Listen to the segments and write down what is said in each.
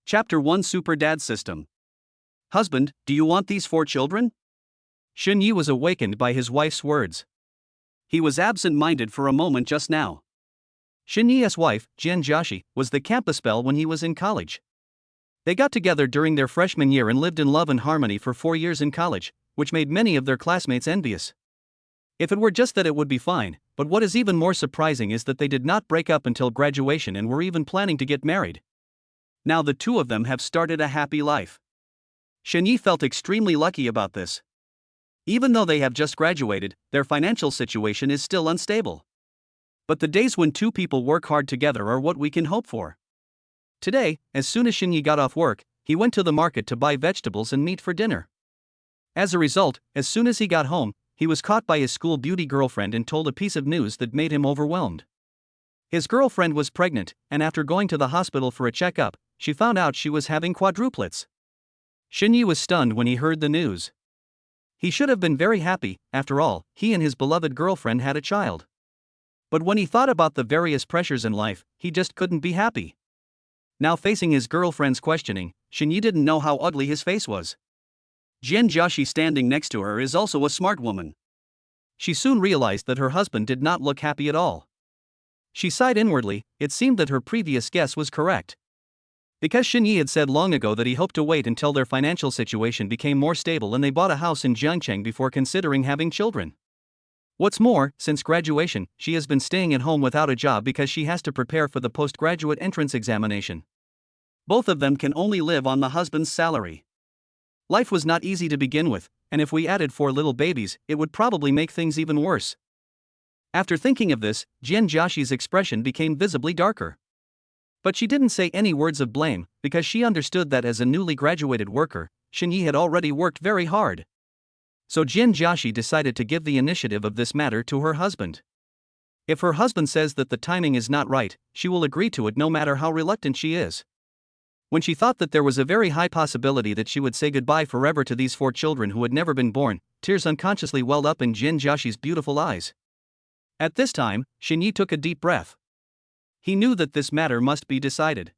Chapter 1 Super Dad System. Husband, do you want these 4 children? Xunyi was awakened by his wife's words. He was absent-minded for a moment just now. Xunyi's wife, Jian Jiaxi, was the campus belle when he was in college. They got together during their freshman year and lived in love and harmony for 4 years in college, which made many of their classmates envious. If it were just that, it would be fine, but what is even more surprising is that they did not break up until graduation and were even planning to get married. Now the two of them have started a happy life. Xunyi felt extremely lucky about this. Even though they have just graduated, their financial situation is still unstable. But the days when two people work hard together are what we can hope for. Today, as soon as Xunyi got off work, he went to the market to buy vegetables and meat for dinner. As a result, as soon as he got home, he was caught by his school beauty girlfriend and told a piece of news that made him overwhelmed. His girlfriend was pregnant, and after going to the hospital for a checkup, she found out she was having quadruplets. Xunyi was stunned when he heard the news. He should have been very happy. After all, he and his beloved girlfriend had a child. But when he thought about the various pressures in life, he just couldn't be happy. Now facing his girlfriend's questioning, Xunyi didn't know how ugly his face was. Jian Jiaxi standing next to her is also a smart woman. She soon realized that her husband did not look happy at all. She sighed inwardly. It seemed that her previous guess was correct. Because Xunyi had said long ago that he hoped to wait until their financial situation became more stable and they bought a house in Jiangcheng before considering having children. What's more, since graduation, she has been staying at home without a job because she has to prepare for the postgraduate entrance examination. Both of them can only live on the husband's salary. Life was not easy to begin with, and if we added 4 little babies, it would probably make things even worse. After thinking of this, Jian Jiaxi's expression became visibly darker. But she didn't say any words of blame, because she understood that as a newly graduated worker, Xunyi had already worked very hard. So Jian Jiaxi decided to give the initiative of this matter to her husband. If her husband says that the timing is not right, she will agree to it no matter how reluctant she is. When she thought that there was a very high possibility that she would say goodbye forever to these 4 children who had never been born, tears unconsciously welled up in Jian Jiaxi's beautiful eyes. At this time, Xunyi took a deep breath. He knew that this matter must be decided.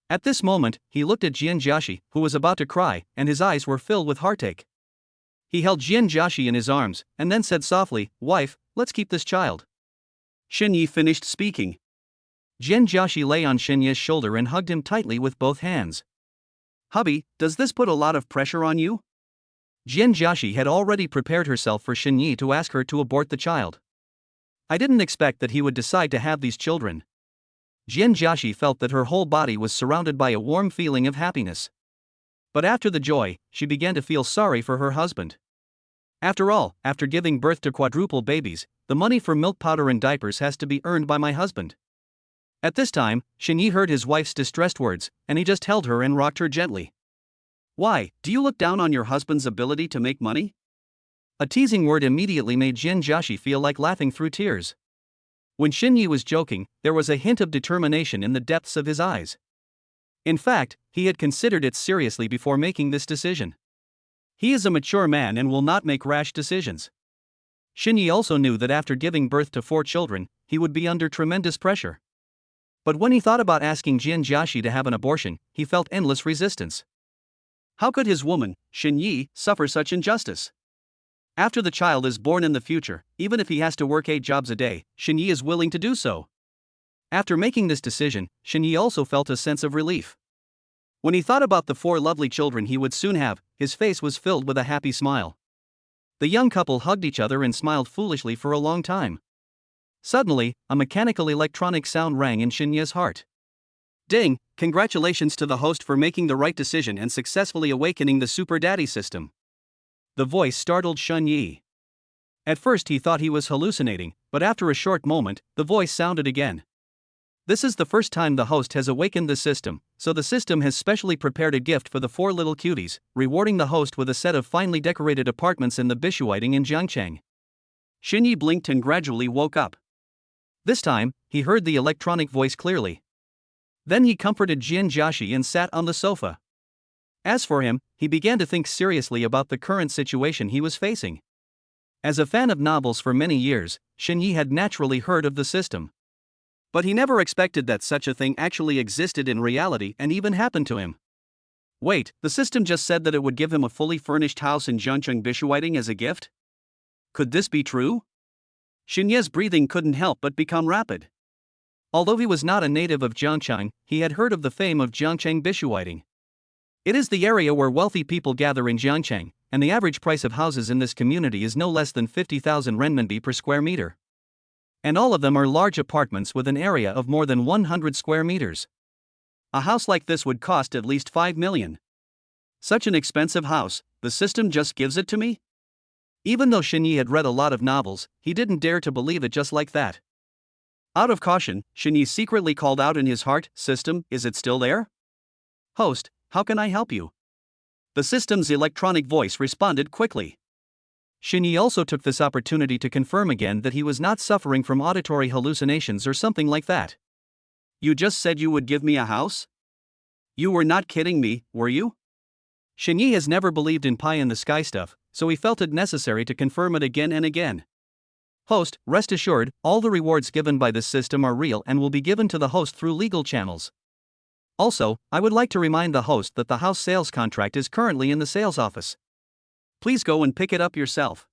At this moment, he looked at Jian Jiaxi, who was about to cry, and his eyes were filled with heartache. He held Jian Jiaxi in his arms, and then said softly, "Wife, let's keep this child." Xunyi finished speaking. Jian Jiaxi lay on Xunyi's shoulder and hugged him tightly with both hands. "Hubby, does this put a lot of pressure on you?" Jian Jiaxi had already prepared herself for Xunyi to ask her to abort the child. "I didn't expect that he would decide to have these children." Jian Jiaxi felt that her whole body was surrounded by a warm feeling of happiness. But after the joy, she began to feel sorry for her husband. After all, after giving birth to quadruple babies, the money for milk powder and diapers has to be earned by my husband. At this time, Xunyi heard his wife's distressed words, and he just held her and rocked her gently. "Why, do you look down on your husband's ability to make money?" A teasing word immediately made Jian Jiaxi feel like laughing through tears. When Xunyi was joking, there was a hint of determination in the depths of his eyes. In fact, he had considered it seriously before making this decision. He is a mature man and will not make rash decisions. Xunyi also knew that after giving birth to 4 children, he would be under tremendous pressure. But when he thought about asking Jian Jiaxi to have an abortion, he felt endless resistance. How could his woman, Xunyi, suffer such injustice? After the child is born in the future, even if he has to work 8 jobs a day, Xunyi is willing to do so. After making this decision, Xunyi also felt a sense of relief. When he thought about the 4 lovely children he would soon have, his face was filled with a happy smile. The young couple hugged each other and smiled foolishly for a long time. Suddenly, a mechanical electronic sound rang in Xunyi's heart. Ding! Congratulations to the host for making the right decision and successfully awakening the Super Daddy system. The voice startled Xunyi. At first he thought he was hallucinating, but after a short moment, the voice sounded again. This is the first time the host has awakened the system, so the system has specially prepared a gift for the 4 little cuties, rewarding the host with a set of finely decorated apartments in the Bishuiting in Jiangcheng. Xunyi blinked and gradually woke up. This time, he heard the electronic voice clearly. Then he comforted Jian Jiaxi and sat on the sofa. As for him, he began to think seriously about the current situation he was facing. As a fan of novels for many years, Xunyi had naturally heard of the system. But he never expected that such a thing actually existed in reality and even happened to him. Wait, the system just said that it would give him a fully furnished house in Jang Bishuiting as a gift? Could this be true? Shinye's breathing couldn't help but become rapid. Although he was not a native of Jiangchang, he had heard of the fame of Jiangchang Bishuiting. It is the area where wealthy people gather in Jiangchang, and the average price of houses in this community is no less than 50,000 renminbi per square meter. And all of them are large apartments with an area of more than 100 square meters. A house like this would cost at least 5 million. Such an expensive house, the system just gives it to me? Even though Shinyi had read a lot of novels, he didn't dare to believe it just like that. Out of caution, Shinyi secretly called out in his heart, "System, is it still there?" "Host, how can I help you?" The system's electronic voice responded quickly. Shinyi also took this opportunity to confirm again that he was not suffering from auditory hallucinations or something like that. "You just said you would give me a house? You were not kidding me, were you?" Shinyi has never believed in pie-in-the-sky stuff, so he felt it necessary to confirm it again and again. "Host, rest assured, all the rewards given by this system are real and will be given to the host through legal channels. Also, I would like to remind the host that the house sales contract is currently in the sales office. Please go and pick it up yourself."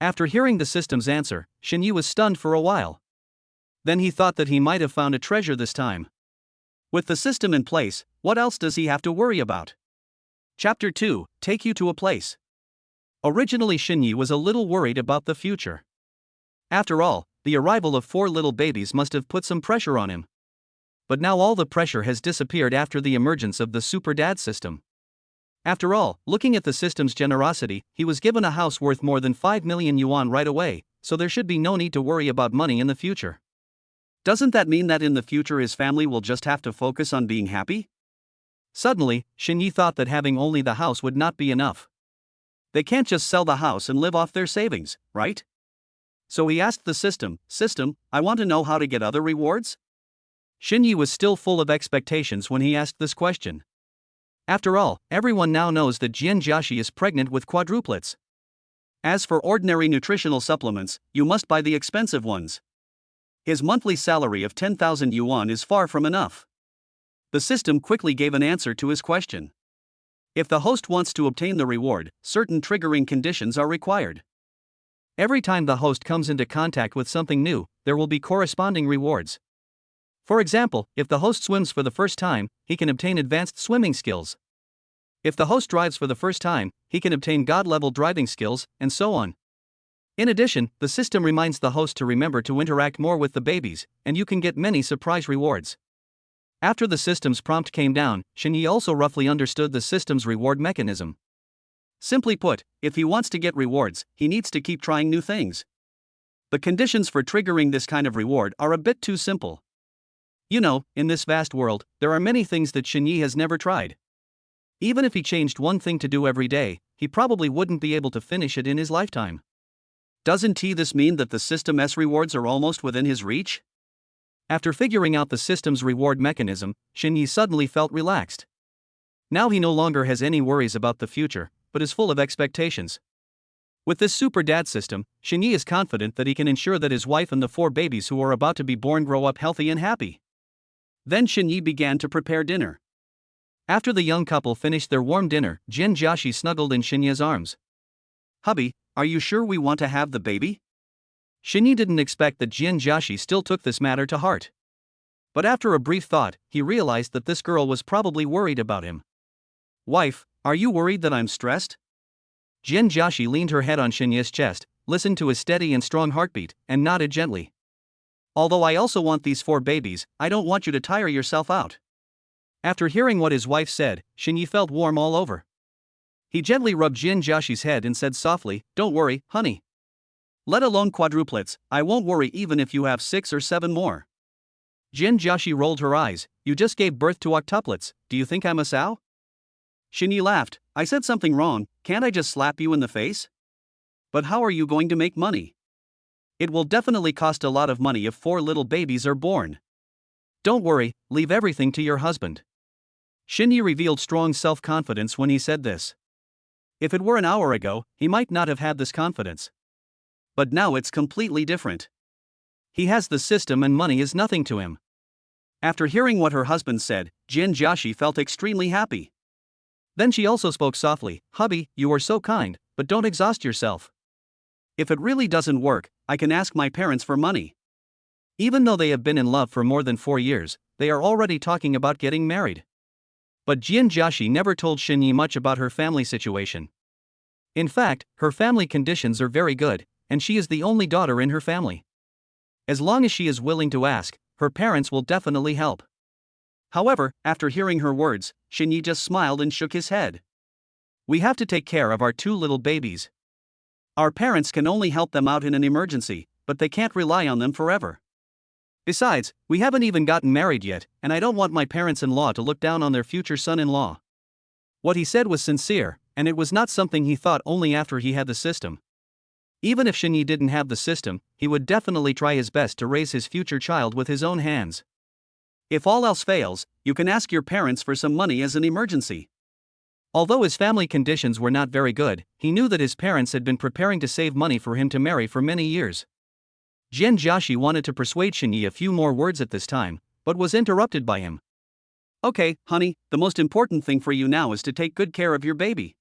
After hearing the system's answer, Shinyi was stunned for a while. Then he thought that he might have found a treasure this time. With the system in place, what else does he have to worry about? Chapter 2, Take You to a Place. Originally Shinyi was a little worried about the future. After all, the arrival of 4 little babies must have put some pressure on him. But now all the pressure has disappeared after the emergence of the Super Dad system. After all, looking at the system's generosity, he was given a house worth more than 5 million yuan right away, so there should be no need to worry about money in the future. Doesn't that mean that in the future his family will just have to focus on being happy? Suddenly, Shinyi thought that having only the house would not be enough. They can't just sell the house and live off their savings, right? So he asked the system, "System, I want to know how to get other rewards?" Shinyi was still full of expectations when he asked this question. After all, everyone now knows that Jian Jiaxi is pregnant with quadruplets. As for ordinary nutritional supplements, you must buy the expensive ones. His monthly salary of 10,000 yuan is far from enough. The system quickly gave an answer to his question. If the host wants to obtain the reward, certain triggering conditions are required. Every time the host comes into contact with something new, there will be corresponding rewards. For example, if the host swims for the first time, he can obtain advanced swimming skills. If the host drives for the first time, he can obtain God-level driving skills, and so on. In addition, the system reminds the host to remember to interact more with the babies, and you can get many surprise rewards. After the system's prompt came down, Shinyi also roughly understood the system's reward mechanism. Simply put, if he wants to get rewards, he needs to keep trying new things. The conditions for triggering this kind of reward are a bit too simple. You know, in this vast world, there are many things that Shinyi has never tried. Even if he changed one thing to do every day, he probably wouldn't be able to finish it in his lifetime. Doesn't this mean that the system's rewards are almost within his reach? After figuring out the system's reward mechanism, Shinyi suddenly felt relaxed. Now he no longer has any worries about the future, but is full of expectations. With this Super Dad system, Shinyi is confident that he can ensure that his wife and the 4 babies who are about to be born grow up healthy and happy. Then Shinyi began to prepare dinner. After the young couple finished their warm dinner, Jian Jiaxi snuggled in Shinyi's arms. "Hubby, are you sure we want to have the baby?" Shinyi didn't expect that Jian Jiaxi still took this matter to heart. But after a brief thought, he realized that this girl was probably worried about him. "Wife, are you worried that I'm stressed?" Jian Jiaxi leaned her head on Shinyi's chest, listened to his steady and strong heartbeat, and nodded gently. "Although I also want these 4 babies, I don't want you to tire yourself out." After hearing what his wife said, Shinyi felt warm all over. He gently rubbed Jian Jiaxi's head and said softly, "Don't worry, honey. Let alone quadruplets, I won't worry even if you have 6 or 7 more." Jian Jiaxi rolled her eyes. "You just gave birth to octuplets, do you think I'm a sow?" Shinyi laughed. "I said something wrong, can't I just slap you in the face?" "But how are you going to make money? It will definitely cost a lot of money if 4 little babies are born." "Don't worry, leave everything to your husband." Shinyi revealed strong self-confidence when he said this. If it were an hour ago, he might not have had this confidence. But now it's completely different. He has the system and money is nothing to him. After hearing what her husband said, Jin Joshi felt extremely happy. Then she also spoke softly, "Hubby, you are so kind, but don't exhaust yourself. If it really doesn't work, I can ask my parents for money." Even though they have been in love for more than 4 years, they are already talking about getting married. But Jin Joshi never told Shinyi much about her family situation. In fact, her family conditions are very good, and she is the only daughter in her family. As long as she is willing to ask, her parents will definitely help. However, after hearing her words, Shinyi just smiled and shook his head. "We have to take care of our 2 little babies. Our parents can only help them out in an emergency, but they can't rely on them forever. Besides, we haven't even gotten married yet, and I don't want my parents-in-law to look down on their future son-in-law." What he said was sincere, and it was not something he thought only after he had the system. Even if Shinyi didn't have the system, he would definitely try his best to raise his future child with his own hands. If all else fails, you can ask your parents for some money as an emergency. Although his family conditions were not very good, he knew that his parents had been preparing to save money for him to marry for many years. Jin Joshi wanted to persuade Shinyi a few more words at this time, but was interrupted by him. "Okay, honey, the most important thing for you now is to take good care of your baby."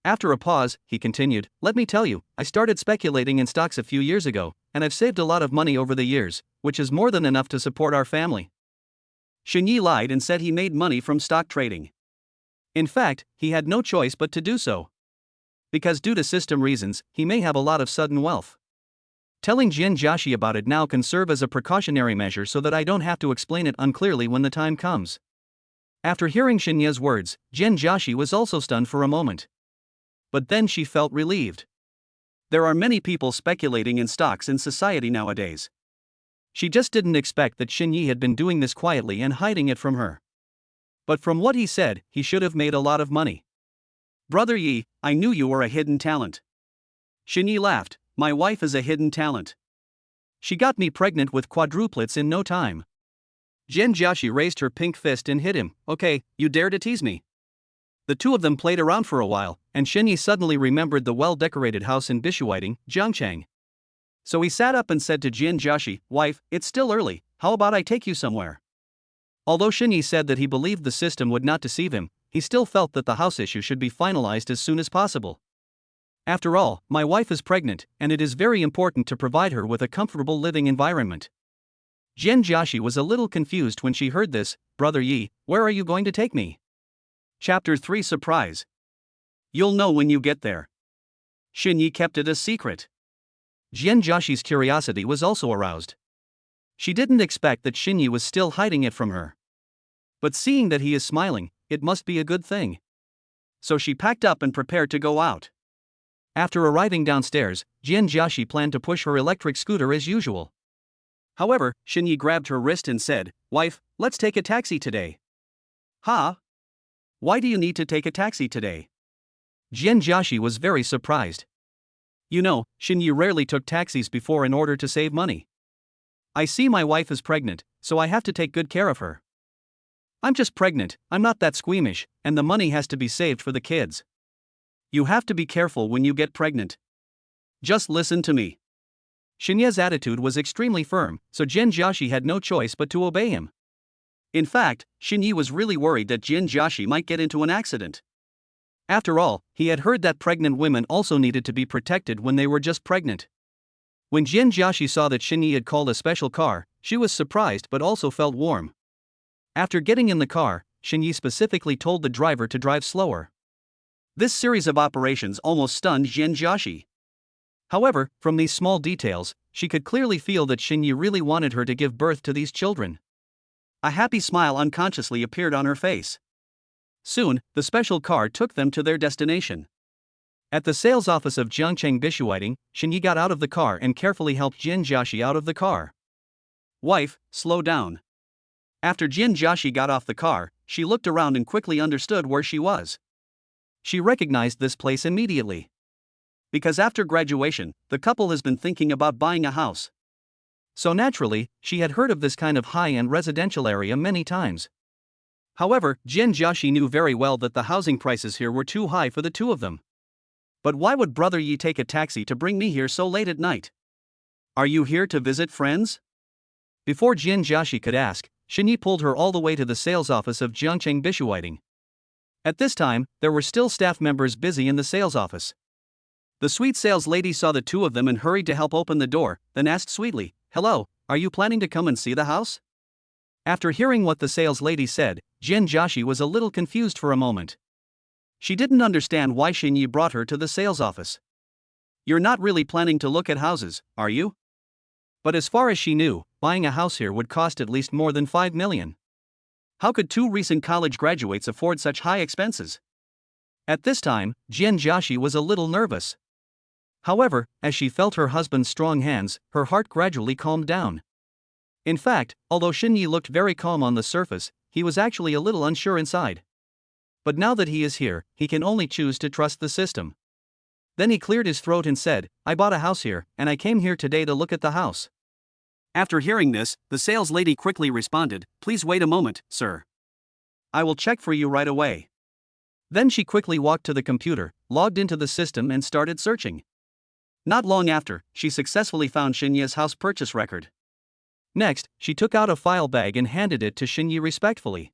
After a pause, he continued, "Let me tell you, I started speculating in stocks a few years ago, and I've saved a lot of money over the years, which is more than enough to support our family." Shinyi lied and said he made money from stock trading. In fact, he had no choice but to do so. Because due to system reasons, he may have a lot of sudden wealth. Telling Jin Joshi about it now can serve as a precautionary measure so that I don't have to explain it unclearly when the time comes. After hearing Shinya's words, Jin Joshi was also stunned for a moment. But then she felt relieved. There are many people speculating in stocks in society nowadays. She just didn't expect that Shinyi had been doing this quietly and hiding it from her. But from what he said, he should have made a lot of money. "Brother Yi, I knew you were a hidden talent." Shinyi laughed. "My wife is a hidden talent. She got me pregnant with quadruplets in no time." Jin Joshi raised her pink fist and hit him. "Okay, you dare to tease me." The two of them played around for a while, and Shinyi suddenly remembered the well-decorated house in Bishuiting, Jang. So he sat up and said to Jin Joshi, "Wife, it's still early, how about I take you somewhere?" Although Shinyi said that he believed the system would not deceive him, he still felt that the house issue should be finalized as soon as possible. "After all, my wife is pregnant, and it is very important to provide her with a comfortable living environment." Jin Joshi was a little confused when she heard this. "Brother Yi, where are you going to take me?" Chapter 3 Surprise. You'll know when you get there. Shinyi kept it a secret. Jin Joshi's curiosity was also aroused. She didn't expect that Shinyi was still hiding it from her. But seeing that he is smiling, it must be a good thing. So she packed up and prepared to go out. After arriving downstairs, Jin Joshi planned to push her electric scooter as usual. However, Shinyi grabbed her wrist and said, "Wife, let's take a taxi today." "Huh? Why do you need to take a taxi today?" Jin Joshi was very surprised. You know, Shinyi rarely took taxis before in order to save money. "I see my wife is pregnant, so I have to take good care of her. I'm just pregnant, I'm not that squeamish, and the money has to be saved for the kids. You have to be careful when you get pregnant. Just listen to me." Shinya's attitude was extremely firm, so Jin Joshi had no choice but to obey him. In fact, Shinyi was really worried that Jin Joshi might get into an accident. After all, he had heard that pregnant women also needed to be protected when they were just pregnant. When Jin Joshi saw that Shinyi had called a special car, she was surprised but also felt warm. After getting in the car, Shinyi specifically told the driver to drive slower. This series of operations almost stunned Jin Joshi. However, from these small details, she could clearly feel that Shinyi really wanted her to give birth to these children. A happy smile unconsciously appeared on her face. Soon, the special car took them to their destination. At the sales office of Jiangcheng Bishuiting, Shinyi got out of the car and carefully helped Jin Joshi out of the car. "Wife, slow down." After Jin Joshi got off the car, she looked around and quickly understood where she was. She recognized this place immediately. Because after graduation, the couple has been thinking about buying a house. So naturally, she had heard of this kind of high-end residential area many times. However, Jin Joshi knew very well that the housing prices here were too high for the two of them. "But why would Brother Yi take a taxi to bring me here so late at night? Are you here to visit friends? Before Jian Jiaxi could ask, Shenyi pulled her all the way to the sales office of Jiangcheng Bishuiting. At this time, there were still staff members busy in the sales office. The sweet sales lady saw the two of them and hurried to help open the door, then asked sweetly, "Hello, are you planning to come and see the house?" After hearing what the sales lady said, Jian Jiaxi was a little confused for a moment. She didn't understand why Shenyi brought her to the sales office. "You're not really planning to look at houses, are you?" But as far as she knew, buying a house here would cost at least more than 5 million. How could two recent college graduates afford such high expenses? At this time, Jian Jiaxi was a little nervous. However, as she felt her husband's strong hands, her heart gradually calmed down. In fact, although Shenyi looked very calm on the surface, he was actually a little unsure inside. But now that he is here, he can only choose to trust the system. Then he cleared his throat and said, "I bought a house here, and I came here today to look at the house." After hearing this, the sales lady quickly responded, "Please wait a moment, sir. I will check for you right away." Then she quickly walked to the computer, logged into the system and started searching. Not long after, she successfully found Shenyi's house purchase record. Next, she took out a file bag and handed it to Shenyi respectfully.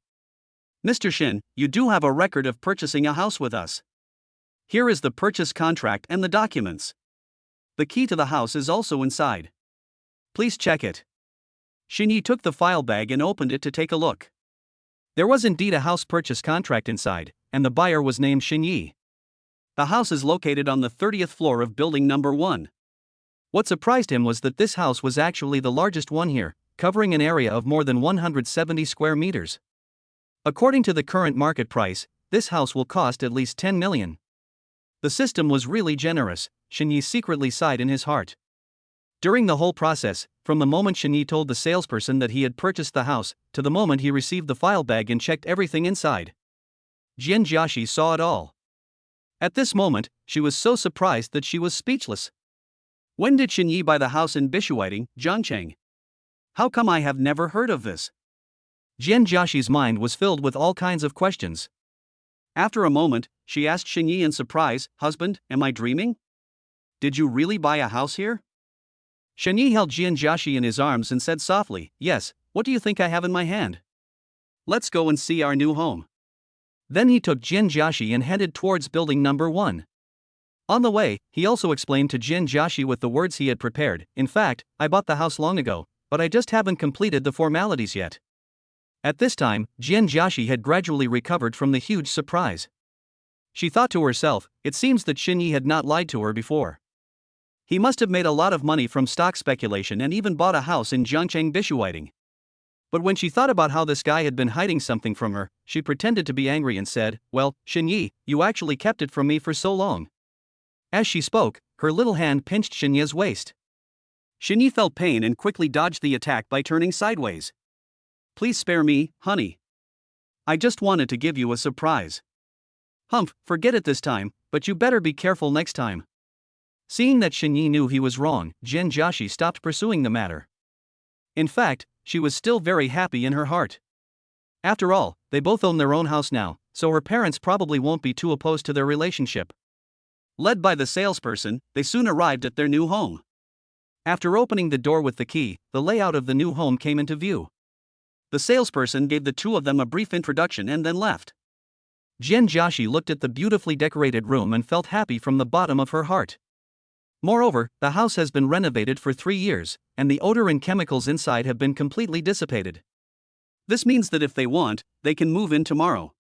"Mr. Shin, you do have a record of purchasing a house with us. Here is the purchase contract and the documents. The key to the house is also inside. Please check it." Shenyi took the file bag and opened it to take a look. There was indeed a house purchase contract inside, and the buyer was named Shenyi. The house is located on the 30th floor of building number 1. What surprised him was that this house was actually the largest one here, covering an area of more than 170 square meters. According to the current market price, this house will cost at least 10 million. The system was really generous, Shenyi secretly sighed in his heart. During the whole process, from the moment Shenyi told the salesperson that he had purchased the house, to the moment he received the file bag and checked everything inside, Jian Jiaxi saw it all. At this moment, she was so surprised that she was speechless. When did Shenyi buy the house in Bishuiting, Jiangcheng? How come I have never heard of this? Jian Jiaxi's mind was filled with all kinds of questions. After a moment, she asked Shenyi in surprise, "Husband, am I dreaming? Did you really buy a house here?" Shenyi held Jian Jiaxi in his arms and said softly, "Yes, what do you think I have in my hand? Let's go and see our new home." Then he took Jian Jiaxi and headed towards building number 1. On the way, he also explained to Jian Jiaxi with the words he had prepared, "In fact, I bought the house long ago, but I just haven't completed the formalities yet." At this time, Jian Jiaxi had gradually recovered from the huge surprise. She thought to herself, it seems that Shenyi had not lied to her before. He must have made a lot of money from stock speculation and even bought a house in Jiangcheng Bishuiting. But when she thought about how this guy had been hiding something from her, she pretended to be angry and said, "Well, Shenyi, you actually kept it from me for so long." As she spoke, her little hand pinched Shenyi's waist. Shenyi felt pain and quickly dodged the attack by turning sideways. "Please spare me, honey. I just wanted to give you a surprise." "Humph, forget it this time, but you better be careful next time." Seeing that Shenyi knew he was wrong, Jian Jiaxi stopped pursuing the matter. In fact, she was still very happy in her heart. After all, they both own their own house now, so her parents probably won't be too opposed to their relationship. Led by the salesperson, they soon arrived at their new home. After opening the door with the key, the layout of the new home came into view. The salesperson gave the two of them a brief introduction and then left. Jian Jiaxi looked at the beautifully decorated room and felt happy from the bottom of her heart. Moreover, the house has been renovated for 3 years, and the odor and chemicals inside have been completely dissipated. This means that if they want, they can move in tomorrow.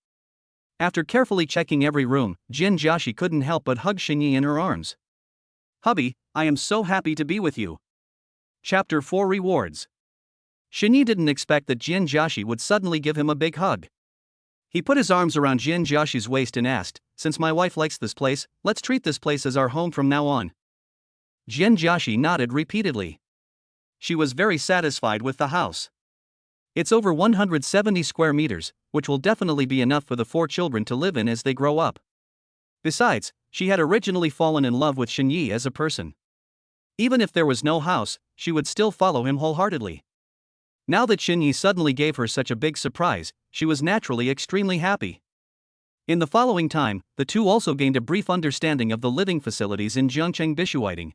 After carefully checking every room, Jian Jiaxi couldn't help but hug Shenyi in her arms. "Hubby, I am so happy to be with you." Chapter 4 Rewards. Shenyi didn't expect that Jian Jiaxi would suddenly give him a big hug. He put his arms around Jian Jiaxi's waist and asked, "Since my wife likes this place, let's treat this place as our home from now on." Jian Jiaxi nodded repeatedly. She was very satisfied with the house. It's over 170 square meters, which will definitely be enough for the 4 children to live in as they grow up. Besides, she had originally fallen in love with Shenyi as a person. Even if there was no house, she would still follow him wholeheartedly. Now that Shenyi suddenly gave her such a big surprise, she was naturally extremely happy. In the following time, the two also gained a brief understanding of the living facilities in Jiangcheng Bishuiting.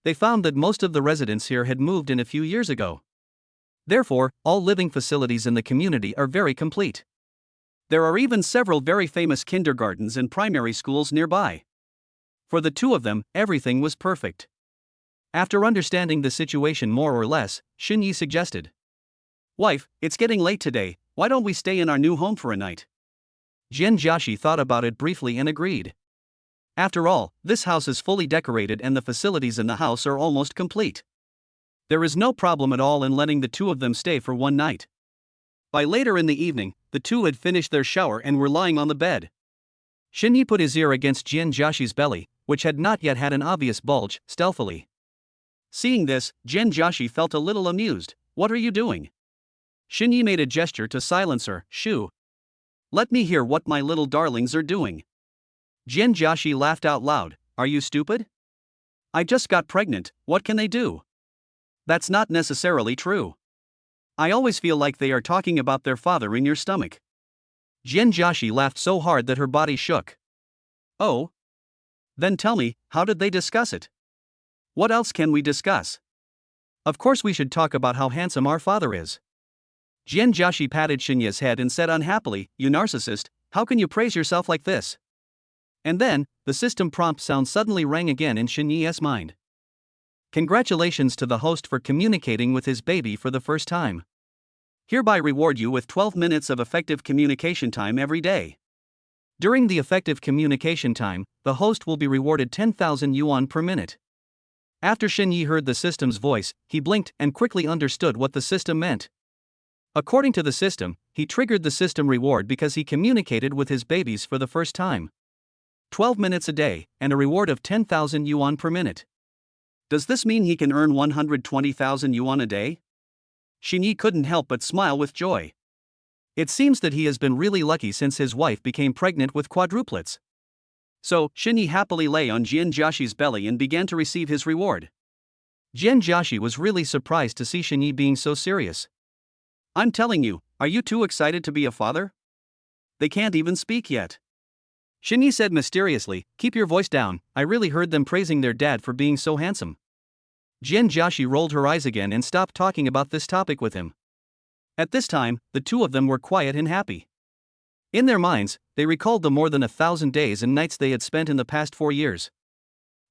they found that most of the residents here had moved in a few years ago. Therefore, all living facilities in the community are very complete. There are even several very famous kindergartens and primary schools nearby. For the two of them, everything was perfect. After understanding the situation more or less, Xinyi suggested, "Wife, it's getting late today, why don't we stay in our new home for a night?" Jian Jiaxi thought about it briefly and agreed. After all, this house is fully decorated and the facilities in the house are almost complete. There is no problem at all in letting the two of them stay for one night. By later in the evening, the two had finished their shower and were lying on the bed. Xinyi put his ear against Jian Jiaxi's belly, which had not yet had an obvious bulge, stealthily. Seeing this, Jian Jiaxi felt a little amused. "What are you doing?" Xinyi made a gesture to silence her. "Shoo. Let me hear what my little darlings are doing." Jian Jiaxi laughed out loud. "Are you stupid? I just got pregnant, what can they do?" "That's not necessarily true. I always feel like they are talking about their father in your stomach." Jian Jiaxi laughed so hard that her body shook. "Oh? Then tell me, how did they discuss it? What else can we discuss? Of course we should talk about how handsome our father is." Jian Jiaxi patted Xinyi's head and said unhappily, "You narcissist, how can you praise yourself like this?" And then, the system prompt sound suddenly rang again in Xinyi's mind. "Congratulations to the host for communicating with his baby for the first time. Hereby reward you with 12 minutes of effective communication time every day. During the effective communication time, the host will be rewarded 10,000 yuan per minute." After Xinyi heard the system's voice, he blinked and quickly understood what the system meant. According to the system, he triggered the system reward because he communicated with his babies for the first time. 12 minutes a day, and a reward of 10,000 yuan per minute. Does this mean he can earn 120,000 yuan a day? Xinyi couldn't help but smile with joy. It seems that he has been really lucky since his wife became pregnant with quadruplets. So, Xinyi happily lay on Jian Jiaxi's belly and began to receive his reward. Jian Jiaxi was really surprised to see Xinyi being so serious. "I'm telling you, are you too excited to be a father? They can't even speak yet." Xinyi said mysteriously, "Keep your voice down, I really heard them praising their dad for being so handsome." Jian Jiaxi rolled her eyes again and stopped talking about this topic with him. At this time, the two of them were quiet and happy. In their minds, they recalled the more than 1,000 days and nights they had spent in the past 4 years.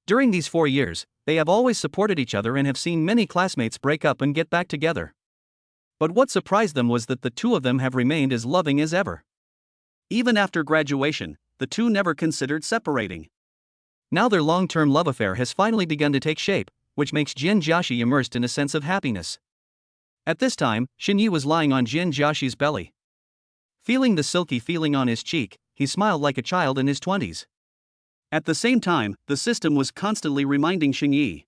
During these 4 years, they have always supported each other and have seen many classmates break up and get back together. But what surprised them was that the two of them have remained as loving as ever. Even after graduation, the two never considered separating. Now their long-term love affair has finally begun to take shape, which makes Jian Jiaxi immersed in a sense of happiness. At this time, Xinyi was lying on Jian Jiaxi's belly. Feeling the silky feeling on his cheek, he smiled like a child in his 20s. At the same time, the system was constantly reminding Xinyi.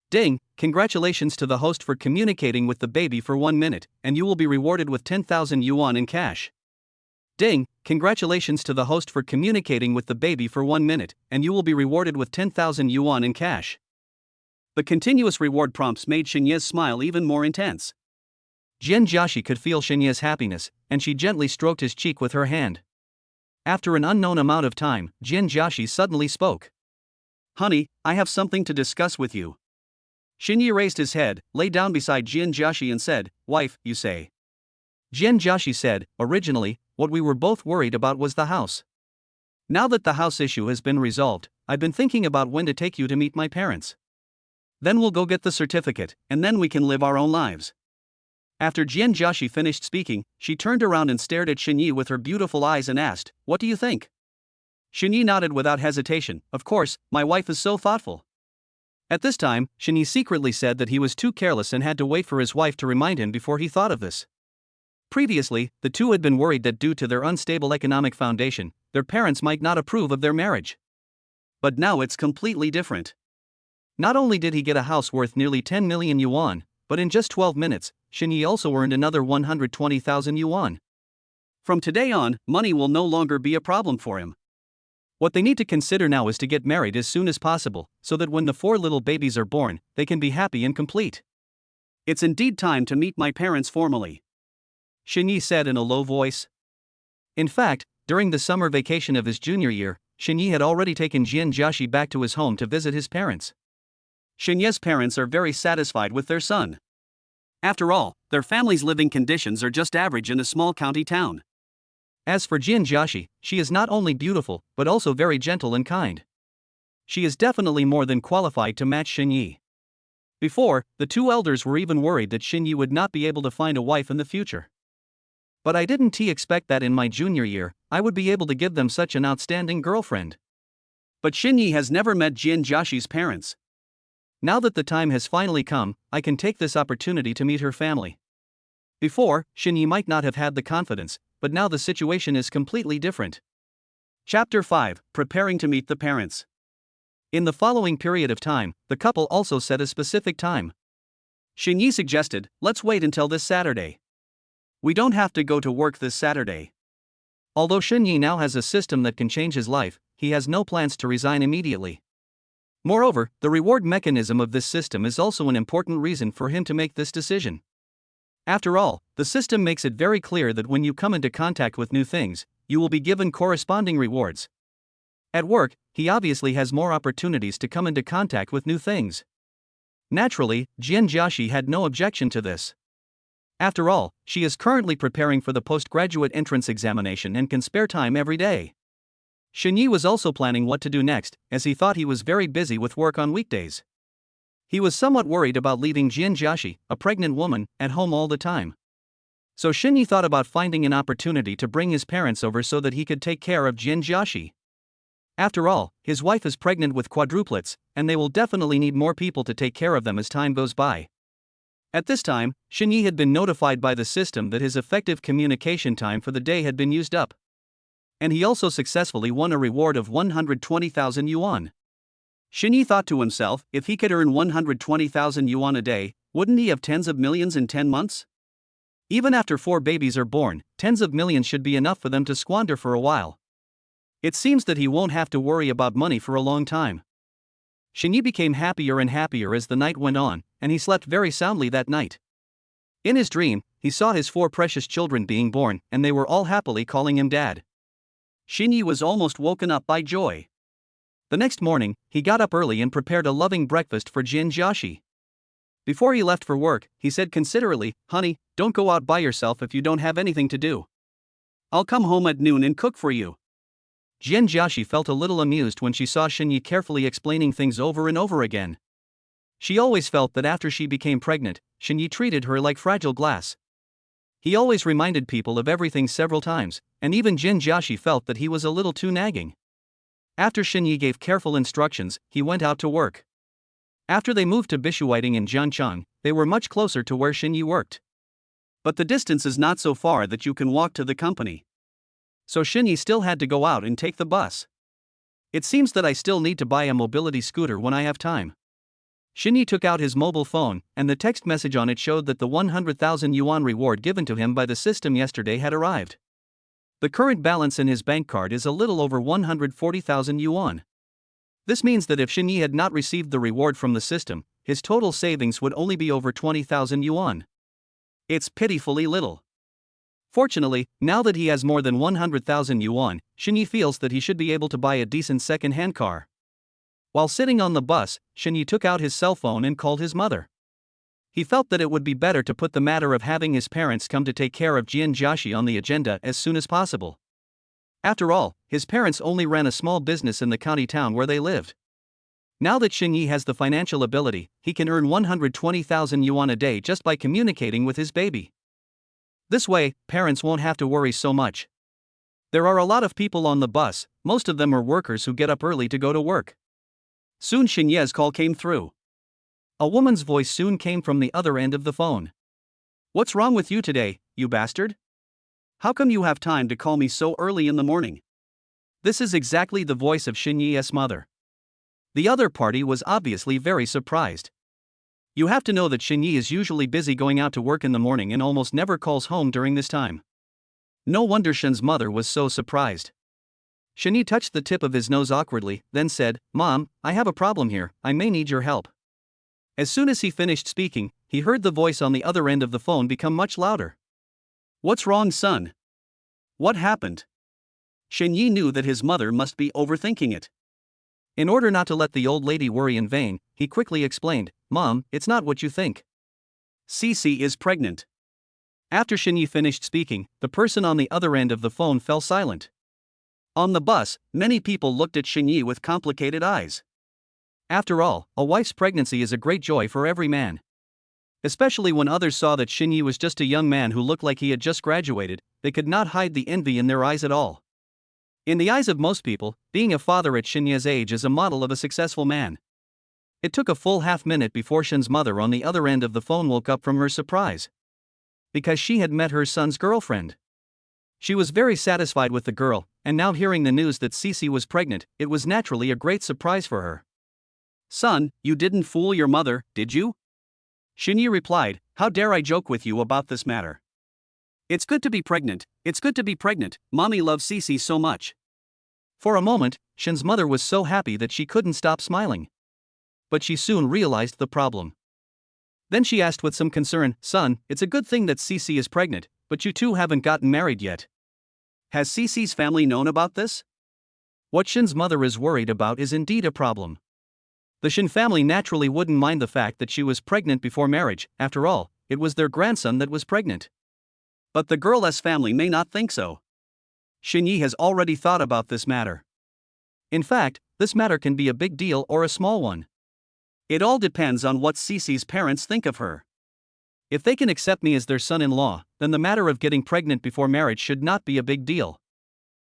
"Ding, congratulations to the host for communicating with the baby for 1 minute, and you will be rewarded with 10,000 yuan in cash. Ding, congratulations to the host for communicating with the baby for 1 minute, and you will be rewarded with 10,000 yuan in cash." The continuous reward prompts made Xinyi's smile even more intense. Jian Jiaxi could feel Xinyi's happiness, and she gently stroked his cheek with her hand. After an unknown amount of time, Jian Jiaxi suddenly spoke. "Honey, I have something to discuss with you." Xinyi raised his head, lay down beside Jian Jiaxi and said, "Wife, you say." Jian Jiaxi said, "Originally, what we were both worried about was the house. Now that the house issue has been resolved, I've been thinking about when to take you to meet my parents. Then we'll go get the certificate, and then we can live our own lives." After Jian Jiaxi finished speaking, she turned around and stared at Xinyi with her beautiful eyes and asked, "What do you think?" Xinyi nodded without hesitation. "Of course, my wife is so thoughtful." At this time, Xinyi secretly said that he was too careless and had to wait for his wife to remind him before he thought of this. Previously, the two had been worried that due to their unstable economic foundation, their parents might not approve of their marriage. But now it's completely different. Not only did he get a house worth nearly 10 million yuan, but in just 12 minutes, Xinyi also earned another 120,000 yuan. From today on, money will no longer be a problem for him. What they need to consider now is to get married as soon as possible, so that when the 4 little babies are born, they can be happy and complete. "It's indeed time to meet my parents formally," Xinyi said in a low voice. In fact, during the summer vacation of his junior year, Xinyi had already taken Jian Jiaxi back to his home to visit his parents. Shenye's parents are very satisfied with their son. After all, their family's living conditions are just average in a small county town. As for Jianjiashi, she is not only beautiful, but also very gentle and kind. She is definitely more than qualified to match Shenyi. Before, the two elders were even worried that Shenyi would not be able to find a wife in the future. But I didn't expect that in my junior year, I would be able to give them such an outstanding girlfriend. But Shenyi has never met Jianjiashi's parents. Now that the time has finally come, I can take this opportunity to meet her family. Before, Shenyi might not have had the confidence, but now the situation is completely different. Chapter 5: Preparing to meet the parents. In the following period of time, the couple also set a specific time. Shenyi suggested, let's wait until this Saturday. We don't have to go to work this Saturday. Although Shenyi now has a system that can change his life, he has no plans to resign immediately. Moreover, the reward mechanism of this system is also an important reason for him to make this decision. After all, the system makes it very clear that when you come into contact with new things, you will be given corresponding rewards. At work, he obviously has more opportunities to come into contact with new things. Naturally, Jianjiashi had no objection to this. After all, she is currently preparing for the postgraduate entrance examination and can spare time every day. Shenyi was also planning what to do next, as he thought he was very busy with work on weekdays. He was somewhat worried about leaving Jianjiashi, a pregnant woman, at home all the time. So Shenyi thought about finding an opportunity to bring his parents over so that he could take care of Jianjiashi. After all, his wife is pregnant with quadruplets, and they will definitely need more people to take care of them as time goes by. At this time, Shenyi had been notified by the system that his effective communication time for the day had been used up. And he also successfully won a reward of 120,000 yuan. Shenyi thought to himself, if he could earn 120,000 yuan a day, wouldn't he have tens of millions in 10 months? Even after 4 babies are born, tens of millions should be enough for them to squander for a while. It seems that he won't have to worry about money for a long time. Shenyi became happier and happier as the night went on, and he slept very soundly that night. In his dream, he saw his 4 precious children being born, and they were all happily calling him dad. Shenyi was almost woken up by joy. The next morning, he got up early and prepared a loving breakfast for Jianjiashi. Before he left for work, he said considerately, "Honey, don't go out by yourself if you don't have anything to do. I'll come home at noon and cook for you." Jianjiashi felt a little amused when she saw Shenyi carefully explaining things over and over again. She always felt that after she became pregnant, Shenyi treated her like fragile glass. He always reminded people of everything several times, and even Jianjiashi felt that he was a little too nagging. After Shenyi gave careful instructions, he went out to work. After they moved to Bishuiting in Jianchang, they were much closer to where Shenyi worked. But the distance is not so far that you can walk to the company. So Shenyi still had to go out and take the bus. It seems that I still need to buy a mobility scooter when I have time. Shenyi took out his mobile phone, and the text message on it showed that the 100,000 yuan reward given to him by the system yesterday had arrived. The current balance in his bank card is a little over 140,000 yuan. This means that if Shenyi had not received the reward from the system, his total savings would only be over 20,000 yuan. It's pitifully little. Fortunately, now that he has more than 100,000 yuan, Shenyi feels that he should be able to buy a decent second-hand car. While sitting on the bus, Shenyi took out his cell phone and called his mother. He felt that it would be better to put the matter of having his parents come to take care of Jianjiashi on the agenda as soon as possible. After all, his parents only ran a small business in the county town where they lived. Now that Shenyi has the financial ability, he can earn 120,000 yuan a day just by communicating with his baby. This way, parents won't have to worry so much. There are a lot of people on the bus, most of them are workers who get up early to go to work. Soon Shenyi's call came through. A woman's voice soon came from the other end of the phone. "What's wrong with you today, you bastard? How come you have time to call me so early in the morning?" This is exactly the voice of Shenyi's mother. The other party was obviously very surprised. You have to know that Shenyi is usually busy going out to work in the morning and almost never calls home during this time. No wonder Shen's mother was so surprised. Shenyi touched the tip of his nose awkwardly, then said, "Mom, I have a problem here, I may need your help." As soon as he finished speaking, he heard the voice on the other end of the phone become much louder. "What's wrong, son? What happened?" Shenyi knew that his mother must be overthinking it. In order not to let the old lady worry in vain, he quickly explained, "Mom, it's not what you think. Cece is pregnant." After Shinyi finished speaking, the person on the other end of the phone fell silent. On the bus, many people looked at Shinyi with complicated eyes. After all, a wife's pregnancy is a great joy for every man. Especially when others saw that Shinyi was just a young man who looked like he had just graduated, they could not hide the envy in their eyes at all. In the eyes of most people, being a father at Shinya's age is a model of a successful man. It took a full half-minute before Shin's mother on the other end of the phone woke up from her surprise. Because she had met her son's girlfriend. She was very satisfied with the girl, and now hearing the news that Cece was pregnant, it was naturally a great surprise for her. "Son, you didn't fool your mother, did you?" Shinyi replied, "How dare I joke with you about this matter? It's good to be pregnant, mommy loves Cece so much." For a moment, Shin's mother was so happy that she couldn't stop smiling. But she soon realized the problem. Then she asked with some concern, "Son, it's a good thing that Cece is pregnant, but you two haven't gotten married yet. Has Cece's family known about this?" What Shin's mother is worried about is indeed a problem. The Shin family naturally wouldn't mind the fact that she was pregnant before marriage. After all, it was their grandson that was pregnant. But the girl's family may not think so. Shinyi has already thought about this matter. In fact, this matter can be a big deal or a small one. It all depends on what Cece's parents think of her. If they can accept me as their son-in-law, then the matter of getting pregnant before marriage should not be a big deal.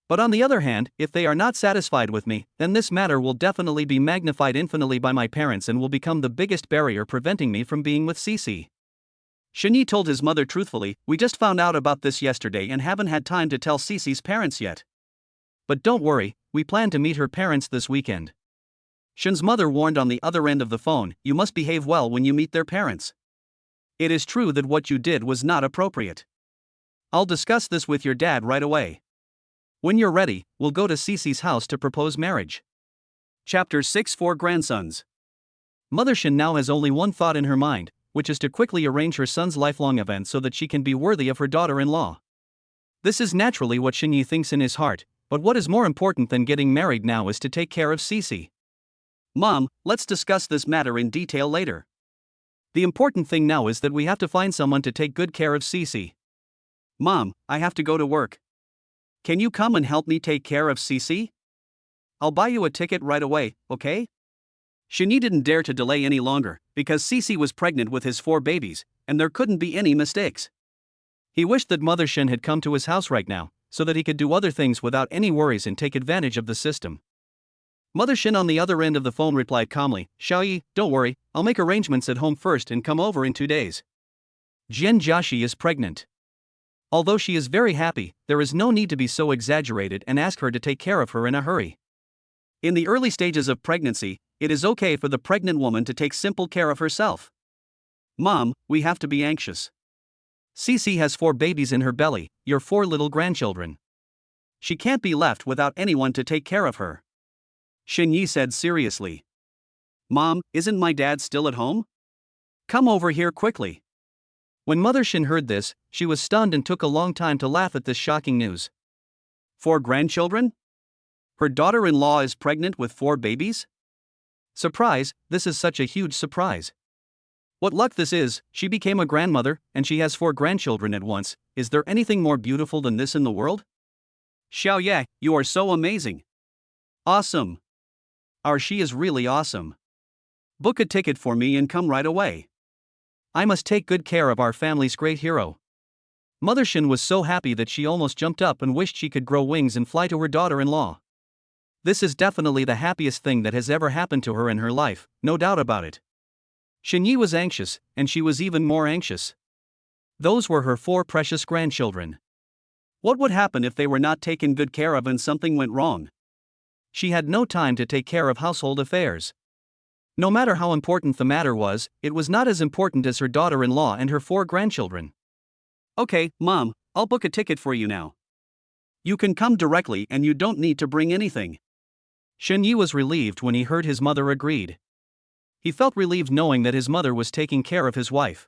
But on the other hand, if they are not satisfied with me, then this matter will definitely be magnified infinitely by my parents and will become the biggest barrier preventing me from being with Cece. Shinyi told his mother truthfully, "We just found out about this yesterday and haven't had time to tell Cece's parents yet. But don't worry, we plan to meet her parents this weekend." Shin's mother warned on the other end of the phone, "You must behave well when you meet their parents. It is true that what you did was not appropriate. I'll discuss this with your dad right away. When you're ready, we'll go to Cece's house to propose marriage." Chapter 6 for Grandsons. Mother Shin now has only one thought in her mind, which is to quickly arrange her son's lifelong event so that she can be worthy of her daughter-in-law. This is naturally what Shinyi thinks in his heart, but what is more important than getting married now is to take care of Cece. "Mom, let's discuss this matter in detail later. The important thing now is that we have to find someone to take good care of Cece." "Mom, I have to go to work. Can you come and help me take care of Cece? I'll buy you a ticket right away, okay?" Shinyi didn't dare to delay any longer, because Cece was pregnant with his 4 babies, and there couldn't be any mistakes. He wished that Mother Shin had come to his house right now, so that he could do other things without any worries and take advantage of the system. Mother Shin on the other end of the phone replied calmly, "Xiaoyi, don't worry, I'll make arrangements at home first and come over in 2 days. Jian Jiaxi is pregnant. Although she is very happy, there is no need to be so exaggerated and ask her to take care of her in a hurry. In the early stages of pregnancy, it is okay for the pregnant woman to take simple care of herself. Mom, we have to be anxious. Cece has 4 babies in her belly, your 4 little grandchildren. She can't be left without anyone to take care of her." Shinyi said seriously. "Mom, isn't my dad still at home? Come over here quickly." When Mother Shin heard this, she was stunned and took a long time to laugh at this shocking news. 4 grandchildren? Her daughter-in-law is pregnant with 4 babies? Surprise, this is such a huge surprise. What luck this is, she became a grandmother, and she has 4 grandchildren at once. Is there anything more beautiful than this in the world? Xiao Ye, you are so amazing. Awesome. She is really awesome. Book a ticket for me and come right away. I must take good care of our family's great hero." Mother Shin was so happy that she almost jumped up and wished she could grow wings and fly to her daughter-in-law. This is definitely the happiest thing that has ever happened to her in her life, no doubt about it. Shinyi was anxious, and she was even more anxious. Those were her 4 precious grandchildren. What would happen if they were not taken good care of and something went wrong? She had no time to take care of household affairs. No matter how important the matter was, it was not as important as her daughter-in-law and her 4 grandchildren. "Okay, Mom, I'll book a ticket for you now. You can come directly and you don't need to bring anything." Shinyi was relieved when he heard his mother agreed. He felt relieved knowing that his mother was taking care of his wife.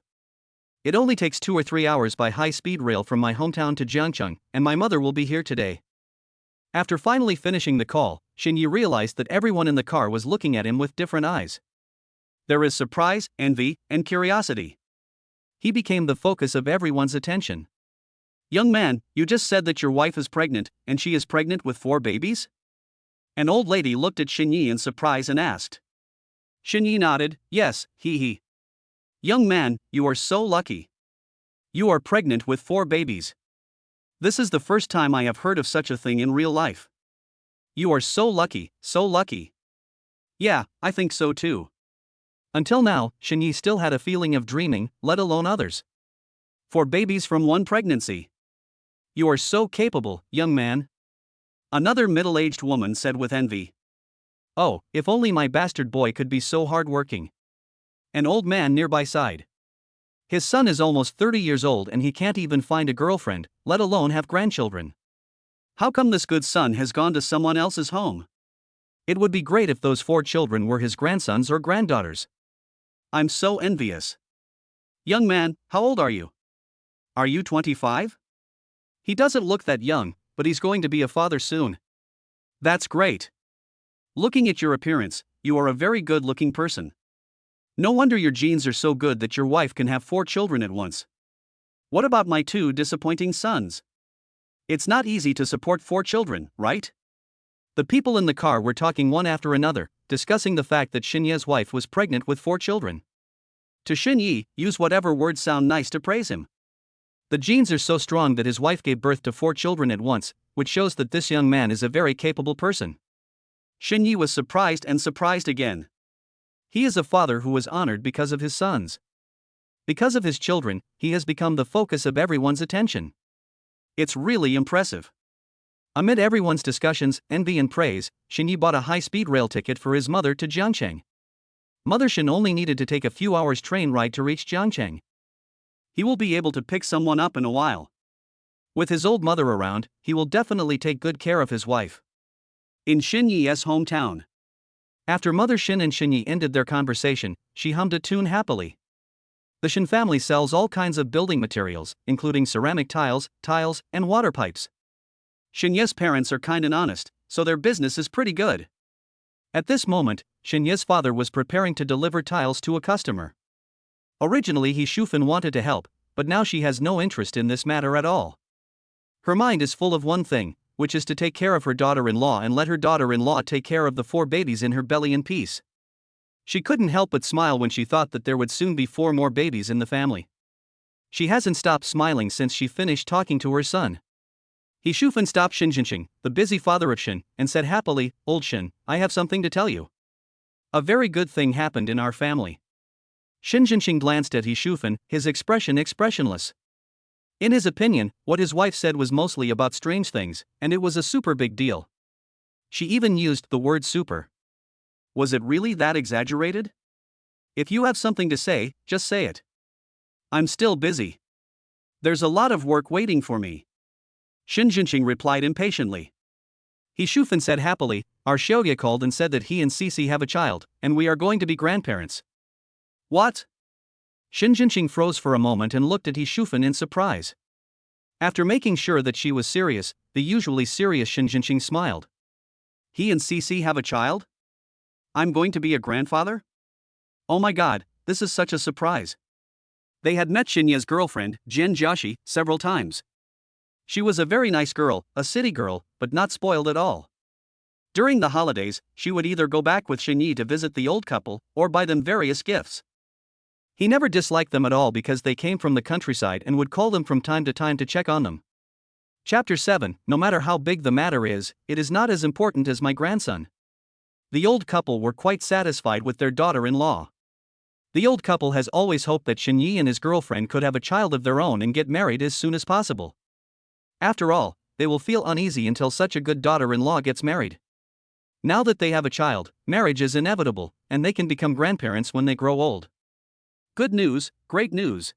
"It only takes 2 or 3 hours by high-speed rail from my hometown to Jiangcheng, and my mother will be here today." After finally finishing the call, Xinyi realized that everyone in the car was looking at him with different eyes. There is surprise, envy, and curiosity. He became the focus of everyone's attention. Young man, you just said that your wife is pregnant, and she is pregnant with 4 babies? An old lady looked at Xinyi in surprise and asked. Xinyi nodded, yes, he. Young man, you are so lucky. You are pregnant with 4 babies. This is the first time I have heard of such a thing in real life. You are so lucky, so lucky. Yeah, I think so too. Until now, Xinyi still had a feeling of dreaming, let alone others. 4 babies from 1 pregnancy. You are so capable, young man. Another middle-aged woman said with envy. Oh, if only my bastard boy could be so hard-working. An old man nearby sighed. His son is almost 30 years old and he can't even find a girlfriend, let alone have grandchildren. How come this good son has gone to someone else's home? It would be great if those 4 children were his grandsons or granddaughters. I'm so envious. Young man, how old are you? Are you 25? He doesn't look that young, but he's going to be a father soon. That's great. Looking at your appearance, you are a very good-looking person. No wonder your genes are so good that your wife can have 4 children at once. What about my 2 disappointing sons? It's not easy to support 4 children, right? The people in the car were talking one after another, discussing the fact that Xinyi's wife was pregnant with 4 children. To Xinyi, use whatever words sound nice to praise him. The genes are so strong that his wife gave birth to 4 children at once, which shows that this young man is a very capable person. Xinyi was surprised and surprised again. He is a father who was honored because of his sons. Because of his children, he has become the focus of everyone's attention. It's really impressive. Amid everyone's discussions, envy and praise, Xinyi bought a high-speed rail ticket for his mother to Jiangcheng. Mother Xin only needed to take a few hours train ride to reach Jiangcheng. He will be able to pick someone up in a while. With his old mother around, he will definitely take good care of his wife. In Xinyi's hometown. After Mother Xin and Xinyi ended their conversation, she hummed a tune happily. The Xin family sells all kinds of building materials, including ceramic tiles, and water pipes. Xinyi's parents are kind and honest, so their business is pretty good. At this moment, Xinyi's father was preparing to deliver tiles to a customer. Originally Shufan wanted to help, but now she has no interest in this matter at all. Her mind is full of one thing, which is to take care of her daughter-in-law and let her daughter-in-law take care of the 4 babies in her belly in peace. She couldn't help but smile when she thought that there would soon be 4 more babies in the family. She hasn't stopped smiling since she finished talking to her son. Shufan stopped Xinjianqing, the busy father of Xin, and said happily, "Old Xin, I have something to tell you. A very good thing happened in our family." Xinjianqing glanced at Shufan, his expression expressionless. In his opinion, what his wife said was mostly about strange things, and it was a super big deal. She even used the word super. Was it really that exaggerated? If you have something to say, just say it. I'm still busy. There's a lot of work waiting for me. Xinjianqing replied impatiently. Shufan said happily, our Xiaoye called and said that he and Cici have a child, and we are going to be grandparents. What? Xinjianqing froze for a moment and looked at Shufan in surprise. After making sure that she was serious, the usually serious Xinjianqing smiled. He and Cici have a child? I'm going to be a grandfather? Oh my god, this is such a surprise. They had met Xinya's girlfriend, Jian Jiaxi, several times. She was a very nice girl, a city girl, but not spoiled at all. During the holidays, she would either go back with Xinyi to visit the old couple, or buy them various gifts. He never disliked them at all because they came from the countryside and would call them from time to check on them. Chapter 7, no matter how big the matter is, it is not as important as my grandson. The old couple were quite satisfied with their daughter-in-law. The old couple has always hoped that Xinyi and his girlfriend could have a child of their own and get married as soon as possible. After all, they will feel uneasy until such a good daughter-in-law gets married. Now that they have a child, marriage is inevitable, and they can become grandparents when they grow old. Good news, great news.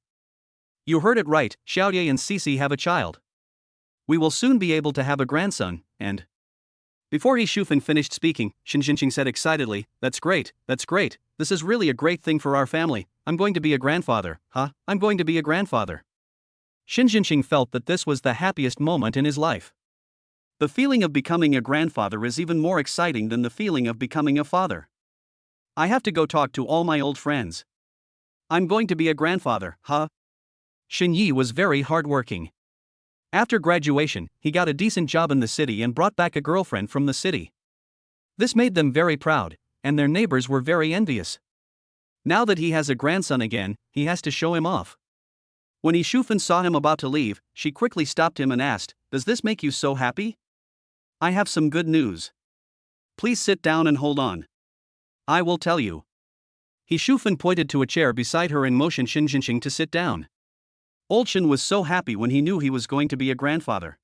You heard it right, Xiaoye and Cici have a child. We will soon be able to have a grandson, and... Before Shufan finished speaking, Xinjianqing said excitedly, that's great, this is really a great thing for our family, I'm going to be a grandfather, I'm going to be a grandfather. Xinjianqing felt that this was the happiest moment in his life. The feeling of becoming a grandfather is even more exciting than the feeling of becoming a father. I have to go talk to all my old friends. I'm going to be a grandfather, huh? Shin Yi was very hardworking. After graduation, he got a decent job in the city and brought back a girlfriend from the city. This made them very proud, and their neighbors were very envious. Now that he has a grandson again, he has to show him off. When Yi Shufan saw him about to leave, she quickly stopped him and asked, "Does this make you so happy? I have some good news. Please sit down and hold on. I will tell you." Yi Shufan pointed to a chair beside her and motioned Shin Jinqing to sit down. Old Shin was so happy when he knew he was going to be a grandfather.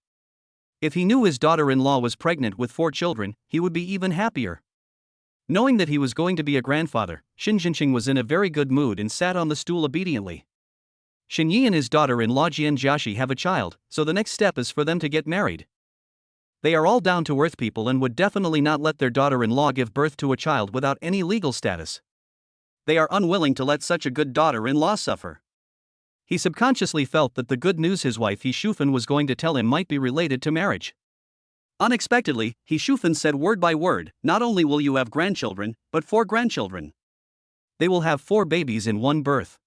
If he knew his daughter-in-law was pregnant with 4 children, he would be even happier. Knowing that he was going to be a grandfather, Shin Jinqing was in a very good mood and sat on the stool obediently. Shin Yi and his daughter-in-law Jian Jiaxi have a child, so the next step is for them to get married. They are all down-to-earth people and would definitely not let their daughter-in-law give birth to a child without any legal status. They are unwilling to let such a good daughter-in-law suffer. He subconsciously felt that the good news his wife Yi Shufan was going to tell him might be related to marriage. Unexpectedly, Yi Shufan said word by word, "Not only will you have grandchildren, but 4 grandchildren. They will have 4 babies in one birth."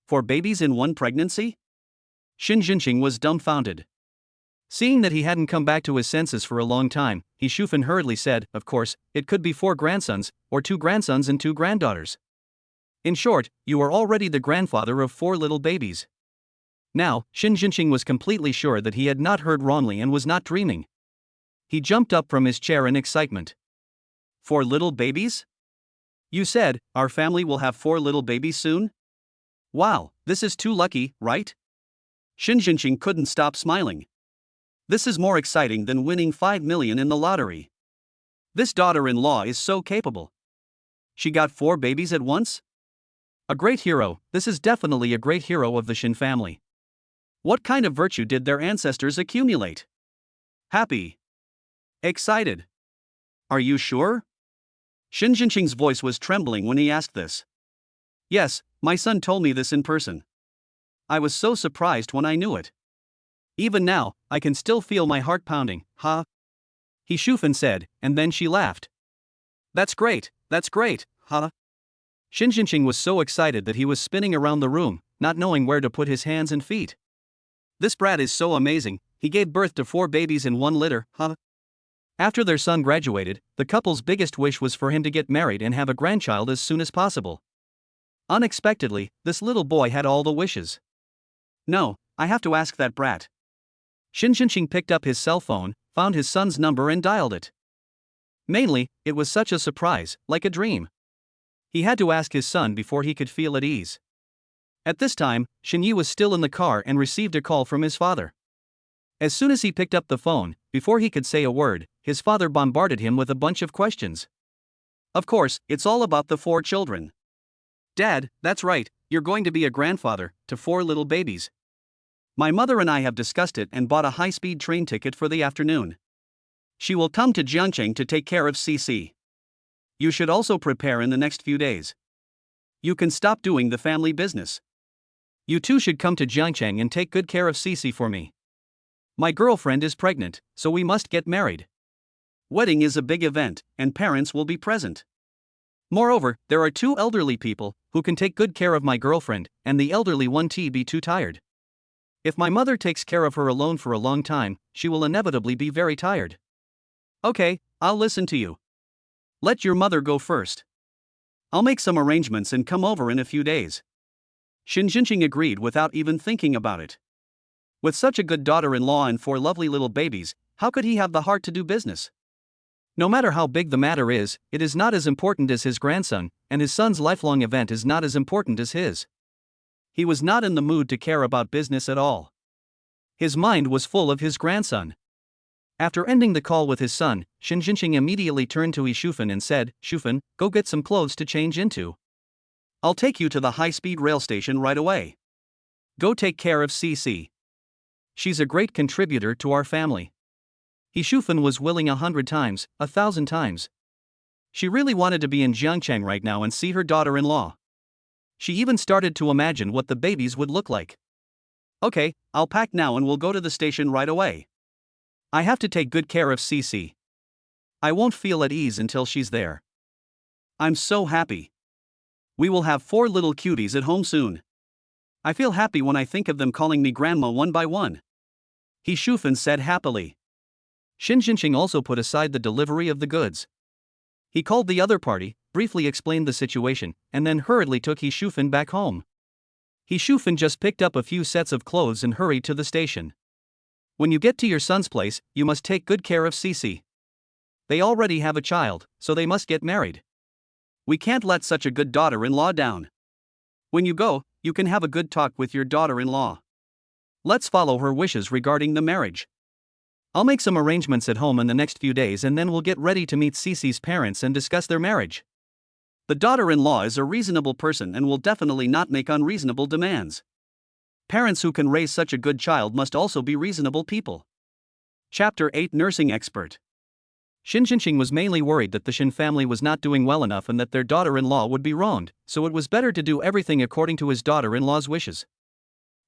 4 babies in one pregnancy? Shin Jinqing was dumbfounded. Seeing that he hadn't come back to his senses for a long time, Yi Shufan hurriedly said, "Of course, it could be 4 grandsons, or 2 grandsons and 2 granddaughters. In short, you are already the grandfather of 4 little babies." Now, Shin Jinqing was completely sure that he had not heard wrongly and was not dreaming. He jumped up from his chair in excitement. 4 little babies? You said, our family will have 4 little babies soon? Wow, this is too lucky, right? Shin Jinqing couldn't stop smiling. This is more exciting than winning 5 million in the lottery. This daughter-in-law is so capable. She got 4 babies at once? A great hero. This is definitely a great hero of the Shin family. What kind of virtue did their ancestors accumulate? Happy. Excited. Are you sure? Shin Jinqing's voice was trembling when he asked this. Yes, my son told me this in person. I was so surprised when I knew it. Even now, I can still feel my heart pounding, huh? Yi Shufan said, and then she laughed. That's great, huh? Shin Jinqing was so excited that he was spinning around the room, not knowing where to put his hands and feet. This brat is so amazing, he gave birth to 4 babies in one litter, huh? After their son graduated, the couple's biggest wish was for him to get married and have a grandchild as soon as possible. Unexpectedly, this little boy had all the wishes. No, I have to ask that brat. Shin Jinqing picked up his cell phone, found his son's number and dialed it. Mainly, it was such a surprise, like a dream. He had to ask his son before he could feel at ease. At this time, Shin Yi was still in the car and received a call from his father. As soon as he picked up the phone, before he could say a word, his father bombarded him with a bunch of questions. Of course, it's all about the 4 children. Dad, that's right, you're going to be a grandfather to 4 little babies. My mother and I have discussed it and bought a high-speed train ticket for the afternoon. She will come to Jiangcheng to take care of CC. You should also prepare in the next few days. You can stop doing the family business. You too should come to Jiangcheng and take good care of CC for me. My girlfriend is pregnant, so we must get married. Wedding is a big event, and parents will be present. Moreover, there are 2 elderly people who can take good care of my girlfriend, and the elderly one be too tired. If my mother takes care of her alone for a long time, she will inevitably be very tired. Okay, I'll listen to you. Let your mother go first. I'll make some arrangements and come over in a few days. Shin Jinqing agreed without even thinking about it. With such a good daughter-in-law and 4 lovely little babies, how could he have the heart to do business? No matter how big the matter is, it is not as important as his grandson, and his son's lifelong event is not as important as his. He was not in the mood to care about business at all. His mind was full of his grandson. After ending the call with his son, Shin Jinqing immediately turned to Yi Shufan and said, "Shufan, go get some clothes to change into. I'll take you to the high-speed rail station right away. Go take care of CC. She's a great contributor to our family." Yi Shufan was willing 100 times, 1,000 times. She really wanted to be in Jiangcheng right now and see her daughter-in-law. She even started to imagine what the babies would look like. Okay, I'll pack now and we'll go to the station right away. I have to take good care of Cece. I won't feel at ease until she's there. I'm so happy. We will have 4 little cuties at home soon. I feel happy when I think of them calling me grandma one by one. He Shufan said happily. Shin Jinqing also put aside the delivery of the goods. He called the other party, briefly explained the situation, and then hurriedly took He Shufan back home. He Shufan just picked up a few sets of clothes and hurried to the station. When you get to your son's place, you must take good care of Cece. They already have a child, so they must get married. We can't let such a good daughter-in-law down. When you go, you can have a good talk with your daughter-in-law. Let's follow her wishes regarding the marriage. I'll make some arrangements at home in the next few days and then we'll get ready to meet Cece's parents and discuss their marriage. The daughter-in-law is a reasonable person and will definitely not make unreasonable demands. Parents who can raise such a good child must also be reasonable people. Chapter 8 Nursing Expert. Shin Jinqing was mainly worried that the Shin family was not doing well enough and that their daughter-in-law would be wronged, so it was better to do everything according to his daughter-in-law's wishes.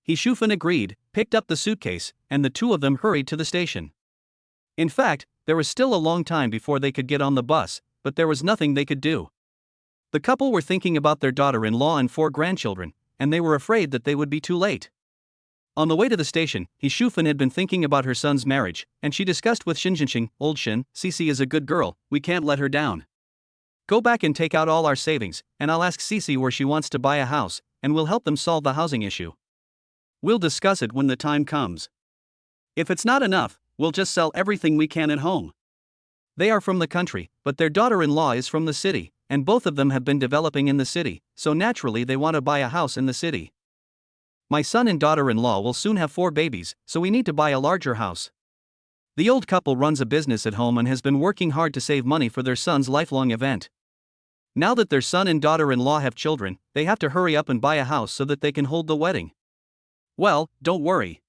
He Shufan agreed, picked up the suitcase, and the two of them hurried to the station. In fact, there was still a long time before they could get on the bus, but there was nothing they could do. The couple were thinking about their daughter-in-law and 4 grandchildren, and they were afraid that they would be too late. On the way to the station, He Shufan had been thinking about her son's marriage, and she discussed with Shin Jinqing, "Old Shin, Cece is a good girl, we can't let her down. Go back and take out all our savings, and I'll ask Cece where she wants to buy a house, and we'll help them solve the housing issue. We'll discuss it when the time comes. If it's not enough, we'll just sell everything we can at home." They are from the country, but their daughter-in-law is from the city, and both of them have been developing in the city, so naturally they want to buy a house in the city. My son and daughter-in-law will soon have 4 babies, so we need to buy a larger house. The old couple runs a business at home and has been working hard to save money for their son's lifelong event. Now that their son and daughter-in-law have children, they have to hurry up and buy a house so that they can hold the wedding. Well, don't worry.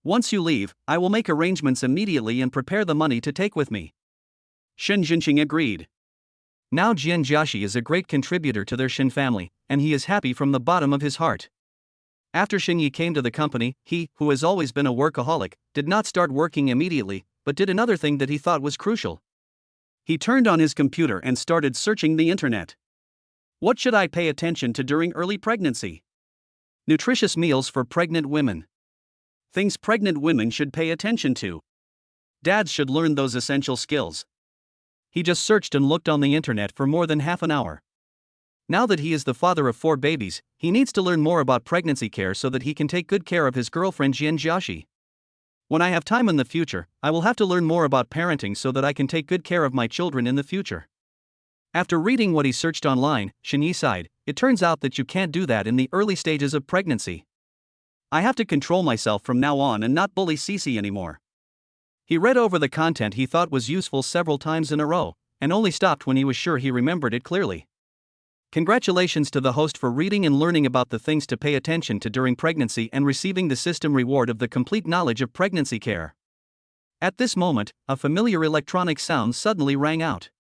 Once you leave, I will make arrangements immediately and prepare the money to take with me. Shin Jinqing agreed. Now Jian Jiaxi is a great contributor to their Shin family, and he is happy from the bottom of his heart. After Shin Yi came to the company, he, who has always been a workaholic, did not start working immediately, but did another thing that he thought was crucial. He turned on his computer and started searching the internet. What should I pay attention to during early pregnancy? Nutritious meals for pregnant women. Things pregnant women should pay attention to. Dads should learn those essential skills. He just searched and looked on the internet for more than half an hour. Now that he is the father of 4 babies, he needs to learn more about pregnancy care so that he can take good care of his girlfriend Jian Jiaxi. When I have time in the future, I will have to learn more about parenting so that I can take good care of my children in the future. After reading what he searched online, Shin Yi sighed. It turns out that you can't do that in the early stages of pregnancy. I have to control myself from now on and not bully Cece anymore. He read over the content he thought was useful several times in a row, and only stopped when he was sure he remembered it clearly. Congratulations to the host for reading and learning about the things to pay attention to during pregnancy and receiving the system reward of the complete knowledge of pregnancy care. At this moment, a familiar electronic sound suddenly rang out.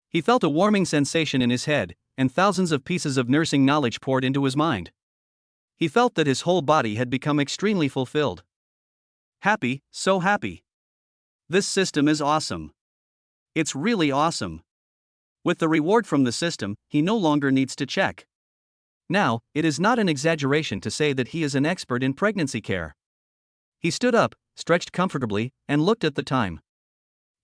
He felt a warming sensation in his head, and thousands of pieces of nursing knowledge poured into his mind. He felt that his whole body had become extremely fulfilled. Happy, so happy. This system is awesome. It's really awesome. With the reward from the system, he no longer needs to check. Now, it is not an exaggeration to say that he is an expert in pregnancy care. He stood up, stretched comfortably, and looked at the time.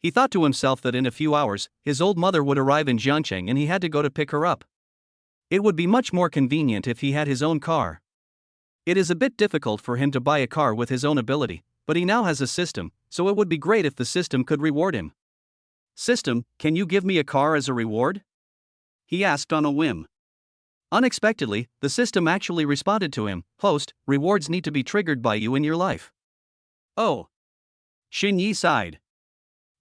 He thought to himself that in a few hours, his old mother would arrive in Jiangcheng and he had to go to pick her up. It would be much more convenient if he had his own car. It is a bit difficult for him to buy a car with his own ability, but he now has a system, so it would be great if the system could reward him. System, can you give me a car as a reward? He asked on a whim. Unexpectedly, the system actually responded to him. Host, rewards need to be triggered by you in your life. Oh. Shin Yi sighed.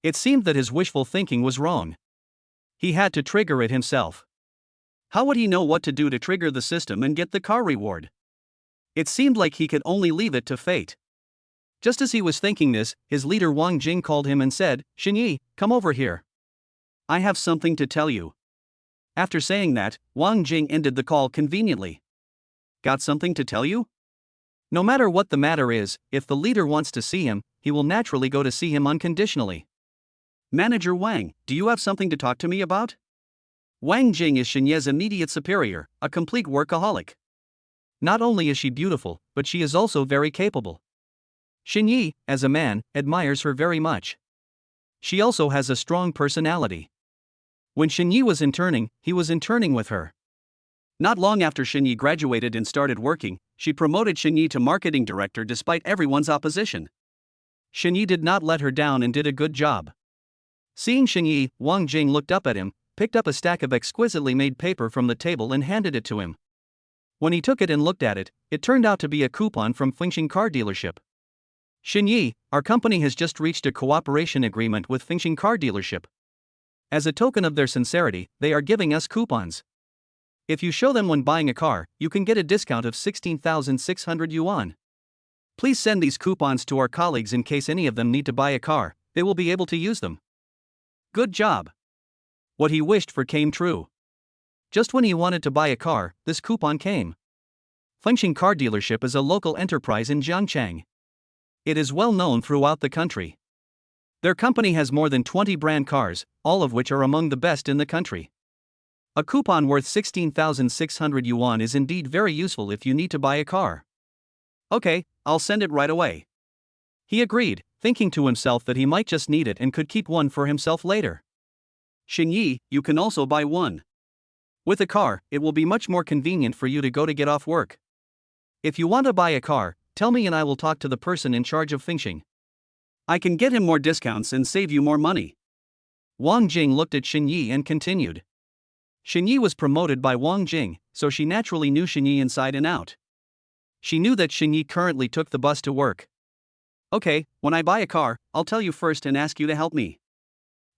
It seemed that his wishful thinking was wrong. He had to trigger it himself. How would he know what to do to trigger the system and get the car reward? It seemed like he could only leave it to fate. Just as he was thinking this, his leader Wang Jing called him and said, "Shin Yi, come over here. I have something to tell you." After saying that, Wang Jing ended the call conveniently. Got something to tell you? No matter what the matter is, if the leader wants to see him, he will naturally go to see him unconditionally. Manager Wang, do you have something to talk to me about? Wang Jing is Shenye's immediate superior, a complete workaholic. Not only is she beautiful, but she is also very capable. Shenye, as a man, admires her very much. She also has a strong personality. When Shenye was interning, he was interning with her. Not long after Shenye graduated and started working, she promoted Shenye to marketing director despite everyone's opposition. Shenye did not let her down and did a good job. Seeing Shenye, Wang Jing looked up at him, picked up a stack of exquisitely made paper from the table and handed it to him. When he took it and looked at it, it turned out to be a coupon from Fengxing car dealership. Shenye, our company has just reached a cooperation agreement with Fengxing car dealership. As a token of their sincerity, they are giving us coupons. If you show them when buying a car, you can get a discount of 16,600 yuan. Please send these coupons to our colleagues in case any of them need to buy a car, they will be able to use them. Good job. What he wished for came true. Just when he wanted to buy a car, this coupon came. Fengxing car dealership is a local enterprise in Jiangchang. It is well known throughout the country. Their company has more than 20 brand cars, all of which are among the best in the country. A coupon worth 16,600 yuan is indeed very useful if you need to buy a car. Okay, I'll send it right away. He agreed, thinking to himself that he might just need it and could keep one for himself later. Shenye, you can also buy one. With a car, it will be much more convenient for you to get off work. If you want to buy a car, tell me and I will talk to the person in charge of Fengxing. I can get him more discounts and save you more money. Wang Jing looked at Shenye and continued. Shenye was promoted by Wang Jing, so she naturally knew Shenye inside and out. She knew that Shenye currently took the bus to work. Okay, when I buy a car, I'll tell you first and ask you to help me.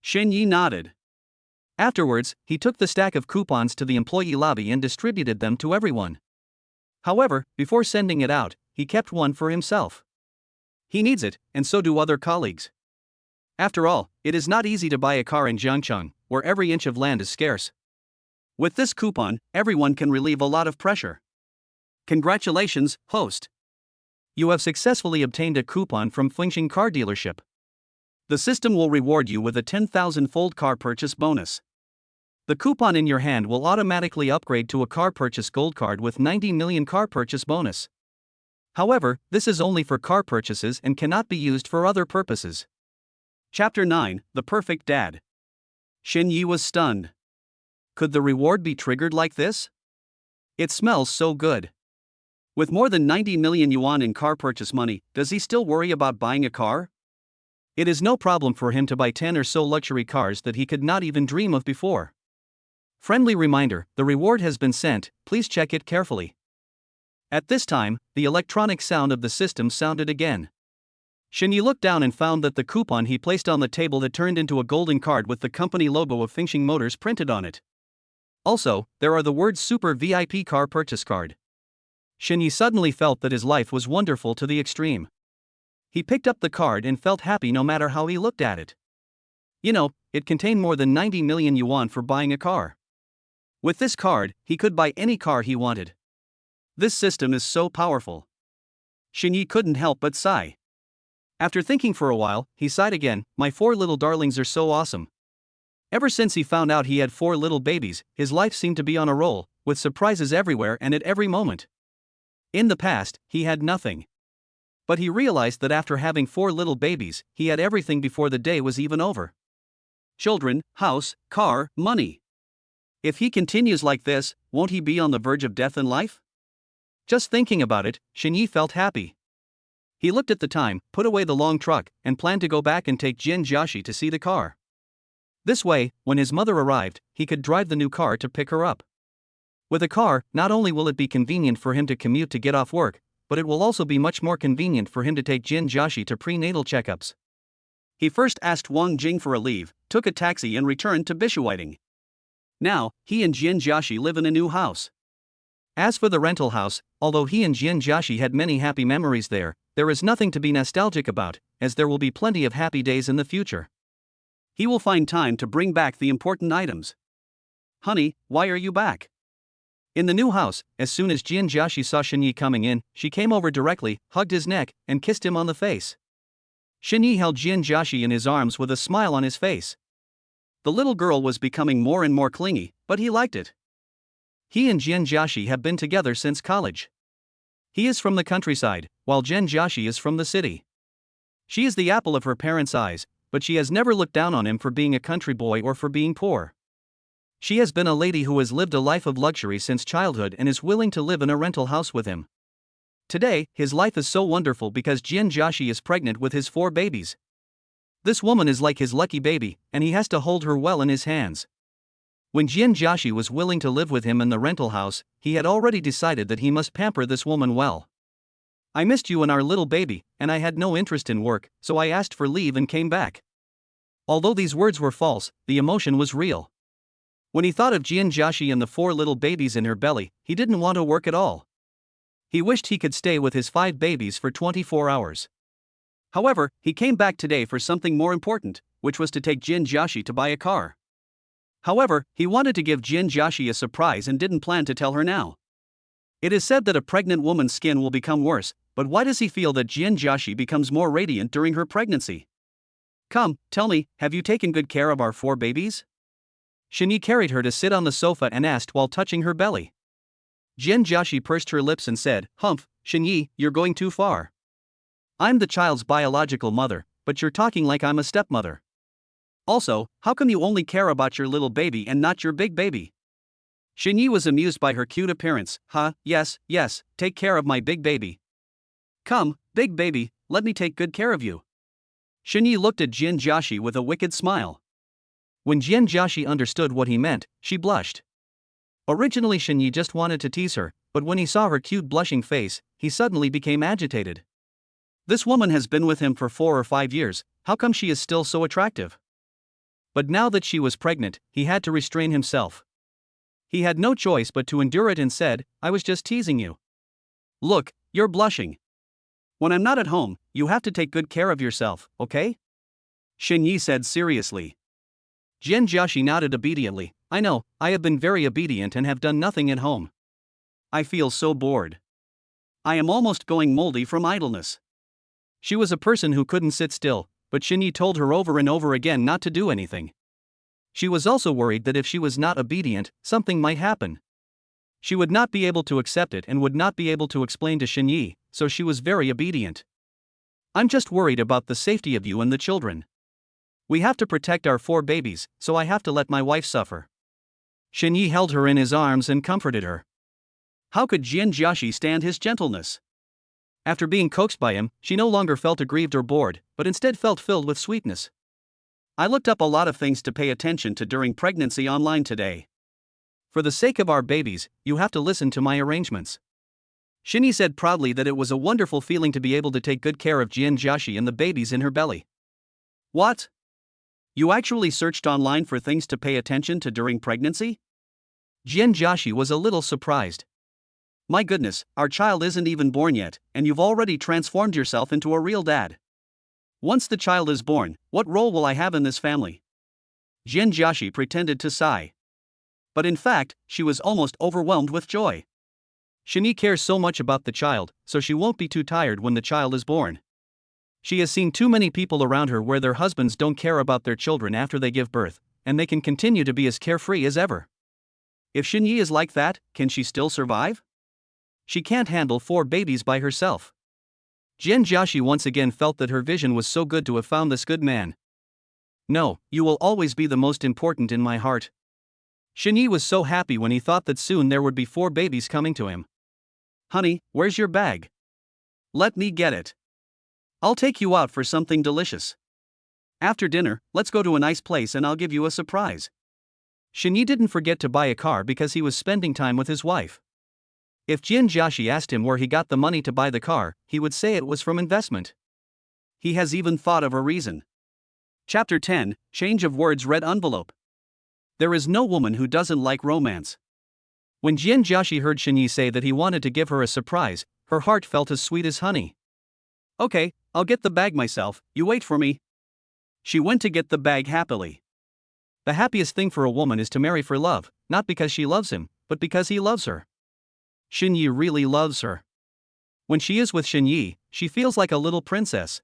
Shenye nodded. Afterwards, he took the stack of coupons to the employee lobby and distributed them to everyone. However, before sending it out, he kept one for himself. He needs it, and so do other colleagues. After all, it is not easy to buy a car in Jiangcheng, where every inch of land is scarce. With this coupon, everyone can relieve a lot of pressure. Congratulations, host. You have successfully obtained a coupon from Fengxing car dealership. The system will reward you with a 10,000-fold car purchase bonus. The coupon in your hand will automatically upgrade to a car purchase gold card with 90 million car purchase bonus. However, this is only for car purchases and cannot be used for other purposes. Chapter 9, The Perfect Dad. Shenye was stunned. Could the reward be triggered like this? It smells so good. With more than 90 million yuan in car purchase money, does he still worry about buying a car? It is no problem for him to buy 10 or so luxury cars that he could not even dream of before. Friendly reminder, the reward has been sent, please check it carefully. At this time, the electronic sound of the system sounded again. Shenye looked down and found that the coupon he placed on the table had turned into a golden card with the company logo of Fengxing Motors printed on it. Also, there are the words Super VIP Car Purchase Card. Shenye suddenly felt that his life was wonderful to the extreme. He picked up the card and felt happy no matter how he looked at it. You know, it contained more than 90 million yuan for buying a car. With this card, he could buy any car he wanted. This system is so powerful. Shenye couldn't help but sigh. After thinking for a while, he sighed again, my 4 little darlings are so awesome. Ever since he found out he had 4 little babies, his life seemed to be on a roll, with surprises everywhere and at every moment. In the past, he had nothing. But he realized that after having 4 little babies, he had everything before the day was even over. Children, house, car, money. If he continues like this, won't he be on the verge of death in life? Just thinking about it, Shenye felt happy. He looked at the time, put away the long truck, and planned to go back and take Jin Jiaxi to see the car. This way, when his mother arrived, he could drive the new car to pick her up. With a car, not only will it be convenient for him to commute to get off work, but it will also be much more convenient for him to take Jin Jiaxi to prenatal checkups. He first asked Wang Jing for a leave, took a taxi and returned to Bishuiting. Now, he and Jin Jiaxi live in a new house. As for the rental house, although he and Jin Jiaxi had many happy memories there is nothing to be nostalgic about, as there will be plenty of happy days in the future. He will find time to bring back the important items. Honey, why are you back? In the new house, as soon as Jin Jiaxi saw Shenye coming in, she came over directly, hugged his neck, and kissed him on the face. Shinyi held Jianjiashi in his arms with a smile on his face. The little girl was becoming more and more clingy, but he liked it. He and Jianjiashi have been together since college. He is from the countryside, while Jianjiashi is from the city. She is the apple of her parents' eyes, but she has never looked down on him for being a country boy or for being poor. She has been a lady who has lived a life of luxury since childhood and is willing to live in a rental house with him. Today, his life is so wonderful because Jianjiashi is pregnant with his 4 babies. This woman is like his lucky baby, and he has to hold her well in his hands. When Jianjiashi was willing to live with him in the rental house, he had already decided that he must pamper this woman well. I missed you and our little baby, and I had no interest in work, so I asked for leave and came back. Although these words were false, the emotion was real. When he thought of Jianjiashi and the 4 little babies in her belly, he didn't want to work at all. He wished he could stay with his 5 babies for 24 hours. However, he came back today for something more important, which was to take Jianjiashi to buy a car. However, he wanted to give Jianjiashi a surprise and didn't plan to tell her now. It is said that a pregnant woman's skin will become worse, but why does he feel that Jianjiashi becomes more radiant during her pregnancy? Come, tell me, have you taken good care of our 4 babies? Shinyi carried her to sit on the sofa and asked while touching her belly. Jianjiashi pursed her lips and said, "Humph, Shinyi, you're going too far. I'm the child's biological mother, but you're talking like I'm a stepmother. Also, how come you only care about your little baby and not your big baby?" Shinyi was amused by her cute appearance. Yes, take care of my big baby. Come, big baby, let me take good care of you. Shinyi looked at Jianjiashi with a wicked smile. When Jianjiashi understood what he meant, she blushed. Originally Shinyi just wanted to tease her, but when he saw her cute blushing face, he suddenly became agitated. This woman has been with him for 4 or 5 years, how come she is still so attractive? But now that she was pregnant, he had to restrain himself. He had no choice but to endure it and said, "I was just teasing you. Look, you're blushing. When I'm not at home, you have to take good care of yourself, okay?" Shinyi said seriously. Jianjiashi nodded obediently. "I know, I have been very obedient and have done nothing at home. I feel so bored. I am almost going moldy from idleness." She was a person who couldn't sit still, but Shinyi told her over and over again not to do anything. She was also worried that if she was not obedient, something might happen. She would not be able to accept it and would not be able to explain to Shinyi, so she was very obedient. "I'm just worried about the safety of you and the children. We have to protect our 4 babies, so I have to let my wife suffer." Shinyi held her in his arms and comforted her. How could Jianjiashi stand his gentleness? After being coaxed by him, she no longer felt aggrieved or bored, but instead felt filled with sweetness. "I looked up a lot of things to pay attention to during pregnancy online today. For the sake of our babies, you have to listen to my arrangements." Shinyi said proudly that it was a wonderful feeling to be able to take good care of Jianjiashi and the babies in her belly. "What? You actually searched online for things to pay attention to during pregnancy?" Jianjiashi was a little surprised. "My goodness, our child isn't even born yet, and you've already transformed yourself into a real dad. Once the child is born, what role will I have in this family?" Jianjiashi pretended to sigh. But in fact, she was almost overwhelmed with joy. Shinyi cares so much about the child, so she won't be too tired when the child is born. She has seen too many people around her where their husbands don't care about their children after they give birth, and they can continue to be as carefree as ever. If Shinyi is like that, can she still survive? She can't handle 4 babies by herself. Jianjiashi once again felt that her vision was so good to have found this good man. "No, you will always be the most important in my heart." Shinyi was so happy when he thought that soon there would be 4 babies coming to him. "Honey, where's your bag? Let me get it. I'll take you out for something delicious. After dinner, let's go to a nice place and I'll give you a surprise." Shinyi didn't forget to buy a car because he was spending time with his wife. If Jianjiashi asked him where he got the money to buy the car, he would say it was from investment. He has even thought of a reason. Chapter 10, Change of Words. Red envelope. There is no woman who doesn't like romance. When Jianjiashi heard Shinyi say that he wanted to give her a surprise, her heart felt as sweet as honey. "Okay, I'll get the bag myself, you wait for me." She went to get the bag happily. The happiest thing for a woman is to marry for love, not because she loves him, but because he loves her. Shinyi really loves her. When she is with Shinyi, she feels like a little princess.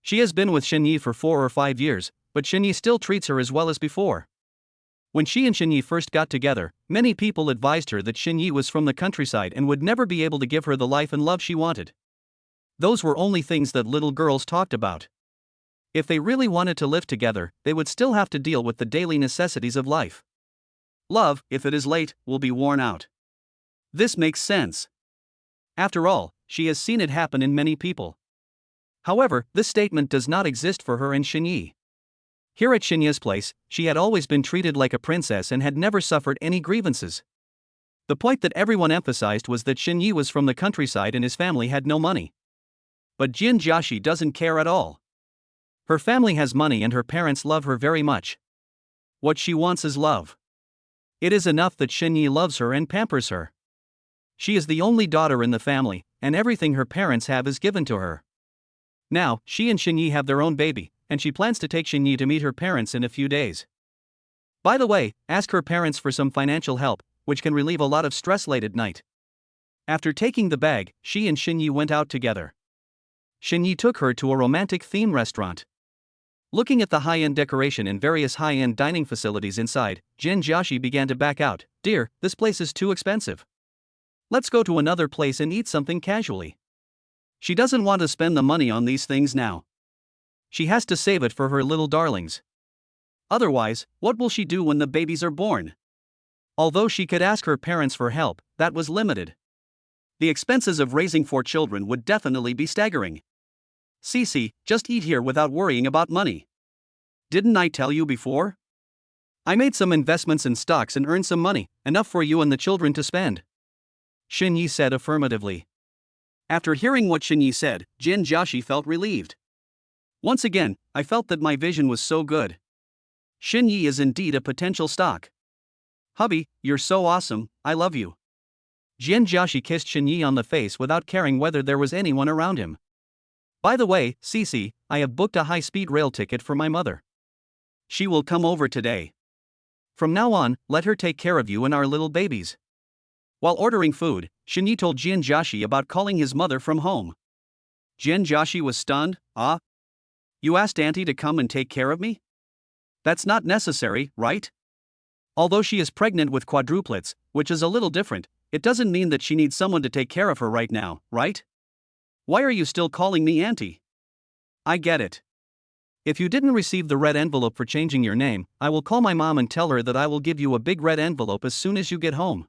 She has been with Shenyi for 4 or 5 years, but Shenyi still treats her as well as before. When she and Shenyi first got together, many people advised her that Shenyi was from the countryside and would never be able to give her the life and love she wanted. Those were only things that little girls talked about. If they really wanted to live together, they would still have to deal with the daily necessities of life. Love, if it is late, will be worn out. This makes sense. After all, she has seen it happen in many people. However, this statement does not exist for her and Shenyi. Here at Shenyi's place, she had always been treated like a princess and had never suffered any grievances. The point that everyone emphasized was that Shenyi was from the countryside and his family had no money. But Jin Jiaxi doesn't care at all. Her family has money and her parents love her very much. What she wants is love. It is enough that Shenyi loves her and pampers her. She is the only daughter in the family, and everything her parents have is given to her. Now, she and Shenyi have their own baby, and she plans to take Shenyi to meet her parents in a few days. By the way, ask her parents for some financial help, which can relieve a lot of stress late at night. After taking the bag, she and Shenyi went out together. Shenyi took her to a romantic theme restaurant. Looking at the high-end decoration and various high-end dining facilities inside, Jin Jiaxi began to back out. Dear, this place is too expensive. Let's go to another place and eat something casually. She doesn't want to spend the money on these things now. She has to save it for her little darlings. Otherwise, what will she do when the babies are born? Although she could ask her parents for help, that was limited. The expenses of raising 4 children would definitely be staggering. Cece, just eat here without worrying about money. Didn't I tell you before? I made some investments in stocks and earned some money, enough for you and the children to spend. Shenyi said affirmatively. After hearing what Shenyi said, Jin Jiaxi felt relieved. Once again, I felt that my vision was so good. Shenyi is indeed a potential stock. Hubby, you're so awesome, I love you. Jin Jiaxi kissed Shenyi on the face without caring whether there was anyone around him. By the way, Cece, I have booked a high-speed rail ticket for my mother. She will come over today. From now on, let her take care of you and our little babies. While ordering food, Shenyi told Jin Jiaxi about calling his mother from home. Jin Jiaxi was stunned. Ah? You asked Auntie to come and take care of me? That's not necessary, right? Although she is pregnant with quadruplets, which is a little different, it doesn't mean that she needs someone to take care of her right now, right? Why are you still calling me Auntie? I get it. If you didn't receive the red envelope for changing your name, I will call my mom and tell her that I will give you a big red envelope as soon as you get home.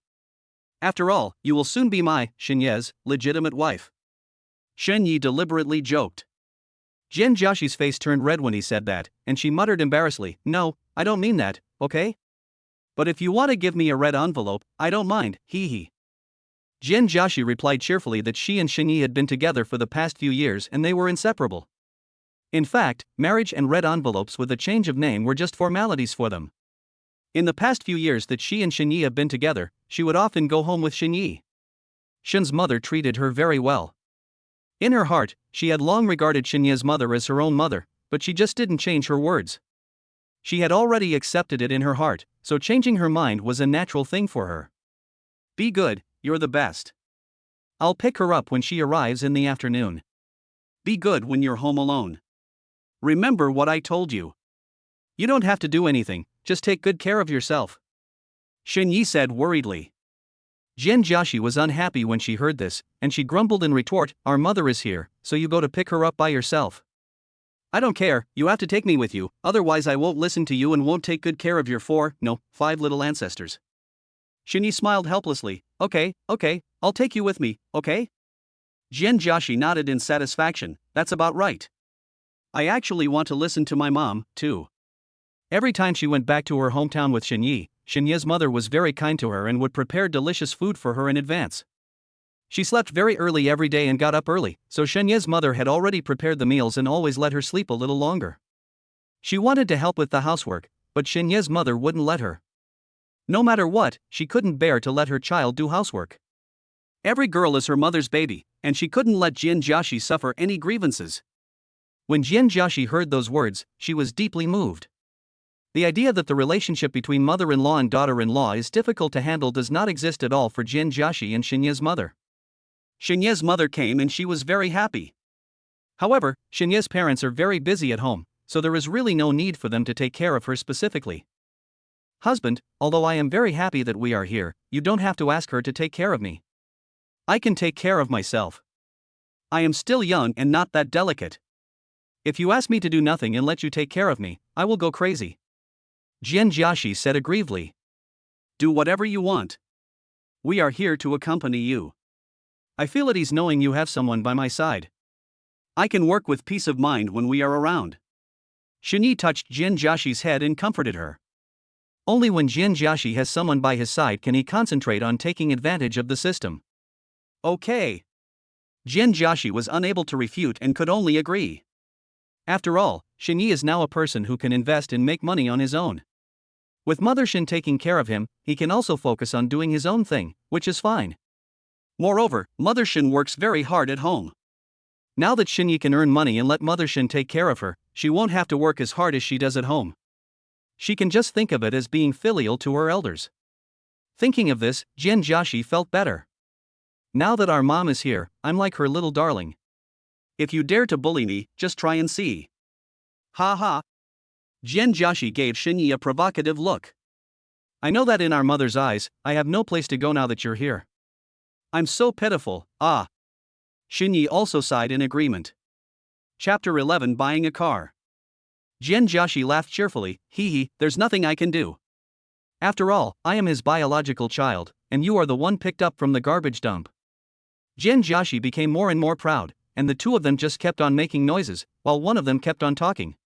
After all, you will soon be my, Shenyi's, legitimate wife. Shenyi deliberately joked. Jin Jiaxi's face turned red when he said that, and she muttered embarrassedly, No, I don't mean that, okay? But if you want to give me a red envelope, I don't mind, hee hee. Jin Jiaxi replied cheerfully that she and Shenyi had been together for the past few years and they were inseparable. In fact, marriage and red envelopes with a change of name were just formalities for them. In the past few years that she and Shenyi have been together, she would often go home with Shenyi. Shen's mother treated her very well. In her heart, she had long regarded Shenyi's mother as her own mother, but she just didn't change her words. She had already accepted it in her heart, so changing her mind was a natural thing for her. Be good, you're the best. I'll pick her up when she arrives in the afternoon. Be good when you're home alone. Remember what I told you. You don't have to do anything, just take good care of yourself. Shenyi said worriedly. Jin Jiaxi was unhappy when she heard this, and she grumbled in retort, Our mother is here, so you go to pick her up by yourself. I don't care, you have to take me with you, otherwise I won't listen to you and won't take good care of your 5 little ancestors. Shenyi smiled helplessly. Okay, I'll take you with me, okay? Jin Jiaxi nodded in satisfaction. That's about right. I actually want to listen to my mom, too. Every time she went back to her hometown with Shenyi's mother was very kind to her and would prepare delicious food for her in advance. She slept very early every day and got up early, so Shenyi's mother had already prepared the meals and always let her sleep a little longer. She wanted to help with the housework, but Shenyi's mother wouldn't let her. No matter what, she couldn't bear to let her child do housework. Every girl is her mother's baby, and she couldn't let Jin Jiaxi suffer any grievances. When Jin Jiaxi heard those words, she was deeply moved. The idea that the relationship between mother-in-law and daughter-in-law is difficult to handle does not exist at all for Jin Jiaxi and Shenyi's mother. Shenyi's mother came and she was very happy. However, Shinye's parents are very busy at home, so there is really no need for them to take care of her specifically. Husband, although I am very happy that we are here, you don't have to ask her to take care of me. I can take care of myself. I am still young and not that delicate. If you ask me to do nothing and let you take care of me, I will go crazy. Jianjiashi said aggrievedly. Do whatever you want. We are here to accompany you. I feel at ease knowing you have someone by my side. I can work with peace of mind when we are around. Shinyi touched Jianjiashi's head and comforted her. Only when Jianjiashi has someone by his side can he concentrate on taking advantage of the system. Okay. Jianjiashi was unable to refute and could only agree. After all, Shinyi is now a person who can invest and make money on his own. With Mother Shin taking care of him, he can also focus on doing his own thing, which is fine. Moreover, Mother Shin works very hard at home. Now that Shinyi can earn money and let Mother Shin take care of her, she won't have to work as hard as she does at home. She can just think of it as being filial to her elders. Thinking of this, Jianjiashi felt better. Now that our mom is here, I'm like her little darling. If you dare to bully me, just try and see. Ha ha. Jianjiashi gave Shinyi a provocative look. I know that in our mother's eyes, I have no place to go now that you're here. I'm so pitiful, ah. Shinyi also sighed in agreement. Chapter 11 Buying a Car. Jianjiashi laughed cheerfully, hee, there's nothing I can do. After all, I am his biological child, and you are the one picked up from the garbage dump. Jianjiashi became more and more proud, and the two of them just kept on making noises, while one of them kept on talking.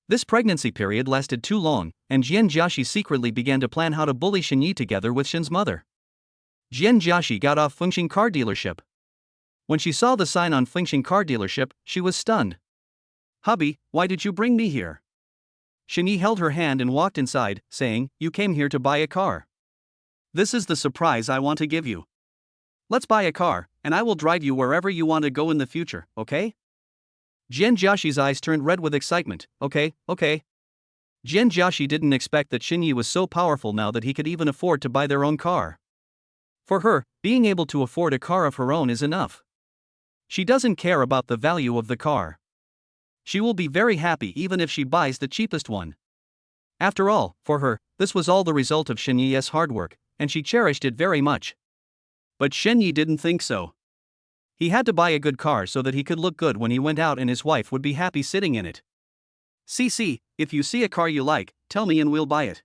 This pregnancy period lasted too long, and Jianjiashi secretly began to plan how to bully Shinyi together with Shin's mother. Jianjiashi got off Fengxing car dealership. When she saw the sign on Fengxing car dealership, she was stunned. Hubby, why did you bring me here? Shinyi held her hand and walked inside, saying, You came here to buy a car. This is the surprise I want to give you. Let's buy a car, and I will drive you wherever you want to go in the future, okay? Jianjiashi's eyes turned red with excitement. Okay. Jianjiashi didn't expect that Shinyi was so powerful now that he could even afford to buy their own car. For her, being able to afford a car of her own is enough. She doesn't care about the value of the car. She will be very happy even if she buys the cheapest one. After all, for her, this was all the result of Shinyi's hard work, and she cherished it very much. But Shinyi didn't think so. He had to buy a good car so that he could look good when he went out and his wife would be happy sitting in it. CC, if you see a car you like, tell me and we'll buy it.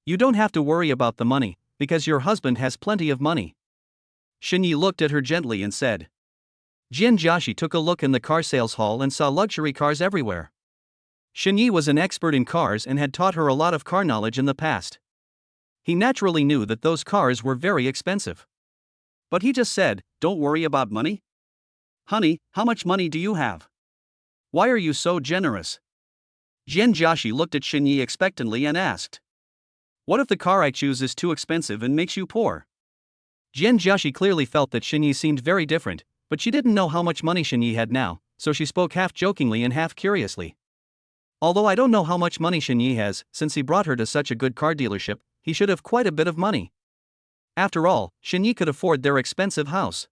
You don't have to worry about the money, because your husband has plenty of money. Shinyi looked at her gently and said. Jianjiashi took a look in the car sales hall and saw luxury cars everywhere. Shinyi was an expert in cars and had taught her a lot of car knowledge in the past. He naturally knew that those cars were very expensive. But he just said, Don't worry about money. Honey, how much money do you have? Why are you so generous? Jianjiashi looked at Shinyi expectantly and asked. What if the car I choose is too expensive and makes you poor? Jianjiashi clearly felt that Shinyi seemed very different, but she didn't know how much money Shinyi had now, so she spoke half jokingly and half curiously. Although I don't know how much money Shinyi has, since he brought her to such a good car dealership, he should have quite a bit of money. After all, Shinyi could afford their expensive house.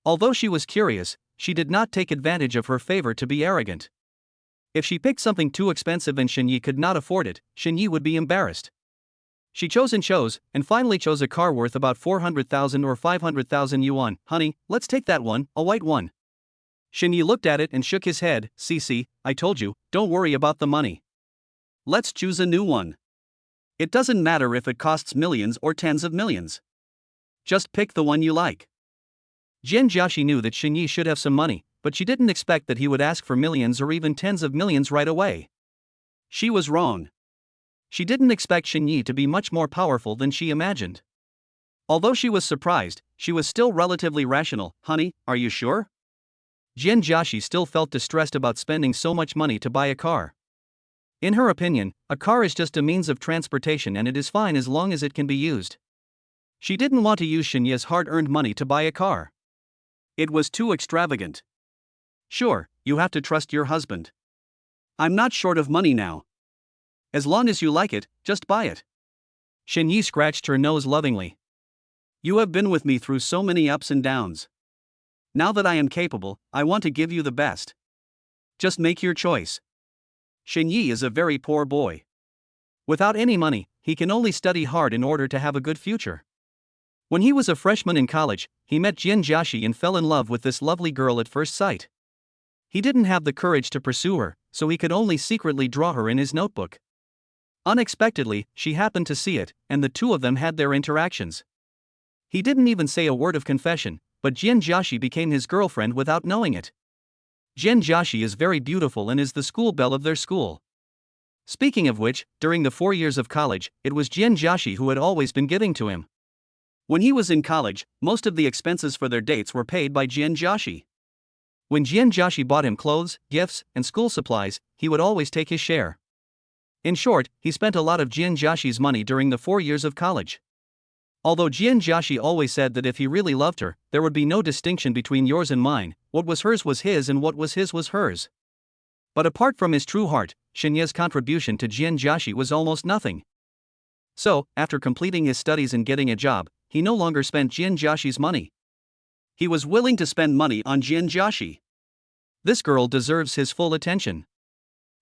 Although she was curious, she did not take advantage of her favor to be arrogant. If she picked something too expensive and Shinyi could not afford it, Shinyi would be embarrassed. She chose, and finally chose a car worth about 400,000 or 500,000 yuan. Honey, let's take that one, a white one. Shinyi looked at it and shook his head. CC, I told you, don't worry about the money. Let's choose a new one. It doesn't matter if it costs millions or tens of millions. Just pick the one you like. Jianjiashi knew that Shinyi should have some money, but she didn't expect that he would ask for millions or even tens of millions right away. She was wrong. She didn't expect Shinyi to be much more powerful than she imagined. Although she was surprised, she was still relatively rational. Honey, are you sure? Jianjiashi still felt distressed about spending so much money to buy a car. In her opinion, a car is just a means of transportation and it is fine as long as it can be used. She didn't want to use Shinyi's hard-earned money to buy a car. It was too extravagant. Sure, you have to trust your husband. I'm not short of money now. As long as you like it, just buy it. Shinyi scratched her nose lovingly. You have been with me through so many ups and downs. Now that I am capable, I want to give you the best. Just make your choice. Shin Yi is a very poor boy. Without any money, he can only study hard in order to have a good future. When he was a freshman in college, he met Jian Jiaxi and fell in love with this lovely girl at first sight. He didn't have the courage to pursue her, so he could only secretly draw her in his notebook. Unexpectedly, she happened to see it, and the two of them had their interactions. He didn't even say a word of confession, but Jian Jiaxi became his girlfriend without knowing it. Jian Jiaxi is very beautiful and is the school belle of their school. Speaking of which, during the 4 years of college, it was Jian Jiaxi who had always been giving to him. When he was in college, most of the expenses for their dates were paid by Jian Jiaxi. When Jian Jiaxi bought him clothes, gifts, and school supplies, he would always take his share. In short, he spent a lot of Jian Jiaxi's money during the 4 years of college. Although Jian Jiaxi always said that if he really loved her, there would be no distinction between yours and mine, what was hers was his and what was his was hers. But apart from his true heart, Shin Ye's contribution to Jian Jiaxi was almost nothing. So, after completing his studies and getting a job, he no longer spent Jian Jiaxi's money. He was willing to spend money on Jian Jiaxi. This girl deserves his full attention.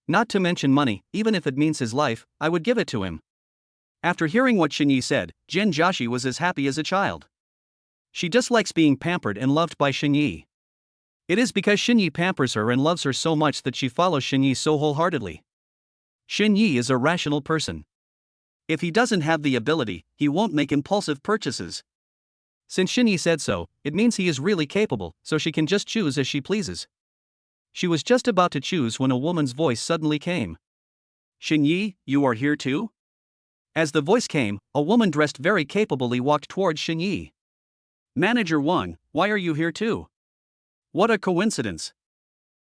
Not to mention money, even if it means his life, I would give it to him. After hearing what Shin Yi said, Jian Jiaxi was as happy as a child. She just likes being pampered and loved by Shin Yi. It is because Shin Yi pampers her and loves her so much that she follows Shin Yi so wholeheartedly. Shin Yi is a rational person. If he doesn't have the ability, he won't make impulsive purchases. Since Shin Yi said so, it means he is really capable, so she can just choose as she pleases. She was just about to choose when a woman's voice suddenly came. Shin Yi, you are here too? As the voice came, a woman dressed very capably walked towards Shin Yi. Manager Wang, why are you here too? What a coincidence.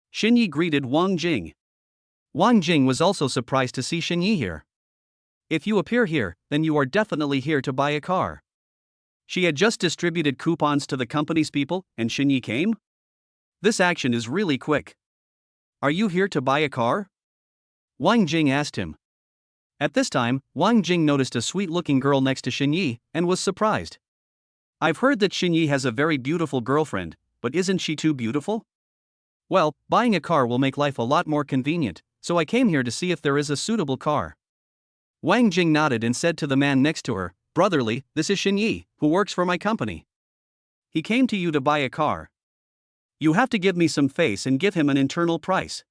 Shin Yi greeted Wang Jing. Wang Jing was also surprised to see Shin Yi here. If you appear here, then you are definitely here to buy a car. She had just distributed coupons to the company's people, and Shin Yi came? This action is really quick. Are you here to buy a car? Wang Jing asked him. At this time, Wang Jing noticed a sweet-looking girl next to Shin Yi, and was surprised. I've heard that Shin Yi has a very beautiful girlfriend, but isn't she too beautiful? Well, buying a car will make life a lot more convenient, so I came here to see if there is a suitable car. Wang Jing nodded and said to the man next to her, Brotherly, this is Shin Yi, who works for my company. He came to you to buy a car. You have to give me some face and give him an internal price.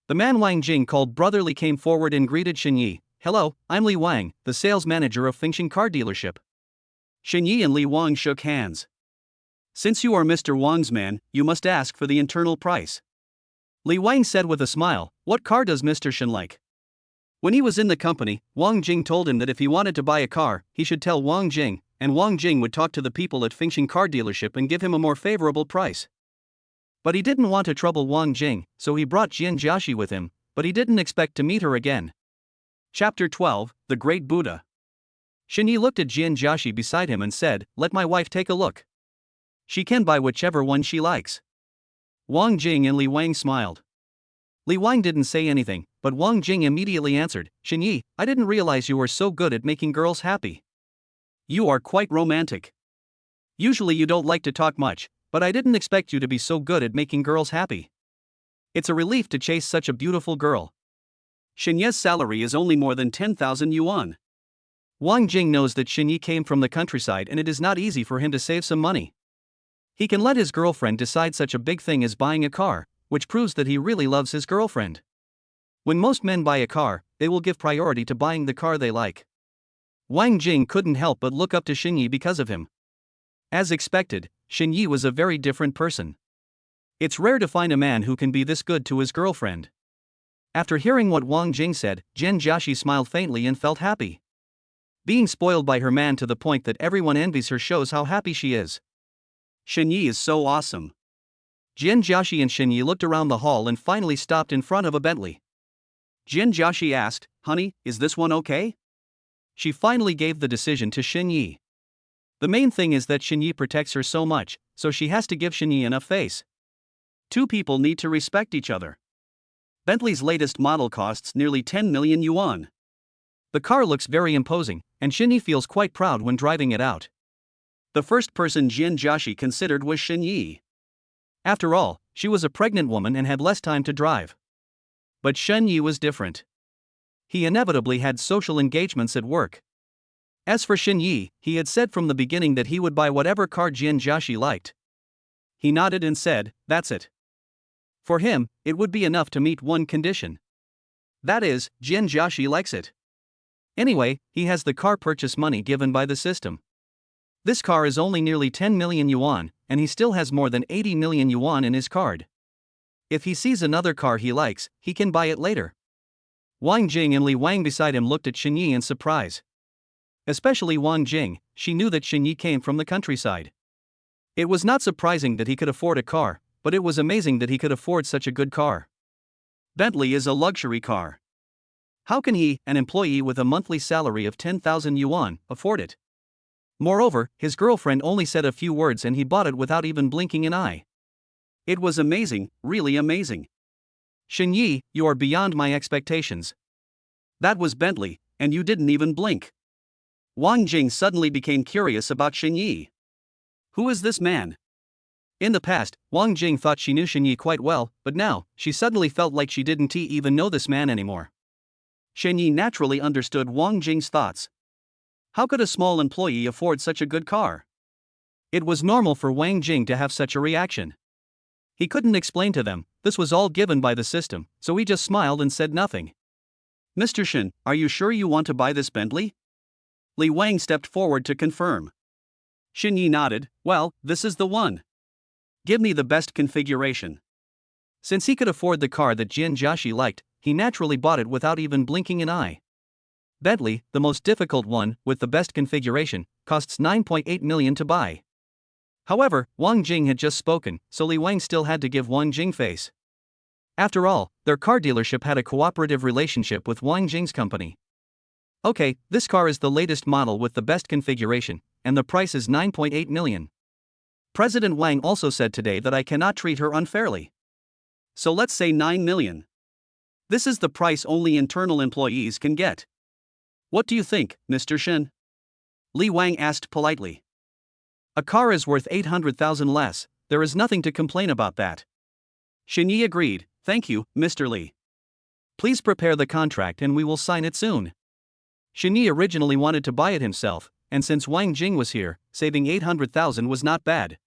The man Wang Jing called Brotherly came forward and greeted Shin Yi. Hello, I'm Li Wang, the sales manager of Fengxing Car Dealership. Shin Yi and Li Wang shook hands. Since you are Mr. Wang's man, you must ask for the internal price. Li Wang said with a smile, What car does Mr. Shin like? When he was in the company, Wang Jing told him that if he wanted to buy a car, he should tell Wang Jing, and Wang Jing would talk to the people at Fengxing Car Dealership and give him a more favorable price. But he didn't want to trouble Wang Jing, so he brought Jian Jiaxi with him, but he didn't expect to meet her again. Chapter 12, The Great Buddha. Shin Yi looked at Jian Jiaxi beside him and said, Let my wife take a look. She can buy whichever one she likes. Wang Jing and Li Wang smiled. Li Wang didn't say anything, but Wang Jing immediately answered, Shin Yi, I didn't realize you were so good at making girls happy. You are quite romantic. Usually you don't like to talk much, but I didn't expect you to be so good at making girls happy. It's a relief to chase such a beautiful girl. Shin Ye's salary is only more than 10,000 yuan. Wang Jing knows that Shin Yi came from the countryside and it is not easy for him to save some money. He can let his girlfriend decide such a big thing as buying a car, which proves that he really loves his girlfriend. When most men buy a car, they will give priority to buying the car they like. Wang Jing couldn't help but look up to Shin Yi because of him. As expected, Shin Yi was a very different person. It's rare to find a man who can be this good to his girlfriend. After hearing what Wang Jing said, Jian Jiaxi smiled faintly and felt happy. Being spoiled by her man to the point that everyone envies her shows how happy she is. Shin Yi is so awesome. Jian Jiaxi and Shin Yi looked around the hall and finally stopped in front of a Bentley. Jian Jiaxi asked, Honey, is this one okay? She finally gave the decision to Shin Yi. The main thing is that Shin Yi protects her so much, so she has to give Shin Yi enough face. Two people need to respect each other. Bentley's latest model costs nearly 10 million yuan. The car looks very imposing, and Shin Yi feels quite proud when driving it out. The first person Jian Jiaxi considered was Shin Yi. After all, she was a pregnant woman and had less time to drive. But Shen Yi was different. He inevitably had social engagements at work. As for Shen Yi, he had said from the beginning that he would buy whatever car Jian Jiaxi liked. He nodded and said, "That's it." For him, it would be enough to meet one condition. That is, Jian Jiaxi likes it. Anyway, he has the car purchase money given by the system. This car is only nearly 10 million yuan, and he still has more than 80 million yuan in his card. If he sees another car he likes, he can buy it later. Wang Jing and Li Wang beside him looked at Shen Yi in surprise. Especially Wang Jing, she knew that Shen Yi came from the countryside. It was not surprising that he could afford a car, but it was amazing that he could afford such a good car. Bentley is a luxury car. How can he, an employee with a monthly salary of 10,000 yuan, afford it? Moreover, his girlfriend only said a few words and he bought it without even blinking an eye. It was amazing, really amazing. Shen Yi, you are beyond my expectations. That was Bentley, and you didn't even blink. Wang Jing suddenly became curious about Shen Yi. Who is this man? In the past, Wang Jing thought she knew Shen Yi quite well, but now, she suddenly felt like she didn't even know this man anymore. Shen Yi naturally understood Wang Jing's thoughts. How could a small employee afford such a good car? It was normal for Wang Jing to have such a reaction. He couldn't explain to them, this was all given by the system, so he just smiled and said nothing. "Mr. Shen, are you sure you want to buy this Bentley?" Li Wang stepped forward to confirm. Shen Yi nodded, "Well, this is the one. Give me the best configuration." Since he could afford the car that Jian Jiaxi liked, he naturally bought it without even blinking an eye. Bentley, the most difficult one, with the best configuration, costs 9.8 million to buy. However, Wang Jing had just spoken, so Li Wang still had to give Wang Jing face. After all, their car dealership had a cooperative relationship with Wang Jing's company. Okay, this car is the latest model with the best configuration, and the price is 9.8 million. President Wang also said today that I cannot treat her unfairly. So let's say 9 million. This is the price only internal employees can get. What do you think, Mr. Shen? Li Wang asked politely. A car is worth 800,000 less, there is nothing to complain about that. Shen Yi agreed, "Thank you, Mr. Li. Please prepare the contract and we will sign it soon." Shen Yi originally wanted to buy it himself, and since Wang Jing was here, saving 800,000 was not bad.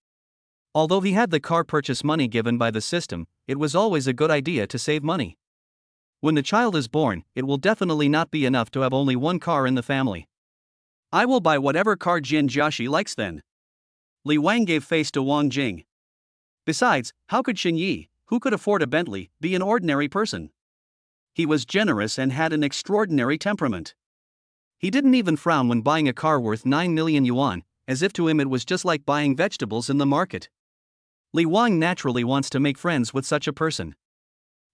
Although he had the car purchase money given by the system, it was always a good idea to save money. When the child is born, it will definitely not be enough to have only one car in the family. I will buy whatever car Jian Jiaxi likes then. Li Wang gave face to Wang Jing. Besides, how could Shen Yi, who could afford a Bentley, be an ordinary person? He was generous and had an extraordinary temperament. He didn't even frown when buying a car worth 9 million yuan, as if to him it was just like buying vegetables in the market. Li Wang naturally wants to make friends with such a person.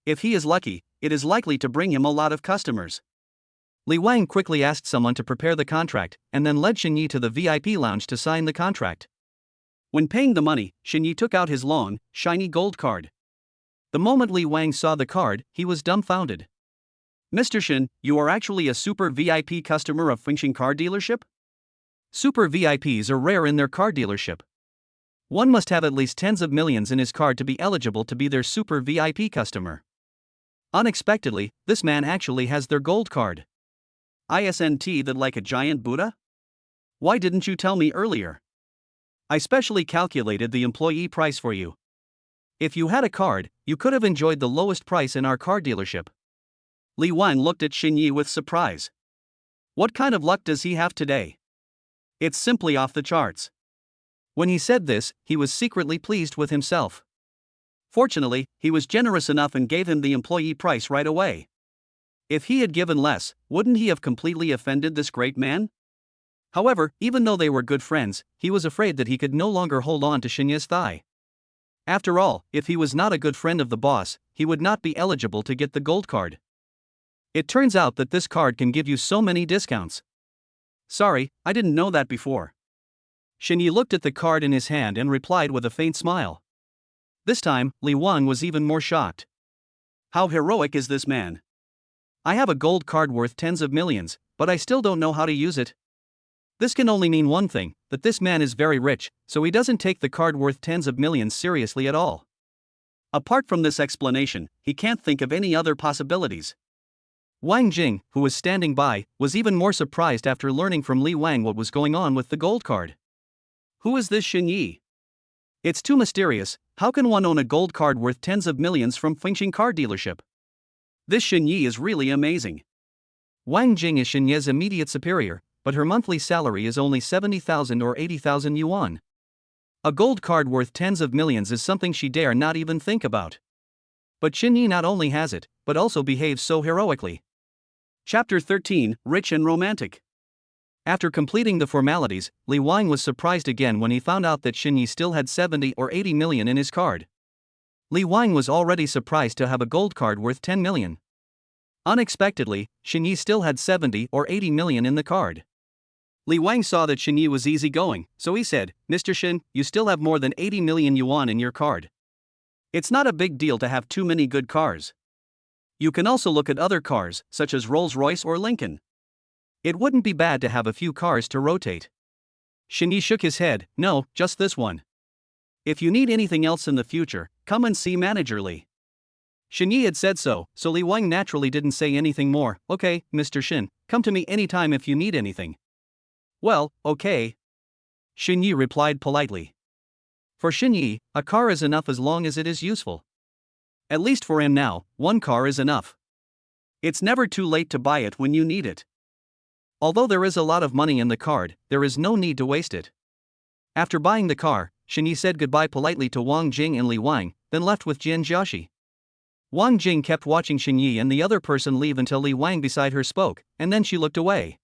If he is lucky, it is likely to bring him a lot of customers. Li Wang quickly asked someone to prepare the contract, and then led Shen Yi to the VIP lounge to sign the contract. When paying the money, Shen Yi took out his long, shiny gold card. The moment Li Wang saw the card, he was dumbfounded. "Mr. Shen, you are actually a super VIP customer of Fengxing car dealership?" Super VIPs are rare in their car dealership. One must have at least tens of millions in his card to be eligible to be their super VIP customer. Unexpectedly, this man actually has their gold card. Isn't that like a giant Buddha? Why didn't you tell me earlier? I specially calculated the employee price for you. If you had a card, you could have enjoyed the lowest price in our car dealership. Li Wang looked at Shen Yi with surprise. What kind of luck does he have today? It's simply off the charts. When he said this, he was secretly pleased with himself. Fortunately, he was generous enough and gave him the employee price right away. If he had given less, wouldn't he have completely offended this great man? However, even though they were good friends, he was afraid that he could no longer hold on to Shen Yi's thigh. After all, if he was not a good friend of the boss, he would not be eligible to get the gold card. It turns out that this card can give you so many discounts. Sorry, I didn't know that before. Shen Yi looked at the card in his hand and replied with a faint smile. This time, Li Wang was even more shocked. How heroic is this man? I have a gold card worth tens of millions, but I still don't know how to use it. This can only mean one thing, that this man is very rich, so he doesn't take the card worth tens of millions seriously at all. Apart from this explanation, he can't think of any other possibilities. Wang Jing, who was standing by, was even more surprised after learning from Li Wang what was going on with the gold card. Who is this Xin Yi? It's too mysterious. How can one own a gold card worth tens of millions from Fengxing car dealership? This Xin Yi is really amazing. Wang Jing is Xin Ye's immediate superior, but her monthly salary is only 70,000 or 80,000 yuan. A gold card worth tens of millions is something she dare not even think about. But Xin Yi not only has it, but also behaves so heroically. Chapter 13, Rich and Romantic. After completing the formalities, Li Wang was surprised again when he found out that Xin Yi still had 70 or 80 million in his card. Li Wang was already surprised to have a gold card worth 10 million. Unexpectedly, Xin Yi still had 70 or 80 million in the card. Li Wang saw that Xin Yi was easygoing, so he said, "Mr. Xin, you still have more than 80 million yuan in your card. It's not a big deal to have too many good cars. You can also look at other cars, such as Rolls-Royce or Lincoln. It wouldn't be bad to have a few cars to rotate." Xin Yi shook his head, "No, just this one. If you need anything else in the future, come and see Manager Li." Xin Yi had said so Li Wang naturally didn't say anything more. "Okay, Mr. Xin, come to me anytime if you need anything." "Well, okay," Xin Yi replied politely. For Xin Yi, a car is enough as long as it is useful. At least for him now, one car is enough. It's never too late to buy it when you need it. Although there is a lot of money in the card, there is no need to waste it. After buying the car, Xin Yi said goodbye politely to Wang Jing and Li Wang, then left with Jian Jiaxi. Wang Jing kept watching Xin Yi and the other person leave until Li Wang beside her spoke, and then she looked away.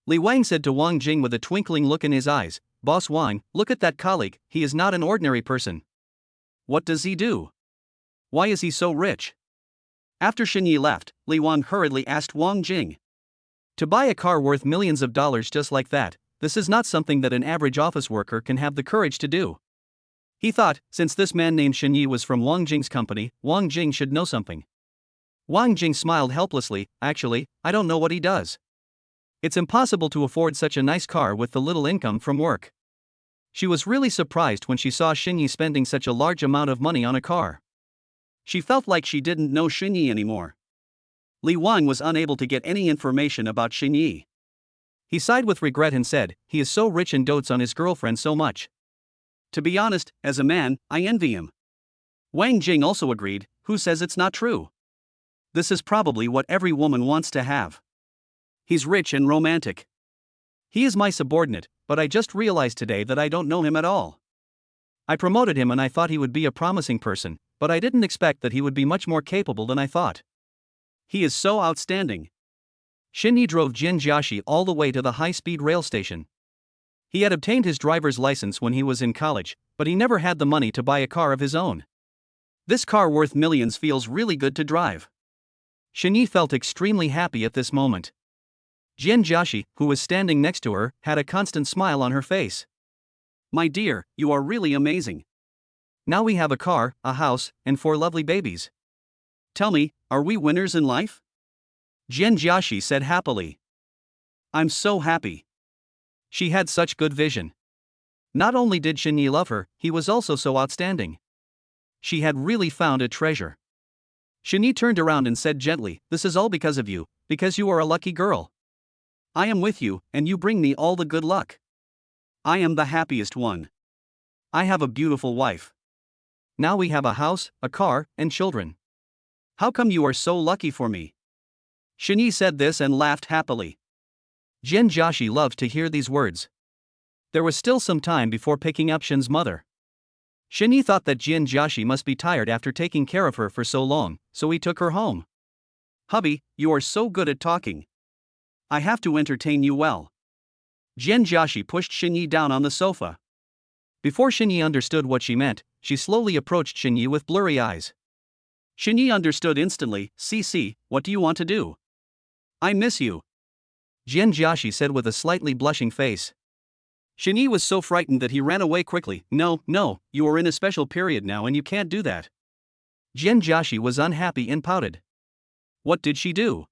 Li Wang said to Wang Jing with a twinkling look in his eyes, "Boss Wang, look at that colleague, he is not an ordinary person. What does he do? Why is he so rich?" After Xin Yi left, Li Wang hurriedly asked Wang Jing. "To buy a car worth millions of dollars just like that, this is not something that an average office worker can have the courage to do." He thought, since this man named Xin Yi was from Wang Jing's company, Wang Jing should know something. Wang Jing smiled helplessly. "Actually, I don't know what he does. It's impossible to afford such a nice car with the little income from work." She was really surprised when she saw Xin Yi spending such a large amount of money on a car. She felt like she didn't know Xin Yi anymore. Li Wang was unable to get any information about Xin Yi. He sighed with regret and said, "He is so rich and dotes on his girlfriend so much. To be honest, as a man, I envy him." Wang Jing also agreed. "Who says it's not true? This is probably what every woman wants to have. He's rich and romantic. He is my subordinate, but I just realized today that I don't know him at all. I promoted him and I thought he would be a promising person, but I didn't expect that he would be much more capable than I thought. He is so outstanding." Xin Yi drove Jian Jiaxi all the way to the high-speed rail station. He had obtained his driver's license when he was in college, but he never had the money to buy a car of his own. This car worth millions feels really good to drive. Xin Yi felt extremely happy at this moment. Jian Jiaxi, who was standing next to her, had a constant smile on her face. "My dear, you are really amazing. Now we have a car, a house, and 4 lovely babies. Tell me, are we winners in life?" Jian Jiaxi said happily. "I'm so happy." She had such good vision. Not only did Xin Yi love her, he was also so outstanding. She had really found a treasure. Xin Yi turned around and said gently, "This is all because of you, because you are a lucky girl. I am with you, and you bring me all the good luck. I am the happiest one. I have a beautiful wife. Now we have a house, a car, and children. How come you are so lucky for me?" Xin Yi said this and laughed happily. Jian Jiaxi loved to hear these words. There was still some time before picking up Xin's mother. Xin Yi thought that Jian Jiaxi must be tired after taking care of her for so long, so he took her home. "Hubby, you are so good at talking. I have to entertain you well." Jian Jiaxi pushed Xin Yi down on the sofa. Before Xin Yi understood what she meant, she slowly approached Xin Yi with blurry eyes. Xin Yi understood instantly. "CC, what do you want to do?" "I miss you," Jian Jiaxi said with a slightly blushing face. Xin Yi was so frightened that he ran away quickly. No, you are in a special period now and you can't do that." Jian Jiaxi was unhappy and pouted. What did she do?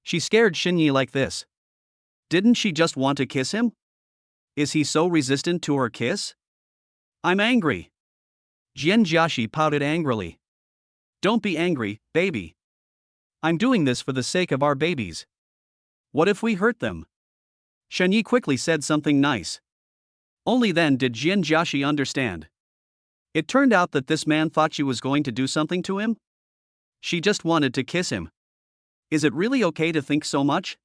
She scared Xin Yi like this. Didn't she just want to kiss him? Is he so resistant to her kiss? I'm angry. Jianjiashi pouted angrily. Don't be angry, baby. I'm doing this for the sake of our babies. What if we hurt them? Shenyi quickly said something nice. Only then did Jianjiashi understand. It turned out that this man thought she was going to do something to him? She just wanted to kiss him. Is it really okay to think so much?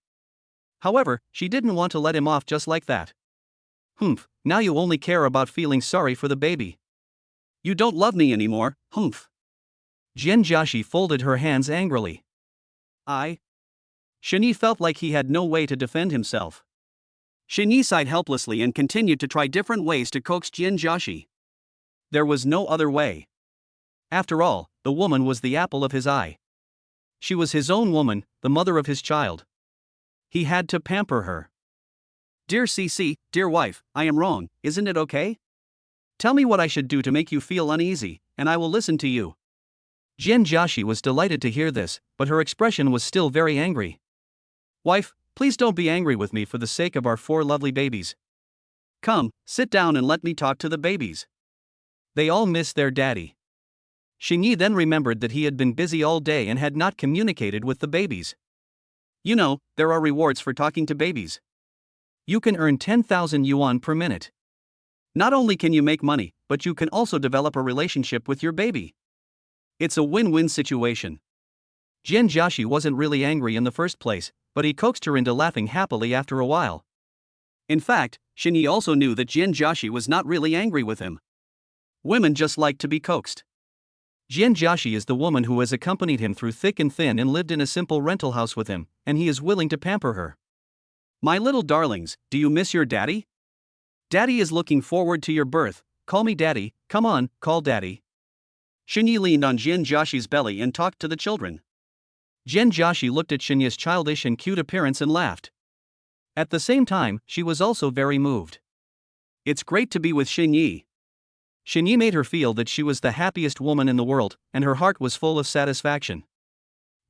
However, she didn't want to let him off just like that. Humph, now you only care about feeling sorry for the baby. You don't love me anymore, humph. Jianjiashi folded her hands angrily. Shenyi felt like he had no way to defend himself. Shenyi sighed helplessly and continued to try different ways to coax Jianjiashi. There was no other way. After all, the woman was the apple of his eye. She was his own woman, the mother of his child. He had to pamper her. Dear CC, dear wife, I am wrong, isn't it okay? Tell me what I should do to make you feel uneasy, and I will listen to you. Jianjiashi was delighted to hear this, but her expression was still very angry. Wife, please don't be angry with me for the sake of our 4 lovely babies. Come, sit down and let me talk to the babies. They all miss their daddy. Shenyi then remembered that he had been busy all day and had not communicated with the babies. You know, there are rewards for talking to babies. You can earn 10,000 yuan per minute. Not only can you make money, but you can also develop a relationship with your baby. It's a win-win situation. Jianjiashi wasn't really angry in the first place, but he coaxed her into laughing happily after a while. In fact, Shenyi also knew that Jianjiashi was not really angry with him. Women just like to be coaxed. Jianjiashi is the woman who has accompanied him through thick and thin and lived in a simple rental house with him, and he is willing to pamper her. My little darlings, do you miss your daddy? Daddy is looking forward to your birth. Call me daddy, come on, call daddy. Shenyi leaned on Jianjiashi's belly and talked to the children. Jianjiashi looked at Shenyi's childish and cute appearance and laughed. At the same time, she was also very moved. It's great to be with Shenyi. Shenyi made her feel that she was the happiest woman in the world, and her heart was full of satisfaction.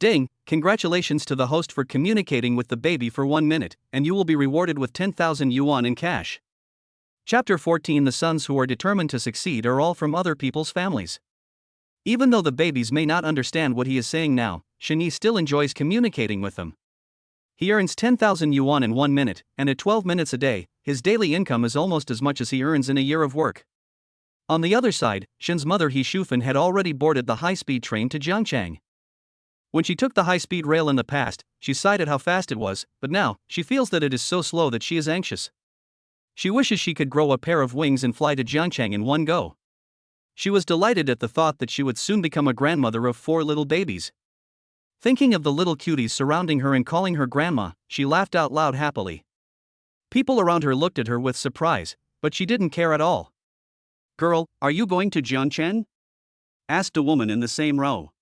Ding, congratulations to the host for communicating with the baby for 1 minute, and you will be rewarded with 10,000 yuan in cash. Chapter 14. The sons who are determined to succeed are all from other people's families. Even though the babies may not understand what he is saying now, Shenyi still enjoys communicating with them. He earns 10,000 yuan in 1 minute, and at 12 minutes a day, his daily income is almost as much as he earns in a year of work. On the other side, Shen's mother He Shufan had already boarded the high-speed train to Jiangchang. When she took the high-speed rail in the past, she sighed at how fast it was, but now, she feels that it is so slow that she is anxious. She wishes she could grow a pair of wings and fly to Jiangchang in one go. She was delighted at the thought that she would soon become a grandmother of 4 little babies. Thinking of the little cuties surrounding her and calling her grandma, she laughed out loud happily. People around her looked at her with surprise, but she didn't care at all. Girl, are you going to Jiangcheng? Asked a woman in the same row.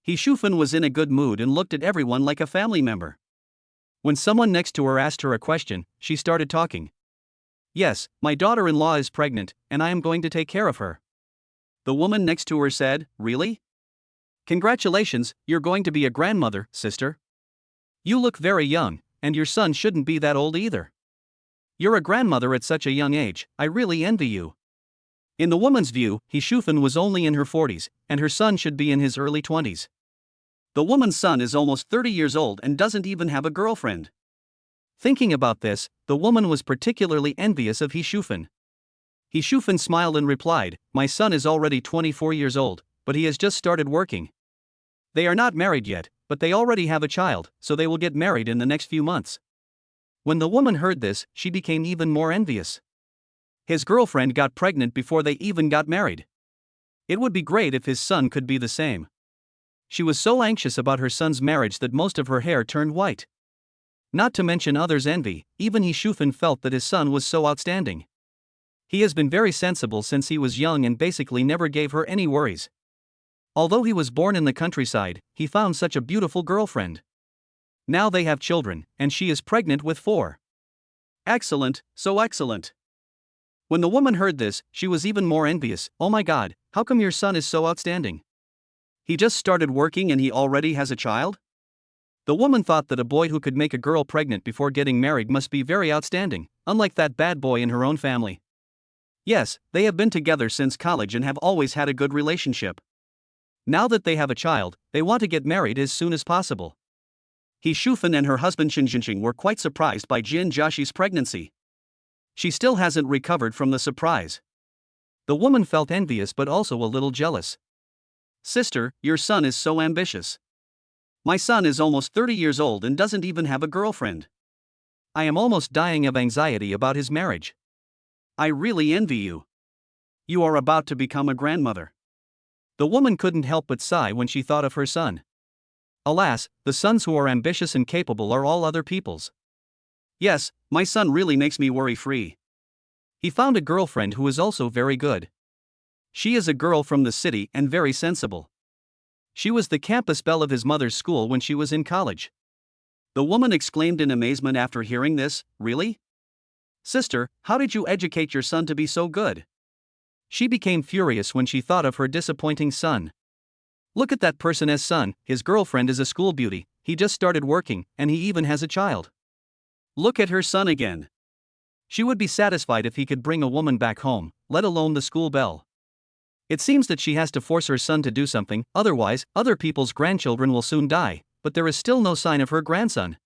He Shufan was in a good mood and looked at everyone like a family member. When someone next to her asked her a question, she started talking. Yes, my daughter-in-law is pregnant, and I am going to take care of her. The woman next to her said, Really? Congratulations, you're going to be a grandmother, sister. You look very young, and your son shouldn't be that old either. You're a grandmother at such a young age, I really envy you. In the woman's view, He Shufan was only in her 40s, and her son should be in his early 20s. The woman's son is almost 30 years old and doesn't even have a girlfriend. Thinking about this, the woman was particularly envious of He Shufan. He Shufan smiled and replied, My son is already 24 years old, but he has just started working. They are not married yet, but they already have a child, so they will get married in the next few months. When the woman heard this, she became even more envious. His girlfriend got pregnant before they even got married. It would be great if his son could be the same. She was so anxious about her son's marriage that most of her hair turned white. Not to mention others' envy, even He Shufan felt that his son was so outstanding. He has been very sensible since he was young and basically never gave her any worries. Although he was born in the countryside, he found such a beautiful girlfriend. Now they have children, and she is pregnant with 4. Excellent, so excellent. When the woman heard this, she was even more envious. Oh my God, how come your son is so outstanding? He just started working and he already has a child? The woman thought that a boy who could make a girl pregnant before getting married must be very outstanding, unlike that bad boy in her own family. Yes, they have been together since college and have always had a good relationship. Now that they have a child, they want to get married as soon as possible. He Shufan and her husband Shinjinjing were quite surprised by Jin Jashi's pregnancy. She still hasn't recovered from the surprise. The woman felt envious but also a little jealous. Sister, your son is so ambitious. My son is almost 30 years old and doesn't even have a girlfriend. I am almost dying of anxiety about his marriage. I really envy you. You are about to become a grandmother. The woman couldn't help but sigh when she thought of her son. Alas, the sons who are ambitious and capable are all other people's. Yes, my son really makes me worry-free. He found a girlfriend who is also very good. She is a girl from the city and very sensible. She was the campus belle of his mother's school when she was in college. The woman exclaimed in amazement after hearing this, really? Sister, how did you educate your son to be so good? She became furious when she thought of her disappointing son. Look at that person's son, his girlfriend is a school beauty, he just started working, and he even has a child. Look at her son again. She would be satisfied if he could bring a woman back home, let alone the school belle. It seems that she has to force her son to do something, otherwise, other people's grandchildren will soon die, but there is still no sign of her grandson.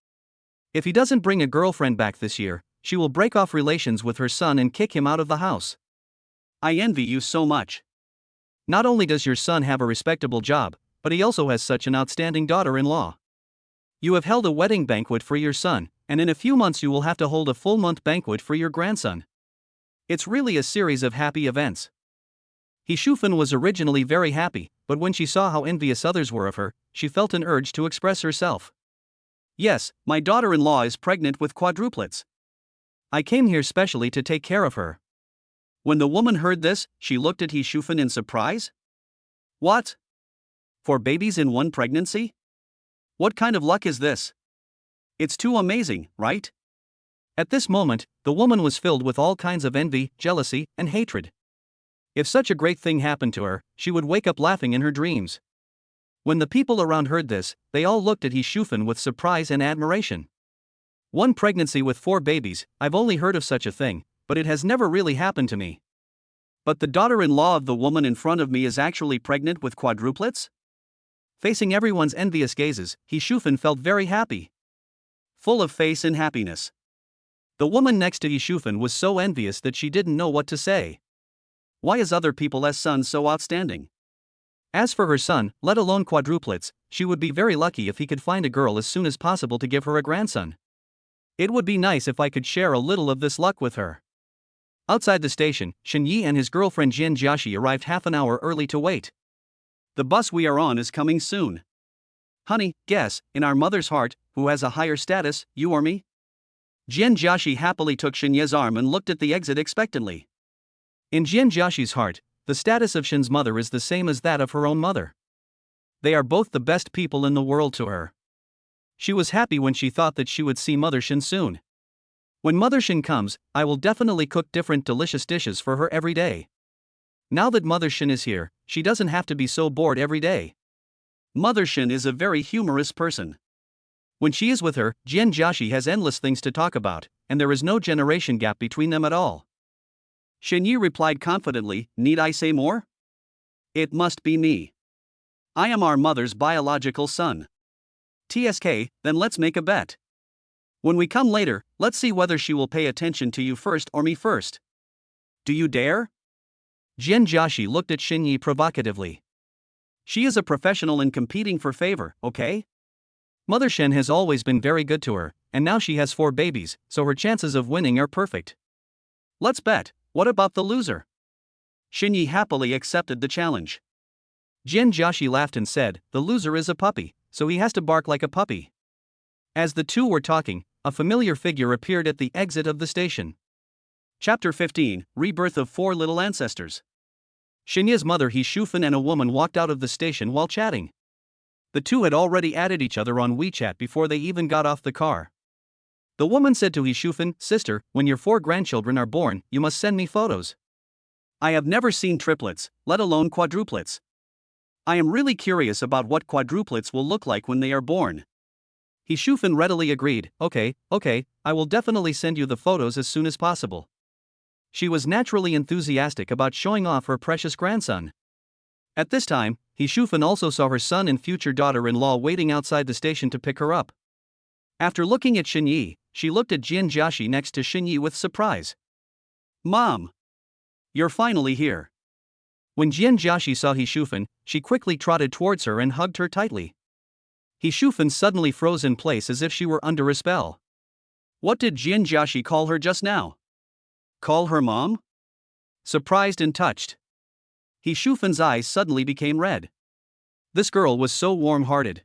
If he doesn't bring a girlfriend back this year, she will break off relations with her son and kick him out of the house. I envy you so much. Not only does your son have a respectable job, but he also has such an outstanding daughter-in-law. You have held a wedding banquet for your son, and in a few months you will have to hold a full-month banquet for your grandson. It's really a series of happy events. He Shufan was originally very happy, but when she saw how envious others were of her, she felt an urge to express herself. Yes, my daughter-in-law is pregnant with quadruplets. I came here specially to take care of her. When the woman heard this, she looked at He Shufan in surprise. What? 4 babies in one pregnancy? What kind of luck is this? It's too amazing, right? At this moment, the woman was filled with all kinds of envy, jealousy, and hatred. If such a great thing happened to her, she would wake up laughing in her dreams. When the people around heard this, they all looked at He Shufan with surprise and admiration. 1 pregnancy with 4 babies, I've only heard of such a thing, but it has never really happened to me. But the daughter-in-law of the woman in front of me is actually pregnant with quadruplets? Facing everyone's envious gazes, He Shufan felt very happy. Full of faith and happiness. The woman next to He Shufan was so envious that she didn't know what to say. Why is other people's sons so outstanding? As for her son, let alone quadruplets, she would be very lucky if he could find a girl as soon as possible to give her a grandson. It would be nice if I could share a little of this luck with her. Outside the station, Shen Yi and his girlfriend Jin Jiaxi arrived half an hour early to wait. The bus we are on is coming soon. Honey, guess, in our mother's heart, who has a higher status, you or me? Jin Jiaxi happily took Shen Yi's arm and looked at the exit expectantly. In Jin Jiaxi's heart, the status of Shen's mother is the same as that of her own mother. They are both the best people in the world to her. She was happy when she thought that she would see Mother Shen soon. When Mother Shen comes, I will definitely cook different delicious dishes for her every day. Now that Mother Shen is here, she doesn't have to be so bored every day. Mother Shen is a very humorous person. When she is with her, Jin Jiaxi has endless things to talk about, and there is no generation gap between them at all. Shen Yi replied confidently, need I say more? It must be me. I am our mother's biological son. TSK, then let's make a bet. When we come later, let's see whether she will pay attention to you first or me first. Do you dare? Jin Jiaxi looked at Shen Yi provocatively. She is a professional in competing for favor, okay? Mother Shen has always been very good to her, and now she has 4 babies, so her chances of winning are perfect. Let's bet. What about the loser? Shen Yi happily accepted the challenge. Jin Jiaxi laughed and said, the loser is a puppy, so he has to bark like a puppy. As the two were talking, a familiar figure appeared at the exit of the station. Chapter 15, Rebirth of 4 Little Ancestors. Shen Yi's mother He Shufan and a woman walked out of the station while chatting. The two had already added each other on WeChat before they even got off the car. The woman said to He Shufan, sister, when your 4 grandchildren are born, you must send me photos. I have never seen triplets, let alone quadruplets. I am really curious about what quadruplets will look like when they are born. He Shufan readily agreed, okay, I will definitely send you the photos as soon as possible. She was naturally enthusiastic about showing off her precious grandson. At this time, He Shufan also saw her son and future daughter-in-law waiting outside the station to pick her up. After looking at Shen Yi, she looked at Jian Jiaxi next to Shen Yi with surprise. Mom! You're finally here. When Jian Jiaxi saw He Shufan, she quickly trotted towards her and hugged her tightly. He Shufan suddenly froze in place as if she were under a spell. What did Jian Jiaxi call her just now? Call her mom? Surprised and touched, He Shufan's eyes suddenly became red. This girl was so warm-hearted.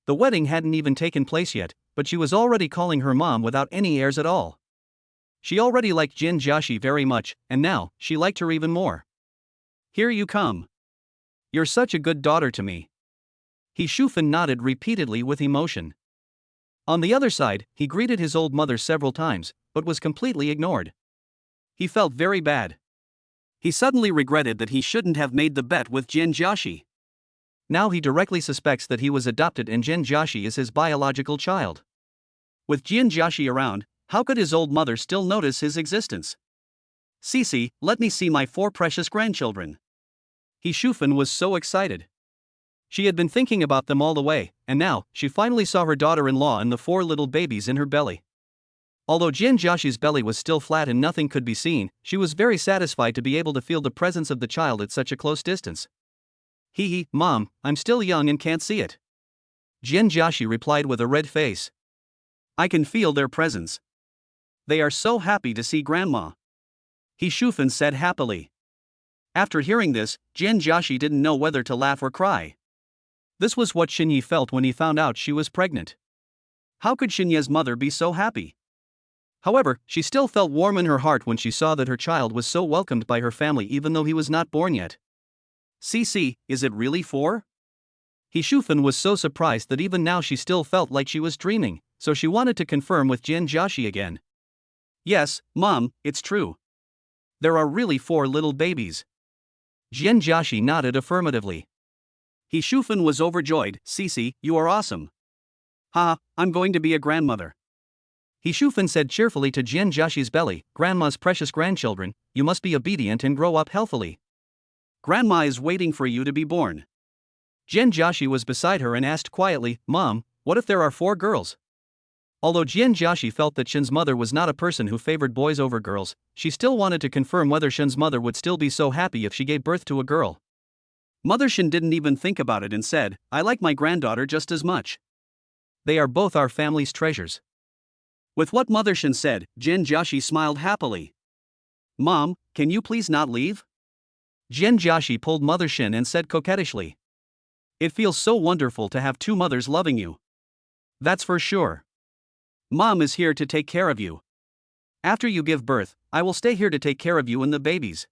The wedding hadn't even taken place yet, but she was already calling her mom without any airs at all. She already liked Jian Jiaxi very much, and now, she liked her even more. Here you come. You're such a good daughter to me. He Shufan nodded repeatedly with emotion. On the other side, he greeted his old mother several times, but was completely ignored. He felt very bad. He suddenly regretted that he shouldn't have made the bet with Jian Jiaxi. Now he directly suspects that he was adopted and Jian Jiaxi is his biological child. With Jian Jiaxi around, how could his old mother still notice his existence? Cici, let me see my 4 precious grandchildren. He Shufan was so excited. She had been thinking about them all the way, and now, she finally saw her daughter-in-law and the 4 little babies in her belly. Although Jian Jiaxi's belly was still flat and nothing could be seen, she was very satisfied to be able to feel the presence of the child at such a close distance. Hee, Mom, I'm still young and can't see it. Jian Jiaxi replied with a red face. I can feel their presence. They are so happy to see Grandma. He Shufan said happily. After hearing this, Jian Jiaxi didn't know whether to laugh or cry. This was what Shen Yi felt when he found out she was pregnant. How could Shen Yi's mother be so happy? However, she still felt warm in her heart when she saw that her child was so welcomed by her family even though he was not born yet. Cici, is it really 4? He Shufan was so surprised that even now she still felt like she was dreaming, so she wanted to confirm with Jian Jiaxi again. Yes, Mom, it's true. There are really 4 little babies. Jian Jiaxi nodded affirmatively. He Shufan was overjoyed. Cici, you are awesome. Ha, I'm going to be a grandmother. He Shufan said cheerfully to Jian Jiaxi's belly, Grandma's precious grandchildren, you must be obedient and grow up healthily. Grandma is waiting for you to be born. Jian Jiaxi was beside her and asked quietly, Mom, what if there are 4 girls? Although Jian Jiaxi felt that Shen's mother was not a person who favored boys over girls, she still wanted to confirm whether Shen's mother would still be so happy if she gave birth to a girl. Mother Shen didn't even think about it and said, I like my granddaughter just as much. They are both our family's treasures. With what Mother Shen said, Jian Jiaxi smiled happily. Mom, can you please not leave? Jian Jiaxi pulled Mother Shen and said coquettishly. It feels so wonderful to have 2 mothers loving you. That's for sure. Mom is here to take care of you. After you give birth, I will stay here to take care of you and the babies.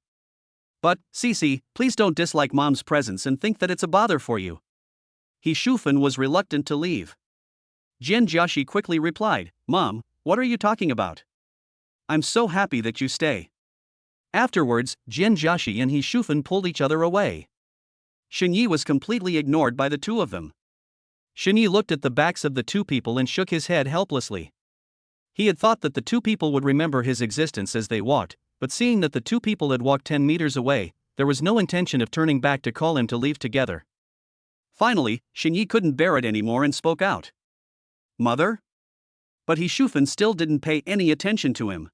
But, Cici, please don't dislike Mom's presence and think that it's a bother for you. He Shufan was reluctant to leave. Jian Jiaxi quickly replied, Mom, what are you talking about? I'm so happy that you stay. Afterwards, Jian Jiaxi and He Shufan pulled each other away. Shen Yi was completely ignored by the 2 of them. Shen Yi looked at the backs of the 2 people and shook his head helplessly. He had thought that the 2 people would remember his existence as they walked, but seeing that the 2 people had walked 10 meters away, there was no intention of turning back to call him to leave together. Finally, Shen Yi couldn't bear it anymore and spoke out. Mother? But He Shufan still didn't pay any attention to him.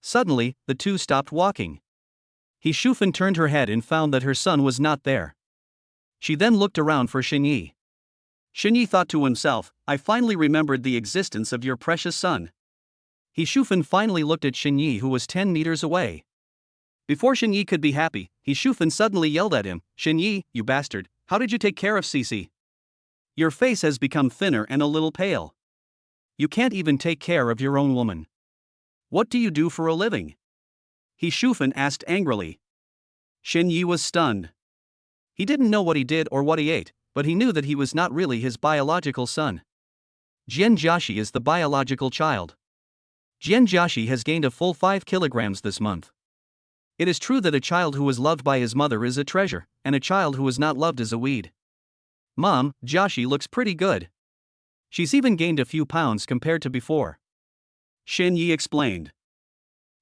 Suddenly, the 2 stopped walking. He Shufan turned her head and found that her son was not there. She then looked around for Shen Yi. Shen Yi thought to himself, I finally remembered the existence of your precious son. He Shufan finally looked at Shen Yi who was 10 meters away. Before Shen Yi could be happy, He Shufan suddenly yelled at him, Shen Yi, you bastard, how did you take care of Cici? Your face has become thinner and a little pale. You can't even take care of your own woman. What do you do for a living? He Shufan asked angrily. Shen Yi was stunned. He didn't know what he did or what he ate, but he knew that he was not really his biological son. Jian Jiaxi is the biological child. Jian Jiaxi has gained a full 5 kilograms this month. It is true that a child who is loved by his mother is a treasure, and a child who is not loved is a weed. Mom, Jiaxi looks pretty good. She's even gained a few pounds compared to before. Shen Yi explained.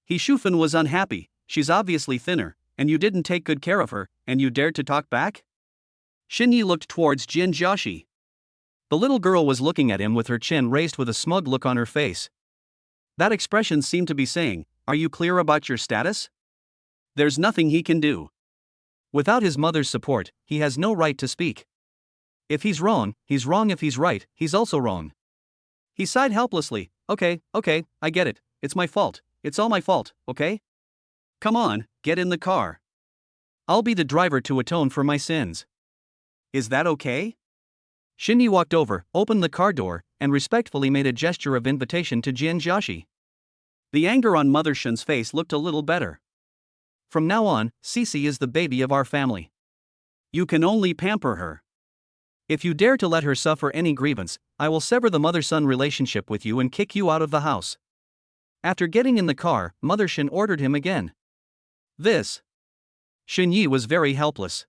He Shufan was unhappy. She's obviously thinner, and you didn't take good care of her, and you dared to talk back? Shinyi looked towards Jin Joshi. The little girl was looking at him with her chin raised with a smug look on her face. That expression seemed to be saying, "Are you clear about your status? There's nothing he can do. Without his mother's support, he has no right to speak. If he's wrong, he's wrong. If he's right, he's also wrong." He sighed helplessly. Okay, I get it. It's my fault. It's all my fault, okay? Come on, get in the car. I'll be the driver to atone for my sins. Is that okay? Shinyi walked over, opened the car door, and respectfully made a gesture of invitation to Jin Joshi. The anger on Mother Shin's face looked a little better. From now on, Cece is the baby of our family. You can only pamper her. If you dare to let her suffer any grievance, I will sever the mother-son relationship with you and kick you out of the house. After getting in the car, Mother Shin ordered him again. Shinyi was very helpless.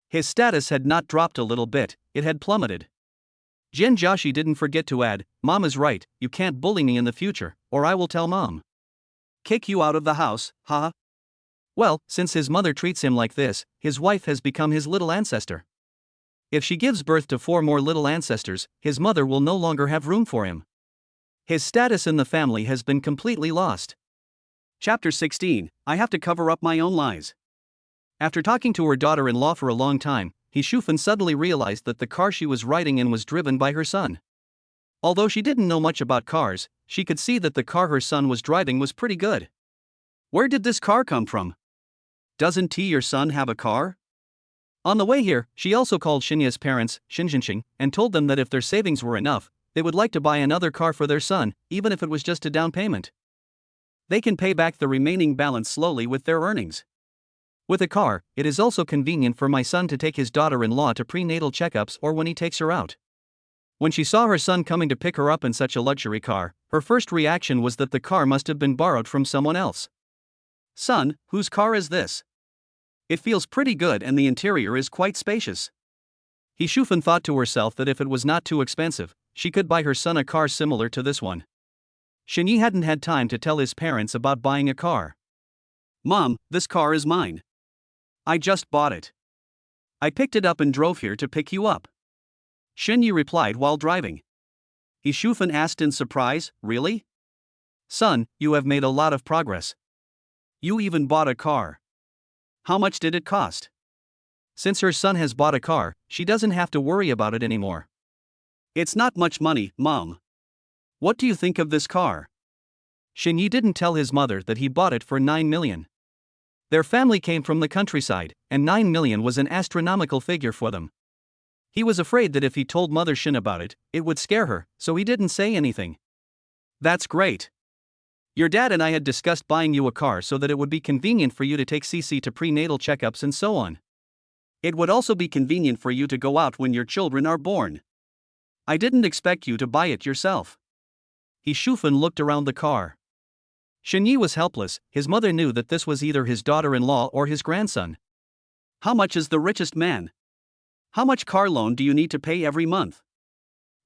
His status had not dropped a little bit, it had plummeted. Jin Joshi didn't forget to add, "Mom is right, you can't bully me in the future, or I will tell Mom." Kick you out of the house, huh? Well, since his mother treats him like this, his wife has become his little ancestor. If she gives birth to 4 more little ancestors, his mother will no longer have room for him. His status in the family has been completely lost. Chapter 16, I have to cover up my own lies. After talking to her daughter-in-law for a long time, He Shufan suddenly realized that the car she was riding in was driven by her son. Although she didn't know much about cars, she could see that the car her son was driving was pretty good. Where did this car come from? Doesn't T your son have a car? On the way here, she also called Shinya's parents, Shinjinshing, and told them that if their savings were enough, they would like to buy another car for their son, even if it was just a down payment. They can pay back the remaining balance slowly with their earnings. With a car, it is also convenient for my son to take his daughter-in-law to prenatal checkups or when he takes her out. When she saw her son coming to pick her up in such a luxury car, her first reaction was that the car must have been borrowed from someone else. Son, whose car is this? It feels pretty good and the interior is quite spacious. He Shufan thought to herself that if it was not too expensive, she could buy her son a car similar to this one. Shinyi hadn't had time to tell his parents about buying a car. Mom, this car is mine. I just bought it. I picked it up and drove here to pick you up. Shinyi replied while driving. He Shufan asked in surprise, really? Son, you have made a lot of progress. You even bought a car. How much did it cost? Since her son has bought a car, she doesn't have to worry about it anymore. It's not much money, Mom. What do you think of this car? Shinyi didn't tell his mother that he bought it for 9 million. Their family came from the countryside, and 9 million was an astronomical figure for them. He was afraid that if he told Mother Shin about it, it would scare her, so he didn't say anything. That's great. Your dad and I had discussed buying you a car so that it would be convenient for you to take Cece to prenatal checkups and so on. It would also be convenient for you to go out when your children are born. I didn't expect you to buy it yourself. He Shufan looked around the car. Shinyi was helpless, his mother knew that this was either his daughter-in-law or his grandson. How much is the richest man? How much car loan do you need to pay every month?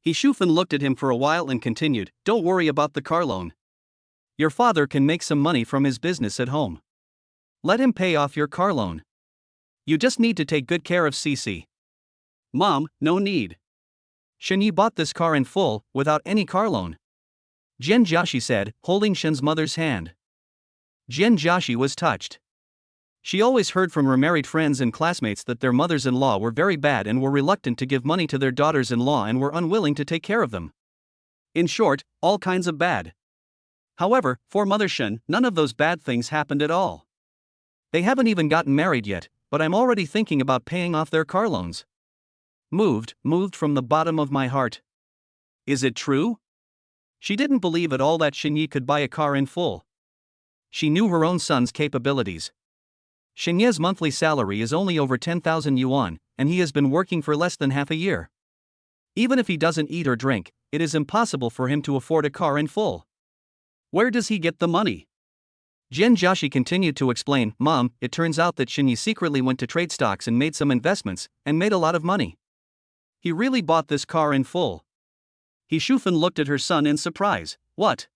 He Shufan looked at him for a while and continued, don't worry about the car loan. Your father can make some money from his business at home. Let him pay off your car loan. You just need to take good care of Cece. Mom, no need. Shinyi bought this car in full, without any car loan. Jin Joshi said, holding Shin's mother's hand. Jin Joshi was touched. She always heard from her married friends and classmates that their mothers-in-law were very bad and were reluctant to give money to their daughters-in-law and were unwilling to take care of them. In short, all kinds of bad. However, for Mother Shin, none of those bad things happened at all. They haven't even gotten married yet, but I'm already thinking about paying off their car loans. Moved from the bottom of my heart. Is it true? She didn't believe at all that Shinyi could buy a car in full. She knew her own son's capabilities. Shinye's monthly salary is only over 10,000 yuan, and he has been working for less than half a year. Even if he doesn't eat or drink, it is impossible for him to afford a car in full. Where does he get the money? Jin Joshi continued to explain, Mom, it turns out that Shinyi secretly went to trade stocks and made some investments, and made a lot of money. He really bought this car in full. He Shufan looked at her son in surprise. What?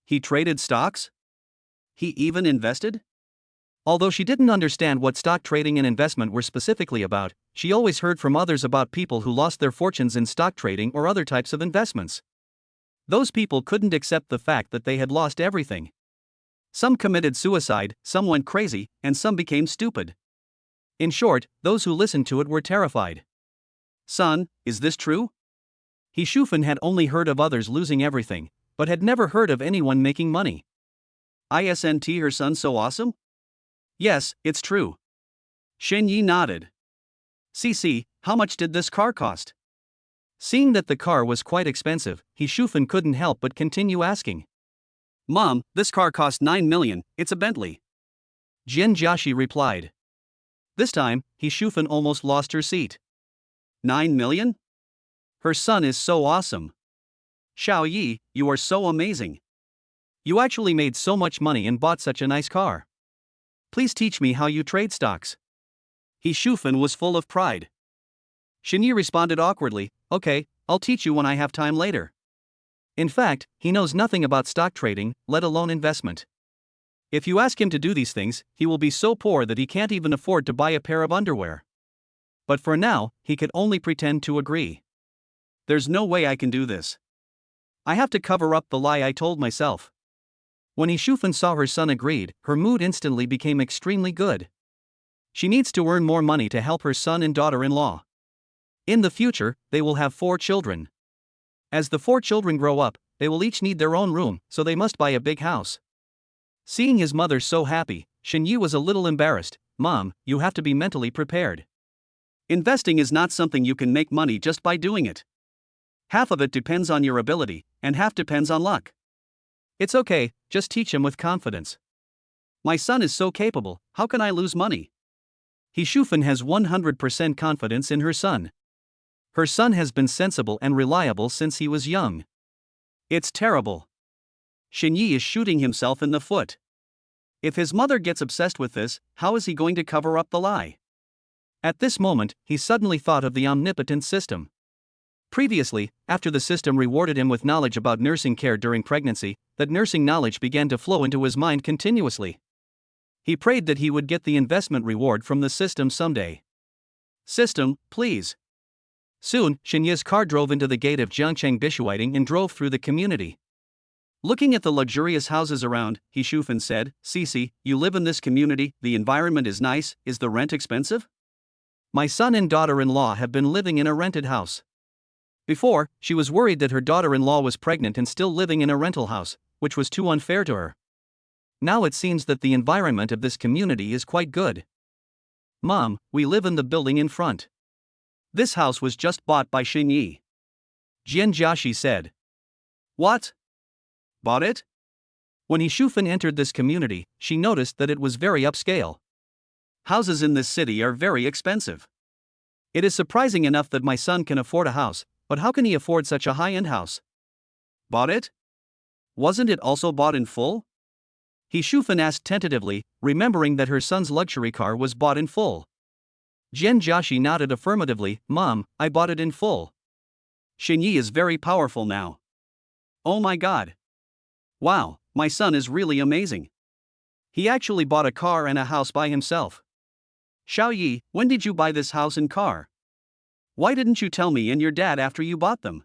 He traded stocks? He even invested? Although she didn't understand what stock trading and investment were specifically about, she always heard from others about people who lost their fortunes in stock trading or other types of investments. Those people couldn't accept the fact that they had lost everything. Some committed suicide, some went crazy, and some became stupid. In short, those who listened to it were terrified. Son, is this true? He Shufan had only heard of others losing everything, but had never heard of anyone making money. Isn't her son so awesome? Yes, it's true. Shen Yi nodded. CC, how much did this car cost? Seeing that the car was quite expensive, He Shufan couldn't help but continue asking. Mom, this car cost 9 million, it's a Bentley. Jian Jiaxi replied. This time, He Shufan almost lost her seat. 9 million? Her son is so awesome. Xiao Yi, you are so amazing. You actually made so much money and bought such a nice car. Please teach me how you trade stocks. He Shufan was full of pride. Shen Yi responded awkwardly, okay, I'll teach you when I have time later. In fact, he knows nothing about stock trading, let alone investment. If you ask him to do these things, he will be so poor that he can't even afford to buy a pair of underwear. But for now, he could only pretend to agree. There's no way I can do this. I have to cover up the lie I told myself. When He Shufan saw her son agreed, her mood instantly became extremely good. She needs to earn more money to help her son and daughter-in-law. In the future, they will have 4 children. As the 4 children grow up, they will each need their own room, so they must buy a big house. Seeing his mother so happy, Shen Yi was a little embarrassed. Mom, you have to be mentally prepared. Investing is not something you can make money just by doing it. Half of it depends on your ability, and half depends on luck. It's okay, just teach him with confidence. My son is so capable, how can I lose money? He Shufan has 100% confidence in her son. Her son has been sensible and reliable since he was young. It's terrible. Shen Yi is shooting himself in the foot. If his mother gets obsessed with this, how is he going to cover up the lie? At this moment, he suddenly thought of the omnipotent system. Previously, after the system rewarded him with knowledge about nursing care during pregnancy, that nursing knowledge began to flow into his mind continuously. He prayed that he would get the investment reward from the system someday. System, please. Soon, Shen Yi's car drove into the gate of Jiangcheng Bishuiting and drove through the community. Looking at the luxurious houses around, He Shufan said, Cici, you live in this community, the environment is nice, is the rent expensive? My son and daughter-in-law have been living in a rented house. Before, she was worried that her daughter-in-law was pregnant and still living in a rental house, which was too unfair to her. Now it seems that the environment of this community is quite good. Mom, we live in the building in front. This house was just bought by Shen Yi. Jian Jiaxi said. What? Bought it? When He Shufan entered this community, she noticed that it was very upscale. Houses in this city are very expensive. It is surprising enough that my son can afford a house, but how can he afford such a high-end house? Bought it? Wasn't it also bought in full? He Shufan asked tentatively, remembering that her son's luxury car was bought in full. Jian Jiaxi nodded affirmatively, Mom, I bought it in full. Shen Yi is very powerful now. Oh my god. Wow, my son is really amazing. He actually bought a car and a house by himself. Xiao Yi, when did you buy this house and car? Why didn't you tell me and your dad after you bought them?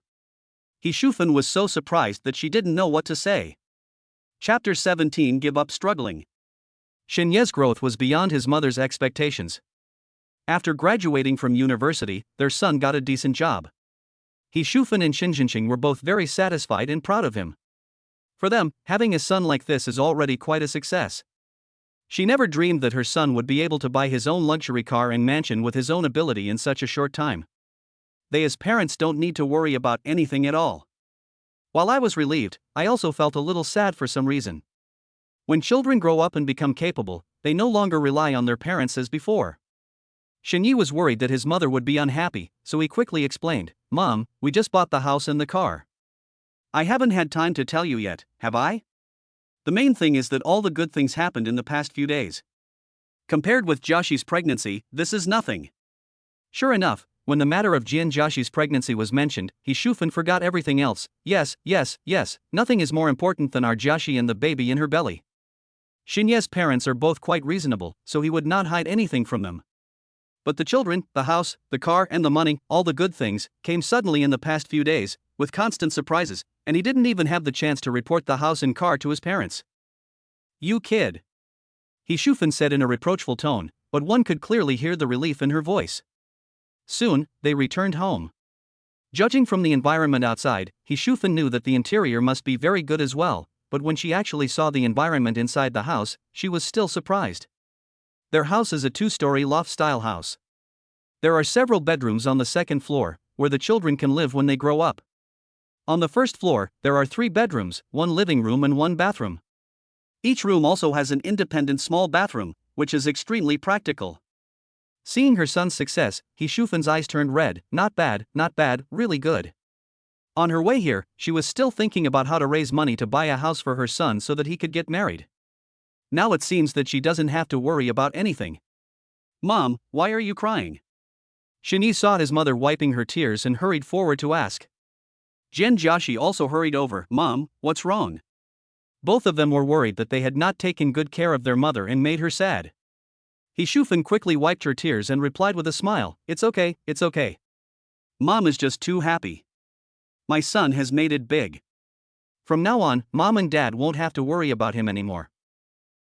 He Shufan was so surprised that she didn't know what to say. Chapter 17 Give Up Struggling. Shen Ye's growth was beyond his mother's expectations. After graduating from university, their son got a decent job. He Shufan and Shen Jinxing were both very satisfied and proud of him. For them, having a son like this is already quite a success. She never dreamed that her son would be able to buy his own luxury car and mansion with his own ability in such a short time. They as parents don't need to worry about anything at all. While I was relieved, I also felt a little sad for some reason. When children grow up and become capable, they no longer rely on their parents as before. Shen Yi was worried that his mother would be unhappy, so he quickly explained, Mom, we just bought the house and the car. I haven't had time to tell you yet, have I? The main thing is that all the good things happened in the past few days. Compared with Jiaxi's pregnancy, this is nothing. Sure enough, when the matter of Jian Jiaxi's pregnancy was mentioned, He Shufan forgot everything else. Yes, nothing is more important than our Jiaxi and the baby in her belly. Xinye's parents are both quite reasonable, so he would not hide anything from them. But the children, the house, the car, and the money, all the good things, came suddenly in the past few days, with constant surprises, and he didn't even have the chance to report the house and car to his parents. You kid. He Shufan said in a reproachful tone, but one could clearly hear the relief in her voice. Soon, they returned home. Judging from the environment outside, He Shufan knew that the interior must be very good as well, but when she actually saw the environment inside the house, she was still surprised. Their house is a 2-story loft-style house. There are several bedrooms on the second floor, where the children can live when they grow up. On the first floor, there are 3 bedrooms, 1 living room and 1 bathroom. Each room also has an independent small bathroom, which is extremely practical. Seeing her son's success, He Shufan's eyes turned red. Not bad, really good. On her way here, she was still thinking about how to raise money to buy a house for her son so that he could get married. Now it seems that she doesn't have to worry about anything. Mom, why are you crying? Xinyi saw his mother wiping her tears and hurried forward to ask. Jian Jiaxi also hurried over. Mom, what's wrong? Both of them were worried that they had not taken good care of their mother and made her sad. He Shufan quickly wiped her tears and replied with a smile, It's okay. Mom is just too happy. My son has made it big. From now on, Mom and Dad won't have to worry about him anymore.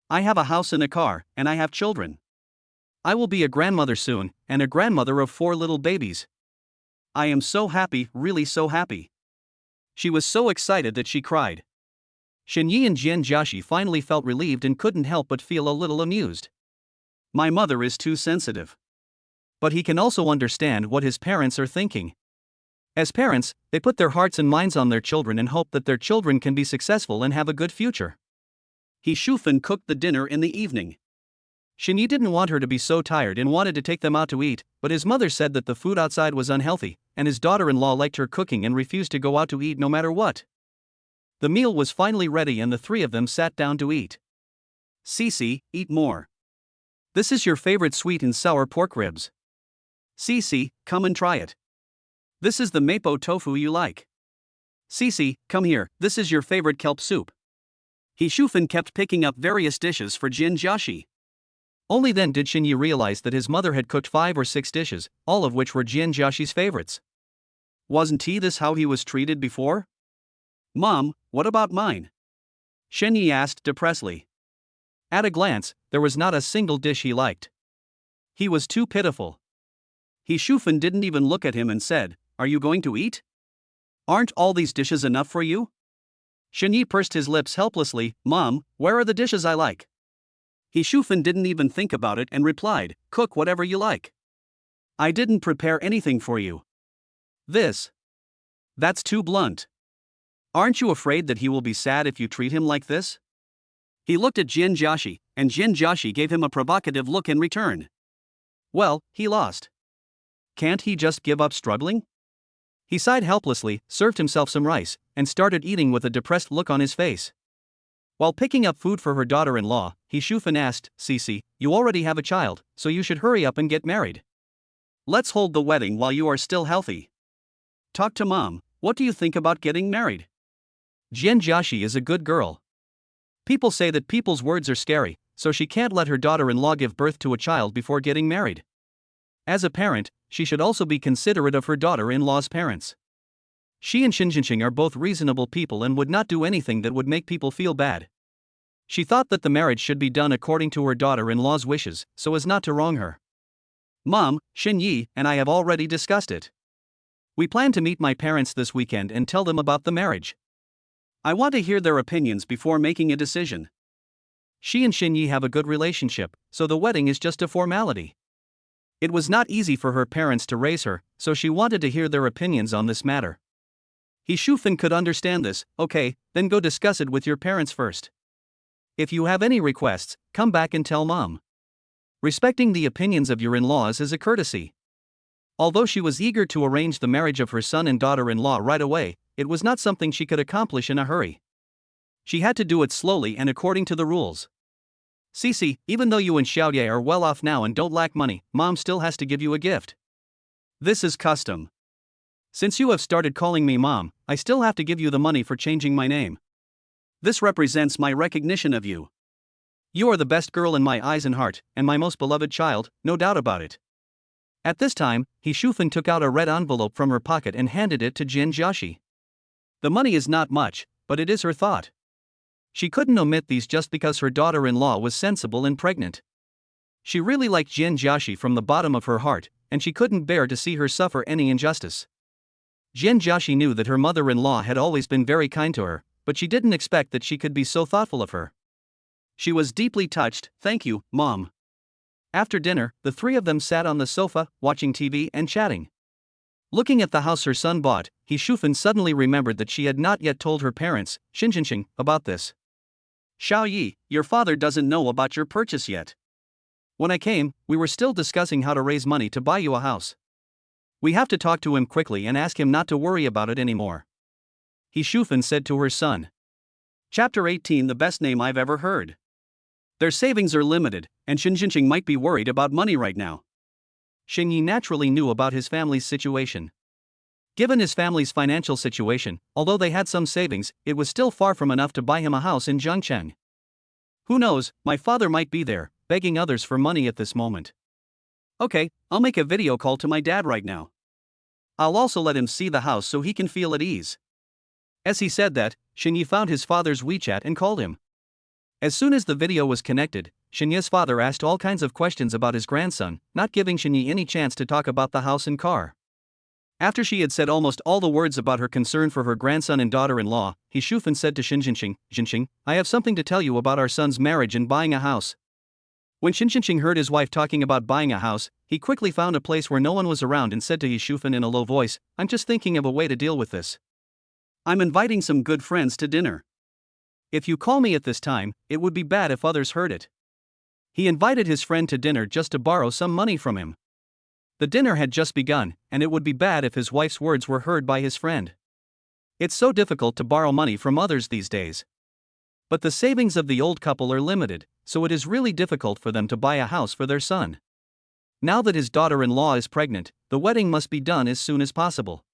I have a house and a car, and I have children. I will be a grandmother soon, and a grandmother of 4 little babies. I am so happy, really so happy. She was so excited that she cried. Xinyi and Jian Jiaxi finally felt relieved and couldn't help but feel a little amused. My mother is too sensitive. But he can also understand what his parents are thinking. As parents, they put their hearts and minds on their children and hope that their children can be successful and have a good future. He Shufan cooked the dinner in the evening. Xinyi didn't want her to be so tired and wanted to take them out to eat, but his mother said that the food outside was unhealthy, and his daughter-in-law liked her cooking and refused to go out to eat no matter what. The meal was finally ready and the 3 of them sat down to eat. Cici, eat more. This is your favorite sweet and sour pork ribs. Cici, come and try it. This is the mapo tofu you like. Cici, come here, this is your favorite kelp soup. He Shufan kept picking up various dishes for Jian Jiaxi. Only then did Xinyi realize that his mother had cooked 5 or 6 dishes, all of which were Jian Jiaxi's favorites. Wasn't this how he was treated before? Mom, what about mine? Xinyi asked depressedly. At a glance, there was not a single dish he liked. He was too pitiful. He Shufan didn't even look at him and said, Are you going to eat? Aren't all these dishes enough for you? Xinyi pursed his lips helplessly. Mom, where are the dishes I like? He Shufan didn't even think about it and replied, Cook whatever you like. I didn't prepare anything for you. That's too blunt. Aren't you afraid that he will be sad if you treat him like this? He looked at Jian Jiaxi, and Jian Jiaxi gave him a provocative look in return. Well, he lost. Can't he just give up struggling? He sighed helplessly, served himself some rice, and started eating with a depressed look on his face. While picking up food for her daughter-in-law, He Shufan asked, Cici, you already have a child, so you should hurry up and get married. Let's hold the wedding while you are still healthy. Talk to Mom, what do you think about getting married? Jian Jiaxi is a good girl. People say that people's words are scary, so she can't let her daughter-in-law give birth to a child before getting married. As a parent, she should also be considerate of her daughter-in-law's parents. She and Xinjiang are both reasonable people and would not do anything that would make people feel bad. She thought that the marriage should be done according to her daughter-in-law's wishes, so as not to wrong her. Mom, Xinyi and I have already discussed it. We plan to meet my parents this weekend and tell them about the marriage. I want to hear their opinions before making a decision. She and Xinyi have a good relationship, so the wedding is just a formality. It was not easy for her parents to raise her, so she wanted to hear their opinions on this matter. He Shufan could understand this. Okay, then go discuss it with your parents first. If you have any requests, come back and tell Mom. Respecting the opinions of your in-laws is a courtesy. Although she was eager to arrange the marriage of her son and daughter-in-law right away, it was not something she could accomplish in a hurry. She had to do it slowly and according to the rules. Cici, even though you and Xiaoye are well off now and don't lack money, Mom still has to give you a gift. This is custom. Since you have started calling me Mom, I still have to give you the money for changing my name. This represents my recognition of you. You are the best girl in my eyes and heart, and my most beloved child, no doubt about it. At this time, He Shufan took out a red envelope from her pocket and handed it to Jin Jiaxi. The money is not much, but it is her thought. She couldn't omit these just because her daughter-in-law was sensible and pregnant. She really liked Jin Jiaxi from the bottom of her heart, and she couldn't bear to see her suffer any injustice. Jin Jiaxi knew that her mother-in-law had always been very kind to her, but she didn't expect that she could be so thoughtful of her. She was deeply touched. Thank you, Mom. After dinner, the three of them sat on the sofa, watching TV and chatting. Looking at the house her son bought, He Shufan suddenly remembered that she had not yet told her parents, Xinjianqing, about this. Xiao Yi, your father doesn't know about your purchase yet. When I came, we were still discussing how to raise money to buy you a house. We have to talk to him quickly and ask him not to worry about it anymore. He Shufan said to her son. Chapter 18. The best name I've ever heard. Their savings are limited, and Xinjianqing might be worried about money right now. Xing Yi naturally knew about his family's situation. Given his family's financial situation, although they had some savings, it was still far from enough to buy him a house in Zhangcheng. Who knows, my father might be there, begging others for money at this moment. Okay, I'll make a video call to my dad right now. I'll also let him see the house so he can feel at ease. As he said that, Xing Yi found his father's WeChat and called him. As soon as the video was connected, Xing Yi's father asked all kinds of questions about his grandson, not giving Xing Yi any chance to talk about the house and car. After she had said almost all the words about her concern for her grandson and daughter-in-law, He Shufan said to Xinjianqing, Xinjianqing, I have something to tell you about our son's marriage and buying a house. When Xinjianqing heard his wife talking about buying a house, he quickly found a place where no one was around and said to He Shufan in a low voice, I'm just thinking of a way to deal with this. I'm inviting some good friends to dinner. If you call me at this time, it would be bad if others heard it. He invited his friend to dinner just to borrow some money from him. The dinner had just begun, and it would be bad if his wife's words were heard by his friend. It's so difficult to borrow money from others these days. But the savings of the old couple are limited, so it is really difficult for them to buy a house for their son. Now that his daughter-in-law is pregnant, the wedding must be done as soon as possible.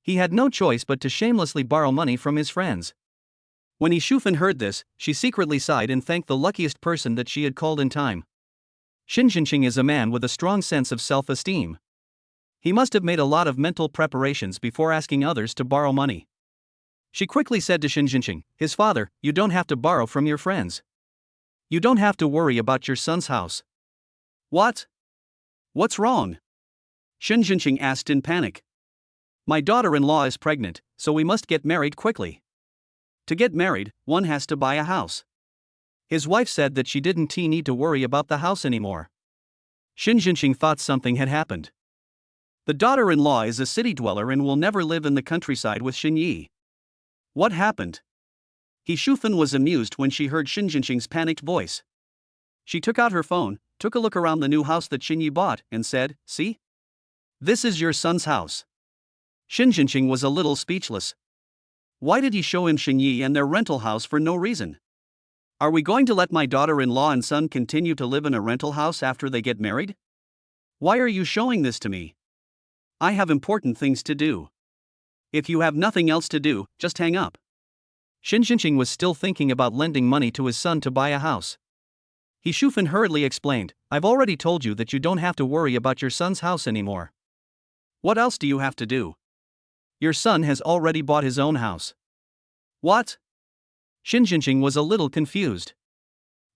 He had no choice but to shamelessly borrow money from his friends. When He Shufan heard this, she secretly sighed and thanked the luckiest person that she had called in time. Xinjianqing is a man with a strong sense of self-esteem. He must have made a lot of mental preparations before asking others to borrow money. She quickly said to Xinjianqing, his father, you don't have to borrow from your friends. You don't have to worry about your son's house. What? What's wrong? Xinjianqing asked in panic. My daughter-in-law is pregnant, so we must get married quickly. To get married, one has to buy a house. His wife said that she didn't need to worry about the house anymore. Xinjianqing thought something had happened. The daughter-in-law is a city dweller and will never live in the countryside with Xing Yi. What happened? He Shufan was amused when she heard Xinjianqing's panicked voice. She took out her phone, took a look around the new house that Xing Yi bought, and said, See? This is your son's house. Xinjianqing was a little speechless. Why did he show him Xing Yi and their rental house for no reason? Are we going to let my daughter-in-law and son continue to live in a rental house after they get married? Why are you showing this to me? I have important things to do. If you have nothing else to do, just hang up. Xinjianqing was still thinking about lending money to his son to buy a house. He Shufan hurriedly explained, I've already told you that you don't have to worry about your son's house anymore. What else do you have to do? Your son has already bought his own house. What? Xinjianqing was a little confused.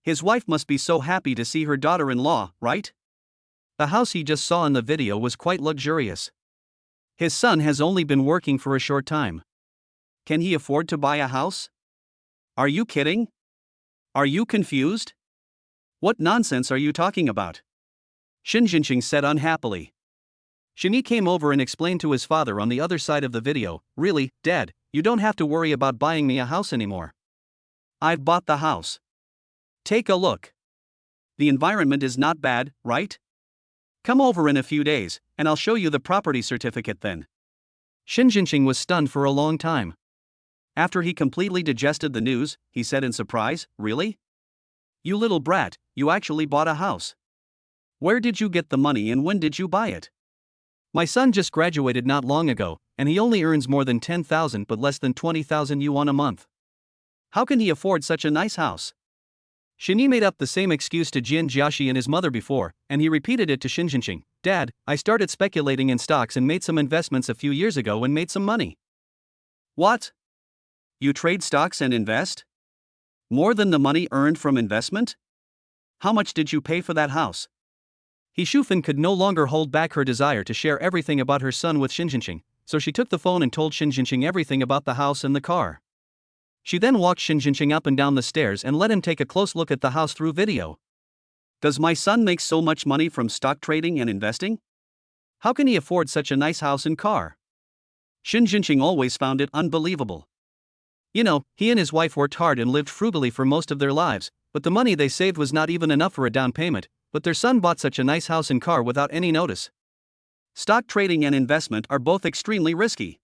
His wife must be so happy to see her daughter-in-law, right? The house he just saw in the video was quite luxurious. His son has only been working for a short time. Can he afford to buy a house? Are you kidding? Are you confused? What nonsense are you talking about? Xinjianqing said unhappily. Xing Yi came over and explained to his father on the other side of the video, Really, Dad, you don't have to worry about buying me a house anymore. I've bought the house. Take a look. The environment is not bad, right? Come over in a few days, and I'll show you the property certificate then. Xinjianqing was stunned for a long time. After he completely digested the news, he said in surprise, Really? You little brat, you actually bought a house. Where did you get the money and when did you buy it? My son just graduated not long ago, and he only earns more than 10,000 but less than 20,000 yuan a month. How can he afford such a nice house? Shinyi made up the same excuse to Jin Jiaxi and his mother before, and he repeated it to Xinjinqing. Dad, I started speculating in stocks and made some investments a few years ago and made some money. What? You trade stocks and invest? More than the money earned from investment? How much did you pay for that house? He Shufan could no longer hold back her desire to share everything about her son with Xinjinqing, so she took the phone and told Xinjinqing everything about the house and the car. She then walked Xinjinqing up and down the stairs and let him take a close look at the house through video. Does my son make so much money from stock trading and investing? How can he afford such a nice house and car? Xinjinqing always found it unbelievable. You know, he and his wife worked hard and lived frugally for most of their lives, but the money they saved was not even enough for a down payment, but their son bought such a nice house and car without any notice. Stock trading and investment are both extremely risky.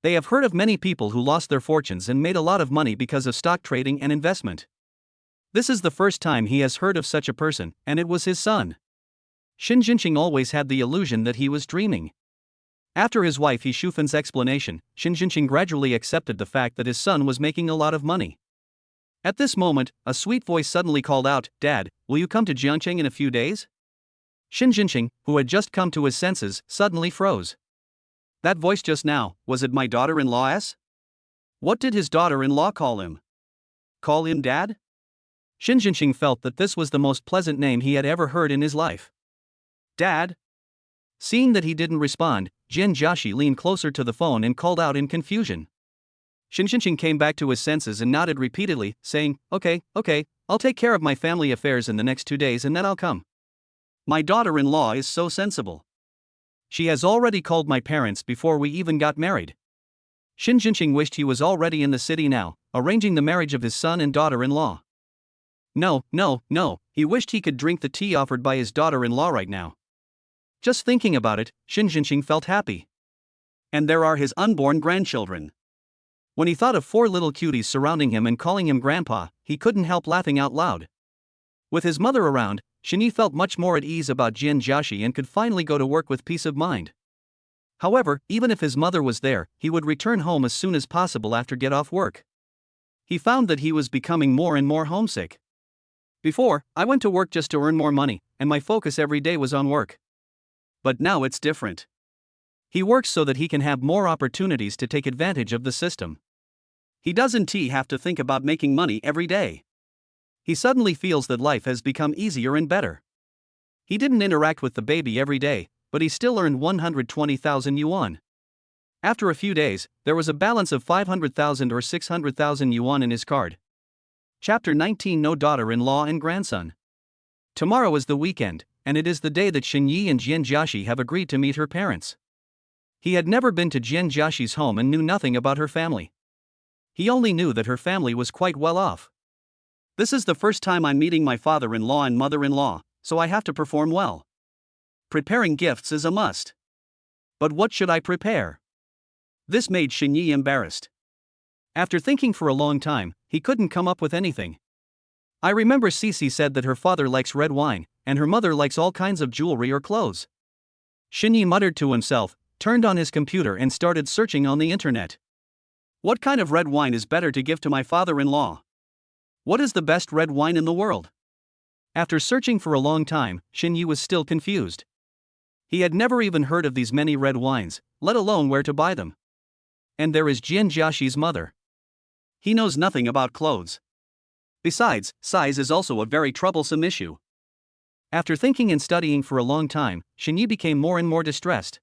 They have heard of many people who lost their fortunes and made a lot of money because of stock trading and investment. This is the first time he has heard of such a person, and it was his son. Xinjinqing always had the illusion that he was dreaming. After his wife He Shufan's explanation, Xinjinqing gradually accepted the fact that his son was making a lot of money. At this moment, a sweet voice suddenly called out, Dad, will you come to Jiangcheng in a few days? Xinjinqing, who had just come to his senses, suddenly froze. That voice just now, was it my daughter-in-law's? What did his daughter-in-law call him? Call him Dad? Xinjinqing felt that this was the most pleasant name he had ever heard in his life. Dad? Seeing that he didn't respond, Jin Jiaxi leaned closer to the phone and called out in confusion. Xinjinqing came back to his senses and nodded repeatedly, saying, Okay, I'll take care of my family affairs in the next 2 days and then I'll come. My daughter-in-law is so sensible. She has already called my parents before we even got married. Xinjinqing wished he was already in the city now, arranging the marriage of his son and daughter-in-law. No, he wished he could drink the tea offered by his daughter-in-law right now. Just thinking about it, Xinjinqing felt happy. And there are his unborn grandchildren. When he thought of 4 little cuties surrounding him and calling him grandpa, he couldn't help laughing out loud. With his mother around, Xinyi felt much more at ease about Jin Jiaxi and could finally go to work with peace of mind. However, even if his mother was there, he would return home as soon as possible after get off work. He found that he was becoming more and more homesick. Before, I went to work just to earn more money, and my focus every day was on work. But now it's different. He works so that he can have more opportunities to take advantage of the system. He doesn't have to think about making money every day. He suddenly feels that life has become easier and better. He didn't interact with the baby every day, but he still earned 120,000 yuan. After a few days, there was a balance of 500,000 or 600,000 yuan in his card. Chapter 19 No Daughter-in-Law and Grandson. Tomorrow is the weekend, and it is the day that Xinyi and Jin Jiaxi have agreed to meet her parents. He had never been to Jin Jiaxi's home and knew nothing about her family. He only knew that her family was quite well off. This is the first time I'm meeting my father-in-law and mother-in-law, so I have to perform well. Preparing gifts is a must. But what should I prepare? This made Xinyi embarrassed. After thinking for a long time, he couldn't come up with anything. I remember Cici said that her father likes red wine, and her mother likes all kinds of jewelry or clothes. Xinyi muttered to himself, turned on his computer and started searching on the internet. What kind of red wine is better to give to my father-in-law? What is the best red wine in the world? After searching for a long time, Xinyi was still confused. He had never even heard of these many red wines, let alone where to buy them. And there is Jin Jiaxi's mother. He knows nothing about clothes. Besides, size is also a very troublesome issue. After thinking and studying for a long time, Xinyi became more and more distressed.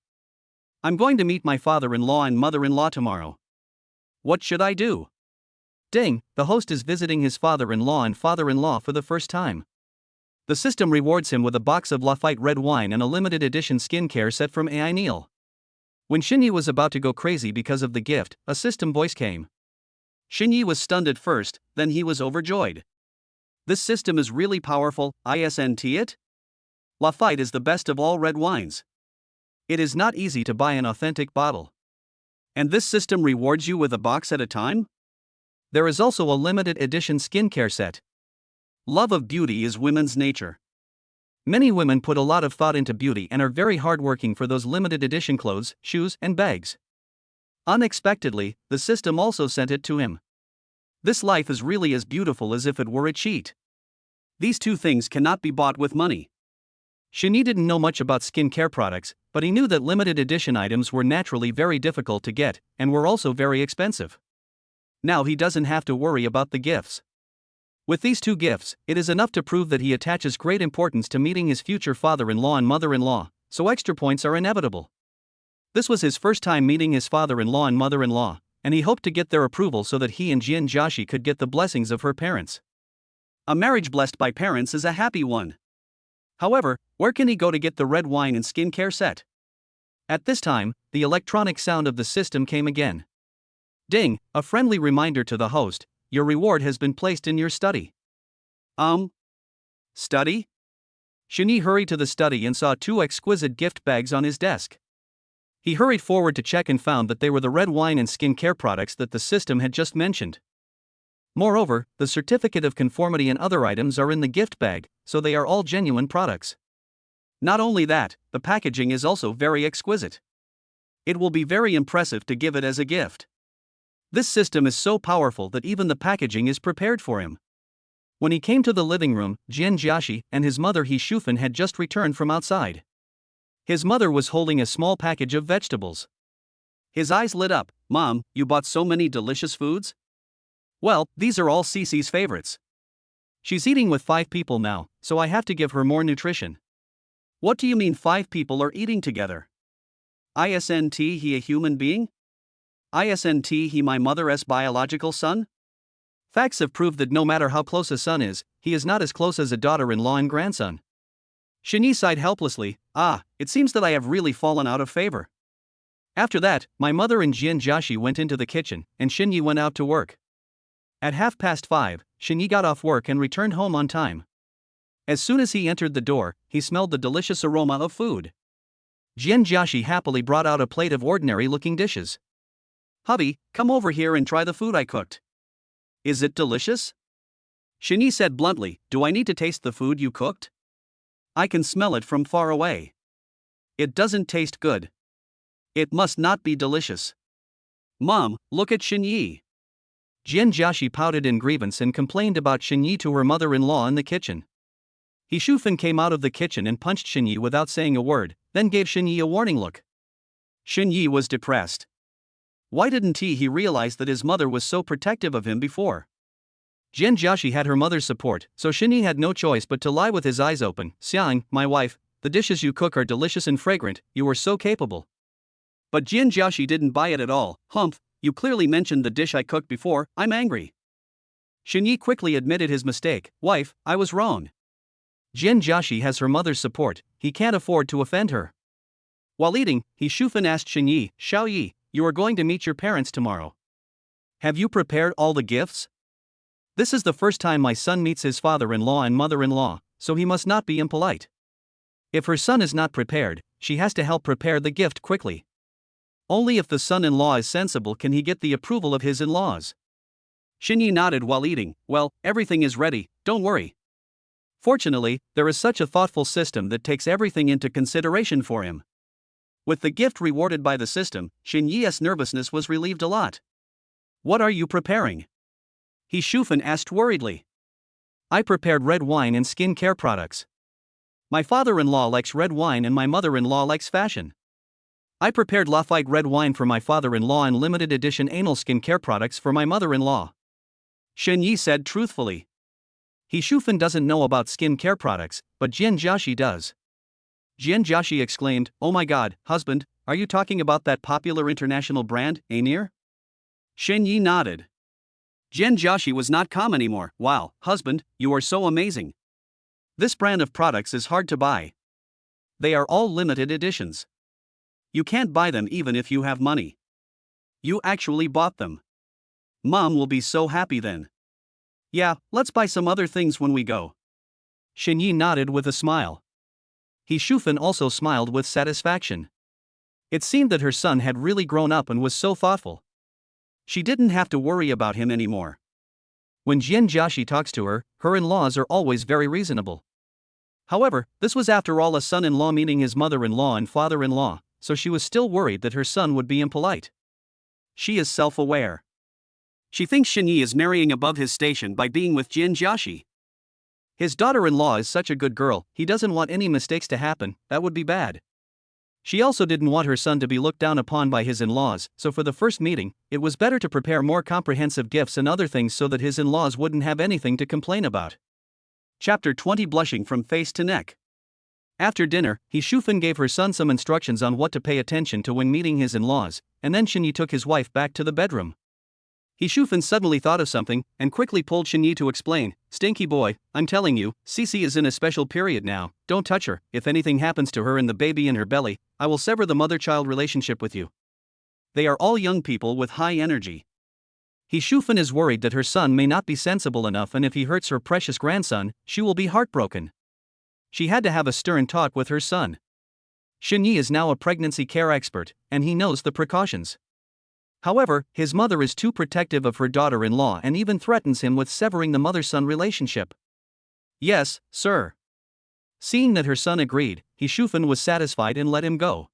I'm going to meet my father-in-law and mother-in-law tomorrow. What should I do? Ding, the host is visiting his father-in-law and father-in-law for the first time. The system rewards him with a box of Lafite red wine and a limited edition skincare set from AI Neil. When Xinyi was about to go crazy because of the gift, a system voice came. Xinyi was stunned at first, then he was overjoyed. This system is really powerful, isn't it? Lafite is the best of all red wines. It is not easy to buy an authentic bottle. And this system rewards you with a box at a time? There is also a limited edition skincare set. Love of beauty is women's nature. Many women put a lot of thought into beauty and are very hardworking for those limited edition clothes, shoes, and bags. Unexpectedly, the system also sent it to him. This life is really as beautiful as if it were a cheat. These two things cannot be bought with money. Shinyi didn't know much about skincare products, but he knew that limited edition items were naturally very difficult to get, and were also very expensive. Now he doesn't have to worry about the gifts. With these two gifts, it is enough to prove that he attaches great importance to meeting his future father-in-law and mother-in-law, so extra points are inevitable. This was his first time meeting his father-in-law and mother-in-law, and he hoped to get their approval so that he and Jin Jiaxi could get the blessings of her parents. A marriage blessed by parents is a happy one. However, where can he go to get the red wine and skincare set? At this time, the electronic sound of the system came again. Ding, a friendly reminder to the host, your reward has been placed in your study. Study? Shinyi hurried to the study and saw two exquisite gift bags on his desk. He hurried forward to check and found that they were the red wine and skincare products that the system had just mentioned. Moreover, the certificate of conformity and other items are in the gift bag, so they are all genuine products. Not only that, the packaging is also very exquisite. It will be very impressive to give it as a gift. This system is so powerful that even the packaging is prepared for him. When he came to the living room, Jin Jiaxi and his mother He Shufan had just returned from outside. His mother was holding a small package of vegetables. His eyes lit up. Mom, you bought so many delicious foods? Well, these are all Cece's favorites. She's eating with 5 people now, so I have to give her more nutrition. What do you mean 5 people are eating together? Isn't he a human being? Isn't he my mother's biological son? Facts have proved that no matter how close a son is, he is not as close as a daughter-in-law and grandson. Shinyi sighed helplessly. It seems that I have really fallen out of favor. After that, my mother and Jin Jiaxi went into the kitchen, and Shinyi went out to work. At 5:30, Shinyi got off work and returned home on time. As soon as he entered the door, he smelled the delicious aroma of food. Jin Jiaxi happily brought out a plate of ordinary-looking dishes. Hubby, come over here and try the food I cooked. Is it delicious? Shinyi said bluntly, do I need to taste the food you cooked? I can smell it from far away. It doesn't taste good. It must not be delicious. Mom, look at Shinyi. Jin Jiaxi pouted in grievance and complained about Shinyi to her mother-in-law in the kitchen. He Shufan came out of the kitchen and punched Shinyi without saying a word, then gave Shinyi a warning look. Shinyi was depressed. Why didn't he realize that his mother was so protective of him before? Jin Jiaxi had her mother's support, so Shinyi had no choice but to lie with his eyes open. Xiang, my wife, the dishes you cook are delicious and fragrant, you are so capable. But Jin Jiaxi didn't buy it at all. Humph, you clearly mentioned the dish I cooked before, I'm angry. Shinyi quickly admitted his mistake. Wife, I was wrong. Jin Jiaxi has her mother's support, he can't afford to offend her. While eating, He Shufan asked Shinyi, Xiaoyi, you are going to meet your parents tomorrow. Have you prepared all the gifts? This is the first time my son meets his father-in-law and mother-in-law, so he must not be impolite. If her son is not prepared, she has to help prepare the gift quickly. Only if the son-in-law is sensible can he get the approval of his in-laws. Shinyi nodded while eating. Well, everything is ready, don't worry. Fortunately, there is such a thoughtful system that takes everything into consideration for him. With the gift rewarded by the system, Shinyi's nervousness was relieved a lot. What are you preparing? He Shufan asked worriedly. I prepared red wine and skin care products. My father-in-law likes red wine and my mother-in-law likes fashion. I prepared Lafite red wine for my father-in-law and limited edition anal skin care products for my mother-in-law. Shinyi said truthfully. He Shufan doesn't know about skin care products, but Jin Jiaxi does. Jin Jiaxi exclaimed, oh my god, husband, are you talking about that popular international brand, Aenir? Shinyi nodded. Jin Jiaxi was not calm anymore. Wow, husband, you are so amazing. This brand of products is hard to buy. They are all limited editions. You can't buy them even if you have money. You actually bought them. Mom will be so happy then. Yeah, let's buy some other things when we go. Shinyi nodded with a smile. He Shufan also smiled with satisfaction. It seemed that her son had really grown up and was so thoughtful. She didn't have to worry about him anymore. When Jin Jiaxi talks to her, her in-laws are always very reasonable. However, this was after all a son-in-law meeting his mother-in-law and father-in-law, so she was still worried that her son would be impolite. She is self-aware. She thinks Shinyi is marrying above his station by being with Jin Jiaxi. His daughter-in-law is such a good girl, he doesn't want any mistakes to happen, that would be bad. She also didn't want her son to be looked down upon by his in-laws, so for the first meeting, it was better to prepare more comprehensive gifts and other things so that his in-laws wouldn't have anything to complain about. Chapter 20 Blushing from Face to Neck. After dinner, Shufan gave her son some instructions on what to pay attention to when meeting his in-laws, and then Shenyi took his wife back to the bedroom. Shufan suddenly thought of something, and quickly pulled Shenyi to explain, "Stinky boy, I'm telling you, Cici is in a special period now, don't touch her, if anything happens to her and the baby in her belly, I will sever the mother-child relationship with you. They are all young people with high energy." Shufan is worried that her son may not be sensible enough, and if he hurts her precious grandson, she will be heartbroken. She had to have a stern talk with her son. Shenyi is now a pregnancy care expert, and he knows the precautions. However, his mother is too protective of her daughter-in-law and even threatens him with severing the mother-son relationship. "Yes, sir." Seeing that her son agreed, Shufan was satisfied and let him go.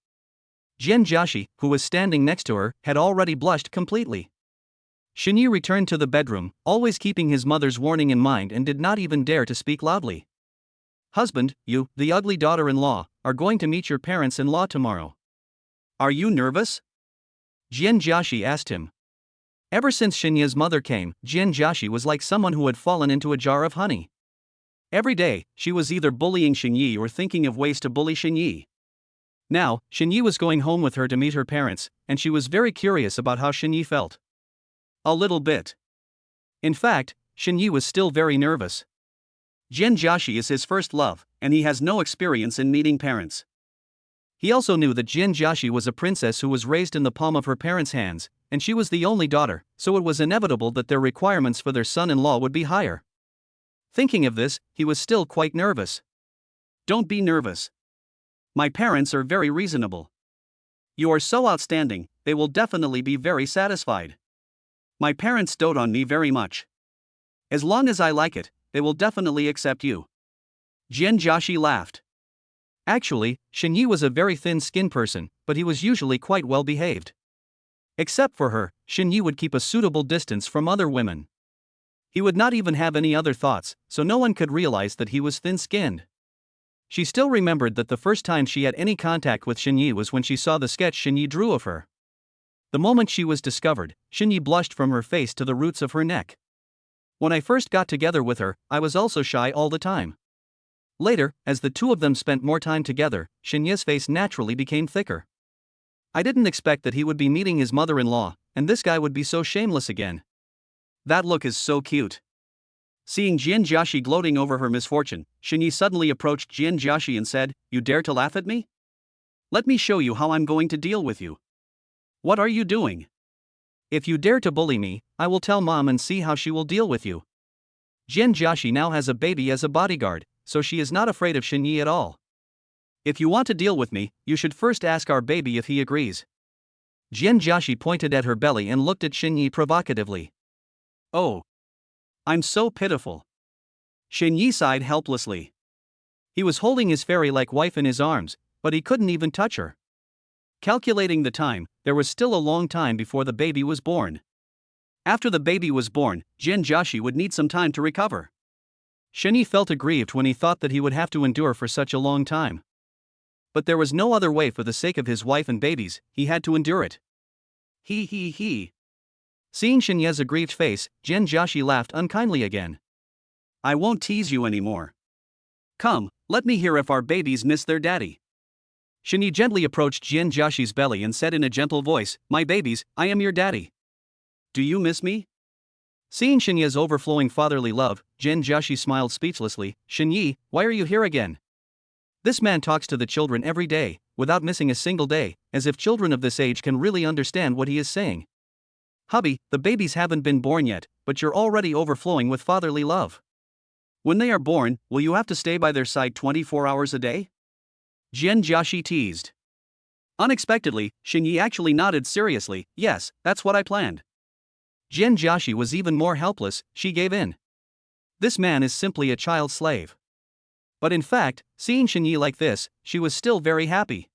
Jian Jiaxi, who was standing next to her, had already blushed completely. Shenyi returned to the bedroom, always keeping his mother's warning in mind, and did not even dare to speak loudly. "Husband, you, the ugly daughter-in-law, are going to meet your parents-in-law tomorrow. Are you nervous?" Jian Jiaxi asked him. Ever since Shenyi's mother came, Jian Jiaxi was like someone who had fallen into a jar of honey. Every day, she was either bullying Shenyi or thinking of ways to bully Shenyi. Now, Shenyi was going home with her to meet her parents, and she was very curious about how Shenyi felt. A little bit. In fact, Shenyi was still very nervous. Jian Jiaxi is his first love, and he has no experience in meeting parents. He also knew that Jian Jiaxi was a princess who was raised in the palm of her parents' hands, and she was the only daughter, so it was inevitable that their requirements for their son-in-law would be higher. Thinking of this, he was still quite nervous. "Don't be nervous. My parents are very reasonable. You are so outstanding, they will definitely be very satisfied. My parents dote on me very much. As long as I like it, they will definitely accept you." Jian Jiaxi laughed. Actually, Shenyi was a very thin-skinned person, but he was usually quite well behaved. Except for her, Shenyi would keep a suitable distance from other women. He would not even have any other thoughts, so no one could realize that he was thin-skinned. She still remembered that the first time she had any contact with Shenyi was when she saw the sketch Shenyi drew of her. The moment she was discovered, Shenyi blushed from her face to the roots of her neck. "When I first got together with her, I was also shy all the time. Later, as the two of them spent more time together, Shenyi's face naturally became thicker. I didn't expect that he would be meeting his mother-in-law, and this guy would be so shameless again. That look is so cute." Seeing Jian Jiaxi gloating over her misfortune, Shenyi suddenly approached Jian Jiaxi and said, "You dare to laugh at me? Let me show you how I'm going to deal with you. What are you doing? If you dare to bully me, I will tell mom and see how she will deal with you." Jian Jiaxi now has a baby as a bodyguard, so she is not afraid of Shenyi at all. "If you want to deal with me, you should first ask our baby if he agrees." Jian Jiaxi pointed at her belly and looked at Shenyi provocatively. "Oh. I'm so pitiful." Shenyi sighed helplessly. He was holding his fairy-like wife in his arms, but he couldn't even touch her. Calculating the time, there was still a long time before the baby was born. After the baby was born, Jian Jiaxi would need some time to recover. Shenyi felt aggrieved when he thought that he would have to endure for such a long time. But there was no other way. For the sake of his wife and babies, he had to endure it. He. Seeing Shenyi's aggrieved face, Jian Jiaxi laughed unkindly again. "I won't tease you anymore. Come, let me hear if our babies miss their daddy." Shenyi gently approached Jian Jiaxi's belly and said in a gentle voice, "My babies, I am your daddy. Do you miss me?" Seeing Shenyi's overflowing fatherly love, Jian Jiaxi smiled speechlessly. "Shenyi, why are you here again? This man talks to the children every day, without missing a single day, as if children of this age can really understand what he is saying. Hubby, the babies haven't been born yet, but you're already overflowing with fatherly love. When they are born, will you have to stay by their side 24 hours a day?" Jian Jiaxi teased. Unexpectedly, Shenyi actually nodded seriously. "Yes, that's what I planned." Jian Jiaxi was even more helpless. She gave in. This man is simply a child slave. But in fact, seeing Shenyi like this, she was still very happy.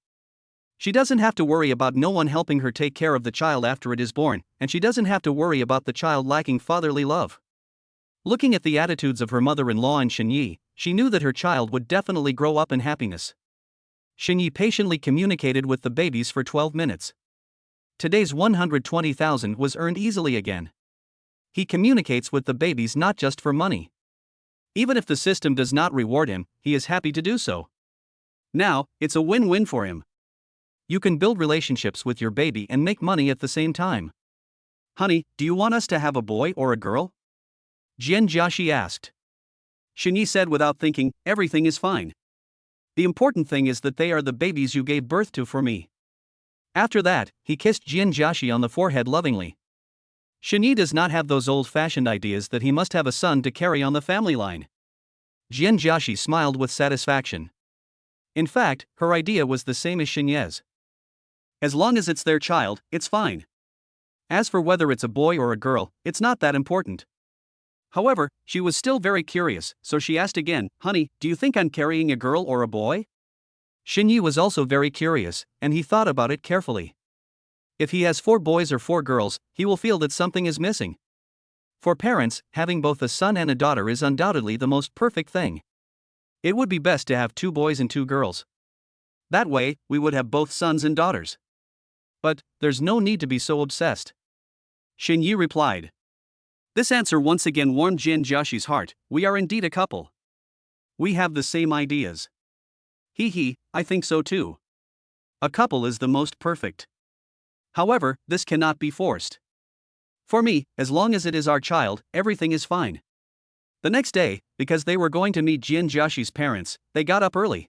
She doesn't have to worry about no one helping her take care of the child after it is born, and she doesn't have to worry about the child lacking fatherly love. Looking at the attitudes of her mother-in-law and Shenyi, she knew that her child would definitely grow up in happiness. Shenyi patiently communicated with the babies for 12 minutes. Today's 120,000 was earned easily again. He communicates with the babies not just for money. Even if the system does not reward him, he is happy to do so. Now, it's a win-win for him. You can build relationships with your baby and make money at the same time. Honey, do you want us to have a boy or a girl? Jian Jiaxi asked. Shenyi said without thinking, everything is fine. The important thing is that they are the babies you gave birth to for me. After that, he kissed Jian Jiaxi on the forehead lovingly. Shenyi does not have those old-fashioned ideas that he must have a son to carry on the family line. Jian Jiaxi smiled with satisfaction. In fact, her idea was the same as Shenyi's. As long as it's their child, it's fine. As for whether it's a boy or a girl, it's not that important. However, she was still very curious, so she asked again, Honey, do you think I'm carrying a girl or a boy? Shenyi was also very curious, and he thought about it carefully. If he has 4 boys or 4 girls, he will feel that something is missing. For parents, having both a son and a daughter is undoubtedly the most perfect thing. It would be best to have 2 boys and 2 girls. That way, we would have both sons and daughters. But, there's no need to be so obsessed. Shenyi replied. This answer once again warmed Jian Jiaxi's heart. We are indeed a couple. We have the same ideas. I think so too. A couple is the most perfect. However, this cannot be forced. For me, as long as it is our child, everything is fine. The next day, because they were going to meet Jian Jiaxi's parents, they got up early.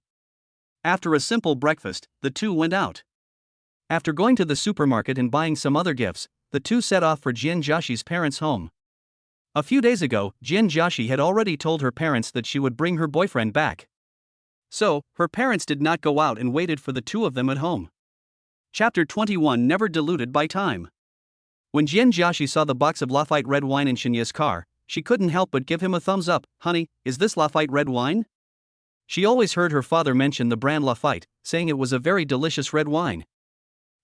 After a simple breakfast, the two went out. After going to the supermarket and buying some other gifts, the two set off for Jian Jiaxi's parents' home. A few days ago, Jian Jiaxi had already told her parents that she would bring her boyfriend back. So, her parents did not go out and waited for the two of them at home. Chapter 21 Never Deluded by Time. When Jian Jiaxi saw the box of Lafite red wine in Shenyi's car, she couldn't help but give him a thumbs up. Honey, is this Lafite red wine? She always heard her father mention the brand Lafite, saying it was a very delicious red wine.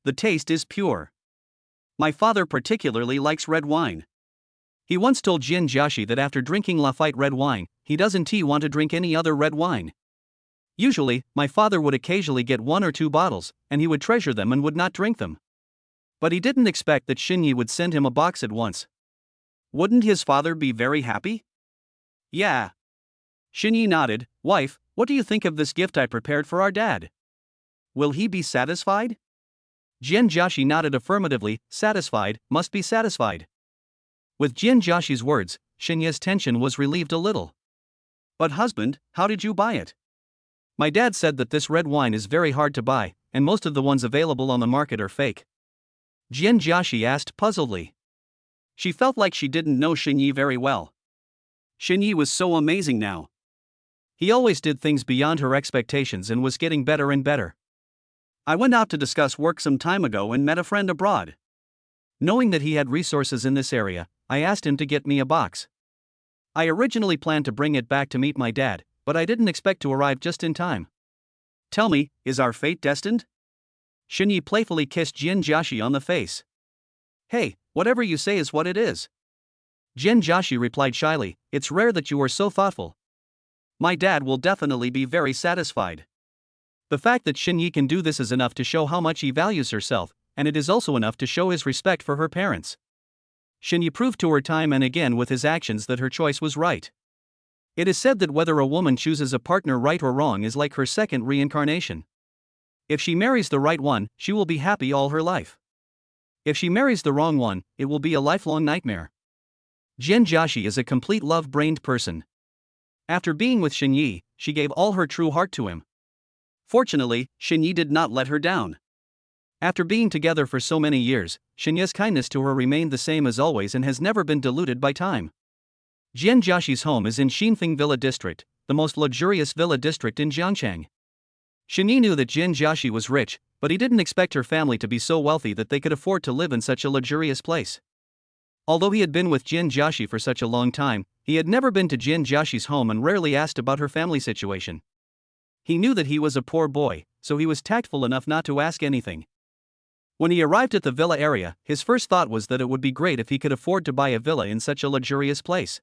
The taste is pure. My father particularly likes red wine. He once told Jian Jiaxi that after drinking Lafite red wine, he doesn't want to drink any other red wine. Usually, my father would occasionally get 1 or 2 bottles, and he would treasure them and would not drink them. But he didn't expect that Shenyi would send him a box at once. Wouldn't his father be very happy? Yeah. Shenyi nodded. Wife, what do you think of this gift I prepared for our dad? Will he be satisfied? Jian Jiaxi nodded affirmatively. Satisfied, must be satisfied. With Jian Jiaxi's words, Shenyi's tension was relieved a little. But husband, how did you buy it? My dad said that this red wine is very hard to buy, and most of the ones available on the market are fake. Jian Jiaxi asked puzzledly. She felt like she didn't know Shenyi very well. Shenyi was so amazing now. He always did things beyond her expectations and was getting better and better. I went out to discuss work some time ago and met a friend abroad. Knowing that he had resources in this area, I asked him to get me a box. I originally planned to bring it back to meet my dad, but I didn't expect to arrive just in time. Tell me, is our fate destined? Shenyi playfully kissed Jian Jiaxi on the face. Hey, whatever you say is what it is. Jian Jiaxi replied shyly, it's rare that you are so thoughtful. My dad will definitely be very satisfied. The fact that Shenyi can do this is enough to show how much he values herself, and it is also enough to show his respect for her parents. Shenyi proved to her time and again with his actions that her choice was right. It is said that whether a woman chooses a partner right or wrong is like her second reincarnation. If she marries the right one, she will be happy all her life. If she marries the wrong one, it will be a lifelong nightmare. Jian Jiaxi is a complete love-brained person. After being with Shenyi, she gave all her true heart to him. Fortunately, Shenyi did not let her down. After being together for so many years, Shenyi's kindness to her remained the same as always and has never been diluted by time. Jian Jiaxi's home is in Xinfeng Villa District, the most luxurious villa district in Jiangchang. Shenyi knew that Jian Jiaxi was rich, but he didn't expect her family to be so wealthy that they could afford to live in such a luxurious place. Although he had been with Jian Jiaxi for such a long time, he had never been to Jian Jiaxi's home and rarely asked about her family situation. He knew that he was a poor boy, so he was tactful enough not to ask anything. When he arrived at the villa area, his first thought was that it would be great if he could afford to buy a villa in such a luxurious place.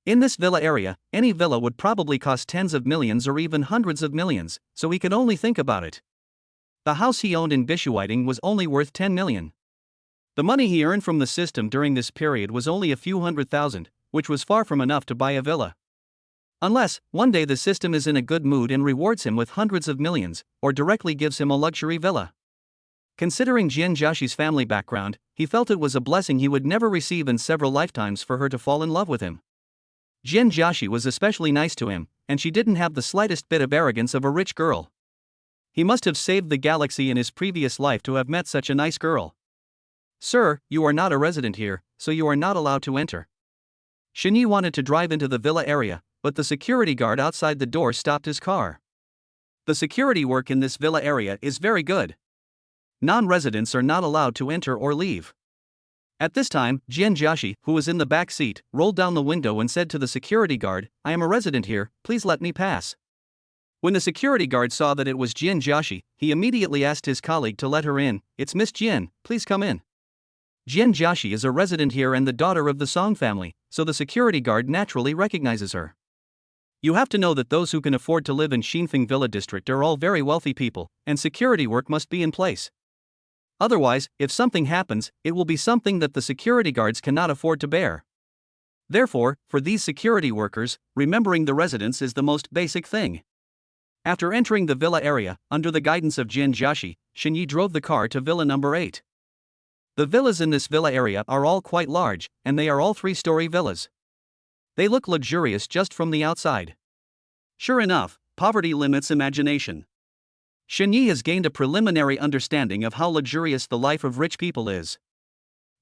In this villa area, any villa would probably cost tens of millions or even hundreds of millions, so he could only think about it. The house he owned in Bishuiting was only worth 10 million. The money he earned from the system during this period was only a few $100,000, which was far from enough to buy a villa. Unless, one day the system is in a good mood and rewards him with hundreds of millions, or directly gives him a luxury villa. Considering Jian Jiaxi's family background, he felt it was a blessing he would never receive in several lifetimes for her to fall in love with him. Jian Jiaxi was especially nice to him, and she didn't have the slightest bit of arrogance of a rich girl. He must have saved the galaxy in his previous life to have met such a nice girl. Sir, you are not a resident here, so you are not allowed to enter. Shenyi wanted to drive into the villa area, but the security guard outside the door stopped his car. The security work in this villa area is very good. Non-residents are not allowed to enter or leave. At this time, Jian Jiaxi, who was in the back seat, rolled down the window and said to the security guard, "I am a resident here, please let me pass." When the security guard saw that it was Jian Jiaxi, he immediately asked his colleague to let her in. "It's Miss Jian, please come in." Jian Jiaxi is a resident here and the daughter of the Song family, so the security guard naturally recognizes her. You have to know that those who can afford to live in Xinfeng Villa District are all very wealthy people, and security work must be in place. Otherwise, if something happens, it will be something that the security guards cannot afford to bear. Therefore, for these security workers, remembering the residents is the most basic thing. After entering the villa area, under the guidance of Jian Jiaxi, Shenyi drove the car to villa number 8. The villas in this villa area are all quite large, and they are all 3-story villas. They look luxurious just from the outside. Sure enough, poverty limits imagination. Shenyi has gained a preliminary understanding of how luxurious the life of rich people is.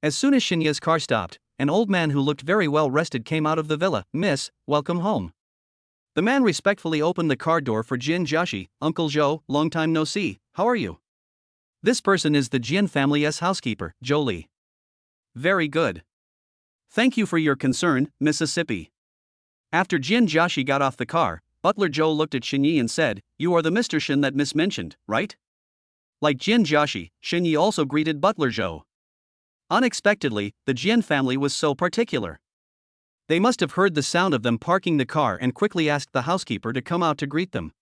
As soon as Shenyi's car stopped, an old man who looked very well rested came out of the villa. "Miss, welcome home." The man respectfully opened the car door for Jian Jiaxi. "Uncle Zhou, long time no see, how are you?" This person is the Jian family's housekeeper, Jolie. "Very good. Thank you for your concern, Mississippi." After Jian Jiaxi got off the car, Butler Zhou looked at Shenyi and said, "You are the Mr. Shen that Miss mentioned, right?" Like Jian Jiaxi, Shenyi also greeted Butler Zhou. Unexpectedly, the Jian family was so particular. They must have heard the sound of them parking the car and quickly asked the housekeeper to come out to greet them.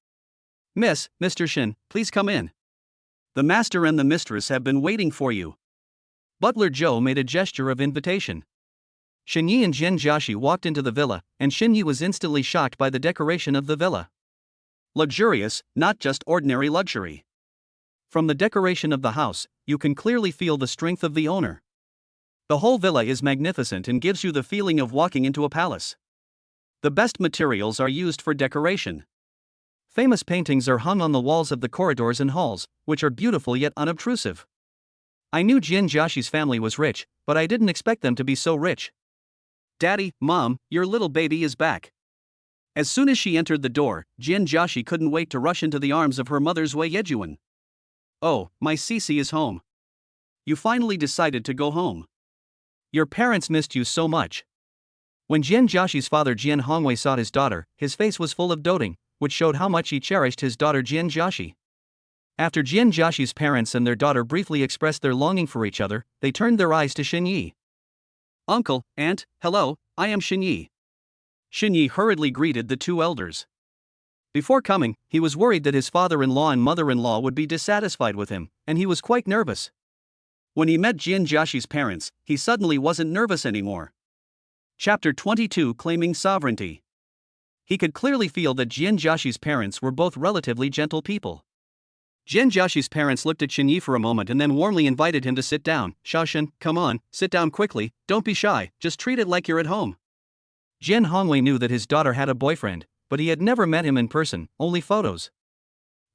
Mr. Shen, please come in. The master and the mistress have been waiting for you." Butler Zhou made a gesture of invitation. Shenyi and Jian Jiaxi walked into the villa, and Shenyi was instantly shocked by the decoration of the villa. Luxurious, not just ordinary luxury. From the decoration of the house, you can clearly feel the strength of the owner. The whole villa is magnificent and gives you the feeling of walking into a palace. The best materials are used for decoration. Famous paintings are hung on the walls of the corridors and halls, which are beautiful yet unobtrusive. I knew Jian Jiaxi's family was rich, but I didn't expect them to be so rich. "Daddy, Mom, your little baby is back." As soon as she entered the door, Jian Jiaxi couldn't wait to rush into the arms of her mother's Wei Yejuan. "Oh, my Cici is home. You finally decided to go home. Your parents missed you so much." When Jian Jiaxi's father Jian Hongwei saw his daughter, his face was full of doting, which showed how much he cherished his daughter Jian Jiaxi. After Jian Jiaxi's parents and their daughter briefly expressed their longing for each other, they turned their eyes to Shenyi. "Uncle, Aunt, hello, I am Shenyi." Shenyi hurriedly greeted the two elders. Before coming, he was worried that his father-in-law and mother-in-law would be dissatisfied with him, and he was quite nervous. When he met Jian Jiaxi's parents, he suddenly wasn't nervous anymore. Chapter 22 Claiming Sovereignty. He could clearly feel that Jian Jiaxi's parents were both relatively gentle people. Jian Jiaxi's parents looked at Shenyi for a moment and then warmly invited him to sit down. "Shaoshen, come on, sit down quickly, don't be shy, just treat it like you're at home." Jian Hongwei knew that his daughter had a boyfriend, but he had never met him in person, only photos.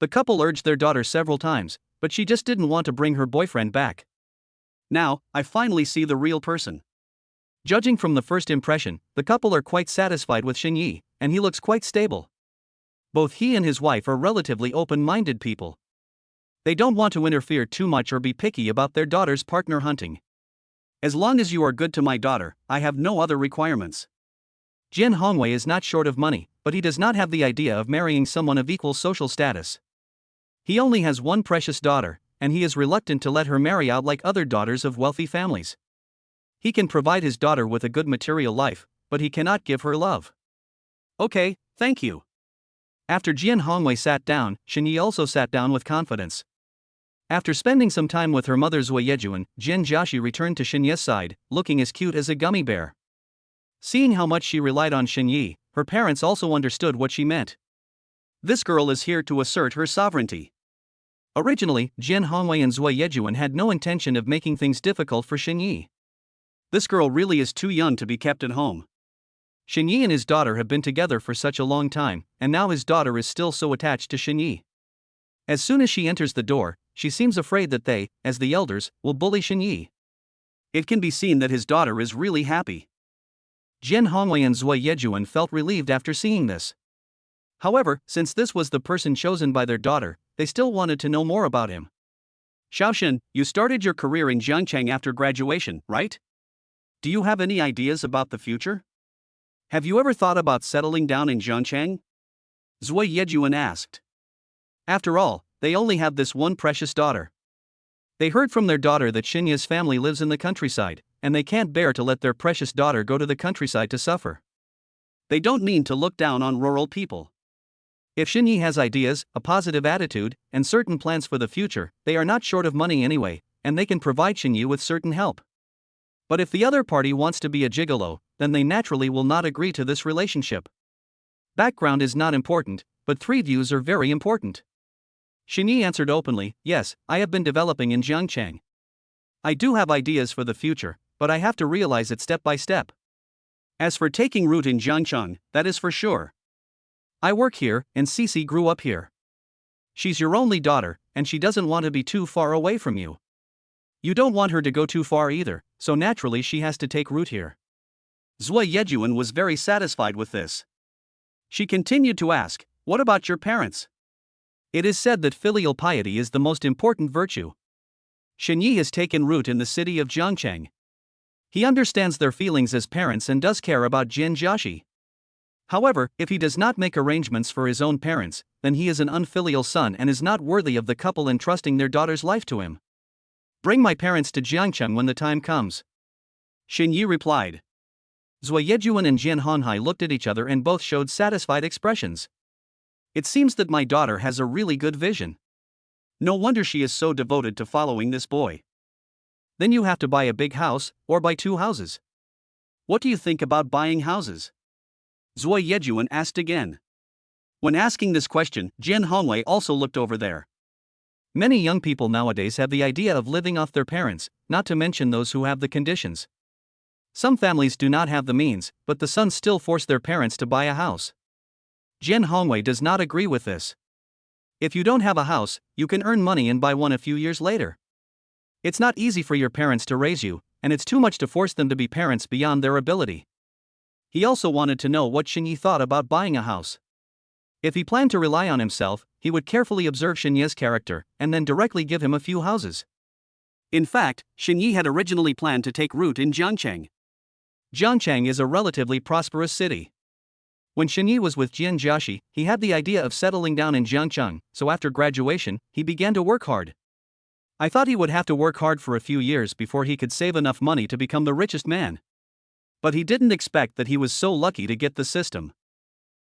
The couple urged their daughter several times, but she just didn't want to bring her boyfriend back. "Now, I finally see the real person." Judging from the first impression, the couple are quite satisfied with Shenyi, and he looks quite stable. Both he and his wife are relatively open-minded people. They don't want to interfere too much or be picky about their daughter's partner hunting. "As long as you are good to my daughter, I have no other requirements." Jian Hongwei is not short of money, but he does not have the idea of marrying someone of equal social status. He only has one precious daughter, and he is reluctant to let her marry out like other daughters of wealthy families. He can provide his daughter with a good material life, but he cannot give her love. Okay, thank you. After Jian Hongwei sat down, Shenyi also sat down with confidence. After spending some time with her mother Zui Yejuan, Jian Jiaxi returned to Shenyi's side, looking as cute as a gummy bear. Seeing how much she relied on Shenyi, her parents also understood what she meant. This girl is here to assert her sovereignty. Originally, Jian Hongwei and Zui Yejuan had no intention of making things difficult for Shenyi. This girl really is too young to be kept at home. Shenyi and his daughter have been together for such a long time, and now his daughter is still so attached to Shenyi. As soon as she enters the door, she seems afraid that they, as the elders, will bully Shenyi. It can be seen that his daughter is really happy. Jian Hongwei and Zui Yejuan felt relieved after seeing this. However, since this was the person chosen by their daughter, they still wanted to know more about him. Xiaoxin, you started your career in Jiangcheng after graduation, right? Do you have any ideas about the future? Have you ever thought about settling down in Jiangcheng? Zui Yejuan asked. After all, they only have this one precious daughter. They heard from their daughter that Shenyi's family lives in the countryside, and they can't bear to let their precious daughter go to the countryside to suffer. They don't mean to look down on rural people. If Shenyi has ideas, a positive attitude, and certain plans for the future, they are not short of money anyway, and they can provide Shenyi with certain help. But if the other party wants to be a gigolo, then they naturally will not agree to this relationship. Background is not important, but three views are very important. Shenyi answered openly, yes, I have been developing in Jiangcheng. I do have ideas for the future, but I have to realize it step by step. As for taking root in Jiangcheng, that is for sure. I work here, and Cici grew up here. She's your only daughter, and she doesn't want to be too far away from you. You don't want her to go too far either, so naturally she has to take root here. Zui Yejuan was very satisfied with this. She continued to ask, what about your parents? It is said that filial piety is the most important virtue. Shenyi has taken root in the city of Jiangcheng. He understands their feelings as parents and does care about Jian Jiaxi. However, if he does not make arrangements for his own parents, then he is an unfilial son and is not worthy of the couple entrusting their daughter's life to him. Bring my parents to Jiangcheng when the time comes. Shenyi replied. Zui Yejuan and Jian Honhai looked at each other and both showed satisfied expressions. It seems that my daughter has a really good vision. No wonder she is so devoted to following this boy. Then you have to buy a big house, or buy 2 houses. What do you think about buying houses? Zui Yejuan asked again. When asking this question, Jian Hongwei also looked over there. Many young people nowadays have the idea of living off their parents, not to mention those who have the conditions. Some families do not have the means, but the sons still force their parents to buy a house. Jian Hongwei does not agree with this. If you don't have a house, you can earn money and buy one a few years later. It's not easy for your parents to raise you, and it's too much to force them to be parents beyond their ability. He also wanted to know what Shenyi thought about buying a house. If he planned to rely on himself, he would carefully observe Shenyi's character, and then directly give him a few houses. In fact, Shenyi had originally planned to take root in Jiangcheng. Jiangcheng is a relatively prosperous city. When Shenyi was with Jian Jiaxi, he had the idea of settling down in Jiangcheng, so after graduation, he began to work hard. I thought he would have to work hard for a few years before he could save enough money to become the richest man. But he didn't expect that he was so lucky to get the system.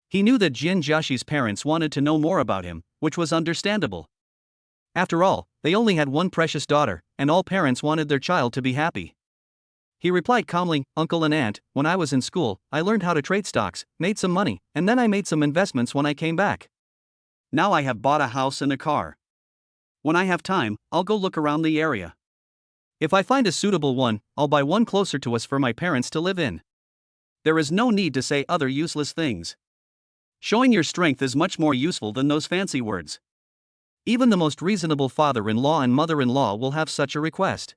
He knew that Jian Jiaxi's parents wanted to know more about him, which was understandable. After all, they only had one precious daughter, and all parents wanted their child to be happy. He replied calmly, Uncle and Aunt, when I was in school, I learned how to trade stocks, made some money, and then I made some investments when I came back. Now I have bought a house and a car. When I have time, I'll go look around the area. If I find a suitable one, I'll buy one closer to us for my parents to live in. There is no need to say other useless things. Showing your strength is much more useful than those fancy words. Even the most reasonable father-in-law and mother-in-law will have such a request.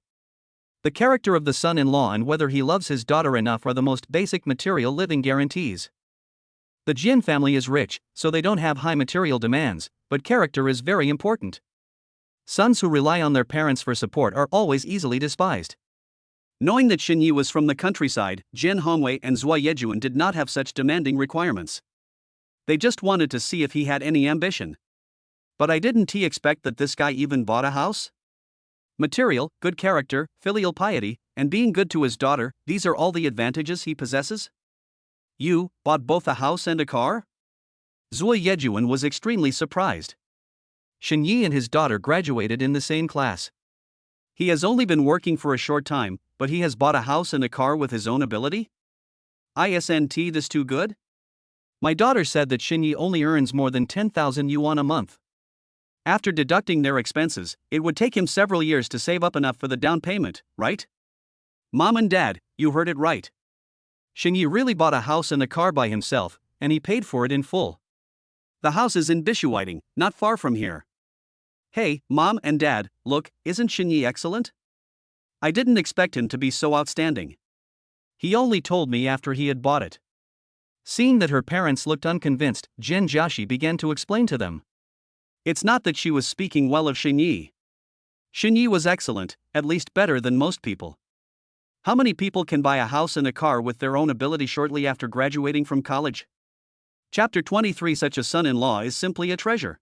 The character of the son-in-law and whether he loves his daughter enough are the most basic material living guarantees. The Jian family is rich, so they don't have high material demands, but character is very important. Sons who rely on their parents for support are always easily despised. Knowing that Shenyi was from the countryside, Jian Hongwei and Zui Yejuan did not have such demanding requirements. They just wanted to see if he had any ambition. But didn't he expect that this guy even bought a house? Material, good character, filial piety, and being good to his daughter, these are all the advantages he possesses? You bought both a house and a car? Zui Yejuan was extremely surprised. Shen Yi and his daughter graduated in the same class. He has only been working for a short time, but he has bought a house and a car with his own ability? Isn't this too good? My daughter said that Shen Yi only earns more than 10,000 yuan a month. After deducting their expenses, it would take him several years to save up enough for the down payment, right? Mom and Dad, you heard it right. Shen Yi really bought a house and a car by himself, and he paid for it in full. The house is in Bishuiting, not far from here. Hey, Mom and Dad, look, isn't Shen Yi excellent? I didn't expect him to be so outstanding. He only told me after he had bought it. Seeing that her parents looked unconvinced, Jen Jiaxi began to explain to them. It's not that she was speaking well of Shen Yi. Shen Yi was excellent, at least better than most people. How many people can buy a house and a car with their own ability shortly after graduating from college? Chapter 23. Such a son-in-law is simply a treasure.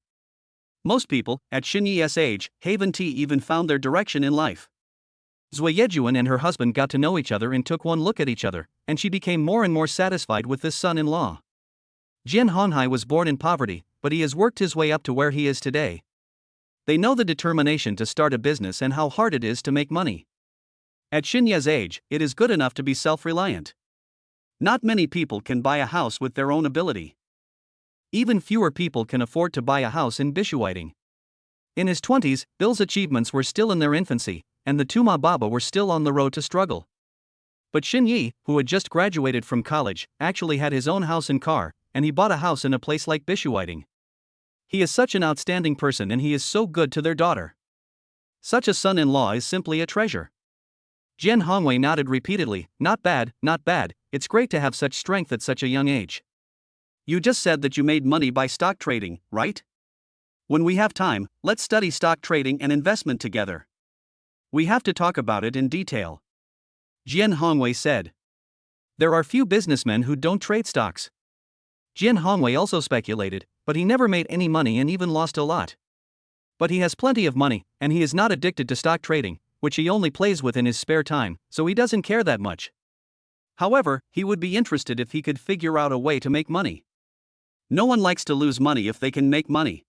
Most people, at Shen Yi's age, haven't even found their direction in life. Zui Yejuan and her husband got to know each other and took one look at each other, and she became more and more satisfied with this son-in-law. Jian Honghai was born in poverty, but he has worked his way up to where he is today. They know the determination to start a business and how hard it is to make money. At Shen Yi's age, it is good enough to be self-reliant. Not many people can buy a house with their own ability. Even fewer people can afford to buy a house in Bishuiting. In his 20s, Bill's achievements were still in their infancy, and the two Ma Baba were still on the road to struggle. But Shen Yi, who had just graduated from college, actually had his own house and car, and he bought a house in a place like Bishuiting. He is such an outstanding person and he is so good to their daughter. Such a son-in-law is simply a treasure. Jian Hongwei nodded repeatedly. Not bad, not bad, it's great to have such strength at such a young age. You just said that you made money by stock trading, right? When we have time, let's study stock trading and investment together. We have to talk about it in detail. Jian Hongwei said. There are few businessmen who don't trade stocks. Jian Hongwei also speculated, but he never made any money and even lost a lot. But he has plenty of money, and he is not addicted to stock trading, which he only plays with in his spare time, so he doesn't care that much. However, he would be interested if he could figure out a way to make money. No one likes to lose money if they can make money.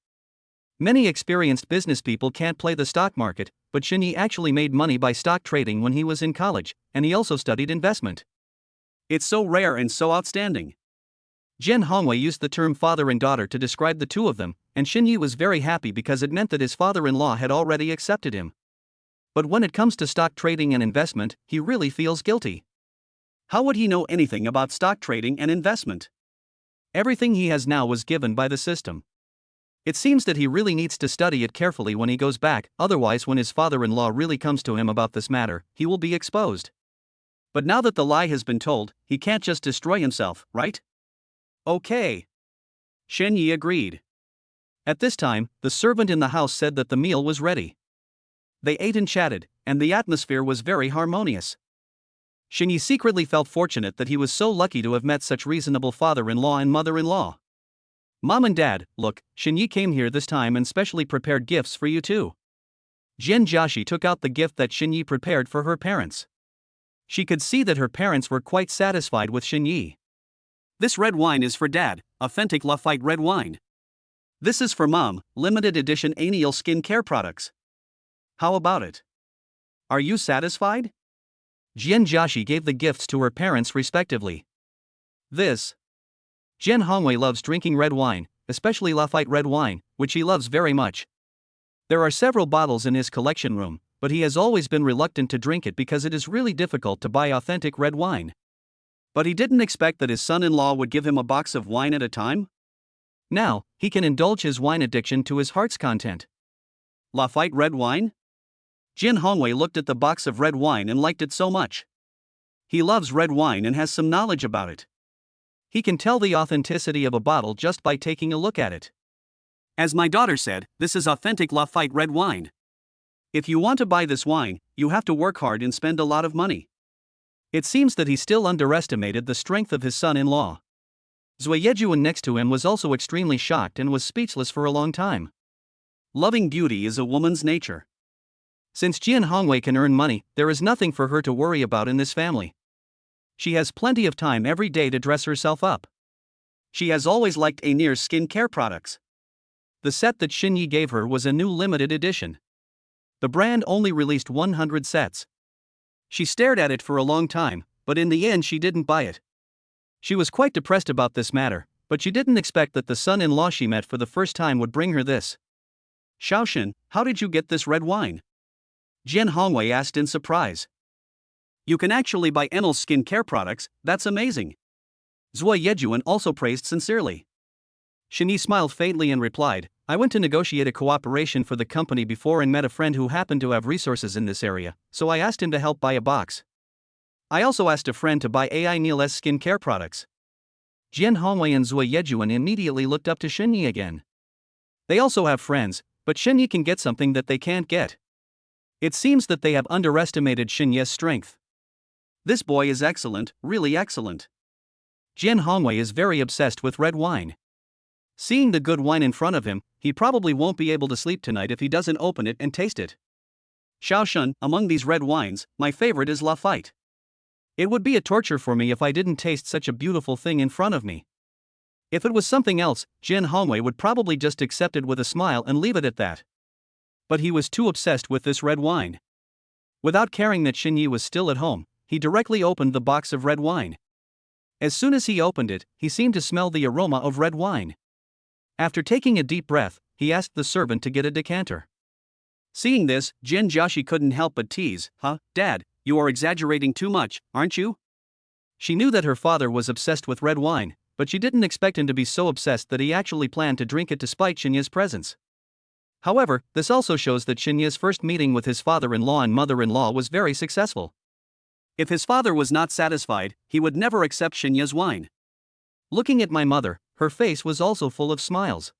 Many experienced business people can't play the stock market, but Shen Yi actually made money by stock trading when he was in college, and he also studied investment. It's so rare and so outstanding. Jian Hongwei used the term father and daughter to describe the two of them, and Shen Yi was very happy because it meant that his father-in-law had already accepted him. But when it comes to stock trading and investment, he really feels guilty. How would he know anything about stock trading and investment? Everything he has now was given by the system. It seems that he really needs to study it carefully when he goes back, otherwise when his father-in-law really comes to him about this matter, he will be exposed. But now that the lie has been told, he can't just destroy himself, right? Okay. Shen Yi agreed. At this time, the servant in the house said that the meal was ready. They ate and chatted, and the atmosphere was very harmonious. Shen Yi secretly felt fortunate that he was so lucky to have met such reasonable father-in-law and mother-in-law. Mom and Dad, look, Shen Yi came here this time and specially prepared gifts for you too. Jian Jiaxi took out the gift that Shen Yi prepared for her parents. She could see that her parents were quite satisfied with Shen Yi. This red wine is for Dad, authentic Lafite red wine. This is for Mom, limited edition annual skin care products. How about it? Are you satisfied? Jian Jiaxi gave the gifts to her parents respectively. Jian Hongwei loves drinking red wine, especially Lafite red wine, which he loves very much. There are several bottles in his collection room, but he has always been reluctant to drink it because it is really difficult to buy authentic red wine. But he didn't expect that his son-in-law would give him a box of wine at a time. Now, he can indulge his wine addiction to his heart's content. Lafite red wine? Jian Hongwei looked at the box of red wine and liked it so much. He loves red wine and has some knowledge about it. He can tell the authenticity of a bottle just by taking a look at it. As my daughter said, this is authentic Lafite red wine. If you want to buy this wine, you have to work hard and spend a lot of money. It seems that he still underestimated the strength of his son-in-law. Zui Yejuan next to him was also extremely shocked and was speechless for a long time. Loving beauty is a woman's nature. Since Jian Hongwei can earn money, there is nothing for her to worry about in this family. She has plenty of time every day to dress herself up. She has always liked Ainir's skin care products. The set that Xinyi gave her was a new limited edition. The brand only released 100 sets. She stared at it for a long time, but in the end she didn't buy it. She was quite depressed about this matter, but she didn't expect that the son-in-law she met for the first time would bring her this. Xiaoxun, how did you get this red wine? Jian Hongwei asked in surprise. You can actually buy Enel's skin care products, that's amazing. Zhuo Yejuan also praised sincerely. Xinyi smiled faintly and replied, I went to negotiate a cooperation for the company before and met a friend who happened to have resources in this area, so I asked him to help buy a box. I also asked a friend to buy Ainir's skin care products. Jian Hongwei and Zhuo Yejuan immediately looked up to Xinyi again. They also have friends, but Xinyi can get something that they can't get. It seems that they have underestimated Xinyi's strength. This boy is excellent, really excellent. Jian Hongwei is very obsessed with red wine. Seeing the good wine in front of him, he probably won't be able to sleep tonight if he doesn't open it and taste it. Xiaoxun, among these red wines, my favorite is Lafite. It would be a torture for me if I didn't taste such a beautiful thing in front of me. If it was something else, Jian Hongwei would probably just accept it with a smile and leave it at that. But he was too obsessed with this red wine. Without caring that Xinyi was still at home, he directly opened the box of red wine. As soon as he opened it, he seemed to smell the aroma of red wine. After taking a deep breath, he asked the servant to get a decanter. Seeing this, Jian Jiaxi couldn't help but tease, Dad, you are exaggerating too much, aren't you? She knew that her father was obsessed with red wine, but she didn't expect him to be so obsessed that he actually planned to drink it despite Xinyi's presence. However, this also shows that Xinyi's first meeting with his father-in-law and mother-in-law was very successful. If his father was not satisfied, he would never accept Xinyi's wine. Looking at my mother, her face was also full of smiles.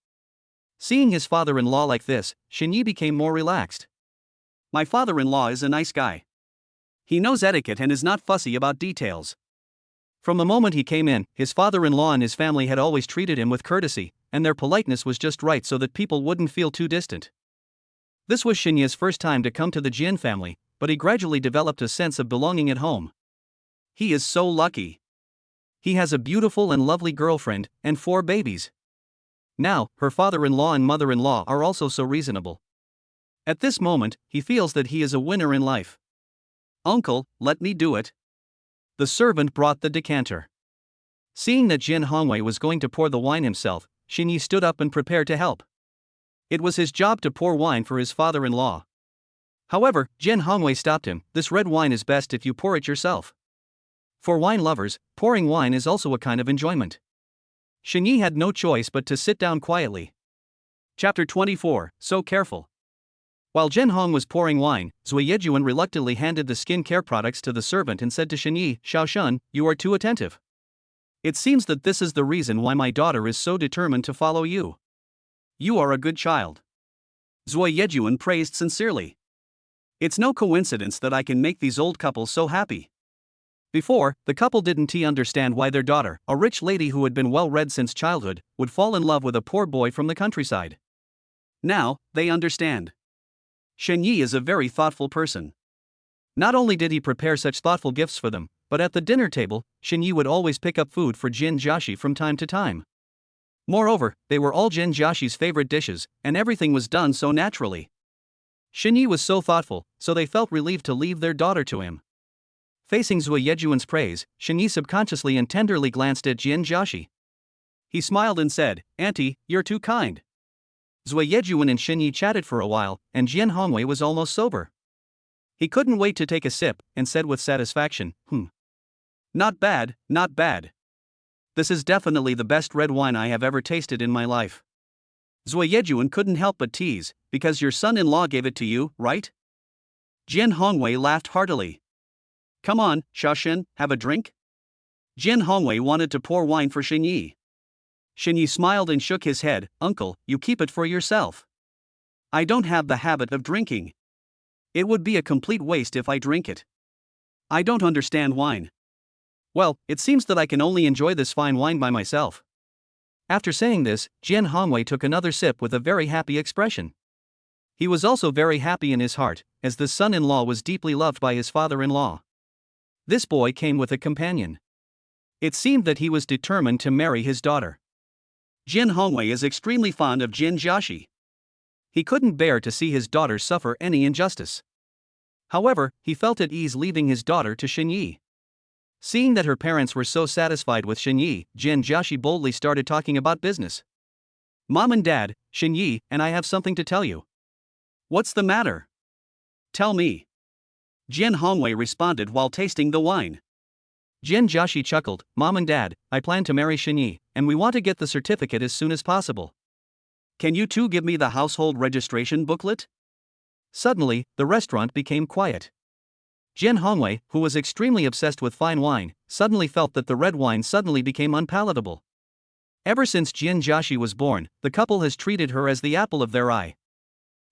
Seeing his father-in-law like this, Xinyi became more relaxed. My father-in-law is a nice guy. He knows etiquette and is not fussy about details. From the moment he came in, his father-in-law and his family had always treated him with courtesy, and their politeness was just right so that people wouldn't feel too distant. This was Xinyi's first time to come to the Jian family, but he gradually developed a sense of belonging at home. He is so lucky. He has a beautiful and lovely girlfriend, and 4 babies. Now, her father-in-law and mother-in-law are also so reasonable. At this moment, he feels that he is a winner in life. Uncle, let me do it. The servant brought the decanter. Seeing that Jian Hongwei was going to pour the wine himself, Xinyi stood up and prepared to help. It was his job to pour wine for his father-in-law. However, Jian Hongwei stopped him. This red wine is best if you pour it yourself. For wine lovers, pouring wine is also a kind of enjoyment. Xinyi had no choice but to sit down quietly. Chapter 24, So Careful. While Jian Hong was pouring wine, Zhuo Yejuan reluctantly handed the skin care products to the servant and said to Xinyi, Xiaoxun, you are too attentive. It seems that this is the reason why my daughter is so determined to follow you. You are a good child. Zhuo Yejuan praised sincerely. It's no coincidence that I can make these old couples so happy. Before, the couple didn't understand why their daughter, a rich lady who had been well-read since childhood, would fall in love with a poor boy from the countryside. Now, they understand. Xinyi is a very thoughtful person. Not only did he prepare such thoughtful gifts for them, but at the dinner table, Xinyi would always pick up food for Jian Jiaxi from time to time. Moreover, they were all Jian Jiaxi's favorite dishes, and everything was done so naturally. Xinyi was so thoughtful, so they felt relieved to leave their daughter to him. Facing Zhuo Yejuan's praise, Xinyi subconsciously and tenderly glanced at Jian Jiaxi. He smiled and said, Auntie, you're too kind. Zhuo Yejuan and Xinyi chatted for a while, and Jian Hongwei was almost sober. He couldn't wait to take a sip, and said with satisfaction, Not bad, not bad. This is definitely the best red wine I have ever tasted in my life. Zhuo Yejuan couldn't help but tease, because your son-in-law gave it to you, right? Jian Hongwei laughed heartily. Come on, Xiaoxun, have a drink? Jian Hongwei wanted to pour wine for Xinyi. Xinyi smiled and shook his head, Uncle, you keep it for yourself. I don't have the habit of drinking. It would be a complete waste if I drink it. I don't understand wine. Well, it seems that I can only enjoy this fine wine by myself. After saying this, Jian Hongwei took another sip with a very happy expression. He was also very happy in his heart, as the son-in-law was deeply loved by his father-in-law. This boy came with a companion. It seemed that he was determined to marry his daughter. Jin Hongwei is extremely fond of Jin Jiaxi. He couldn't bear to see his daughter suffer any injustice. However, he felt at ease leaving his daughter to Xinyi. Seeing that her parents were so satisfied with Xinyi, Jin Jiaxi boldly started talking about business. Mom and Dad, Xinyi and I have something to tell you. What's the matter? Tell me. Jin Hongwei responded while tasting the wine. Jin Jiaxi chuckled, Mom and Dad, I plan to marry Xinyi, and we want to get the certificate as soon as possible. Can you two give me the household registration booklet? Suddenly, the restaurant became quiet. Jin Hongwei, who was extremely obsessed with fine wine, suddenly felt that the red wine suddenly became unpalatable. Ever since Jin Jiaxi was born, the couple has treated her as the apple of their eye.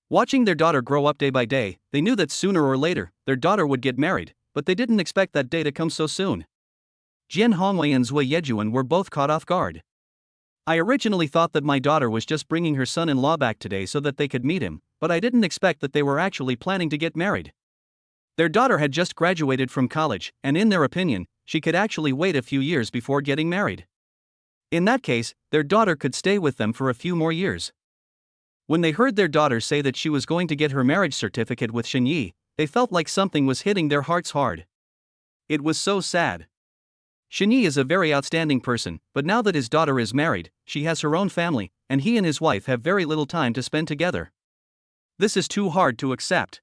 Watching their daughter grow up day by day, they knew that sooner or later, their daughter would get married, but they didn't expect that day to come so soon. Jin Hongwei and Zui Yejuan were both caught off guard. I originally thought that my daughter was just bringing her son-in-law back today so that they could meet him, but I didn't expect that they were actually planning to get married. Their daughter had just graduated from college, and in their opinion, she could actually wait a few years before getting married. In that case, their daughter could stay with them for a few more years. When they heard their daughter say that she was going to get her marriage certificate with Xinyi, they felt like something was hitting their hearts hard. It was so sad. Xinyi is a very outstanding person, but now that his daughter is married, she has her own family, and he and his wife have very little time to spend together. This is too hard to accept.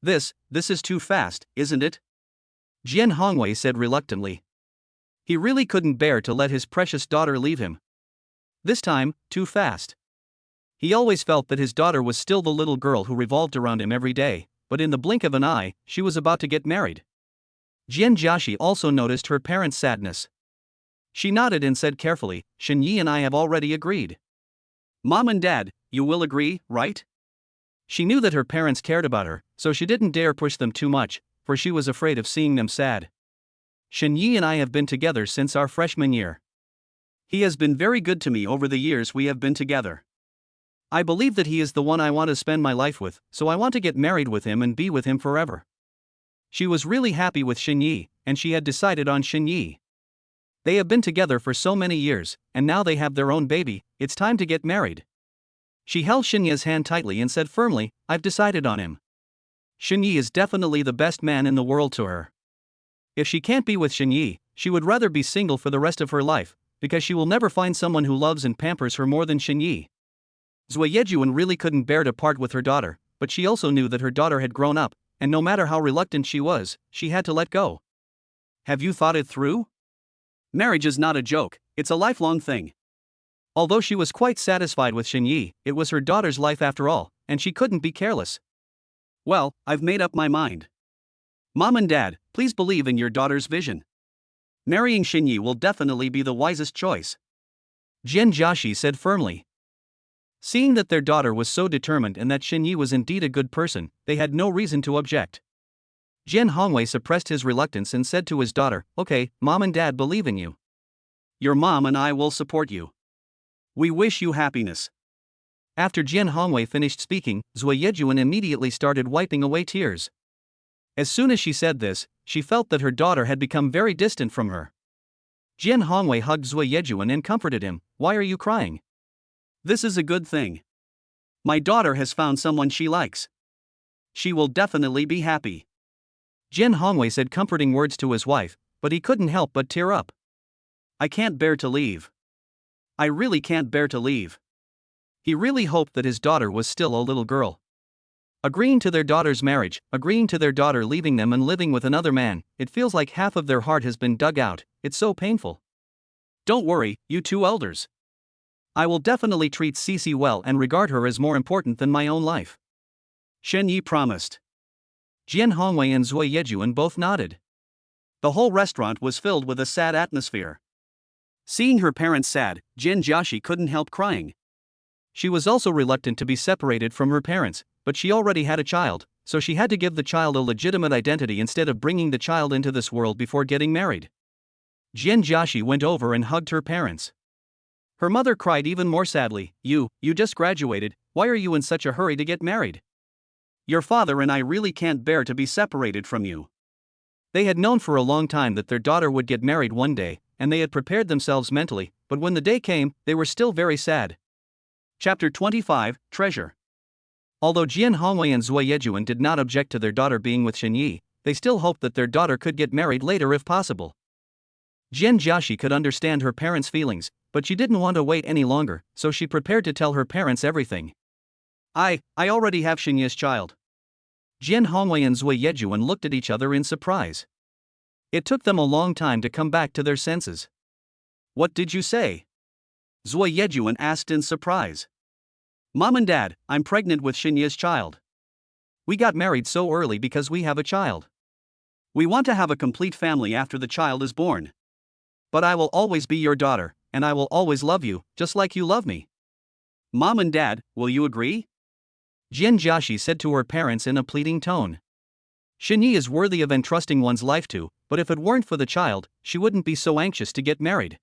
This is too fast, isn't it? Jin Hongwei said reluctantly. He really couldn't bear to let his precious daughter leave him. This time, too fast. He always felt that his daughter was still the little girl who revolved around him every day, but in the blink of an eye, she was about to get married. Jin Jiaxi also noticed her parents' sadness. She nodded and said carefully, Xinyi and I have already agreed. Mom and Dad, you will agree, right? She knew that her parents cared about her, so she didn't dare push them too much, for she was afraid of seeing them sad. Xinyi and I have been together since our freshman year. He has been very good to me over the years we have been together. I believe that he is the one I want to spend my life with, so I want to get married with him and be with him forever. She was really happy with Xinyi, and she had decided on Xinyi. They have been together for so many years, and now they have their own baby, it's time to get married. She held Xinyi's hand tightly and said firmly, I've decided on him. Xinyi is definitely the best man in the world to her. If she can't be with Xinyi, she would rather be single for the rest of her life, because she will never find someone who loves and pampers her more than Xinyi. Zui Yejuan really couldn't bear to part with her daughter, but she also knew that her daughter had grown up, and no matter how reluctant she was, she had to let go. Have you thought it through? Marriage is not a joke, it's a lifelong thing. Although she was quite satisfied with Xinyi, it was her daughter's life after all, and she couldn't be careless. Well, I've made up my mind. Mom and Dad, please believe in your daughter's vision. Marrying Xinyi will definitely be the wisest choice. Jin Jiaxi said firmly. Seeing that their daughter was so determined and that Xinyi was indeed a good person, they had no reason to object. Jin Hongwei suppressed his reluctance and said to his daughter, Okay, Mom and Dad believe in you. Your mom and I will support you. We wish you happiness. After Jin Hongwei finished speaking, Zui Yejuan immediately started wiping away tears. As soon as she said this, she felt that her daughter had become very distant from her. Jin Hongwei hugged Zui Yejuan and comforted him, Why are you crying? This is a good thing. My daughter has found someone she likes. She will definitely be happy. Jin Hongwei said comforting words to his wife, but he couldn't help but tear up. I can't bear to leave. I really can't bear to leave. He really hoped that his daughter was still a little girl. Agreeing to their daughter's marriage, agreeing to their daughter leaving them and living with another man, it feels like half of their heart has been dug out, it's so painful. Don't worry, you two elders. I will definitely treat Cece well and regard her as more important than my own life. Xinyi promised. Jin Hongwei and Zui Yejuan both nodded. The whole restaurant was filled with a sad atmosphere. Seeing her parents sad, Jin Jiaxi couldn't help crying. She was also reluctant to be separated from her parents, but she already had a child, so she had to give the child a legitimate identity instead of bringing the child into this world before getting married. Jin Jiaxi went over and hugged her parents. Her mother cried even more sadly, You just graduated, why are you in such a hurry to get married? Your father and I really can't bear to be separated from you. They had known for a long time that their daughter would get married one day, and they had prepared themselves mentally, but when the day came, they were still very sad. Chapter 25, Treasure. Although Jian Hongwei and Zui Yejuan did not object to their daughter being with Shen Yi, they still hoped that their daughter could get married later if possible. Jian Jiaxi could understand her parents' feelings, but she didn't want to wait any longer, so she prepared to tell her parents everything. I already have Shen Yi's child. Jian Hongwei and Zui Yejuan looked at each other in surprise. It took them a long time to come back to their senses. What did you say? Zui Yejuan asked in surprise. Mom and Dad, I'm pregnant with Shen Yi's child. We got married so early because we have a child. We want to have a complete family after the child is born. But I will always be your daughter, and I will always love you, just like you love me. Mom and Dad, will you agree? Jian Jiaxi said to her parents in a pleading tone. Shen Yi is worthy of entrusting one's life to, but if it weren't for the child, she wouldn't be so anxious to get married.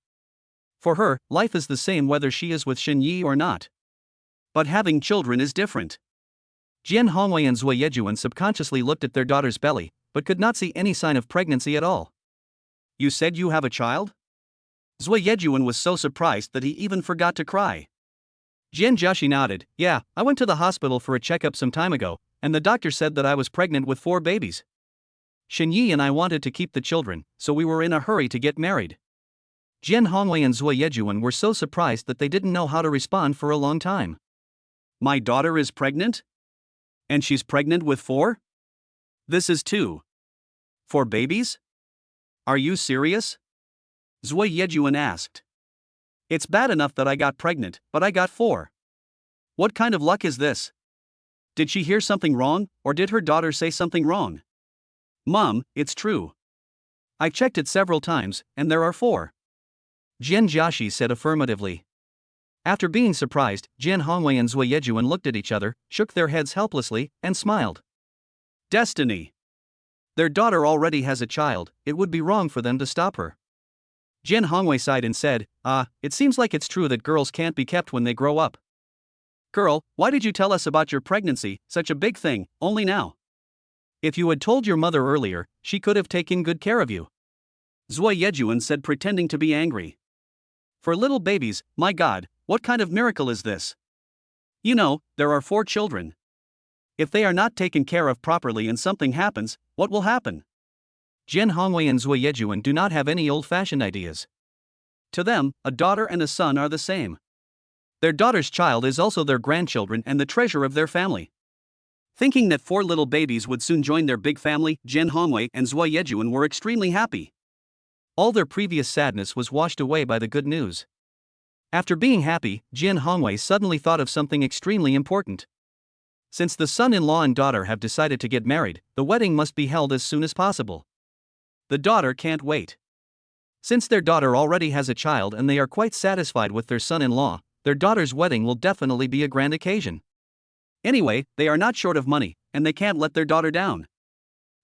For her, life is the same whether she is with Shen Yi or not. But having children is different. Jian Hongwei and Zui Yejuan subconsciously looked at their daughter's belly, but could not see any sign of pregnancy at all. You said you have a child? Zui Yejuan was so surprised that he even forgot to cry. Jian Jiaxi nodded. Yeah, I went to the hospital for a checkup some time ago, and the doctor said that I was pregnant with 4 babies. Shen Yi and I wanted to keep the children, so we were in a hurry to get married. Jian Hongwei and Zui Yejuan were so surprised that they didn't know how to respond for a long time. My daughter is pregnant? And she's pregnant with 4? This is 2. 4 babies? Are you serious? Zui Yejuan asked. It's bad enough that I got pregnant, but I got 4. What kind of luck is this? Did she hear something wrong, or did her daughter say something wrong? Mom, it's true. I checked it several times, and there are 4. Jian Jiaxi said affirmatively. After being surprised, Jian Hongwei and Zui Yejuan looked at each other, shook their heads helplessly, and smiled. Destiny. Their daughter already has a child, it would be wrong for them to stop her. Jian Hongwei sighed and said, it seems like it's true that girls can't be kept when they grow up. Girl, why did you tell us about your pregnancy, such a big thing, only now? If you had told your mother earlier, she could have taken good care of you. Zui Yejuan said, pretending to be angry. For little babies, my God, what kind of miracle is this? You know, there are 4 children. If they are not taken care of properly and something happens, what will happen? Jian Hongwei and Zui Yejuan do not have any old-fashioned ideas. To them, a daughter and a son are the same. Their daughter's child is also their grandchildren and the treasure of their family. Thinking that 4 little babies would soon join their big family, Jian Hongwei and Zui Yejuan were extremely happy. All their previous sadness was washed away by the good news. After being happy, Jian Hongwei suddenly thought of something extremely important. Since the son-in-law and daughter have decided to get married, the wedding must be held as soon as possible. The daughter can't wait. Since their daughter already has a child and they are quite satisfied with their son-in-law, their daughter's wedding will definitely be a grand occasion. Anyway, they are not short of money, and they can't let their daughter down.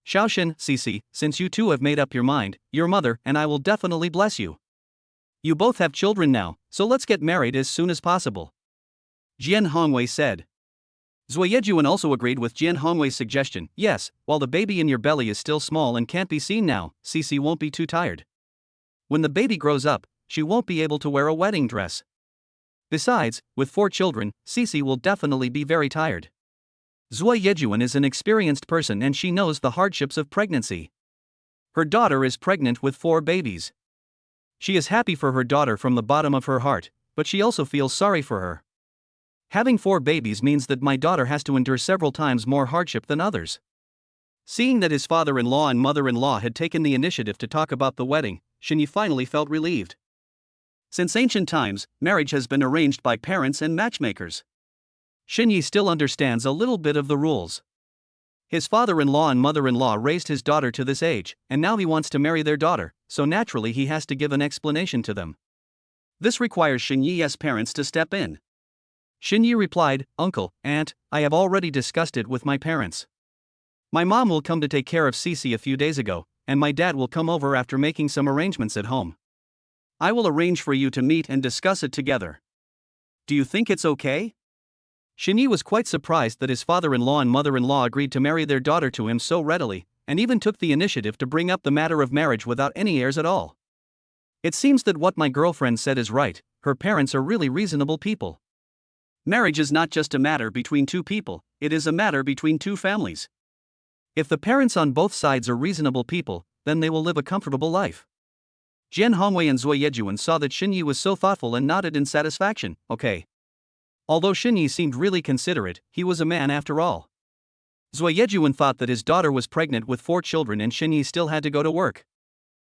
Xiaoshen, Cici, since you two have made up your mind, your mother and I will definitely bless you. You both have children now, so let's get married as soon as possible. Jian Hongwei said. Zui Yejuan also agreed with Jian Hongwei's suggestion. Yes, while the baby in your belly is still small and can't be seen now, Cici won't be too tired. When the baby grows up, she won't be able to wear a wedding dress. Besides, with 4 children, Cici will definitely be very tired. Zui Yejuan is an experienced person and she knows the hardships of pregnancy. Her daughter is pregnant with 4 babies. She is happy for her daughter from the bottom of her heart, but she also feels sorry for her. Having 4 babies means that my daughter has to endure several times more hardship than others. Seeing that his father-in-law and mother-in-law had taken the initiative to talk about the wedding, Shen Yi finally felt relieved. Since ancient times, marriage has been arranged by parents and matchmakers. Shen Yi still understands a little bit of the rules. His father-in-law and mother-in-law raised his daughter to this age, and now he wants to marry their daughter, so naturally he has to give an explanation to them. This requires Shen Yi's parents to step in. Shen Yi replied, Uncle, Aunt, I have already discussed it with my parents. My mom will come to take care of Cici a few days ago, and my dad will come over after making some arrangements at home. I will arrange for you to meet and discuss it together. Do you think it's okay? Shen Yi was quite surprised that his father-in-law and mother-in-law agreed to marry their daughter to him so readily, and even took the initiative to bring up the matter of marriage without any heirs at all. It seems that what my girlfriend said is right, her parents are really reasonable people. Marriage is not just a matter between two people, it is a matter between two families. If the parents on both sides are reasonable people, then they will live a comfortable life. Jian Hongwei and Zui Yejuan saw that Xinyi was so thoughtful and nodded in satisfaction. Okay. Although Xinyi seemed really considerate, he was a man after all. Zui Yejuan thought that his daughter was pregnant with 4 children and Xinyi still had to go to work.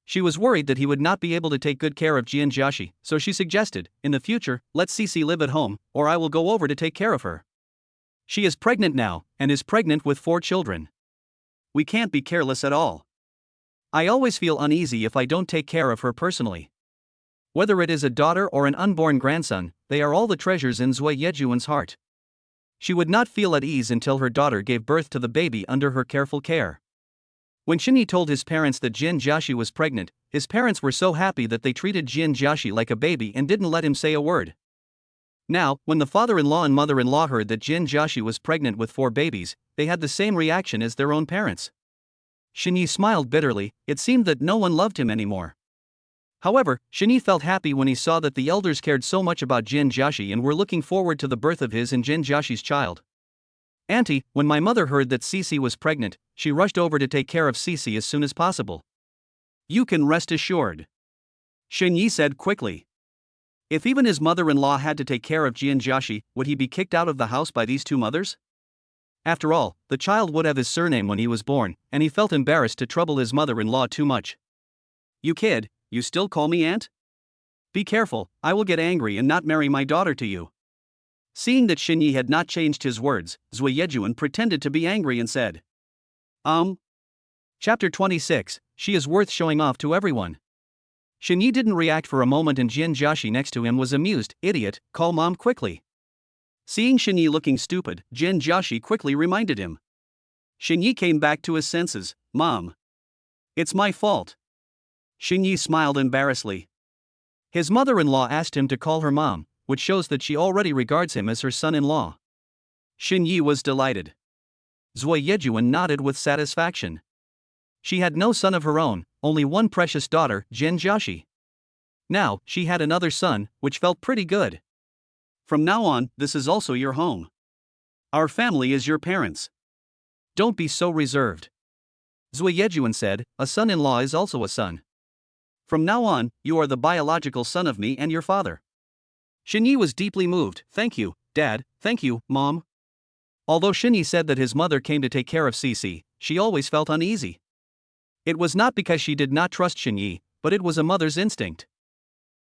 She was worried that he would not be able to take good care of Jian Jiaxi, so she suggested, in the future, let Cici live at home, or I will go over to take care of her. She is pregnant now, and is pregnant with 4 children. We can't be careless at all. I always feel uneasy if I don't take care of her personally. Whether it is a daughter or an unborn grandson, they are all the treasures in Zui Yejuan's heart. She would not feel at ease until her daughter gave birth to the baby under her careful care. When Xinyi told his parents that Jian Jiaxi was pregnant, his parents were so happy that they treated Jian Jiaxi like a baby and didn't let him say a word. Now, when the father-in-law and mother-in-law heard that Jian Jiaxi was pregnant with 4 babies, they had the same reaction as their own parents. Xinyi smiled bitterly, it seemed that no one loved him anymore. However, Xinyi felt happy when he saw that the elders cared so much about Jian Jiaxi and were looking forward to the birth of his and Jian Jiaxi's child. Auntie, when my mother heard that Cici was pregnant, she rushed over to take care of Cici as soon as possible. You can rest assured, Xinyi said quickly. If even his mother-in-law had to take care of Jian Jiaxi, would he be kicked out of the house by these 2 mothers? After all, the child would have his surname when he was born, and he felt embarrassed to trouble his mother-in-law too much. You kid, you still call me aunt? Be careful, I will get angry and not marry my daughter to you. Seeing that Xinyi had not changed his words, Zui Yejuan pretended to be angry and said, Chapter 26, She is worth showing off to everyone. Xinyi didn't react for a moment and Jian Jiaxi next to him was amused. Idiot, call mom quickly. Seeing Xinyi looking stupid, Jian Jiaxi quickly reminded him. Xinyi came back to his senses. Mom. It's my fault. Xinyi smiled embarrassedly. His mother-in-law asked him to call her mom, which shows that she already regards him as her son-in-law. Xinyi was delighted. Zui Yejuan nodded with satisfaction. She had no son of her own, only one precious daughter, Jian Jiaxi. Now, she had another son, which felt pretty good. From now on, this is also your home. Our family is your parents. Don't be so reserved. Zui Yejuan said, a son-in-law is also a son. From now on, you are the biological son of me and your father. Xinyi was deeply moved. Thank you, Dad, thank you, Mom. Although Xinyi said that his mother came to take care of Cici, she always felt uneasy. It was not because she did not trust Xinyi, but it was a mother's instinct.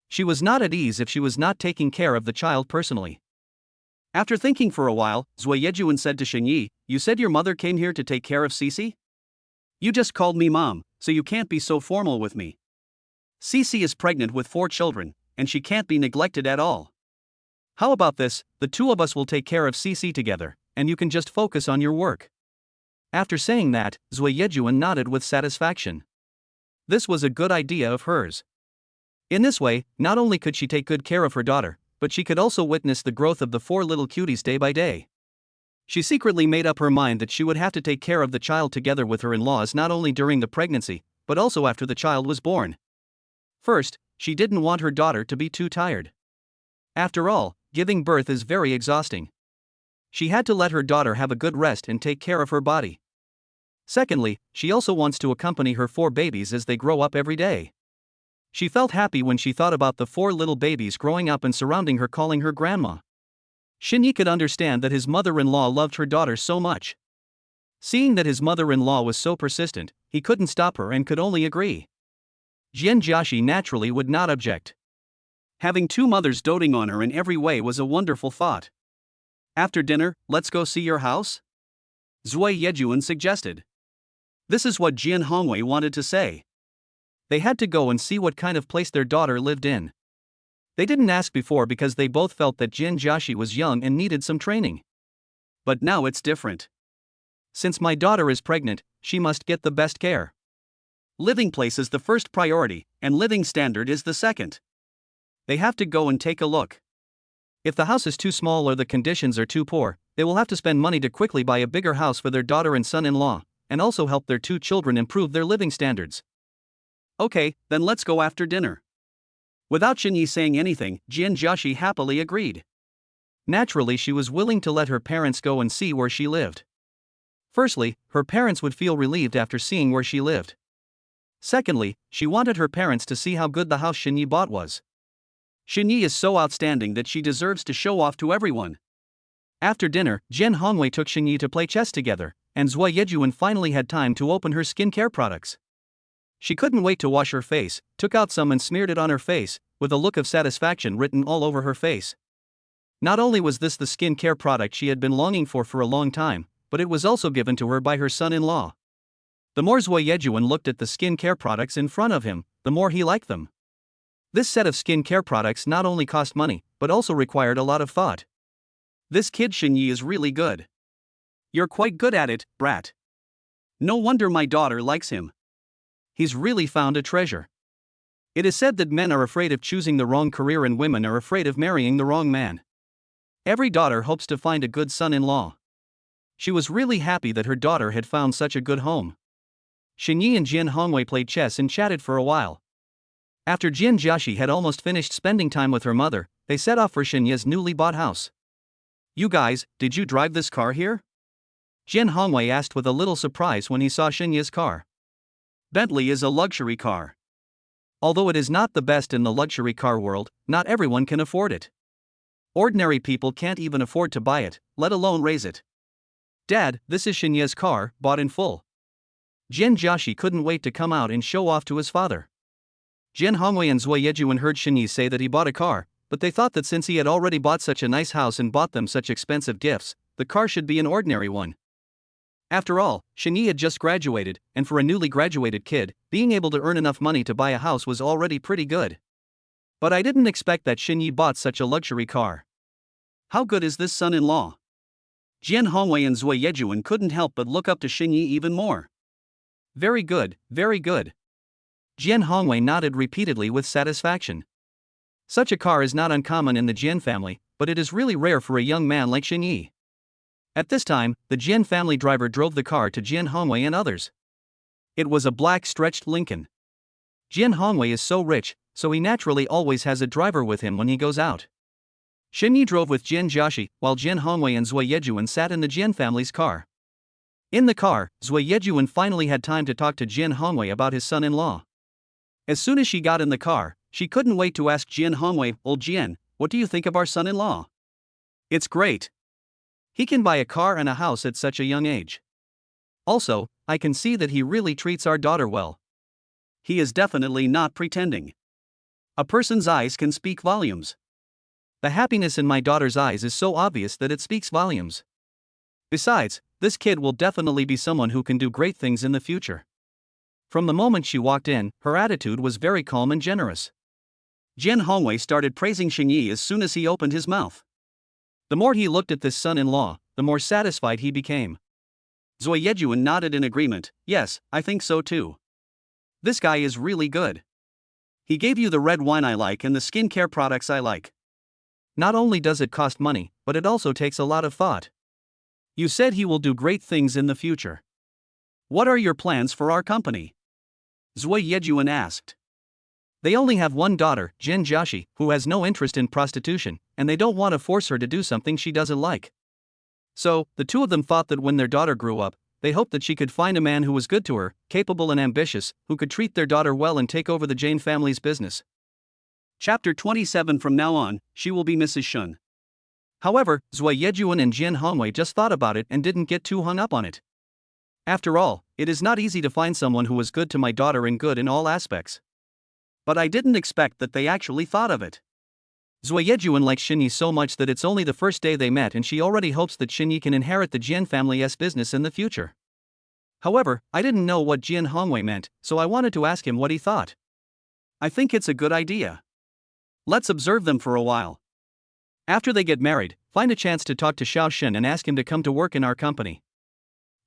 She was not at ease if she was not taking care of the child personally. After thinking for a while, Zui Yejuan said to Xinyi, you said your mother came here to take care of Cici? You just called me Mom, so you can't be so formal with me. Cici is pregnant with 4 children, and she can't be neglected at all. How about this, the 2 of us will take care of Cici together, and you can just focus on your work. After saying that, Zui Yejuan nodded with satisfaction. This was a good idea of hers. In this way, not only could she take good care of her daughter, but she could also witness the growth of the 4 little cuties day by day. She secretly made up her mind that she would have to take care of the child together with her in-laws not only during the pregnancy, but also after the child was born. First, she didn't want her daughter to be too tired. After all, giving birth is very exhausting. She had to let her daughter have a good rest and take care of her body. Secondly, she also wants to accompany her 4 babies as they grow up every day. She felt happy when she thought about the 4 little babies growing up and surrounding her, calling her grandma. Xinyi could understand that his mother-in-law loved her daughter so much. Seeing that his mother-in-law was so persistent, he couldn't stop her and could only agree. Jian Jiaxi naturally would not object. Having 2 mothers doting on her in every way was a wonderful thought. After dinner, let's go see your house? Zui Yejuan suggested. This is what Jian Hongwei wanted to say. They had to go and see what kind of place their daughter lived in. They didn't ask before because they both felt that Jian Jiaxi was young and needed some training. But now it's different. Since my daughter is pregnant, she must get the best care. Living place is the first priority, and living standard is the second. They have to go and take a look. If the house is too small or the conditions are too poor, they will have to spend money to quickly buy a bigger house for their daughter and son-in-law, and also help their 2 children improve their living standards. Okay, then let's go after dinner. Without Shinyi saying anything, Jin Jiaxi happily agreed. Naturally, she was willing to let her parents go and see where she lived. Firstly, her parents would feel relieved after seeing where she lived. Secondly, she wanted her parents to see how good the house Shinyi bought was. Shinyi is so outstanding that she deserves to show off to everyone. After dinner, Jian Hongwei took Shinyi to play chess together, and Zui Yejuan finally had time to open her skincare products. She couldn't wait to wash her face, took out some and smeared it on her face, with a look of satisfaction written all over her face. Not only was this the skincare product she had been longing for a long time, but it was also given to her by her son-in-law. The more Zui Yejuan looked at the skincare products in front of him, the more he liked them. This set of skincare products not only cost money, but also required a lot of thought. This kid Shinyi is really good. You're quite good at it, brat. No wonder my daughter likes him. He's really found a treasure. It is said that men are afraid of choosing the wrong career and women are afraid of marrying the wrong man. Every daughter hopes to find a good son-in-law. She was really happy that her daughter had found such a good home. Shinyi and Jian Hongwei played chess and chatted for a while. After Jin Jiaxi had almost finished spending time with her mother, they set off for Shinyi's newly bought house. You guys, did you drive this car here? Jian Hongwei asked with a little surprise when he saw Shinyi's car. Bentley is a luxury car. Although it is not the best in the luxury car world, not everyone can afford it. Ordinary people can't even afford to buy it, let alone raise it. Dad, this is Shinyi's car, bought in full. Jin Jiaxi couldn't wait to come out and show off to his father. Jian Hongwei and Zui Yejuan heard Shinyi say that he bought a car, but they thought that since he had already bought such a nice house and bought them such expensive gifts, the car should be an ordinary one. After all, Shinyi had just graduated, and for a newly graduated kid, being able to earn enough money to buy a house was already pretty good. But I didn't expect that Shinyi bought such a luxury car. How good is this son-in-law? Jian Hongwei and Zui Yejuan couldn't help but look up to Shinyi even more. Very good, very good. Jian Hongwei nodded repeatedly with satisfaction. Such a car is not uncommon in the Jian family, but it is really rare for a young man like Shinyi. At this time, the Jian family driver drove the car to Jian Hongwei and others. It was a black stretched Lincoln. Jian Hongwei is so rich, so he naturally always has a driver with him when he goes out. Shinyi drove with Jin Jiaxi, while Jian Hongwei and Zui Yejuan sat in the Jian family's car. In the car, Zui Yejuan finally had time to talk to Jian Hongwei about his son-in-law. As soon as she got in the car, she couldn't wait to ask Jian Hongwei, "Old Jian, what do you think of our son-in-law?" "It's great. He can buy a car and a house at such a young age. Also, I can see that he really treats our daughter well. He is definitely not pretending. A person's eyes can speak volumes. The happiness in my daughter's eyes is so obvious that it speaks volumes. Besides, this kid will definitely be someone who can do great things in the future." From the moment she walked in, her attitude was very calm and generous. Jian Hongwei started praising Shinyi as soon as he opened his mouth. The more he looked at this son-in-law, the more satisfied he became. Zui Yejuan nodded in agreement. "Yes, I think so too. This guy is really good. He gave you the red wine I like and the skincare products I like. Not only does it cost money, but it also takes a lot of thought. You said he will do great things in the future. What are your plans for our company?" Zui Yejuan asked. They only have one daughter, Jin Jiaxi, who has no interest in prostitution, and they don't want to force her to do something she doesn't like. So, the two of them thought that when their daughter grew up, they hoped that she could find a man who was good to her, capable and ambitious, who could treat their daughter well and take over the Jane family's business. Chapter 27. From now on, she will be Mrs. Shun. However, Zui Yejuan and Jian Hongwei just thought about it and didn't get too hung up on it. After all, it is not easy to find someone who is good to my daughter and good in all aspects. But I didn't expect that they actually thought of it. Zui Yejuan likes Shinyi so much that it's only the first day they met and she already hopes that Shinyi can inherit the Jian family's business in the future. However, I didn't know what Jian Hongwei meant, so I wanted to ask him what he thought. I think it's a good idea. Let's observe them for a while. After they get married, find a chance to talk to Xiao Shen and ask him to come to work in our company.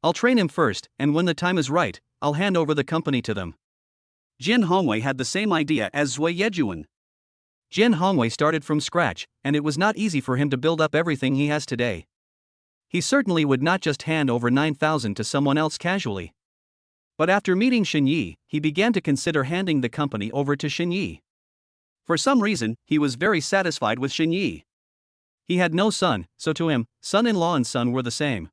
I'll train him first, and when the time is right, I'll hand over the company to them. Jin Hongwei had the same idea as Zui Yejuan. Jin Hongwei started from scratch, and it was not easy for him to build up everything he has today. He certainly would not just hand over 9,000 to someone else casually. But after meeting Xinyi, he began to consider handing the company over to Xinyi. For some reason, he was very satisfied with Xinyi. He had no son, so to him, son-in-law and son were the same.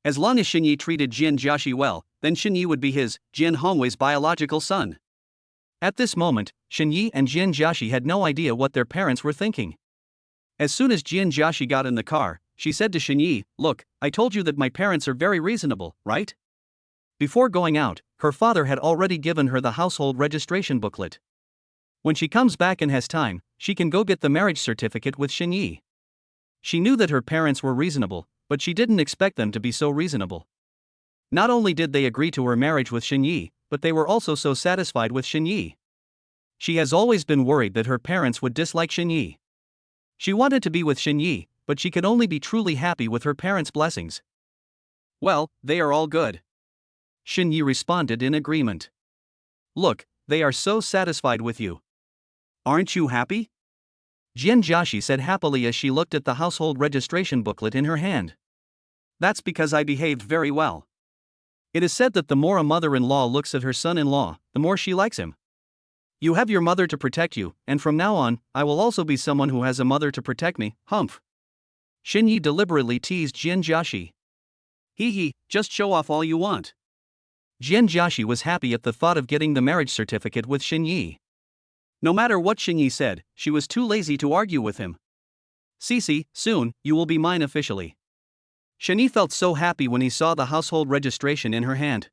As long as Xinyi treated Jian Jiaxi well, then Xinyi would be his, Jian Hongwei's biological son. At this moment, Xinyi and Jian Jiaxi had no idea what their parents were thinking. As soon as Jian Jiaxi got in the car, she said to Xinyi, "Look, I told you that my parents are very reasonable, right?" Before going out, her father had already given her the household registration booklet. When she comes back and has time, she can go get the marriage certificate with Xinyi. She knew that her parents were reasonable, but she didn't expect them to be so reasonable. Not only did they agree to her marriage with Xinyi, but they were also so satisfied with Xinyi. She has always been worried that her parents would dislike Xinyi. She wanted to be with Xinyi, but she could only be truly happy with her parents' blessings. "Well, they are all good," Xinyi responded in agreement. "Look, they are so satisfied with you. Aren't you happy?" Jian Jiaxi said happily as she looked at the household registration booklet in her hand. "That's because I behaved very well. It is said that the more a mother-in-law looks at her son-in-law, the more she likes him. You have your mother to protect you, and from now on, I will also be someone who has a mother to protect me, humph." Xinyi deliberately teased Jian Jiaxi. "Hee, just show off all you want." Jian Jiaxi was happy at the thought of getting the marriage certificate with Xinyi. No matter what Xinyi said, she was too lazy to argue with him. "Cici, soon, you will be mine officially." Xinyi felt so happy when he saw the household registration in her hand.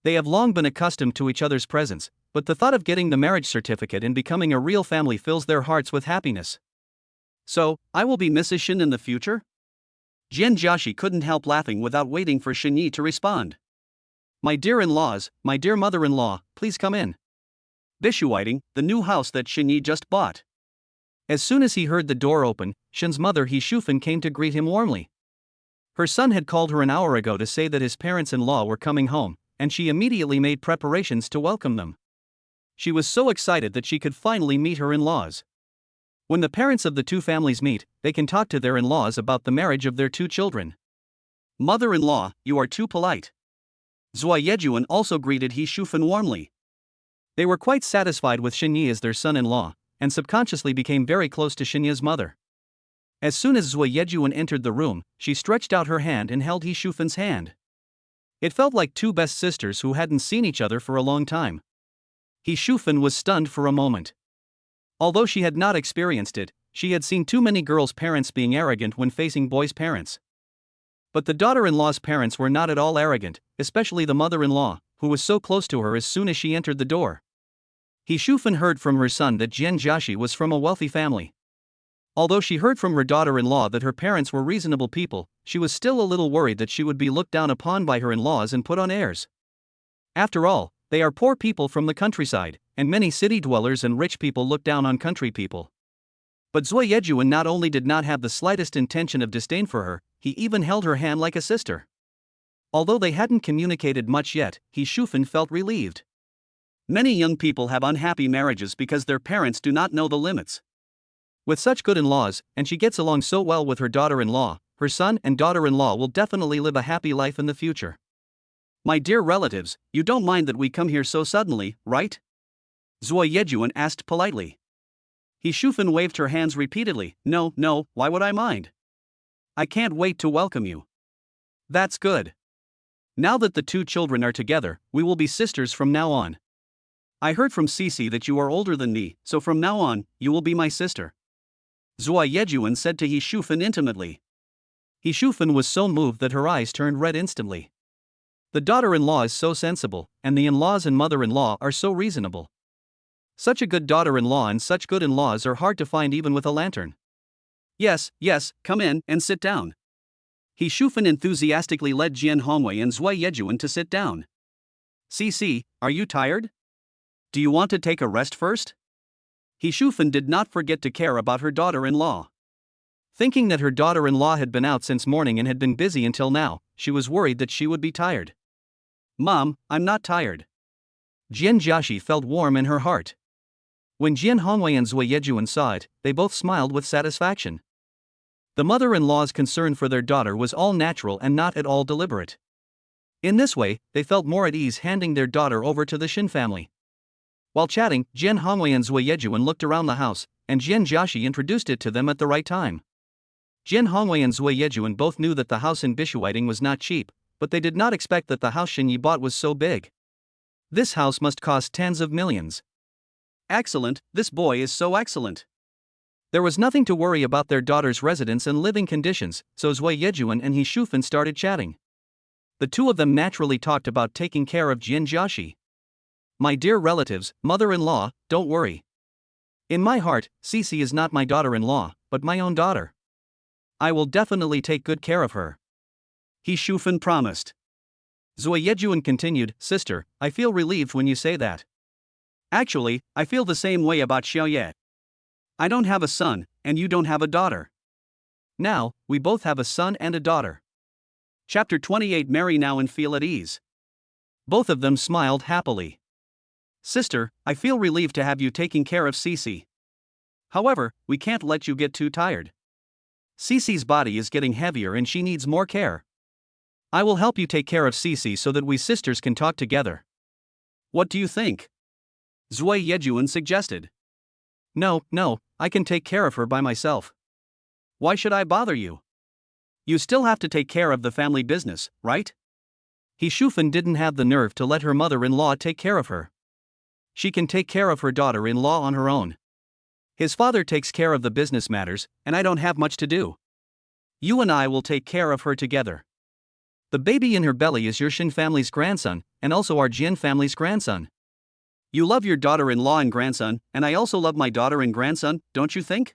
They have long been accustomed to each other's presence, but the thought of getting the marriage certificate and becoming a real family fills their hearts with happiness. "So, I will be Mrs. Xin in the future?" Jian Jiaxi couldn't help laughing without waiting for Xinyi to respond. "My dear in-laws, my dear mother-in-law, please come in." Bishuiting, the new house that Xinyi just bought. As soon as he heard the door open, Xin's mother He Shufan came to greet him warmly. Her son had called her an hour ago to say that his parents-in-law were coming home, and she immediately made preparations to welcome them. She was so excited that she could finally meet her in-laws. When the parents of the two families meet, they can talk to their in-laws about the marriage of their two children. "Mother-in-law, you are too polite." Zhuai Yejuan also greeted He Shufan warmly. They were quite satisfied with Xinyi as their son-in-law, and subconsciously became very close to Xinyi's mother. As soon as Zhuai Yejuan entered the room, she stretched out her hand and held He Shufan's hand. It felt like two best sisters who hadn't seen each other for a long time. He Shufan was stunned for a moment. Although she had not experienced it, she had seen too many girls' parents being arrogant when facing boys' parents. But the daughter-in-law's parents were not at all arrogant, especially the mother-in-law, who was so close to her as soon as she entered the door. He Shufan heard from her son that Jian Jiaxi was from a wealthy family. Although she heard from her daughter-in-law that her parents were reasonable people, she was still a little worried that she would be looked down upon by her in-laws and put on airs. After all, they are poor people from the countryside, and many city dwellers and rich people look down on country people. But Zhuai Yejuan not only did not have the slightest intention of disdain for her, he even held her hand like a sister. Although they hadn't communicated much yet, He Shufan felt relieved. Many young people have unhappy marriages because their parents do not know the limits. With such good in-laws, and she gets along so well with her daughter-in-law, her son and daughter-in-law will definitely live a happy life in the future. "My dear relatives, you don't mind that we come here so suddenly, right?" Zhuai Yejuan asked politely. He Shufan waved her hands repeatedly. No, why would I mind? I can't wait to welcome you." "That's good. Now that the two children are together, we will be sisters from now on. I heard from Cici that you are older than me, so from now on, you will be my sister," Zhuai Yejuan said to He Shufan intimately. He Shufan was so moved that her eyes turned red instantly. The daughter-in-law is so sensible, and the in-laws and mother-in-law are so reasonable. Such a good daughter-in-law and such good in-laws are hard to find even with a lantern. Yes, come in and sit down." He Shufan enthusiastically led Jian Hongwei and Zhuai Yejuan to sit down. "Cici, are you tired? Do you want to take a rest first?" He Shufan did not forget to care about her daughter-in-law. Thinking that her daughter-in-law had been out since morning and had been busy until now, she was worried that she would be tired. "Mom, I'm not tired." Jian Jiaxi felt warm in her heart. When Jian Hongwei and Zhuai Yejuan saw it, they both smiled with satisfaction. The mother-in-law's concern for their daughter was all natural and not at all deliberate. In this way, they felt more at ease handing their daughter over to the Shin family. While chatting, Jian Hongwei and Zui Yejuan looked around the house, and Jian Jiaxi introduced it to them at the right time. Jian Hongwei and Zui Yejuan both knew that the house in Bishuiting was not cheap, but they did not expect that the house Xinyi bought was so big. This house must cost tens of millions. Excellent, this boy is so excellent. There was nothing to worry about their daughter's residence and living conditions, so Zui Yejuan and He Shufan started chatting. The two of them naturally talked about taking care of Jian Jiaxi. My dear relatives, mother-in-law, don't worry. In my heart, Cici is not my daughter-in-law, but my own daughter. I will definitely take good care of her. He Shufan promised. Zui Yejuan continued, Sister, I feel relieved when you say that. Actually, I feel the same way about Xiaoye. I don't have a son, and you don't have a daughter. Now, we both have a son and a daughter. Chapter 28 Marry now and feel at ease. Both of them smiled happily. Sister, I feel relieved to have you taking care of Cici. However, we can't let you get too tired. Cici's body is getting heavier and she needs more care. I will help you take care of Cici so that we sisters can talk together. What do you think? Zui Yejuan suggested. No, I can take care of her by myself. Why should I bother you? You still have to take care of the family business, right? He Shufan didn't have the nerve to let her mother-in-law take care of her. She can take care of her daughter-in-law on her own. His father takes care of the business matters, and I don't have much to do. You and I will take care of her together. The baby in her belly is your Shin family's grandson, and also our Jian family's grandson. You love your daughter-in-law and grandson, and I also love my daughter and grandson, don't you think?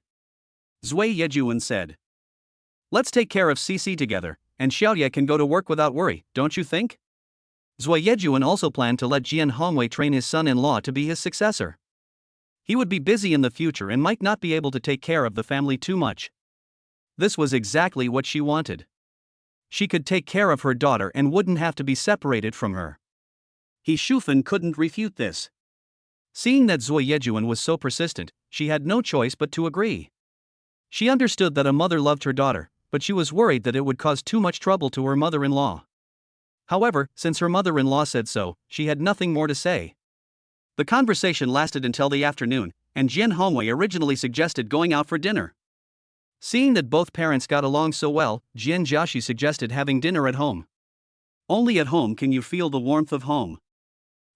Zui Yejuan said. Let's take care of Cici together, and Xiaoye can go to work without worry, don't you think? Zui Yejuan also planned to let Jian Hongwei train his son-in-law to be his successor. He would be busy in the future and might not be able to take care of the family too much. This was exactly what she wanted. She could take care of her daughter and wouldn't have to be separated from her. He Shufan couldn't refute this. Seeing that Zui Yejuan was so persistent, she had no choice but to agree. She understood that a mother loved her daughter, but she was worried that it would cause too much trouble to her mother-in-law. However, since her mother-in-law said so, she had nothing more to say. The conversation lasted until the afternoon, and Jian Hongwei originally suggested going out for dinner. Seeing that both parents got along so well, Jian Jiaxi suggested having dinner at home. Only at home can you feel the warmth of home.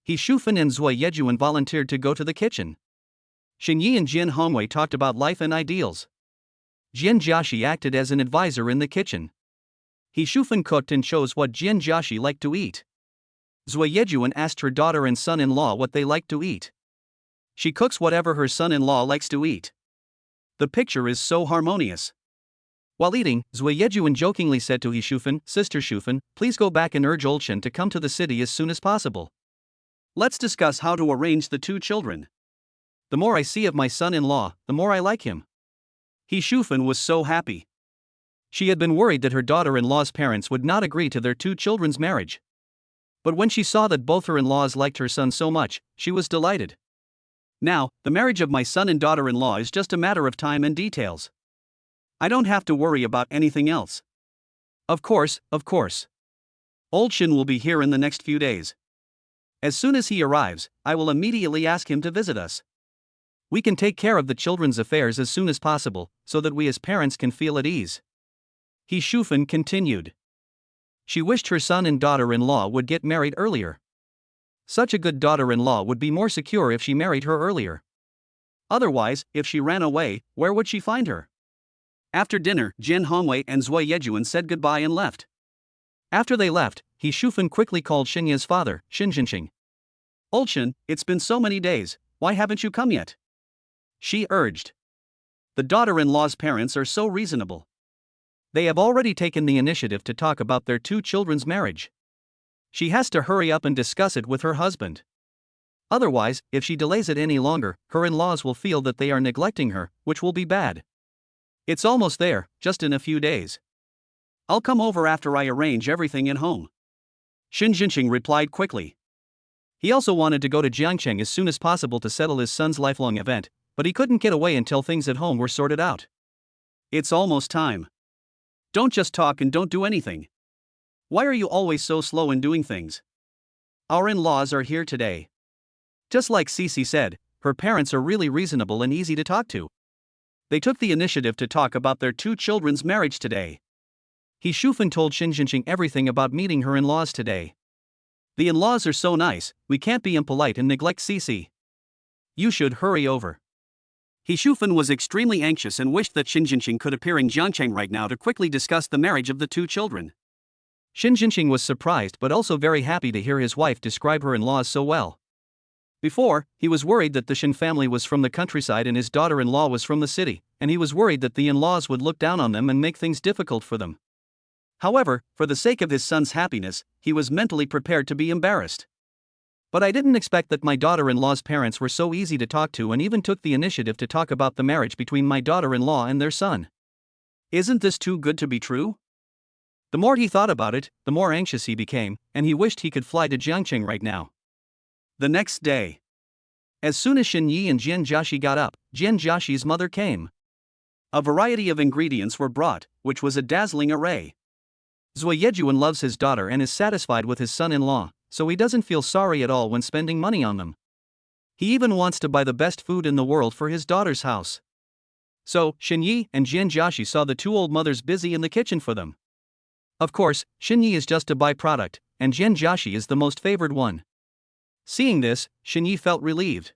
He Shufan and Zui Yejuan volunteered to go to the kitchen. Xinyi and Jian Hongwei talked about life and ideals. Jian Jiaxi acted as an advisor in the kitchen. He Shufan cooked and chose what Jian Jiaxi liked to eat. Zui Yejuan asked her daughter and son-in-law what they liked to eat. She cooks whatever her son-in-law likes to eat. The picture is so harmonious. While eating, Zui Yejuan jokingly said to He Shufan, Sister Shufan, please go back and urge Old Shen to come to the city as soon as possible. Let's discuss how to arrange the two children. The more I see of my son-in-law, the more I like him. He Shufan was so happy. She had been worried that her daughter-in-law's parents would not agree to their two children's marriage. But when she saw that both her in-laws liked her son so much, she was delighted. Now, the marriage of my son and daughter-in-law is just a matter of time and details. I don't have to worry about anything else. Of course. Old Shin will be here in the next few days. As soon as he arrives, I will immediately ask him to visit us. We can take care of the children's affairs as soon as possible, so that we as parents can feel at ease. He Shufan continued. She wished her son and daughter-in-law would get married earlier. Such a good daughter-in-law would be more secure if she married her earlier. Otherwise, if she ran away, where would she find her? After dinner, Jian Hongwei and Zui Yejuan said goodbye and left. After they left, He Shufan quickly called Xinya's father, Xin Jinqing. Old Shin, it's been so many days, why haven't you come yet? She urged. The daughter-in-law's parents are so reasonable. They have already taken the initiative to talk about their two children's marriage. She has to hurry up and discuss it with her husband. Otherwise, if she delays it any longer, her in-laws will feel that they are neglecting her, which will be bad. It's almost there, just in a few days. I'll come over after I arrange everything at home. Xin Jinqing replied quickly. He also wanted to go to Jiangcheng as soon as possible to settle his son's lifelong event, but he couldn't get away until things at home were sorted out. It's almost time. Don't just talk and don't do anything. Why are you always so slow in doing things? Our in-laws are here today. Just like Cece said, her parents are really reasonable and easy to talk to. They took the initiative to talk about their two children's marriage today. He Shufan told Xinjianqing everything about meeting her in-laws today. The in-laws are so nice, we can't be impolite and neglect Cece. You should hurry over. He Shufan was extremely anxious and wished that Xinjianqing could appear in Jiangcheng right now to quickly discuss the marriage of the two children. Xinjianqing was surprised but also very happy to hear his wife describe her in-laws so well. Before, he was worried that the Shen family was from the countryside and his daughter-in-law was from the city, and he was worried that the in-laws would look down on them and make things difficult for them. However, for the sake of his son's happiness, he was mentally prepared to be embarrassed. But I didn't expect that my daughter-in-law's parents were so easy to talk to and even took the initiative to talk about the marriage between my daughter-in-law and their son. Isn't this too good to be true? The more he thought about it, the more anxious he became, and he wished he could fly to Jiangcheng right now. The next day. As soon as Shen Yi and Jian Jiaxi got up, Jian Jiaxi's mother came. A variety of ingredients were brought, which was a dazzling array. Zui Yejuan loves his daughter and is satisfied with his son-in-law, so he doesn't feel sorry at all when spending money on them. He even wants to buy the best food in the world for his daughter's house. So, Shen Yi and Jian Jiaxi saw the two old mothers busy in the kitchen for them. Of course, Shen Yi is just a byproduct, and Jian Jiaxi is the most favored one. Seeing this, Shen Yi felt relieved.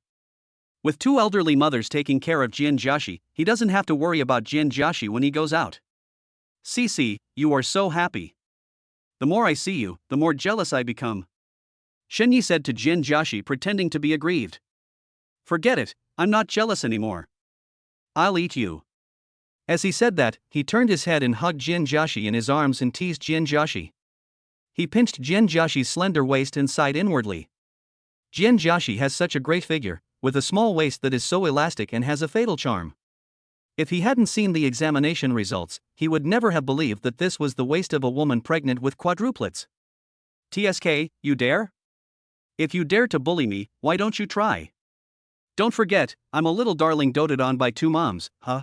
With two elderly mothers taking care of Jian Jiaxi, he doesn't have to worry about Jian Jiaxi when he goes out. Cece, you are so happy. The more I see you, the more jealous I become. Shen Yi said to Jian Jiaxi, pretending to be aggrieved. Forget it, I'm not jealous anymore. I'll eat you. As he said that, he turned his head and hugged Jian Jiaxi in his arms and teased Jian Jiaxi. He pinched Jian Jiaxi's slender waist and sighed inwardly. Jian Jiaxi has such a great figure, with a small waist that is so elastic and has a fatal charm. If he hadn't seen the examination results, he would never have believed that this was the waist of a woman pregnant with quadruplets. TSK, you dare? If you dare to bully me, why don't you try? Don't forget, I'm a little darling doted on by two moms, huh?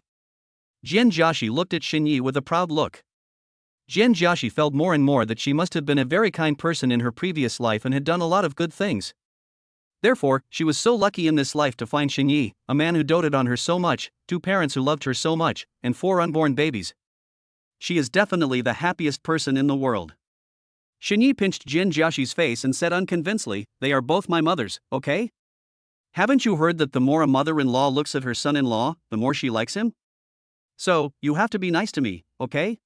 Jian Jiaxi looked at Shen Yi with a proud look. Jian Jiaxi felt more and more that she must have been a very kind person in her previous life and had done a lot of good things. Therefore, she was so lucky in this life to find Shen Yi, a man who doted on her so much, two parents who loved her so much, and 4 unborn babies. She is definitely the happiest person in the world. Shen Yi pinched Jian Jiaxi's face and said unconvincingly, they are both my mothers, okay? Haven't you heard that the more a mother-in-law looks at her son-in-law, the more she likes him? So, you have to be nice to me, okay?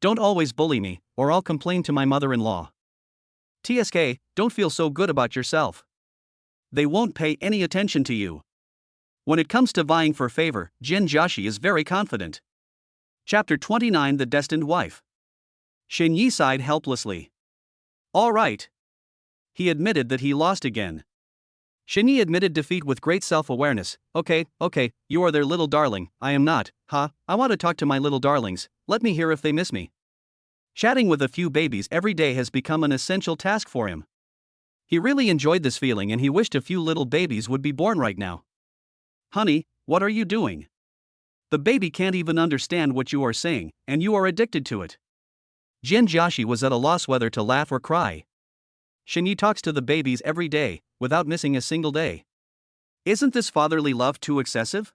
Don't always bully me, or I'll complain to my mother-in-law. TSK, don't feel so good about yourself. They won't pay any attention to you. When it comes to vying for favor, Jian Jiaxi is very confident. Chapter 29, The Destined Wife. Shen Yi sighed helplessly. All right. He admitted that he lost again. Shen Yi admitted defeat with great self-awareness. Okay, you are their little darling, I am not, huh? I want to talk to my little darlings, let me hear if they miss me. Chatting with a few babies every day has become an essential task for him. He really enjoyed this feeling and he wished a few little babies would be born right now. Honey, what are you doing? The baby can't even understand what you are saying, and you are addicted to it. Jian Jiaxi was at a loss whether to laugh or cry. Shen Yi talks to the babies every day, without missing a single day. Isn't this fatherly love too excessive?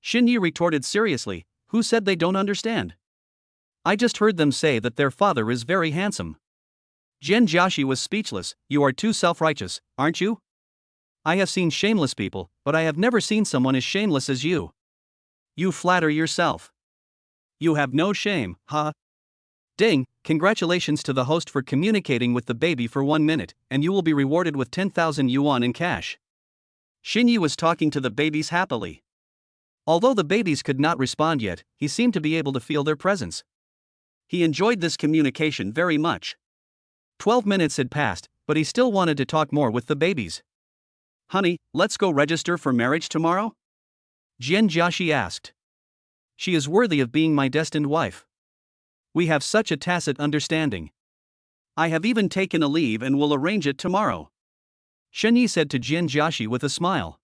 Shen Yi retorted seriously, who said they don't understand? I just heard them say that their father is very handsome. Jian Jiaxi was speechless. You are too self-righteous, aren't you? I have seen shameless people, but I have never seen someone as shameless as you. You flatter yourself. You have no shame, huh? Ding, congratulations to the host for communicating with the baby for 1 minute, and you will be rewarded with 10,000 yuan in cash. Shen Yi was talking to the babies happily. Although the babies could not respond yet, he seemed to be able to feel their presence. He enjoyed this communication very much. 12 minutes had passed, but he still wanted to talk more with the babies. Honey, let's go register for marriage tomorrow? Jian Jiaxi asked. She is worthy of being my destined wife. We have such a tacit understanding. I have even taken a leave and will arrange it tomorrow. Shen Yi said to Jian Jiaxi with a smile.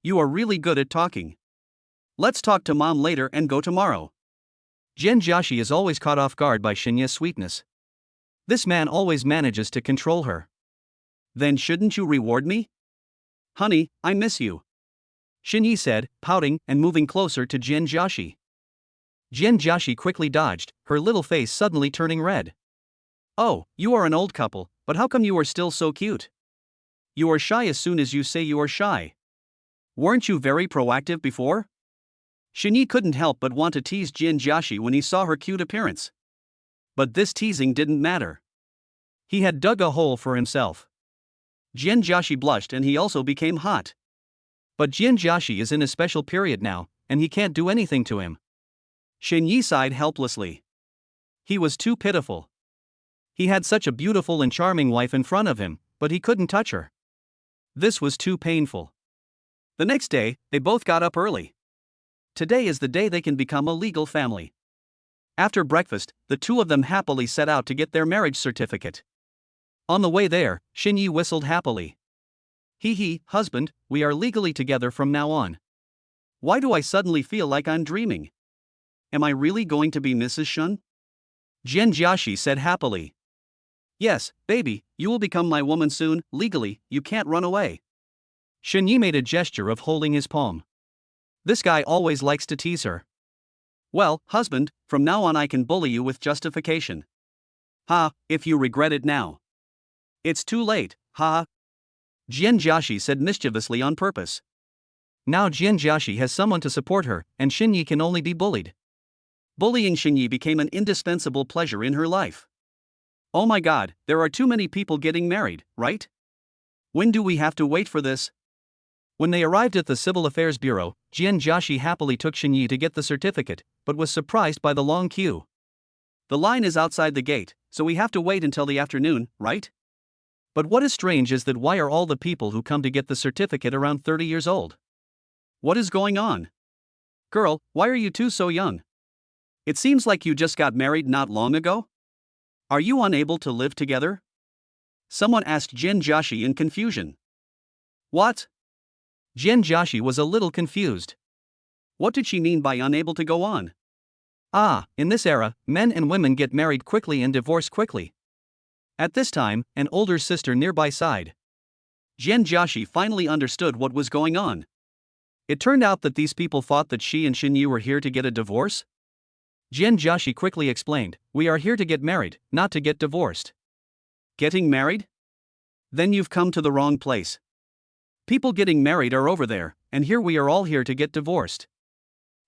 You are really good at talking. Let's talk to mom later and go tomorrow. Jian Jiaxi is always caught off guard by Shen Yi's sweetness. This man always manages to control her. Then shouldn't you reward me? Honey, I miss you, Shinyi said, pouting and moving closer to Jin Joshi. Jin Joshi quickly dodged, her little face suddenly turning red. Oh, you are an old couple, but how come you are still so cute? You are shy as soon as you say you are shy. Weren't you very proactive before? Shinyi couldn't help but want to tease Jin Joshi when he saw her cute appearance. But this teasing didn't matter. He had dug a hole for himself. Jin Joshi blushed and he also became hot. But Jin Joshi is in a special period now, and he can't do anything to him. Shinyi sighed helplessly. He was too pitiful. He had such a beautiful and charming wife in front of him, but he couldn't touch her. This was too painful. The next day, they both got up early. Today is the day they can become a legal family. After breakfast, the two of them happily set out to get their marriage certificate. On the way there, Shinyi whistled happily. Hee hee, husband, we are legally together from now on. Why do I suddenly feel like I'm dreaming? Am I really going to be Mrs. Shun? Jin Joshi said happily. Yes, baby, you will become my woman soon, legally, you can't run away. Shinyi made a gesture of holding his palm. This guy always likes to tease her. Well, husband, from now on I can bully you with justification. Ha, if you regret it now. It's too late, ha. Jin Joshi said mischievously on purpose. Now Jin Joshi has someone to support her, and Shinyi can only be bullied. Bullying Shinyi became an indispensable pleasure in her life. Oh my god, there are too many people getting married, right? When do we have to wait for this? When they arrived at the Civil Affairs Bureau, Jin Joshi happily took Shinyi to get the certificate, but was surprised by the long queue. The line is outside the gate, so we have to wait until the afternoon, right? But what is strange is that why are all the people who come to get the certificate around 30 years old? What is going on? Girl, why are you two so young? It seems like you just got married not long ago? Are you unable to live together? Someone asked Jin Joshi in confusion. What? Jin Joshi was a little confused. What did she mean by unable to go on? Ah, in this era, men and women get married quickly and divorce quickly. At this time, an older sister nearby sighed. Jin Joshi finally understood what was going on. It turned out that these people thought that she and Shinyi were here to get a divorce. Jin Joshi quickly explained, we are here to get married, not to get divorced. Getting married? Then you've come to the wrong place. People getting married are over there, and here we are all here to get divorced.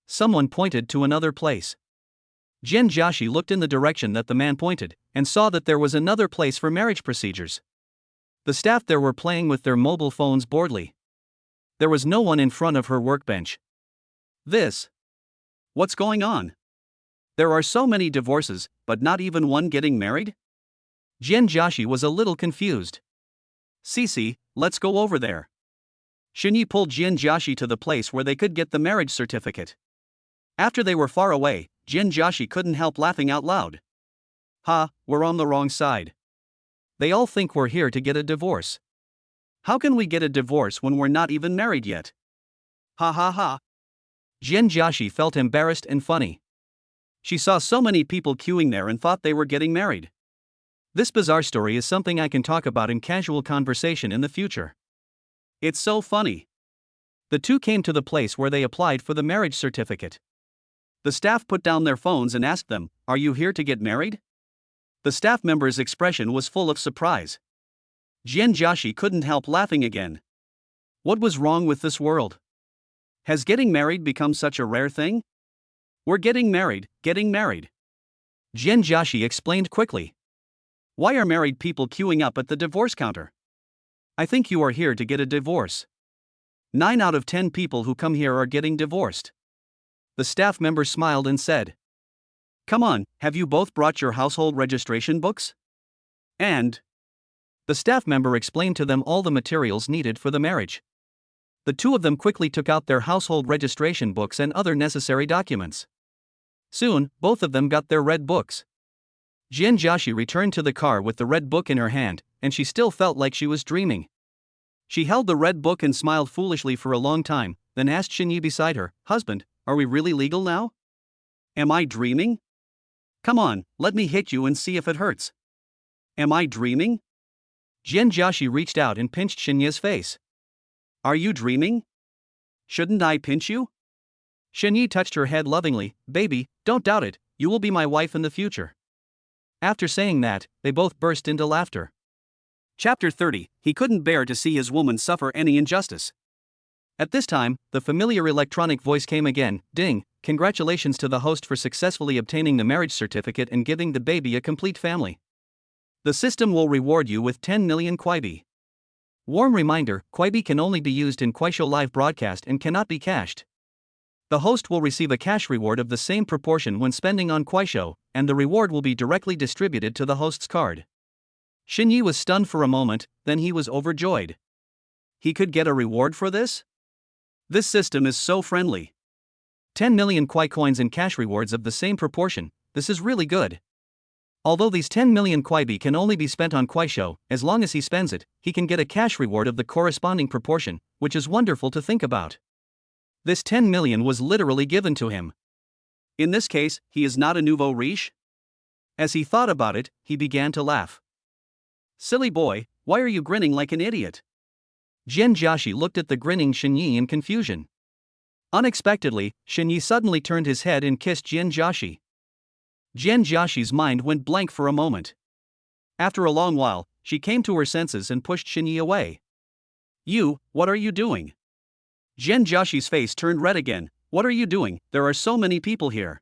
Someone pointed to another place. Jin Joshi looked in the direction that the man pointed, and saw that there was another place for marriage procedures. The staff there were playing with their mobile phones boredly. There was no one in front of her workbench. What's going on? There are so many divorces, but not even one getting married? Jin Joshi was a little confused. Cece, let's go over there. Shinyi pulled Jin Joshi to the place where they could get the marriage certificate. After they were far away, Jin Joshi couldn't help laughing out loud. Ha, we're on the wrong side. They all think we're here to get a divorce. How can we get a divorce when we're not even married yet? Ha ha ha. Jin Joshi felt embarrassed and funny. She saw so many people queuing there and thought they were getting married. This bizarre story is something I can talk about in casual conversation in the future. It's so funny. The two came to the place where they applied for the marriage certificate. The staff put down their phones and asked them, are you here to get married? The staff member's expression was full of surprise. Jin Joshi couldn't help laughing again. What was wrong with this world? Has getting married become such a rare thing? We're getting married. Jin Joshi explained quickly. Why are married people queuing up at the divorce counter? I think you are here to get a divorce. 9 out of 10 people who come here are getting divorced. The staff member smiled and said. Come on, have you both brought your household registration books? And the staff member explained to them all the materials needed for the marriage. The two of them quickly took out their household registration books and other necessary documents. Soon, both of them got their red books. Jin Joshi returned to the car with the red book in her hand, and she still felt like she was dreaming. She held the red book and smiled foolishly for a long time, then asked Shinyi beside her, husband, are we really legal now? Am I dreaming? Come on, let me hit you and see if it hurts. Am I dreaming? Jian Jiaxi reached out and pinched Shenyi's face. Are you dreaming? Shouldn't I pinch you? Shenyi touched her head lovingly. Baby, don't doubt it, you will be my wife in the future. After saying that, they both burst into laughter. Chapter 30. He couldn't bear to see his woman suffer any injustice. At this time, the familiar electronic voice came again. Ding, congratulations to the host for successfully obtaining the marriage certificate and giving the baby a complete family. The system will reward you with 10 million Kuaibi. Warm reminder, Kuaibi can only be used in Kuaishou live broadcast and cannot be cashed. The host will receive a cash reward of the same proportion when spending on Kuaishou, and the reward will be directly distributed to the host's card. Shenyi was stunned for a moment, then he was overjoyed. He could get a reward for this? This system is so friendly. 10 million Kuai coins in cash rewards of the same proportion, this is really good. Although these 10 million Kuaibi can only be spent on Kuaishou, as long as he spends it, he can get a cash reward of the corresponding proportion, which is wonderful to think about. This 10 million was literally given to him. In this case, he is not a nouveau riche? As he thought about it, he began to laugh. Silly boy, why are you grinning like an idiot? Jian Jiaxi looked at the grinning Shenyi in confusion. Unexpectedly, Shenyi suddenly turned his head and kissed Jian Jiaxi. Jian Jiaxi's mind went blank for a moment. After a long while, she came to her senses and pushed Shenyi away. You, what are you doing? Jian Jiaxi's face turned red again. What are you doing? There are so many people here.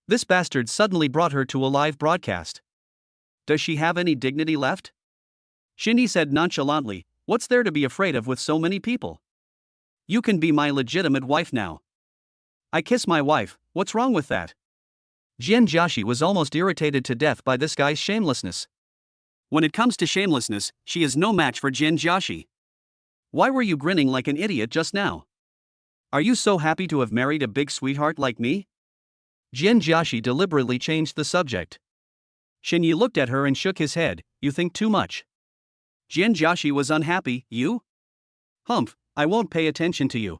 This bastard suddenly brought her to a live broadcast. Does she have any dignity left? Shenyi said nonchalantly, what's there to be afraid of with so many people? You can be my legitimate wife now. I kiss my wife, what's wrong with that? Jian Jiaxi was almost irritated to death by this guy's shamelessness. When it comes to shamelessness, she is no match for Jian Jiaxi. Why were you grinning like an idiot just now? Are you so happy to have married a big sweetheart like me? Jian Jiaxi deliberately changed the subject. Shenyi looked at her and shook his head. You think too much. Jian Jiaxi was unhappy. You? Humph, I won't pay attention to you.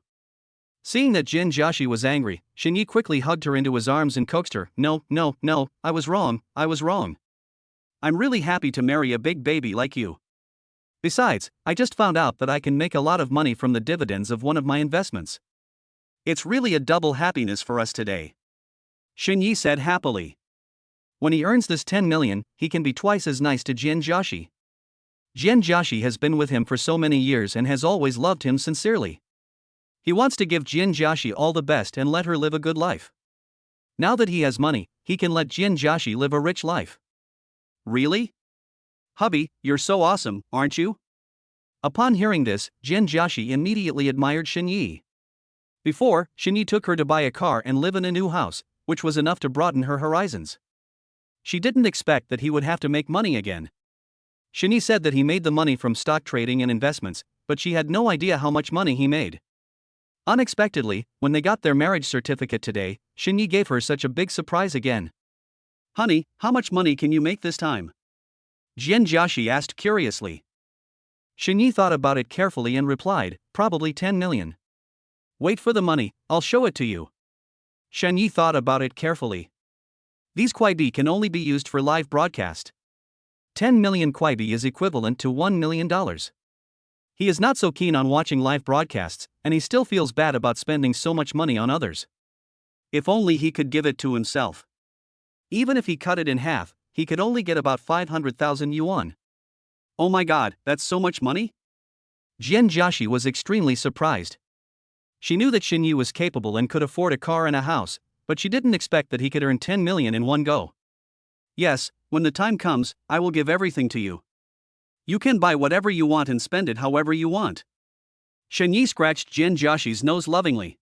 Seeing that Jian Jiaxi was angry, Shenyi quickly hugged her into his arms and coaxed her. No, I was wrong. I'm really happy to marry a big baby like you. Besides, I just found out that I can make a lot of money from the dividends of one of my investments. It's really a double happiness for us today. Shenyi said happily. When he earns this 10 million, he can be twice as nice to Jian Jiaxi. Jian Jiaxi has been with him for so many years and has always loved him sincerely. He wants to give Jian Jiaxi all the best and let her live a good life. Now that he has money, he can let Jian Jiaxi live a rich life. Really? Hubby, you're so awesome, aren't you? Upon hearing this, Jian Jiaxi immediately admired Shenyi. Before, Shenyi took her to buy a car and live in a new house, which was enough to broaden her horizons. She didn't expect that he would have to make money again. Shenyi said that he made the money from stock trading and investments, but she had no idea how much money he made. Unexpectedly, when they got their marriage certificate today, Shenyi gave her such a big surprise again. Honey, how much money can you make this time? Jian Jiaxi asked curiously. Shenyi thought about it carefully and replied, probably 10 million. Wait for the money, I'll show it to you. Shenyi thought about it carefully. These Kuaibi can only be used for live broadcast. 10 million Kuaibi is equivalent to $1 million. He is not so keen on watching live broadcasts, and he still feels bad about spending so much money on others. If only he could give it to himself. Even if he cut it in half, he could only get about 500,000 yuan. Oh my god, that's so much money? Jian Jiaxi was extremely surprised. She knew that Shenyi was capable and could afford a car and a house, but she didn't expect that he could earn 10 million in one go. Yes, when the time comes, I will give everything to you. You can buy whatever you want and spend it however you want. Shenyi scratched Jian Jiaxi's nose lovingly.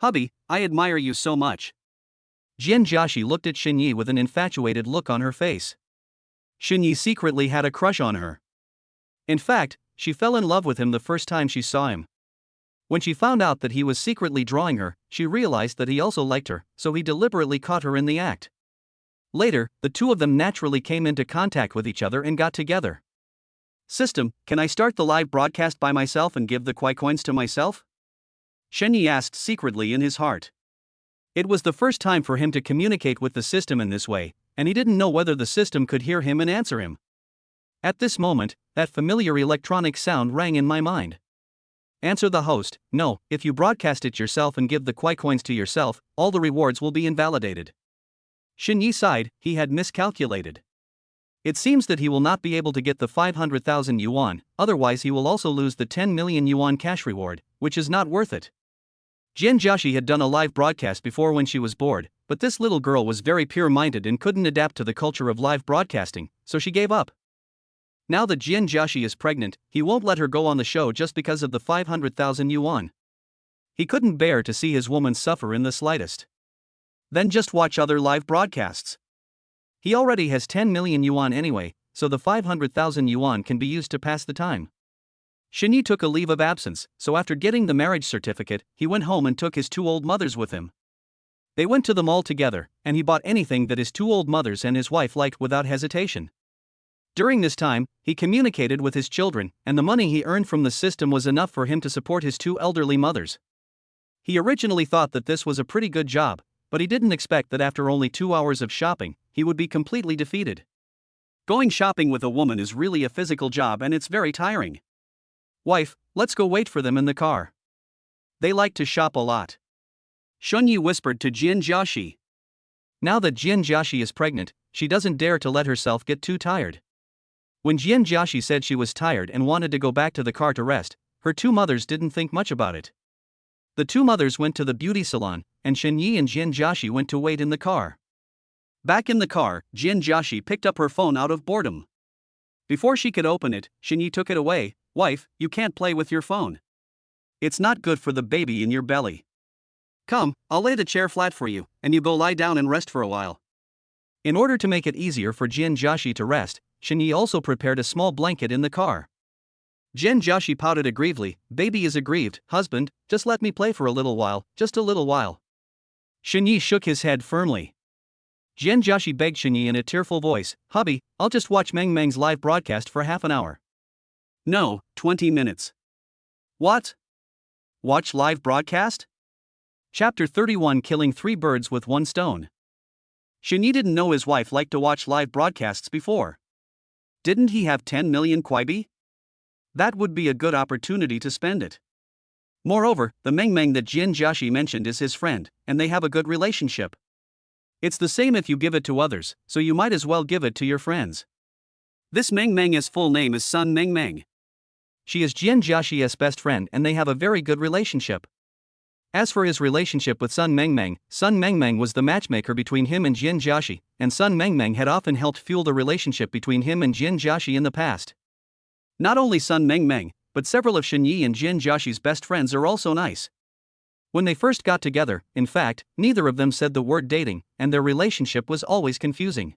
Hubby, I admire you so much. Jian Jiaxi looked at Shenyi with an infatuated look on her face. Shenyi secretly had a crush on her. In fact, she fell in love with him the first time she saw him. When she found out that he was secretly drawing her, she realized that he also liked her, so he deliberately caught her in the act. Later, the two of them naturally came into contact with each other and got together. System, can I start the live broadcast by myself and give the Kuai coins to myself? Shenyi asked secretly in his heart. It was the first time for him to communicate with the system in this way, and he didn't know whether the system could hear him and answer him. At this moment, that familiar electronic sound rang in my mind. Answer the host, no, if you broadcast it yourself and give the Kwai coins to yourself, all the rewards will be invalidated. Shin Yi sighed, he had miscalculated. It seems that he will not be able to get the 500,000 yuan, otherwise he will also lose the 10 million yuan cash reward, which is not worth it. Jian Jiaxi had done a live broadcast before when she was bored, but this little girl was very pure-minded and couldn't adapt to the culture of live broadcasting, so she gave up. Now that Jian Jiaxi is pregnant, he won't let her go on the show just because of the 500,000 yuan. He couldn't bear to see his woman suffer in the slightest. Then just watch other live broadcasts. He already has 10 million yuan anyway, so the 500,000 yuan can be used to pass the time. Shin Yi took a leave of absence, so after getting the marriage certificate, he went home and took his two old mothers with him. They went to the mall together, and he bought anything that his two old mothers and his wife liked without hesitation. During this time, he communicated with his children, and the money he earned from the system was enough for him to support his two elderly mothers. He originally thought that this was a pretty good job, but he didn't expect that after only 2 hours of shopping, he would be completely defeated. Going shopping with a woman is really a physical job and it's very tiring. Wife, let's go wait for them in the car. They like to shop a lot. Shun Yi whispered to Jian Jiaxi. Now that Jian Jiaxi is pregnant, she doesn't dare to let herself get too tired. When Jian Jiaxi said she was tired and wanted to go back to the car to rest, her two mothers didn't think much about it. The two mothers went to the beauty salon, and Shen Yi and Jian Jiaxi went to wait in the car. Back in the car, Jian Jiaxi picked up her phone out of boredom. Before she could open it, Shen Yi took it away. Wife, you can't play with your phone. It's not good for the baby in your belly. Come, I'll lay the chair flat for you, and you go lie down and rest for a while. In order to make it easier for Jian Jiaxi to rest, Shen Yi also prepared a small blanket in the car. Jian Jiaxi pouted aggrievedly, baby is aggrieved, husband, just let me play for a little while, just a little while. Shen Yi shook his head firmly. Jian Jiaxi begged Shen Yi in a tearful voice, hubby, I'll just watch Meng Meng's live broadcast for half an hour. No, 20 minutes. What? Watch live broadcast? Chapter 31 Killing 3 Birds with 1 Stone. Shen Yi didn't know his wife liked to watch live broadcasts before. Didn't he have 10 million kwaibi? That would be a good opportunity to spend it. Moreover, the Meng Meng that Jian Jiaxi mentioned is his friend, and they have a good relationship. It's the same if you give it to others, so you might as well give it to your friends. This Meng Meng's full name is Sun Meng Meng. She is Jian Jiaxi's best friend and they have a very good relationship. As for his relationship with Sun Meng Meng was the matchmaker between him and Jian Jiaxi, and Sun Meng Meng had often helped fuel the relationship between him and Jian Jiaxi in the past. Not only Sun Meng Meng, but several of Shen Yi and Jian Jiaxi's best friends are also nice. When they first got together, in fact, neither of them said the word dating, and their relationship was always confusing.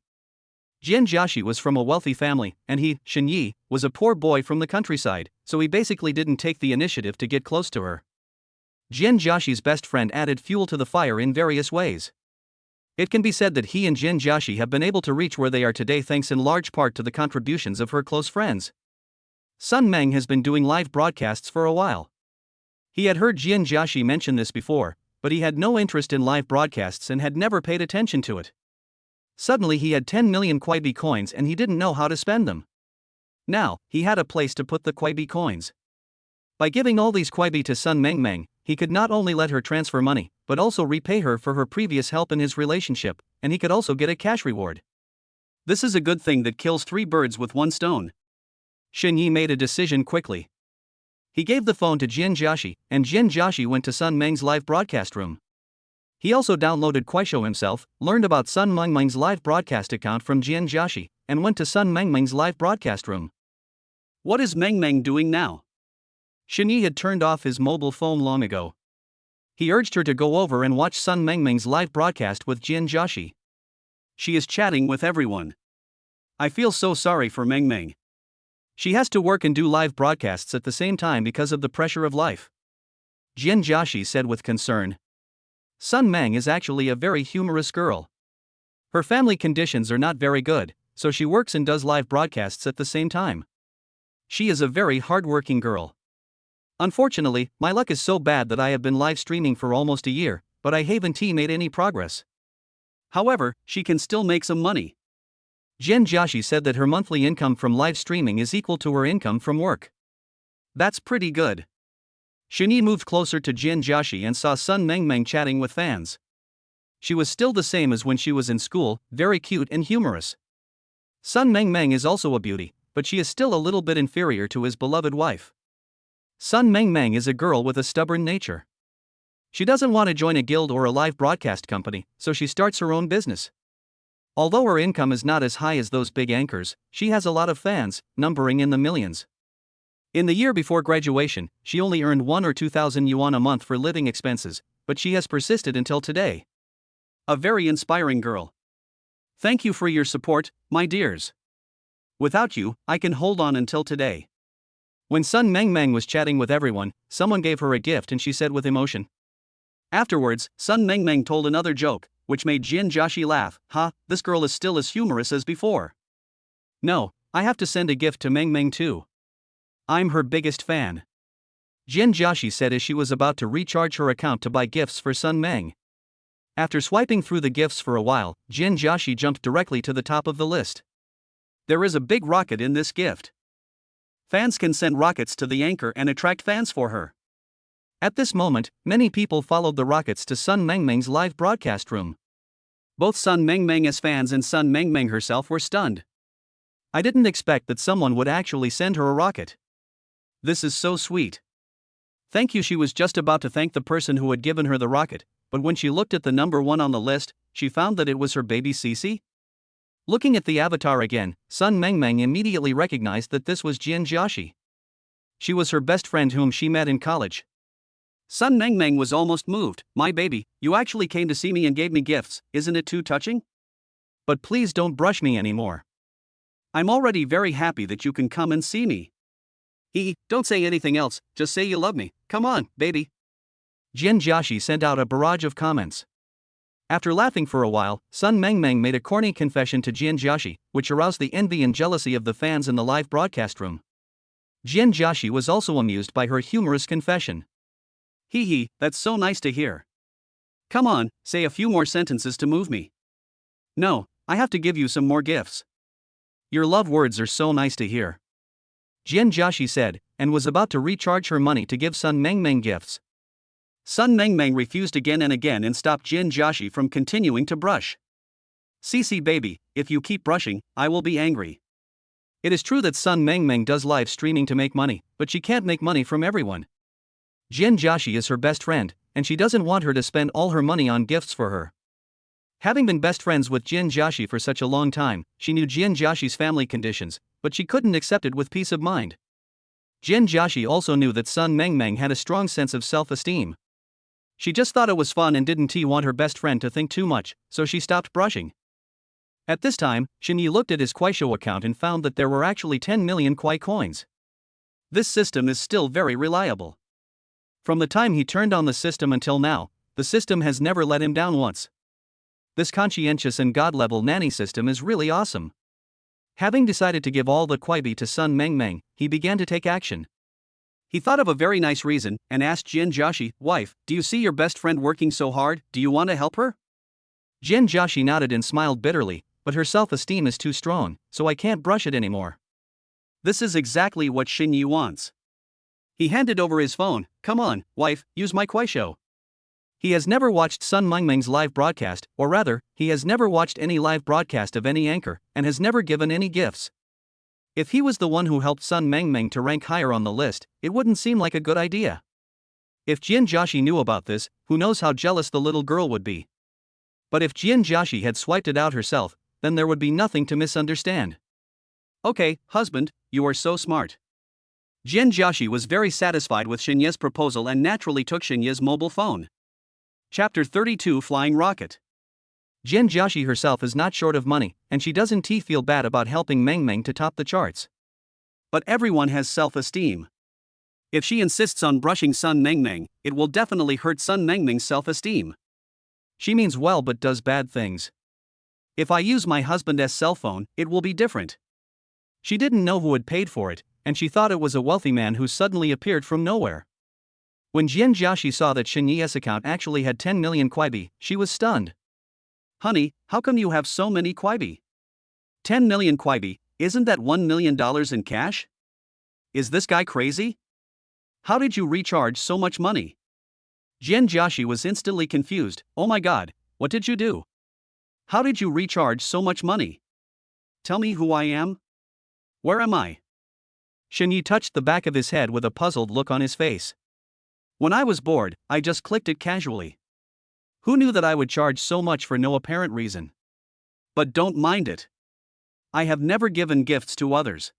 Jian Jiaxi was from a wealthy family, and he, Shen Yi, was a poor boy from the countryside, so he basically didn't take the initiative to get close to her. Jian Jiaxi's best friend added fuel to the fire in various ways. It can be said that he and Jian Jiaxi have been able to reach where they are today thanks in large part to the contributions of her close friends. Sun Meng has been doing live broadcasts for a while. He had heard Jian Jiaxi mention this before, but he had no interest in live broadcasts and had never paid attention to it. Suddenly he had 10 million kwaibi coins and he didn't know how to spend them. Now, he had a place to put the kwaibi coins. By giving all these kwaibi to Sun Meng Meng, he could not only let her transfer money, but also repay her for her previous help in his relationship, and he could also get a cash reward. This is a good thing that kills 3 birds with 1 stone. Shen Yi made a decision quickly. He gave the phone to Jian Jiaxi, and Jian Jiaxi went to Sun Meng's live broadcast room. He also downloaded Kuaishou himself, learned about Sun Meng Meng's live broadcast account from Jian Jiaxi, and went to Sun Meng Meng's live broadcast room. What is Meng Meng doing now? Shen Yi had turned off his mobile phone long ago. He urged her to go over and watch Sun Meng Meng's live broadcast with Jian Jiaxi. She is chatting with everyone. I feel so sorry for Meng Meng. She has to work and do live broadcasts at the same time because of the pressure of life. Jian Jiaxi said with concern. Sun Meng is actually a very humorous girl. Her family conditions are not very good, so she works and does live broadcasts at the same time. She is a very hardworking girl. Unfortunately, my luck is so bad that I have been live streaming for almost a year, but I haven't made any progress. However, she can still make some money. Jin Jiaxi said that her monthly income from live streaming is equal to her income from work. That's pretty good. Xinyi moved closer to Jin Jiaxi and saw Sun Mengmeng chatting with fans. She was still the same as when she was in school, very cute and humorous. Sun Mengmeng is also a beauty, but she is still a little bit inferior to his beloved wife. Sun Mengmeng is a girl with a stubborn nature. She doesn't want to join a guild or a live broadcast company, so she starts her own business. Although her income is not as high as those big anchors, she has a lot of fans, numbering in the millions. In the year before graduation, she only earned 1 or 2,000 yuan a month for living expenses, but she has persisted until today. A very inspiring girl. Thank you for your support, my dears. Without you, I can hold on until today. When Sun Mengmeng was chatting with everyone, someone gave her a gift and she said with emotion. Afterwards, Sun Mengmeng told another joke, which made Jin Jiaxi laugh. This girl is still as humorous as before. No, I have to send a gift to Mengmeng too. I'm her biggest fan. Jin Jiaxi said as she was about to recharge her account to buy gifts for Sun Meng. After swiping through the gifts for a while, Jin Jiaxi jumped directly to the top of the list. There is a big rocket in this gift. Fans can send rockets to the anchor and attract fans for her. At this moment, many people followed the rockets to Sun Mengmeng's live broadcast room. Both Sun Mengmeng's fans and Sun Mengmeng herself were stunned. I didn't expect that someone would actually send her a rocket. This is so sweet. Thank you. She was just about to thank the person who had given her the rocket, but when she looked at the number 1 on the list, she found that it was her baby Cici. Looking at the avatar again, Sun Mengmeng immediately recognized that this was Jin Jiaxi. She was her best friend whom she met in college. Sun Mengmeng was almost moved. My baby, you actually came to see me and gave me gifts, isn't it too touching? But please don't brush me anymore. I'm already very happy that you can come and see me. Don't say anything else, just say you love me, come on, baby. Jin Jiaxi sent out a barrage of comments. After laughing for a while, Sun Mengmeng made a corny confession to Jin Jiaxi, which aroused the envy and jealousy of the fans in the live broadcast room. Jin Jiaxi was also amused by her humorous confession. That's so nice to hear. Come on, say a few more sentences to move me. No, I have to give you some more gifts. Your love words are so nice to hear. Jin Jiaxi said, and was about to recharge her money to give Sun Mengmeng gifts. Sun Mengmeng refused again and again and stopped Jin Jiaxi from continuing to brush. Cici baby, if you keep brushing, I will be angry. It is true that Sun Mengmeng does live streaming to make money, but she can't make money from everyone. Jin Jiaxi is her best friend, and she doesn't want her to spend all her money on gifts for her. Having been best friends with Jin Jiaxi for such a long time, she knew Jin Jiaxi's family conditions, but she couldn't accept it with peace of mind. Jin Jiaxi also knew that Sun Mengmeng had a strong sense of self-esteem. She just thought it was fun and didn't want her best friend to think too much, so she stopped brushing. At this time, Xinyi looked at his Kuaishou account and found that there were actually 10 million Kuai coins. This system is still very reliable. From the time he turned on the system until now, the system has never let him down once. This conscientious and god-level nanny system is really awesome. Having decided to give all the Kuaibi to Sun Mengmeng, he began to take action. He thought of a very nice reason and asked Jin Jiaxi, wife, do you see your best friend working so hard, do you want to help her? Jin Jiaxi nodded and smiled bitterly, but her self-esteem is too strong, so I can't brush it anymore. This is exactly what Xinyi wants. He handed over his phone. Come on, wife, use my Kuaishou. He has never watched Sun Mengmeng's live broadcast, or rather, he has never watched any live broadcast of any anchor, and has never given any gifts. If he was the one who helped Sun Mengmeng to rank higher on the list, it wouldn't seem like a good idea. If Jin Jiaxi knew about this, who knows how jealous the little girl would be. But if Jin Jiaxi had swiped it out herself, then there would be nothing to misunderstand. Okay, husband, you are so smart. Jin Jiaxi was very satisfied with Xinye's proposal and naturally took Xinye's mobile phone. Chapter 32 Flying Rocket. Jin Jiaxi herself is not short of money, and she doesn't feel bad about helping Mengmeng to top the charts. But everyone has self-esteem. If she insists on brushing Sun Mengmeng, it will definitely hurt Sun Mengmeng's self-esteem. She means well but does bad things. If I use my husband's cell phone, it will be different. She didn't know who had paid for it, and she thought it was a wealthy man who suddenly appeared from nowhere. When Jin Jiaxi saw that Xinyi's account actually had 10 million Kuaibi, she was stunned. Honey, how come you have so many Kuaibi? 10 million kwaibi, isn't that $1 million in cash? Is this guy crazy? How did you recharge so much money? Jian Jiaxi was instantly confused. Oh my god, what did you do? How did you recharge so much money? Tell me who I am? Where am I? Shen Yi touched the back of his head with a puzzled look on his face. When I was bored, I just clicked it casually. Who knew that I would charge so much for no apparent reason? But don't mind it. I have never given gifts to others.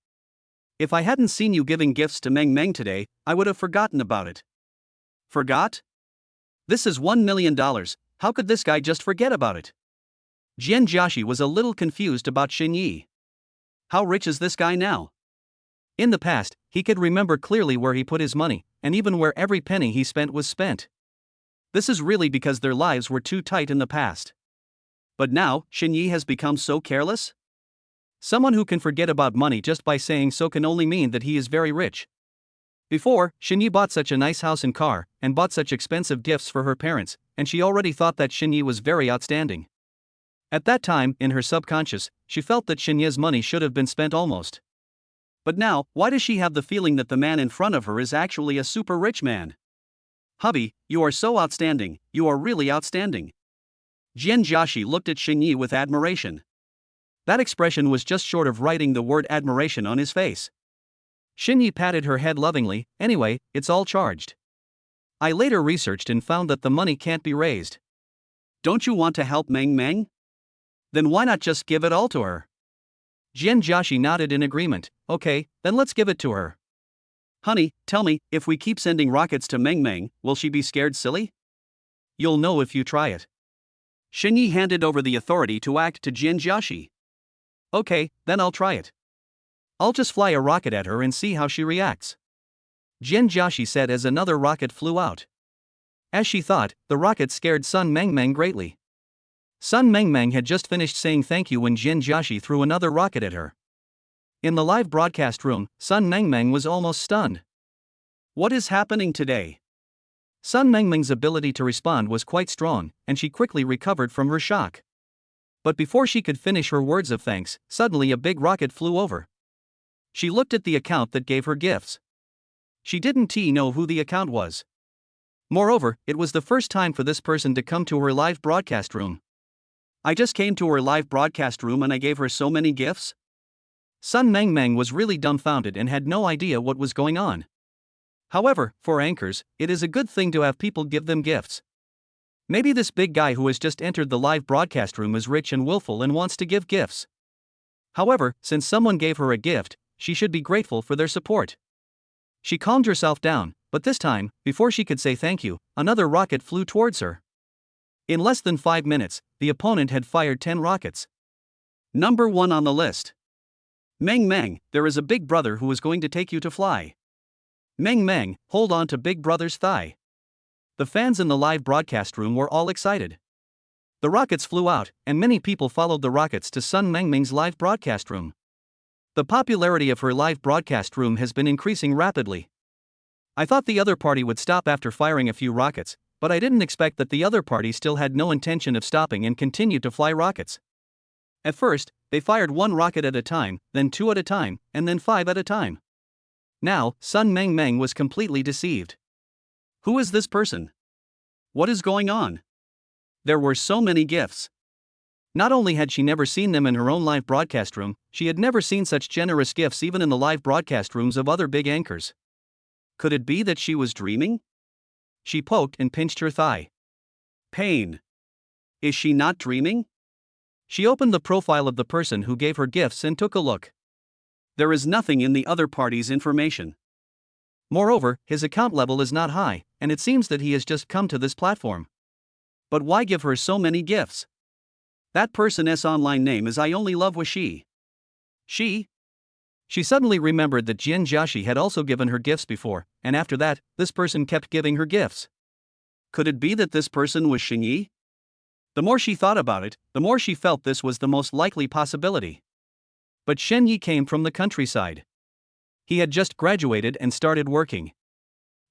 If I hadn't seen you giving gifts to Meng Meng today, I would have forgotten about it. Forgot? This is $1 million, how could this guy just forget about it? Jian Jiaxi was a little confused about Shen Yi. How rich is this guy now? In the past, he could remember clearly where he put his money, and even where every penny he spent was spent. This is really because their lives were too tight in the past. But now, Shen Yi has become so careless? Someone who can forget about money just by saying so can only mean that he is very rich. Before, Shen Yi bought such a nice house and car, and bought such expensive gifts for her parents, and she already thought that Shen Yi was very outstanding. At that time, in her subconscious, she felt that Shen Yi's money should have been spent almost. But now, why does she have the feeling that the man in front of her is actually a super rich man? Hubby, you are so outstanding, you are really outstanding. Jian Jiaxi looked at Shen Yi with admiration. That expression was just short of writing the word admiration on his face. Shen Yi patted her head lovingly. Anyway, it's all charged. I later researched and found that the money can't be raised. Don't you want to help Meng Meng? Then why not just give it all to her? Jian Jiaxi nodded in agreement. Okay, then let's give it to her. Honey, tell me, if we keep sending rockets to Meng Meng, will she be scared silly? You'll know if you try it. Shen Yi handed over the authority to act to Jian Jiaxi. Okay, then I'll try it. I'll just fly a rocket at her and see how she reacts. Jian Jiaxi said as another rocket flew out. As she thought, the rocket scared Sun Meng Meng greatly. Sun Meng Meng had just finished saying thank you when Jian Jiaxi threw another rocket at her. In the live broadcast room, Sun Meng Meng was almost stunned. What is happening today? Sun Meng Meng's ability to respond was quite strong, and she quickly recovered from her shock. But before she could finish her words of thanks, suddenly a big rocket flew over. She looked at the account that gave her gifts. She didn't know who the account was. Moreover, it was the first time for this person to come to her live broadcast room. I just came to her live broadcast room and I gave her so many gifts? Sun Meng Meng was really dumbfounded and had no idea what was going on. However, for anchors, it is a good thing to have people give them gifts. Maybe this big guy who has just entered the live broadcast room is rich and willful and wants to give gifts. However, since someone gave her a gift, she should be grateful for their support. She calmed herself down, but this time, before she could say thank you, another rocket flew towards her. In less than 5 minutes, the opponent had fired 10 rockets. Number 1 on the list. Meng Meng, there is a big brother who is going to take you to fly. Meng Meng, hold on to big brother's thigh. The fans in the live broadcast room were all excited. The rockets flew out, and many people followed the rockets to Sun Meng Meng's live broadcast room. The popularity of her live broadcast room has been increasing rapidly. I thought the other party would stop after firing a few rockets, but I didn't expect that the other party still had no intention of stopping and continued to fly rockets. At first, they fired 1 rocket at a time, then 2 at a time, and then 5 at a time. Now, Sun Meng Meng was completely deceived. Who is this person? What is going on? There were so many gifts. Not only had she never seen them in her own live broadcast room, she had never seen such generous gifts even in the live broadcast rooms of other big anchors. Could it be that she was dreaming? She poked and pinched her thigh. Pain. Is she not dreaming? She opened the profile of the person who gave her gifts and took a look. There is nothing in the other party's information. Moreover, his account level is not high, and it seems that he has just come to this platform. But why give her so many gifts? That person's online name is I Only Love with She. She? She suddenly remembered that Jian Jiaxi had also given her gifts before, and after that, this person kept giving her gifts. Could it be that this person was Shen Yi? The more she thought about it, the more she felt this was the most likely possibility. But Shen Yi came from the countryside. He had just graduated and started working.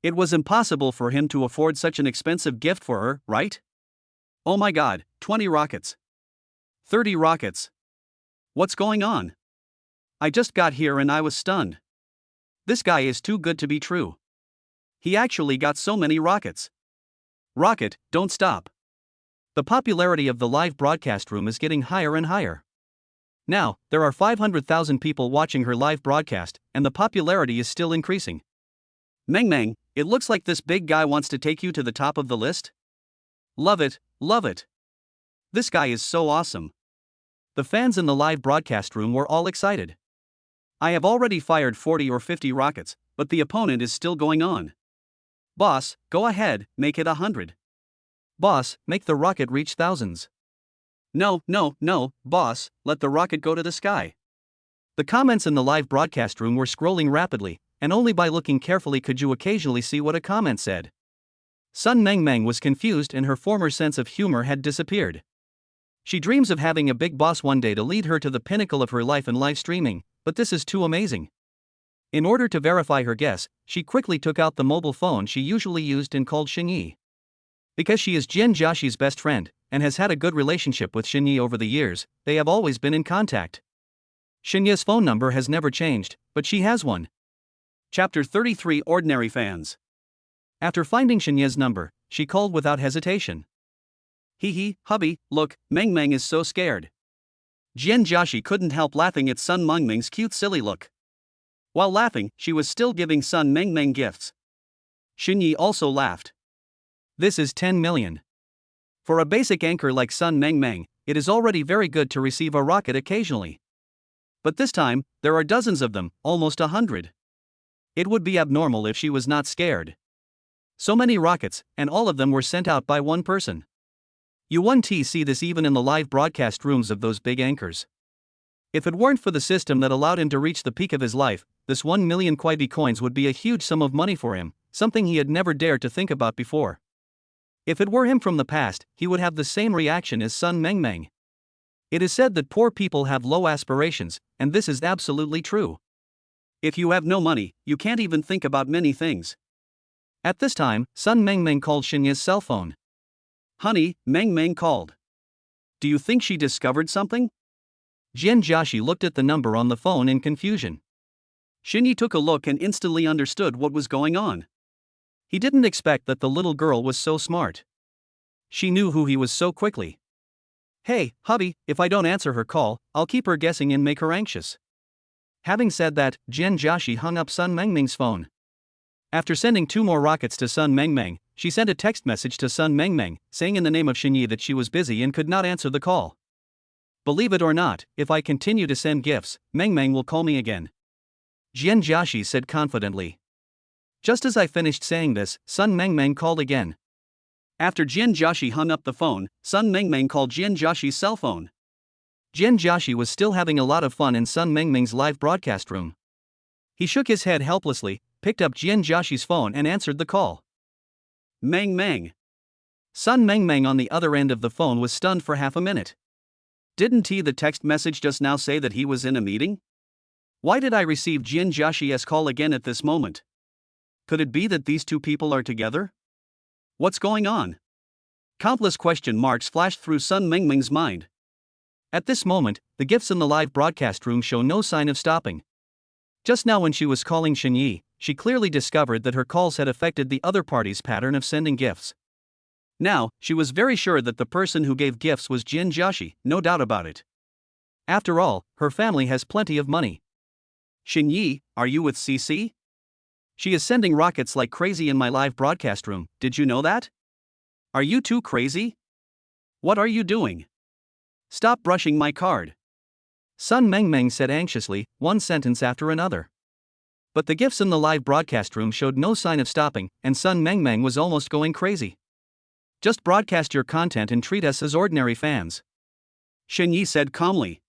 It was impossible for him to afford such an expensive gift for her, right? Oh my god, 20 rockets. 30 rockets. What's going on? I just got here and I was stunned. This guy is too good to be true. He actually got so many rockets. Rocket, don't stop. The popularity of the live broadcast room is getting higher and higher. Now, there are 500,000 people watching her live broadcast, and the popularity is still increasing. Meng Meng, it looks like this big guy wants to take you to the top of the list. Love it, love it. This guy is so awesome. The fans in the live broadcast room were all excited. I have already fired 40 or 50 rockets, but the opponent is still going on. Boss, go ahead, make it 100. Boss, make the rocket reach thousands. No, boss, let the rocket go to the sky. The comments in the live broadcast room were scrolling rapidly, and only by looking carefully could you occasionally see what a comment said. Sun Meng Meng was confused and her former sense of humor had disappeared. She dreams of having a big boss one day to lead her to the pinnacle of her life in live streaming, but this is too amazing. In order to verify her guess, she quickly took out the mobile phone she usually used and called Xinyi. Because she is Jian Jiaxi's best friend, and has had a good relationship with Xinyi over the years, they have always been in contact. Xinyi's phone number has never changed, but she has one. Chapter 33 Ordinary Fans. After finding Xinyi's number, she called without hesitation. Hee, hubby, look, Meng Meng is so scared. Jian Jiaxi couldn't help laughing at Sun Meng Meng's cute silly look. While laughing, she was still giving Sun Meng Meng gifts. Xinyi also laughed. This is 10 million. For a basic anchor like Sun Meng Meng, it is already very good to receive a rocket occasionally. But this time, there are dozens of them, almost 100. It would be abnormal if she was not scared. So many rockets, and all of them were sent out by one person. You 1T see this even in the live broadcast rooms of those big anchors. If it weren't for the system that allowed him to reach the peak of his life, this 1 million Kuaidi coins would be a huge sum of money for him, something he had never dared to think about before. If it were him from the past, he would have the same reaction as Sun Meng Meng. It is said that poor people have low aspirations, and this is absolutely true. If you have no money, you can't even think about many things. At this time, Sun Meng Meng called Xinyi's cell phone. Honey, Meng Meng called. Do you think she discovered something? Jian Jiaxi looked at the number on the phone in confusion. Xinyi took a look and instantly understood what was going on. He didn't expect that the little girl was so smart. She knew who he was so quickly. Hey, hubby, if I don't answer her call, I'll keep her guessing and make her anxious. Having said that, Jian Jiaxi hung up Sun Meng Meng's phone. After sending 2 more rockets to Sun Meng Meng, she sent a text message to Sun Meng Meng, saying in the name of Xinyi that she was busy and could not answer the call. Believe it or not, if I continue to send gifts, Meng Meng will call me again. Jian Jiaxi said confidently. Just as I finished saying this, Sun Meng Meng called again. After Jian Jiaxi hung up the phone, Sun Meng Meng called Jian Jiaxi's cell phone. Jian Jiaxi was still having a lot of fun in Sun Meng Meng's live broadcast room. He shook his head helplessly, picked up Jian Jiaxi's phone and answered the call. Meng Meng. Sun Meng Meng on the other end of the phone was stunned for half a minute. Didn't the text message just now say that he was in a meeting? Why did I receive Jian Jiaxi's call again at this moment? Could it be that these two people are together? What's going on? Countless question marks flashed through Sun Meng Meng's mind. At this moment, the gifts in the live broadcast room show no sign of stopping. Just now when she was calling Xinyi, she clearly discovered that her calls had affected the other party's pattern of sending gifts. Now, she was very sure that the person who gave gifts was Jian Jiaxi, no doubt about it. After all, her family has plenty of money. Xinyi, are you with CC? She is sending rockets like crazy in my live broadcast room, did you know that? Are you too crazy? What are you doing? Stop brushing my card. Sun Meng Meng said anxiously, one sentence after another. But the gifts in the live broadcast room showed no sign of stopping, and Sun Meng Meng was almost going crazy. Just broadcast your content and treat us as ordinary fans. Xinyi said calmly.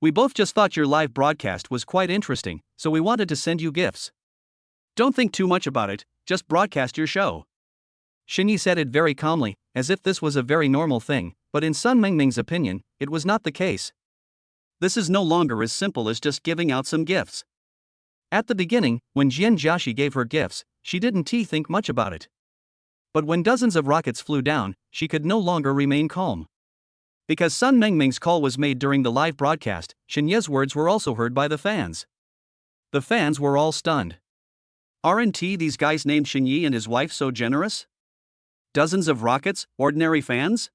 We both just thought your live broadcast was quite interesting, so we wanted to send you gifts. Don't think too much about it, just broadcast your show. Xinyi said it very calmly, as if this was a very normal thing, but in Sun Meng Meng's opinion, it was not the case. This is no longer as simple as just giving out some gifts. At the beginning, when Jian Jiaxi gave her gifts, she didn't think much about it. But when dozens of rockets flew down, she could no longer remain calm. Because Sun Mengming's call was made during the live broadcast, Shenye's words were also heard by the fans. The fans were all stunned. Aren't these guys named Shenyi and his wife so generous? Dozens of rockets, ordinary fans?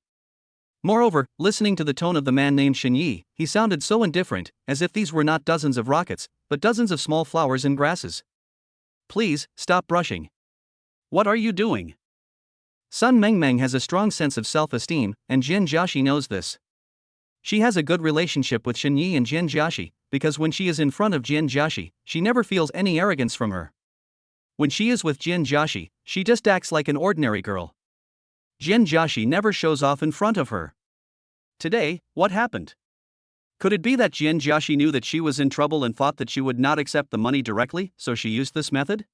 Moreover, listening to the tone of the man named Shenyi, he sounded so indifferent, as if these were not dozens of rockets, but dozens of small flowers and grasses. Please, stop brushing. What are you doing? Sun Mengmeng has a strong sense of self-esteem, and Jin Jiaxi knows this. She has a good relationship with Shenyi and Jin Jiaxi, because when she is in front of Jin Jiaxi, she never feels any arrogance from her. When she is with Jin Jiaxi, she just acts like an ordinary girl. Jin Jiaxi never shows off in front of her. Today, what happened? Could it be that Jin Jiaxi knew that she was in trouble and thought that she would not accept the money directly, so she used this method?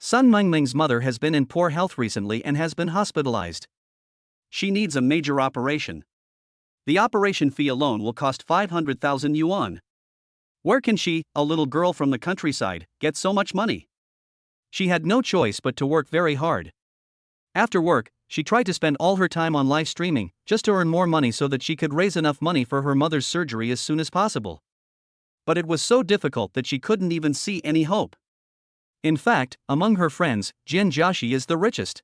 Sun Mengming's mother has been in poor health recently and has been hospitalized. She needs a major operation. The operation fee alone will cost 500,000 yuan. Where can she, a little girl from the countryside, get so much money? She had no choice but to work very hard. After work, she tried to spend all her time on live streaming, just to earn more money so that she could raise enough money for her mother's surgery as soon as possible. But it was so difficult that she couldn't even see any hope. In fact, among her friends, Jin Jiaxi is the richest.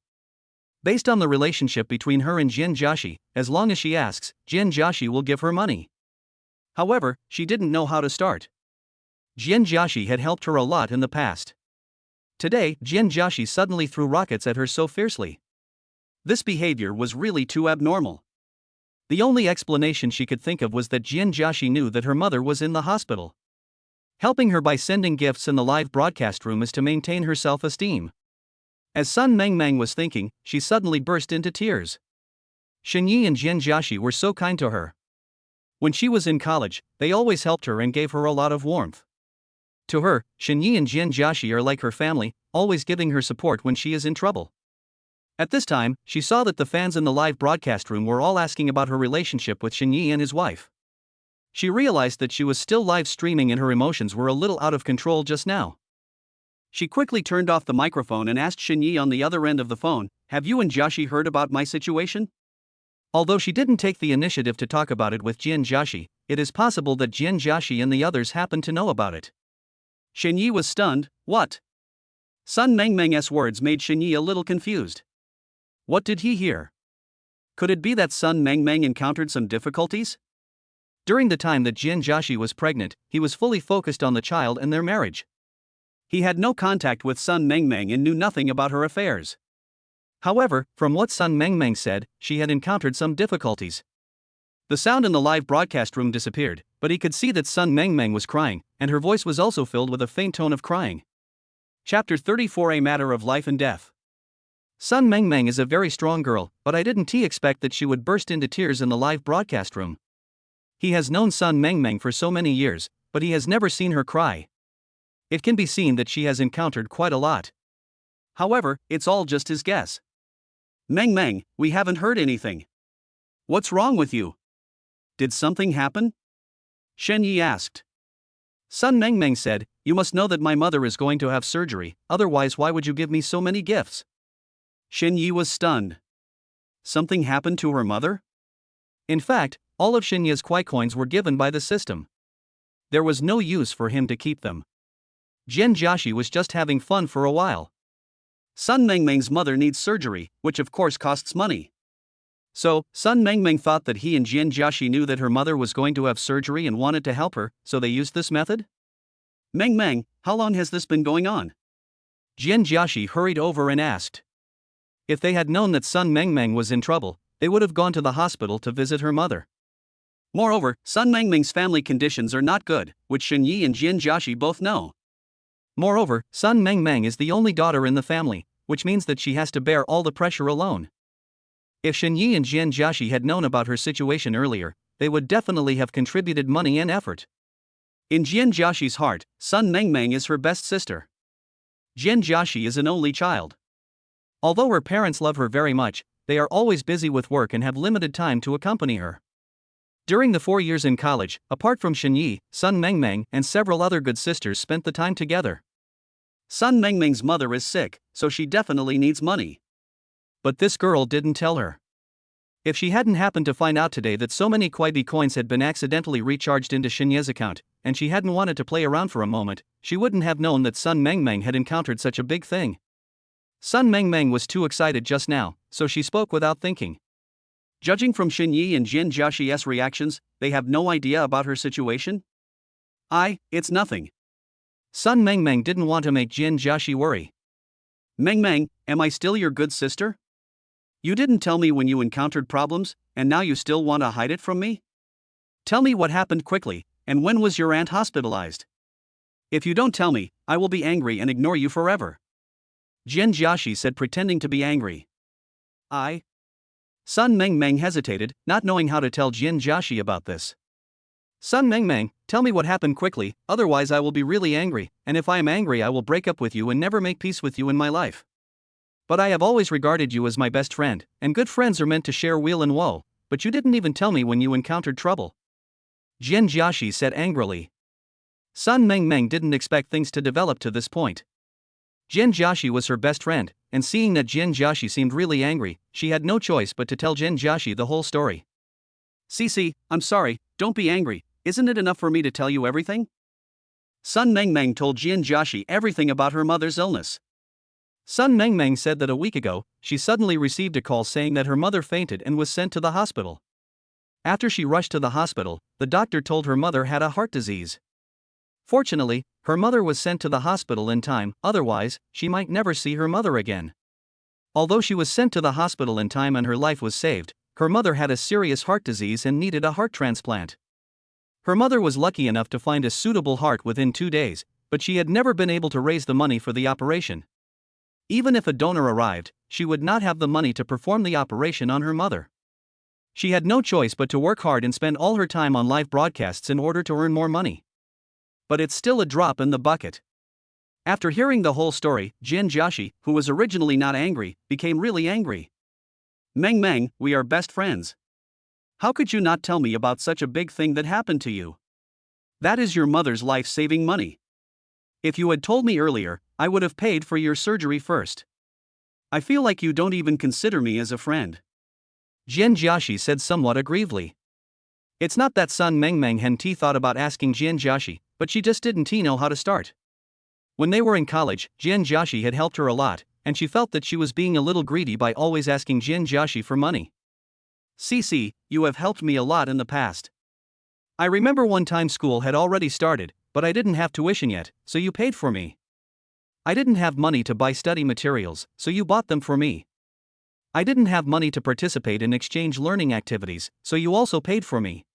Based on the relationship between her and Jin Jiaxi, as long as she asks, Jin Jiaxi will give her money. However, she didn't know how to start. Jin Jiaxi had helped her a lot in the past. Today, Jin Jiaxi suddenly threw rockets at her so fiercely. This behavior was really too abnormal. The only explanation she could think of was that Jin Jiaxi knew that her mother was in the hospital. Helping her by sending gifts in the live broadcast room is to maintain her self-esteem. As Sun Mengmeng was thinking, she suddenly burst into tears. Shenyi and Jin Jiaxi were so kind to her. When she was in college, they always helped her and gave her a lot of warmth. To her, Shenyi and Jin Jiaxi are like her family, always giving her support when she is in trouble. At this time, she saw that the fans in the live broadcast room were all asking about her relationship with Shenyi and his wife. She realized that she was still live streaming and her emotions were a little out of control just now. She quickly turned off the microphone and asked Shenyi on the other end of the phone, "Have you and Jiaxi heard about my situation?" Although she didn't take the initiative to talk about it with Jin Jiaxi, it is possible that Jin Jiaxi and the others happened to know about it. Shenyi was stunned. What? Sun Mengmeng's words made Shenyi a little confused. What did he hear? Could it be that Sun Mengmeng encountered some difficulties? During the time that Jin Jiaxi was pregnant, he was fully focused on the child and their marriage. He had no contact with Sun Mengmeng and knew nothing about her affairs. However, from what Sun Mengmeng said, she had encountered some difficulties. The sound in the live broadcast room disappeared, but he could see that Sun Mengmeng was crying, and her voice was also filled with a faint tone of crying. Chapter 34: A Matter of Life and Death. Sun Mengmeng is a very strong girl, but I didn't expect that she would burst into tears in the live broadcast room. He has known Sun Mengmeng for so many years, but he has never seen her cry. It can be seen that she has encountered quite a lot. However, it's all just his guess. Mengmeng, we haven't heard anything. What's wrong with you? Did something happen? Shenyi asked. Sun Mengmeng said, "You must know that my mother is going to have surgery, otherwise why would you give me so many gifts?" Shenyi was stunned. Something happened to her mother? In fact, all of Shenyi's Kuai coins were given by the system. There was no use for him to keep them. Jin Jiaxi was just having fun for a while. Sun Mengmeng's mother needs surgery, which of course costs money. So, Sun Mengmeng thought that he and Jin Jiaxi knew that her mother was going to have surgery and wanted to help her, so they used this method? Mengmeng, how long has this been going on? Jin Jiaxi hurried over and asked. If they had known that Sun Mengmeng was in trouble, they would have gone to the hospital to visit her mother. Moreover, Sun Mengmeng's family conditions are not good, which Shenyi and Jin Jiaxi both know. Moreover, Sun Mengmeng is the only daughter in the family, which means that she has to bear all the pressure alone. If Shenyi and Jin Jiaxi had known about her situation earlier, they would definitely have contributed money and effort. In Jin Jiaxi's heart, Sun Mengmeng is her best sister. Jin Jiaxi is an only child. Although her parents love her very much, they are always busy with work and have limited time to accompany her. During the 4 years in college, apart from Shenyi, Sun Mengmeng and several other good sisters spent the time together. Sun Mengmeng's mother is sick, so she definitely needs money. But this girl didn't tell her. If she hadn't happened to find out today that so many Kwaibi coins had been accidentally recharged into Shinye's account, and she hadn't wanted to play around for a moment, she wouldn't have known that Sun Mengmeng had encountered such a big thing. Sun Mengmeng was too excited just now, so she spoke without thinking. Judging from Shinyi and Jin Jiaxi's reactions, they have no idea about her situation? It's nothing. Sun Mengmeng didn't want to make Jin Jiaxi worry. Mengmeng, am I still your good sister? You didn't tell me when you encountered problems, and now you still want to hide it from me? Tell me what happened quickly, and when was your aunt hospitalized? If you don't tell me, I will be angry and ignore you forever. Jin Jiaxi said, pretending to be angry. Sun Mengmeng hesitated, not knowing how to tell Jin Jiaxi about this. Sun Mengmeng, tell me what happened quickly, otherwise I will be really angry, and if I am angry I will break up with you and never make peace with you in my life. But I have always regarded you as my best friend, and good friends are meant to share weal and woe, but you didn't even tell me when you encountered trouble. Jin Jiaxi said angrily. Sun Mengmeng didn't expect things to develop to this point. Jin Jiaxi was her best friend, and seeing that Jin Jiaxi seemed really angry, she had no choice but to tell Jin Jiaxi the whole story. Cici, I'm sorry, don't be angry, isn't it enough for me to tell you everything? Sun Mengmeng told Jin Jiaxi everything about her mother's illness. Sun Mengmeng said that a week ago, she suddenly received a call saying that her mother fainted and was sent to the hospital. After she rushed to the hospital, the doctor told her mother had a heart disease. Fortunately, her mother was sent to the hospital in time, otherwise, she might never see her mother again. Although she was sent to the hospital in time and her life was saved, her mother had a serious heart disease and needed a heart transplant. Her mother was lucky enough to find a suitable heart within 2 days, but she had never been able to raise the money for the operation. Even if a donor arrived, she would not have the money to perform the operation on her mother. She had no choice but to work hard and spend all her time on live broadcasts in order to earn more money. But it's still a drop in the bucket. After hearing the whole story, Jin Jiaxi, who was originally not angry, became really angry. Mengmeng, we are best friends. How could you not tell me about such a big thing that happened to you? That is your mother's life-saving money. If you had told me earlier, I would have paid for your surgery first. I feel like you don't even consider me as a friend. Jin Jiaxi said somewhat aggrievedly. It's not that Sun Mengmeng hadn't thought about asking Jin Jiaxi, but she just didn't know how to start. When they were in college, Jin Jiaxi had helped her a lot, and she felt that she was being a little greedy by always asking Jin Jiaxi for money. Cici, you have helped me a lot in the past. I remember one time school had already started, but I didn't have tuition yet, so you paid for me. I didn't have money to buy study materials, so you bought them for me. I didn't have money to participate in exchange learning activities, so you also paid for me.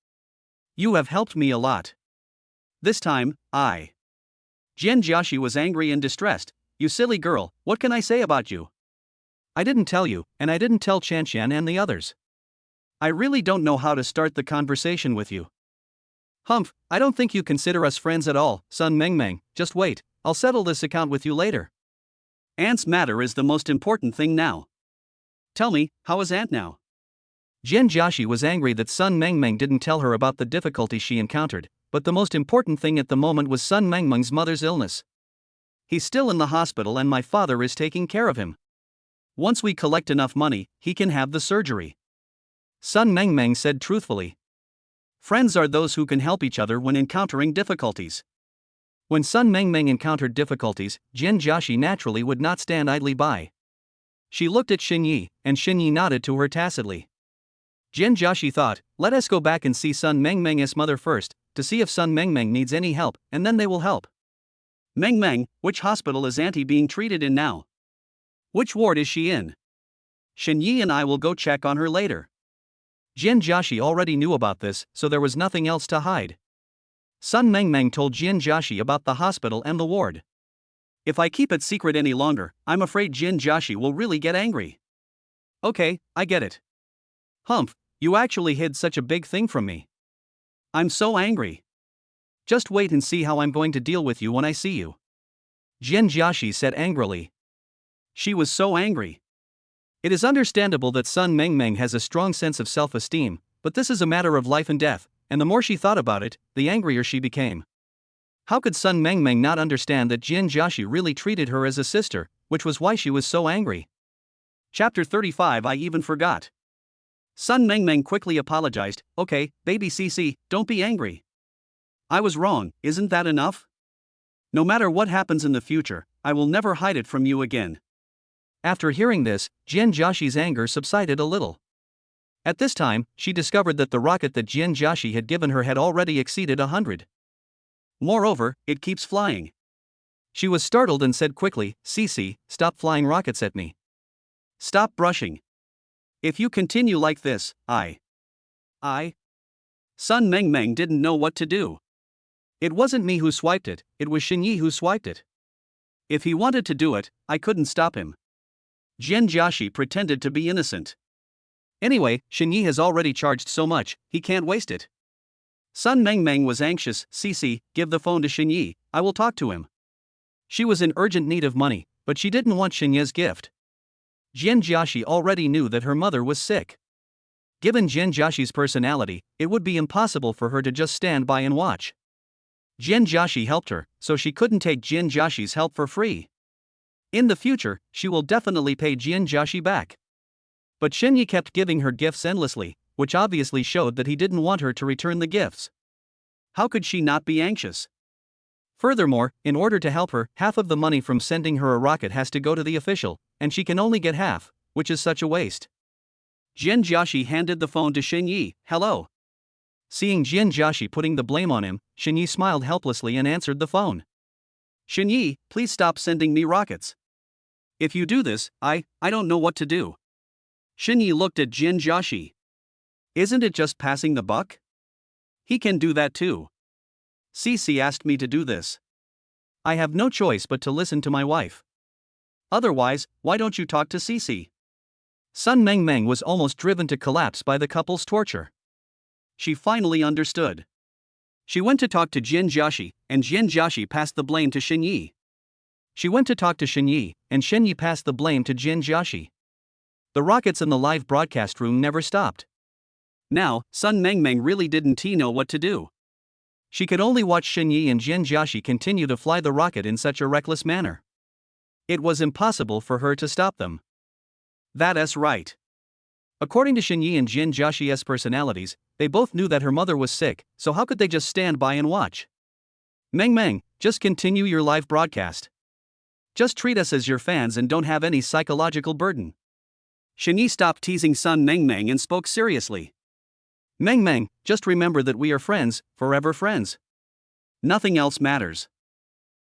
You have helped me a lot. This time, Jin Jiaxi was angry and distressed. You silly girl, what can I say about you? I didn't tell you, and I didn't tell Chanshan and the others. I really don't know how to start the conversation with you. Humph, I don't think you consider us friends at all, Sun Mengmeng, just wait, I'll settle this account with you later. Aunt's matter is the most important thing now. Tell me, how is Aunt now? Jin Jiaxi was angry that Sun Mengmeng didn't tell her about the difficulties she encountered, but the most important thing at the moment was Sun Mengmeng's mother's illness. He's still in the hospital and my father is taking care of him. Once we collect enough money, he can have the surgery. Sun Mengmeng said truthfully. Friends are those who can help each other when encountering difficulties. When Sun Mengmeng encountered difficulties, Jin Jiaxi naturally would not stand idly by. She looked at Xinyi, and Xinyi nodded to her tacitly. Jin Jiaxi thought, let us go back and see Sun Mengmeng's mother first, to see if Sun Mengmeng needs any help, and then they will help. Mengmeng, which hospital is Auntie being treated in now? Which ward is she in? Xinyi and I will go check on her later. Jin Jiaxi already knew about this, so there was nothing else to hide. Sun Mengmeng told Jin Jiaxi about the hospital and the ward. If I keep it secret any longer, I'm afraid Jin Jiaxi will really get angry. Okay, I get it. Humph, you actually hid such a big thing from me. I'm so angry. Just wait and see how I'm going to deal with you when I see you. Jin Jiaxi said angrily. She was so angry. It is understandable that Sun Mengmeng has a strong sense of self-esteem, but this is a matter of life and death, and the more she thought about it, the angrier she became. How could Sun Mengmeng not understand that Jin Jiaxi really treated her as a sister, which was why she was so angry? Chapter 35 I even forgot. Sun Mengmeng quickly apologized. Okay, baby Cici, don't be angry. I was wrong, isn't that enough? No matter what happens in the future, I will never hide it from you again. After hearing this, Jian Jiaxi's anger subsided a little. At this time, she discovered that the rocket that Jian Jiaxi had given her had already exceeded 100. Moreover, it keeps flying. She was startled and said quickly, Cici, stop flying rockets at me. Stop brushing. If you continue like this, Sun Mengmeng didn't know what to do. It wasn't me who swiped it, it was Xinyi who swiped it. If he wanted to do it, I couldn't stop him. Jian Jiaxi pretended to be innocent. Anyway, Xinyi has already charged so much, he can't waste it. Sun Mengmeng was anxious. Cici, give the phone to Xinyi, I will talk to him. She was in urgent need of money, but she didn't want Xinyi's gift. Jian Jiaxi already knew that her mother was sick. Given Jian Jiaxi's personality, it would be impossible for her to just stand by and watch. Jian Jiaxi helped her, so she couldn't take Jian Jiaxi's help for free. In the future, she will definitely pay Jian Jiaxi back. But Xinyi kept giving her gifts endlessly, which obviously showed that he didn't want her to return the gifts. How could she not be anxious? Furthermore, in order to help her, half of the money from sending her a rocket has to go to the official, and she can only get half, which is such a waste. Jian Jiaxi handed the phone to Xinyi. Hello. Seeing Jian Jiaxi putting the blame on him, Xinyi smiled helplessly and answered the phone. Xinyi, please stop sending me rockets. If you do this, I don't know what to do. Xinyi looked at Jian Jiaxi. Isn't it just passing the buck? He can do that too. Cici asked me to do this. I have no choice but to listen to my wife. Otherwise, why don't you talk to Cici? Sun Mengmeng was almost driven to collapse by the couple's torture. She finally understood. She went to talk to Jian Jiaxi, and Jian Jiaxi passed the blame to Xinyi. She went to talk to Xinyi, and Xinyi passed the blame to Jian Jiaxi. The rockets in the live broadcast room never stopped. Now, Sun Mengmeng really didn't know what to do. She could only watch Xinyi and Jian Jiaxi continue to fly the rocket in such a reckless manner. It was impossible for her to stop them. That's right. According to Xinyi and Jian Jiaxi's personalities, they both knew that her mother was sick, so how could they just stand by and watch? Mengmeng, just continue your live broadcast. Just treat us as your fans and don't have any psychological burden. Xinyi stopped teasing Sun Mengmeng and spoke seriously. Mengmeng, just remember that we are friends, forever friends. Nothing else matters.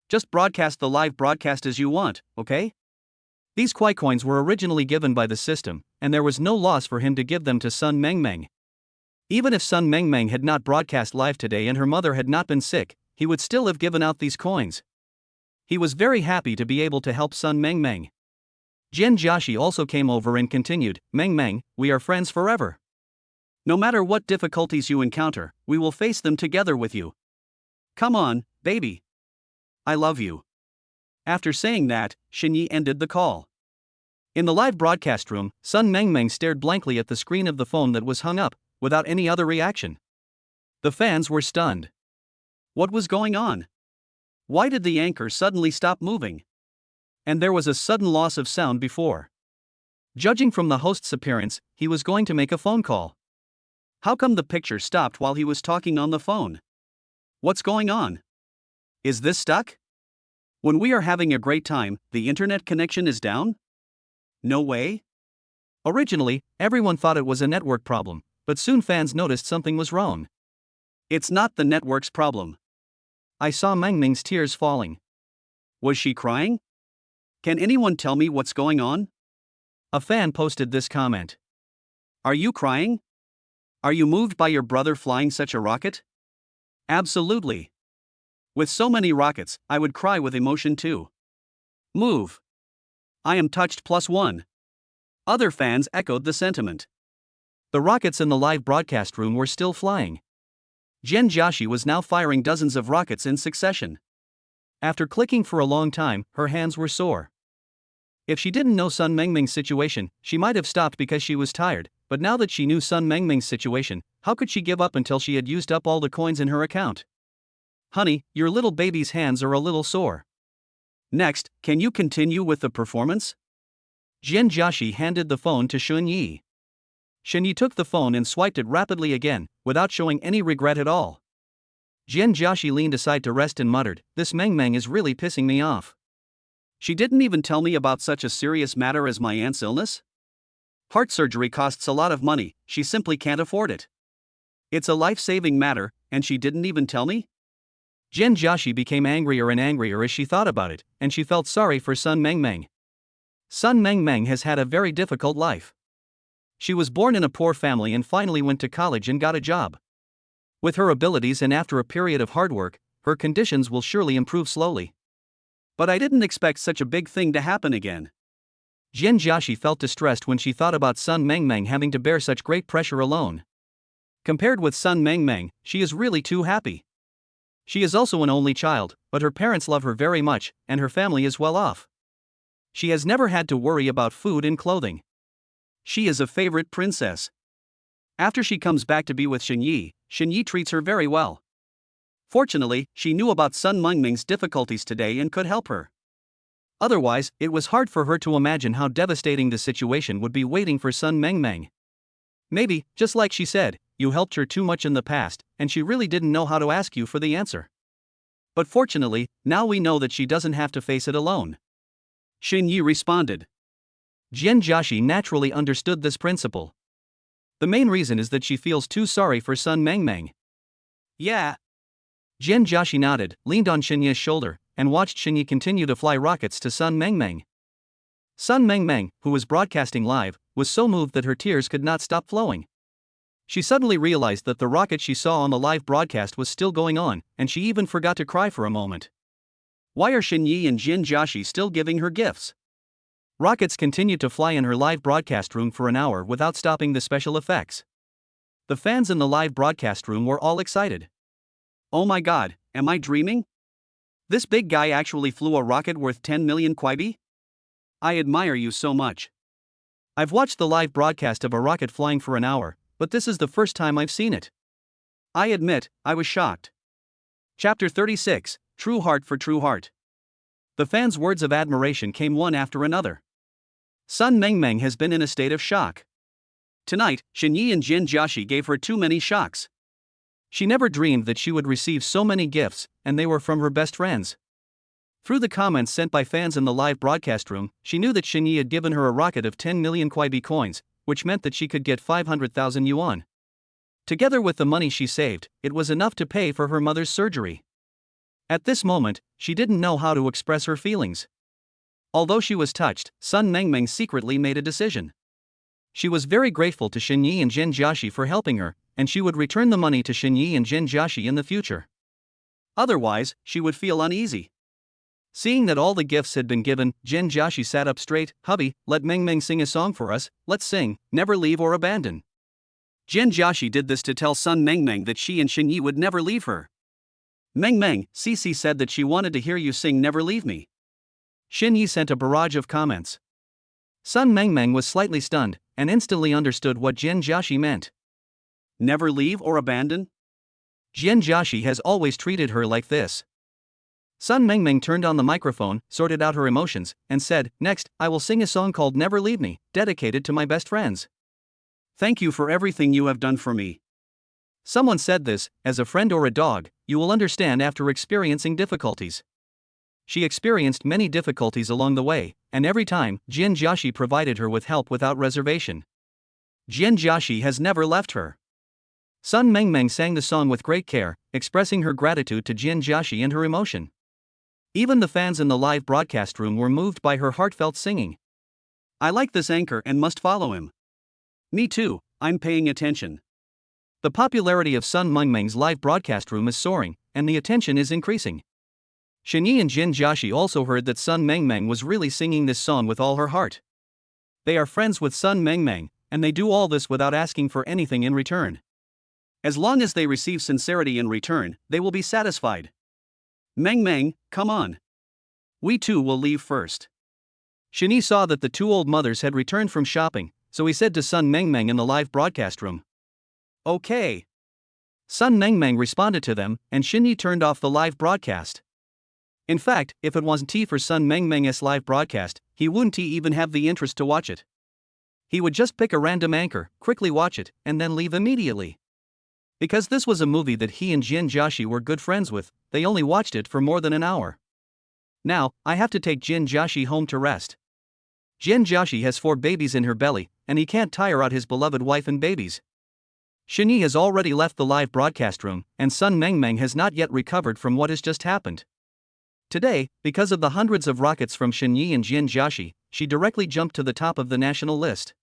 Just broadcast the live broadcast as you want, okay? These Kwai coins were originally given by the system, and there was no loss for him to give them to Sun Mengmeng. Even if Sun Mengmeng had not broadcast live today and her mother had not been sick, he would still have given out these coins. He was very happy to be able to help Sun Mengmeng. Jian Jiaxi also came over and continued, Mengmeng, we are friends forever. No matter what difficulties you encounter, we will face them together with you. Come on, baby. I love you. After saying that, Xinyi ended the call. In the live broadcast room, Sun Mengmeng stared blankly at the screen of the phone that was hung up, without any other reaction. The fans were stunned. What was going on? Why did the anchor suddenly stop moving? And there was a sudden loss of sound before. Judging from the host's appearance, he was going to make a phone call. How come the picture stopped while he was talking on the phone? What's going on? Is this stuck? When we are having a great time, the internet connection is down? No way? Originally, everyone thought it was a network problem, but soon fans noticed something was wrong. It's not the network's problem. I saw Mengmeng's tears falling. Was she crying? Can anyone tell me what's going on? A fan posted this comment. Are you crying? Are you moved by your brother flying such a rocket? Absolutely. With so many rockets, I would cry with emotion too. Move. I am touched +1. Other fans echoed the sentiment. The rockets in the live broadcast room were still flying. Jian Jiaxi was now firing dozens of rockets in succession. After clicking for a long time, her hands were sore. If she didn't know Sun Mengmeng's situation, she might have stopped because she was tired, but now that she knew Sun Mengmeng's situation, how could she give up until she had used up all the coins in her account? Honey, your little baby's hands are a little sore. Next, can you continue with the performance? Jian Jiaxi handed the phone to Xinyi. Shinyi took the phone and swiped it rapidly again, without showing any regret at all. Jian Jiaxi leaned aside to rest and muttered, "This Meng Meng is really pissing me off. She didn't even tell me about such a serious matter as my aunt's illness? Heart surgery costs a lot of money, she simply can't afford it. It's a life-saving matter, and she didn't even tell me?" Jian Jiaxi became angrier and angrier as she thought about it, and she felt sorry for Sun Mengmeng. Sun Mengmeng has had a very difficult life. She was born in a poor family and finally went to college and got a job. With her abilities and after a period of hard work, her conditions will surely improve slowly. But I didn't expect such a big thing to happen again. Jian Jiaxi felt distressed when she thought about Sun Mengmeng having to bear such great pressure alone. Compared with Sun Mengmeng, she is really too happy. She is also an only child, but her parents love her very much, and her family is well off. She has never had to worry about food and clothing. She is a favorite princess. After she comes back to be with Shinyi treats her very well. Fortunately, she knew about Sun Mengmeng's difficulties today and could help her. Otherwise, it was hard for her to imagine how devastating the situation would be waiting for Sun Mengmeng. Maybe, just like she said, you helped her too much in the past, and she really didn't know how to ask you for the answer. But fortunately, now we know that she doesn't have to face it alone. Shinyi responded. Jian Jiaxi naturally understood this principle. The main reason is that she feels too sorry for Sun Mengmeng. Yeah. Jian Jiaxi nodded, leaned on Shinyi's shoulder, and watched Shinyi continue to fly rockets to Sun Mengmeng. Sun Mengmeng, who was broadcasting live, was so moved that her tears could not stop flowing. She suddenly realized that the rocket she saw on the live broadcast was still going on, and she even forgot to cry for a moment. Why are Shinyi and Jian Jiaxi still giving her gifts? Rockets continued to fly in her live broadcast room for an hour without stopping the special effects. The fans in the live broadcast room were all excited. Oh my god, am I dreaming? This big guy actually flew a rocket worth 10 million kuaibi? I admire you so much. I've watched the live broadcast of a rocket flying for an hour, but this is the first time I've seen it. I admit, I was shocked. Chapter 36, True Heart for True Heart. The fans' words of admiration came one after another. Sun Mengmeng has been in a state of shock. Tonight, Shinyi and Jian Jiaxi gave her too many shocks. She never dreamed that she would receive so many gifts, and they were from her best friends. Through the comments sent by fans in the live broadcast room, she knew that Shinyi had given her a rocket of 10 million kuaibi coins, which meant that she could get 500,000 yuan. Together with the money she saved, it was enough to pay for her mother's surgery. At this moment, she didn't know how to express her feelings. Although she was touched, Sun Mengmeng secretly made a decision. She was very grateful to Shinyi and Jian Jiaxi for helping her, and she would return the money to Shinyi and Jian Jiaxi in the future. Otherwise, she would feel uneasy. Seeing that all the gifts had been given, Jian Jiaxi sat up straight. "Hubby, let Mengmeng sing a song for us. Let's sing, Never Leave or Abandon." Jian Jiaxi did this to tell Sun Mengmeng that she and Shinyi would never leave her. "Mengmeng, Cici said that she wanted to hear you sing Never Leave Me." Shinyi sent a barrage of comments. Sun Mengmeng was slightly stunned, and instantly understood what Jian Jiaxi meant. Never leave or abandon? Jian Jiaxi has always treated her like this. Sun Mengmeng turned on the microphone, sorted out her emotions, and said, "Next, I will sing a song called Never Leave Me, dedicated to my best friends. Thank you for everything you have done for me." Someone said this, as a friend or a dog, you will understand after experiencing difficulties. She experienced many difficulties along the way, and every time, Jian Jiaxi provided her with help without reservation. Jian Jiaxi has never left her. Sun Mengmeng sang the song with great care, expressing her gratitude to Jian Jiaxi and her emotion. Even the fans in the live broadcast room were moved by her heartfelt singing. I like this anchor and must follow him. Me too, I'm paying attention. The popularity of Sun Mengmeng's live broadcast room is soaring, and the attention is increasing. Shinyi and Jian Jiaxi also heard that Sun Mengmeng was really singing this song with all her heart. They are friends with Sun Mengmeng, and they do all this without asking for anything in return. As long as they receive sincerity in return, they will be satisfied. Mengmeng, come on. We too will leave first. Shinyi saw that the two old mothers had returned from shopping, so he said to Sun Mengmeng in the live broadcast room. Okay. Sun Mengmeng responded to them, and Shinyi turned off the live broadcast. In fact, if it wasn't for Sun Mengmeng's live broadcast, he wouldn't even have the interest to watch it. He would just pick a random anchor, quickly watch it, and then leave immediately. Because this was a movie that he and Jin Joshi were good friends with, they only watched it for more than an hour. Now, I have to take Jin Joshi home to rest. Jin Joshi has 4 babies in her belly, and he can't tire out his beloved wife and babies. Shinyi has already left the live broadcast room, and Sun Mengmeng has not yet recovered from what has just happened. Today, because of the hundreds of rockets from Shinyi and Jin Joshi, she directly jumped to the top of the national list.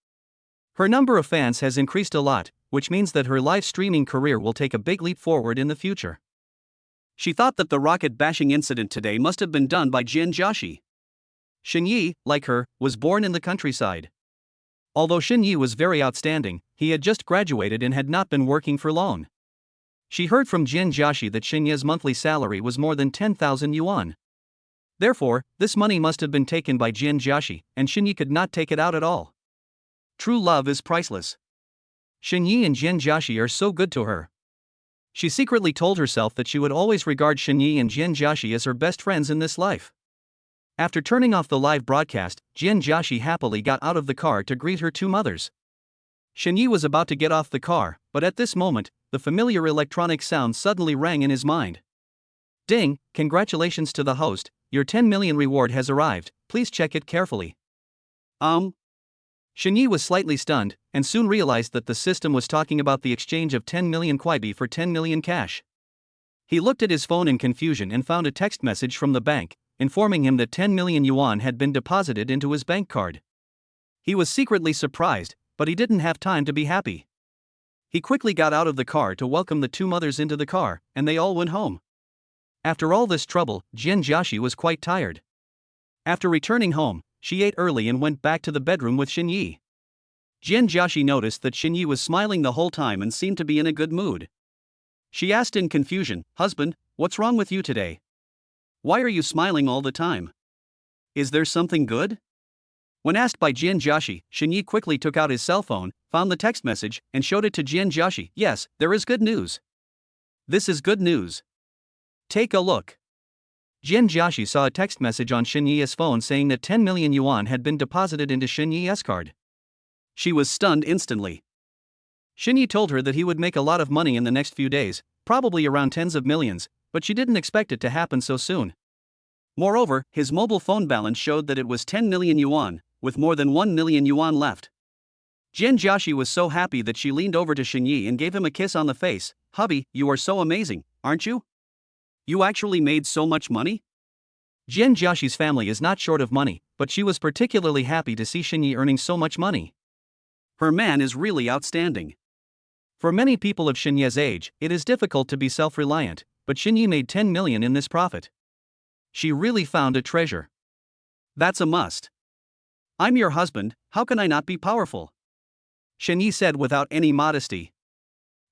Her number of fans has increased a lot, which means that her live streaming career will take a big leap forward in the future. She thought that the rocket bashing incident today must have been done by Jin Joshi. Shinyi, like her, was born in the countryside. Although Shinyi was very outstanding, he had just graduated and had not been working for long. She heard from Jin Joshi that Shinyi's monthly salary was more than 10,000 yuan. Therefore, this money must have been taken by Jin Joshi, and Shinyi could not take it out at all. True love is priceless. Shinyi and Jin Joshi are so good to her. She secretly told herself that she would always regard Shinyi and Jin Joshi as her best friends in this life. After turning off the live broadcast, Jin Joshi happily got out of the car to greet her 2 mothers. Shinyi was about to get off the car, but at this moment, the familiar electronic sound suddenly rang in his mind. Ding, congratulations to the host, your 10 million reward has arrived, please check it carefully. Shinyi was slightly stunned, and soon realized that the system was talking about the exchange of 10 million kwaibi for 10 million cash. He looked at his phone in confusion and found a text message from the bank, informing him that 10 million yuan had been deposited into his bank card. He was secretly surprised, but he didn't have time to be happy. He quickly got out of the car to welcome the 2 mothers into the car, and they all went home. After all this trouble, Jin Joshi was quite tired. After returning home, she ate early and went back to the bedroom with Shinyi. Jin Joshi noticed that Shinyi was smiling the whole time and seemed to be in a good mood. She asked in confusion, "Husband, what's wrong with you today? Why are you smiling all the time? Is there something good?" When asked by Jin Joshi, Shinyi quickly took out his cell phone, found the text message, and showed it to Jin Joshi. "Yes, there is good news. This is good news. Take a look." Jin Joshi saw a text message on Shinyi's phone saying that 10 million yuan had been deposited into Shinyi's card. She was stunned instantly. Shinyi told her that he would make a lot of money in the next few days, probably around tens of millions, but she didn't expect it to happen so soon. Moreover, his mobile phone balance showed that it was 10 million yuan, with more than 1 million yuan left. Jin Joshi was so happy that she leaned over to Shinyi and gave him a kiss on the face. "Hubby, you are so amazing, aren't you? You actually made so much money?" Jin Joshi's family is not short of money, but she was particularly happy to see Shinyi earning so much money. Her man is really outstanding. For many people of Shinyi's age, it is difficult to be self-reliant, but Shinyi made 10 million in this profit. She really found a treasure. That's a must. "I'm your husband, how can I not be powerful?" Shinyi said without any modesty.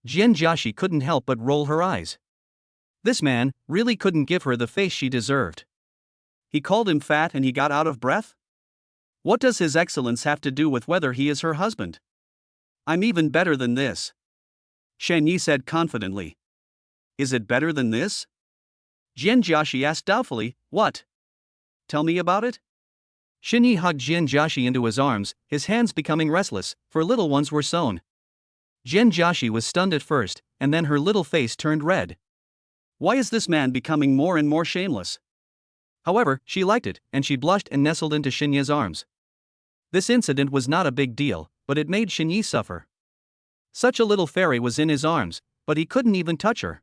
Jin Joshi couldn't help but roll her eyes. This man really couldn't give her the face she deserved. He called him fat and he got out of breath? What does His Excellence have to do with whether he is her husband? "I'm even better than this," Shinyi said confidently. "Is it better than this?" Jin Joshi asked doubtfully. "What? Tell me about it." Shinyi hugged Jin Joshi into his arms, his hands becoming restless, for little ones were sewn. Jin Joshi was stunned at first, and then her little face turned red. Why is this man becoming more and more shameless? However, she liked it, and she blushed and nestled into Shinyi's arms. This incident was not a big deal, but it made Shinyi suffer. Such a little fairy was in his arms, but he couldn't even touch her.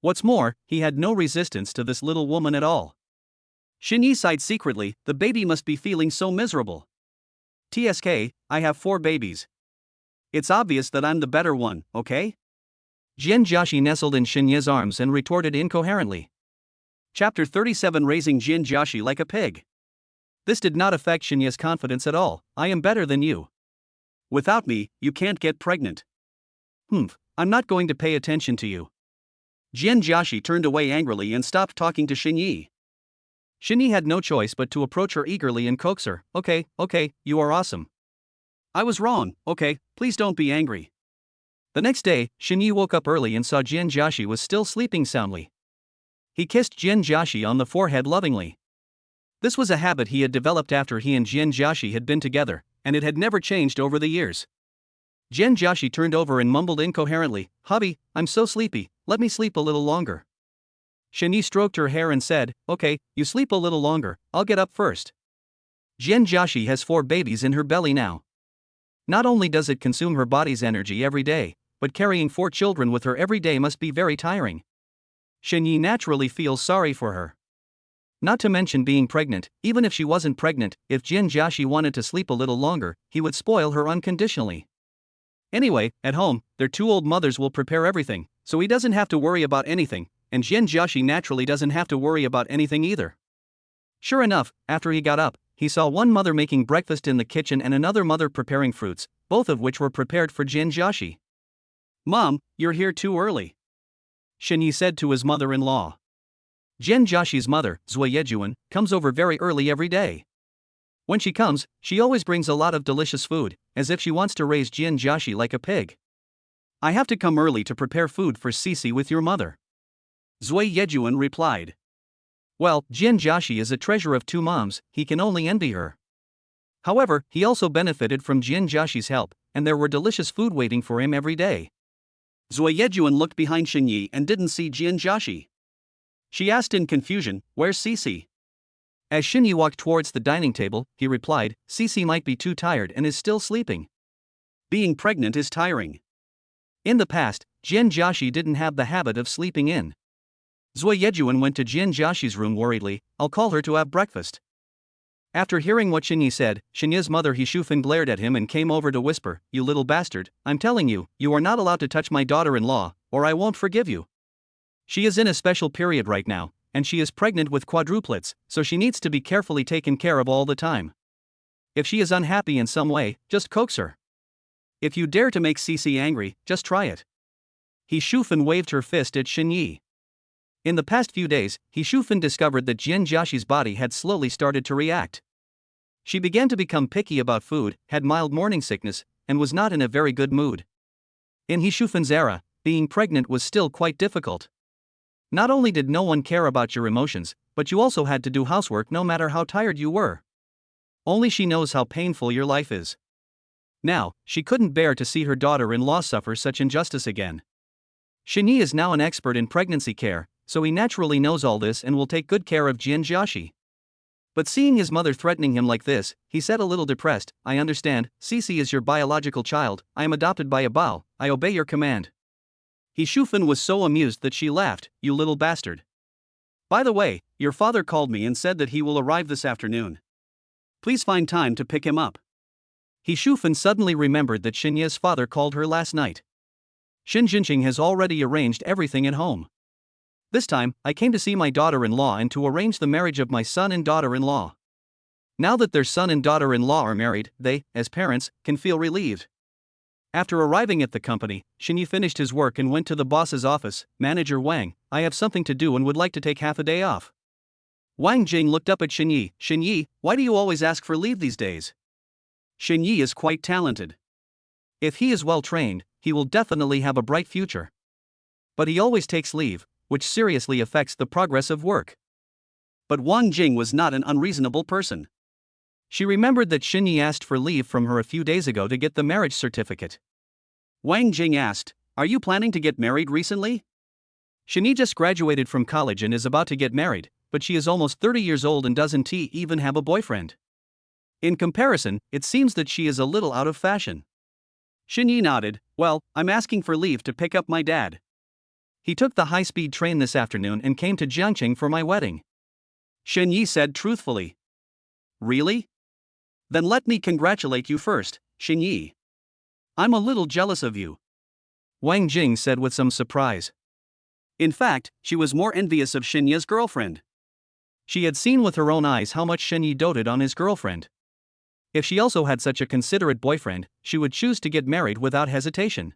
What's more, he had no resistance to this little woman at all. Shinyi sighed secretly, the baby must be feeling so miserable. "TSK, I have 4 babies. It's obvious that I'm the better one, okay?" Jin Joshi nestled in Shinyi's arms and retorted incoherently. Chapter 37 Raising Jin Joshi like a pig. This did not affect Shinyi's confidence at all. "I am better than you. Without me, you can't get pregnant." I'm not going to pay attention to you." Jin Joshi turned away angrily and stopped talking to Shinyi. Shinyi had no choice but to approach her eagerly and coax her. Okay, you are awesome. I was wrong, okay, please don't be angry." The next day, Shinyi woke up early and saw Jin Joshi was still sleeping soundly. He kissed Jin Joshi on the forehead lovingly. This was a habit he had developed after he and Jin Joshi had been together, and it had never changed over the years. Jen Joshi turned over and mumbled incoherently, "Hubby, I'm so sleepy, let me sleep a little longer." Shinyi stroked her hair and said, "Okay, you sleep a little longer, I'll get up first." Jen Joshi has 4 babies in her belly now. Not only does it consume her body's energy every day, but carrying 4 children with her every day must be very tiring. Shinyi naturally feels sorry for her. Not to mention being pregnant. Even if she wasn't pregnant, if Jen Joshi wanted to sleep a little longer, he would spoil her unconditionally. Anyway, at home, their 2 old mothers will prepare everything, so he doesn't have to worry about anything, and Jen Joshi naturally doesn't have to worry about anything either. Sure enough, after he got up, he saw one mother making breakfast in the kitchen and another mother preparing fruits, both of which were prepared for Jen Joshi. "Mom, you're here too early," Shinyi said to his mother-in-law. Jen Joshi's mother, Zui Yejuan, comes over very early every day. When she comes, she always brings a lot of delicious food, as if she wants to raise Jen Joshi like a pig. "I have to come early to prepare food for Cici with your mother," Zui Yejuan replied. Well, Jen Joshi is a treasure of 2 moms, he can only envy her. However, he also benefited from Jen Joshi's help, and there were delicious food waiting for him every day. Zui Yejuan looked behind Shinyi and didn't see Jen Joshi. She asked in confusion, "Where's Cici?" As Shinyi walked towards the dining table, he replied, "Cici might be too tired and is still sleeping. Being pregnant is tiring." In the past, Jen Joshi didn't have the habit of sleeping in. Zui Yejuan went to Jen Joshi's room worriedly, "I'll call her to have breakfast." After hearing what Shinyi said, Shinyi's mother Hishufan glared at him and came over to whisper, "You little bastard, I'm telling you, you are not allowed to touch my daughter-in-law, or I won't forgive you. She is in a special period right now, and she is pregnant with quadruplets, so she needs to be carefully taken care of all the time. If she is unhappy in some way, just coax her. If you dare to make Cici angry, just try it." Hishufan waved her fist at Shinyi. In the past few days, Hishufan discovered that Jen Joshi's body had slowly started to react. She began to become picky about food, had mild morning sickness, and was not in a very good mood. In Hishufan's era, being pregnant was still quite difficult. Not only did no one care about your emotions, but you also had to do housework no matter how tired you were. Only she knows how painful your life is. Now, she couldn't bear to see her daughter-in-law suffer such injustice again. Shinyi is now an expert in pregnancy care, so he naturally knows all this and will take good care of Jen Joshi. But seeing his mother threatening him like this, he said a little depressed, "I understand, Cici is your biological child, I am adopted by a Bao, I obey your command." Hishufan was so amused that she laughed, "You little bastard. By the way, your father called me and said that he will arrive this afternoon. Please find time to pick him up." Hishufan suddenly remembered that Shinya's father called her last night. Shin Jinqing has already arranged everything at home. This time, I came to see my daughter-in-law and to arrange the marriage of my son and daughter-in-law. Now that their son and daughter-in-law are married, they, as parents, can feel relieved. After arriving at the company, Shinyi finished his work and went to the boss's office. "Manager Wang, I have something to do and would like to take half a day off." Wang Jing looked up at Shinyi. "Shinyi, why do you always ask for leave these days?" Shinyi is quite talented. If he is well trained, he will definitely have a bright future. But he always takes leave, which seriously affects the progress of work. But Wang Jing was not an unreasonable person. She remembered that Shinyi asked for leave from her a few days ago to get the marriage certificate. Wang Jing asked, "Are you planning to get married recently?" Shinyi just graduated from college and is about to get married, but she is almost 30 years old and doesn't even have a boyfriend. In comparison, it seems that she is a little out of fashion. Shinyi nodded, "Well, I'm asking for leave to pick up my dad. He took the high-speed train this afternoon and came to Jiangqing for my wedding." Shinyi said truthfully. "Really? Then let me congratulate you first, Shinyi. I'm a little jealous of you," Wang Jing said with some surprise. In fact, she was more envious of Shinya's girlfriend. She had seen with her own eyes how much Shinyi doted on his girlfriend. If she also had such a considerate boyfriend, she would choose to get married without hesitation.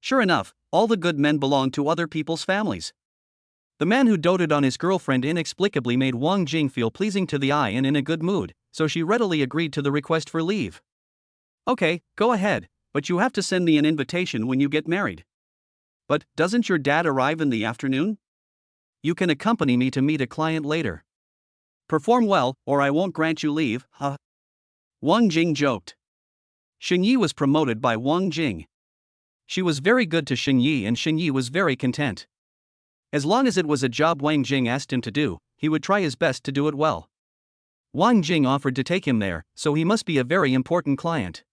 Sure enough, all the good men belonged to other people's families. The man who doted on his girlfriend inexplicably made Wang Jing feel pleasing to the eye and in a good mood, so she readily agreed to the request for leave. "Okay, go ahead, but you have to send me an invitation when you get married." "But doesn't your dad arrive in the afternoon?" "You can accompany me to meet a client later. Perform well, or I won't grant you leave, huh?" Wang Jing joked. Xinyi was promoted by Wang Jing. She was very good to Xinyi and Xinyi was very content. As long as it was a job Wang Jing asked him to do, he would try his best to do it well. Wang Jing offered to take him there, so he must be a very important client.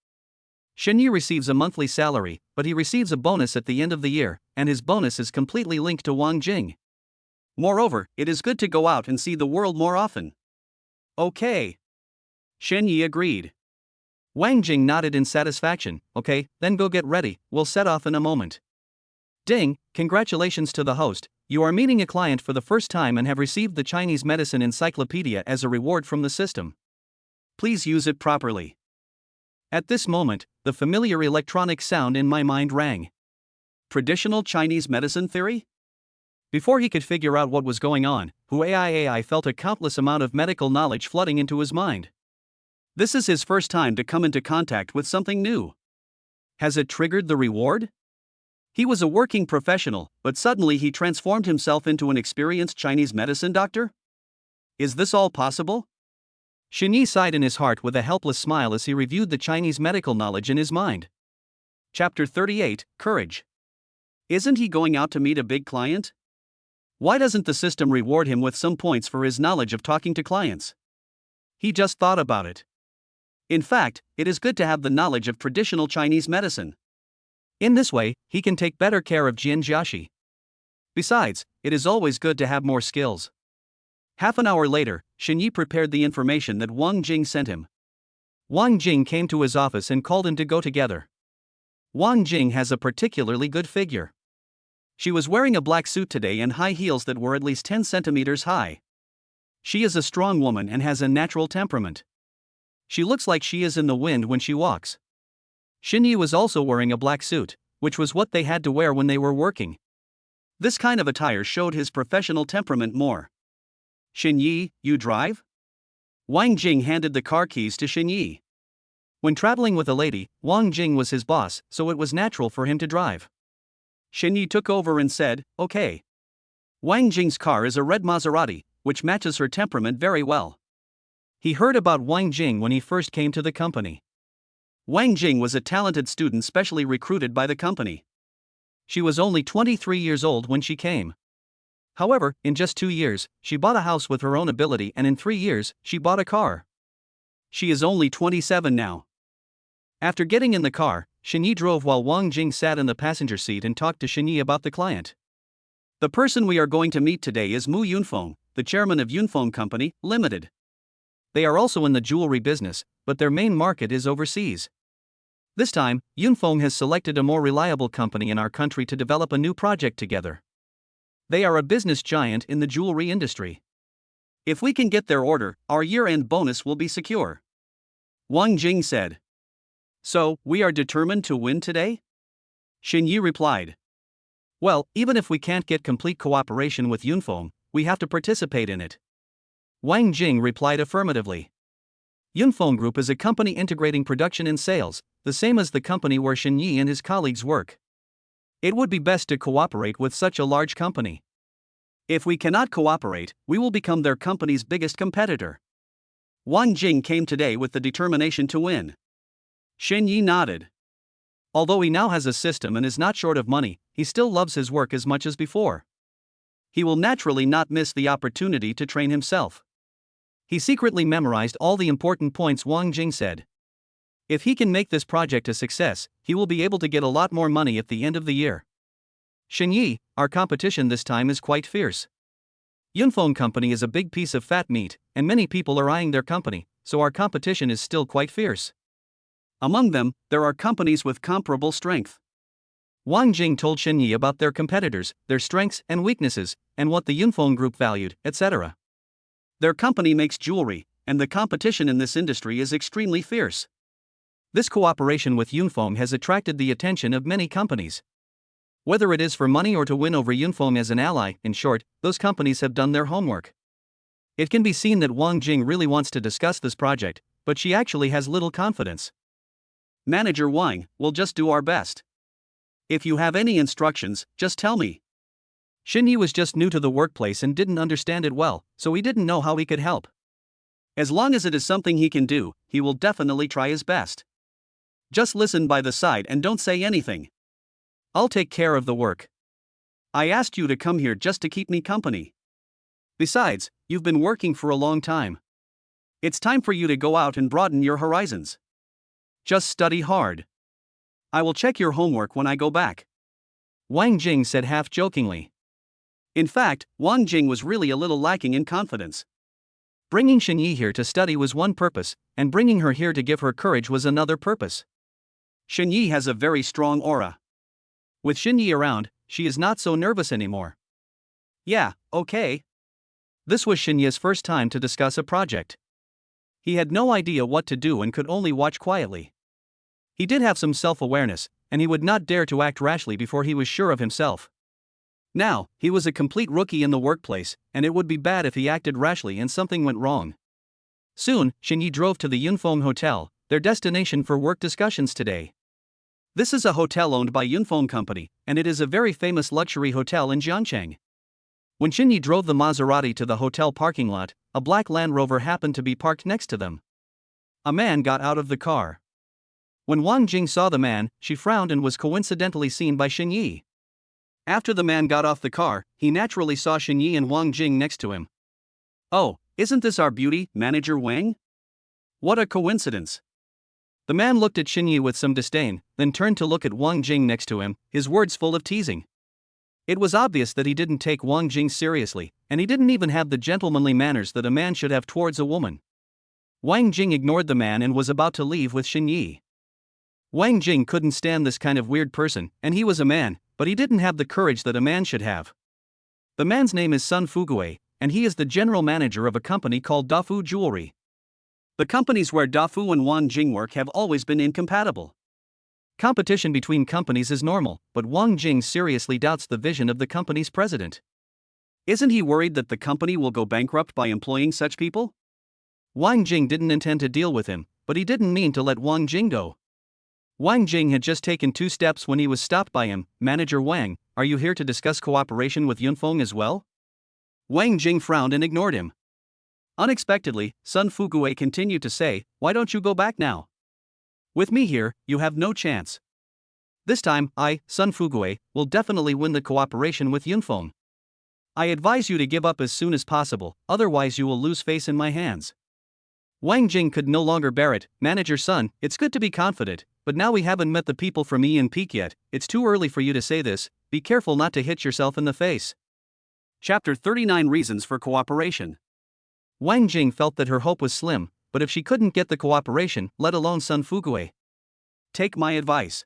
Xinyi receives a monthly salary, but he receives a bonus at the end of the year, and his bonus is completely linked to Wang Jing. Moreover, it is good to go out and see the world more often. Okay. Xinyi agreed. Wang Jing nodded in satisfaction. Okay, then go get ready, we'll set off in a moment. Ding, congratulations to the host, you are meeting a client for the first time and have received the Chinese medicine encyclopedia as a reward from the system. Please use it properly. At this moment, the familiar electronic sound in my mind rang. Traditional Chinese medicine theory? Before he could figure out what was going on, Huai felt a countless amount of medical knowledge flooding into his mind. This is his first time to come into contact with something new. Has it triggered the reward? He was a working professional, but suddenly he transformed himself into an experienced Chinese medicine doctor? Is this all possible? Xinyi sighed in his heart with a helpless smile as he reviewed the Chinese medical knowledge in his mind. Chapter 38, Courage. Isn't he going out to meet a big client? Why doesn't the system reward him with some points for his knowledge of talking to clients? He just thought about it. In fact, it is good to have the knowledge of traditional Chinese medicine. In this way, he can take better care of Jianjiaxi. Besides, it is always good to have more skills. Half an hour later, Xinyi prepared the information that Wang Jing sent him. Wang Jing came to his office and called him to go together. Wang Jing has a particularly good figure. She was wearing a black suit today and high heels that were at least 10 centimeters high. She is a strong woman and has a natural temperament. She looks like she is in the wind when she walks. Xinyi was also wearing a black suit, which was what they had to wear when they were working. This kind of attire showed his professional temperament more. Xinyi, you drive? Wang Jing handed the car keys to Xinyi. When traveling with a lady, Wang Jing was his boss, so it was natural for him to drive. Xinyi took over and said, okay. Wang Jing's car is a red Maserati, which matches her temperament very well. He heard about Wang Jing when he first came to the company. Wang Jing was a talented student specially recruited by the company. She was only 23 years old when she came. However, in just 2 years, she bought a house with her own ability and in 3 years, she bought a car. She is only 27 now. After getting in the car, Xinyi drove while Wang Jing sat in the passenger seat and talked to Xinyi about the client. The person we are going to meet today is Mu Yunfeng, the chairman of Yunfeng Company, Limited. They are also in the jewelry business, but their main market is overseas. This time, Yunfeng has selected a more reliable company in our country to develop a new project together. They are a business giant in the jewelry industry. If we can get their order, our year-end bonus will be secure. Wang Jing said. So, we are determined to win today? Xinyi replied. Well, even if we can't get complete cooperation with Yunfeng, we have to participate in it. Wang Jing replied affirmatively. Yunfeng Group is a company integrating production and sales, the same as the company where Xinyi and his colleagues work. It would be best to cooperate with such a large company. If we cannot cooperate, we will become their company's biggest competitor. Wang Jing came today with the determination to win. Xinyi nodded. Although he now has a system and is not short of money, he still loves his work as much as before. He will naturally not miss the opportunity to train himself. He secretly memorized all the important points Wang Jing said. If he can make this project a success, he will be able to get a lot more money at the end of the year. Xinyi, our competition this time is quite fierce. Yunfeng Company is a big piece of fat meat, and many people are eyeing their company, so our competition is still quite fierce. Among them, there are companies with comparable strength. Wang Jing told Xinyi about their competitors, their strengths and weaknesses, and what the Yunfeng Group valued, etc. Their company makes jewelry, and the competition in this industry is extremely fierce. This cooperation with Yunfeng has attracted the attention of many companies. Whether it is for money or to win over Yunfeng as an ally, in short, those companies have done their homework. It can be seen that Wang Jing really wants to discuss this project, but she actually has little confidence. Manager Wang, we'll just do our best. If you have any instructions, just tell me. Xinyi was just new to the workplace and didn't understand it well, so he didn't know how he could help. As long as it is something he can do, he will definitely try his best. Just listen by the side and don't say anything. I'll take care of the work. I asked you to come here just to keep me company. Besides, you've been working for a long time. It's time for you to go out and broaden your horizons. Just study hard. I will check your homework when I go back. Wang Jing said half-jokingly. In fact, Wang Jing was really a little lacking in confidence. Bringing Shenyi here to study was one purpose, and bringing her here to give her courage was another purpose. Shenyi has a very strong aura. With Shenyi around, she is not so nervous anymore. Yeah, okay. This was Shenyi's first time to discuss a project. He had no idea what to do and could only watch quietly. He did have some self-awareness, and he would not dare to act rashly before he was sure of himself. Now, he was a complete rookie in the workplace, and it would be bad if he acted rashly and something went wrong. Soon, Shenyi drove to the Yunfeng Hotel, their destination for work discussions today. This is a hotel owned by Yunfeng Company, and it is a very famous luxury hotel in Jiangcheng. When Shenyi drove the Maserati to the hotel parking lot, a black Land Rover happened to be parked next to them. A man got out of the car. When Wang Jing saw the man, she frowned and was coincidentally seen by Shenyi. After the man got off the car, he naturally saw Shenyi and Wang Jing next to him. Oh, isn't this our beauty, Manager Wang? What a coincidence. The man looked at Shenyi with some disdain, then turned to look at Wang Jing next to him, his words full of teasing. It was obvious that he didn't take Wang Jing seriously, and he didn't even have the gentlemanly manners that a man should have towards a woman. Wang Jing ignored the man and was about to leave with Shenyi. Wang Jing couldn't stand this kind of weird person, and he was a man, but he didn't have the courage that a man should have. The man's name is Sun Fugue, and he is the general manager of a company called Dafu Jewelry. The companies where Dafu and Wang Jing work have always been incompatible. Competition between companies is normal, but Wang Jing seriously doubts the vision of the company's president. Isn't he worried that the company will go bankrupt by employing such people? Wang Jing didn't intend to deal with him, but he didn't mean to let Wang Jing go. Wang Jing had just taken 2 steps when he was stopped by him. Manager Wang, are you here to discuss cooperation with Yunfeng as well? Wang Jing frowned and ignored him. Unexpectedly, Sun Fugue continued to say, why don't you go back now? With me here, you have no chance. This time, I, Sun Fugue, will definitely win the cooperation with Yunfeng. I advise you to give up as soon as possible, otherwise you will lose face in my hands. Wang Jing could no longer bear it. Manager Sun, it's good to be confident, but now we haven't met the people from Ian Peak yet, it's too early for you to say this, be careful not to hit yourself in the face. Chapter 39 Reasons for Cooperation. Wang Jing felt that her hope was slim, but if she couldn't get the cooperation, let alone Sun Fugue. Take my advice.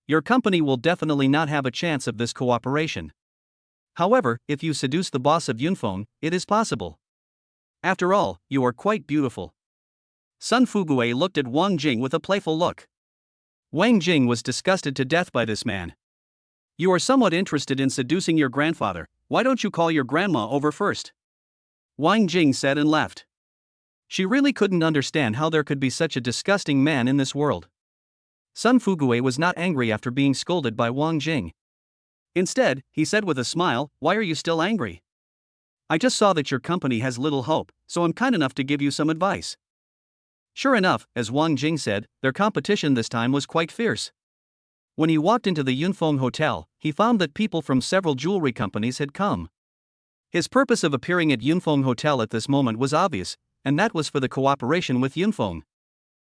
Your company will definitely not have a chance of this cooperation. However, if you seduce the boss of Yunfeng, it is possible. After all, you are quite beautiful. Sun Fugue looked at Wang Jing with a playful look. Wang Jing was disgusted to death by this man. You are somewhat interested in seducing your grandfather, why don't you call your grandma over first? Wang Jing said and left. She really couldn't understand how there could be such a disgusting man in this world. Sun Fugue was not angry after being scolded by Wang Jing. Instead, he said with a smile, why are you still angry? I just saw that your company has little hope, so I'm kind enough to give you some advice. Sure enough, as Wang Jing said, their competition this time was quite fierce. When he walked into the Yunfeng Hotel, he found that people from several jewelry companies had come. His purpose of appearing at Yunfeng Hotel at this moment was obvious, and that was for the cooperation with Yunfeng.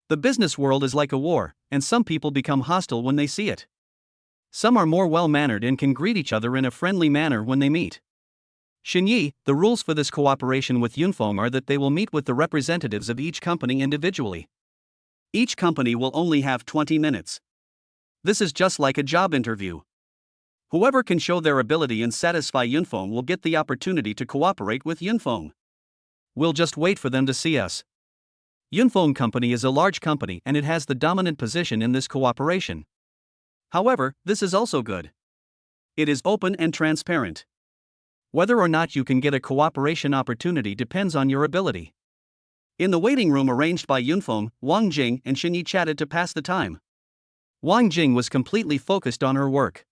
The business world is like a war, and some people become hostile when they see it. Some are more well-mannered and can greet each other in a friendly manner when they meet. Shenyi, the rules for this cooperation with Yunfeng are that they will meet with the representatives of each company individually. Each company will only have 20 minutes. This is just like a job interview. Whoever can show their ability and satisfy Yunfeng will get the opportunity to cooperate with Yunfeng. We'll just wait for them to see us. Yunfeng Company is a large company and it has the dominant position in this cooperation. However, this is also good. It is open and transparent. Whether or not you can get a cooperation opportunity depends on your ability. In the waiting room arranged by Yunfeng, Wang Jing and Shenyi chatted to pass the time. Wang Jing was completely focused on her work.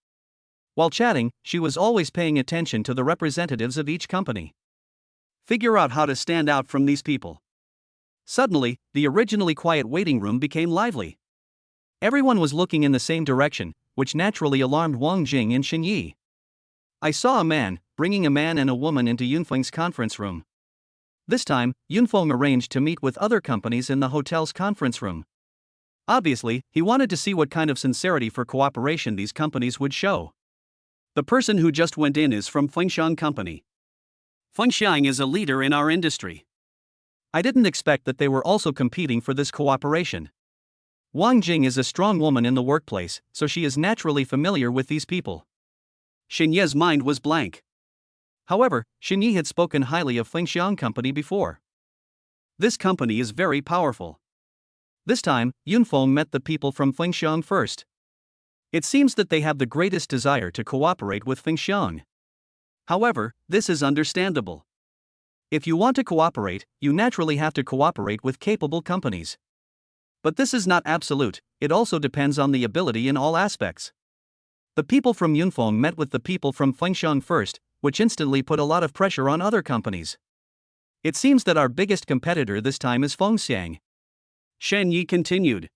While chatting, she was always paying attention to the representatives of each company. Figure out how to stand out from these people. Suddenly, the originally quiet waiting room became lively. Everyone was looking in the same direction, which naturally alarmed Wang Jing and Shen Yi. I saw a man bringing a man and a woman into Yunfeng's conference room. This time, Yunfeng arranged to meet with other companies in the hotel's conference room. Obviously, he wanted to see what kind of sincerity for cooperation these companies would show. The person who just went in is from Fengxiang Company. Fengxiang is a leader in our industry. I didn't expect that they were also competing for this cooperation. Wang Jing is a strong woman in the workplace, so she is naturally familiar with these people. Shen Ye's mind was blank. However, Shen Yi had spoken highly of Fengxiang Company before. This company is very powerful. This time, Yunfeng met the people from Fengxiang first. It seems that they have the greatest desire to cooperate with Fengxiang. However, this is understandable. If you want to cooperate, you naturally have to cooperate with capable companies. But this is not absolute, it also depends on the ability in all aspects. The people from Yunfeng met with the people from Fengxiang first, which instantly put a lot of pressure on other companies. It seems that our biggest competitor this time is Fengxiang. Shen Yi continued.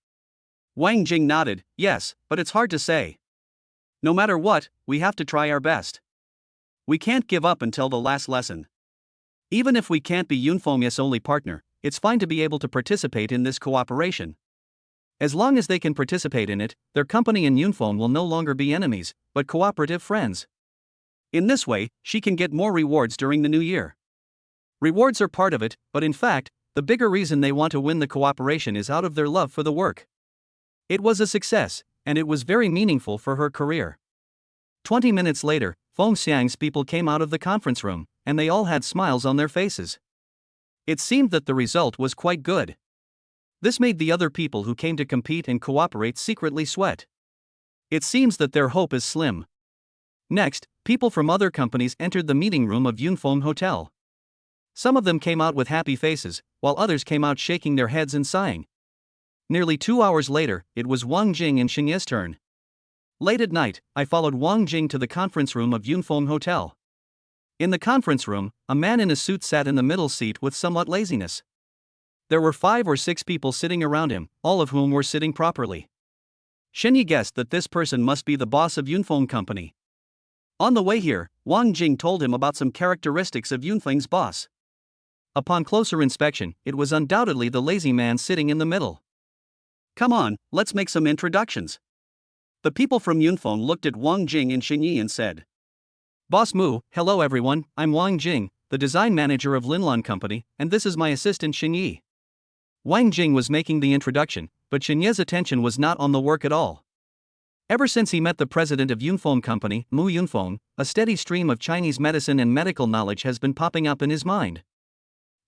Wang Jing nodded, yes, but it's hard to say. No matter what, we have to try our best. We can't give up until the last lesson. Even if we can't be Yunfeng's only partner, it's fine to be able to participate in this cooperation. As long as they can participate in it, their company and Yunfeng will no longer be enemies, but cooperative friends. In this way, she can get more rewards during the new year. Rewards are part of it, but in fact, the bigger reason they want to win the cooperation is out of their love for the work. It was a success, and it was very meaningful for her career. 20 minutes later, Fengxiang's people came out of the conference room, and they all had smiles on their faces. It seemed that the result was quite good. This made the other people who came to compete and cooperate secretly sweat. It seems that their hope is slim. Next, people from other companies entered the meeting room of Yunfeng Hotel. Some of them came out with happy faces, while others came out shaking their heads and sighing. Nearly 2 hours later, it was Wang Jing and Shen Ye's turn. Late at night, I followed Wang Jing to the conference room of Yunfeng Hotel. In the conference room, a man in a suit sat in the middle seat with somewhat laziness. There were 5 or 6 people sitting around him, all of whom were sitting properly. Shen Yi guessed that this person must be the boss of Yunfeng Company. On the way here, Wang Jing told him about some characteristics of Yunfeng's boss. Upon closer inspection, it was undoubtedly the lazy man sitting in the middle. Come on, let's make some introductions. The people from Yunfeng looked at Wang Jing and Shen Yi and said, Boss Mu, hello everyone, I'm Wang Jing, the design manager of Linlan Company, and this is my assistant Shen Yi. Wang Jing was making the introduction, but Shen Ye's attention was not on the work at all. Ever since he met the president of Yunfeng Company, Mu Yunfeng, a steady stream of Chinese medicine and medical knowledge has been popping up in his mind.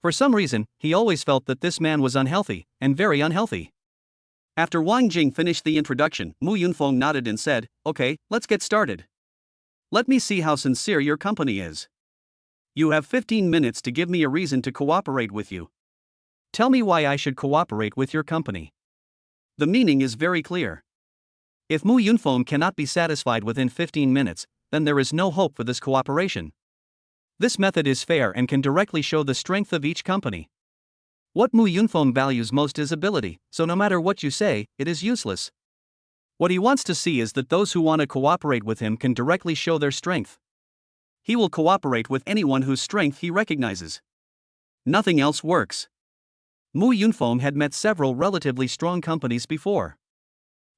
For some reason, he always felt that this man was unhealthy, and very unhealthy. After Wang Jing finished the introduction, Mu Yunfeng nodded and said, Okay, let's get started. Let me see how sincere your company is. You have 15 minutes to give me a reason to cooperate with you. Tell me why I should cooperate with your company. The meaning is very clear. If Mu Yunfeng cannot be satisfied within 15 minutes, then there is no hope for this cooperation. This method is fair and can directly show the strength of each company. What Mu Yunfeng values most is ability, so no matter what you say, it is useless. What he wants to see is that those who want to cooperate with him can directly show their strength. He will cooperate with anyone whose strength he recognizes. Nothing else works. Mu Yunfeng had met several relatively strong companies before.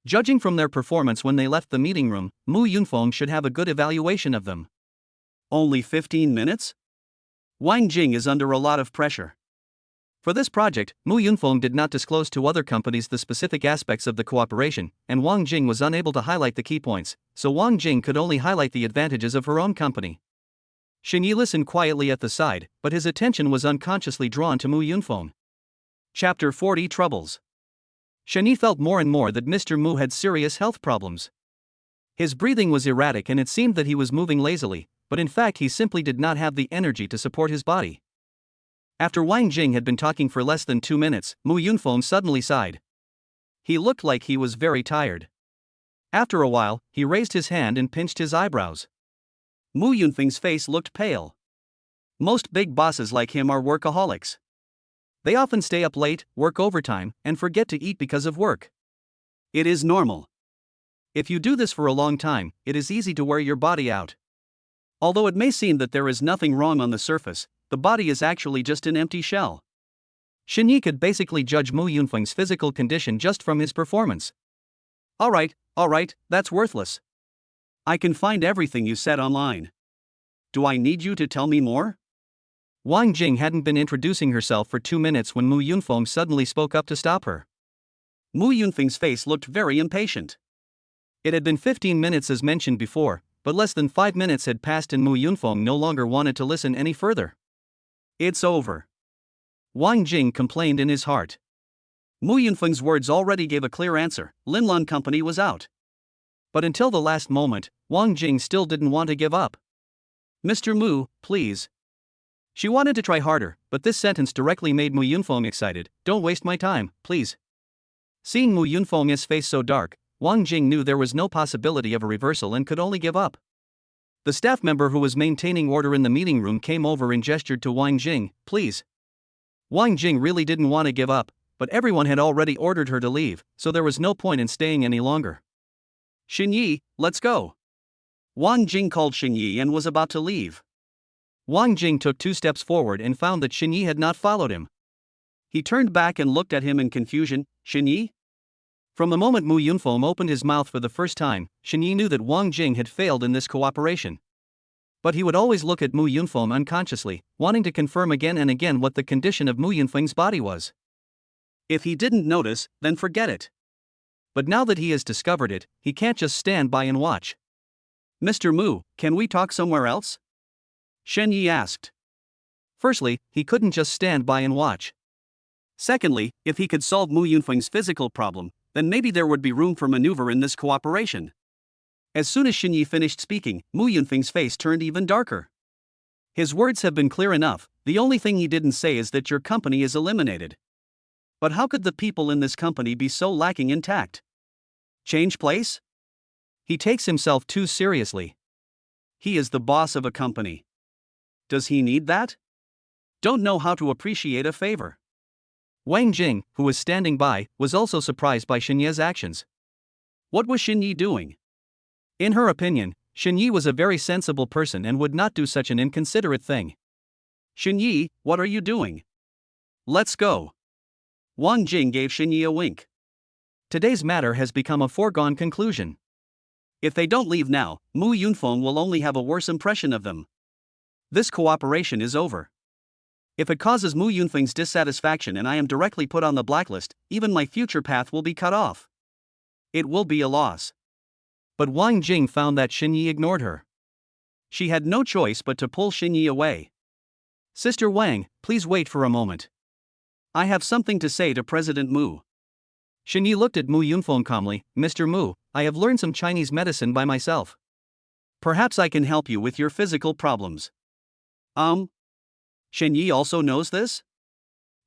Judging from their performance when they left the meeting room, Mu Yunfeng should have a good evaluation of them. Only 15 minutes? Wang Jing is under a lot of pressure. For this project, Mu Yunfeng did not disclose to other companies the specific aspects of the cooperation, and Wang Jing was unable to highlight the key points, so Wang Jing could only highlight the advantages of her own company. Shen Yi listened quietly at the side, but his attention was unconsciously drawn to Mu Yunfeng. Chapter 40 Troubles. Shen Yi felt more and more that Mr. Mu had serious health problems. His breathing was erratic and it seemed that he was moving lazily, but in fact he simply did not have the energy to support his body. After Wang Jing had been talking for less than 2 minutes, Mu Yunfeng suddenly sighed. He looked like he was very tired. After a while, he raised his hand and pinched his eyebrows. Mu Yunfeng's face looked pale. Most big bosses like him are workaholics. They often stay up late, work overtime, and forget to eat because of work. It is normal. If you do this for a long time, it is easy to wear your body out. Although it may seem that there is nothing wrong on the surface, the body is actually just an empty shell. Xinyi could basically judge Mu Yunfeng's physical condition just from his performance. Alright, that's worthless. I can find everything you said online. Do I need you to tell me more? Wang Jing hadn't been introducing herself for 2 minutes when Mu Yunfeng suddenly spoke up to stop her. Mu Yunfeng's face looked very impatient. It had been 15 minutes as mentioned before, but less than 5 minutes had passed and Mu Yunfeng no longer wanted to listen any further. It's over. Wang Jing complained in his heart. Mu Yunfeng's words already gave a clear answer: Linlan Company was out. But until the last moment, Wang Jing still didn't want to give up. Mr. Mu, please. She wanted to try harder, but this sentence directly made Mu Yunfeng excited. Don't waste my time, please. Seeing Mu Yunfeng's face so dark, Wang Jing knew there was no possibility of a reversal and could only give up. The staff member who was maintaining order in the meeting room came over and gestured to Wang Jing, please. Wang Jing really didn't want to give up, but everyone had already ordered her to leave, so there was no point in staying any longer. Xinyi, let's go. Wang Jing called Xinyi and was about to leave. Wang Jing took 2 steps forward and found that Xinyi had not followed him. He turned back and looked at him in confusion. Xinyi? From the moment Mu Yunfeng opened his mouth for the first time, Xinyi knew that Wang Jing had failed in this cooperation. But he would always look at Mu Yunfeng unconsciously, wanting to confirm again and again what the condition of Mu Yunfeng's body was. If he didn't notice, then forget it. But now that he has discovered it, he can't just stand by and watch. Mr. Mu, can we talk somewhere else? Shen Yi asked. Firstly, he couldn't just stand by and watch. Secondly, if he could solve Mu Yunfeng's physical problem, then maybe there would be room for maneuver in this cooperation. As soon as Xinyi finished speaking, Mu Yunfeng's face turned even darker. His words have been clear enough, the only thing he didn't say is that your company is eliminated. But how could the people in this company be so lacking in tact? Change place? He takes himself too seriously. He is the boss of a company. Does he need that? Don't know how to appreciate a favor. Wang Jing, who was standing by, was also surprised by Xinyi's actions. What was Xinyi doing? In her opinion, Xinyi was a very sensible person and would not do such an inconsiderate thing. Xinyi, what are you doing? Let's go. Wang Jing gave Xinyi a wink. Today's matter has become a foregone conclusion. If they don't leave now, Mu Yunfeng will only have a worse impression of them. This cooperation is over. If it causes Mu Yunfeng's dissatisfaction and I am directly put on the blacklist, even my future path will be cut off. It will be a loss. But Wang Jing found that Xinyi ignored her. She had no choice but to pull Xinyi away. Sister Wang, please wait for a moment. I have something to say to President Mu. Xinyi looked at Mu Yunfeng calmly. Mr. Mu, I have learned some Chinese medicine by myself. Perhaps I can help you with your physical problems. Xinyi also knows this?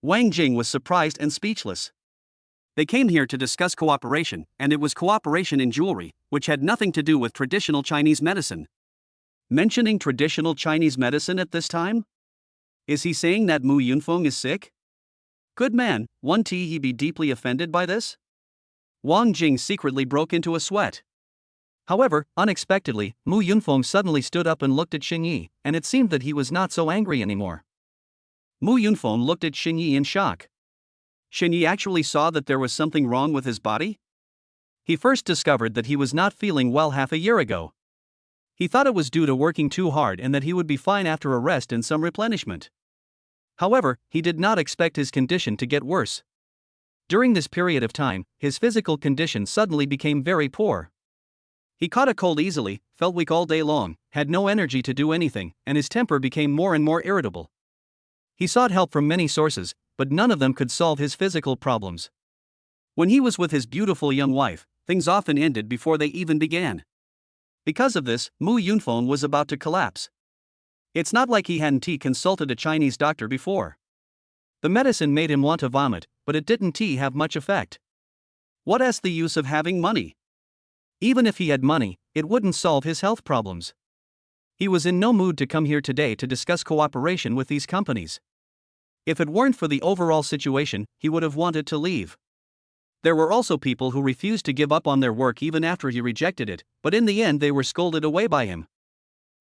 Wang Jing was surprised and speechless. They came here to discuss cooperation, and it was cooperation in jewelry, which had nothing to do with traditional Chinese medicine. Mentioning traditional Chinese medicine at this time? Is he saying that Mu Yunfeng is sick? Good man, won't he be deeply offended by this? Wang Jing secretly broke into a sweat. However, unexpectedly, Mu Yunfeng suddenly stood up and looked at Xinyi, and it seemed that he was not so angry anymore. Mu Yunfeng looked at Xinyi in shock. Xinyi actually saw that there was something wrong with his body? He first discovered that he was not feeling well half a year ago. He thought it was due to working too hard and that he would be fine after a rest and some replenishment. However, he did not expect his condition to get worse. During this period of time, his physical condition suddenly became very poor. He caught a cold easily, felt weak all day long, had no energy to do anything, and his temper became more and more irritable. He sought help from many sources, but none of them could solve his physical problems. When he was with his beautiful young wife, things often ended before they even began. Because of this, Mu Yunfeng was about to collapse. It's not like he hadn't consulted a Chinese doctor before. The medicine made him want to vomit, but it didn't have much effect. What's the use of having money? Even if he had money, it wouldn't solve his health problems. He was in no mood to come here today to discuss cooperation with these companies. If it weren't for the overall situation, he would have wanted to leave. There were also people who refused to give up on their work even after he rejected it, but in the end they were scolded away by him.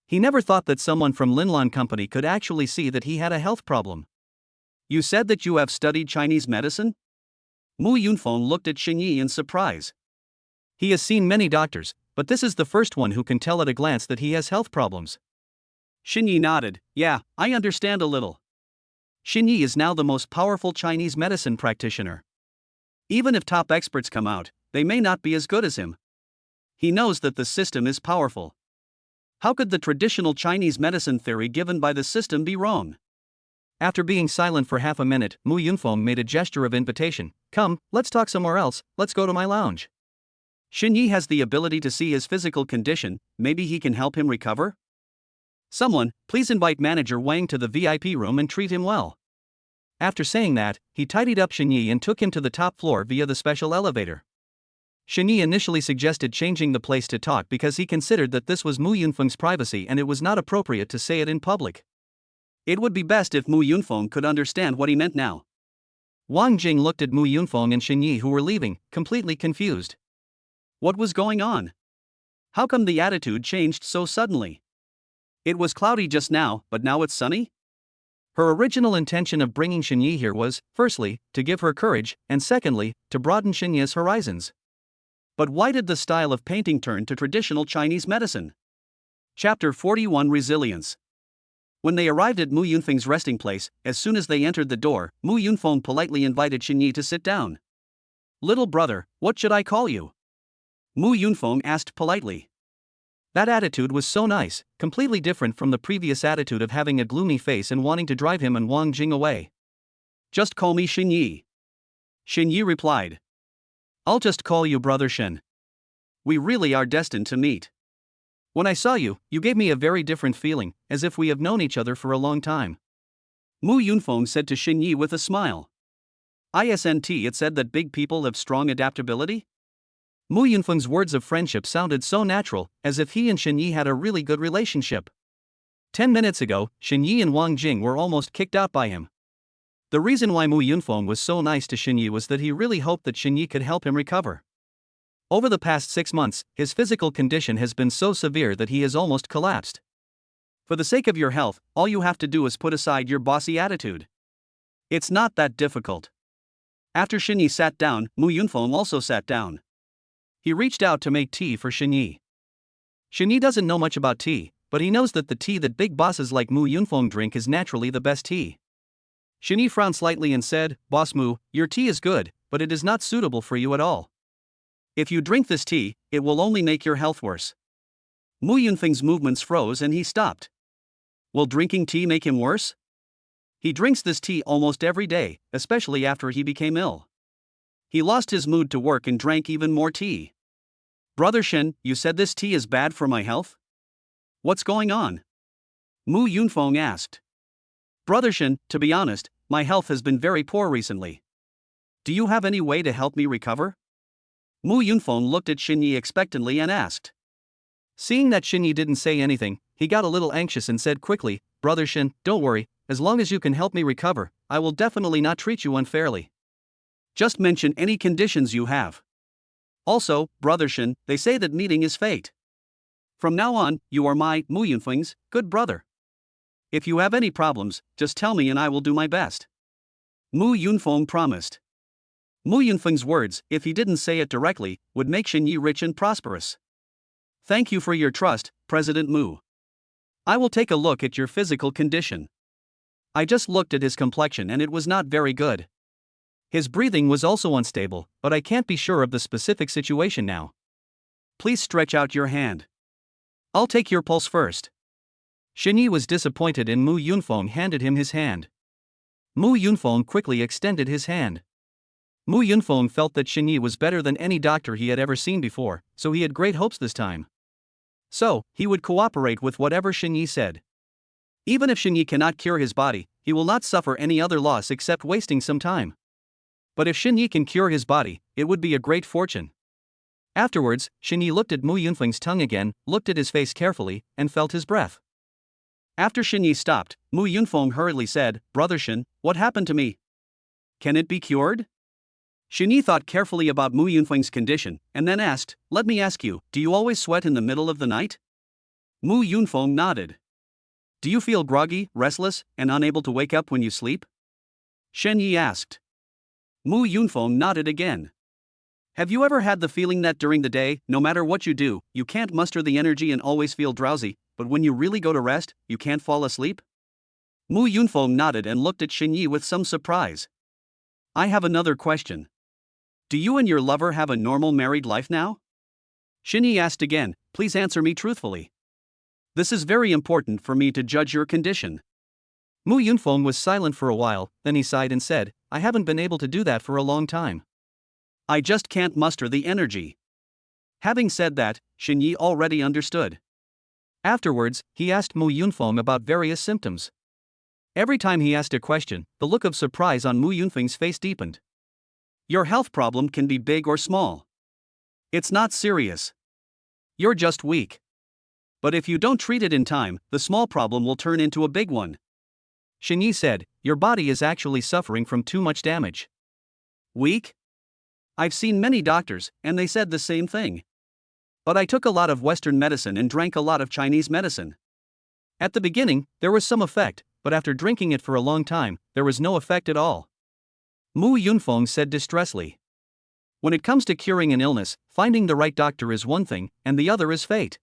He never thought that someone from Linlan Company could actually see that he had a health problem. You said that you have studied Chinese medicine? Mu Yunfeng looked at Shen Yi in surprise. He has seen many doctors, but this is the first one who can tell at a glance that he has health problems. Shen Yi nodded. Yeah, I understand a little. Shen Yi is now the most powerful Chinese medicine practitioner. Even if top experts come out, they may not be as good as him. He knows that the system is powerful. How could the traditional Chinese medicine theory given by the system be wrong? After being silent for half a minute, Mu Yunfeng made a gesture of invitation. Come, let's talk somewhere else, let's go to my lounge. Shen Yi has the ability to see his physical condition, maybe he can help him recover? Someone, please invite Manager Wang to the VIP room and treat him well. After saying that, he tidied up Shen Yi and took him to the top floor via the special elevator. Shen Yi initially suggested changing the place to talk because he considered that this was Mu Yunfeng's privacy and it was not appropriate to say it in public. It would be best if Mu Yunfeng could understand what he meant now. Wang Jing looked at Mu Yunfeng and Shen Yi who were leaving, completely confused. What was going on? How come the attitude changed so suddenly? It was cloudy just now, but now it's sunny? Her original intention of bringing Shen Yi here was, firstly, to give her courage, and secondly, to broaden Shen Yi's horizons. But why did the style of painting turn to traditional Chinese medicine? Chapter 41 Resilience. When they arrived at Mu Yunfeng's resting place, as soon as they entered the door, Mu Yunfeng politely invited Shen Yi to sit down. Little brother, what should I call you? Mu Yunfeng asked politely. That attitude was so nice, completely different from the previous attitude of having a gloomy face and wanting to drive him and Wang Jing away. Just call me Shen Yi. Shen Yi replied. I'll just call you Brother Shen. We really are destined to meet. When I saw you, you gave me a very different feeling, as if we have known each other for a long time. Mu Yunfeng said to Shen Yi with a smile. Isn't it said that big people have strong adaptability? Mu Yunfeng's words of friendship sounded so natural, as if he and Shen Yi had a really good relationship. 10 minutes ago, Shen Yi and Wang Jing were almost kicked out by him. The reason why Mu Yunfeng was so nice to Shen Yi was that he really hoped that Shen Yi could help him recover. Over the past 6 months, his physical condition has been so severe that he has almost collapsed. For the sake of your health, all you have to do is put aside your bossy attitude. It's not that difficult. After Shen Yi sat down, Mu Yunfeng also sat down. He reached out to make tea for Shen Yi. Shen Yi doesn't know much about tea, but he knows that the tea that big bosses like Mu Yunfeng drink is naturally the best tea. Shen Yi frowned slightly and said, Boss Mu, your tea is good, but it is not suitable for you at all. If you drink this tea, it will only make your health worse. Mu Yunfeng's movements froze and he stopped. Will drinking tea make him worse? He drinks this tea almost every day, especially after he became ill. He lost his mood to work and drank even more tea. Brother Shen, you said this tea is bad for my health? What's going on? Mu Yunfeng asked. Brother Shen, to be honest, my health has been very poor recently. Do you have any way to help me recover? Mu Yunfeng looked at Shen Yi expectantly and asked. Seeing that Shen Yi didn't say anything, he got a little anxious and said quickly, Brother Shen, don't worry, as long as you can help me recover, I will definitely not treat you unfairly. Just mention any conditions you have. Also, Brother Shen, they say that meeting is fate. From now on, you are my, Mu Yunfeng's, good brother. If you have any problems, just tell me and I will do my best. Mu Yunfeng promised. Mu Yunfeng's words, if he didn't say it directly, would make Shen Yi rich and prosperous. Thank you for your trust, President Mu. I will take a look at your physical condition. I just looked at his complexion and it was not very good. His breathing was also unstable, but I can't be sure of the specific situation now. Please stretch out your hand. I'll take your pulse first. Shen Yi was disappointed and Mu Yunfeng handed him his hand. Mu Yunfeng quickly extended his hand. Mu Yunfeng felt that Shen Yi was better than any doctor he had ever seen before, so he had great hopes this time. So, he would cooperate with whatever Shen Yi said. Even if Shen Yi cannot cure his body, he will not suffer any other loss except wasting some time. But if Shen Yi can cure his body, it would be a great fortune. Afterwards, Shen Yi looked at Mu Yunfeng's tongue again, looked at his face carefully, and felt his breath. After Shen Yi stopped, Mu Yunfeng hurriedly said, Brother Shen, what happened to me? Can it be cured? Xinyi thought carefully about Mu Yunfeng's condition, and then asked, "Let me ask you, do you always sweat in the middle of the night?" Mu Yunfeng nodded. "Do you feel groggy, restless, and unable to wake up when you sleep?" Xinyi asked. Mu Yunfeng nodded again. "Have you ever had the feeling that during the day, no matter what you do, you can't muster the energy and always feel drowsy, but when you really go to rest, you can't fall asleep?" Mu Yunfeng nodded and looked at Xinyi with some surprise. "I have another question. Do you and your lover have a normal married life now?" Xinyi asked again, "Please answer me truthfully. This is very important for me to judge your condition." Mu Yunfeng was silent for a while, then he sighed and said, "I haven't been able to do that for a long time. I just can't muster the energy." Having said that, Xinyi already understood. Afterwards, he asked Mu Yunfeng about various symptoms. Every time he asked a question, the look of surprise on Mu Yunfeng's face deepened. "Your health problem can be big or small. It's not serious. You're just weak. But if you don't treat it in time, the small problem will turn into a big one." Xinyi said, "Your body is actually suffering from too much damage." "Weak? I've seen many doctors, and they said the same thing. But I took a lot of Western medicine and drank a lot of Chinese medicine. At the beginning, there was some effect, but after drinking it for a long time, there was no effect at all." Mu Yunfeng said distressfully. "When it comes to curing an illness, finding the right doctor is one thing, and the other is fate.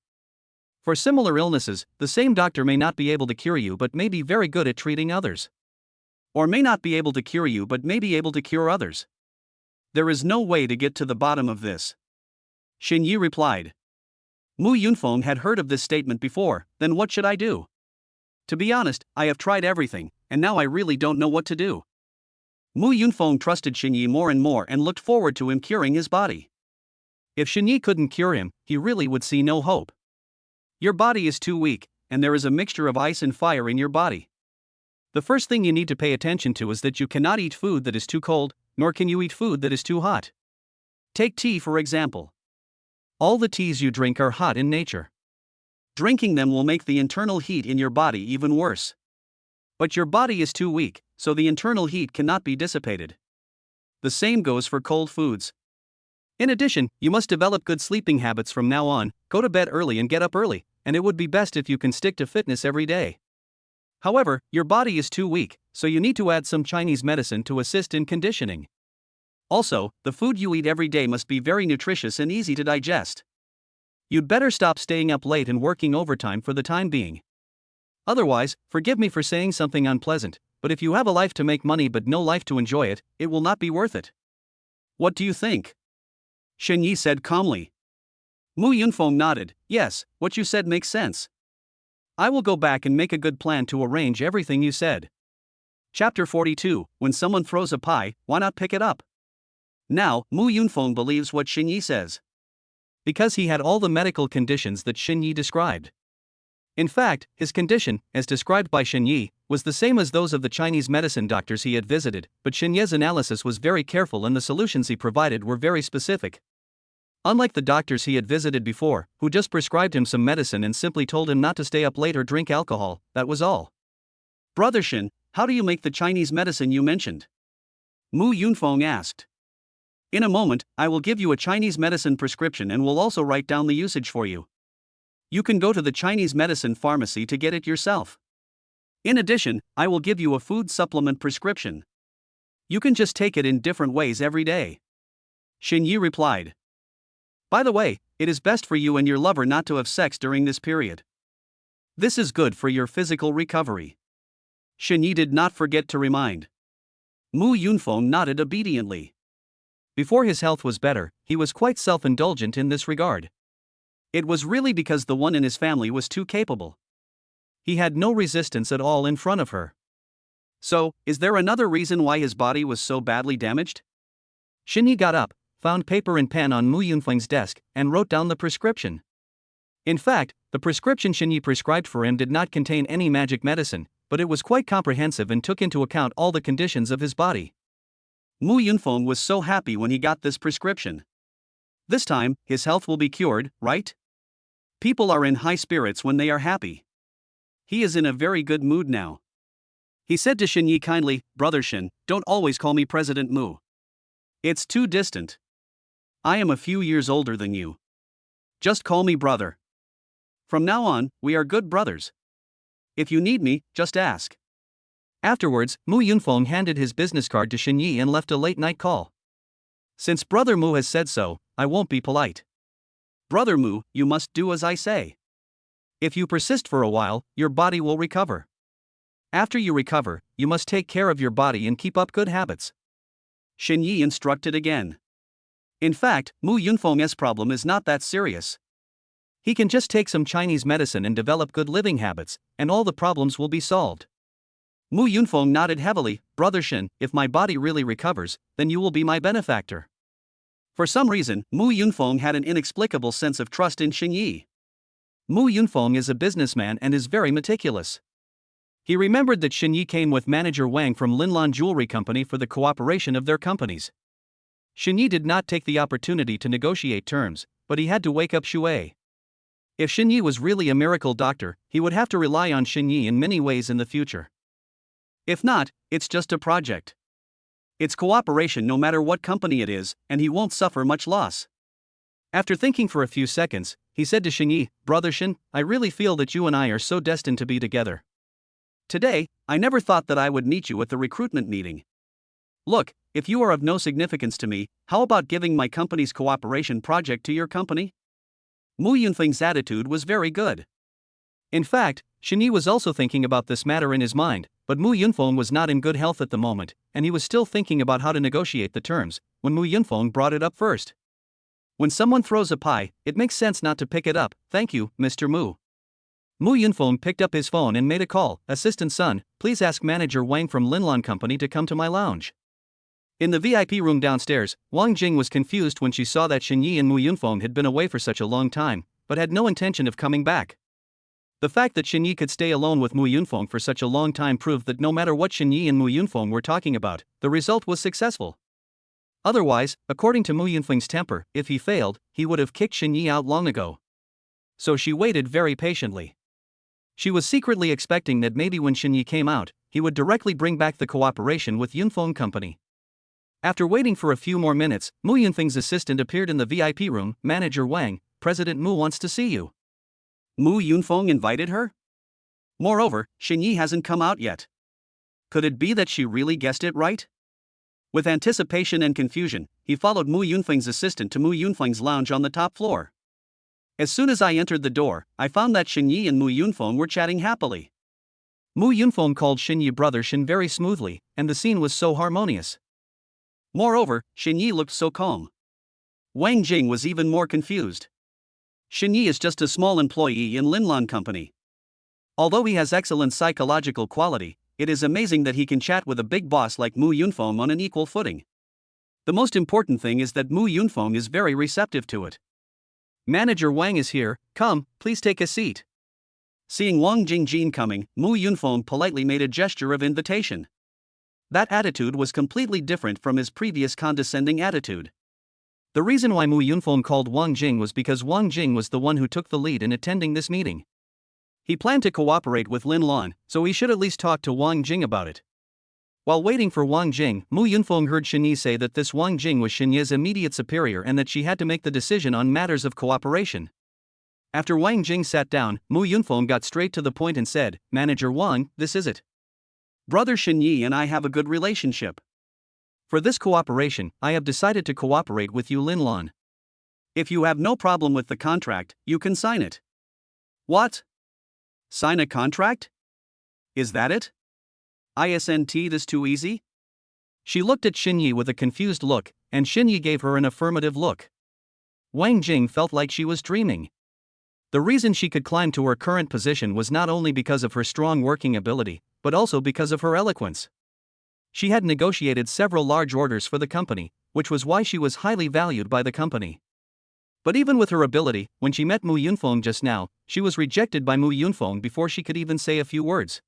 For similar illnesses, the same doctor may not be able to cure you but may be very good at treating others. Or may not be able to cure you but may be able to cure others. There is no way to get to the bottom of this." Xinyi replied. Mu Yunfeng had heard of this statement before. "Then what should I do? To be honest, I have tried everything, and now I really don't know what to do." Mu Yunfeng trusted Xinyi more and more and looked forward to him curing his body. If Xinyi couldn't cure him, he really would see no hope. "Your body is too weak, and there is a mixture of ice and fire in your body. The first thing you need to pay attention to is that you cannot eat food that is too cold, nor can you eat food that is too hot. Take tea for example. All the teas you drink are hot in nature. Drinking them will make the internal heat in your body even worse. But your body is too weak, so the internal heat cannot be dissipated. The same goes for cold foods. In addition, you must develop good sleeping habits from now on, go to bed early and get up early, and it would be best if you can stick to fitness every day. However, your body is too weak, so you need to add some Chinese medicine to assist in conditioning. Also, the food you eat every day must be very nutritious and easy to digest. You'd better stop staying up late and working overtime for the time being. Otherwise, forgive me for saying something unpleasant, but if you have a life to make money but no life to enjoy it, it will not be worth it. What do you think?" Xinyi said calmly. Mu Yunfeng nodded. "Yes, what you said makes sense. I will go back and make a good plan to arrange everything you said." Chapter 42. When someone throws a pie, why not pick it up? Now, Mu Yunfeng believes what Xinyi says. Because he had all the medical conditions that Xinyi described. In fact, his condition, as described by Xinyi, was the same as those of the Chinese medicine doctors he had visited, but Xinyi's analysis was very careful and the solutions he provided were very specific. Unlike the doctors he had visited before, who just prescribed him some medicine and simply told him not to stay up late or drink alcohol, that was all. "Brother Xin, how do you make the Chinese medicine you mentioned?" Mu Yunfeng asked. "In a moment, I will give you a Chinese medicine prescription and will also write down the usage for you. You can go to the Chinese medicine pharmacy to get it yourself. In addition, I will give you a food supplement prescription. You can just take it in different ways every day." Xinyi replied. "By the way, it is best for you and your lover not to have sex during this period. This is good for your physical recovery." Xinyi did not forget to remind. Mu Yunfeng nodded obediently. Before his health was better, he was quite self-indulgent in this regard. It was really because the one in his family was too capable. He had no resistance at all in front of her. So, is there another reason why his body was so badly damaged? Xinyi got up, found paper and pen on Mu Yunfeng's desk, and wrote down the prescription. In fact, the prescription Xinyi prescribed for him did not contain any magic medicine, but it was quite comprehensive and took into account all the conditions of his body. Mu Yunfeng was so happy when he got this prescription. This time, his health will be cured, right? People are in high spirits when they are happy. He is in a very good mood now. He said to Xinyi kindly, "Brother Xin, don't always call me President Mu. It's too distant. I am a few years older than you. Just call me brother. From now on, we are good brothers. If you need me, just ask. Afterwards, Mu Yunfeng handed his business card to Shen Yi and left a late-night call. Since Brother Mu has said so, I won't be polite. Brother Mu, you must do as I say. If you persist for a while, your body will recover. After you recover, you must take care of your body and keep up good habits. Shen Yi instructed again. In fact, Mu Yunfeng's problem is not that serious. He can just take some Chinese medicine and develop good living habits, and all the problems will be solved. Mu Yunfeng nodded heavily. Brother Shen, if my body really recovers, then you will be my benefactor. For some reason, Mu Yunfeng had an inexplicable sense of trust in Shen Yi. Mu Yunfeng is a businessman and is very meticulous. He remembered that Shen Yi came with manager Wang from Linlan Jewelry Company for the cooperation of their companies. Shen Yi did not take the opportunity to negotiate terms, but he had to wake up Shui. If Shen Yi was really a miracle doctor, he would have to rely on Shen Yi in many ways in the future. If not, it's just a project. It's cooperation no matter what company it is, and he won't suffer much loss. After thinking for a few seconds, he said to Shen Yi, Brother Shen, I really feel that you and I are so destined to be together. Today, I never thought that I would meet you at the recruitment meeting. Look, if you are of no significance to me, how about giving my company's cooperation project to your company? Mu Yunfeng's attitude was very good. In fact, Shen Yi was also thinking about this matter in his mind, but Mu Yunfeng was not in good health at the moment, and he was still thinking about how to negotiate the terms, when Mu Yunfeng brought it up first. When someone throws a pie, it makes sense not to pick it up. Thank you, Mr. Mu. Mu Yunfeng picked up his phone and made a call. Assistant Son, please ask manager Wang from Linlan Company to come to my lounge. In the VIP room downstairs, Wang Jing was confused when she saw that Shen Yi and Mu Yunfeng had been away for such a long time, but had no intention of coming back. The fact that Shen Yi could stay alone with Mu Yunfeng for such a long time proved that no matter what Shen Yi and Mu Yunfeng were talking about, the result was successful. Otherwise, according to Mu Yunfeng's temper, if he failed, he would have kicked Shen Yi out long ago. So she waited very patiently. She was secretly expecting that maybe when Shen Yi came out, he would directly bring back the cooperation with Yunfeng Company. After waiting for a few more minutes, Mu Yunfeng's assistant appeared in the VIP room. Manager Wang, President Mu wants to see you. Mu Yunfeng invited her? Moreover, Shen Yi hasn't come out yet. Could it be that she really guessed it right? With anticipation and confusion, he followed Mu Yunfeng's assistant to Mu Yunfeng's lounge on the top floor. As soon as I entered the door, I found that Shen Yi and Mu Yunfeng were chatting happily. Mu Yunfeng called Shen Yi brother Shen very smoothly, and the scene was so harmonious. Moreover, Shen Yi looked so calm. Wang Jing was even more confused. Shen Yi is just a small employee in Linlan Company. Although he has excellent psychological quality, it is amazing that he can chat with a big boss like Mu Yunfeng on an equal footing. The most important thing is that Mu Yunfeng is very receptive to it. Manager Wang is here, come, please take a seat. Seeing Wang Jingjin coming, Mu Yunfeng politely made a gesture of invitation. That attitude was completely different from his previous condescending attitude. The reason why Mu Yunfeng called Wang Jing was because Wang Jing was the one who took the lead in attending this meeting. He planned to cooperate with Lin Lan, so he should at least talk to Wang Jing about it. While waiting for Wang Jing, Mu Yunfeng heard Shen Yi say that this Wang Jing was Shen Yi's immediate superior and that she had to make the decision on matters of cooperation. After Wang Jing sat down, Mu Yunfeng got straight to the point and said, Manager Wang, this is it. Brother Shen Yi and I have a good relationship. For this cooperation, I have decided to cooperate with you Lin Lan. If you have no problem with the contract, you can sign it. What? Sign a contract? Is that it? Isn't this too easy? She looked at Shen Yi with a confused look, and Shen Yi gave her an affirmative look. Wang Jing felt like she was dreaming. The reason she could climb to her current position was not only because of her strong working ability, but also because of her eloquence. She had negotiated several large orders for the company, which was why she was highly valued by the company. But even with her ability, when she met Mu Yunfeng just now, she was rejected by Mu Yunfeng before she could even say a few words.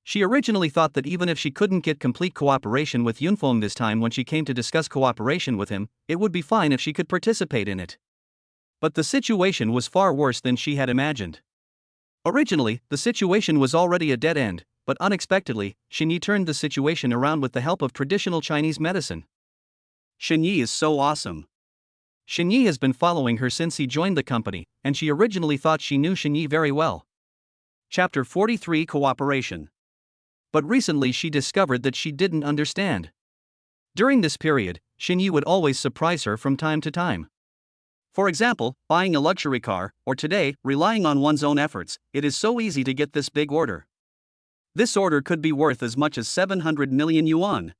She originally thought that even if she couldn't get complete cooperation with Yunfeng this time when she came to discuss cooperation with him, it would be fine if she could participate in it. But the situation was far worse than she had imagined. Originally, the situation was already a dead end, but unexpectedly, Shen Yi turned the situation around with the help of traditional Chinese medicine. Shenyi is so awesome. Shenyi has been following her since he joined the company, and she originally thought she knew Shenyi very well. Chapter 43 Cooperation. But recently she discovered that she didn't understand. During this period, Shenyi would always surprise her from time to time. For example, buying a luxury car, or today, relying on one's own efforts. It is so easy to get this big order. This order could be worth as much as 700 million yuan.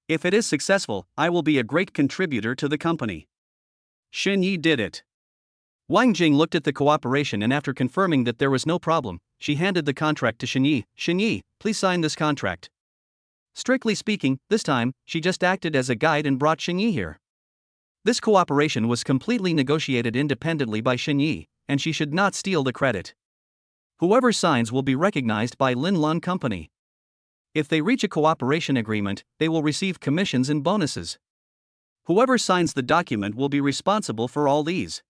If it is successful, I will be a great contributor to the company. Shenyi did it. Wang Jing looked at the cooperation, and after confirming that there was no problem, she handed the contract to Shenyi. Shenyi, please sign this contract. Strictly speaking, this time, she just acted as a guide and brought Shenyi here. This cooperation was completely negotiated independently by Shenyi, and she should not steal the credit. Whoever signs will be recognized by Lin Lun Company. If they reach a cooperation agreement, they will receive commissions and bonuses. Whoever signs the document will be responsible for all these.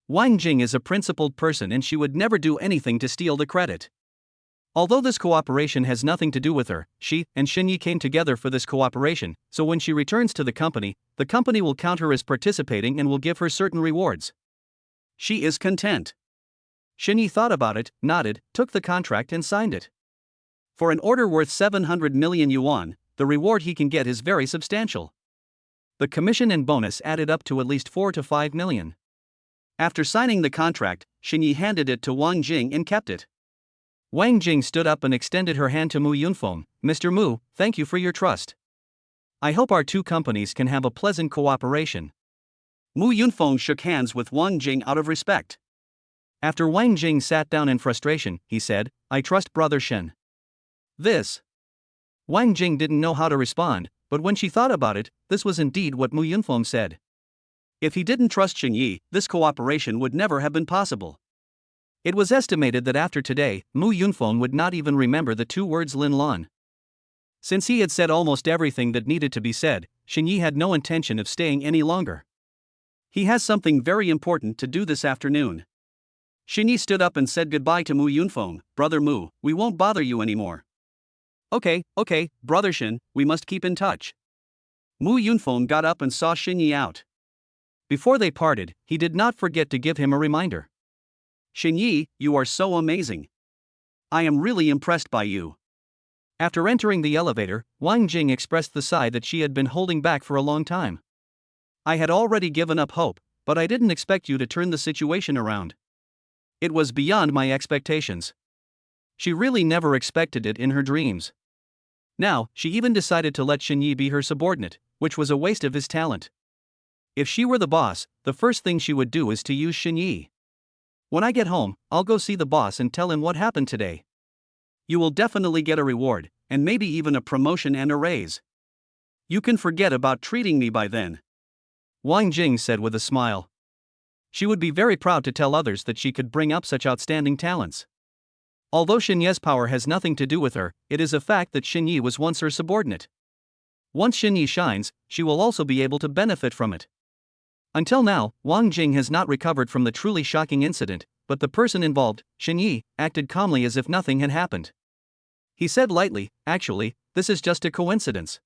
Wang Jing is a principled person and she would never do anything to steal the credit. Although this cooperation has nothing to do with her, she and Shenyi came together for this cooperation, so when she returns to the company will count her as participating and will give her certain rewards. She is content. Shenyi thought about it, nodded, took the contract and signed it. For an order worth 700 million yuan, the reward he can get is very substantial. The commission and bonus added up to at least 4 to 5 million. After signing the contract, Shenyi handed it to Wang Jing and kept it. Wang Jing stood up and extended her hand to Mu Yunfeng. Mr. Mu, thank you for your trust. I hope our two companies can have a pleasant cooperation. Mu Yunfeng shook hands with Wang Jing out of respect. After Wang Jing sat down in frustration, he said, I trust Brother Shen. This. Wang Jing didn't know how to respond, but when she thought about it, this was indeed what Mu Yunfeng said. If he didn't trust Shenyi, this cooperation would never have been possible. It was estimated that after today, Mu Yunfeng would not even remember the two words Lin Lan. Since he had said almost everything that needed to be said, Shenyi had no intention of staying any longer. He has something very important to do this afternoon. Shenyi stood up and said goodbye to Mu Yunfeng. Brother Mu, we won't bother you anymore. Okay, Brother Shen, we must keep in touch. Mu Yunfeng got up and saw Shenyi out. Before they parted, he did not forget to give him a reminder. Shenyi, you are so amazing. I am really impressed by you. After entering the elevator, Wang Jing expressed the sigh that she had been holding back for a long time. I had already given up hope, but I didn't expect you to turn the situation around. It was beyond my expectations. She really never expected it in her dreams. Now, she even decided to let Shenyi be her subordinate, which was a waste of his talent. If she were the boss, the first thing she would do is to use Shenyi. When I get home, I'll go see the boss and tell him what happened today. You will definitely get a reward, and maybe even a promotion and a raise. You can forget about treating me by then. Wang Jing said with a smile. She would be very proud to tell others that she could bring up such outstanding talents. Although Shenyi's power has nothing to do with her, it is a fact that Shenyi was once her subordinate. Once Shenyi shines, she will also be able to benefit from it. Until now, Wang Jing has not recovered from the truly shocking incident, but the person involved, Shenyi, acted calmly as if nothing had happened. He said lightly, actually, this is just a coincidence.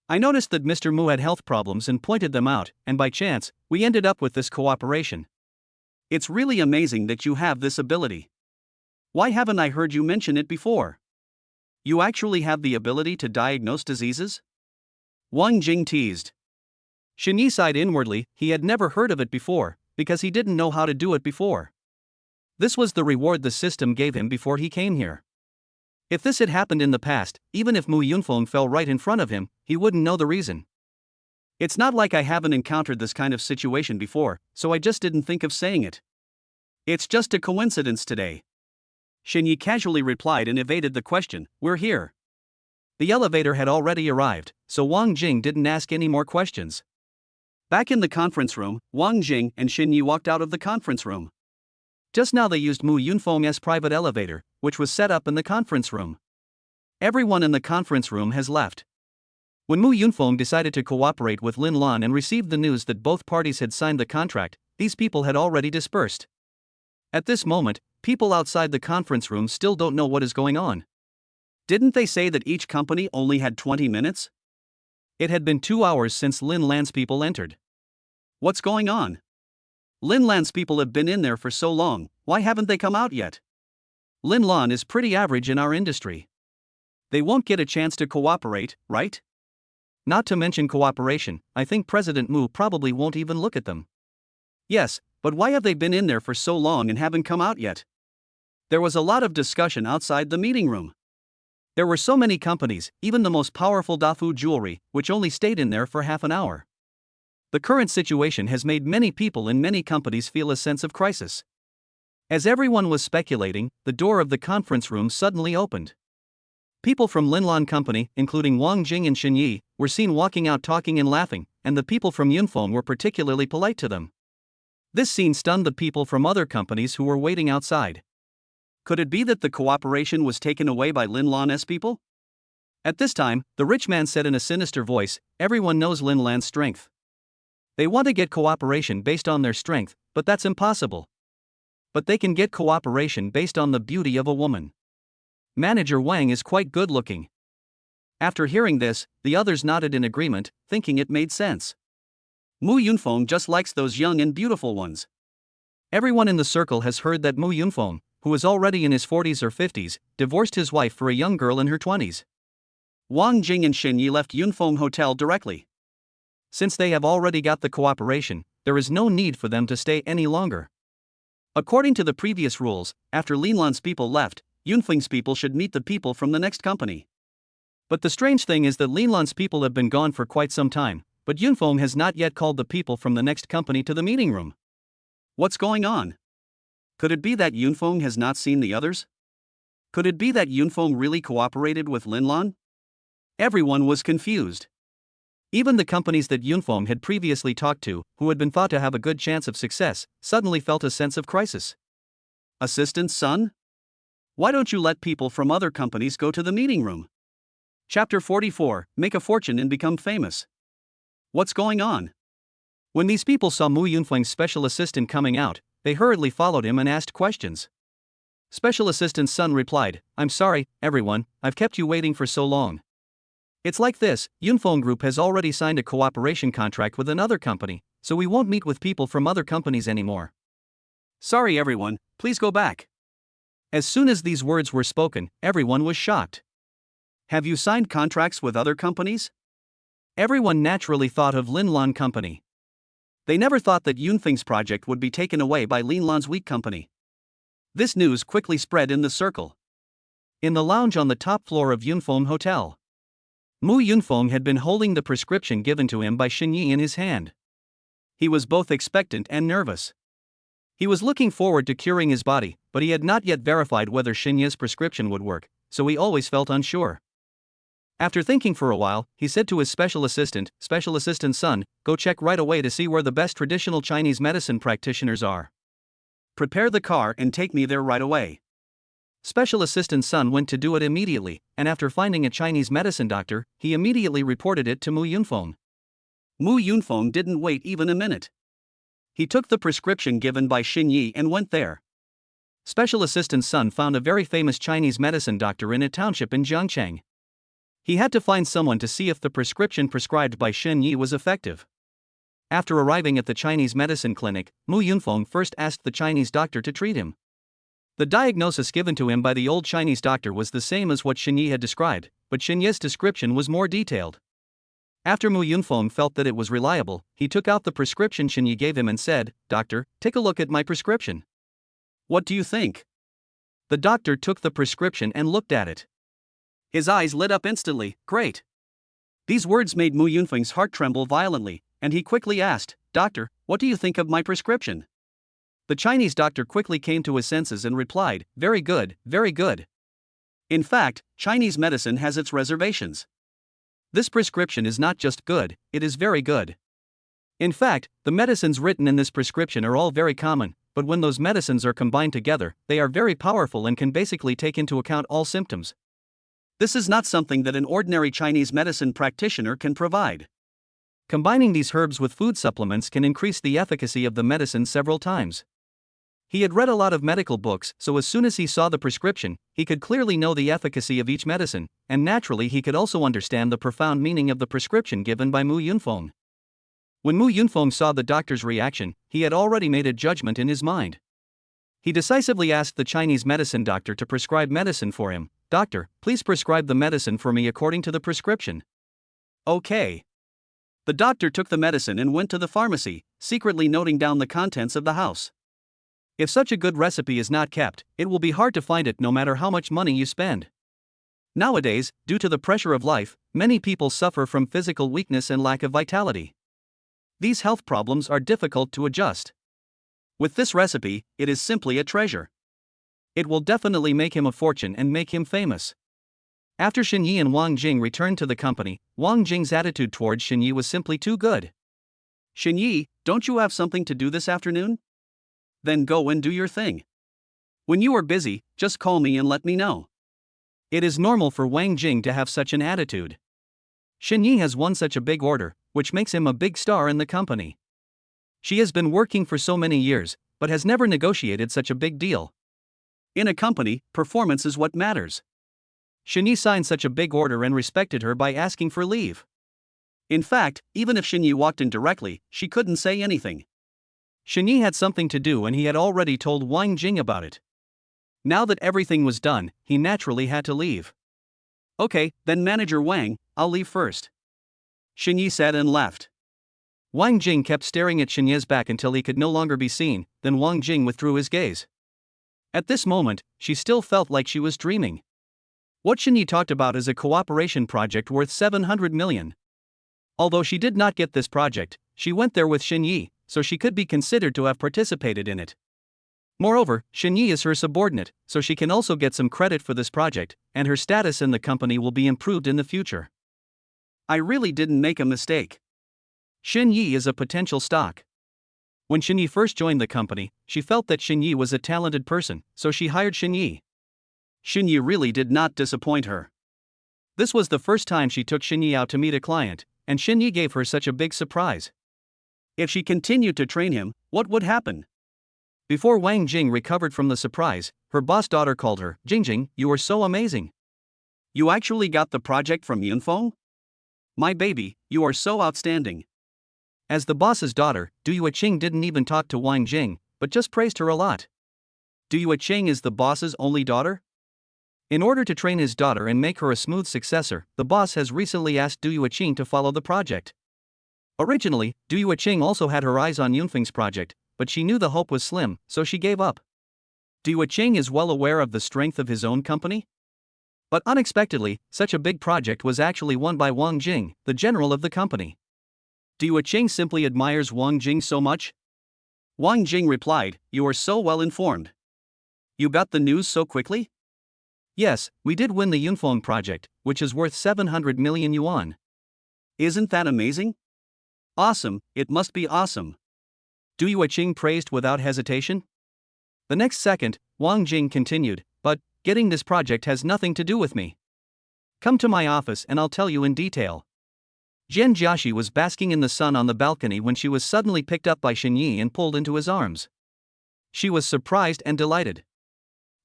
I noticed that Mr. Mu had health problems and pointed them out, and by chance, we ended up with this cooperation. It's really amazing that you have this ability. Why haven't I heard you mention it before? You actually have the ability to diagnose diseases? Wang Jing teased. Shenyi sighed inwardly. He had never heard of it before, because he didn't know how to do it before. This was the reward the system gave him before he came here. If this had happened in the past, even if Mu Yunfeng fell right in front of him, he wouldn't know the reason. It's not like I haven't encountered this kind of situation before, so I just didn't think of saying it. It's just a coincidence today. Shenyi casually replied and evaded the question. We're here. The elevator had already arrived, so Wang Jing didn't ask any more questions. Back in the conference room, Wang Jing and Shenyi walked out of the conference room. Just now they used Mu Yunfeng's private elevator, which was set up in the conference room. Everyone in the conference room has left. When Mu Yunfeng decided to cooperate with Lin Lan and received the news that both parties had signed the contract, these people had already dispersed. At this moment, people outside the conference room still don't know what is going on. Didn't they say that each company only had 20 minutes? It had been 2 hours since Lin Lan's people entered. What's going on? Lin Lan's people have been in there for so long, why haven't they come out yet? Lin Lan is pretty average in our industry. They won't get a chance to cooperate, right? Not to mention cooperation, I think President Mu probably won't even look at them. Yes, but why have they been in there for so long and haven't come out yet? There was a lot of discussion outside the meeting room. There were so many companies, even the most powerful Dafu jewelry, which only stayed in there for half an hour. The current situation has made many people in many companies feel a sense of crisis. As everyone was speculating, the door of the conference room suddenly opened. People from Linlan Company, including Wang Jing and Shen Yi, were seen walking out talking and laughing, and the people from Windfall were particularly polite to them. This scene stunned the people from other companies who were waiting outside. Could it be that the cooperation was taken away by Lin Lan's people? At this time, the rich man said in a sinister voice, "Everyone knows Lin Lan's strength. They want to get cooperation based on their strength, but that's impossible. But they can get cooperation based on the beauty of a woman. Manager Wang is quite good looking." After hearing this, the others nodded in agreement, thinking it made sense. Mu Yunfeng just likes those young and beautiful ones. Everyone in the circle has heard that Mu Yunfeng, who is already in his 40s or 50s, divorced his wife for a young girl in her 20s. Wang Jing and Shen Yi left Yunfeng Hotel directly. Since they have already got the cooperation, there is no need for them to stay any longer. According to the previous rules, after Linlan's people left, Yunfeng's people should meet the people from the next company. But the strange thing is that Linlan's people have been gone for quite some time, but Yunfeng has not yet called the people from the next company to the meeting room. What's going on? Could it be that Yunfeng has not seen the others? Could it be that Yunfeng really cooperated with Linlan? Everyone was confused. Even the companies that Yunfeng had previously talked to, who had been thought to have a good chance of success, suddenly felt a sense of crisis. Assistant Sun? Why don't you let people from other companies go to the meeting room? Chapter 44, Make a Fortune and Become Famous. What's going on? When these people saw Mu Yunfeng's special assistant coming out, they hurriedly followed him and asked questions. Special Assistant Sun replied, "I'm sorry, everyone, I've kept you waiting for so long. It's like this, Yunfeng Group has already signed a cooperation contract with another company, so we won't meet with people from other companies anymore. Sorry everyone, please go back." As soon as these words were spoken, everyone was shocked. Have you signed contracts with other companies? Everyone naturally thought of Linlan Company. They never thought that Yunfeng's project would be taken away by Linlan's weak company. This news quickly spread in the circle. In the lounge on the top floor of Yunfeng Hotel, Mu Yunfeng had been holding the prescription given to him by Shen Yi in his hand. He was both expectant and nervous. He was looking forward to curing his body, but he had not yet verified whether Shen Yi's prescription would work, so he always felt unsure. After thinking for a while, he said to his Special Assistant Sun, "Go check right away to see where the best traditional Chinese medicine practitioners are. Prepare the car and take me there right away." Special Assistant Sun went to do it immediately, and after finding a Chinese medicine doctor, he immediately reported it to Mu Yunfeng. Mu Yunfeng didn't wait even a minute. He took the prescription given by Shen Yi and went there. Special Assistant Sun found a very famous Chinese medicine doctor in a township in Jiangchang. He had to find someone to see if the prescription prescribed by Shen Yi was effective. After arriving at the Chinese medicine clinic, Mu Yunfeng first asked the Chinese doctor to treat him. The diagnosis given to him by the old Chinese doctor was the same as what Shen Yi had described, but Shen Yi's description was more detailed. After Mu Yunfeng felt that it was reliable, he took out the prescription Shen Yi gave him and said, "Doctor, take a look at my prescription. What do you think?" The doctor took the prescription and looked at it. His eyes lit up instantly. "Great." These words made Mu Yunfeng's heart tremble violently, and he quickly asked, "Doctor, what do you think of my prescription?" The Chinese doctor quickly came to his senses and replied, "Very good, very good. In fact, Chinese medicine has its reservations. This prescription is not just good, it is very good. In fact, the medicines written in this prescription are all very common, but when those medicines are combined together, they are very powerful and can basically take into account all symptoms. This is not something that an ordinary Chinese medicine practitioner can provide. Combining these herbs with food supplements can increase the efficacy of the medicine several times. He had read a lot of medical books, so as soon as he saw the prescription, he could clearly know the efficacy of each medicine, and naturally he could also understand the profound meaning of the prescription given by Mu Yunfeng. When Mu Yunfeng saw the doctor's reaction, he had already made a judgment in his mind. He decisively asked the Chinese medicine doctor to prescribe medicine for him. "Doctor, please prescribe the medicine for me according to the prescription." "Okay." The doctor took the medicine and went to the pharmacy, secretly noting down the contents of the house. If such a good recipe is not kept, it will be hard to find it no matter how much money you spend. Nowadays, due to the pressure of life, many people suffer from physical weakness and lack of vitality. These health problems are difficult to adjust. With this recipe, it is simply a treasure. It will definitely make him a fortune and make him famous. After Shen Yi and Wang Jing returned to the company, Wang Jing's attitude towards Shen Yi was simply too good. "Shen Yi, don't you have something to do this afternoon? Then go and do your thing. When you are busy, just call me and let me know." It is normal for Wang Jing to have such an attitude. Shen Yi has won such a big order, which makes him a big star in the company. She has been working for so many years, but has never negotiated such a big deal. In a company, performance is what matters. Shen Yi signed such a big order and respected her by asking for leave. In fact, even if Shen Yi walked in directly, she couldn't say anything. Shen Yi had something to do and he had already told Wang Jing about it. Now that everything was done, he naturally had to leave. "Okay, then Manager Wang, I'll leave first," Shen Yi said and left. Wang Jing kept staring at Shen Yi's back until he could no longer be seen, then Wang Jing withdrew his gaze. At this moment, she still felt like she was dreaming. What Shen Yi talked about is a cooperation project worth 700 million. Although she did not get this project, she went there with Shen Yi, so she could be considered to have participated in it. Moreover, Shen Yi is her subordinate, so she can also get some credit for this project, and her status in the company will be improved in the future. I really didn't make a mistake. Shen Yi is a potential stock. When Shen Yi first joined the company, she felt that Shen Yi was a talented person, so she hired Shen Yi. Shen Yi really did not disappoint her. This was the first time she took Shen Yi out to meet a client, and Shen Yi gave her such a big surprise. If she continued to train him, what would happen? Before Wang Jing recovered from the surprise, her boss daughter called her, "Jingjing, you are so amazing. You actually got the project from Yunfeng? My baby, you are so outstanding." As the boss's daughter, Du Yueching didn't even talk to Wang Jing, but just praised her a lot. Du Yueching is the boss's only daughter? In order to train his daughter and make her a smooth successor, the boss has recently asked Du Yueching to follow the project. Originally, Du Yueching also had her eyes on Yunfeng's project, but she knew the hope was slim, so she gave up. Du Yueching is well aware of the strength of his own company? But unexpectedly, such a big project was actually won by Wang Jing, the general of the company. Du Yueching simply admires Wang Jing so much? Wang Jing replied, "You are so well informed. You got the news so quickly?" "Yes, we did win the Yunfeng project, which is worth 700 million yuan. Isn't that amazing? Awesome, it must be awesome." Du Yueching praised without hesitation. The next second, Wang Jing continued, "But getting this project has nothing to do with me. Come to my office and I'll tell you in detail." Jian Jiaxi was basking in the sun on the balcony when she was suddenly picked up by Shen Yi and pulled into his arms. She was surprised and delighted.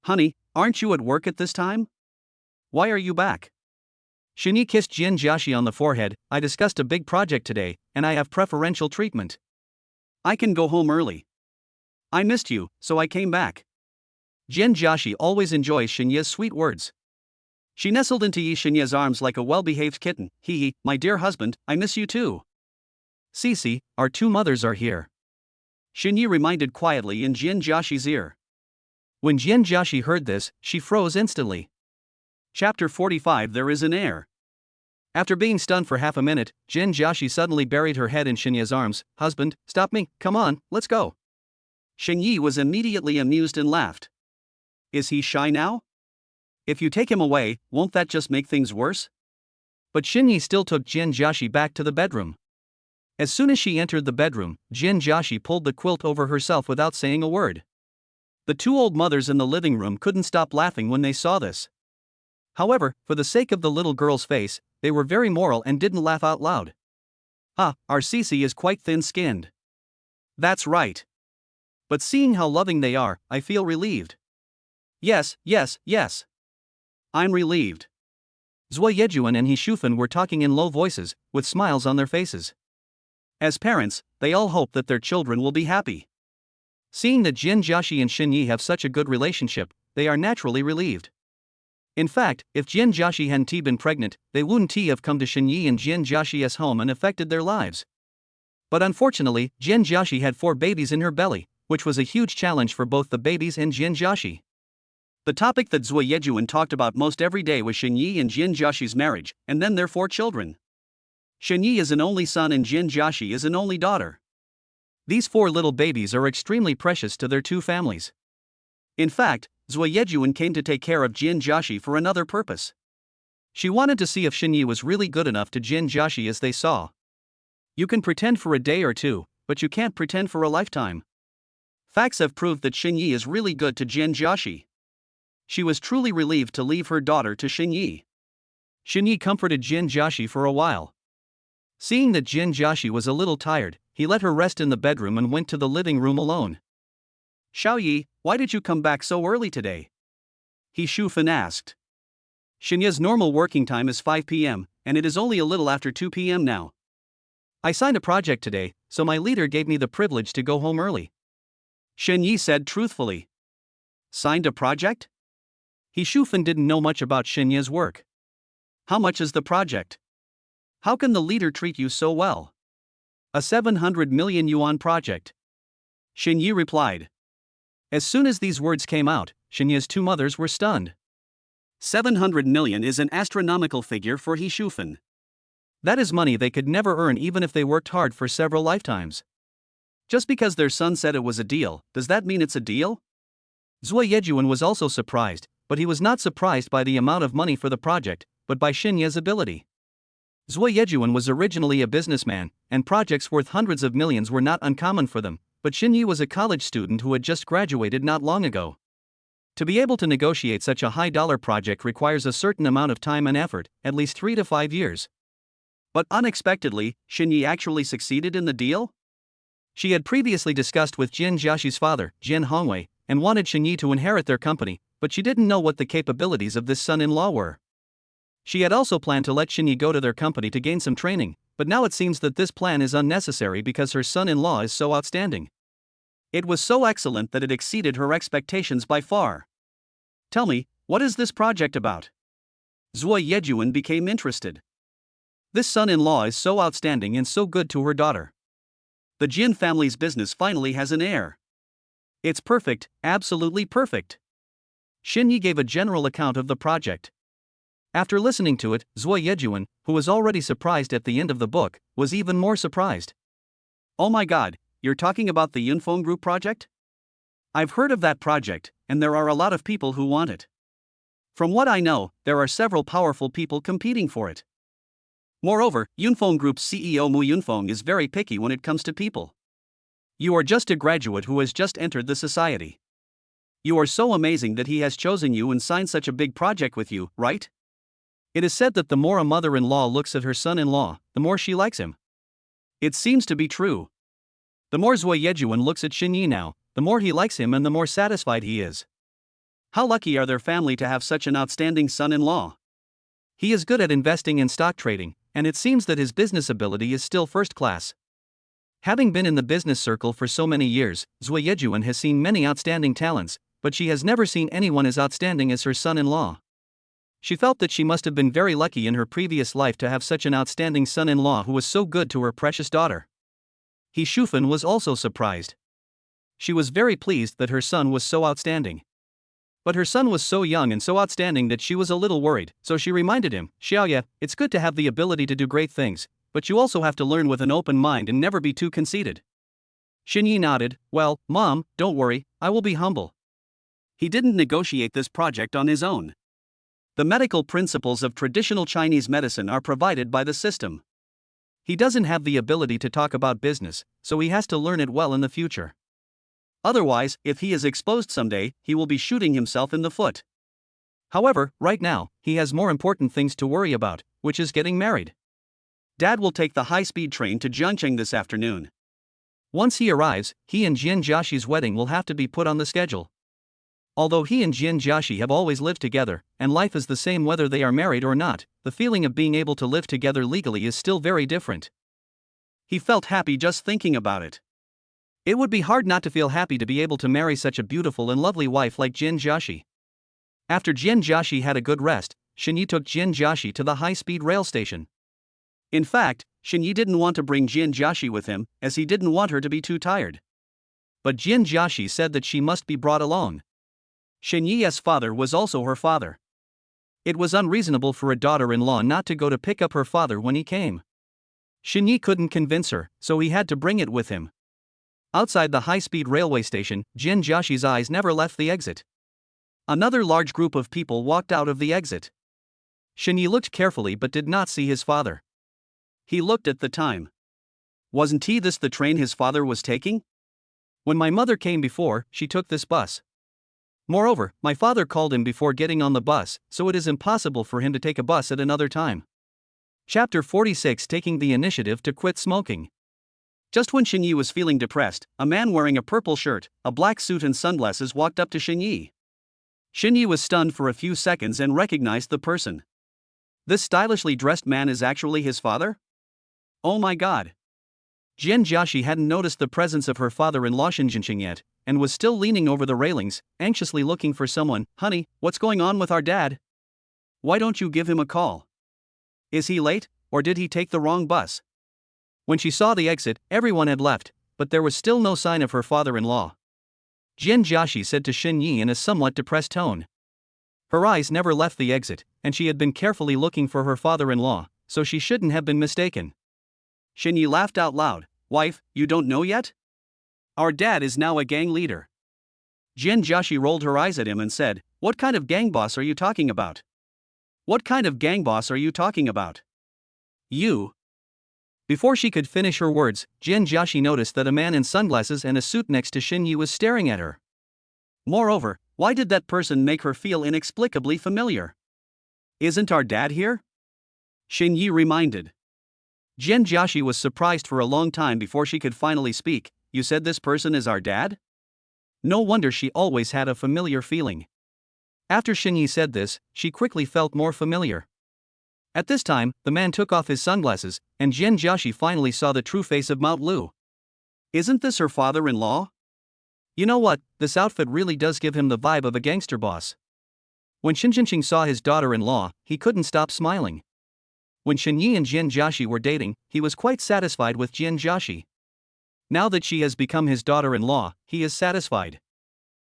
"Honey, aren't you at work at this time? Why are you back?" Shen Yi kissed Jian Jiaxi on the forehead. "I discussed a big project today, and I have preferential treatment. I can go home early. I missed you, so I came back." Jian Jiaxi always enjoys Shen Yi's sweet words. She nestled into Shen Yi's arms like a well-behaved kitten. "Hee, my dear husband, I miss you too." "Sisi, our two mothers are here," Shen Yi reminded quietly in Jian Jiaxi's ear. When Jian Jiaxi heard this, she froze instantly. Chapter 45 There is an heir. After being stunned for half a minute, Jian Jiaxi suddenly buried her head in Shen Yi's arms. "Husband, stop me, come on, let's go." Shen Yi was immediately amused and laughed. "Is he shy now? If you take him away, won't that just make things worse?" But Shen Yi still took Jian Jiaxi back to the bedroom. As soon as she entered the bedroom, Jian Jiaxi pulled the quilt over herself without saying a word. The two old mothers in the living room couldn't stop laughing when they saw this. However, for the sake of the little girl's face, they were very moral and didn't laugh out loud. "Ah, our Sisi is quite thin-skinned." "That's right. But seeing how loving they are, I feel relieved. Yes, yes, yes. I'm relieved. Zhuo Yejuan and He Shufan were talking in low voices, with smiles on their faces. As parents, they all hope that their children will be happy. Seeing that Jin Jiaxi and Xin Yi have such a good relationship, they are naturally relieved. In fact, if Jin Jiaxi hadn't been pregnant, they wouldn't have come to Xin Yi and Jin Jiaxi's home and affected their lives. But unfortunately, Jin Jiaxi had 4 babies in her belly, which was a huge challenge for both the babies and Jin Jiaxi. The topic that Zhuo Yejuan talked about most every day was Xin Yi and Jin Jiaxi's marriage, and then their 4 children. Xin Yi is an only son and Jin Jiaxi is an only daughter. These 4 little babies are extremely precious to their 2 families. In fact, Zhuo Yejuan came to take care of Jin Jiaxi for another purpose. She wanted to see if Xin Yi was really good enough to Jin Jiaxi as they saw. You can pretend for a day or 2, but you can't pretend for a lifetime. Facts have proved that Xin Yi is really good to Jin Jiaxi. She was truly relieved to leave her daughter to Xin Yi. Xin Yi comforted Jin Jiaxi for a while. Seeing that Jin Jiaxi was a little tired, he let her rest in the bedroom and went to the living room alone. Xiao Yi, why did you come back so early today? He Shufan asked. Xin Yi's normal working time is 5 p.m., and it is only a little after 2 p.m. now. I signed a project today, so my leader gave me the privilege to go home early. Xin Yi said truthfully. Signed a project? He Shufan didn't know much about Xin Yi's work. How much is the project? How can the leader treat you so well? A 700 million yuan project. Xin Yi replied. As soon as these words came out, Xin Yi's 2 mothers were stunned. 700 million is an astronomical figure for He Shufan. That is money they could never earn even if they worked hard for several lifetimes. Just because their son said it was a deal, does that mean it's a deal? Zhuo Yejuan was also surprised, but he was not surprised by the amount of money for the project, but by Xin Yi's ability. Zhuo Yejuan was originally a businessman, and projects worth hundreds of millions were not uncommon for them, but Xin Yi was a college student who had just graduated not long ago. To be able to negotiate such a high-dollar project requires a certain amount of time and effort, at least 3 to 5 years. But unexpectedly, Xin Yi actually succeeded in the deal? She had previously discussed with Jin Jiaxi's father, Jin Hongwei, and wanted Xin Yi to inherit their company, but she didn't know what the capabilities of this son-in-law were. She had also planned to let Xin Yi go to their company to gain some training, but now it seems that this plan is unnecessary because her son-in-law is so outstanding. It was so excellent that it exceeded her expectations by far. Tell me, what is this project about? Zhuo Yejuan became interested. This son-in-law is so outstanding and so good to her daughter. The Jin family's business finally has an heir. It's perfect, absolutely perfect. Xin Yi gave a general account of the project. After listening to it, Zhuo Yejuan, who was already surprised at the end of the book, was even more surprised. Oh my god, you're talking about the Windfall Group project? I've heard of that project, and there are a lot of people who want it. From what I know, there are several powerful people competing for it. Moreover, Windfall Group's CEO Mu Windfall is very picky when it comes to people. You are just a graduate who has just entered the society. You are so amazing that he has chosen you and signed such a big project with you, right? It is said that the more a mother-in-law looks at her son-in-law, the more she likes him. It seems to be true. The more Zhuo Yejuan looks at Xin Yi now, the more he likes him and the more satisfied he is. How lucky are their family to have such an outstanding son-in-law. He is good at investing and stock trading, and it seems that his business ability is still first class. Having been in the business circle for so many years, Zhuo Yejuan has seen many outstanding talents, but she has never seen anyone as outstanding as her son-in-law. She felt that she must have been very lucky in her previous life to have such an outstanding son-in-law who was so good to her precious daughter. He Shufan was also surprised. She was very pleased that her son was so outstanding. But her son was so young and so outstanding that she was a little worried, so she reminded him, Xiaoye, it's good to have the ability to do great things, but you also have to learn with an open mind and never be too conceited. Xin Yi nodded, well, Mom, don't worry, I will be humble. He didn't negotiate this project on his own. The medical principles of traditional Chinese medicine are provided by the system. He doesn't have the ability to talk about business, so he has to learn it well in the future. Otherwise, if he is exposed someday, he will be shooting himself in the foot. However, right now, he has more important things to worry about, which is getting married. Dad will take the high-speed train to Zhangcheng this afternoon. Once he arrives, he and Jin Joshi's wedding will have to be put on the schedule. Although he and Jin Joshi have always lived together, and life is the same whether they are married or not, the feeling of being able to live together legally is still very different. He felt happy just thinking about it. It would be hard not to feel happy to be able to marry such a beautiful and lovely wife like Jin Joshi. After Jin Joshi had a good rest, Shinyi took Jin Joshi to the high-speed rail station. In fact, Shinyi didn't want to bring Jin Joshi with him, as he didn't want her to be too tired. But Jin Joshi said that she must be brought along. Shinyi's father was also her father. It was unreasonable for a daughter-in-law not to go to pick up her father when he came. Shinyi couldn't convince her, so he had to bring it with him. Outside the high-speed railway station, Jin Joshi's eyes never left the exit. Another large group of people walked out of the exit. Shinyi looked carefully but did not see his father. He looked at the time. Wasn't this the train his father was taking? When my mother came before, she took this bus. Moreover, my father called him before getting on the bus, so it is impossible for him to take a bus at another time. Chapter 46, Taking the Initiative to Quit Smoking. Just when Shinyi was feeling depressed, a man wearing a purple shirt, a black suit and sunglasses walked up to Shinyi. Shinyi was stunned for a few seconds and recognized the person. This stylishly dressed man is actually his father? Oh my god. Jin Joshi hadn't noticed the presence of her father-in-law Shinjinching yet, and was still leaning over the railings, anxiously looking for someone. Honey, what's going on with our dad? Why don't you give him a call? Is he late, or did he take the wrong bus? When she saw the exit, everyone had left, but there was still no sign of her father-in-law. Jin Joshi said to Shinyi in a somewhat depressed tone. Her eyes never left the exit, and she had been carefully looking for her father-in-law, so she shouldn't have been mistaken. Shinyi laughed out loud. Wife, you don't know yet? Our dad is now a gang leader. Jin Joshi rolled her eyes at him and said, What kind of gang boss are you talking about? What kind of gang boss are you talking about? You. Before she could finish her words, Jin Joshi noticed that a man in sunglasses and a suit next to Shinyi was staring at her. Moreover, why did that person make her feel inexplicably familiar? Isn't our dad here? Shinyi reminded. Jin Joshi was surprised for a long time before she could finally speak. You said this person is our dad? No wonder she always had a familiar feeling. After Shinyi said this, she quickly felt more familiar. At this time, the man took off his sunglasses, and Jin Joshi finally saw the true face of Mount Lu. Isn't this her father-in-law? You know what, this outfit really does give him the vibe of a gangster boss. When Shinjinching saw his daughter-in-law, he couldn't stop smiling. When Shinyi and Jin Joshi were dating, he was quite satisfied with Jin Joshi. Now that she has become his daughter-in-law, he is satisfied.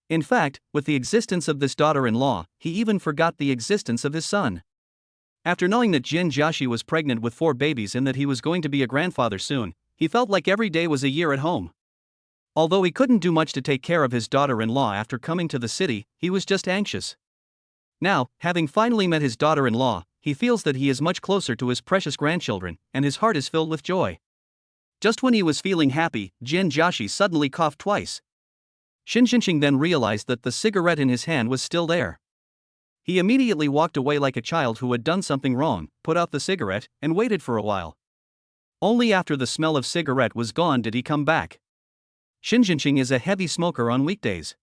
In fact, with the existence of this daughter-in-law, he even forgot the existence of his son. After knowing that Jin Joshi was pregnant with 4 babies and that he was going to be a grandfather soon, he felt like every day was a year at home. Although he couldn't do much to take care of his daughter-in-law after coming to the city, he was just anxious. Now, having finally met his daughter-in-law, he feels that he is much closer to his precious grandchildren, and his heart is filled with joy. Just when he was feeling happy, Jin Joshi suddenly coughed twice. Shinjinching then realized that the cigarette in his hand was still there. He immediately walked away like a child who had done something wrong, put out the cigarette, and waited for a while. Only after the smell of cigarette was gone did he come back. Shinjinching is a heavy smoker on weekdays.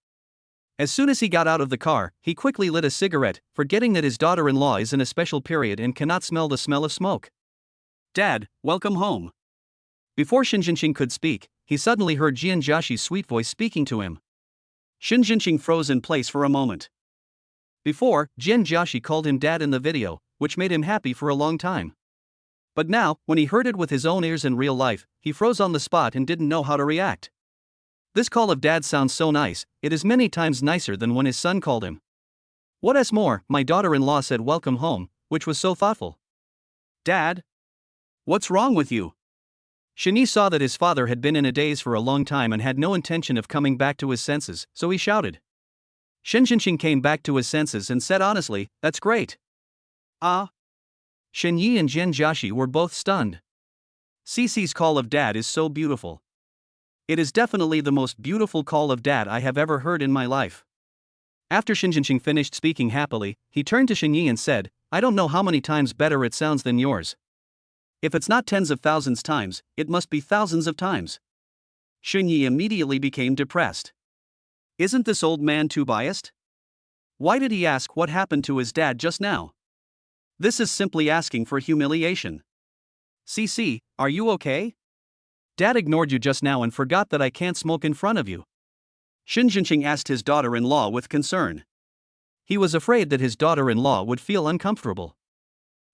As soon as he got out of the car, he quickly lit a cigarette, forgetting that his daughter-in-law is in a special period and cannot smell the smell of smoke. Dad, welcome home. Before Shinjinching could speak, he suddenly heard Jin Joshi's sweet voice speaking to him. Shinjinching froze in place for a moment. Before, Jin Joshi called him dad in the video, which made him happy for a long time. But now, when he heard it with his own ears in real life, he froze on the spot and didn't know how to react. This call of dad sounds so nice, it is many times nicer than when his son called him. What's more, my daughter-in-law said welcome home, which was so thoughtful. Dad? What's wrong with you? Shinyi saw that his father had been in a daze for a long time and had no intention of coming back to his senses, so he shouted. Shinjinching came back to his senses and said honestly, that's great. Ah. Shinyi and Jin Joshi were both stunned. Cece's call of dad is so beautiful. It is definitely the most beautiful call of dad I have ever heard in my life. After Shinjinching finished speaking happily, he turned to Shinyi and said, I don't know how many times better it sounds than yours. If it's not tens of thousands times, it must be thousands of times. Xunyi immediately became depressed. Isn't this old man too biased? Why did he ask what happened to his dad just now? This is simply asking for humiliation. CC, are you okay? Dad ignored you just now and forgot that I can't smoke in front of you. Shin Jinqing asked his daughter-in-law with concern. He was afraid that his daughter-in-law would feel uncomfortable.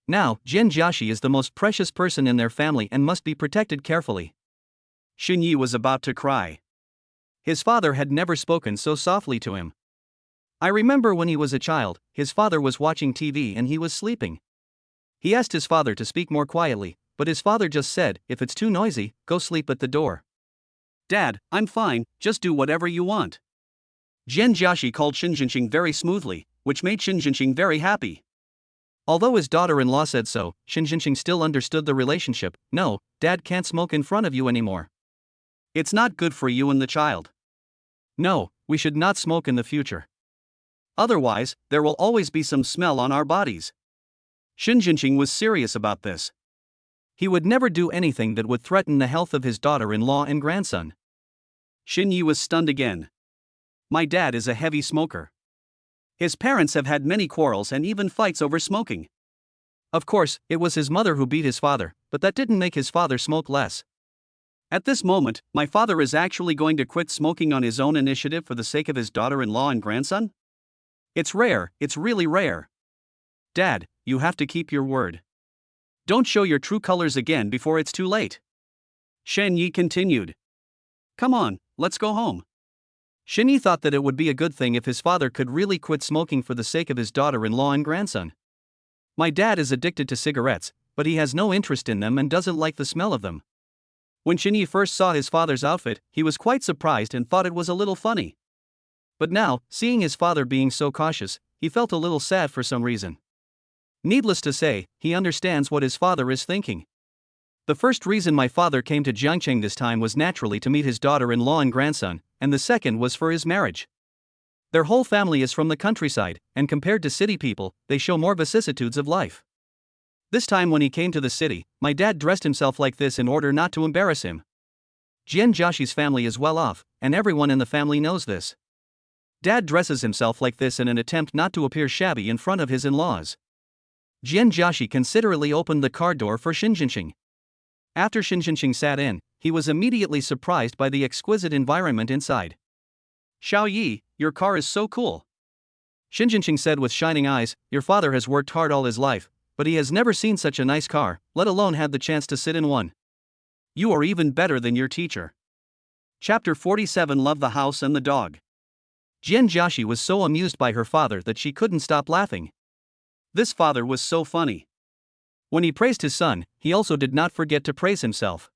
Now, Jian Jiaxi is the most precious person in their family and must be protected carefully. Xunyi was about to cry. His father had never spoken so softly to him. I remember when he was a child, his father was watching TV and he was sleeping. He asked his father to speak more quietly, but his father just said, "If it's too noisy, go sleep at the door." Dad, I'm fine, just do whatever you want. Jian Jiaxi called Shin Jinqing very smoothly, which made Shin Jinqing very happy. Although his daughter-in-law said so, Shin Jinqing still understood the relationship. No, Dad can't smoke in front of you anymore. It's not good for you and the child. No, we should not smoke in the future. Otherwise, there will always be some smell on our bodies. Shin Jinqing was serious about this. He would never do anything that would threaten the health of his daughter-in-law and grandson. Xunyi was stunned again. My dad is a heavy smoker. His parents have had many quarrels and even fights over smoking. Of course, it was his mother who beat his father, but that didn't make his father smoke less. At this moment, my father is actually going to quit smoking on his own initiative for the sake of his daughter-in-law and grandson? It's rare, it's really rare. Dad, you have to keep your word. Don't show your true colors again before it's too late. Shen Yi continued. Come on, let's go home. Shen Yi thought that it would be a good thing if his father could really quit smoking for the sake of his daughter-in-law and grandson. My dad is addicted to cigarettes, but he has no interest in them and doesn't like the smell of them. When Shen Yi first saw his father's outfit, he was quite surprised and thought it was a little funny. But now, seeing his father being so cautious, he felt a little sad for some reason. Needless to say, he understands what his father is thinking. The first reason my father came to Jiangcheng this time was naturally to meet his daughter-in-law and grandson, and the second was for his marriage. Their whole family is from the countryside, and compared to city people, they show more vicissitudes of life. This time when he came to the city, my dad dressed himself like this in order not to embarrass him. Jian Jiaxi's family is well off, and everyone in the family knows this. Dad dresses himself like this in an attempt not to appear shabby in front of his in-laws. Jian Jiaxi considerately opened the car door for Shin Jinqing. After Shin Jinqing sat in, he was immediately surprised by the exquisite environment inside. Xiao Yi, your car is so cool. Shin Jinqing said with shining eyes, your father has worked hard all his life, but he has never seen such a nice car, let alone had the chance to sit in one. You are even better than your teacher. Chapter 47 Love the House and the Dog. Jian Jiaxi was so amused by her father that she couldn't stop laughing. This father was so funny. When he praised his son, he also did not forget to praise himself.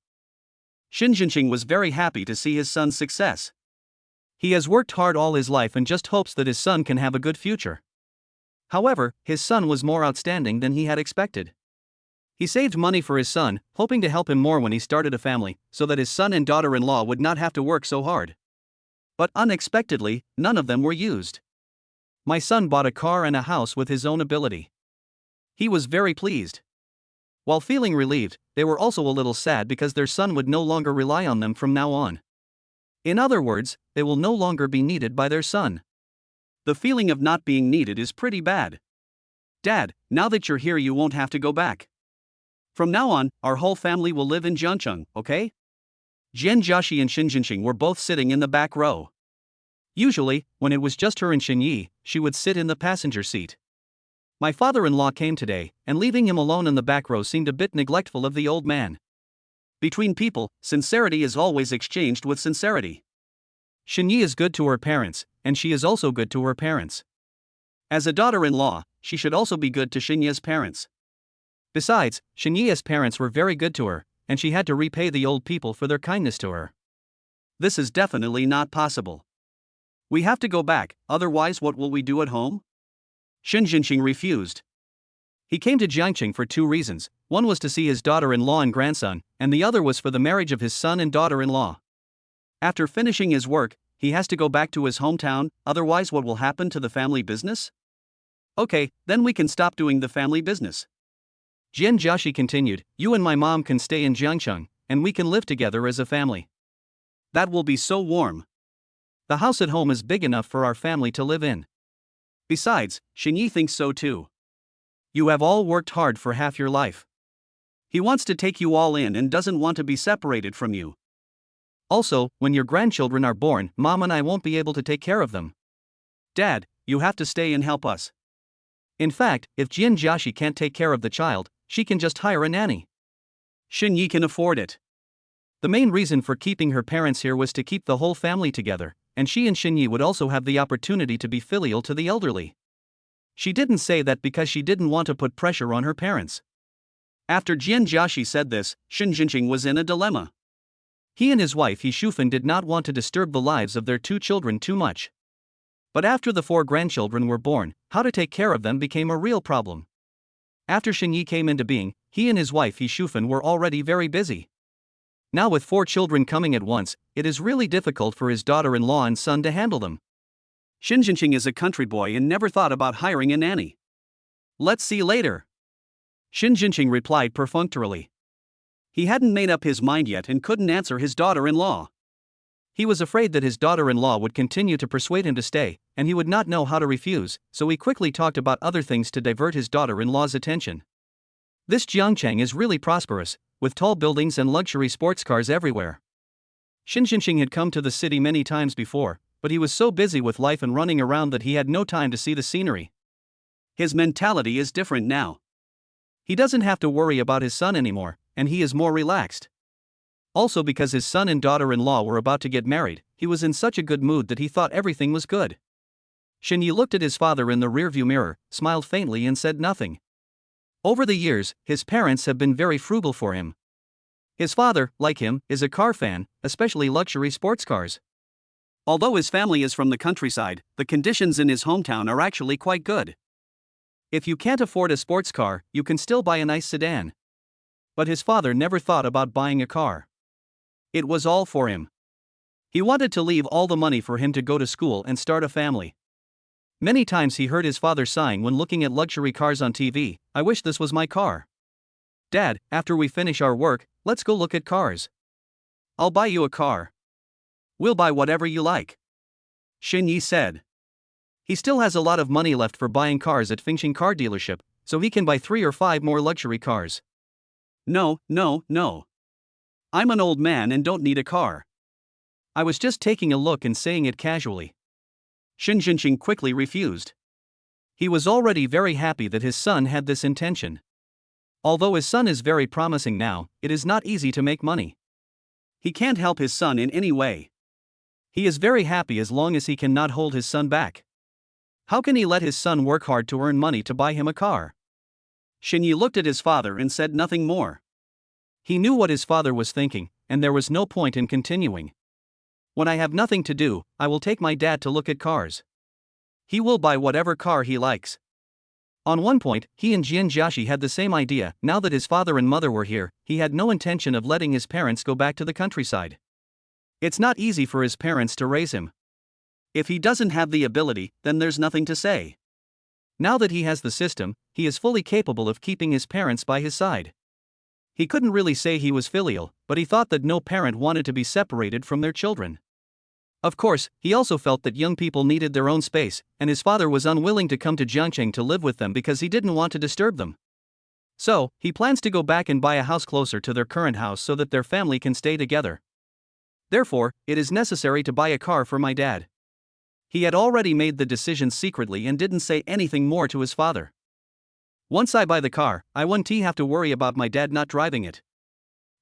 Shin Jinqing was very happy to see his son's success. He has worked hard all his life and just hopes that his son can have a good future. However, his son was more outstanding than he had expected. He saved money for his son, hoping to help him more when he started a family, so that his son and daughter-in-law would not have to work so hard. But unexpectedly, none of them were used. My son bought a car and a house with his own ability. He was very pleased. While feeling relieved, they were also a little sad because their son would no longer rely on them from now on. In other words, they will no longer be needed by their son. The feeling of not being needed is pretty bad. Dad, now that you're here you won't have to go back. From now on, our whole family will live in Jiangcheng, okay? Jian Jiaxi and Shin Jinqing were both sitting in the back row. Usually, when it was just her and Shin Yi, she would sit in the passenger seat. My father-in-law came today, and leaving him alone in the back row seemed a bit neglectful of the old man. Between people, sincerity is always exchanged with sincerity. Shin Yi is good to her parents, and she is also good to her parents. As a daughter-in-law, she should also be good to Shin Yi's parents. Besides, Shin Yi's parents were very good to her, and she had to repay the old people for their kindness to her. This is definitely not possible. We have to go back, otherwise what will we do at home? Shin Jinqing refused. He came to Jiangcheng for two reasons, one was to see his daughter-in-law and grandson, and the other was for the marriage of his son and daughter-in-law. After finishing his work, he has to go back to his hometown, otherwise what will happen to the family business? Okay, then we can stop doing the family business. Jian Jiaxi continued, you and my mom can stay in Jiangcheng, and we can live together as a family. That will be so warm. The house at home is big enough for our family to live in. Besides, Xinyi thinks so too. You have all worked hard for half your life. He wants to take you all in and doesn't want to be separated from you. Also, when your grandchildren are born, Mom and I won't be able to take care of them. Dad, you have to stay and help us. In fact, if Jian Jiaxi can't take care of the child, she can just hire a nanny. Xinyi can afford it. The main reason for keeping her parents here was to keep the whole family together, and she and Xinyi would also have the opportunity to be filial to the elderly. She didn't say that because she didn't want to put pressure on her parents. After Jian Jiaxi said this, Shen Jinqing was in a dilemma. He and his wife He Shufan did not want to disturb the lives of their 2 children too much. But after the 4 grandchildren were born, how to take care of them became a real problem. After Xinyi came into being, he and his wife He Shufan were already very busy. Now with 4 children coming at once, it is really difficult for his daughter-in-law and son to handle them. Shen Jinqing is a country boy and never thought about hiring a nanny. Let's see later. Shen Jinqing replied perfunctorily. He hadn't made up his mind yet and couldn't answer his daughter-in-law. He was afraid that his daughter-in-law would continue to persuade him to stay, and he would not know how to refuse, so he quickly talked about other things to divert his daughter-in-law's attention. This Jiangcheng is really prosperous, with tall buildings and luxury sports cars everywhere. Shen Jinqing had come to the city many times before, but he was so busy with life and running around that he had no time to see the scenery. His mentality is different now. He doesn't have to worry about his son anymore, and he is more relaxed. Also because his son and daughter-in-law were about to get married, he was in such a good mood that he thought everything was good. Xinyi looked at his father in the rearview mirror, smiled faintly and said nothing. Over the years, his parents have been very frugal for him. His father, like him, is a car fan, especially luxury sports cars. Although his family is from the countryside, the conditions in his hometown are actually quite good. If you can't afford a sports car, you can still buy a nice sedan. But his father never thought about buying a car. It was all for him. He wanted to leave all the money for him to go to school and start a family. Many times he heard his father sighing when looking at luxury cars on TV. I wish this was my car. Dad, after we finish our work, let's go look at cars. I'll buy you a car. We'll buy whatever you like. Xinyi said. He still has a lot of money left for buying cars at Fengxing car dealership, so he can buy 3 or 5 more luxury cars. No. I'm an old man and don't need a car. I was just taking a look and saying it casually. Shen Jinqing quickly refused. He was already very happy that his son had this intention. Although his son is very promising now, it is not easy to make money. He can't help his son in any way. He is very happy as long as he cannot hold his son back. How can he let his son work hard to earn money to buy him a car? Xinyi looked at his father and said nothing more. He knew what his father was thinking, and there was no point in continuing. When I have nothing to do, I will take my dad to look at cars. He will buy whatever car he likes. On one point, he and Jian Jiaxi had the same idea. Now that his father and mother were here, he had no intention of letting his parents go back to the countryside. It's not easy for his parents to raise him. If he doesn't have the ability, then there's nothing to say. Now that he has the system, he is fully capable of keeping his parents by his side. He couldn't really say he was filial, but he thought that no parent wanted to be separated from their children. Of course, he also felt that young people needed their own space, and his father was unwilling to come to Jiangcheng to live with them because he didn't want to disturb them. So, he plans to go back and buy a house closer to their current house so that their family can stay together. Therefore, it is necessary to buy a car for my dad. He had already made the decision secretly and didn't say anything more to his father. Once I buy the car, I won't have to worry about my dad not driving it.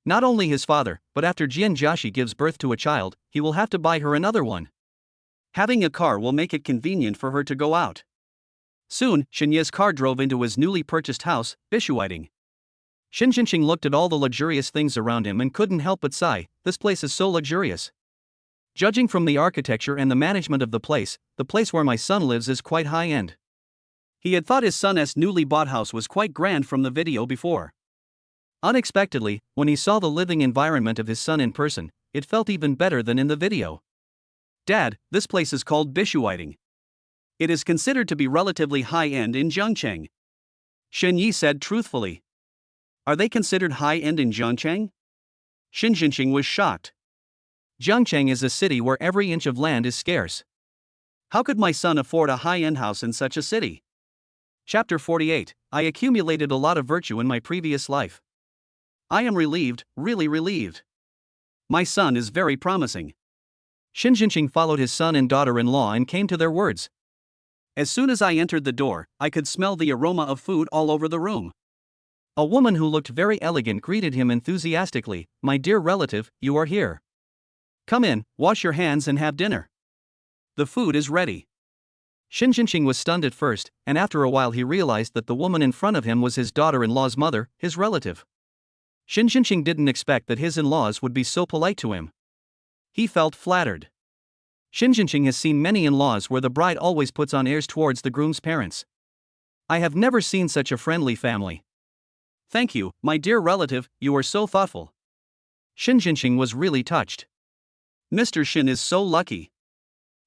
Not only his father, but after Jian Jiaxi gives birth to a child, he will have to buy her another one. Having a car will make it convenient for her to go out. Soon, Xinyi's car drove into his newly purchased house, Bishuiting. Shen Jinqing looked at all the luxurious things around him and couldn't help but sigh. This place is so luxurious. Judging from the architecture and the management of the place where my son lives is quite high-end. He had thought his son's newly bought house was quite grand from the video before. Unexpectedly, when he saw the living environment of his son in person, it felt even better than in the video. Dad, this place is called Bishuiting. It is considered to be relatively high-end in Jiangcheng. Xinyi said truthfully. Are they considered high-end in Jiangcheng? Shen Jinqing was shocked. Jiangcheng is a city where every inch of land is scarce. How could my son afford a high-end house in such a city? Chapter 48. I accumulated a lot of virtue in my previous life. I am relieved, really relieved. My son is very promising. Xin Jinqing followed his son and daughter-in-law and came to their words. As soon as I entered the door, I could smell the aroma of food all over the room. A woman who looked very elegant greeted him enthusiastically. My dear relative, you are here. Come in, wash your hands and have dinner. The food is ready. Xin Jinqing was stunned at first, and after a while he realized that the woman in front of him was his daughter-in-law's mother, his relative. Xin Jinqing didn't expect that his in-laws would be so polite to him. He felt flattered. Xin Jinqing has seen many in-laws where the bride always puts on airs towards the groom's parents. I have never seen such a friendly family. Thank you, my dear relative, you are so thoughtful. Xin Jinqing was really touched. Mr. Xin is so lucky.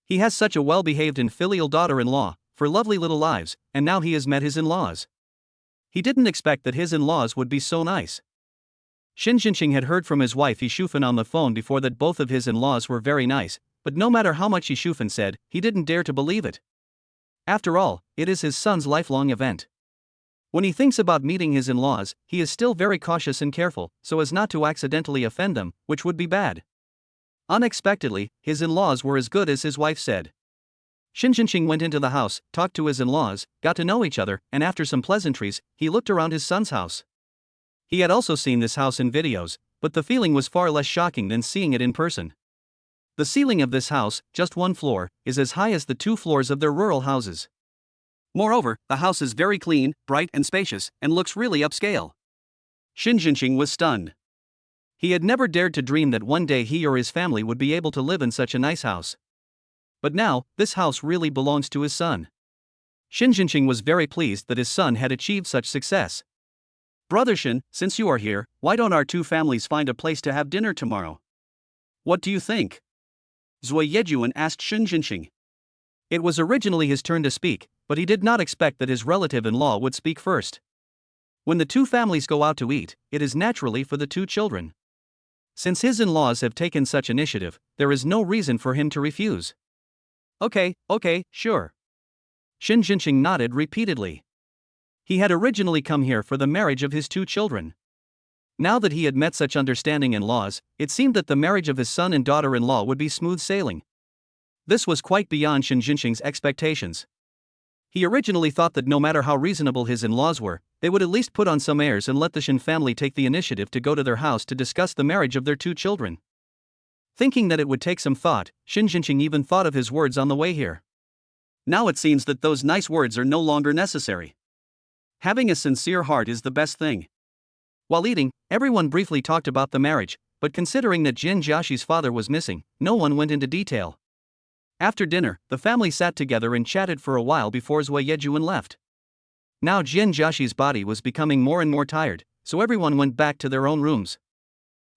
He has such a well-behaved and filial daughter-in-law, for lovely little lives, and now he has met his in-laws. He didn't expect that his in-laws would be so nice. Xin Jinqing had heard from his wife Yishufan on the phone before that both of his in-laws were very nice, but no matter how much Yishufan said, he didn't dare to believe it. After all, it is his son's lifelong event. When he thinks about meeting his in-laws, he is still very cautious and careful, so as not to accidentally offend them, which would be bad. Unexpectedly, his in-laws were as good as his wife said. Xin Jinqing went into the house, talked to his in-laws, got to know each other, and after some pleasantries, he looked around his son's house. He had also seen this house in videos, but the feeling was far less shocking than seeing it in person. The ceiling of this house, just one floor, is as high as the 2 floors of their rural houses. Moreover, the house is very clean, bright and spacious, and looks really upscale. Xin Jinqing was stunned. He had never dared to dream that one day he or his family would be able to live in such a nice house. But now, this house really belongs to his son. Xin Jinqing was very pleased that his son had achieved such success. Brother Xin, since you are here, why don't our 2 families find a place to have dinner tomorrow? What do you think? Zui Yejuan asked Xin Jinqing. It was originally his turn to speak, but he did not expect that his relative-in-law would speak first. When the 2 families go out to eat, it is naturally for the 2 children. Since his in-laws have taken such initiative, there is no reason for him to refuse. Okay, sure. Xin Jinqing nodded repeatedly. He had originally come here for the marriage of his 2 children. Now that he had met such understanding in-laws, it seemed that the marriage of his son and daughter-in-law would be smooth sailing. This was quite beyond Xin Jinqing's expectations. He originally thought that no matter how reasonable his in-laws were, they would at least put on some airs and let the Xin family take the initiative to go to their house to discuss the marriage of their 2 children. Thinking that it would take some thought, Xin Jinqing even thought of his words on the way here. Now it seems that those nice words are no longer necessary. Having a sincere heart is the best thing. While eating, everyone briefly talked about the marriage, but considering that Jin Jiaxi's father was missing, no one went into detail. After dinner, the family sat together and chatted for a while before Zui Yejuan left. Now Jin Jiaxi's body was becoming more and more tired, so everyone went back to their own rooms.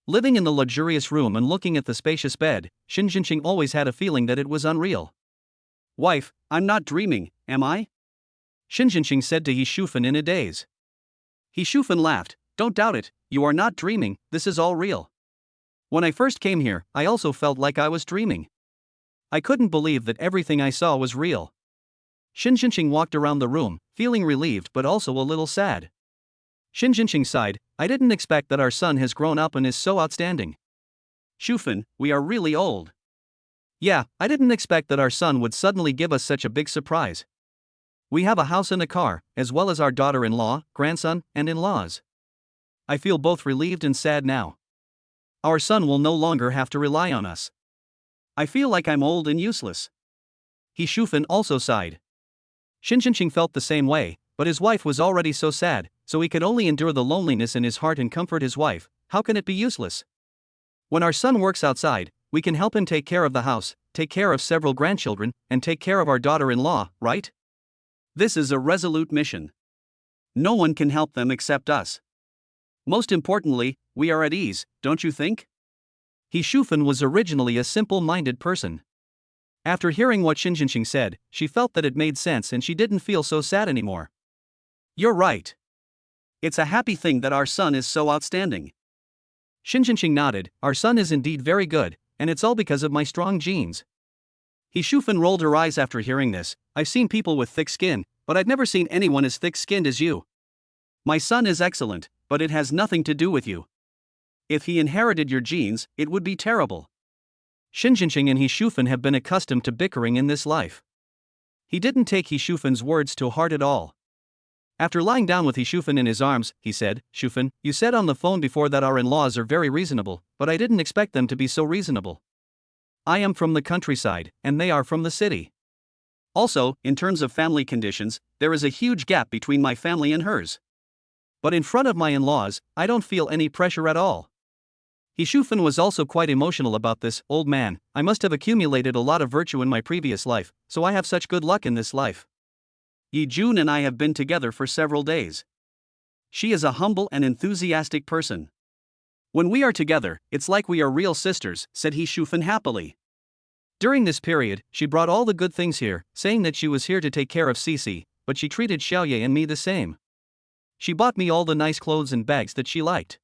Living in the luxurious room and looking at the spacious bed, Xin Jinqing always had a feeling that it was unreal. Wife, I'm not dreaming, am I? Xin Jinqing said to Yishufan in a daze. Yishufan laughed. Don't doubt it, you are not dreaming, this is all real. When I first came here, I also felt like I was dreaming. I couldn't believe that everything I saw was real. Xin Jinqing walked around the room, feeling relieved but also a little sad. Xin Jinqing sighed. I didn't expect that our son has grown up and is so outstanding. Shufan, we are really old. Yeah, I didn't expect that our son would suddenly give us such a big surprise. We have a house and a car, as well as our daughter-in-law, grandson, and in-laws. I feel both relieved and sad now. Our son will no longer have to rely on us. I feel like I'm old and useless. Shufan also sighed. Xin Jinqing felt the same way, but his wife was already so sad, so he could only endure the loneliness in his heart and comfort his wife. How can it be useless? When our son works outside, we can help him take care of the house, take care of several grandchildren, and take care of our daughter-in-law, right? This is a resolute mission. No one can help them except us. Most importantly, we are at ease, don't you think? Shufan was originally a simple-minded person. After hearing what Xin Jinqing said, she felt that it made sense and she didn't feel so sad anymore. You're right. It's a happy thing that our son is so outstanding. Xin Jinqing nodded. Our son is indeed very good, and it's all because of my strong genes. He Shufan rolled her eyes after hearing this. I've seen people with thick skin, but I've never seen anyone as thick-skinned as you. My son is excellent, but it has nothing to do with you. If he inherited your genes, it would be terrible. Shin Jinqing and He Shufan have been accustomed to bickering in this life. He didn't take He Shufan's words to heart at all. After lying down with He Shufan in his arms, he said, Shufan, you said on the phone before that our in-laws are very reasonable, but I didn't expect them to be so reasonable. I am from the countryside, and they are from the city. Also, in terms of family conditions, there is a huge gap between my family and hers. But in front of my in-laws, I don't feel any pressure at all. He Shufan was also quite emotional about this. Old man, I must have accumulated a lot of virtue in my previous life, so I have such good luck in this life. Yi Jun and I have been together for several days. She is a humble and enthusiastic person. When we are together, it's like we are real sisters, said He Shufan happily. During this period, she brought all the good things here, saying that she was here to take care of Cici, but she treated Xiaoye and me the same. She bought me all the nice clothes and bags that she liked.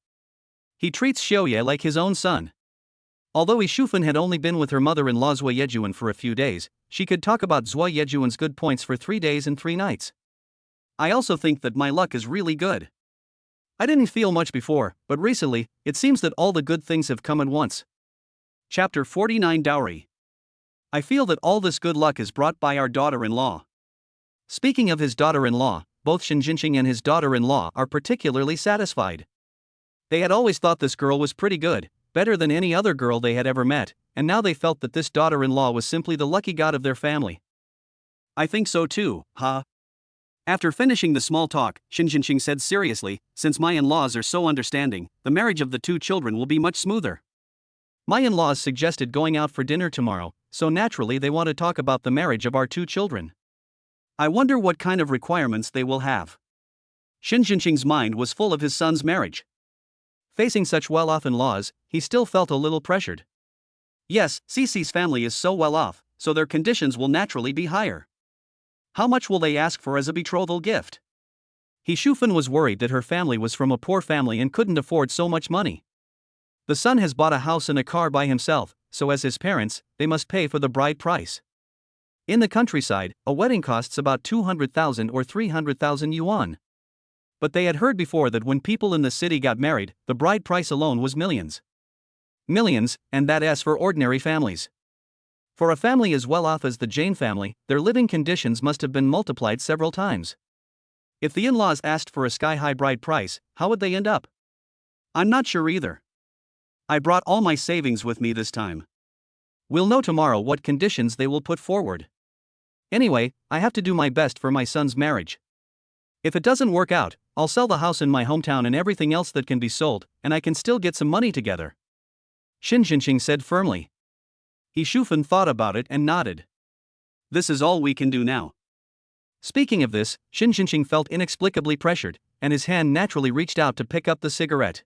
He treats Xiaoye like his own son. Although He Shufan had only been with her mother-in-law Zhuo Yejuan for a few days, she could talk about Zhuo Yejuan's good points for 3 days and 3 nights. I also think that my luck is really good. I didn't feel much before, but recently, it seems that all the good things have come at once. Chapter 49 Dowry. I feel that all this good luck is brought by our daughter-in-law. Speaking of his daughter-in-law, both Shin Jinqing and his daughter-in-law are particularly satisfied. They had always thought this girl was pretty good, better than any other girl they had ever met, and now they felt that this daughter-in-law was simply the lucky god of their family. I think so too, huh? After finishing the small talk, Shin Jinqing said seriously, since my in-laws are so understanding, the marriage of the 2 children will be much smoother. My in-laws suggested going out for dinner tomorrow, so naturally they want to talk about the marriage of our 2 children. I wonder what kind of requirements they will have. Shin Jinqing's mind was full of his son's marriage. Facing such well-off in-laws, he still felt a little pressured. Yes, Cici's family is so well-off, so their conditions will naturally be higher. How much will they ask for as a betrothal gift? He Shufan was worried that her family was from a poor family and couldn't afford so much money. The son has bought a house and a car by himself, so as his parents, they must pay for the bride price. In the countryside, a wedding costs about 200,000 or 300,000 yuan. But they had heard before that when people in the city got married, the bride price alone was millions. Millions, and that is for ordinary families. For a family as well off as the Jane family, their living conditions must have been multiplied several times. If the in-laws asked for a sky-high bride price, how would they end up? I'm not sure either. I brought all my savings with me this time. We'll know tomorrow what conditions they will put forward. Anyway, I have to do my best for my son's marriage. If it doesn't work out, I'll sell the house in my hometown and everything else that can be sold, and I can still get some money together. Shin Jinqing said firmly. He Shufan thought about it and nodded. This is all we can do now. Speaking of this, Shin Jinqing felt inexplicably pressured, and his hand naturally reached out to pick up the cigarette.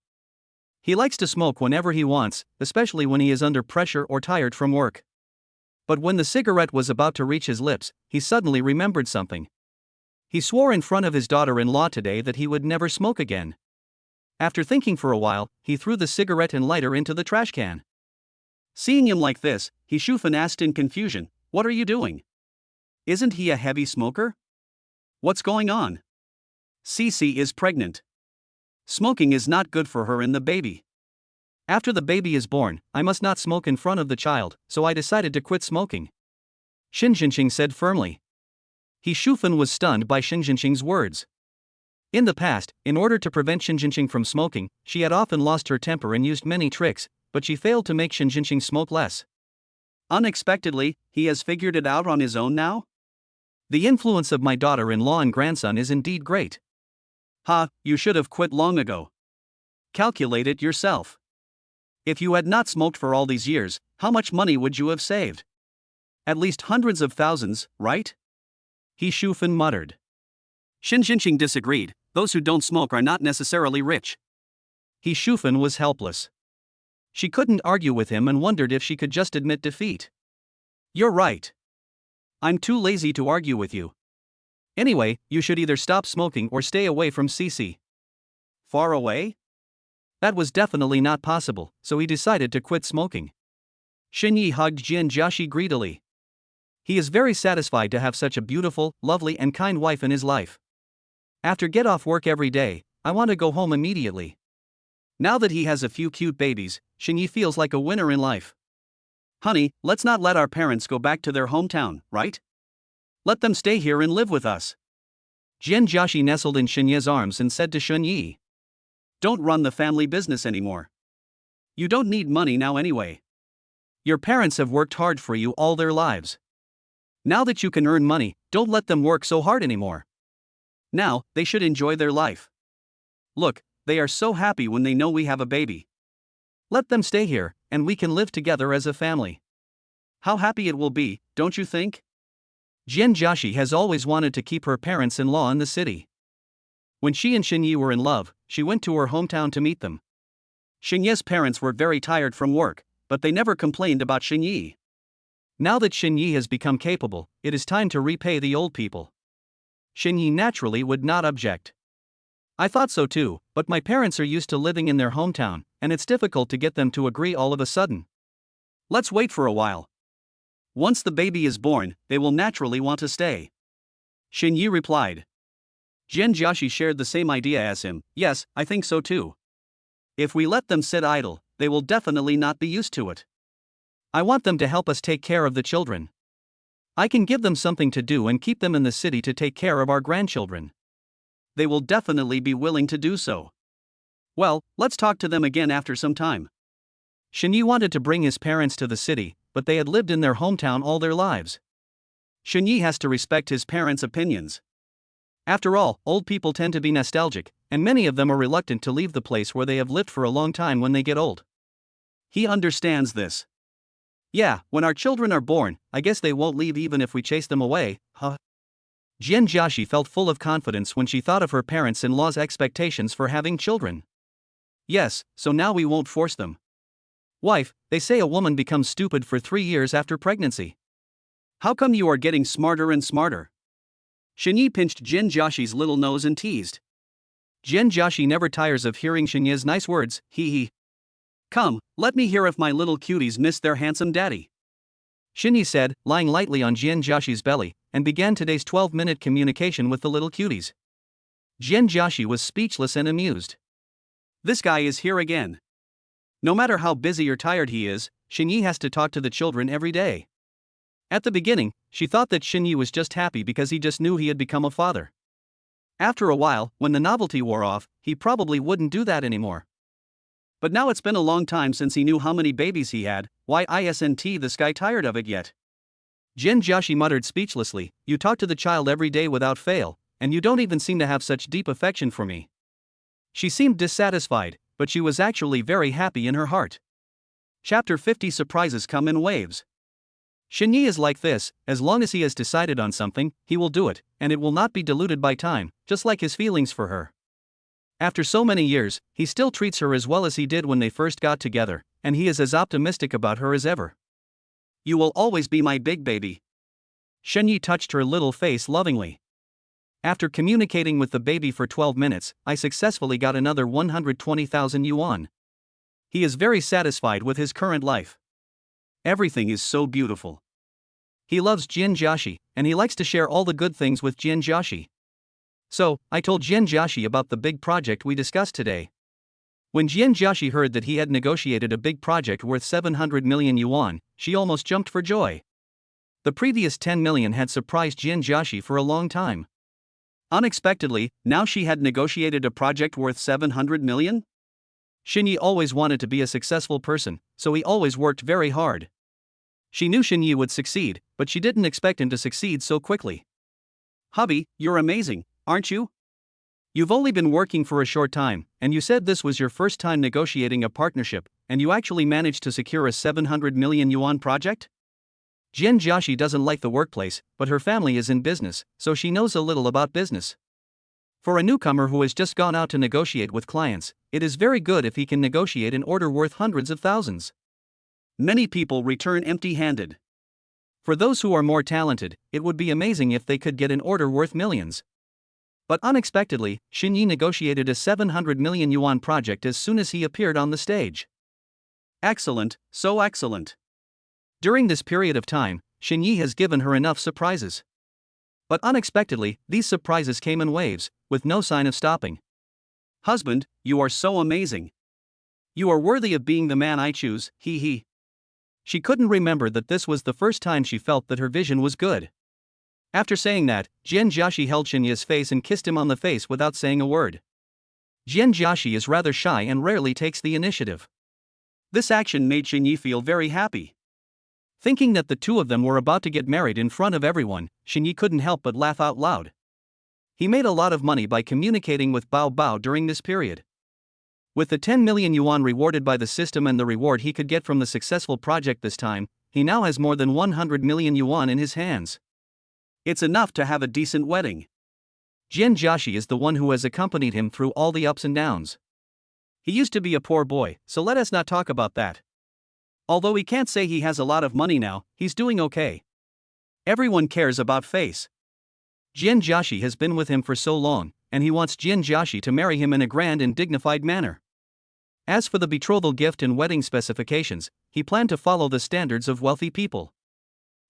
He likes to smoke whenever he wants, especially when he is under pressure or tired from work. But when the cigarette was about to reach his lips, he suddenly remembered something. He swore in front of his daughter-in-law today that he would never smoke again. After thinking for a while, he threw the cigarette and lighter into the trash can. Seeing him like this, He Shufan asked in confusion, "What are you doing? Isn't he a heavy smoker? What's going on?" Cici is pregnant. Smoking is not good for her and the baby. After the baby is born, I must not smoke in front of the child, so I decided to quit smoking. Shin Jinqing said firmly. He Shufan was stunned by Shin Jinqing's words. In the past, in order to prevent Shin Jinqing from smoking, she had often lost her temper and used many tricks, but she failed to make Shin Jinqing smoke less. Unexpectedly, he has figured it out on his own now? The influence of my daughter-in-law and grandson is indeed great. Ha, you should have quit long ago. Calculate it yourself. If you had not smoked for all these years, how much money would you have saved? At least hundreds of thousands, right? He Shufan muttered. Shin Jinqing disagreed. Those who don't smoke are not necessarily rich. He Shufan was helpless. She couldn't argue with him and wondered if she could just admit defeat. You're right. I'm too lazy to argue with you. Anyway, you should either stop smoking or stay away from Cici. Far away? That was definitely not possible, so he decided to quit smoking. Xinyi hugged Jianjiaxi greedily. He is very satisfied to have such a beautiful, lovely and kind wife in his life. After get off work every day, I want to go home immediately. Now that he has a few cute babies, Xinyi feels like a winner in life. Honey, let's not let our parents go back to their hometown, right? Let them stay here and live with us. Jianjiaxi nestled in Xinyi's arms and said to Xinyi, don't run the family business anymore. You don't need money now anyway. Your parents have worked hard for you all their lives. Now that you can earn money, don't let them work so hard anymore. Now, they should enjoy their life. Look, they are so happy when they know we have a baby. Let them stay here, and we can live together as a family. How happy it will be, don't you think? Jianjiaxi has always wanted to keep her parents-in-law in the city. When she and Xinyi were in love, she went to her hometown to meet them. Xinyi's parents were very tired from work, but they never complained about Xinyi. Now that Xinyi has become capable, it is time to repay the old people. Xinyi naturally would not object. I thought so too, but my parents are used to living in their hometown, and it's difficult to get them to agree all of a sudden. Let's wait for a while. Once the baby is born, they will naturally want to stay. Xinyi replied. Jianjiaxi shared the same idea as him. Yes, I think so too. If we let them sit idle, they will definitely not be used to it. I want them to help us take care of the children. I can give them something to do and keep them in the city to take care of our grandchildren. They will definitely be willing to do so. Well, let's talk to them again after some time. Xinyi wanted to bring his parents to the city, but they had lived in their hometown all their lives. Xinyi has to respect his parents' opinions. After all, old people tend to be nostalgic, and many of them are reluctant to leave the place where they have lived for a long time when they get old. He understands this. Yeah, when our children are born, I guess they won't leave even if we chase them away, huh? Jianjiaxi felt full of confidence when she thought of her parents-in-law's expectations for having children. Yes, so now we won't force them. Wife, they say a woman becomes stupid for 3 years after pregnancy. How come you are getting smarter and smarter? Xinyi pinched Jianjiaxi's little nose and teased. Jianjiaxi never tires of hearing Xinyi's nice words, hee hee. Come, let me hear if my little cuties miss their handsome daddy. Xinyi said, lying lightly on Jianjiaxi's belly, and began today's 12-minute communication with the little cuties. Jianjiaxi was speechless and amused. This guy is here again. No matter how busy or tired he is, Xinyi has to talk to the children every day. At the beginning, she thought that Xinyi was just happy because he just knew he had become a father. After a while, when the novelty wore off, he probably wouldn't do that anymore. But now it's been a long time since he knew how many babies he had. Why isn't this guy tired of it yet? Jianjiaxi muttered speechlessly, you talk to the child every day without fail, and you don't even seem to have such deep affection for me. She seemed dissatisfied, but she was actually very happy in her heart. Chapter 50 Surprises come in waves. Xinyi is like this, as long as he has decided on something, he will do it, and it will not be diluted by time, just like his feelings for her. After so many years, he still treats her as well as he did when they first got together, and he is as optimistic about her as ever. You will always be my big baby. Xinyi touched her little face lovingly. After communicating with the baby for 12 minutes, I successfully got another 120,000 yuan. He is very satisfied with his current life. Everything is so beautiful. He loves Jianjiaxi, and he likes to share all the good things with Jianjiaxi. So, I told Jianjiaxi about the big project we discussed today. When Jianjiaxi heard that he had negotiated a big project worth 700 million yuan, she almost jumped for joy. The previous 10 million had surprised Jianjiaxi for a long time. Unexpectedly, now she had negotiated a project worth 700 million? Xinyi always wanted to be a successful person, so he always worked very hard. She knew Xinyi would succeed, but she didn't expect him to succeed so quickly. Hubby, you're amazing, aren't you? You've only been working for a short time, and you said this was your first time negotiating a partnership, and you actually managed to secure a 700 million yuan project? Jianjiaxi doesn't like the workplace, but her family is in business, so she knows a little about business. For a newcomer who has just gone out to negotiate with clients, it is very good if he can negotiate an order worth hundreds of thousands. Many people return empty-handed. For those who are more talented, it would be amazing if they could get an order worth millions. But unexpectedly, Xinyi negotiated a 700 million yuan project as soon as he appeared on the stage. Excellent, so excellent. During this period of time, Xinyi has given her enough surprises. But unexpectedly, these surprises came in waves, with no sign of stopping. Husband, you are so amazing. You are worthy of being the man I choose, he he. She couldn't remember that this was the first time she felt that her vision was good. After saying that, Jian Jiaxi held Xinyi's face and kissed him on the face without saying a word. Jian Jiaxi is rather shy and rarely takes the initiative. This action made Xinyi feel very happy. Thinking that the two of them were about to get married in front of everyone, Xinyi couldn't help but laugh out loud. He made a lot of money by communicating with Bao Bao during this period. With the 10 million yuan rewarded by the system and the reward he could get from the successful project this time, he now has more than 100 million yuan in his hands. It's enough to have a decent wedding. Jian Jiaxi is the one who has accompanied him through all the ups and downs. He used to be a poor boy, so let us not talk about that. Although he can't say he has a lot of money now, he's doing okay. Everyone cares about face. Jian Jiaxi has been with him for so long, and he wants Jian Jiaxi to marry him in a grand and dignified manner. As for the betrothal gift and wedding specifications, he planned to follow the standards of wealthy people.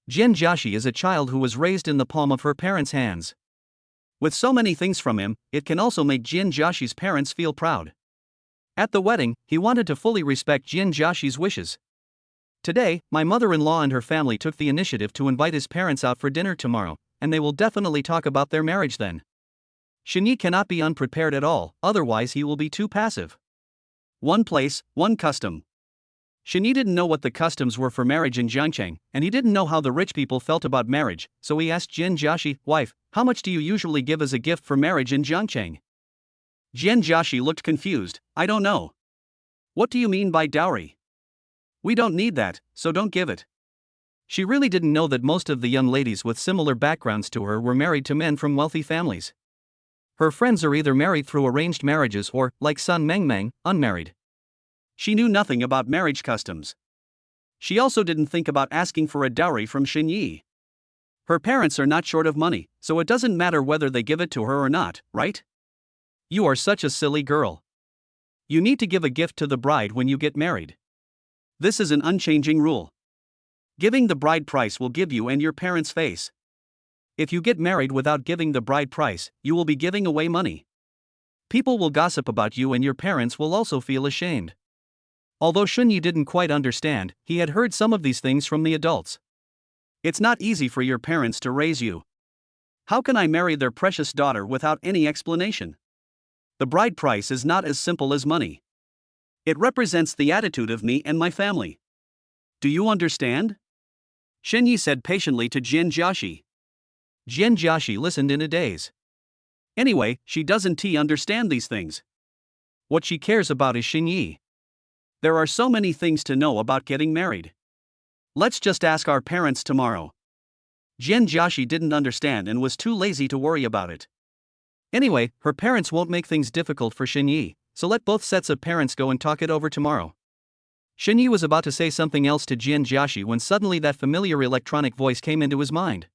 Jian Jiaxi is a child who was raised in the palm of her parents' hands. With so many things from him, it can also make Jian Jiaxi's parents feel proud. At the wedding, he wanted to fully respect Jian Jiaxi's wishes. Today, my mother-in-law and her family took the initiative to invite his parents out for dinner tomorrow, and they will definitely talk about their marriage then. Xinyi cannot be unprepared at all, otherwise he will be too passive. One place, one custom. Xinyi didn't know what the customs were for marriage in Jiangcheng, and he didn't know how the rich people felt about marriage, so he asked Jian Jiaxi, "Wife, how much do you usually give as a gift for marriage in Jiangcheng?" Jian Jiaxi looked confused. "I don't know. What do you mean by dowry? We don't need that, so don't give it." She really didn't know that most of the young ladies with similar backgrounds to her were married to men from wealthy families. Her friends are either married through arranged marriages or, like Sun Mengmeng, unmarried. She knew nothing about marriage customs. She also didn't think about asking for a dowry from Xinyi. Her parents are not short of money, so it doesn't matter whether they give it to her or not, right? You are such a silly girl. You need to give a gift to the bride when you get married. This is an unchanging rule. Giving the bride price will give you and your parents' face. If you get married without giving the bride price, you will be giving away money. People will gossip about you and your parents will also feel ashamed. Although Xinyi didn't quite understand, he had heard some of these things from the adults. It's not easy for your parents to raise you. How can I marry their precious daughter without any explanation? The bride price is not as simple as money. It represents the attitude of me and my family. Do you understand? Xinyi said patiently to Jian Jiaxi. Jian Jiaxi listened in a daze. Anyway, she doesn't understand these things. What she cares about is Xinyi. There are so many things to know about getting married. Let's just ask our parents tomorrow. Jian Jiaxi didn't understand and was too lazy to worry about it. Anyway, her parents won't make things difficult for Xinyi, so let both sets of parents go and talk it over tomorrow. Xinyi was about to say something else to Jian Jiaxi when suddenly that familiar electronic voice came into his mind.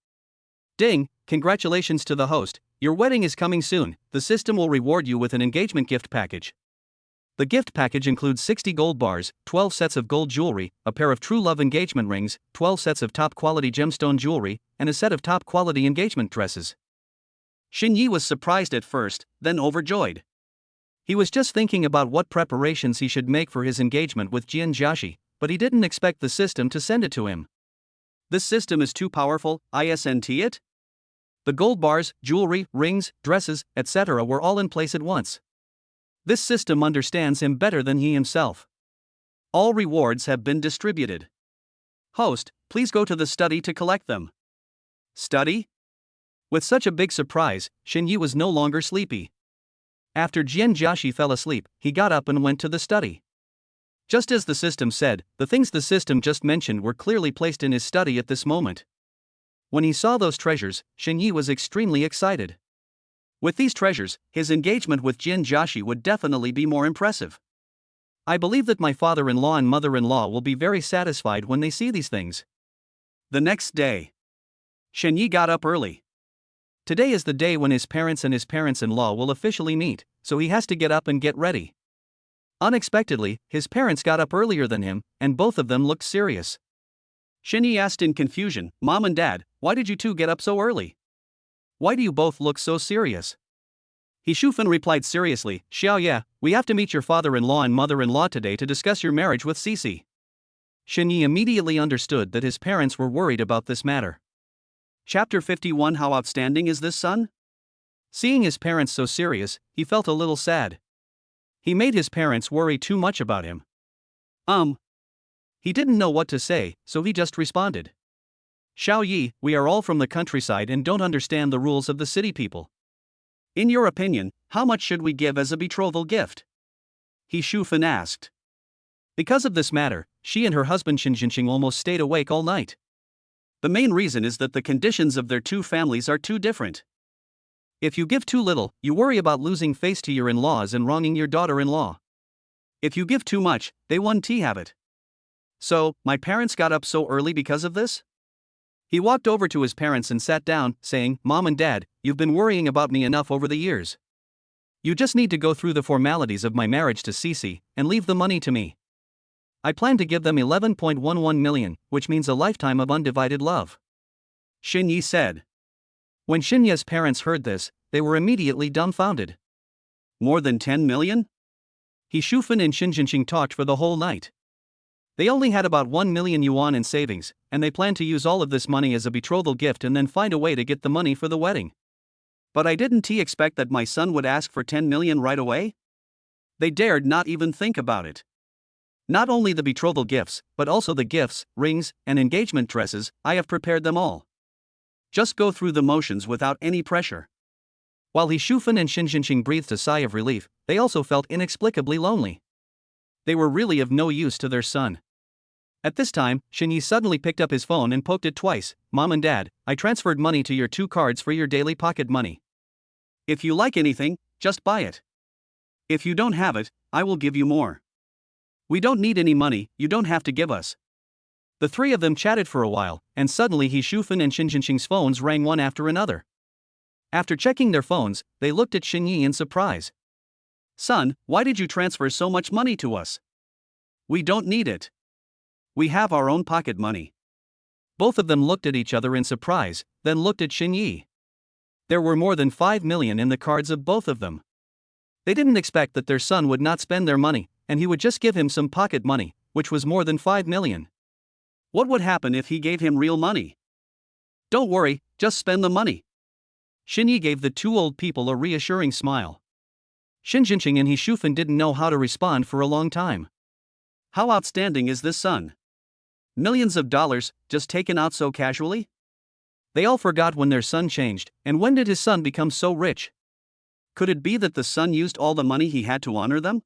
Ding, congratulations to the host, your wedding is coming soon, the system will reward you with an engagement gift package. The gift package includes 60 gold bars, 12 sets of gold jewelry, a pair of true love engagement rings, 12 sets of top-quality gemstone jewelry, and a set of top-quality engagement dresses. Xinyi was surprised at first, then overjoyed. He was just thinking about what preparations he should make for his engagement with Jian Jiaxi, but he didn't expect the system to send it to him. This system is too powerful, isn't it? The gold bars, jewelry, rings, dresses, etc. were all in place at once. This system understands him better than he himself. All rewards have been distributed. Host, please go to the study to collect them. Study? With such a big surprise, Xinyi was no longer sleepy. After Jian Jiaxi fell asleep, he got up and went to the study. Just as the system said, the things the system just mentioned were clearly placed in his study at this moment. When he saw those treasures, Xinyi was extremely excited. With these treasures, his engagement with Jian Jiaxi would definitely be more impressive. I believe that my father-in-law and mother-in-law will be very satisfied when they see these things. The next day, Xinyi got up early. Today is the day when his parents and his parents-in-law will officially meet, so he has to get up and get ready. Unexpectedly, his parents got up earlier than him, and both of them looked serious. Shinyi asked in confusion, Mom and Dad, why did you two get up so early? Why do you both look so serious? He Shufan replied seriously, Xiao Ye, we have to meet your father-in-law and mother-in-law today to discuss your marriage with Cici. Shinyi immediately understood that his parents were worried about this matter. Chapter 51 How outstanding is this son? Seeing his parents so serious, he felt a little sad. He made his parents worry too much about him. He didn't know what to say, so he just responded. Xiao Yi, we are all from the countryside and don't understand the rules of the city people. In your opinion, how much should we give as a betrothal gift? He Shufan asked. Because of this matter, she and her husband Xinjinqing almost stayed awake all night. The main reason is that the conditions of their two families are too different. If you give too little, you worry about losing face to your in-laws and wronging your daughter-in-law. If you give too much, they won't have it. So, my parents got up so early because of this? He walked over to his parents and sat down, saying, Mom and Dad, you've been worrying about me enough over the years. You just need to go through the formalities of my marriage to Cici, and leave the money to me. I plan to give them 11.11 million, which means a lifetime of undivided love. Xinyi said. When Xinye's parents heard this, they were immediately dumbfounded. More than 10 million? He Shufan and Xinjinqing talked for the whole night. They only had about 1 million yuan in savings, and they planned to use all of this money as a betrothal gift and then find a way to get the money for the wedding. But I didn't expect that my son would ask for 10 million right away? They dared not even think about it. Not only the betrothal gifts, but also the gifts, rings, and engagement dresses, I have prepared them all. Just go through the motions without any pressure. While He Shufan and Xinjinqing breathed a sigh of relief, they also felt inexplicably lonely. They were really of no use to their son. At this time, Xinyi suddenly picked up his phone and poked it twice. Mom and Dad, I transferred money to your 2 cards for your daily pocket money. If you like anything, just buy it. If you don't have it, I will give you more. We don't need any money, you don't have to give us. The three of them chatted for a while, and suddenly He Shufan and Xinjinqing's phones rang one after another. After checking their phones, they looked at Xinyi in surprise. Son, why did you transfer so much money to us? We don't need it. We have our own pocket money. Both of them looked at each other in surprise, then looked at Xinyi. There were more than 5 million in the cards of both of them. They didn't expect that their son would not spend their money, and he would just give him some pocket money, which was more than 5 million. What would happen if he gave him real money? Don't worry, just spend the money. Xinyi gave the 2 old people a reassuring smile. Xinjinqing and He Shufan didn't know how to respond for a long time. How outstanding is this son? Millions of dollars, just taken out so casually? They all forgot when their son changed, and when did his son become so rich? Could it be that the son used all the money he had to honor them?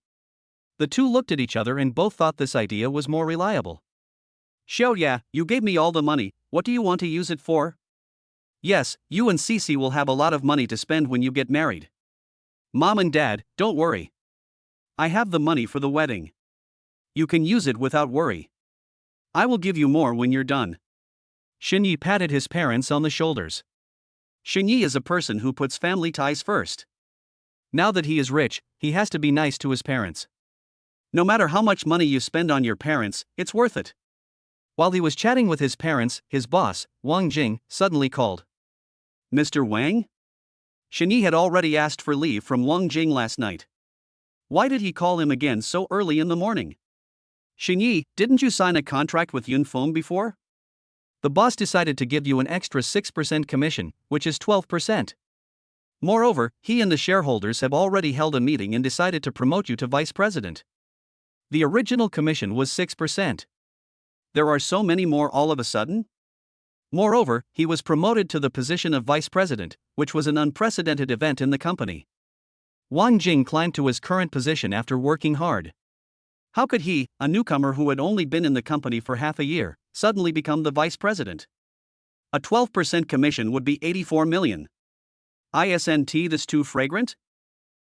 The two looked at each other and both thought this idea was more reliable. Xiao Ya, you gave me all the money, what do you want to use it for? Yes, you and Cici will have a lot of money to spend when you get married. Mom and Dad, don't worry. I have the money for the wedding. You can use it without worry. I will give you more when you're done. Xinyi patted his parents on the shoulders. Xinyi is a person who puts family ties first. Now that he is rich, he has to be nice to his parents. No matter how much money you spend on your parents, it's worth it. While he was chatting with his parents, his boss, Wang Jing, suddenly called. Mr. Wang? Xinyi had already asked for leave from Wang Jing last night. Why did he call him again so early in the morning? Xinyi, didn't you sign a contract with Windfall before? The boss decided to give you an extra 6% commission, which is 12%. Moreover, he and the shareholders have already held a meeting and decided to promote you to vice president. The original commission was 6%. There are so many more all of a sudden? Moreover, he was promoted to the position of vice president, which was an unprecedented event in the company. Wang Jing climbed to his current position after working hard. How could he, a newcomer who had only been in the company for half a year, suddenly become the vice president? A 12% commission would be 84 million. Isn't this too fragrant?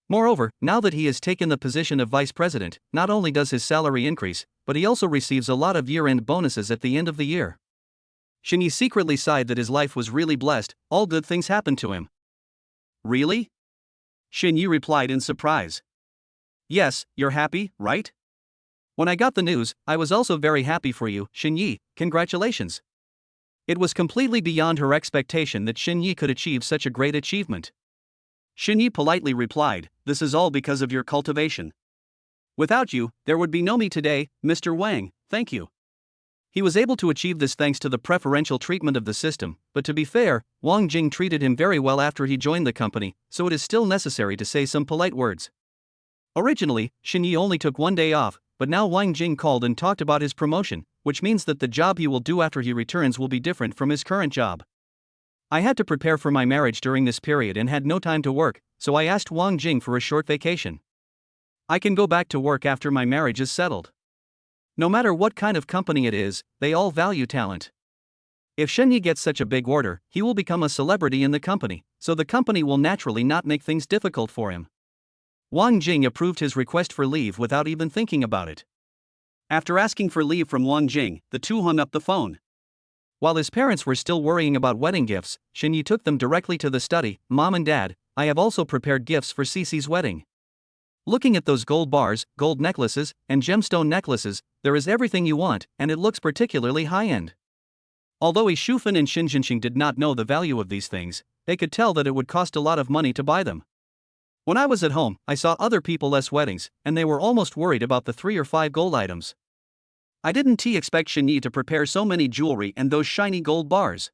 Moreover, now that he has taken the position of vice president, not only does his salary increase, but he also receives a lot of year-end bonuses at the end of the year. Xinyi secretly sighed that his life was really blessed, all good things happened to him. Really? Xinyi replied in surprise. Yes, you're happy, right? When I got the news, I was also very happy for you, Xinyi, congratulations. It was completely beyond her expectation that Xinyi could achieve such a great achievement. Xinyi politely replied, "This is all because of your cultivation. Without you, there would be no me today, Mr. Wang, thank you." He was able to achieve this thanks to the preferential treatment of the system, but to be fair, Wang Jing treated him very well after he joined the company, so it is still necessary to say some polite words. Originally, Xinyi only took 1 day off, but now Wang Jing called and talked about his promotion, which means that the job he will do after he returns will be different from his current job. I had to prepare for my marriage during this period and had no time to work, so I asked Wang Jing for a short vacation. I can go back to work after my marriage is settled. No matter what kind of company it is, they all value talent. If Xinyi gets such a big order, he will become a celebrity in the company, so the company will naturally not make things difficult for him. Wang Jing approved his request for leave without even thinking about it. After asking for leave from Wang Jing, the two hung up the phone. While his parents were still worrying about wedding gifts, Xinyi took them directly to the study. "Mom and Dad, I have also prepared gifts for Cece's wedding. Looking at those gold bars, gold necklaces, and gemstone necklaces, there is everything you want, and it looks particularly high-end." Although Shufan and Xinjianxing did not know the value of these things, they could tell that it would cost a lot of money to buy them. When I was at home, I saw other people's weddings, and they were almost worried about the 3 or 5 gold items. I didn't expect Xinyi to prepare so many jewelry and those shiny gold bars.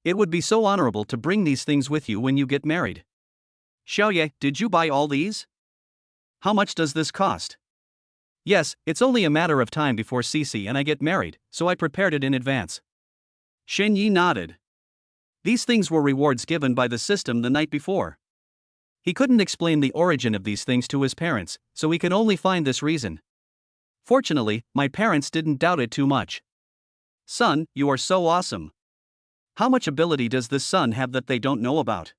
It would be so honorable to bring these things with you when you get married. "Xiaoye, did you buy all these? How much does this cost?" "Yes, it's only a matter of time before Cece and I get married, so I prepared it in advance." Xinyi nodded. These things were rewards given by the system the night before. He couldn't explain the origin of these things to his parents, so he could only find this reason. "Fortunately, my parents didn't doubt it too much." "Son, you are so awesome. How much ability does this son have that they don't know about?"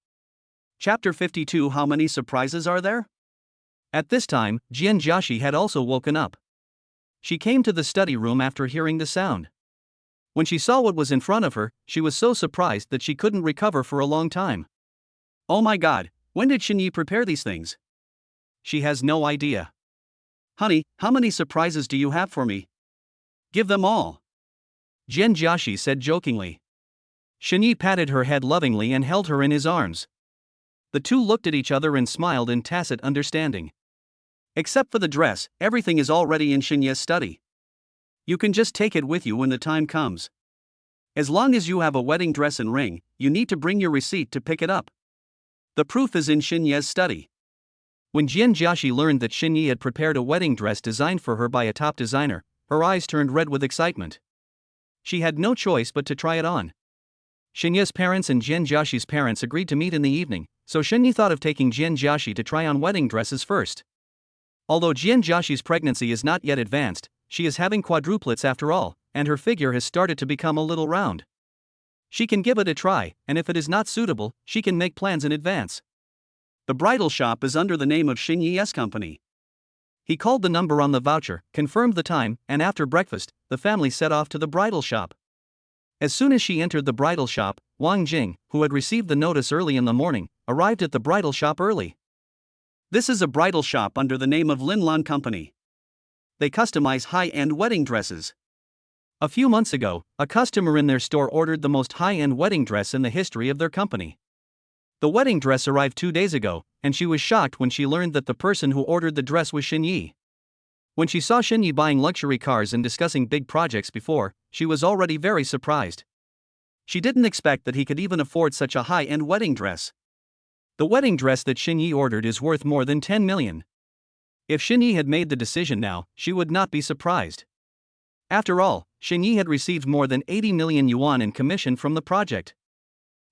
Chapter 52. How many surprises are there? At this time, Jian Jiaxi had also woken up. She came to the study room after hearing the sound. When she saw what was in front of her, she was so surprised that she couldn't recover for a long time. "Oh my god, when did Xinyi prepare these things?" She has no idea. "Honey, how many surprises do you have for me? Give them all," Jian Jiaxi said jokingly. Xinyi patted her head lovingly and held her in his arms. The two looked at each other and smiled in tacit understanding. "Except for the dress, everything is already in Xinyi's study. You can just take it with you when the time comes. As long as you have a wedding dress and ring, you need to bring your receipt to pick it up. The proof is in Xinyi's study." When Jian Jiaxi learned that Xinyi had prepared a wedding dress designed for her by a top designer, her eyes turned red with excitement. She had no choice but to try it on. Xinyi's parents and Jian Jiaxi's parents agreed to meet in the evening, so Xinyi thought of taking Jian Jiaxi to try on wedding dresses first. Although Jian Jiaxi's pregnancy is not yet advanced, she is having quadruplets after all, and her figure has started to become a little round. She can give it a try, and if it is not suitable, she can make plans in advance. The bridal shop is under the name of Xinyi's company. He called the number on the voucher, confirmed the time, and after breakfast, the family set off to the bridal shop. As soon as she entered the bridal shop, Wang Jing, who had received the notice early in the morning, arrived at the bridal shop early. This is a bridal shop under the name of Linlan Company. They customize high-end wedding dresses. A few months ago, a customer in their store ordered the most high-end wedding dress in the history of their company. The wedding dress arrived 2 days ago, and she was shocked when she learned that the person who ordered the dress was Xinyi. When she saw Xinyi buying luxury cars and discussing big projects before, she was already very surprised. She didn't expect that he could even afford such a high-end wedding dress. The wedding dress that Xinyi ordered is worth more than 10 million. If Xinyi had made the decision now, she would not be surprised. After all, Xinyi had received more than 80 million yuan in commission from the project.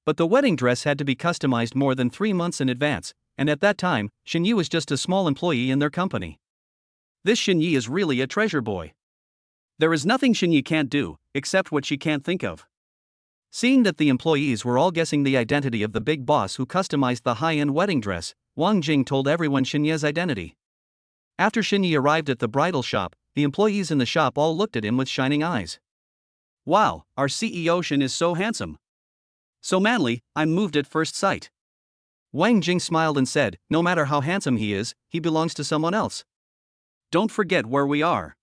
But the wedding dress had to be customized more than 3 months in advance, and at that time, Xinyi was just a small employee in their company. This Xinyi is really a treasure boy. There is nothing Xinyi can't do, except what she can't think of. Seeing that the employees were all guessing the identity of the big boss who customized the high-end wedding dress, Wang Jing told everyone Xinyi's identity. After Xinyi arrived at the bridal shop, the employees in the shop all looked at him with shining eyes. "Wow, our CEO Xin is so handsome. So manly, I'm moved at first sight." Wang Jing smiled and said, "No matter how handsome he is, he belongs to someone else. Don't forget where we are."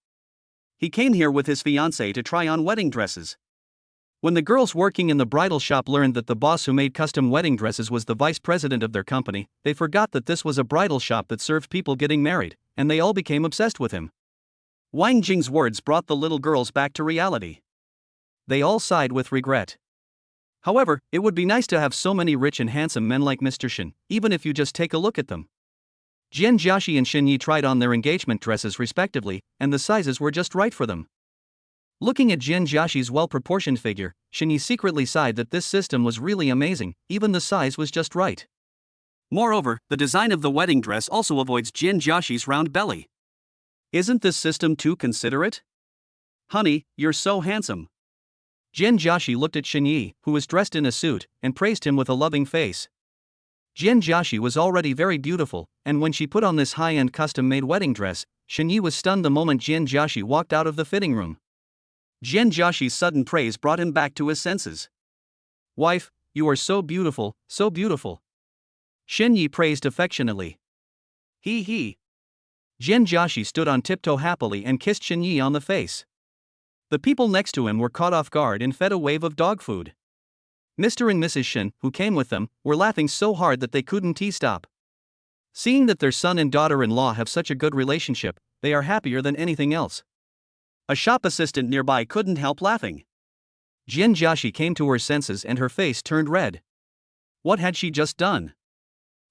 He came here with his fiancée to try on wedding dresses. When the girls working in the bridal shop learned that the boss who made custom wedding dresses was the vice president of their company, they forgot that this was a bridal shop that served people getting married, and they all became obsessed with him. Wang Jing's words brought the little girls back to reality. They all sighed with regret. However, it would be nice to have so many rich and handsome men like Mr. Shen, even if you just take a look at them. Jian Jiaxi and Shen Yi tried on their engagement dresses respectively, and the sizes were just right for them. Looking at Jian Jiaxi's well-proportioned figure, Shen Yi secretly sighed that this system was really amazing, even the size was just right. Moreover, the design of the wedding dress also avoids Jian Jiaxi's round belly. Isn't this system too considerate? Honey, you're so handsome. Jian Jiaxi looked at Shen Yi, who was dressed in a suit, and praised him with a loving face. Jian Jiaxi was already very beautiful, and when she put on this high-end custom-made wedding dress, Shen Yi was stunned the moment Jian Jiaxi walked out of the fitting room. Jian Jiaxi's sudden praise brought him back to his senses. Wife, you are so beautiful, so beautiful. Shen Yi praised affectionately. He. Jian Jiaxi stood on tiptoe happily and kissed Shen Yi on the face. The people next to him were caught off guard and fed a wave of dog food. Mr. and Mrs. Shen, who came with them, were laughing so hard that they couldn't stop. Seeing that their son and daughter-in-law have such a good relationship, they are happier than anything else. A shop assistant nearby couldn't help laughing. Jian Jiaxi came to her senses and her face turned red. What had she just done?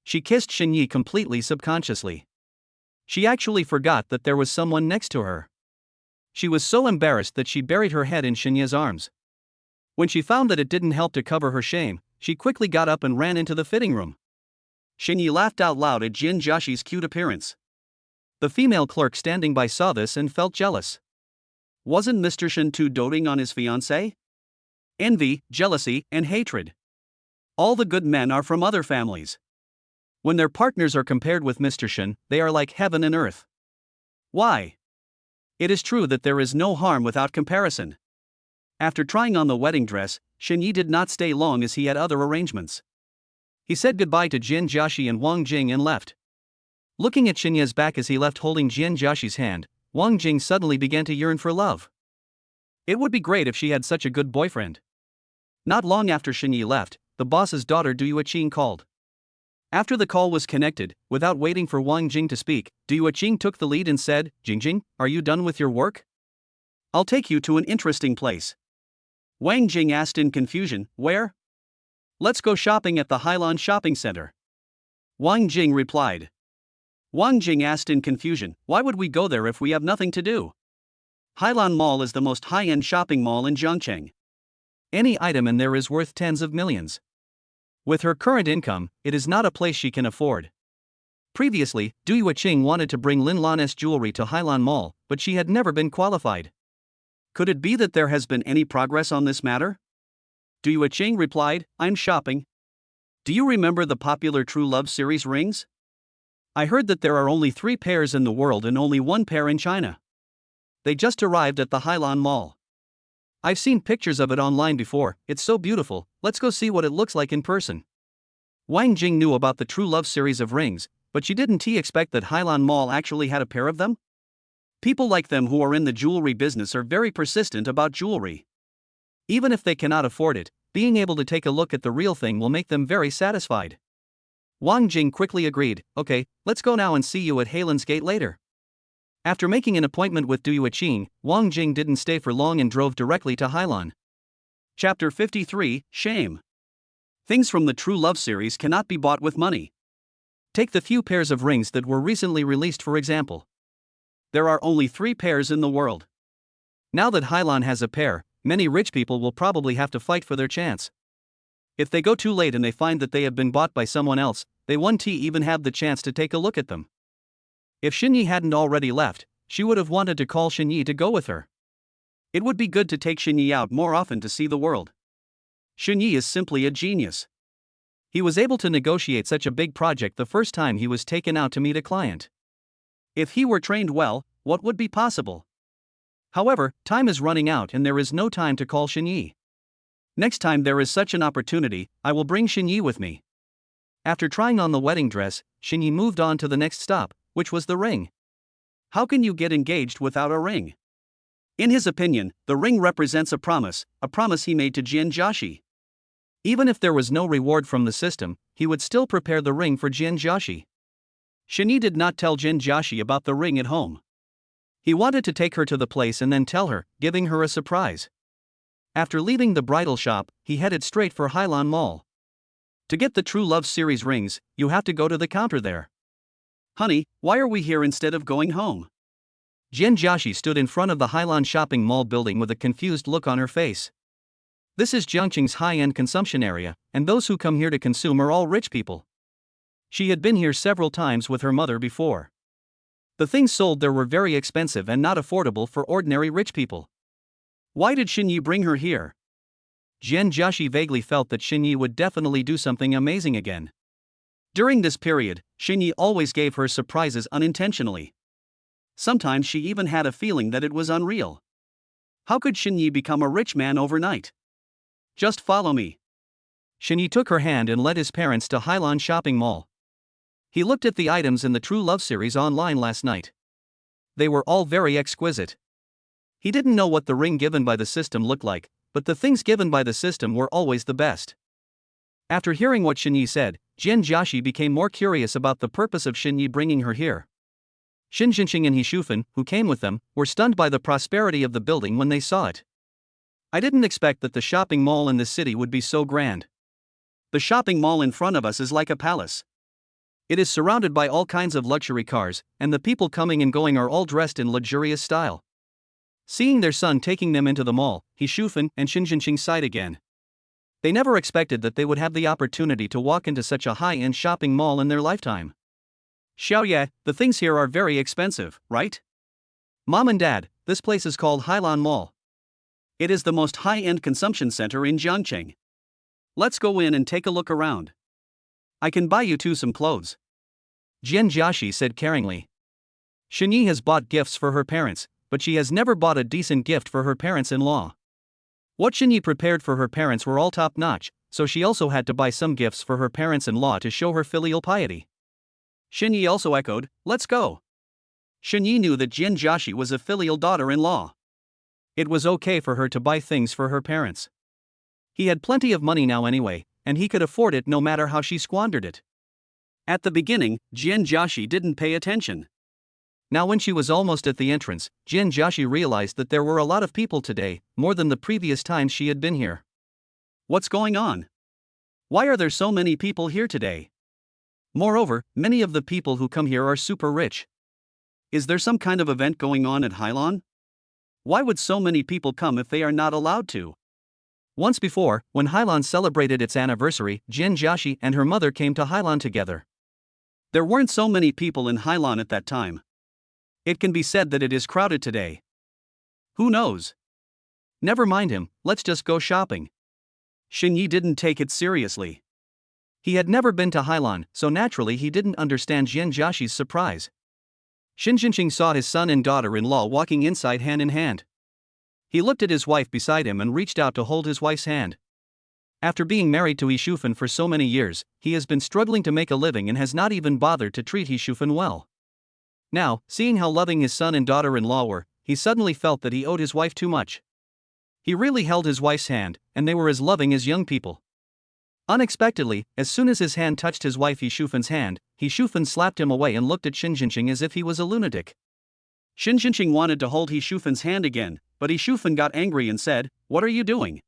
She kissed Shen Yi completely subconsciously. She actually forgot that there was someone next to her. She was so embarrassed that she buried her head in Shen Yi's arms. When she found that it didn't help to cover her shame, she quickly got up and ran into the fitting room. Shen Yi laughed out loud at Jian Jiaxi's cute appearance. The female clerk standing by saw this and felt jealous. Wasn't Mr. Shen too doting on his fiancée? Envy, jealousy, and hatred. All the good men are from other families. When their partners are compared with Mr. Shen, they are like heaven and earth. Why? It is true that there is no harm without comparison. After trying on the wedding dress, Shen Yi did not stay long as he had other arrangements. He said goodbye to Jian Jiaxi and Wang Jing and left. Looking at Shen Yi's back as he left holding Jian Jiaxi's hand, Wang Jing suddenly began to yearn for love. It would be great if she had such a good boyfriend. Not long after Shen Yi left, the boss's daughter Du Yuqing called. After the call was connected, without waiting for Wang Jing to speak, Du Yuqing took the lead and said, Jingjing, are you done with your work? I'll take you to an interesting place. Wang Jing asked in confusion, where? Let's go shopping at the Hailan Shopping Center. Wang Jing replied. Wang Jing asked in confusion, why would we go there if we have nothing to do? Hailan Mall is the most high-end shopping mall in Zhangcheng. Any item in there is worth tens of millions. With her current income, it is not a place she can afford. Previously, Du Yuqing wanted to bring Lin Lan's jewelry to Hailan Mall, but she had never been qualified. Could it be that there has been any progress on this matter? Du Yuqing replied, I'm shopping. Do you remember the popular True Love series rings? I heard that there are only 3 pairs in the world and only 1 pair in China. They just arrived at the Hailan Mall. I've seen pictures of it online before, it's so beautiful, let's go see what it looks like in person. Wang Jing knew about the True Love series of rings, but she didn't expect that Hailan Mall actually had a pair of them? People like them who are in the jewelry business are very persistent about jewelry. Even if they cannot afford it, being able to take a look at the real thing will make them very satisfied. Wang Jing quickly agreed, okay, let's go now and see you at Hailan's Gate later. After making an appointment with Du Yuqing, Wang Jing didn't stay for long and drove directly to Hailan. Chapter 53, Shame. Things from the True Love series cannot be bought with money. Take the few pairs of rings that were recently released for example. There are only 3 pairs in the world. Now that Hailan has a pair, many rich people will probably have to fight for their chance. If they go too late and they find that they have been bought by someone else, they won't even have the chance to take a look at them. If Shen Yi hadn't already left, she would have wanted to call Shen Yi to go with her. It would be good to take Shen Yi out more often to see the world. Shen Yi is simply a genius. He was able to negotiate such a big project the first time he was taken out to meet a client. If he were trained well, what would be possible? However, time is running out and there is no time to call Shen Yi. Next time there is such an opportunity, I will bring Shen Yi with me. After trying on the wedding dress, Shen Yi moved on to the next stop, which was the ring. How can you get engaged without a ring? In his opinion, the ring represents a promise he made to Jin Joshi. Even if there was no reward from the system, he would still prepare the ring for Jin Joshi. Shinyi did not tell Jin Joshi about the ring at home. He wanted to take her to the place and then tell her, giving her a surprise. After leaving the bridal shop, he headed straight for Hailan Mall. To get the True Love series rings, you have to go to the counter there. Honey, why are we here instead of going home? Jin Joshi stood in front of the Hailan shopping mall building with a confused look on her face. This is Jiangqing's high-end consumption area, and those who come here to consume are all rich people. She had been here several times with her mother before. The things sold there were very expensive and not affordable for ordinary rich people. Why did Shinyi bring her here? Jin Joshi vaguely felt that Shinyi would definitely do something amazing again. During this period, Shinyi always gave her surprises unintentionally. Sometimes she even had a feeling that it was unreal. How could Shinyi become a rich man overnight? Just follow me. Shinyi took her hand and led his parents to Hailan Shopping Mall. He looked at the items in the True Love series online last night. They were all very exquisite. He didn't know what the ring given by the system looked like, but the things given by the system were always the best. After hearing what Shinyi said, Jin Joshi became more curious about the purpose of Shinyi bringing her here. Shin Jinqing and He Shufan, who came with them, were stunned by the prosperity of the building when they saw it. I didn't expect that the shopping mall in this city would be so grand. The shopping mall in front of us is like a palace. It is surrounded by all kinds of luxury cars, and the people coming and going are all dressed in luxurious style. Seeing their son taking them into the mall, He Shufan and Shin Jinqing sighed again. They never expected that they would have the opportunity to walk into such a high-end shopping mall in their lifetime. Xiaoye, the things here are very expensive, right? Mom and Dad, this place is called Hailan Mall. It is the most high-end consumption center in Jiangqing. Let's go in and take a look around. I can buy you two some clothes. Jin Joshi said caringly. Shinyi has bought gifts for her parents, but she has never bought a decent gift for her parents-in-law. What Shinyi prepared for her parents were all top-notch, so she also had to buy some gifts for her parents-in-law to show her filial piety. Shinyi also echoed, let's go. Shinyi knew that Jin Joshi was a filial daughter-in-law. It was okay for her to buy things for her parents. He had plenty of money now anyway, and he could afford it no matter how she squandered it. At the beginning, Jin Joshi didn't pay attention. Now when she was almost at the entrance, Jin Joshi realized that there were a lot of people today, more than the previous times she had been here. What's going on? Why are there so many people here today? Moreover, many of the people who come here are super rich. Is there some kind of event going on at Hailan? Why would so many people come if they are not allowed to? Once before, when Hailan celebrated its anniversary, Jin Joshi and her mother came to Hailan together. There weren't so many people in Hailan at that time. It can be said that it is crowded today. Who knows? Never mind him, let's just go shopping. Shinyi didn't take it seriously. He had never been to Hailan, so naturally he didn't understand Jin Joshi's surprise. Shin Jinqing saw his son and daughter-in-law walking inside hand in hand. He looked at his wife beside him and reached out to hold his wife's hand. After being married to He Shufan for so many years, he has been struggling to make a living and has not even bothered to treat He Shufan well. Now, seeing how loving his son and daughter-in-law were, he suddenly felt that he owed his wife too much. He really held his wife's hand, and they were as loving as young people. Unexpectedly, as soon as his hand touched his wife He Shufan's hand, He Shufan slapped him away and looked at Shin Jinqing as if he was a lunatic. Shin Jinqing wanted to hold He Shufan's hand again, but He Shufan got angry and said, "What are you doing?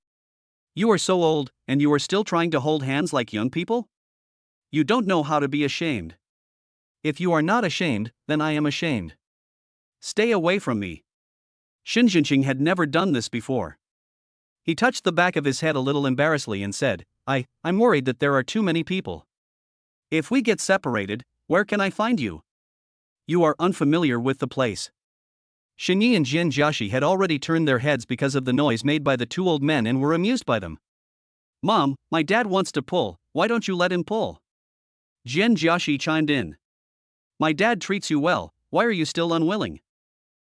You are so old, and you are still trying to hold hands like young people? You don't know how to be ashamed. If you are not ashamed, then I am ashamed. Stay away from me." Shin Jinqing had never done this before. He touched the back of his head a little embarrassedly and said, I'm worried that there are too many people. If we get separated, where can I find you? You are unfamiliar with the place. Shinyi and Jin Joshi had already turned their heads because of the noise made by the two old men and were amused by them. Mom, my dad wants to pull, why don't you let him pull? Jin Joshi chimed in. My dad treats you well, why are you still unwilling?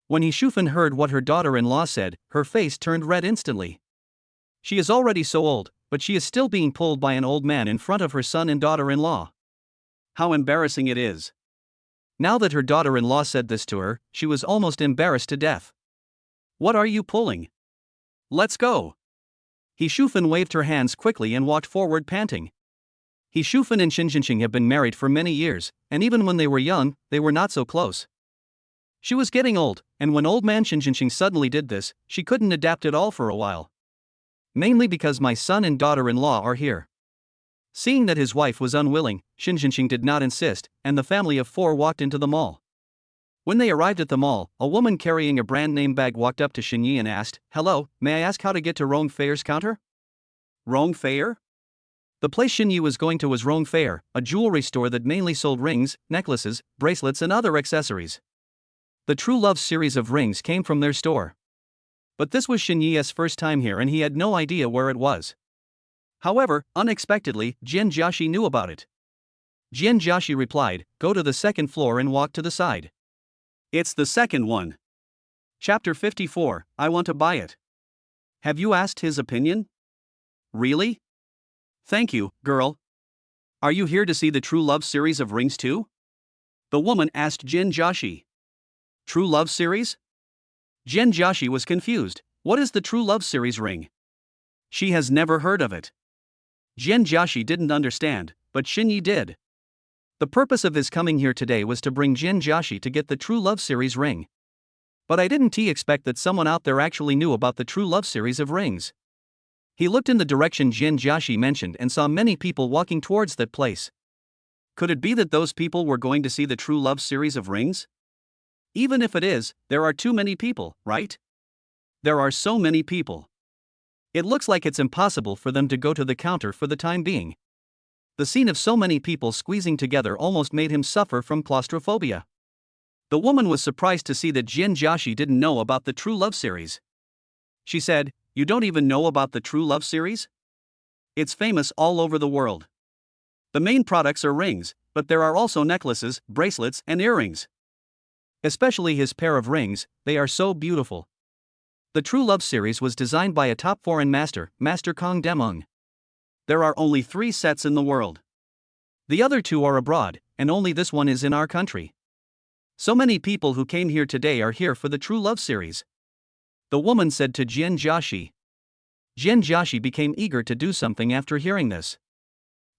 When He Shufan heard what her daughter-in-law said, her face turned red instantly. She is already so old, but she is still being pulled by an old man in front of her son and daughter-in-law. How embarrassing it is. Now that her daughter-in-law said this to her, she was almost embarrassed to death. What are you pulling? Let's go. He Shufan waved her hands quickly and walked forward panting. He Shufan and Xinjianqing have been married for many years, and even when they were young, they were not so close. She was getting old, and when old man Xinjianqing suddenly did this, she couldn't adapt at all for a while. Mainly because my son and daughter-in-law are here. Seeing that his wife was unwilling, Xinjianqing did not insist, and the family of 4 walked into the mall. When they arrived at the mall, a woman carrying a brand-name bag walked up to Xinyi and asked, "Hello, may I ask how to get to Rong Feier's counter?" Rong Feier? The place Xinyi was going to was Rong Feier, a jewelry store that mainly sold rings, necklaces, bracelets and other accessories. The True Love series of rings came from their store. But this was Xinyi's first time here and he had no idea where it was. However, unexpectedly, Jian Jiaxi knew about it. Jian Jiaxi replied, "Go to the second floor and walk to the side. It's the second one." Chapter 54, I want to buy it. Have you asked his opinion? Really? Thank you, girl. Are you here to see the True Love series of rings too? The woman asked Jian Jiaxi. True Love series? Jian Jiaxi was confused. What is the True Love series ring? She has never heard of it. Jian Jiaxi didn't understand, but Xinyi did. The purpose of his coming here today was to bring Jian Jiaxi to get the True Love series ring. But I didn't expect that someone out there actually knew about the True Love series of rings. He looked in the direction Jian Jiaxi mentioned and saw many people walking towards that place. Could it be that those people were going to see the True Love series of rings? Even if it is, there are too many people, right? There are so many people. It looks like it's impossible for them to go to the counter for the time being. The scene of so many people squeezing together almost made him suffer from claustrophobia. The woman was surprised to see that Jian Jiaxi didn't know about the True Love series. She said, "You don't even know about the True Love series? It's famous all over the world. The main products are rings, but there are also necklaces, bracelets, and earrings. Especially his pair of rings, they are so beautiful." The True Love series was designed by a top foreign master, Master Kong Demung. There are only 3 sets in the world. The other 2 are abroad, and only this one is in our country. So many people who came here today are here for the True Love series. The woman said to Jian Jiaxi. Jian Jiaxi became eager to do something after hearing this.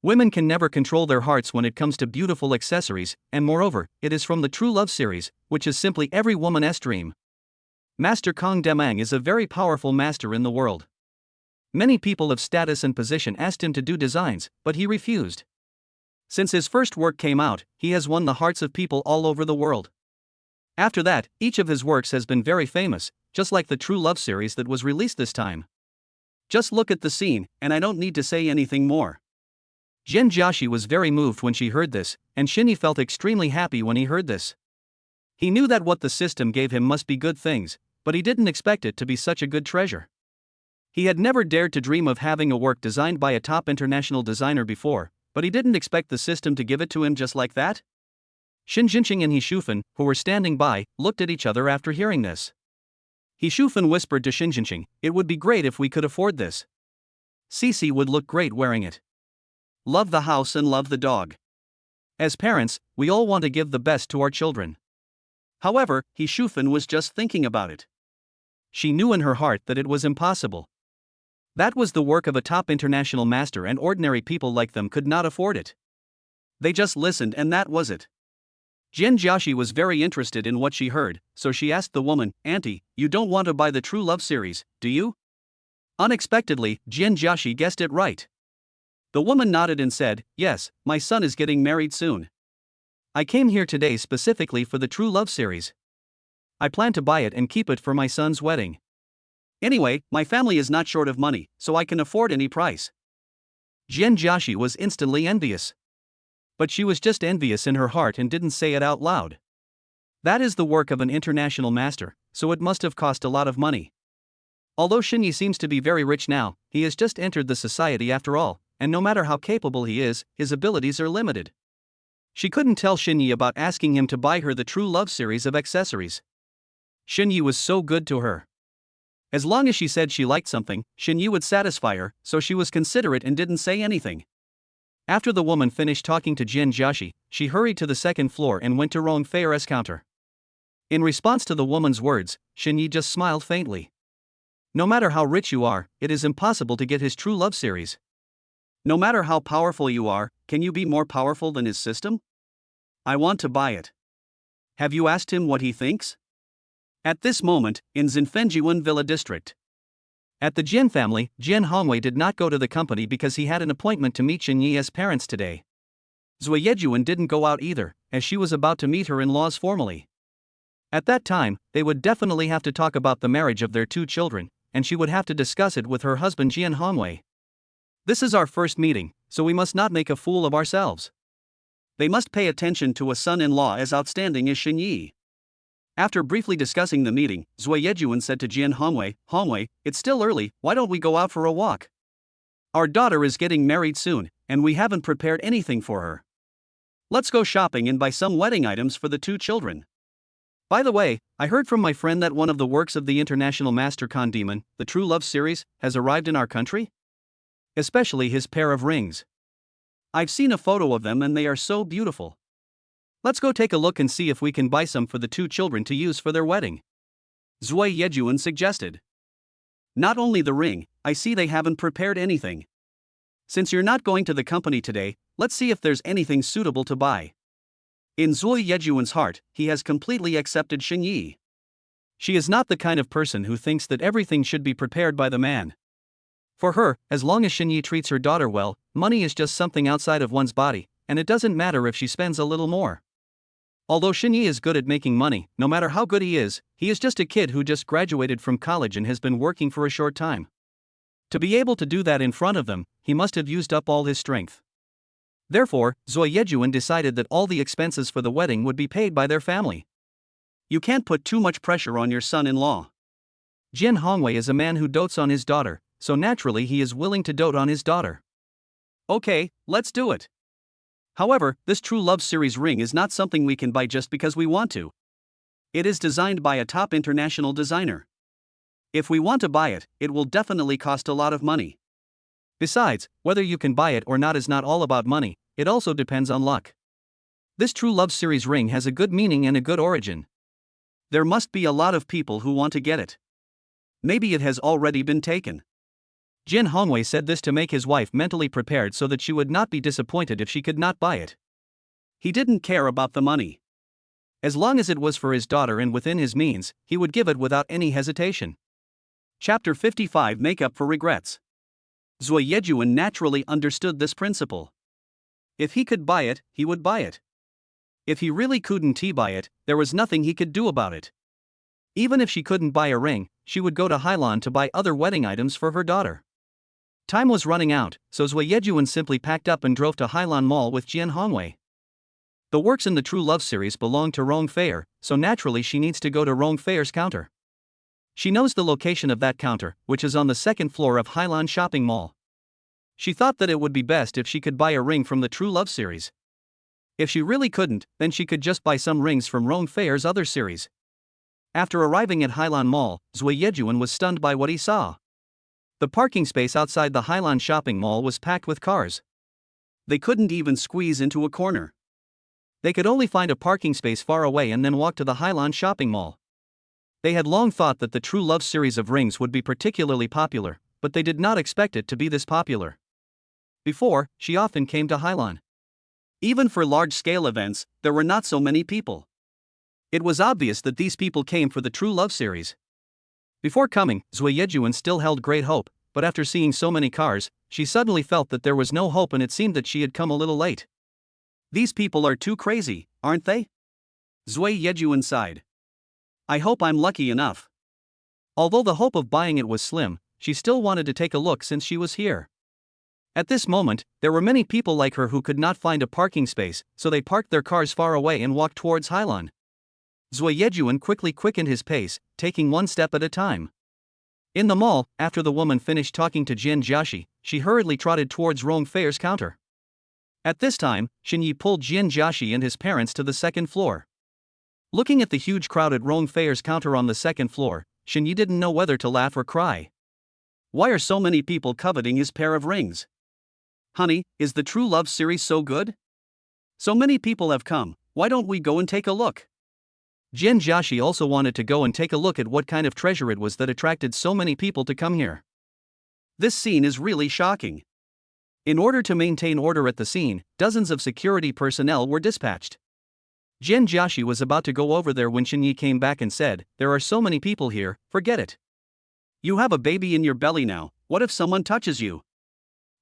Women can never control their hearts when it comes to beautiful accessories, and moreover, it is from the True Love series, which is simply every woman's dream. Master Kong Demang is a very powerful master in the world. Many people of status and position asked him to do designs, but he refused. Since his first work came out, he has won the hearts of people all over the world. After that, each of his works has been very famous, just like the True Love series that was released this time. Just look at the scene, and I don't need to say anything more. Jian Jiaxi was very moved when she heard this, and Xinyi felt extremely happy when he heard this. He knew that what the system gave him must be good things, but he didn't expect it to be such a good treasure. He had never dared to dream of having a work designed by a top international designer before, but he didn't expect the system to give it to him just like that. Xinjianqing and He Shufan, who were standing by, looked at each other after hearing this. He Shufan whispered to Xinjianqing, "It would be great if we could afford this. Cici would look great wearing it. Love the house and love the dog. As parents, we all want to give the best to our children." However, He Shufan was just thinking about it. She knew in her heart that it was impossible. That was the work of a top international master and ordinary people like them could not afford it. They just listened and that was it. Jian Jiaxi was very interested in what she heard, so she asked the woman, "Auntie, you don't want to buy the True Love series, do you?" Unexpectedly, Jian Jiaxi guessed it right. The woman nodded and said, "Yes, my son is getting married soon. I came here today specifically for the True Love series. I plan to buy it and keep it for my son's wedding. Anyway, my family is not short of money, so I can afford any price." Jian Jiaxi was instantly envious. But she was just envious in her heart and didn't say it out loud. That is the work of an international master, so it must have cost a lot of money. Although Xinyi seems to be very rich now, he has just entered the society after all, and no matter how capable he is, his abilities are limited. She couldn't tell Xinyi about asking him to buy her the True Love series of accessories. Xinyi was so good to her. As long as she said she liked something, Xinyi would satisfy her, so she was considerate and didn't say anything. After the woman finished talking to Jian Jiaxi, she hurried to the second floor and went to Rong Feier's counter. In response to the woman's words, Shenyi just smiled faintly. No matter how rich you are, it is impossible to get his true love series. No matter how powerful you are, can you be more powerful than his system? I want to buy it. Have you asked him what he thinks? At this moment, in Zinfenjiwen Villa District. At the Jin family, Jian Hongwei did not go to the company because he had an appointment to meet Shenyi's parents today. Zui Yejuan didn't go out either, as she was about to meet her in-laws formally. At that time, they would definitely have to talk about the marriage of their 2 children, and she would have to discuss it with her husband Jian Hongwei. This is our first meeting, so we must not make a fool of ourselves. They must pay attention to a son-in-law as outstanding as Shenyi. After briefly discussing the meeting, Zui Yejuan said to Jian Hongwei, "Hongwei, it's still early, why don't we go out for a walk? Our daughter is getting married soon, and we haven't prepared anything for her. Let's go shopping and buy some wedding items for the 2 children. By the way, I heard from my friend that one of the works of the international master Con Demon, the True Love series, has arrived in our country? Especially his pair of rings. I've seen a photo of them and they are so beautiful. Let's go take a look and see if we can buy some for the 2 children to use for their wedding," Zui Yejuan suggested. "Not only the ring, I see they haven't prepared anything. Since you're not going to the company today, let's see if there's anything suitable to buy." In Zui Yejuan's heart, he has completely accepted Shenyi. She is not the kind of person who thinks that everything should be prepared by the man. For her, as long as Shenyi treats her daughter well, money is just something outside of one's body, and it doesn't matter if she spends a little more. Although Shenyi is good at making money, no matter how good he is just a kid who just graduated from college and has been working for a short time. To be able to do that in front of them, he must have used up all his strength. Therefore, Zui Yejuan decided that all the expenses for the wedding would be paid by their family. You can't put too much pressure on your son-in-law. Jian Hongwei is a man who dotes on his daughter, so naturally he is willing to dote on his daughter. Okay, let's do it. However, this True Love series ring is not something we can buy just because we want to. It is designed by a top international designer. If we want to buy it, it will definitely cost a lot of money. Besides, whether you can buy it or not is not all about money, it also depends on luck. This True Love series ring has a good meaning and a good origin. There must be a lot of people who want to get it. Maybe it has already been taken. Jian Hongwei said this to make his wife mentally prepared so that she would not be disappointed if she could not buy it. He didn't care about the money. As long as it was for his daughter and within his means, he would give it without any hesitation. Chapter 55 Makeup for Regrets. Zui Yejuan naturally understood this principle. If he could buy it, he would buy it. If he really couldn't buy it, there was nothing he could do about it. Even if she couldn't buy a ring, she would go to Hailan to buy other wedding items for her daughter. Time was running out, so Zui Yejuan simply packed up and drove to Hailan Mall with Jian Hongwei. The works in the True Love series belong to Rong Feier, so naturally she needs to go to Rong Feier's counter. She knows the location of that counter, which is on the 2nd floor of Hailan Shopping Mall. She thought that it would be best if she could buy a ring from the True Love series. If she really couldn't, then she could just buy some rings from Rong Feier's other series. After arriving at Hailan Mall, Zui Yejuan was stunned by what he saw. The parking space outside the Hailan Shopping Mall was packed with cars. They couldn't even squeeze into a corner. They could only find a parking space far away and then walk to the Hailan Shopping Mall. They had long thought that the True Love series of rings would be particularly popular, but they did not expect it to be this popular. Before, she often came to Hailan. Even for large-scale events, there were not so many people. It was obvious that these people came for the True Love series. Before coming, Zui Yejuan still held great hope, but after seeing so many cars, she suddenly felt that there was no hope and it seemed that she had come a little late. These people are too crazy, aren't they? Zui Yejuan sighed. I hope I'm lucky enough. Although the hope of buying it was slim, she still wanted to take a look since she was here. At this moment, there were many people like her who could not find a parking space, so they parked their cars far away and walked towards Hailan. Zui Yejuan quickly quickened his pace, taking one step at a time. In the mall, after the woman finished talking to Jian Jiaxi, she hurriedly trotted towards Rong Feier's counter. At this time, Shenyi pulled Jian Jiaxi and his parents to the 2nd floor. Looking at the huge crowd at Rong Feier's counter on the 2nd floor, Shenyi didn't know whether to laugh or cry. Why are so many people coveting his pair of rings? Honey, is the True Love series so good? So many people have come, why don't we go and take a look? Jian Jiaxi also wanted to go and take a look at what kind of treasure it was that attracted so many people to come here. This scene is really shocking. In order to maintain order at the scene, dozens of security personnel were dispatched. Jian Jiaxi was about to go over there when Xinyi came back and said, "There are so many people here, forget it. You have a baby in your belly now, what if someone touches you?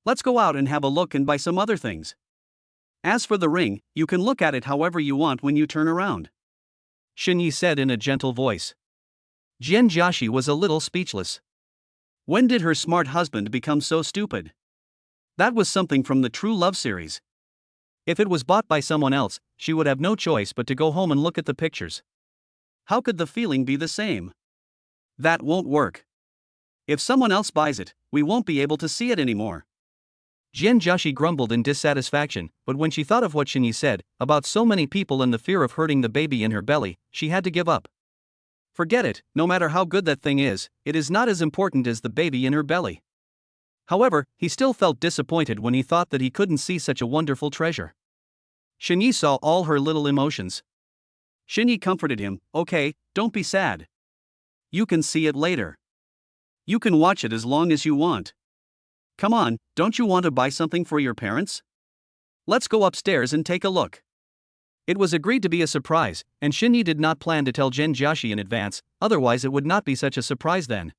Let's go out and have a look and buy some other things. As for the ring, you can look at it however you want when you turn around," Xinyi said in a gentle voice. Jian Jiaxi was a little speechless. When did her smart husband become so stupid? That was something from the True Love series. If it was bought by someone else, she would have no choice but to go home and look at the pictures. How could the feeling be the same? That won't work. If someone else buys it, we won't be able to see it anymore. Jian Jiaxi grumbled in dissatisfaction, but when she thought of what Xinyi said, about so many people and the fear of hurting the baby in her belly, she had to give up. Forget it, no matter how good that thing is, it is not as important as the baby in her belly. However, he still felt disappointed when he thought that he couldn't see such a wonderful treasure. Xinyi saw all her little emotions. Xinyi comforted him, "Okay, don't be sad. You can see it later. You can watch it as long as you want. Come on, don't you want to buy something for your parents? Let's go upstairs and take a look." It was agreed to be a surprise, and Xinyi did not plan to tell Jian Jiaxi in advance, otherwise it would not be such a surprise then.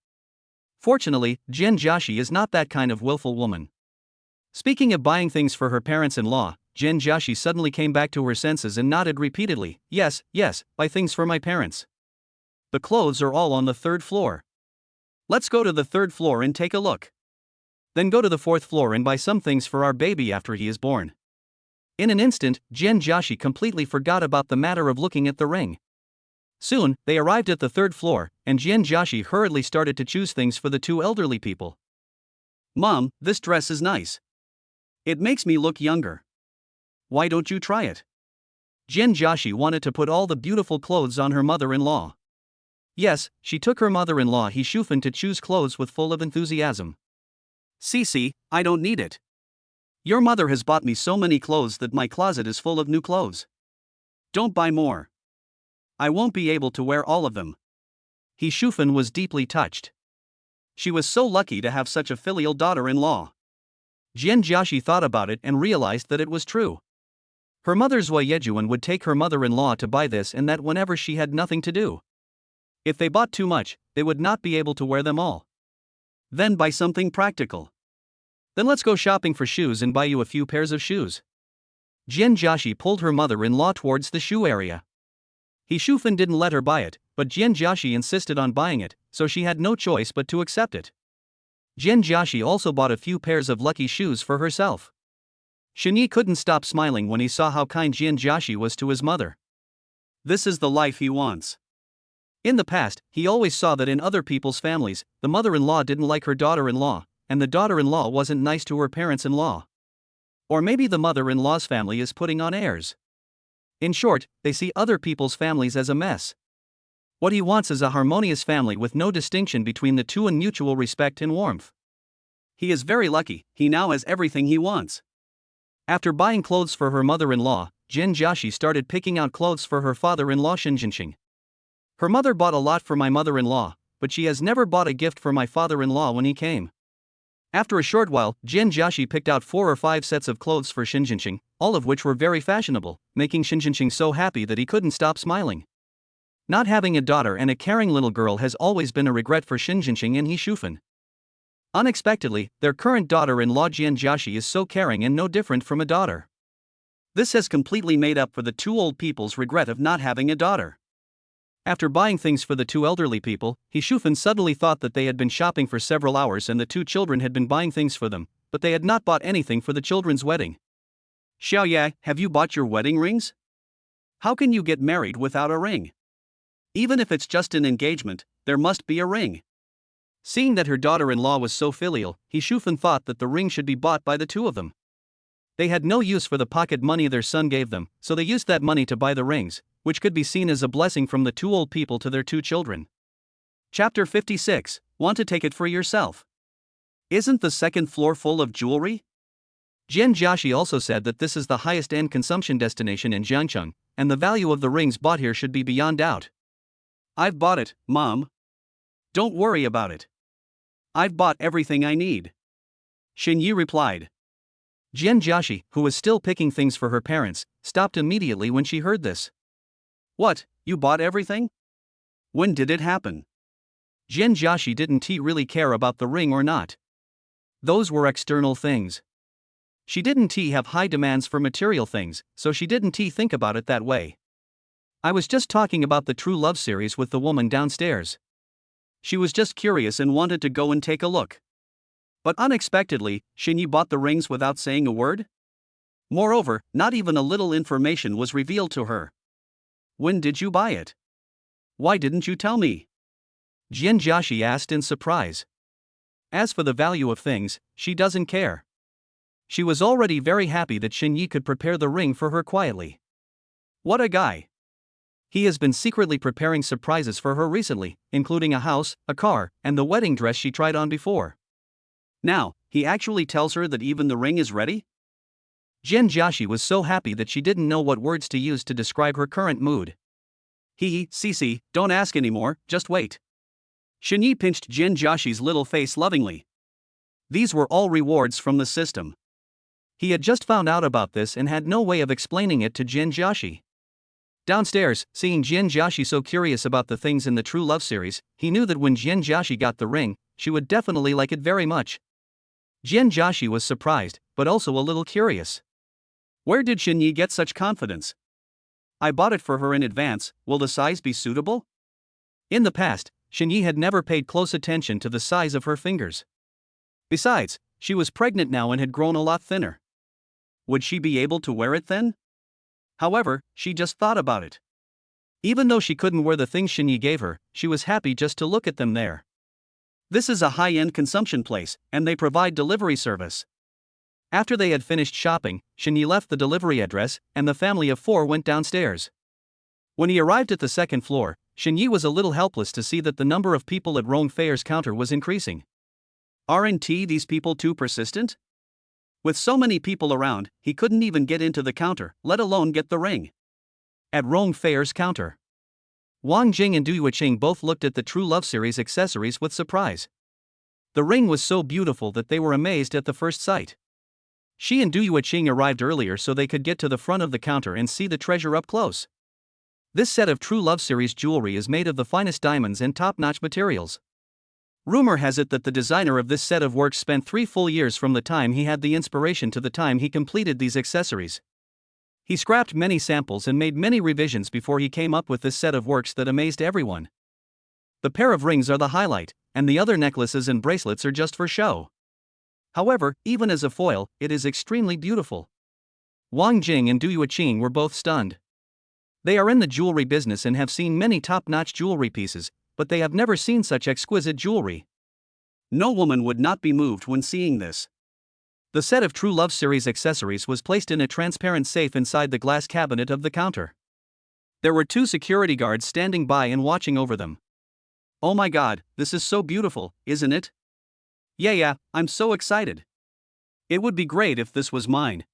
Fortunately, Jian Jiaxi is not that kind of willful woman. Speaking of buying things for her parents-in-law, Jian Jiaxi suddenly came back to her senses and nodded repeatedly, "Yes, yes, buy things for my parents. The clothes are all on the 3rd floor. Let's go to the 3rd floor and take a look. Then go to the 4th floor and buy some things for our baby after he is born." In an instant, Jian Jiaxi completely forgot about the matter of looking at the ring. Soon, they arrived at the 3rd floor, and Jian Jiaxi hurriedly started to choose things for the 2 elderly people. "Mom, this dress is nice. It makes me look younger. Why don't you try it?" Jian Jiaxi wanted to put all the beautiful clothes on her mother-in-law. Yes, she took her mother-in-law He Shufan to choose clothes with full of enthusiasm. "Cici, I don't need it. Your mother has bought me so many clothes that my closet is full of new clothes. Don't buy more. I won't be able to wear all of them." He Shufan was deeply touched. She was so lucky to have such a filial daughter-in-law. Jian Jiaxi thought about it and realized that it was true. Her mother Zui Yejuan would take her mother-in-law to buy this and that whenever she had nothing to do. If they bought too much, they would not be able to wear them all. Then buy something practical. Then let's go shopping for shoes and buy you a few pairs of shoes. Jian Jiaxi pulled her mother-in-law towards the shoe area. He Shufan didn't let her buy it, but Jian Jiaxi insisted on buying it, so she had no choice but to accept it. Jian Jiaxi also bought a few pairs of lucky shoes for herself. Xinyi couldn't stop smiling when he saw how kind Jian Jiaxi was to his mother. This is the life he wants. In the past, he always saw that in other people's families, the mother-in-law didn't like her daughter-in-law, and the daughter-in-law wasn't nice to her parents-in-law. Or maybe the mother-in-law's family is putting on airs. In short, they see other people's families as a mess. What he wants is a harmonious family with no distinction between the two and mutual respect and warmth. He is very lucky, he now has everything he wants. After buying clothes for her mother-in-law, Jian Jiaxi started picking out clothes for her father-in-law Xinjianqing. "Her mother bought a lot for my mother-in-law, but she has never bought a gift for my father-in-law when he came." After a short while, Jian Jiaxi picked out 4 or 5 sets of clothes for Xinjianqing, all of which were very fashionable, making Xinjianqing so happy that he couldn't stop smiling. Not having a daughter and a caring little girl has always been a regret for Xinjianqing and He Shufan. Unexpectedly, their current daughter-in-law Jian Jiaxi is so caring and no different from a daughter. This has completely made up for the 2 old people's regret of not having a daughter. After buying things for the 2 elderly people, He Shufan suddenly thought that they had been shopping for several hours and the 2 children had been buying things for them, but they had not bought anything for the children's wedding. "Xiaoya, have you bought your wedding rings? How can you get married without a ring? Even if it's just an engagement, there must be a ring." Seeing that her daughter-in-law was so filial, He Shufan thought that the ring should be bought by the 2 of them. They had no use for the pocket money their son gave them, so they used that money to buy the rings, which could be seen as a blessing from the 2 old people to their 2 children. Chapter 56, Want to take it for yourself? Isn't the 2nd floor full of jewelry? Jian Jiaxi also said that this is the highest-end consumption destination in Jiangcheng, and the value of the rings bought here should be beyond doubt. I've bought it, Mom. Don't worry about it. I've bought everything I need. Shinyi replied. Jian Jiaxi, who was still picking things for her parents, stopped immediately when she heard this. What, you bought everything? When did it happen? Jian Jiaxi didn't really care about the ring or not. Those were external things. She didn't have high demands for material things, so she didn't think about it that way. I was just talking about the True Love series with the woman downstairs. She was just curious and wanted to go and take a look. But unexpectedly, Shinyi bought the rings without saying a word? Moreover, not even a little information was revealed to her. When did you buy it? Why didn't you tell me? Jian Jiaxi asked in surprise. As for the value of things, she doesn't care. She was already very happy that Shinyi could prepare the ring for her quietly. What a guy! He has been secretly preparing surprises for her recently, including a house, a car, and the wedding dress she tried on before. Now, he actually tells her that even the ring is ready? Jian Jiaxi was so happy that she didn't know what words to use to describe her current mood. Cici, don't ask anymore, just wait. Shinyi pinched Jian Jiaxi's little face lovingly. These were all rewards from the system. He had just found out about this and had no way of explaining it to Jian Jiaxi. Downstairs, seeing Jian Jiaxi so curious about the things in the True Love series, he knew that when Jian Jiaxi got the ring, she would definitely like it very much. Jian Jiaxi was surprised, but also a little curious. Where did Shinyi get such confidence? I bought it for her in advance, will the size be suitable? In the past, Shinyi had never paid close attention to the size of her fingers. Besides, she was pregnant now and had grown a lot thinner. Would she be able to wear it then? However, she just thought about it. Even though she couldn't wear the things Shinyi gave her, she was happy just to look at them there. This is a high-end consumption place, and they provide delivery service. After they had finished shopping, Shinyi left the delivery address, and the family of 4 went downstairs. When he arrived at the second floor, Shinyi was a little helpless to see that the number of people at Rong Fair's counter was increasing. Aren't these people too persistent? With so many people around, he couldn't even get into the counter, let alone get the ring. At Rong Fair's counter, Wang Jing and Du Yuqing both looked at the True Love series accessories with surprise. The ring was so beautiful that they were amazed at the first sight. She and Du Yuqing arrived earlier so they could get to the front of the counter and see the treasure up close. This set of True Love series jewelry is made of the finest diamonds and top-notch materials. Rumor has it that the designer of this set of works spent 3 full years from the time he had the inspiration to the time he completed these accessories. He scrapped many samples and made many revisions before he came up with this set of works that amazed everyone. The pair of rings are the highlight, and the other necklaces and bracelets are just for show. However, even as a foil, it is extremely beautiful. Wang Jing and Du Yuqing were both stunned. They are in the jewelry business and have seen many top-notch jewelry pieces, but they have never seen such exquisite jewelry. No woman would not be moved when seeing this. The set of True Love series accessories was placed in a transparent safe inside the glass cabinet of the counter. There were 2 security guards standing by and watching over them. Oh my god, this is so beautiful, isn't it? Yeah, I'm so excited. It would be great if this was mine.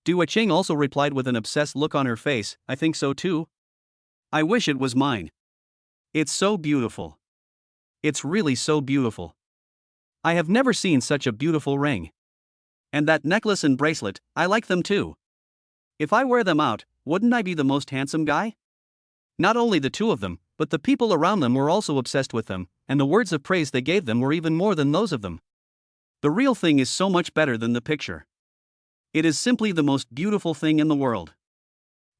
Du Yuqing also replied with an obsessed look on her face, I think so too. I wish it was mine. It's so beautiful. It's really so beautiful. I have never seen such a beautiful ring. And that necklace and bracelet, I like them too. If I wear them out, wouldn't I be the most handsome guy? Not only the 2 of them, but the people around them were also obsessed with them, and the words of praise they gave them were even more than those of them. The real thing is so much better than the picture. It is simply the most beautiful thing in the world.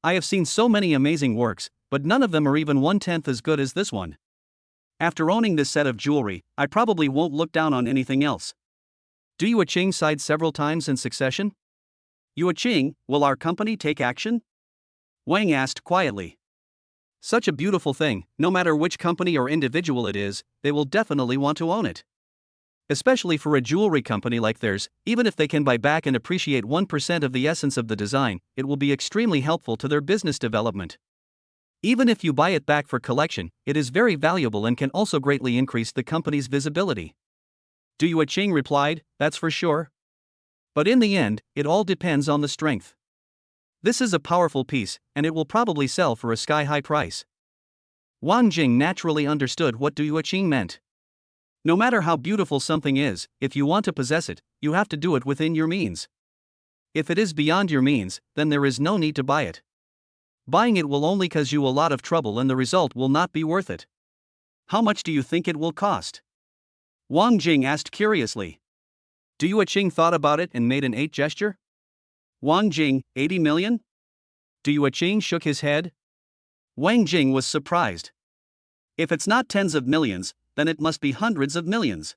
I have seen so many amazing works, but none of them are even 1/10 as good as this one. After owning this set of jewelry, I probably won't look down on anything else. Du Yuqing sighed several times in succession. Yuqing, will our company take action? Wang asked quietly. Such a beautiful thing, no matter which company or individual it is, they will definitely want to own it. Especially for a jewelry company like theirs, even if they can buy back and appreciate 1% of the essence of the design, it will be extremely helpful to their business development. Even if you buy it back for collection, it is very valuable and can also greatly increase the company's visibility. Du Yuqing replied, that's for sure. But in the end, it all depends on the strength. This is a powerful piece, and it will probably sell for a sky-high price. Wang Jing naturally understood what Du Yuqing meant. No matter how beautiful something is, if you want to possess it, you have to do it within your means. If it is beyond your means, then there is no need to buy it. Buying it will only cause you a lot of trouble and the result will not be worth it. How much do you think it will cost? Wang Jing asked curiously. Du Yuqing thought about it and made an 8 gesture. Wang Jing, 80 million? Du Yuqing shook his head. Wang Jing was surprised. If it's not tens of millions, then it must be hundreds of millions.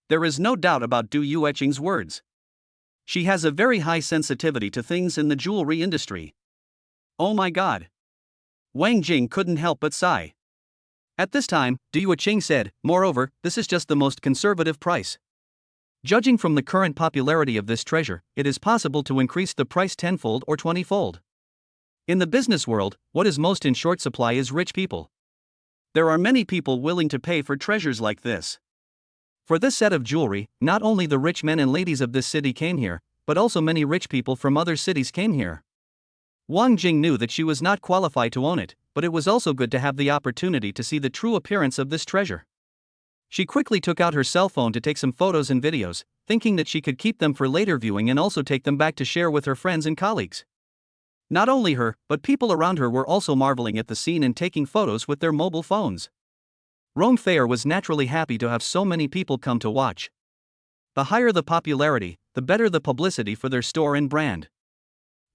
There is no doubt about Du Yuqing's words. She has a very high sensitivity to things in the jewelry industry. Oh my God! Wang Jing couldn't help but sigh. At this time, Du Yuqing said, moreover, this is just the most conservative price. Judging from the current popularity of this treasure, it is possible to increase the price tenfold or 20-fold. In the business world, what is most in short supply is rich people. There are many people willing to pay for treasures like this. For this set of jewelry, not only the rich men and ladies of this city came here, but also many rich people from other cities came here. Wang Jing knew that she was not qualified to own it, but it was also good to have the opportunity to see the true appearance of this treasure. She quickly took out her cell phone to take some photos and videos, thinking that she could keep them for later viewing and also take them back to share with her friends and colleagues. Not only her, but people around her were also marveling at the scene and taking photos with their mobile phones. Rome Fair was naturally happy to have so many people come to watch. The higher the popularity, the better the publicity for their store and brand.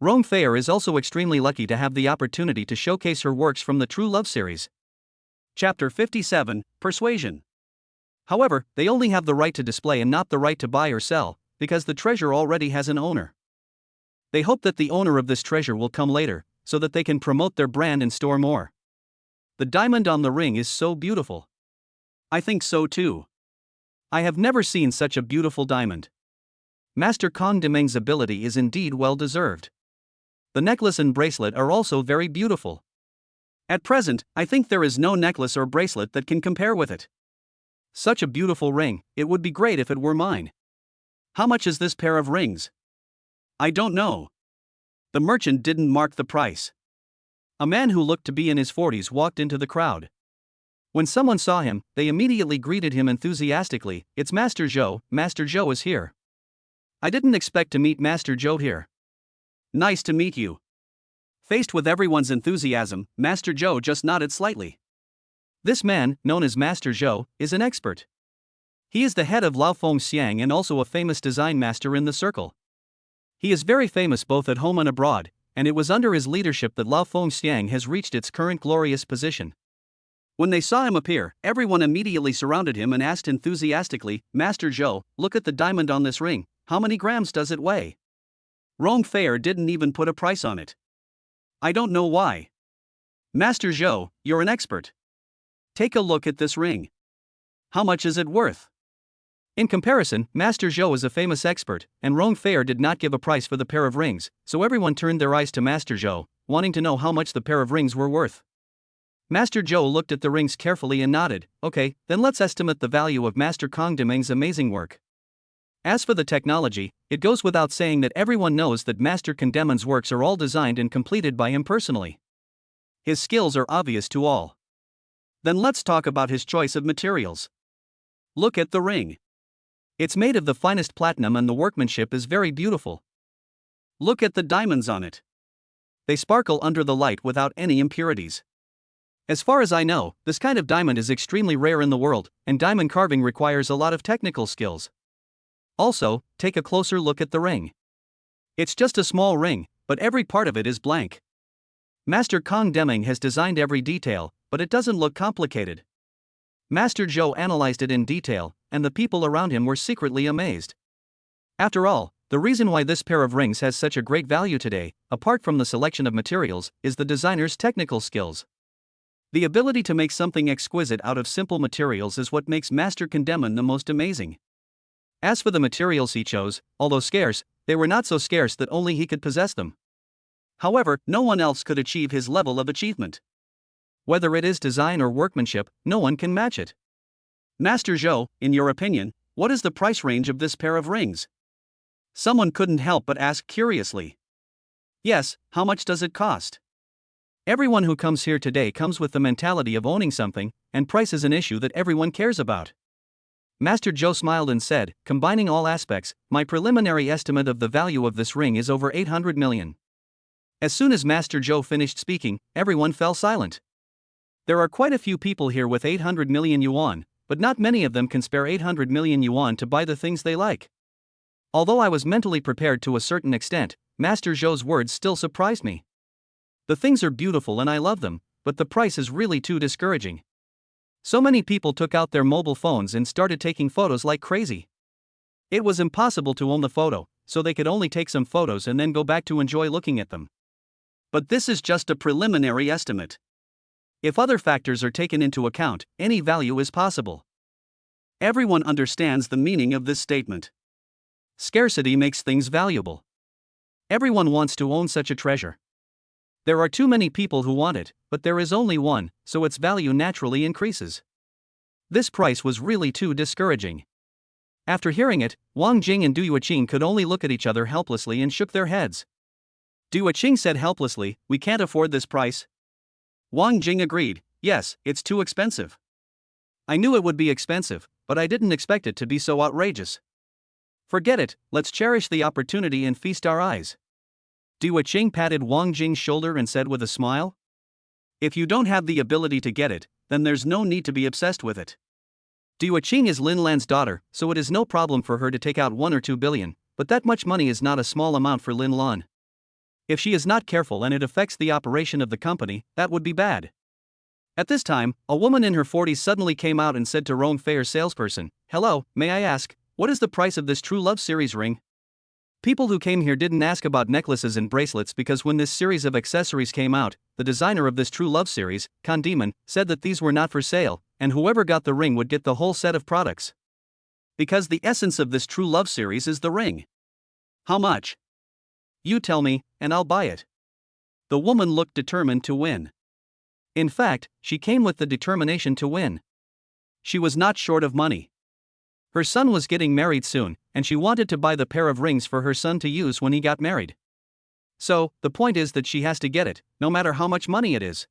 Rome Fair is also extremely lucky to have the opportunity to showcase her works from the True Love series. Chapter 57, Persuasion. However, they only have the right to display and not the right to buy or sell, because the treasure already has an owner. They hope that the owner of this treasure will come later, so that they can promote their brand and store more. The diamond on the ring is so beautiful. I think so too. I have never seen such a beautiful diamond. Master Kong Demeng's ability is indeed well deserved. The necklace and bracelet are also very beautiful. At present, I think there is no necklace or bracelet that can compare with it. Such a beautiful ring, it would be great if it were mine. How much is this pair of rings? I don't know. The merchant didn't mark the price. A man who looked to be in his 40s walked into the crowd. When someone saw him, they immediately greeted him enthusiastically. It's Master Zhou. Master Zhou is here. I didn't expect to meet Master Zhou here. Nice to meet you. Faced with everyone's enthusiasm, Master Zhou just nodded slightly. This man, known as Master Zhou, is an expert. He is the head of Laofeng Xiang and also a famous design master in the circle. He is very famous both at home and abroad, and it was under his leadership that Laofeng Xiang has reached its current glorious position. When they saw him appear, everyone immediately surrounded him and asked enthusiastically, Master Zhou, look at the diamond on this ring, how many grams does it weigh? Rome Fair didn't even put a price on it. I don't know why. Master Zhou, you're an expert. Take a look at this ring. How much is it worth? In comparison, Master Zhou is a famous expert, and Rome Fair did not give a price for the pair of rings, so everyone turned their eyes to Master Zhou, wanting to know how much the pair of rings were worth. Master Zhou looked at the rings carefully and nodded. Okay, then let's estimate the value of Master Kong Demeng's amazing work. As for the technology, it goes without saying that everyone knows that Master Kong Demeng's works are all designed and completed by him personally. His skills are obvious to all. Then let's talk about his choice of materials. Look at the ring. It's made of the finest platinum and the workmanship is very beautiful. Look at the diamonds on it. They sparkle under the light without any impurities. As far as I know, this kind of diamond is extremely rare in the world, and diamond carving requires a lot of technical skills. Also, take a closer look at the ring. It's just a small ring, but every part of it is blank. Master Kong Demeng has designed every detail, but it doesn't look complicated. Master Zhou analyzed it in detail, and the people around him were secretly amazed. After all, the reason why this pair of rings has such a great value today, apart from the selection of materials, is the designer's technical skills. The ability to make something exquisite out of simple materials is what makes Master Kong Demeng the most amazing. As for the materials he chose, although scarce, they were not so scarce that only he could possess them. However, no one else could achieve his level of achievement. Whether it is design or workmanship, no one can match it. Master Zhou, in your opinion, what is the price range of this pair of rings? Someone couldn't help but ask curiously. Yes, how much does it cost? Everyone who comes here today comes with the mentality of owning something, and price is an issue that everyone cares about. Master Joe smiled and said, combining all aspects, my preliminary estimate of the value of this ring is over 800 million. As soon as Master Joe finished speaking, everyone fell silent. There are quite a few people here with 800 million yuan, but not many of them can spare 800 million yuan to buy the things they like. Although I was mentally prepared to a certain extent, Master Joe's words still surprised me. The things are beautiful and I love them, but the price is really too discouraging. So many people took out their mobile phones and started taking photos like crazy. It was impossible to own the photo, so they could only take some photos and then go back to enjoy looking at them. But this is just a preliminary estimate. If other factors are taken into account, any value is possible. Everyone understands the meaning of this statement. Scarcity makes things valuable. Everyone wants to own such a treasure. There are too many people who want it, but there is only one, so its value naturally increases. This price was really too discouraging. After hearing it, Wang Jing and Du Yuqing could only look at each other helplessly and shook their heads. Du Yuqing said helplessly, we can't afford this price. Wang Jing agreed, yes, it's too expensive. I knew it would be expensive, but I didn't expect it to be so outrageous. Forget it, let's cherish the opportunity and feast our eyes. Du Yuqing patted Wang Jing's shoulder and said with a smile, if you don't have the ability to get it, then there's no need to be obsessed with it. Du Yuqing is Lin Lan's daughter, so it is no problem for her to take out 1 or 2 billion, but that much money is not a small amount for Lin Lan. If she is not careful and it affects the operation of the company, that would be bad. At this time, a woman in her 40s suddenly came out and said to Rong Fei's salesperson, hello, may I ask, what is the price of this True Love series ring? People who came here didn't ask about necklaces and bracelets because when this series of accessories came out, the designer of this True Love series, Con Demon, said that these were not for sale, and whoever got the ring would get the whole set of products. Because the essence of this True Love series is the ring. How much? You tell me, and I'll buy it. The woman looked determined to win. In fact, she came with the determination to win. She was not short of money. Her son was getting married soon, and she wanted to buy the pair of rings for her son to use when he got married. So, the point is that she has to get it, no matter how much money it is.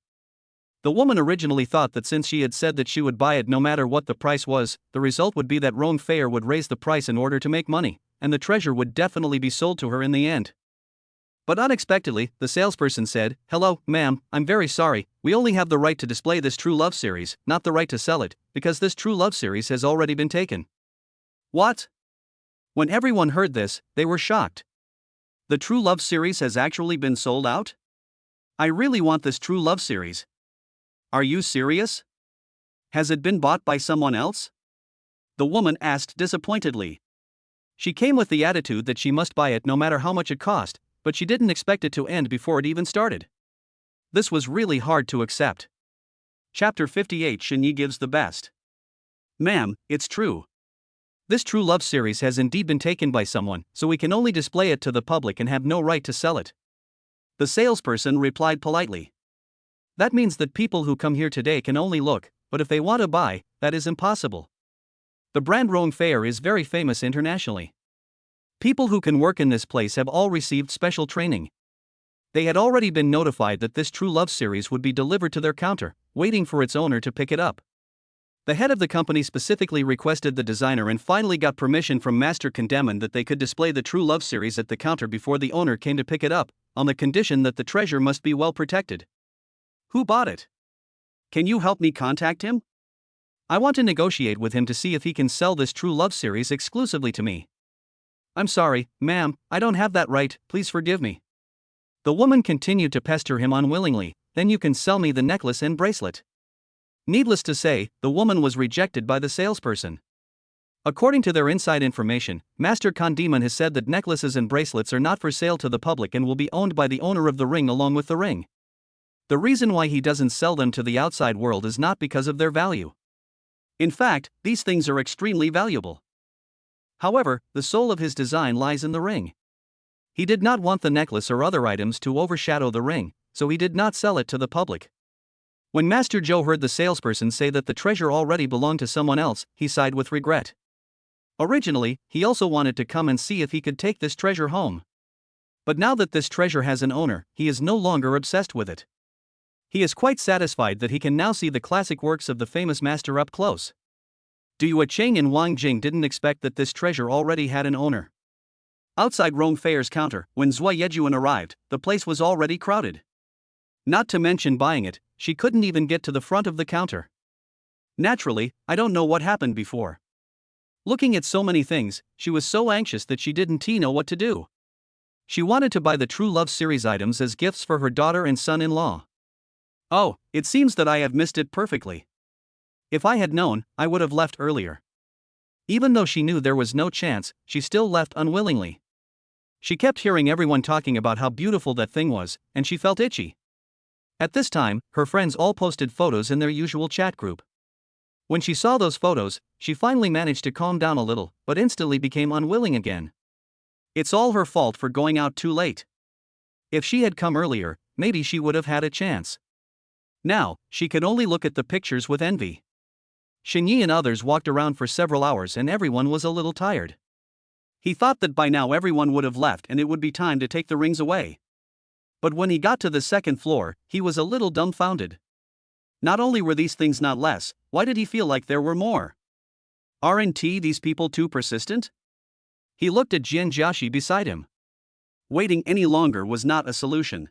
The woman originally thought that since she had said that she would buy it no matter what the price was, the result would be that Rong Fei would raise the price in order to make money, and the treasure would definitely be sold to her in the end. But unexpectedly, the salesperson said, hello, ma'am, I'm very sorry, we only have the right to display this True Love series, not the right to sell it, because this True Love series has already been taken. What? When everyone heard this, they were shocked. The True Love series has actually been sold out? I really want this True Love series. Are you serious? Has it been bought by someone else? The woman asked disappointedly. She came with the attitude that she must buy it no matter how much it cost, but she didn't expect it to end before it even started. This was really hard to accept. Chapter 58 Shenyi gives the best. Ma'am, it's true. This True Love series has indeed been taken by someone, so we can only display it to the public and have no right to sell it. The salesperson replied politely. That means that people who come here today can only look, but if they want to buy, that is impossible. The brand Rong Fei is very famous internationally. People who can work in this place have all received special training. They had already been notified that this True Love series would be delivered to their counter, waiting for its owner to pick it up. The head of the company specifically requested the designer and finally got permission from Master Con Demon that they could display the True Love series at the counter before the owner came to pick it up, on the condition that the treasure must be well protected. Who bought it? Can you help me contact him? I want to negotiate with him to see if he can sell this True Love series exclusively to me. I'm sorry, ma'am, I don't have that right, please forgive me. The woman continued to pester him unwillingly, then you can sell me the necklace and bracelet. Needless to say, the woman was rejected by the salesperson. According to their inside information, Master Con Demon has said that necklaces and bracelets are not for sale to the public and will be owned by the owner of the ring along with the ring. The reason why he doesn't sell them to the outside world is not because of their value. In fact, these things are extremely valuable. However, the soul of his design lies in the ring. He did not want the necklace or other items to overshadow the ring, so he did not sell it to the public. When Master Joe heard the salesperson say that the treasure already belonged to someone else, he sighed with regret. Originally, he also wanted to come and see if he could take this treasure home. But now that this treasure has an owner, he is no longer obsessed with it. He is quite satisfied that he can now see the classic works of the famous master up close. Dua Cheng and Wang Jing didn't expect that this treasure already had an owner. Outside Rong Fei's counter, when Zui Yejuan arrived, the place was already crowded. Not to mention buying it, she couldn't even get to the front of the counter. Naturally, I don't know what happened before. Looking at so many things, she was so anxious that she didn't know what to do. She wanted to buy the True Love series items as gifts for her daughter and son-in-law. Oh, it seems that I have missed it perfectly. If I had known, I would have left earlier. Even though she knew there was no chance, she still left unwillingly. She kept hearing everyone talking about how beautiful that thing was, and she felt itchy. At this time, her friends all posted photos in their usual chat group. When she saw those photos, she finally managed to calm down a little, but instantly became unwilling again. It's all her fault for going out too late. If she had come earlier, maybe she would have had a chance. Now, she could only look at the pictures with envy. Xinyi and others walked around for several hours and everyone was a little tired. He thought that by now everyone would have left and it would be time to take the rings away. But when he got to the second floor, he was a little dumbfounded. Not only were these things not less, why did he feel like there were more? Aren't these people too persistent? He looked at Jian Jiaxi beside him. Waiting any longer was not a solution.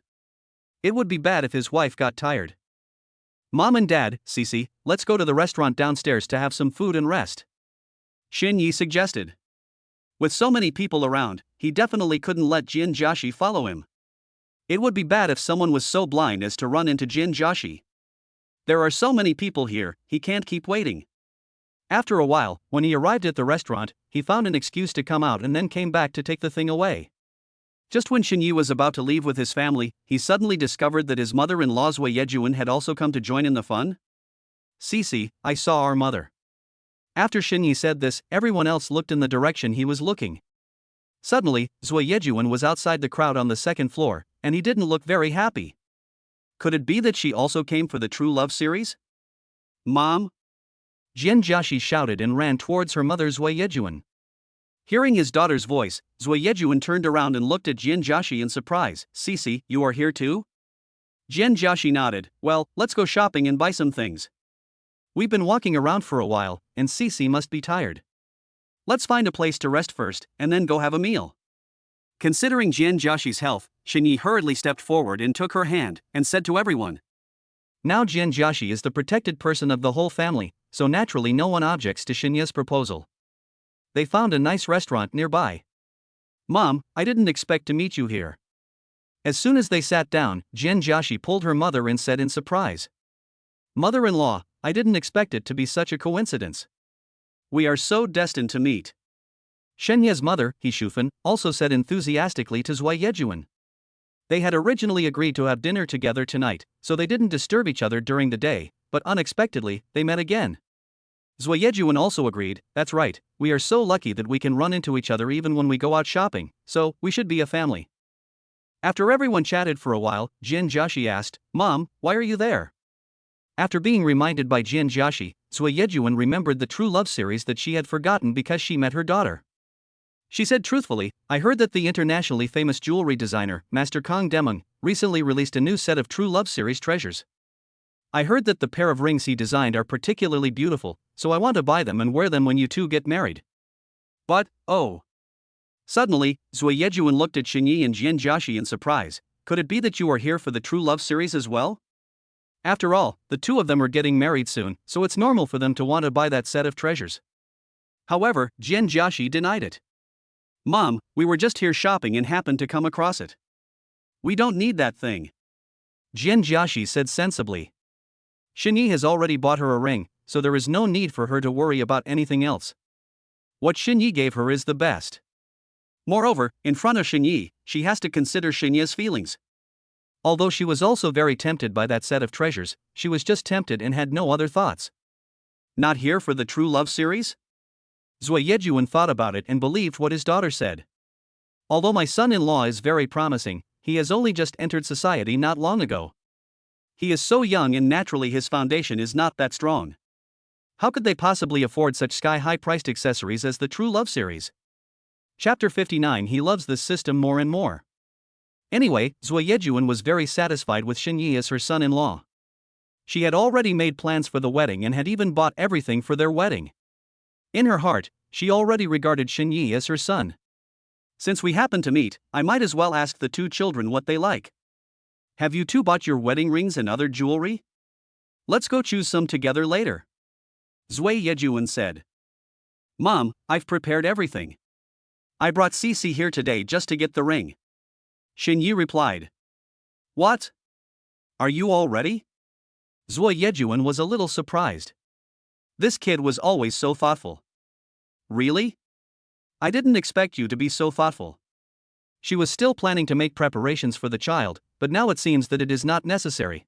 It would be bad if his wife got tired. Mom and Dad, Cici, let's go to the restaurant downstairs to have some food and rest. Xin Yi suggested. With so many people around, he definitely couldn't let Jian Jiaxi follow him. It would be bad if someone was so blind as to run into Jian Jiaxi. There are so many people here, he can't keep waiting. After a while, when he arrived at the restaurant, he found an excuse to come out and then came back to take the thing away. Just when Xinyi was about to leave with his family, he suddenly discovered that his mother-in-law Zui Yejuan had also come to join in the fun. Cici, I saw our mother. After Xinyi said this, everyone else looked in the direction he was looking. Suddenly, Zui Yejuan was outside the crowd on the second floor, and he didn't look very happy. Could it be that she also came for the True Love series? Mom? Jian Jiaxi shouted and ran towards her mother Zui Yejuan. Hearing his daughter's voice, Zui Yejuan turned around and looked at Jian Jiaxi in surprise. Cici, you are here too? Jian Jiaxi nodded. Well, let's go shopping and buy some things. We've been walking around for a while, and Cici must be tired. Let's find a place to rest first, and then go have a meal. Considering Jian Jiaxi's health, Xinyi hurriedly stepped forward and took her hand, and said to everyone. Now Jian Jiaxi is the protected person of the whole family, so naturally no one objects to Xinyi's proposal. They found a nice restaurant nearby. Mom, I didn't expect to meet you here. As soon as they sat down, Jian Jiaxi pulled her mother and said in surprise. Mother-in-law, I didn't expect it to be such a coincidence. We are so destined to meet. Shenya's mother, He Shufan, also said enthusiastically to Zui Yejuan. They had originally agreed to have dinner together tonight, so they didn't disturb each other during the day, but unexpectedly, they met again. Zui Yejuan also agreed, that's right, we are so lucky that we can run into each other even when we go out shopping, so we should be a family. After everyone chatted for a while, Jian Jiaxi asked, Mom, why are you there? After being reminded by Jian Jiaxi, Zui Yejuan remembered the True Love series that she had forgotten because she met her daughter. She said truthfully, I heard that the internationally famous jewelry designer, Master Kang Demung, recently released a new set of True Love series treasures. I heard that the pair of rings he designed are particularly beautiful, so I want to buy them and wear them when you two get married. But, oh. Suddenly, Zui Yejuan looked at Xinyi and Jian Jiaxi in surprise. Could it be that you are here for the True Love series as well? After all, the two of them are getting married soon, so it's normal for them to want to buy that set of treasures. However, Jian Jiaxi denied it. Mom, we were just here shopping and happened to come across it. We don't need that thing. Jian Jiaxi said sensibly. Xinyi has already bought her a ring, so there is no need for her to worry about anything else. What Xinyi gave her is the best. Moreover, in front of Xinyi, she has to consider Xinyi's feelings. Although she was also very tempted by that set of treasures, she was just tempted and had no other thoughts. Not here for the True Love series? Zui Yejuan thought about it and believed what his daughter said. Although my son-in-law is very promising, he has only just entered society not long ago. He is so young and naturally his foundation is not that strong. How could they possibly afford such sky-high priced accessories as the True Love series? Chapter 59 He loves this system more and more. Anyway, Zui Yejuan was very satisfied with Xinyi as her son-in-law. She had already made plans for the wedding and had even bought everything for their wedding. In her heart, she already regarded Xinyi as her son. Since we happen to meet, I might as well ask the two children what they like. Have you two bought your wedding rings and other jewelry? Let's go choose some together later. Zui Yejuan said. Mom, I've prepared everything. I brought Cici here today just to get the ring. Xinyi replied. What? Are you all ready? Zui Yejuan was a little surprised. This kid was always so thoughtful. Really? I didn't expect you to be so thoughtful. She was still planning to make preparations for the child, but now it seems that it is not necessary.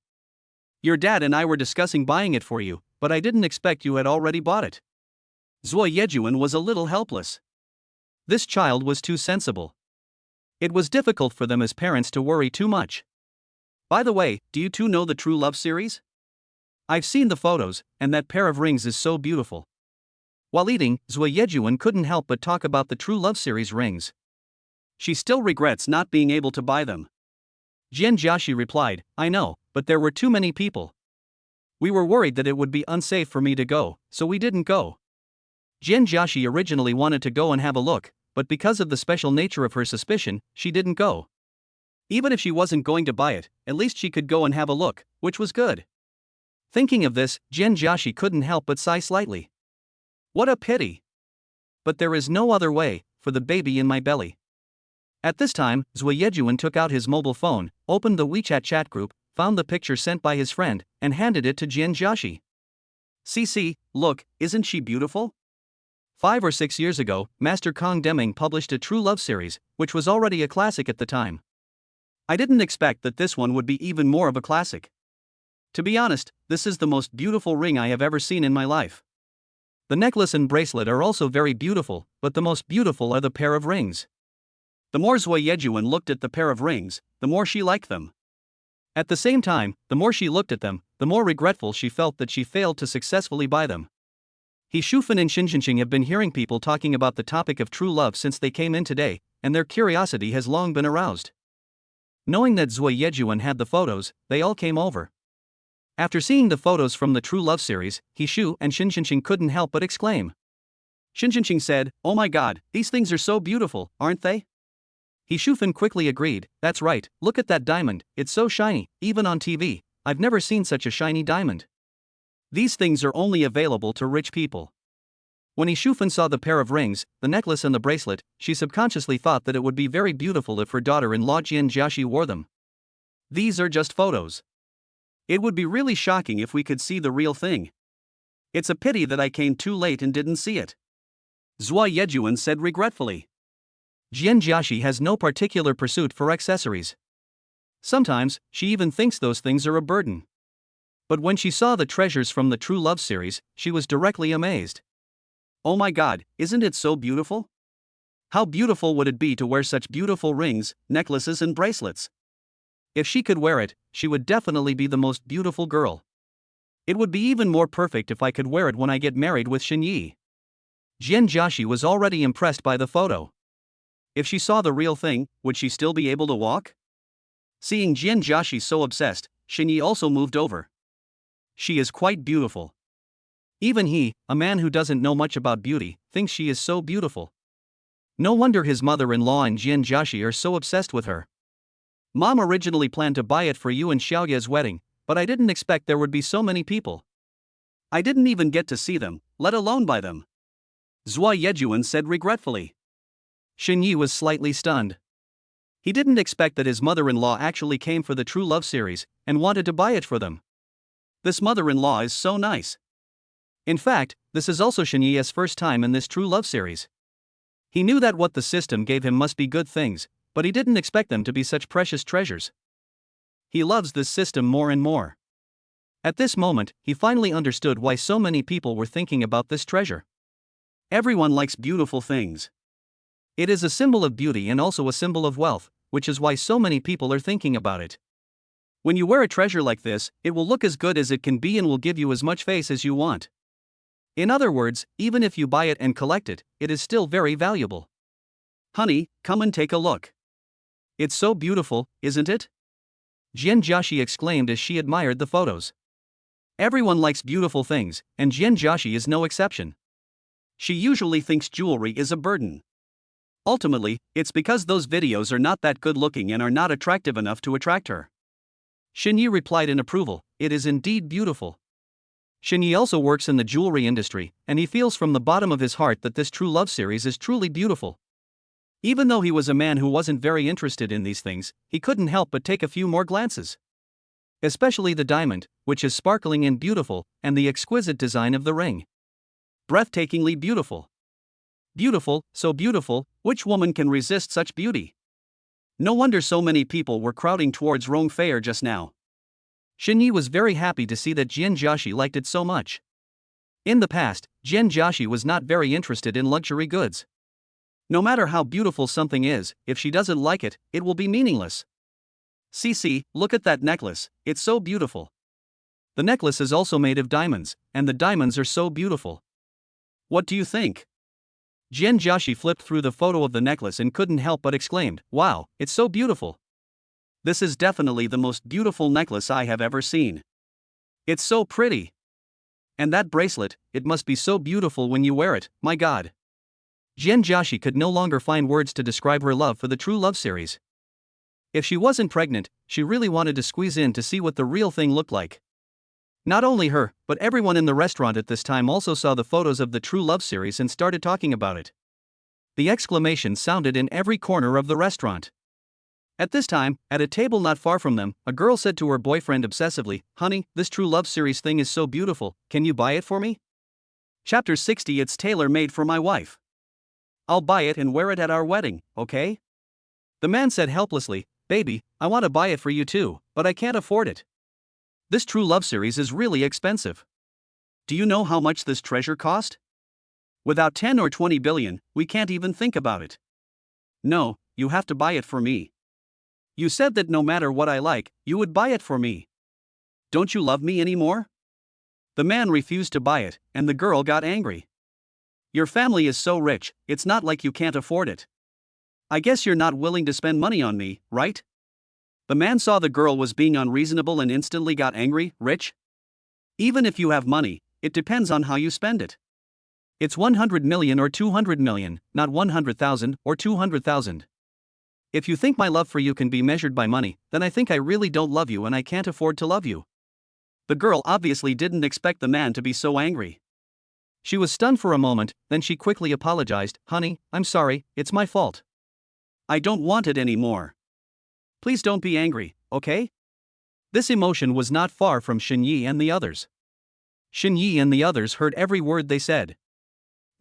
Your dad and I were discussing buying it for you, but I didn't expect you had already bought it. Zui Yejuan was a little helpless. This child was too sensible. It was difficult for them as parents to worry too much. By the way, do you two know the True Love series? I've seen the photos, and that pair of rings is so beautiful. While eating, Zui Yejuan couldn't help but talk about the True Love series rings. She still regrets not being able to buy them. Jian Jiaxi replied, I know, but there were too many people. We were worried that it would be unsafe for me to go, so we didn't go. Jian Jiaxi originally wanted to go and have a look, but because of the special nature of her suspicion, she didn't go. Even if she wasn't going to buy it, at least she could go and have a look, which was good. Thinking of this, Jian Jiaxi couldn't help but sigh slightly. What a pity. But there is no other way, for the baby in my belly. At this time, Zui Yejuan took out his mobile phone, opened the WeChat chat group, found the picture sent by his friend, and handed it to Jian Jiaxi. Cici, look, isn't she beautiful? 5 or 6 years ago, Master Kong Deming published a True Love series, which was already a classic at the time. I didn't expect that this one would be even more of a classic. To be honest, this is the most beautiful ring I have ever seen in my life. The necklace and bracelet are also very beautiful, but the most beautiful are the pair of rings. The more Zui Yejuan looked at the pair of rings, the more she liked them. At the same time, the more she looked at them, the more regretful she felt that she failed to successfully buy them. He Shufan and Xinjianqing have been hearing people talking about the topic of true love since they came in today, and their curiosity has long been aroused. Knowing that Zui Yejuan had the photos, they all came over. After seeing the photos from the True Love series, He Shu and Xinjianqing couldn't help but exclaim. Xinjianqing said, Oh my god, these things are so beautiful, aren't they? He Shufan quickly agreed, that's right, look at that diamond, it's so shiny, even on TV, I've never seen such a shiny diamond. These things are only available to rich people. When He Shufan saw the pair of rings, the necklace and the bracelet, she subconsciously thought that it would be very beautiful if her daughter-in-law Jian Jiaxi wore them. These are just photos. It would be really shocking if we could see the real thing. It's a pity that I came too late and didn't see it. Zui Yejuan said regretfully. Jian Jiaxi has no particular pursuit for accessories. Sometimes, she even thinks those things are a burden. But when she saw the treasures from the True Love series, she was directly amazed. Oh my god, isn't it so beautiful? How beautiful would it be to wear such beautiful rings, necklaces and bracelets? If she could wear it, she would definitely be the most beautiful girl. It would be even more perfect if I could wear it when I get married with Xinyi. Jian Jiaxi was already impressed by the photo. If she saw the real thing, would she still be able to walk? Seeing Jian Jiaxi so obsessed, Xinyi also moved over. She is quite beautiful. Even he, a man who doesn't know much about beauty, thinks she is so beautiful. No wonder his mother-in-law and Jian Jiaxi are so obsessed with her. Mom originally planned to buy it for you and Xiaoye's wedding, but I didn't expect there would be so many people. I didn't even get to see them, let alone buy them. Zui Yejuan said regretfully. Xinyi was slightly stunned. He didn't expect that his mother-in-law actually came for the True Love series, and wanted to buy it for them. This mother-in-law is so nice. In fact, this is also Xinyi's first time in this True Love series. He knew that what the system gave him must be good things, but he didn't expect them to be such precious treasures. He loves this system more and more. At this moment, he finally understood why so many people were thinking about this treasure. Everyone likes beautiful things. It is a symbol of beauty and also a symbol of wealth, which is why so many people are thinking about it. When you wear a treasure like this, it will look as good as it can be and will give you as much face as you want. In other words, even if you buy it and collect it, it is still very valuable. Honey, come and take a look. It's so beautiful, isn't it? Jian Jiaxi exclaimed as she admired the photos. Everyone likes beautiful things, and Jian Jiaxi is no exception. She usually thinks jewelry is a burden. Ultimately, it's because those videos are not that good looking and are not attractive enough to attract her. Xinyi replied in approval, "It is indeed beautiful." Xinyi also works in the jewelry industry, and he feels from the bottom of his heart that this true love series is truly beautiful. Even though he was a man who wasn't very interested in these things, he couldn't help but take a few more glances. Especially the diamond, which is sparkling and beautiful, and the exquisite design of the ring. Breathtakingly beautiful. Beautiful, so beautiful, which woman can resist such beauty? No wonder so many people were crowding towards Rong Fair just now. Xinyi was very happy to see that Jian Jiaxi liked it so much. In the past, Jian Jiaxi was not very interested in luxury goods. No matter how beautiful something is, if she doesn't like it, it will be meaningless. See, look at that necklace, it's so beautiful. The necklace is also made of diamonds, and the diamonds are so beautiful. What do you think? Jian Jiaxi flipped through the photo of the necklace and couldn't help but exclaimed, "Wow, it's so beautiful. This is definitely the most beautiful necklace I have ever seen. It's so pretty. And that bracelet, it must be so beautiful when you wear it, my god." Jian Jiaxi could no longer find words to describe her love for the True Love series. If she wasn't pregnant, she really wanted to squeeze in to see what the real thing looked like. Not only her, but everyone in the restaurant at this time also saw the photos of the True Love series and started talking about it. The exclamations sounded in every corner of the restaurant. At this time, at a table not far from them, a girl said to her boyfriend obsessively, "Honey, this True Love series thing is so beautiful, can you buy it for me?" Chapter 60. It's tailor-made for my wife. I'll buy it and wear it at our wedding, okay? The man said helplessly, "Baby, I want to buy it for you too, but I can't afford it. This True Love series is really expensive. Do you know how much this treasure cost? Without 10 or 20 billion, we can't even think about it. No, you have to buy it for me. You said that no matter what I like, you would buy it for me. Don't you love me anymore?" The man refused to buy it, and the girl got angry. "Your family is so rich, it's not like you can't afford it. I guess you're not willing to spend money on me, right?" The man saw the girl was being unreasonable and instantly got angry. "Rich? Even if you have money, it depends on how you spend it. It's 100 million or 200 million, not 100,000 or 200,000. If you think my love for you can be measured by money, then I think I really don't love you and I can't afford to love you." The girl obviously didn't expect the man to be so angry. She was stunned for a moment, then she quickly apologized, "Honey, I'm sorry, it's my fault. I don't want it anymore. Please don't be angry, okay?" This emotion was not far from Xinyi and the others. Xinyi and the others heard every word they said.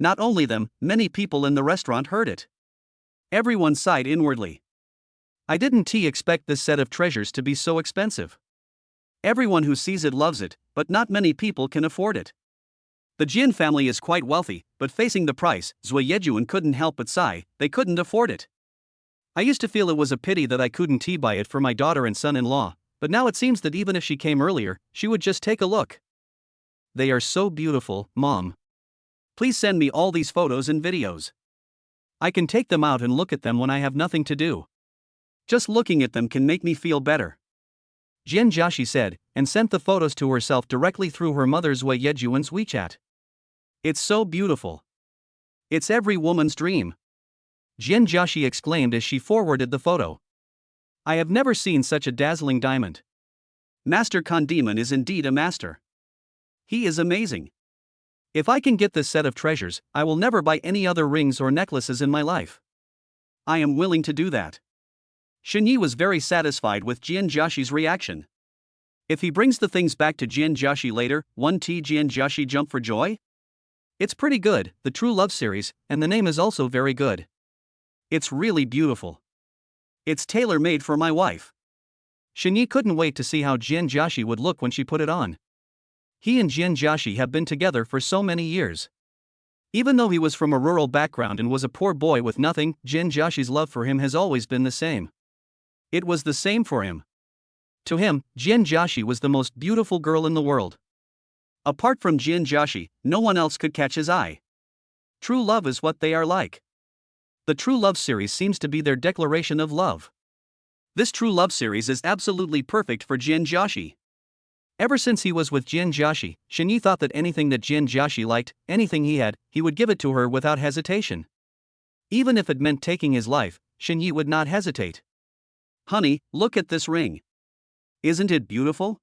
Not only them, many people in the restaurant heard it. Everyone sighed inwardly. I didn't expect this set of treasures to be so expensive. Everyone who sees it loves it, but not many people can afford it. The Jin family is quite wealthy, but facing the price, Zui Yejuan couldn't help but sigh, they couldn't afford it. I used to feel it was a pity that I couldn't buy it for my daughter and son-in-law, but now it seems that even if she came earlier, she would just take a look. They are so beautiful, Mom. Please send me all these photos and videos. I can take them out and look at them when I have nothing to do. Just looking at them can make me feel better. Jian Jiaxi said, and sent the photos to herself directly through her mother Zui Yejuan's WeChat. It's so beautiful. It's every woman's dream. Jian Jiaxi exclaimed as she forwarded the photo. I have never seen such a dazzling diamond. Master Condemon is indeed a master. He is amazing. If I can get this set of treasures, I will never buy any other rings or necklaces in my life. I am willing to do that. Xinyi was very satisfied with Jian Jiaxi's reaction. If he brings the things back to Jian Jiaxi later, won't Jian Jiaxi jump for joy? It's pretty good, the True Love series, and the name is also very good. It's really beautiful. It's tailor-made for my wife. Xinyi couldn't wait to see how Jian Jiaxi would look when she put it on. He and Jian Jiaxi have been together for so many years. Even though he was from a rural background and was a poor boy with nothing, Jian Jiaxi's love for him has always been the same. It was the same for him. To him, Jian Jiaxi was the most beautiful girl in the world. Apart from Jian Jiaxi, no one else could catch his eye. True love is what they are like. The True Love series seems to be their declaration of love. This true love series is absolutely perfect for Jin Joshi. Ever since he was with Jin Joshi, Shinyi thought that anything that Jin Joshi liked, anything he had, he would give it to her without hesitation. Even if it meant taking his life, Shinyi would not hesitate. Honey, look at this ring. Isn't it beautiful?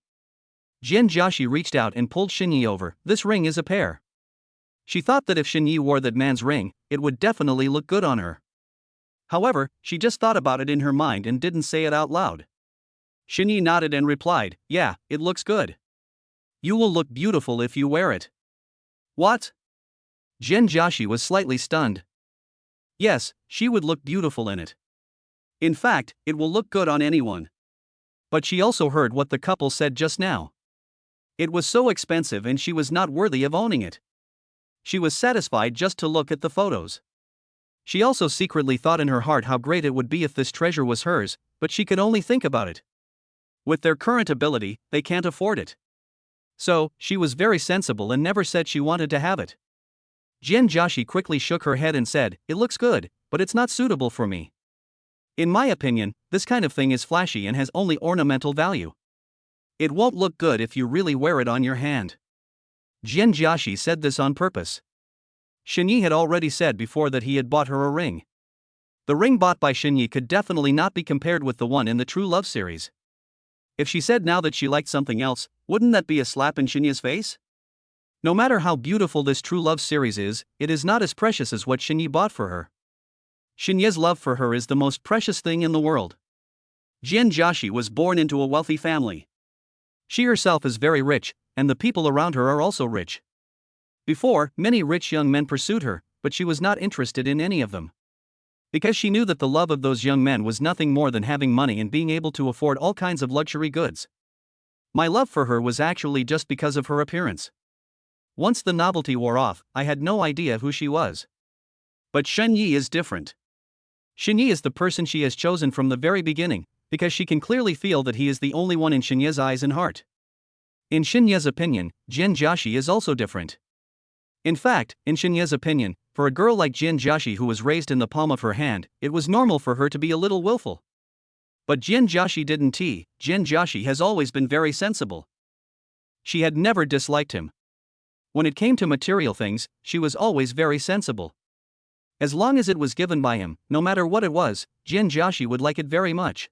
Jin Joshi reached out and pulled Shinyi over. This ring is a pair. She thought that if Shinyi wore that man's ring, it would definitely look good on her. However, she just thought about it in her mind and didn't say it out loud. Shinyi nodded and replied, yeah, it looks good. You will look beautiful if you wear it. What? Jin Joshi was slightly stunned. Yes, she would look beautiful in it. In fact, it will look good on anyone. But she also heard what the couple said just now. It was so expensive and she was not worthy of owning it. She was satisfied just to look at the photos. She also secretly thought in her heart how great it would be if this treasure was hers, but she could only think about it. With their current ability, they can't afford it. So, she was very sensible and never said she wanted to have it. Jin Joshi quickly shook her head and said, it looks good, but it's not suitable for me. In my opinion, this kind of thing is flashy and has only ornamental value. It won't look good if you really wear it on your hand. Jin Joshi said this on purpose. Shinyi had already said before that he had bought her a ring. The ring bought by Shinyi could definitely not be compared with the one in the True Love series. If she said now that she liked something else, wouldn't that be a slap in Shinyi's face? No matter how beautiful this True Love series is, it is not as precious as what Shinyi bought for her. Shinyi's love for her is the most precious thing in the world. Jin Joshi was born into a wealthy family. She herself is very rich, and the people around her are also rich. Before, many rich young men pursued her, but she was not interested in any of them. Because she knew that the love of those young men was nothing more than having money and being able to afford all kinds of luxury goods. My love for her was actually just because of her appearance. Once the novelty wore off, I had no idea who she was. But Shinyi is different. Shinyi is the person she has chosen from the very beginning, because she can clearly feel that he is the only one in Shinyi's eyes and heart. In Shinyi's opinion, Jin Joshi is also different. In fact, in Shinyi's opinion, for a girl like Jin Joshi who was raised in the palm of her hand, it was normal for her to be a little willful. But Jin Joshi didn't. Jin Joshi has always been very sensible. She had never disliked him. When it came to material things, she was always very sensible. As long as it was given by him, no matter what it was, Jin Joshi would like it very much.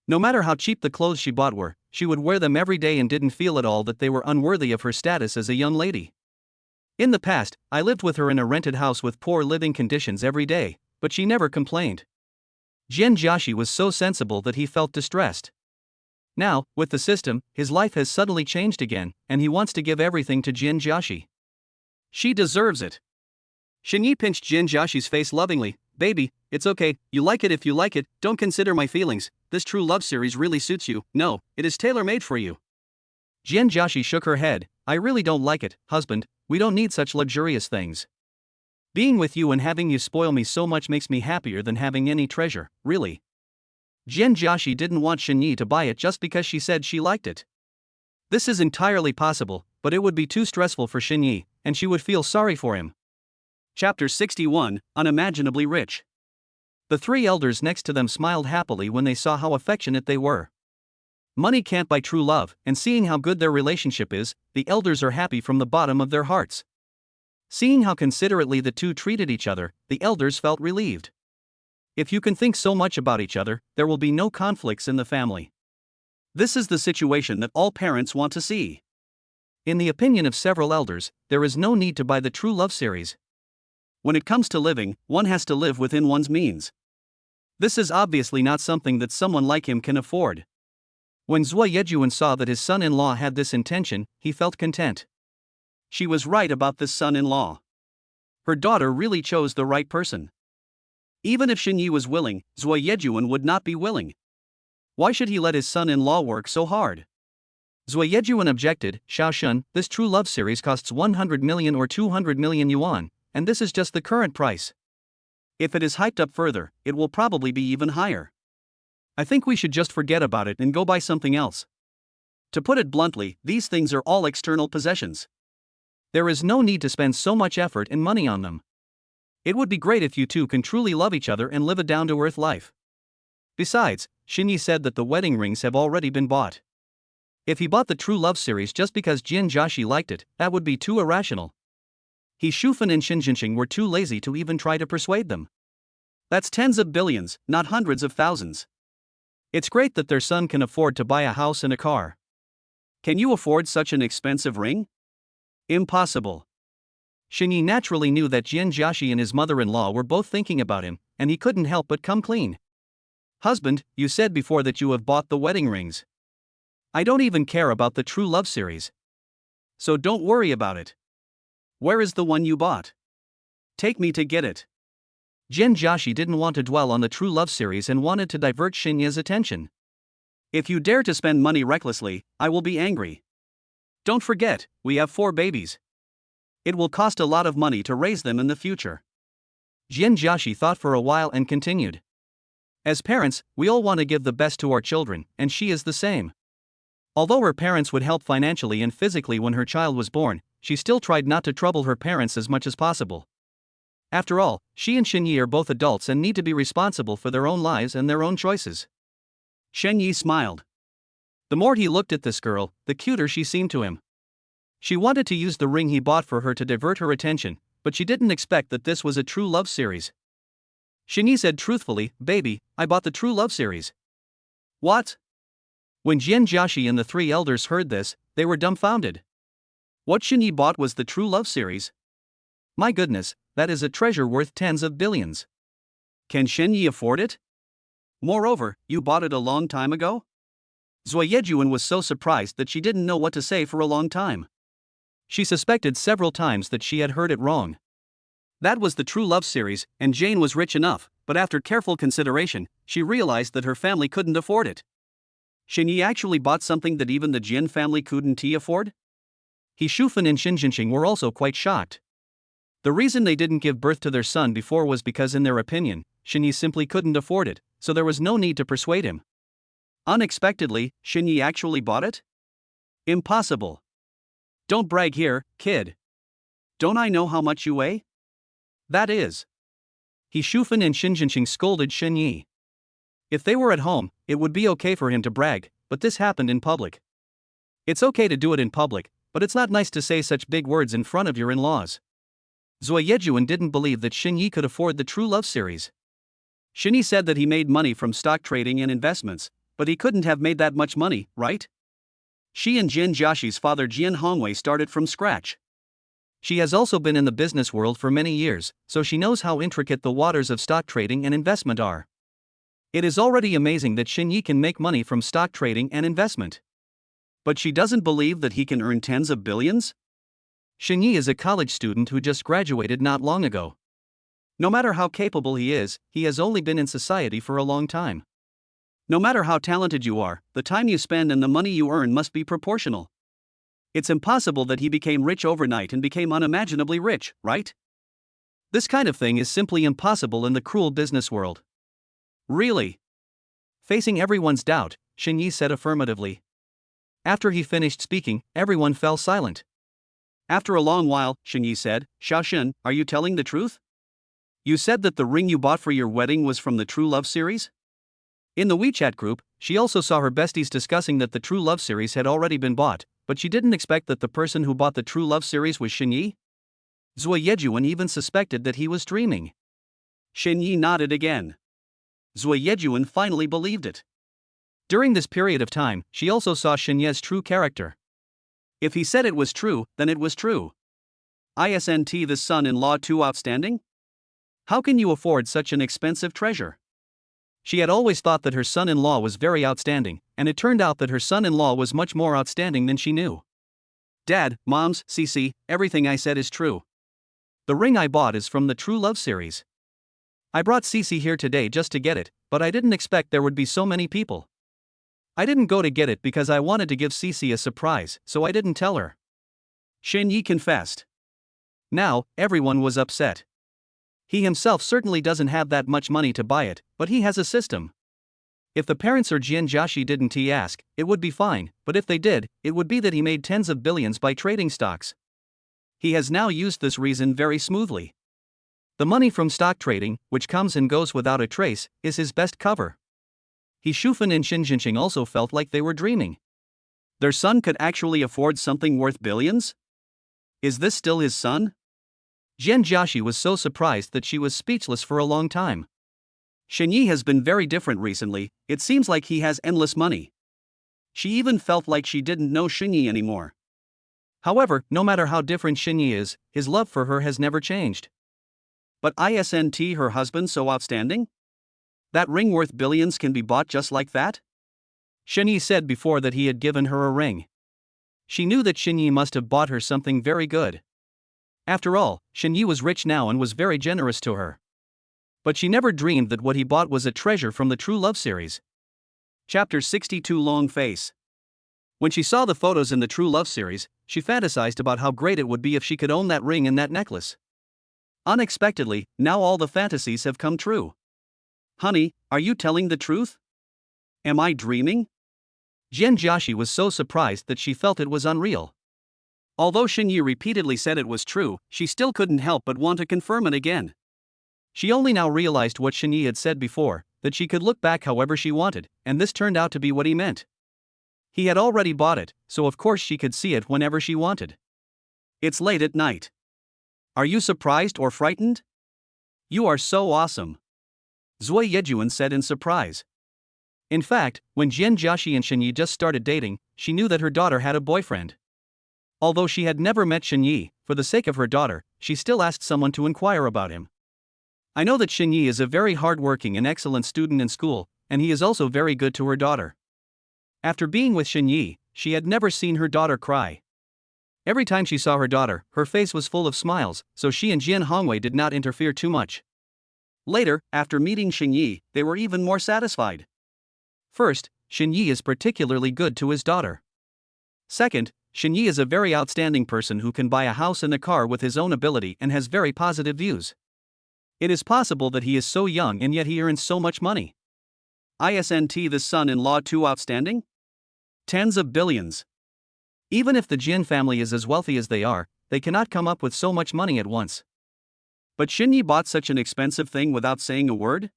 No matter how cheap the clothes she bought were, she would wear them every day and didn't feel at all that they were unworthy of her status as a young lady. In the past, I lived with her in a rented house with poor living conditions every day, but she never complained. Jin Joshi was so sensible that he felt distressed. Now, with the system, his life has suddenly changed again, and he wants to give everything to Jin Joshi. She deserves it. Shinyi pinched Jin Joshi's face lovingly. Baby, it's okay, you like it if you like it, don't consider my feelings, this True Love series really suits you, no, it is tailor-made for you. Jin Joshi shook her head. I really don't like it, husband, we don't need such luxurious things. Being with you and having you spoil me so much makes me happier than having any treasure, really. Jin Joshi didn't want Shinyi to buy it just because she said she liked it. This is entirely possible, but it would be too stressful for Shinyi, and she would feel sorry for him. Chapter 61, Unimaginably Rich. The three elders next to them smiled happily when they saw how affectionate they were. Money can't buy true love, and seeing how good their relationship is, the elders are happy from the bottom of their hearts. Seeing how considerately the two treated each other, the elders felt relieved. If you can think so much about each other, there will be no conflicts in the family. This is the situation that all parents want to see. In the opinion of several elders, there is no need to buy the True Love series. When it comes to living, one has to live within one's means. This is obviously not something that someone like him can afford. When Zhuo Yejuan saw that his son-in-law had this intention, he felt content. She was right about this son-in-law. Her daughter really chose the right person. Even if Shinyi was willing, Zhuo Yejuan would not be willing. Why should he let his son-in-law work so hard? Zhuo Yejuan objected. Xiaoshun, this True Love series costs 100 million or 200 million yuan, and this is just the current price. If it is hyped up further, it will probably be even higher. I think we should just forget about it and go buy something else. To put it bluntly, these things are all external possessions. There is no need to spend so much effort and money on them. It would be great if you two can truly love each other and live a down-to-earth life. Besides, Shinyi said that the wedding rings have already been bought. If he bought the True Love series just because Jian Jiaxi liked it, that would be too irrational. He Shufan and Xinjianqing were too lazy to even try to persuade them. That's tens of billions, not hundreds of thousands. It's great that their son can afford to buy a house and a car. Can you afford such an expensive ring? Impossible. Shinyi naturally knew that Jian Jiaxi and his mother-in-law were both thinking about him, and he couldn't help but come clean. Husband, you said before that you have bought the wedding rings. I don't even care about the True Love series. So don't worry about it. Where is the one you bought? Take me to get it. Jian Jiaxi didn't want to dwell on the True Love series and wanted to divert Shinyi's attention. If you dare to spend money recklessly, I will be angry. Don't forget, we have 4 babies. It will cost a lot of money to raise them in the future. Jian Jiaxi thought for a while and continued. As parents, we all want to give the best to our children, and she is the same. Although her parents would help financially and physically when her child was born, she still tried not to trouble her parents as much as possible. After all, she and Shenyi are both adults and need to be responsible for their own lives and their own choices. Shenyi smiled. The more he looked at this girl, the cuter she seemed to him. She wanted to use the ring he bought for her to divert her attention, but she didn't expect that this was a True Love series. Shenyi said truthfully, "Baby, I bought the True Love series." What? When Jian Jiaxi and the 3 elders heard this, they were dumbfounded. What Shenyi bought was the True Love series. My goodness, that is a treasure worth tens of billions. Can Shenyi afford it? Moreover, you bought it a long time ago? Zui Yejuan was so surprised that she didn't know what to say for a long time. She suspected several times that she had heard it wrong. That was the True Love series, and Jane was rich enough, but after careful consideration, she realized that her family couldn't afford it. Shenyi actually bought something that even the Jian family couldn't afford? He Shufan and Xinjianqing were also quite shocked. The reason they didn't give birth to their son before was because in their opinion, Shenyi simply couldn't afford it, so there was no need to persuade him. Unexpectedly, Shenyi actually bought it? Impossible. Don't brag here, kid. Don't I know how much you weigh? That is. He Shufan and Xinjianqing scolded Shenyi. If they were at home, it would be okay for him to brag, but this happened in public. It's okay to do it in public, but it's not nice to say such big words in front of your in-laws. Zui Yejuan didn't believe that Shenyi could afford the True Love series. Shenyi said that he made money from stock trading and investments, but he couldn't have made that much money, right? She and Jian Jiaxi's father Jian Hongwei started from scratch. She has also been in the business world for many years, so she knows how intricate the waters of stock trading and investment are. It is already amazing that Shenyi can make money from stock trading and investment. But she doesn't believe that he can earn tens of billions? Shenyi is a college student who just graduated not long ago. No matter how capable he has only been in society for a long time. No matter how talented you are, the time you spend and the money you earn must be proportional. It's impossible that he became rich overnight and became unimaginably rich, right? This kind of thing is simply impossible in the cruel business world. Really? Facing everyone's doubt, Shenyi said affirmatively. After he finished speaking, everyone fell silent. After a long while, Shenyi said, "Xiaoxun, are you telling the truth? You said that the ring you bought for your wedding was from the True Love series?" In the WeChat group, she also saw her besties discussing that the True Love series had already been bought, but she didn't expect that the person who bought the True Love series was Shenyi. Zui Yejuan even suspected that he was dreaming. Shenyi nodded again. Zui Yejuan finally believed it. During this period of time, she also saw Shenyi's true character. If he said it was true, then it was true. Isn't the son-in-law too outstanding? How can you afford such an expensive treasure? She had always thought that her son-in-law was very outstanding, and it turned out that her son-in-law was much more outstanding than she knew. Dad, Moms, Cece, everything I said is true. The ring I bought is from the True Love series. I brought Cece here today just to get it, but I didn't expect there would be so many people. I didn't go to get it because I wanted to give Cece a surprise, so I didn't tell her. Shenyi confessed. Now, everyone was upset. He himself certainly doesn't have that much money to buy it, but he has a system. If the parents or Jian Jiaxi didn't ask, it would be fine, but if they did, it would be that he made tens of billions by trading stocks. He has now used this reason very smoothly. The money from stock trading, which comes and goes without a trace, is his best cover. He Shufan and Shin Jinqing also felt like they were dreaming. Their son could actually afford something worth billions? Is this still his son? Jian Jiaxi was so surprised that she was speechless for a long time. Shenyi has been very different recently, it seems like he has endless money. She even felt like she didn't know Shenyi anymore. However, no matter how different Shenyi is, his love for her has never changed. But isn't her husband so outstanding? That ring worth billions can be bought just like that? Shenyi said before that he had given her a ring. She knew that Shenyi must have bought her something very good. After all, Shenyi was rich now and was very generous to her. But she never dreamed that what he bought was a treasure from the True Love series. Chapter 62 Long Face. When she saw the photos in the True Love series, she fantasized about how great it would be if she could own that ring and that necklace. Unexpectedly, now all the fantasies have come true. Honey, are you telling the truth? Am I dreaming? Jian Jiaxi was so surprised that she felt it was unreal. Although Shenyi repeatedly said it was true, she still couldn't help but want to confirm it again. She only now realized what Shenyi had said before, that she could look back however she wanted, and this turned out to be what he meant. He had already bought it, so of course she could see it whenever she wanted. It's late at night. Are you surprised or frightened? You are so awesome. Zui Yejuan said in surprise. In fact, when Jian Jiaxi and Shenyi just started dating, she knew that her daughter had a boyfriend. Although she had never met Shenyi, for the sake of her daughter, she still asked someone to inquire about him. I know that Shenyi is a very hardworking and excellent student in school, and he is also very good to her daughter. After being with Shenyi, she had never seen her daughter cry. Every time she saw her daughter, her face was full of smiles, so she and Jian Hongwei did not interfere too much. Later, after meeting Shenyi, they were even more satisfied. First, Shenyi is particularly good to his daughter. Second, Shenyi is a very outstanding person who can buy a house and a car with his own ability and has very positive views. It is possible that he is so young and yet he earns so much money. Isn't the son-in-law too outstanding? Tens of billions. Even if the Jin family is as wealthy as they are, they cannot come up with so much money at once. But Shenyi bought such an expensive thing without saying a word?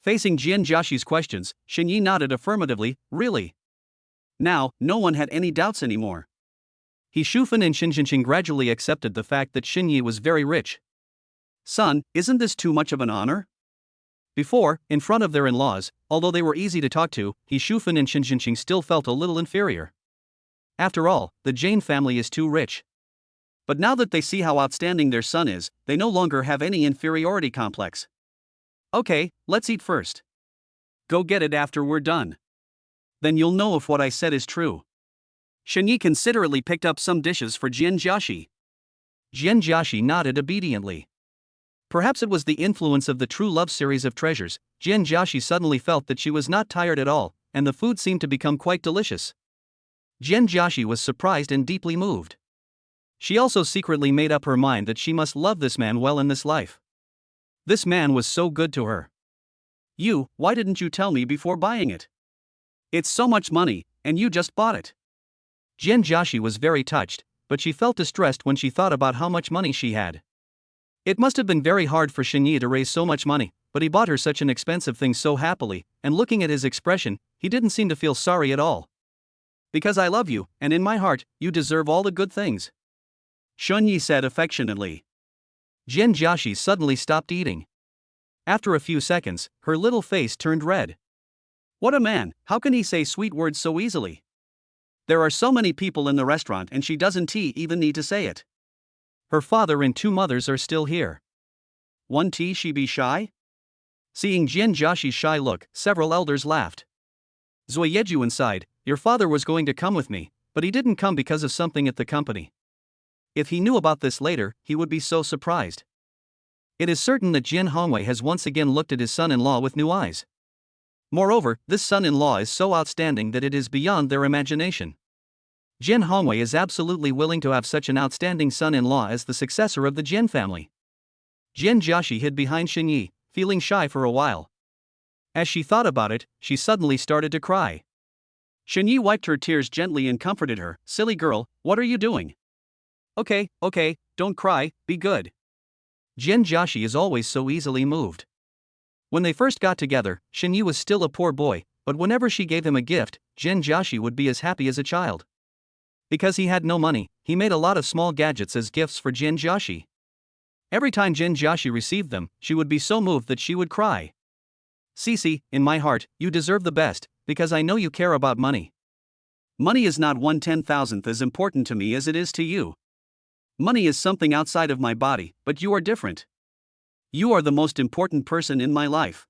Facing Jian Jiaxi's questions, Shenyi nodded affirmatively, really. Now, no one had any doubts anymore. He Shufan and Shin Jinqing gradually accepted the fact that Shenyi was very rich. Son, isn't this too much of an honor? Before, in front of their in-laws, although they were easy to talk to, He Shufan and Shin Jinqing still felt a little inferior. After all, the Jane family is too rich. But now that they see how outstanding their son is, they no longer have any inferiority complex. Okay, let's eat first. Go get it after we're done. Then you'll know if what I said is true. Shenyi considerately picked up some dishes for Jian Jiaxi. Jian Jiaxi nodded obediently. Perhaps it was the influence of the True Love series of treasures. Jian Jiaxi suddenly felt that she was not tired at all, and the food seemed to become quite delicious. Jian Jiaxi was surprised and deeply moved. She also secretly made up her mind that she must love this man well in this life. This man was so good to her. Why didn't you tell me before buying it? It's so much money, and you just bought it. Jian Jiaxi was very touched, but she felt distressed when she thought about how much money she had. It must have been very hard for Shenyi to raise so much money, but he bought her such an expensive thing so happily, and looking at his expression, he didn't seem to feel sorry at all. Because I love you, and in my heart, you deserve all the good things. Shenyi said affectionately. Jian Jiaxi suddenly stopped eating. After a few seconds, her little face turned red. What a man, how can he say sweet words so easily? There are so many people in the restaurant and she doesn't even need to say it. Her father and two mothers are still here. Won't she be shy? Seeing Jian Jiaxi's shy look, several elders laughed. Zui Yejuan sighed, your father was going to come with me, but he didn't come because of something at the company. If he knew about this later, he would be so surprised. It is certain that Jian Hongwei has once again looked at his son-in-law with new eyes. Moreover, this son-in-law is so outstanding that it is beyond their imagination. Jian Hongwei is absolutely willing to have such an outstanding son-in-law as the successor of the Jian family. Jian Jiaxi hid behind Shenyi, feeling shy for a while. As she thought about it, she suddenly started to cry. Shenyi wiped her tears gently and comforted her, silly girl, what are you doing? Okay, don't cry, be good. Jian Jiaxi is always so easily moved. When they first got together, Shenyi was still a poor boy, but whenever she gave him a gift, Jin Jiaxi would be as happy as a child. Because he had no money, he made a lot of small gadgets as gifts for Jin Jiaxi. Every time Jin Jiaxi received them, she would be so moved that she would cry. Cici, in my heart, you deserve the best, because I know you care about money. Money is not 1/10,000th as important to me as it is to you. Money is something outside of my body, but you are different. You are the most important person in my life.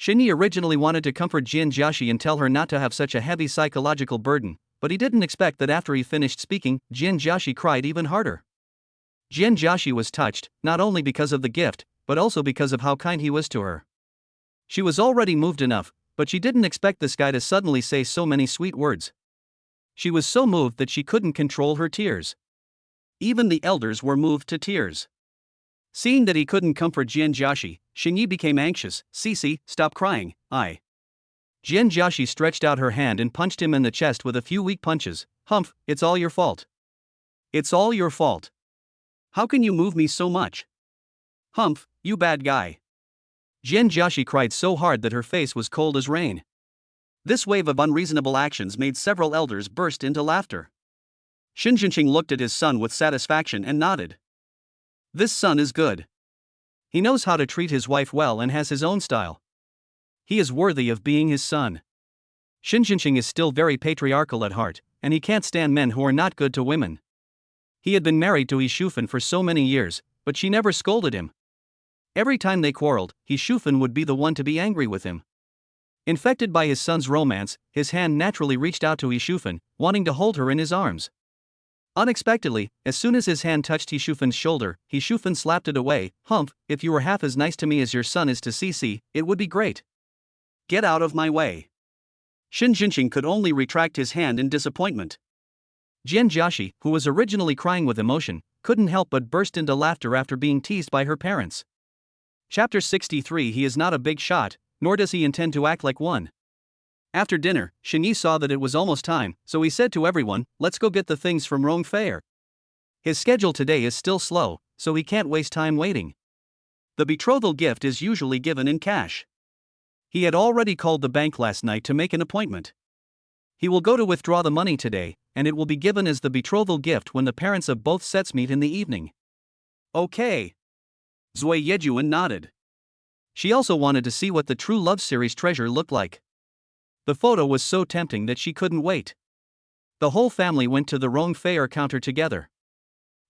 Shinyi originally wanted to comfort Jin Jiaxi and tell her not to have such a heavy psychological burden, but he didn't expect that after he finished speaking, Jin Jiaxi cried even harder. Jin Jiaxi was touched, not only because of the gift, but also because of how kind he was to her. She was already moved enough, but she didn't expect this guy to suddenly say so many sweet words. She was so moved that she couldn't control her tears. Even the elders were moved to tears. Seeing that he couldn't comfort Jin Jiaxi, Shinyi became anxious. Cici, stop crying, Jin Jiaxi stretched out her hand and punched him in the chest with a few weak punches. Humph, it's all your fault. It's all your fault. How can you move me so much? Humph, you bad guy. Jin Jiaxi cried so hard that her face was cold as rain. This wave of unreasonable actions made several elders burst into laughter. Xin Jinqing looked at his son with satisfaction and nodded. This son is good. He knows how to treat his wife well and has his own style. He is worthy of being his son. Xin Jinqing is still very patriarchal at heart, and he can't stand men who are not good to women. He had been married to Yi Shufan for so many years, but she never scolded him. Every time they quarreled, Yi Shufan would be the one to be angry with him. Infected by his son's romance, his hand naturally reached out to Yi Shufan, wanting to hold her in his arms. Unexpectedly, as soon as his hand touched Yi Shufan's shoulder, Yi Shufan slapped it away. Humph, if you were half as nice to me as your son is to Cici, it would be great. Get out of my way. Xin Jinqing could only retract his hand in disappointment. Jin Jiaxi, who was originally crying with emotion, couldn't help but burst into laughter after being teased by her parents. Chapter 63. He is not a big shot, nor does he intend to act like one. After dinner, Shinyi saw that it was almost time, so he said to everyone, let's go get the things from Rong Fair. His schedule today is still slow, so he can't waste time waiting. The betrothal gift is usually given in cash. He had already called the bank last night to make an appointment. He will go to withdraw the money today, and it will be given as the betrothal gift when the parents of both sets meet in the evening. Okay. Zui Yejuan nodded. She also wanted to see what the True Love series treasure looked like. The photo was so tempting that she couldn't wait. The whole family went to the Rong Fair counter together.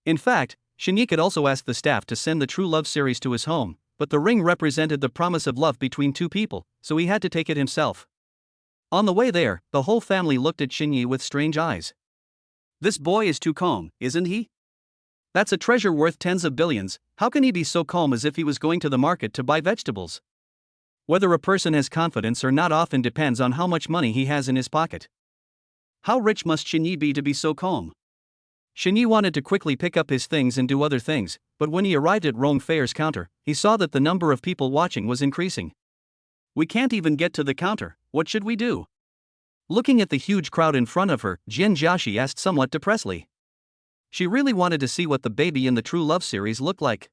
In fact, Shinyi could also ask the staff to send the True Love series to his home, but the ring represented the promise of love between two people, so he had to take it himself. On the way there, the whole family looked at Shinyi with strange eyes. This boy is too calm, isn't he? That's a treasure worth tens of billions. How can he be so calm as if he was going to the market to buy vegetables? Whether a person has confidence or not often depends on how much money he has in his pocket. How rich must Shinyi be to be so calm? Shinyi wanted to quickly pick up his things and do other things, but when he arrived at Rong Fair's counter, he saw that the number of people watching was increasing. We can't even get to the counter, what should we do? Looking at the huge crowd in front of her, Jin Jiaxi asked somewhat depressedly. She really wanted to see what the baby in the True Love series looked like.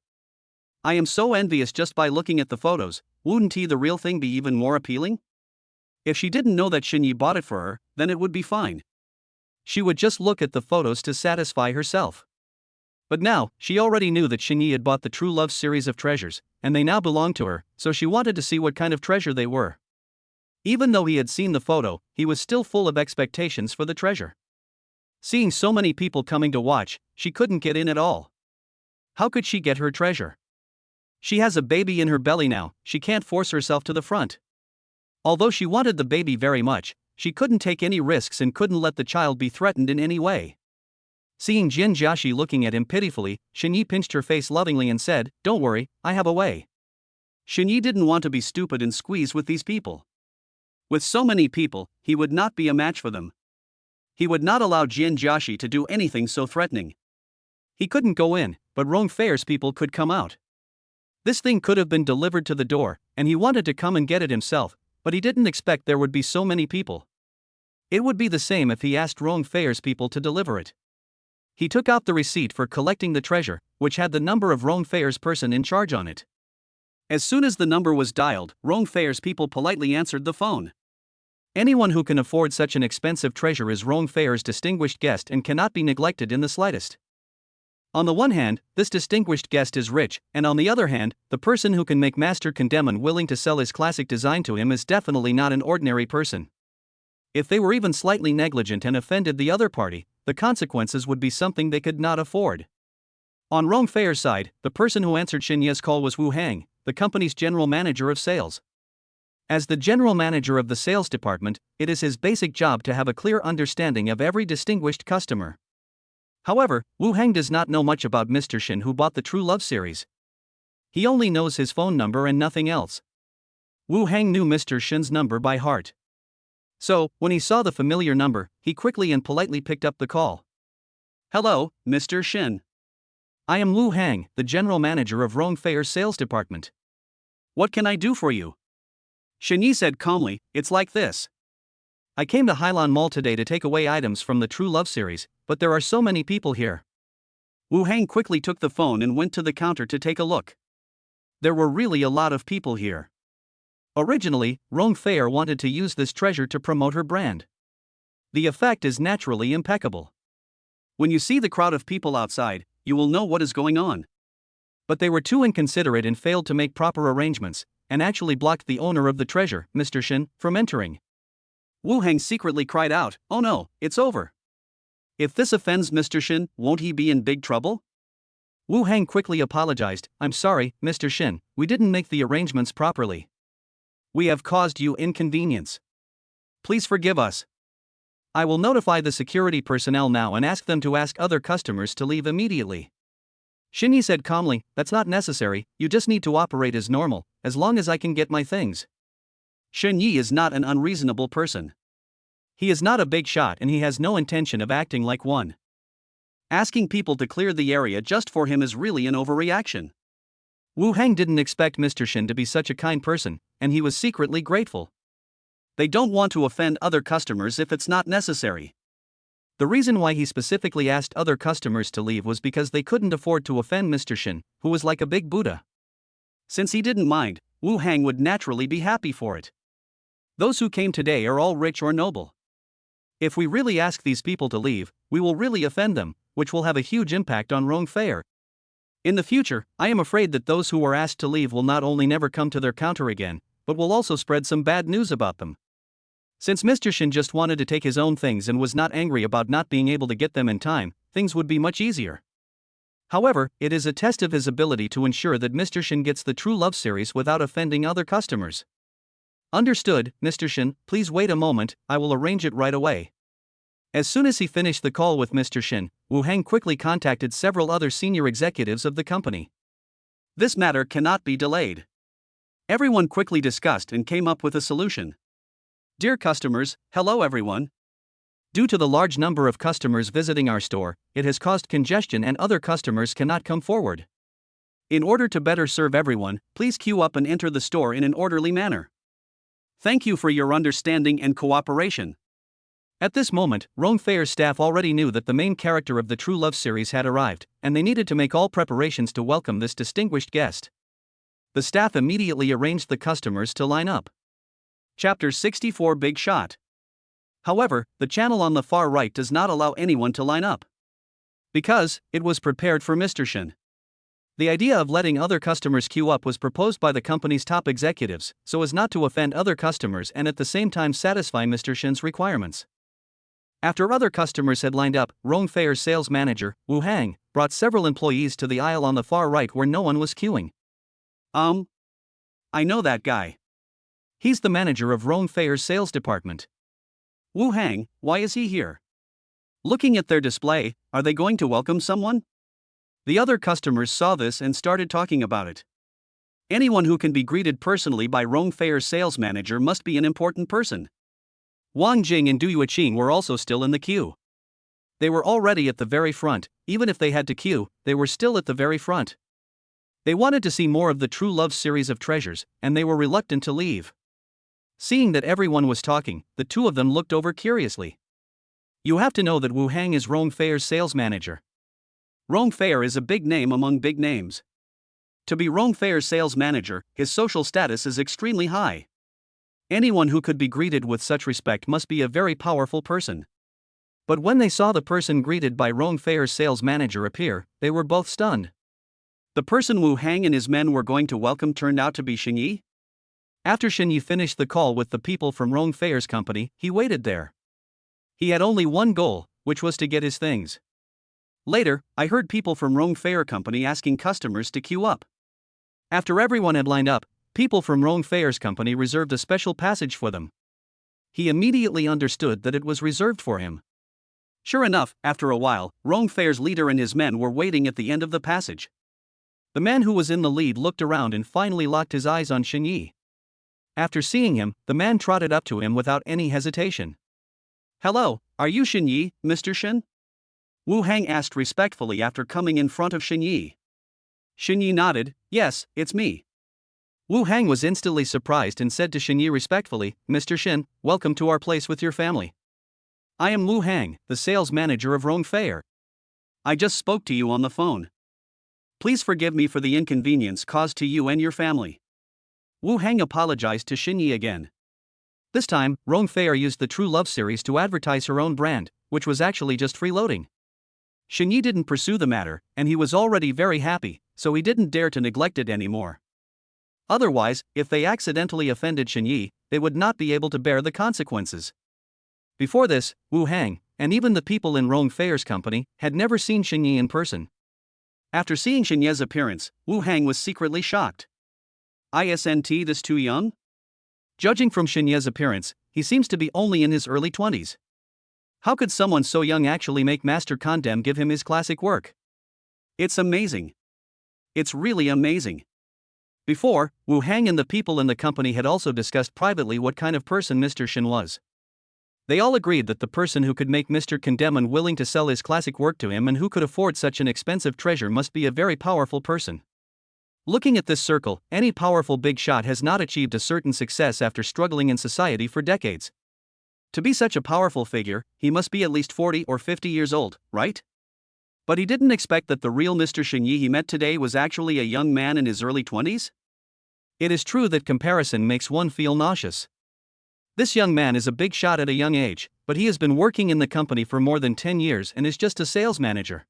I am so envious just by looking at the photos. Wouldn't the real thing be even more appealing? If she didn't know that Shinyi bought it for her, then it would be fine. She would just look at the photos to satisfy herself. But now, she already knew that Shinyi had bought the True Love series of treasures, and they now belonged to her, so she wanted to see what kind of treasure they were. Even though he had seen the photo, he was still full of expectations for the treasure. Seeing so many people coming to watch, she couldn't get in at all. How could she get her treasure? She has a baby in her belly now, she can't force herself to the front. Although she wanted the baby very much, she couldn't take any risks and couldn't let the child be threatened in any way. Seeing Jin Jiaxi looking at him pitifully, Shinyi pinched her face lovingly and said, "Don't worry, I have a way." Shinyi didn't want to be stupid and squeeze with these people. With so many people, he would not be a match for them. He would not allow Jin Jiaxi to do anything so threatening. He couldn't go in, but Rong Fair's people could come out. This thing could have been delivered to the door, and he wanted to come and get it himself, but he didn't expect there would be so many people. It would be the same if he asked Rong Fair's people to deliver it. He took out the receipt for collecting the treasure, which had the number of Rong Fair's person in charge on it. As soon as the number was dialed, Rong Fair's people politely answered the phone. Anyone who can afford such an expensive treasure is Rong Feier's distinguished guest and cannot be neglected in the slightest. On the one hand, this distinguished guest is rich, and on the other hand, the person who can make Master Condemn willing to sell his classic design to him is definitely not an ordinary person. If they were even slightly negligent and offended the other party, the consequences would be something they could not afford. On Rong Feier's side, the person who answered Xin Ye's call was Wu Hang, the company's general manager of sales. As the general manager of the sales department, it is his basic job to have a clear understanding of every distinguished customer. However, Wu Hang does not know much about Mr. Xin who bought the True Love series. He only knows his phone number and nothing else. Wu Hang knew Mr. Xin's number by heart. So, when he saw the familiar number, he quickly and politely picked up the call. "Hello, Mr. Xin. I am Wu Hang, the general manager of Rong Feier's sales department. What can I do for you?" Xin Yi said calmly, "It's like this. I came to Hailan Mall today to take away items from the True Love series, but there are so many people here." Wu Hang quickly took the phone and went to the counter to take a look. There were really a lot of people here. Originally, Rong Feier wanted to use this treasure to promote her brand. The effect is naturally impeccable. When you see the crowd of people outside, you will know what is going on. But they were too inconsiderate and failed to make proper arrangements, and actually blocked the owner of the treasure, Mr. Xin, from entering. Wu Hang secretly cried out, "Oh no, it's over. If this offends Mr. Xin, won't he be in big trouble?" Wu Hang quickly apologized, "I'm sorry, Mr. Xin, we didn't make the arrangements properly. We have caused you inconvenience. Please forgive us. I will notify the security personnel now and ask them to ask other customers to leave immediately." Xin Yi said calmly, "That's not necessary, you just need to operate as normal, as long as I can get my things." Xin Yi is not an unreasonable person. He is not a big shot and he has no intention of acting like one. Asking people to clear the area just for him is really an overreaction. Wu Hang didn't expect Mr. Xin to be such a kind person, and he was secretly grateful. They don't want to offend other customers if it's not necessary. The reason why he specifically asked other customers to leave was because they couldn't afford to offend Mr. Xin, who was like a big Buddha. Since he didn't mind, Wu Hang would naturally be happy for it. Those who came today are all rich or noble. If we really ask these people to leave, we will really offend them, which will have a huge impact on Rong Feier. In the future, I am afraid that those who are asked to leave will not only never come to their counter again, but will also spread some bad news about them. Since Mr. Xin just wanted to take his own things and was not angry about not being able to get them in time, things would be much easier. However, it is a test of his ability to ensure that Mr. Xin gets the True Love series without offending other customers. "Understood, Mr. Xin, please wait a moment, I will arrange it right away." As soon as he finished the call with Mr. Xin, Wu Hang quickly contacted several other senior executives of the company. This matter cannot be delayed. Everyone quickly discussed and came up with a solution. "Dear customers, hello everyone. Due to the large number of customers visiting our store, it has caused congestion and other customers cannot come forward. In order to better serve everyone, please queue up and enter the store in an orderly manner. Thank you for your understanding and cooperation." At this moment, Rong Feier's staff already knew that the main character of the True Love series had arrived, and they needed to make all preparations to welcome this distinguished guest. The staff immediately arranged the customers to line up. Chapter 64 Big Shot. However, the channel on the far right does not allow anyone to line up. Because, it was prepared for Mr. Xin. The idea of letting other customers queue up was proposed by the company's top executives, so as not to offend other customers and at the same time satisfy Mr. Xin's requirements. After other customers had lined up, Rong Feier's sales manager, Wu Hang, brought several employees to the aisle on the far right where no one was queuing. I know that guy. He's the manager of Rong Feier's sales department. Wu Hang, why is he here? Looking at their display, are they going to welcome someone? The other customers saw this and started talking about it. Anyone who can be greeted personally by Rong Feier's sales manager must be an important person. Wang Jing and Du Yuqing were also still in the queue. They were already at the very front, even if they had to queue, they were still at the very front. They wanted to see more of the True Love series of treasures, and they were reluctant to leave. Seeing that everyone was talking, the two of them looked over curiously. You have to know that Wu Hang is Rong Feier's sales manager. Rong Feier is a big name among big names. To be Rong Feier's sales manager, his social status is extremely high. Anyone who could be greeted with such respect must be a very powerful person. But when they saw the person greeted by Rong Fei's sales manager appear, they were both stunned. The person Wu Hang and his men were going to welcome turned out to be Shen Yi. After Shen Yi finished the call with the people from Rong Fei's company, he waited there. He had only one goal, which was to get his things. Later, I heard people from Rong Fei company asking customers to queue up. After everyone had lined up, people from Rong Fei's company reserved a special passage for them. He immediately understood that it was reserved for him. Sure enough, after a while, Rong Fei's leader and his men were waiting at the end of the passage. The man who was in the lead looked around and finally locked his eyes on Shen Yi. After seeing him, the man trotted up to him without any hesitation. "Hello, are you Shen Yi, Mr. Shen?" Wu Hang asked respectfully after coming in front of Shen Yi. Shen Yi nodded. "Yes, it's me." Wu Hang was instantly surprised and said to Shen Yi respectfully, "Mr. Shen, welcome to our place with your family. I am Wu Hang, the sales manager of Rong Fei. I just spoke to you on the phone. Please forgive me for the inconvenience caused to you and your family." Wu Hang apologized to Shen Yi again. This time, Rong Fei used the True Love series to advertise her own brand, which was actually just freeloading. Shen Yi didn't pursue the matter, and he was already very happy, so he didn't dare to neglect it anymore. Otherwise, if they accidentally offended Shen Yi, they would not be able to bear the consequences. Before this, Wu Hang, and even the people in Rong Fei's company, had never seen Shen Yi in person. After seeing Shen Yi's appearance, Wu Hang was secretly shocked. Isn't this too young? Judging from Shen Yi's appearance, he seems to be only in his early 20s. How could someone so young actually make Master Condem give him his classic work? It's amazing. It's really amazing. Before, Wu Hang and the people in the company had also discussed privately what kind of person Mr. Shen was. They all agreed that the person who could make Mr. Condem unwilling to sell his classic work to him and who could afford such an expensive treasure must be a very powerful person. Looking at this circle, any powerful big shot has not achieved a certain success after struggling in society for decades. To be such a powerful figure, he must be at least 40 or 50 years old, right? But he didn't expect that the real Mr. Shen Yi he met today was actually a young man in his early 20s? It is true that comparison makes one feel nauseous. This young man is a big shot at a young age, but he has been working in the company for more than 10 years and is just a sales manager.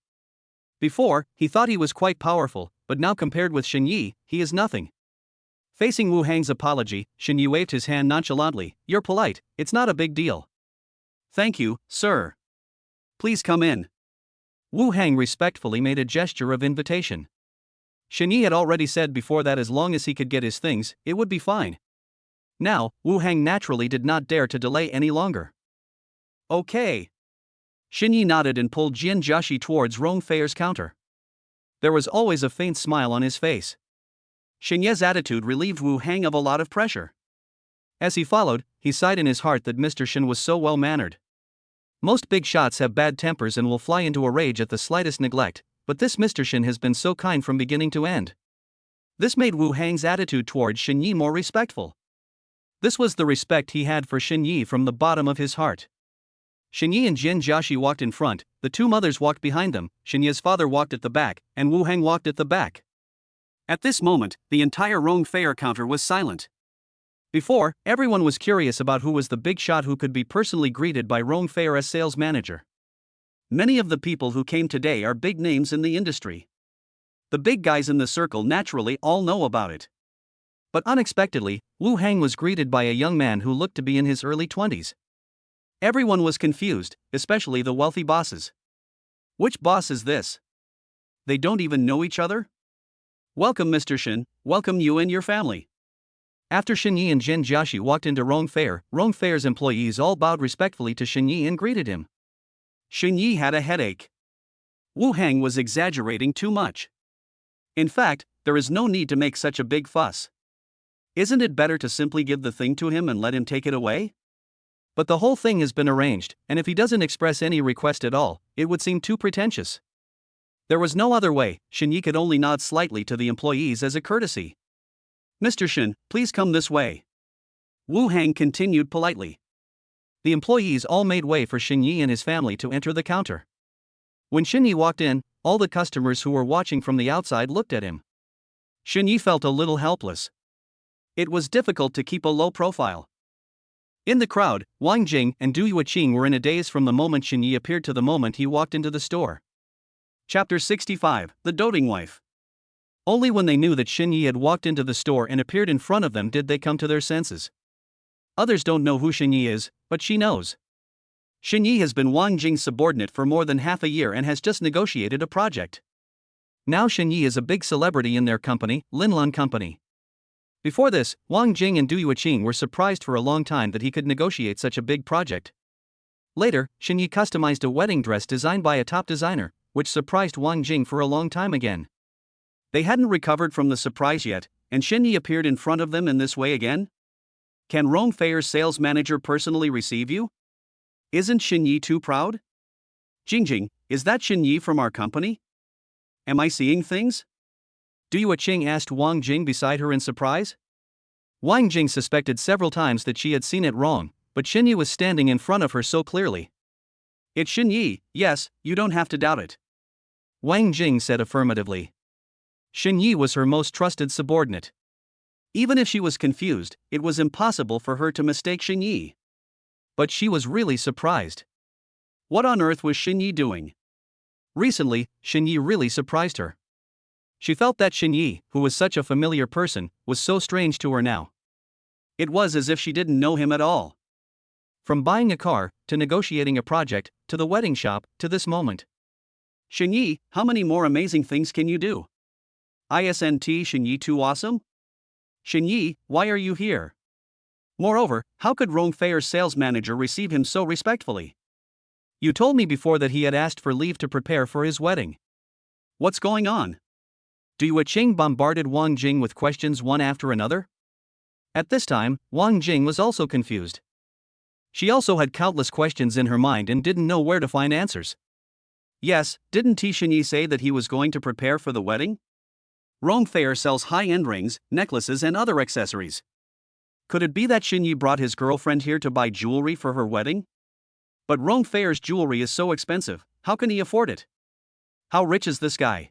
Before, he thought he was quite powerful, but now compared with Shen Yi, he is nothing. Facing Wu Hang's apology, Shen Yi waved his hand nonchalantly. "You're polite, it's not a big deal." "Thank you, sir. Please come in." Wu Hang respectfully made a gesture of invitation. Shen Yi had already said before that as long as he could get his things, it would be fine. Now, Wu Hang naturally did not dare to delay any longer. "Okay." Shen Yi nodded and pulled Jian Jiaxi towards Rong Fei's counter. There was always a faint smile on his face. Shen Yi's attitude relieved Wu Hang of a lot of pressure. As he followed, he sighed in his heart that Mr. Shen was so well-mannered. Most big shots have bad tempers and will fly into a rage at the slightest neglect, but this Mr. Shen has been so kind from beginning to end. This made Wu Hang's attitude towards Shen Yi more respectful. This was the respect he had for Shen Yi from the bottom of his heart. Shen Yi and Jian Jiaxi walked in front, the two mothers walked behind them, Shen Yi's father walked at the back, and Wu Hang walked at the back. At this moment, the entire Rong Fei counter was silent. Before, everyone was curious about who was the big shot who could be personally greeted by Rong Fei's sales manager. Many of the people who came today are big names in the industry. The big guys in the circle naturally all know about it. But unexpectedly, Wu Hang was greeted by a young man who looked to be in his early 20s. Everyone was confused, especially the wealthy bosses. Which boss is this? They don't even know each other? "Welcome, Mr. Shen, welcome you and your family." After Shen Yi and Jian Jiaxi walked into Rong Fei's employees all bowed respectfully to Shen Yi and greeted him. Shen Yi had a headache. Wu Hang was exaggerating too much. In fact, there is no need to make such a big fuss. Isn't it better to simply give the thing to him and let him take it away? But the whole thing has been arranged, and if he doesn't express any request at all, it would seem too pretentious. There was no other way. Shen Yi could only nod slightly to the employees as a courtesy. "Mr. Shen, please come this way." Wu Hang continued politely. The employees all made way for Shen Yi and his family to enter the counter. When Shen Yi walked in, all the customers who were watching from the outside looked at him. Shen Yi felt a little helpless. It was difficult to keep a low profile. In the crowd, Wang Jing and Du Yuqing were in a daze from the moment Xin Yi appeared to the moment he walked into the store. Chapter 65, The Doting Wife. Only when they knew that Xin Yi had walked into the store and appeared in front of them did they come to their senses. Others don't know who Xin Yi is, but she knows. Xin Yi has been Wang Jing's subordinate for more than half a year and has just negotiated a project. Now Xin Yi is a big celebrity in their company, Linlan Company. Before this, Wang Jing and Du Yuqing were surprised for a long time that he could negotiate such a big project. Later, Xin Yi customized a wedding dress designed by a top designer, which surprised Wang Jing for a long time again. They hadn't recovered from the surprise yet, and Xin Yi appeared in front of them in this way again? Can Rome Fair's sales manager personally receive you? Isn't Xin Yi too proud? Jingjing, is that Xin Yi from our company? Am I seeing things? Du Yuqing asked Wang Jing beside her in surprise. Wang Jing suspected several times that she had seen it wrong, but Xin Yi was standing in front of her so clearly. It's Xin Yi, yes, you don't have to doubt it. Wang Jing said affirmatively. Xin Yi was her most trusted subordinate. Even if she was confused, it was impossible for her to mistake Xin Yi. But she was really surprised. What on earth was Xin Yi doing? Recently, Xin Yi really surprised her. She felt that Xin Yi, who was such a familiar person, was so strange to her now. It was as if she didn't know him at all. From buying a car, to negotiating a project, to the wedding shop, to this moment. Xin Yi, how many more amazing things can you do? Isn't Xin Yi too awesome? Xin Yi, why are you here? Moreover, how could Rong Fair's sales manager receive him so respectfully? You told me before that he had asked for leave to prepare for his wedding. What's going on? Du Yuqing bombarded Wang Jing with questions one after another. At this time, Wang Jing was also confused. She also had countless questions in her mind and didn't know where to find answers. Yes, didn't Xin Yi say that he was going to prepare for the wedding? Rong Fair sells high-end rings, necklaces and other accessories. Could it be that Xin Yi brought his girlfriend here to buy jewelry for her wedding? But Rong Fair's jewelry is so expensive, how can he afford it? How rich is this guy?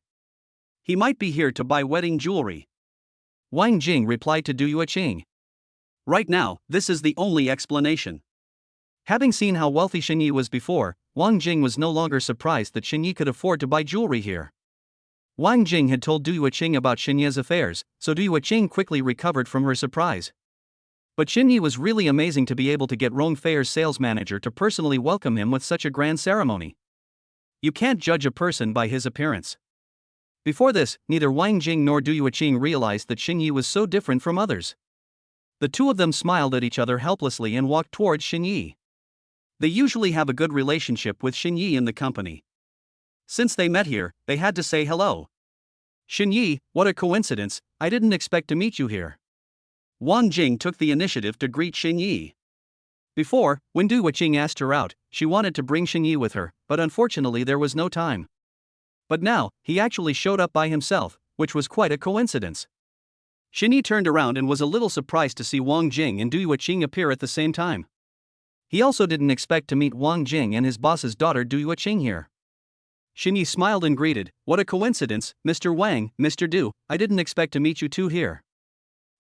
He might be here to buy wedding jewelry. Wang Jing replied to Du Yuqing. Right now, this is the only explanation. Having seen how wealthy Xin Yi was before, Wang Jing was no longer surprised that Xin Yi could afford to buy jewelry here. Wang Jing had told Du Yuqing about Xin Yi's affairs, so Du Yuqing quickly recovered from her surprise. But Xin Yi was really amazing to be able to get Rong Fair's sales manager to personally welcome him with such a grand ceremony. You can't judge a person by his appearance. Before this, neither Wang Jing nor Du Yuqing realized that Xin Yi was so different from others. The two of them smiled at each other helplessly and walked towards Xin Yi. They usually have a good relationship with Xin Yi in the company. Since they met here, they had to say hello. Xin Yi, what a coincidence, I didn't expect to meet you here. Wang Jing took the initiative to greet Xin Yi. Before, when Du Yuqing asked her out, she wanted to bring Xin Yi with her, but unfortunately there was no time. But now, he actually showed up by himself, which was quite a coincidence. Xin Yi turned around and was a little surprised to see Wang Jing and Du Yuqing appear at the same time. He also didn't expect to meet Wang Jing and his boss's daughter Du Yuqing here. Xin Yi smiled and greeted, what a coincidence, Mr. Wang, Mr. Du, I didn't expect to meet you two here.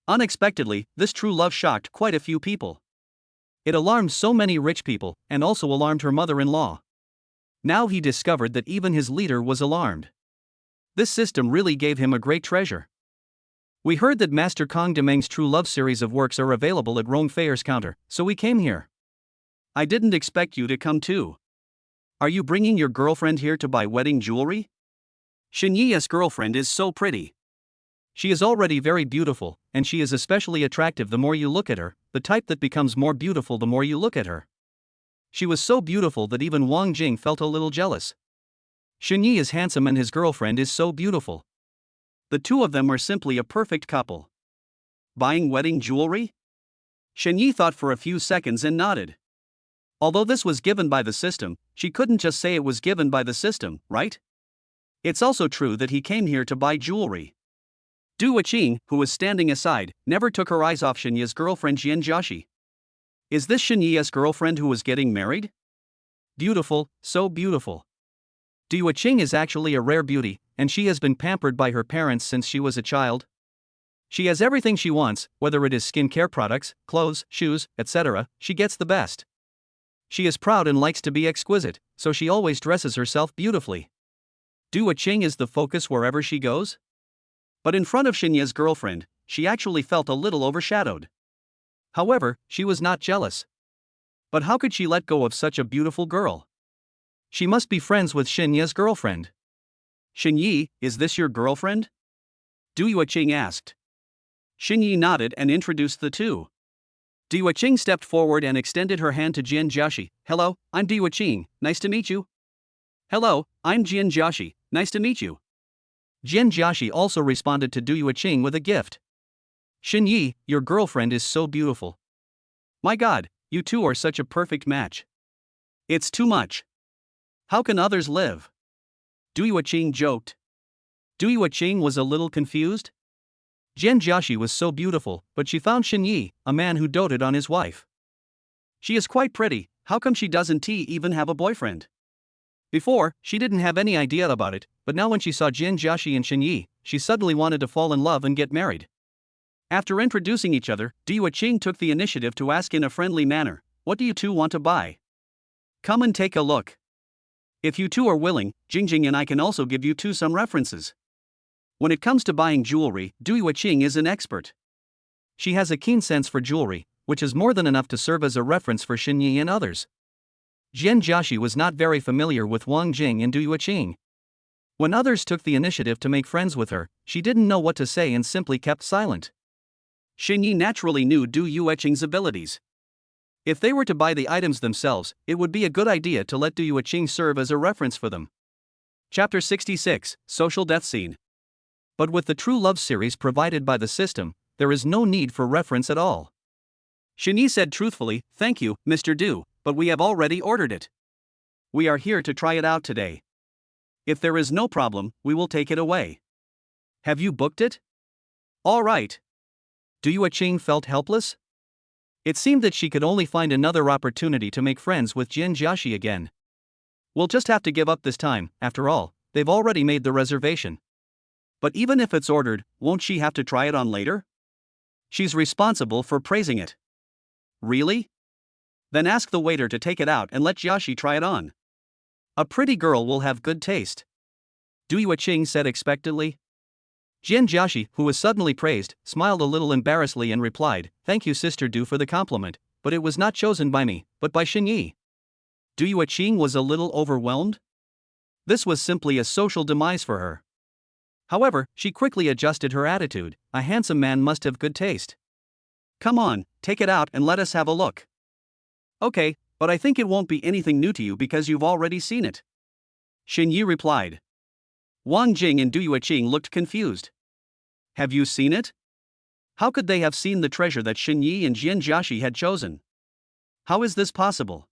Unexpectedly, this true love shocked quite a few people. It alarmed so many rich people, and also alarmed her mother-in-law. Now he discovered that even his leader was alarmed. This system really gave him a great treasure. We heard that Master Kong Demeng's True Love series of works are available at Rong Fair's counter, so we came here. I didn't expect you to come too. Are you bringing your girlfriend here to buy wedding jewelry? Xin Yi's girlfriend is so pretty. She is already very beautiful, and she is especially attractive the more you look at her, the type that becomes more beautiful the more you look at her. She was so beautiful that even Wang Jing felt a little jealous. Xin Yi is handsome and his girlfriend is so beautiful. The two of them are simply a perfect couple. Buying wedding jewelry? Xin Yi thought for a few seconds and nodded. Although this was given by the system, she couldn't just say it was given by the system, right? It's also true that he came here to buy jewelry. Du Yuqing, who was standing aside, never took her eyes off Xin Yi's girlfriend Jian Jiaxi. Is this Xin Yi's girlfriend who was getting married? Beautiful, so beautiful. Du Yuqing is actually a rare beauty, and she has been pampered by her parents since she was a child. She has everything she wants, whether it is skincare products, clothes, shoes, etc., she gets the best. She is proud and likes to be exquisite, so she always dresses herself beautifully. Du Ching is the focus wherever she goes? But in front of Shenye's girlfriend, she actually felt a little overshadowed. However, she was not jealous. But how could she let go of such a beautiful girl? She must be friends with Shenye's girlfriend. Shenye, is this your girlfriend? Du Ching asked. Shenye nodded and introduced the two. Du Ching stepped forward and extended her hand to Jian Jiaxi. Hello, I'm Du Ching, nice to meet you. Hello, I'm Jian Jiaxi, nice to meet you. Jian Jiaxi also responded to Du Ching with a gift. Shenye, your girlfriend is so beautiful. My god, you two are such a perfect match. It's too much. How can others live? Du Ching joked. Du Ching was a little confused. Jian Jiaxi was so beautiful, but she found Shenye, a man who doted on his wife. She is quite pretty, how come she doesn't even have a boyfriend? Before, she didn't have any idea about it, but now when she saw Jian Jiaxi and Shenye, she suddenly wanted to fall in love and get married. After introducing each other, Du Ching took the initiative to ask in a friendly manner, what do you two want to buy? Come and take a look. If you two are willing, Jingjing and I can also give you two some references. When it comes to buying jewelry, Du Ching is an expert. She has a keen sense for jewelry, which is more than enough to serve as a reference for Shenye and others. Jian Jiaxi was not very familiar with Wang Jing and Du Ching. When others took the initiative to make friends with her, she didn't know what to say and simply kept silent. Shenye naturally knew Du Ching's abilities. If they were to buy the items themselves, it would be a good idea to let Du Ching serve as a reference for them. Chapter 66, Social Death Scene. But with the True Love series provided by the system, there is no need for reference at all. Shenye said truthfully, thank you, Mr. Du, but we have already ordered it. We are here to try it out today. If there is no problem, we will take it away. Have you booked it? All right. Du Ching felt helpless. It seemed that she could only find another opportunity to make friends with Jian Jiaxi again. We'll just have to give up this time, after all, they've already made the reservation. But even if it's ordered, won't she have to try it on later? She's responsible for praising it. Really? Then ask the waiter to take it out and let Jiaxi try it on. A pretty girl will have good taste. Du Ching said expectantly. Jian Jiaxi, who was suddenly praised, smiled a little embarrassedly and replied, thank you Sister Du for the compliment, but it was not chosen by me, but by Shenye. Du Ching was a little overwhelmed. This was simply a social demise for her. However, she quickly adjusted her attitude, a handsome man must have good taste. Come on, take it out and let us have a look. Okay, but I think it won't be anything new to you because you've already seen it. Shenye replied. Wang Jing and Du Ching looked confused. Have you seen it? How could they have seen the treasure that Shenye and Jian Jiaxi had chosen? How is this possible?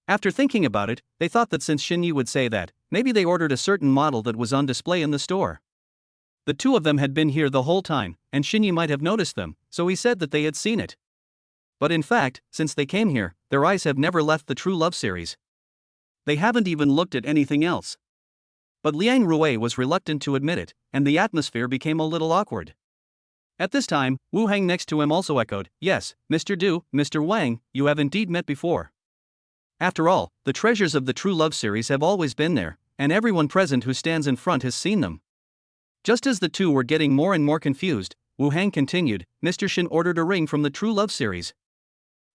After thinking about it, they thought that since Shenye would say that, maybe they ordered a certain model that was on display in the store. The two of them had been here the whole time, and Shenye might have noticed them, so he said that they had seen it. But in fact, since they came here, their eyes have never left the True Love series. They haven't even looked at anything else. But Liang Rui was reluctant to admit it, and the atmosphere became a little awkward. At this time, Wu Hang next to him also echoed, yes, Mr. Du, Mr. Wang, you have indeed met before. After all, the treasures of the True Love series have always been there, and everyone present who stands in front has seen them. Just as the two were getting more and more confused, Wu Hang continued, Mr. Shin ordered a ring from the True Love series.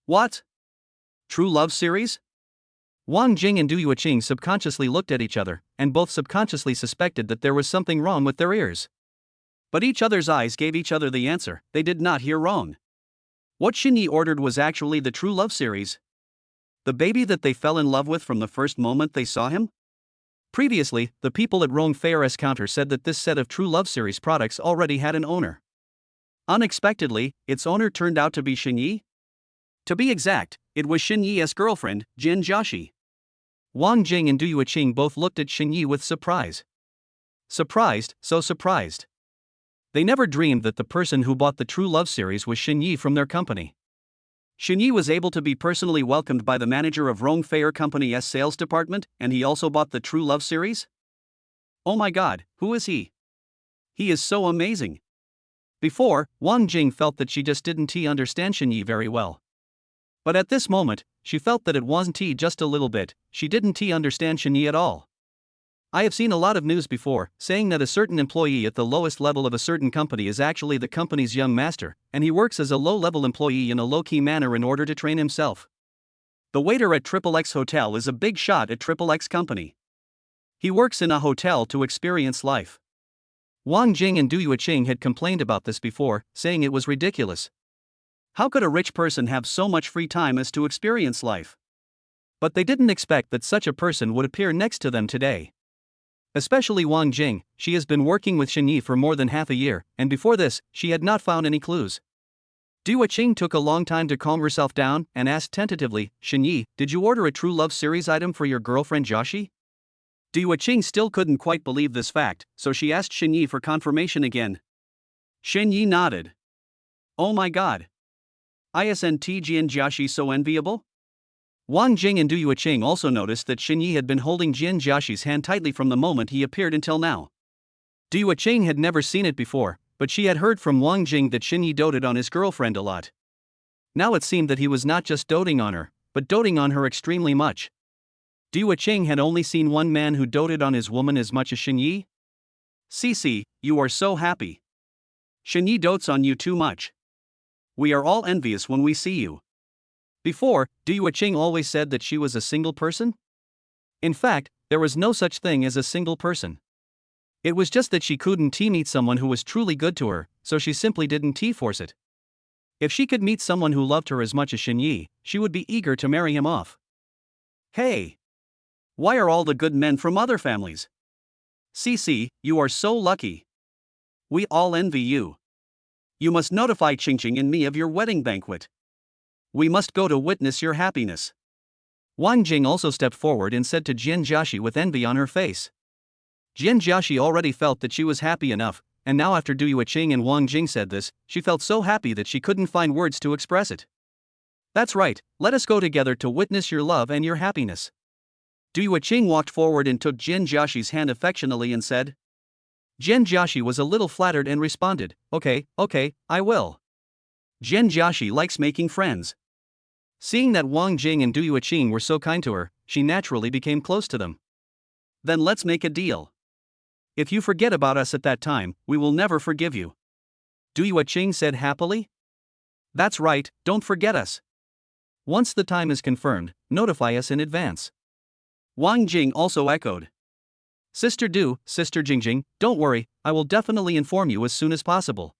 What? True Love series? Wang Jing and Du Ching subconsciously looked at each other, and both subconsciously suspected that there was something wrong with their ears. But each other's eyes gave each other the answer, they did not hear wrong. What Shenye ordered was actually the True Love series. The baby that they fell in love with from the first moment they saw him? Previously, the people at Rong Fair's counter said that this set of True Love series products already had an owner. Unexpectedly, its owner turned out to be Shenye? To be exact, it was Shenye's girlfriend, Jian Jiaxi. Wang Jing and Du Ching both looked at Shenye with surprise. Surprised, so surprised. They never dreamed that the person who bought the True Love series was Shenye from their company. Shenye was able to be personally welcomed by the manager of Rong Fair Company's sales department, and he also bought the True Love series? Oh my god, who is he? He is so amazing. Before, Wang Jing felt that she just didn't understand Shen Yi very well. But at this moment, she felt that it wasn't just a little bit, she didn't understand Shen Yi at all. I have seen a lot of news before, saying that a certain employee at the lowest level of a certain company is actually the company's young master, and he works as a low-level employee in a low-key manner in order to train himself. The waiter at XXX Hotel is a big shot at XXX company. He works in a hotel to experience life. Wang Jing and Du Yuqing had complained about this before, saying it was ridiculous. How could a rich person have so much free time as to experience life? But they didn't expect that such a person would appear next to them today. Especially Wang Jing, she has been working with Shen Yi for more than half a year, and before this, she had not found any clues. Du Yuqing took a long time to calm herself down and asked tentatively, Shen Yi, did you order a True Love series item for your girlfriend Joshi? Du Yuqing still couldn't quite believe this fact, so she asked Shen Yi for confirmation again. Shen Yi nodded. Oh my god. Isn't Jian Jiaxi so enviable? Wang Jing and Du Yuqing also noticed that Shen Yi had been holding Jian Jiaxi's hand tightly from the moment he appeared until now. Du Yuqing had never seen it before, but she had heard from Wang Jing that Shen Yi doted on his girlfriend a lot. Now it seemed that he was not just doting on her, but doting on her extremely much. Du Yuqing had only seen one man who doted on his woman as much as Shen Yi. Cici, you are so happy. Shen Yi dotes on you too much. We are all envious when we see you. Before, Du Yuqing always said that she was a single person? In fact, there was no such thing as a single person. It was just that she couldn't meet someone who was truly good to her, so she simply didn't force it. If she could meet someone who loved her as much as Shen Yi, she would be eager to marry him off. Hey! Why are all the good men from other families? Cici, you are so lucky. We all envy you. You must notify Qingqing and me of your wedding banquet. We must go to witness your happiness. Wang Jing also stepped forward and said to Jian Jiaxi with envy on her face. Jian Jiaxi already felt that she was happy enough, and now after Du Yuqing and Wang Jing said this, she felt so happy that she couldn't find words to express it. That's right, let us go together to witness your love and your happiness. Du Yuqing walked forward and took Jian Jiaxi's hand affectionately and said. Jian Jiaxi was a little flattered and responded, okay, I will. Jian Jiaxi likes making friends. Seeing that Wang Jing and Du Yuqing were so kind to her, she naturally became close to them. Then let's make a deal. If you forget about us at that time, we will never forgive you. Du Yuqing said happily. That's right, don't forget us. Once the time is confirmed, notify us in advance. Wang Jing also echoed. Sister Du, Sister Jingjing, don't worry, I will definitely inform you as soon as possible.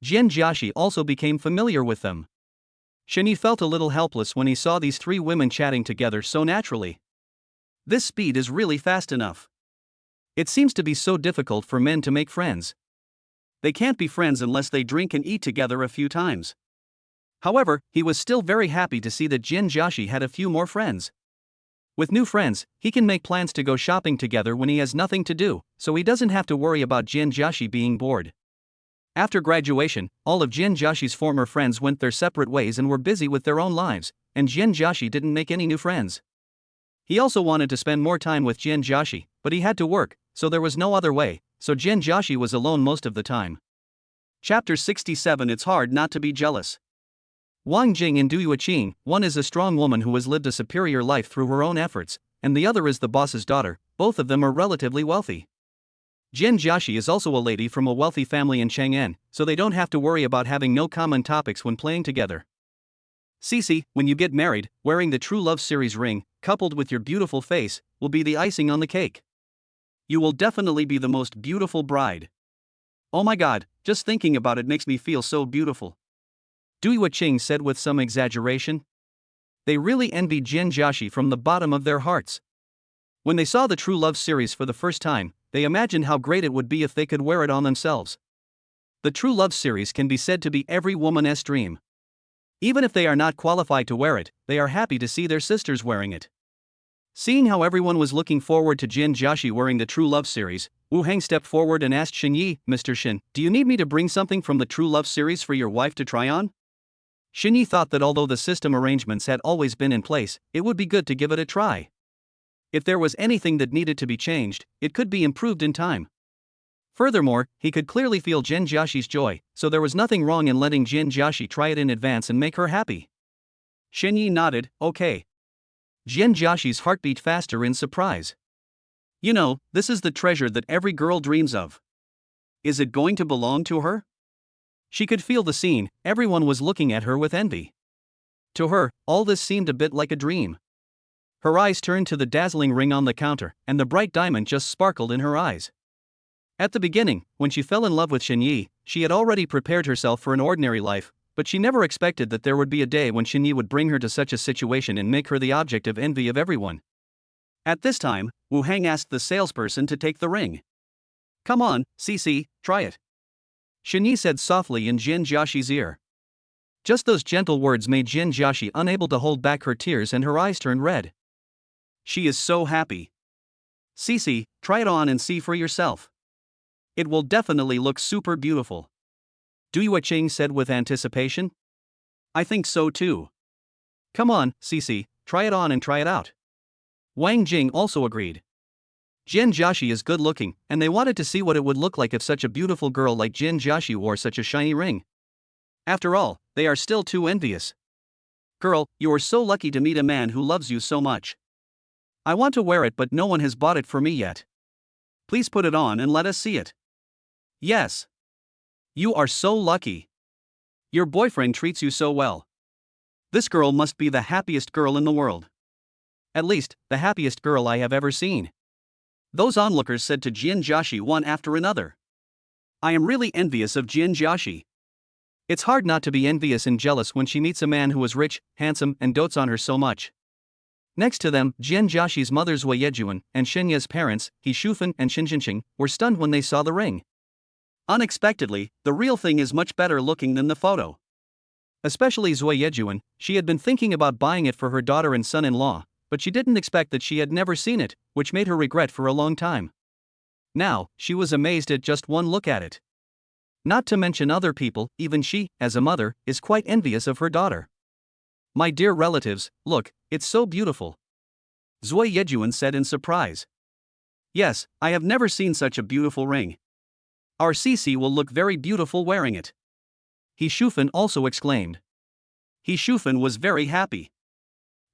Jian Jiaxi also became familiar with them. Shen Yi felt a little helpless when he saw these three women chatting together so naturally. This speed is really fast enough. It seems to be so difficult for men to make friends. They can't be friends unless they drink and eat together a few times. However, he was still very happy to see that Jian Jiaxi had a few more friends. With new friends, he can make plans to go shopping together when he has nothing to do, so he doesn't have to worry about Jian Jiaxi being bored. After graduation, all of Jian Jiaxi's former friends went their separate ways and were busy with their own lives, and Jian Jiaxi didn't make any new friends. He also wanted to spend more time with Jian Jiaxi, but he had to work, so there was no other way, so Jian Jiaxi was alone most of the time. Chapter 67. It's hard not to be jealous. Wang Jing and Du Yuqing, one is a strong woman who has lived a superior life through her own efforts, and the other is the boss's daughter. Both of them are relatively wealthy. Jian Jiaxi is also a lady from a wealthy family in Chang'an, so they don't have to worry about having no common topics when playing together. Cici, when you get married, wearing the True Love series ring, coupled with your beautiful face, will be the icing on the cake. You will definitely be the most beautiful bride. Oh my god, just thinking about it makes me feel so beautiful. Du Yuqing said with some exaggeration. They really envied Jian Jiaxi from the bottom of their hearts. When they saw the True Love series for the first time, they imagined how great it would be if they could wear it on themselves. The True Love series can be said to be every woman's dream. Even if they are not qualified to wear it, they are happy to see their sisters wearing it. Seeing how everyone was looking forward to Jian Jiaxi wearing the True Love series, Wu Heng stepped forward and asked Shen Yi, Mr. Shen, do you need me to bring something from the True Love series for your wife to try on? Shen Yi thought that although the system arrangements had always been in place, it would be good to give it a try. If there was anything that needed to be changed, it could be improved in time. Furthermore, he could clearly feel Jin Jiaxi's joy, so there was nothing wrong in letting Jin Jiaxi try it in advance and make her happy. Shenyi nodded, okay. Jin Jiaxi's heart beat faster in surprise. You know, this is the treasure that every girl dreams of. Is it going to belong to her? She could feel the scene, everyone was looking at her with envy. To her, all this seemed a bit like a dream. Her eyes turned to the dazzling ring on the counter, and the bright diamond just sparkled in her eyes. At the beginning, when she fell in love with Shenyi, she had already prepared herself for an ordinary life, but she never expected that there would be a day when Shenyi would bring her to such a situation and make her the object of envy of everyone. At this time, Wu Hang asked the salesperson to take the ring. Come on, Cici, try it. Shenyi said softly in Jin Jiaxi's ear. Just those gentle words made Jin Jiaxi unable to hold back her tears and her eyes turned red. She is so happy. Cici, try it on and see for yourself. It will definitely look super beautiful. Dui Ching said with anticipation. I think so too. Come on, Cici, try it on and try it out. Wang Jing also agreed. Jin Jiaxi is good looking, and they wanted to see what it would look like if such a beautiful girl like Jin Jiaxi wore such a shiny ring. After all, they are still too envious. Girl, you are so lucky to meet a man who loves you so much. I want to wear it, but no one has bought it for me yet. Please put it on and let us see it. Yes. You are so lucky. Your boyfriend treats you so well. This girl must be the happiest girl in the world. At least, the happiest girl I have ever seen. Those onlookers said to Jin Jiaxi one after another. I am really envious of Jin Jiaxi. It's hard not to be envious and jealous when she meets a man who is rich, handsome, and dotes on her so much. Next to them, Jin Jiaxi's mothers Wei Yejuan and Shenya's parents, He Shufan and Xin Jinqing, were stunned when they saw the ring. Unexpectedly, the real thing is much better looking than the photo. Especially Zui Yejuan, she had been thinking about buying it for her daughter and son-in-law, but she didn't expect that she had never seen it, which made her regret for a long time. Now, she was amazed at just one look at it. Not to mention other people, even she, as a mother, is quite envious of her daughter. My dear relatives, look, it's so beautiful. Zui Yejuan said in surprise. Yes, I have never seen such a beautiful ring. Our Cici will look very beautiful wearing it. He Shufan also exclaimed. He Shufan was very happy.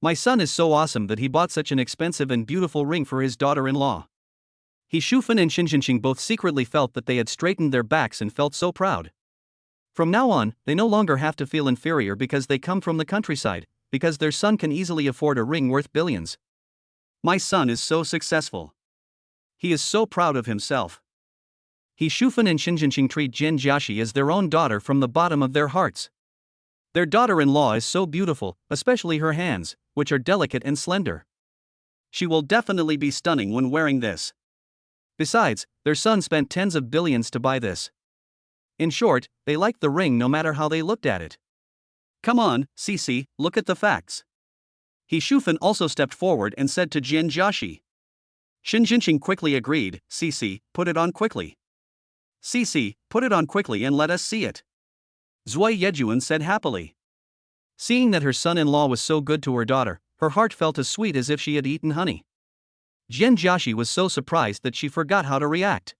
My son is so awesome that he bought such an expensive and beautiful ring for his daughter-in-law. He Shufan and Xin Jinqing both secretly felt that they had straightened their backs and felt so proud. From now on, they no longer have to feel inferior because they come from the countryside, because their son can easily afford a ring worth billions. My son is so successful. He is so proud of himself. He Shufan and Xin Jinqing treat Jin Jiaxi as their own daughter from the bottom of their hearts. Their daughter-in-law is so beautiful, especially her hands, which are delicate and slender. She will definitely be stunning when wearing this. Besides, their son spent tens of billions to buy this. In short, they liked the ring no matter how they looked at it. Come on, Cici, look at the facts. He Shufan also stepped forward and said to Jin Jiaxi. Xin Jinqing quickly agreed. Cici, put it on quickly. Cici, put it on quickly and let us see it. Zui Yejuan said happily. Seeing that her son-in-law was so good to her daughter, her heart felt as sweet as if she had eaten honey. Jin Jiaxi was so surprised that she forgot how to react.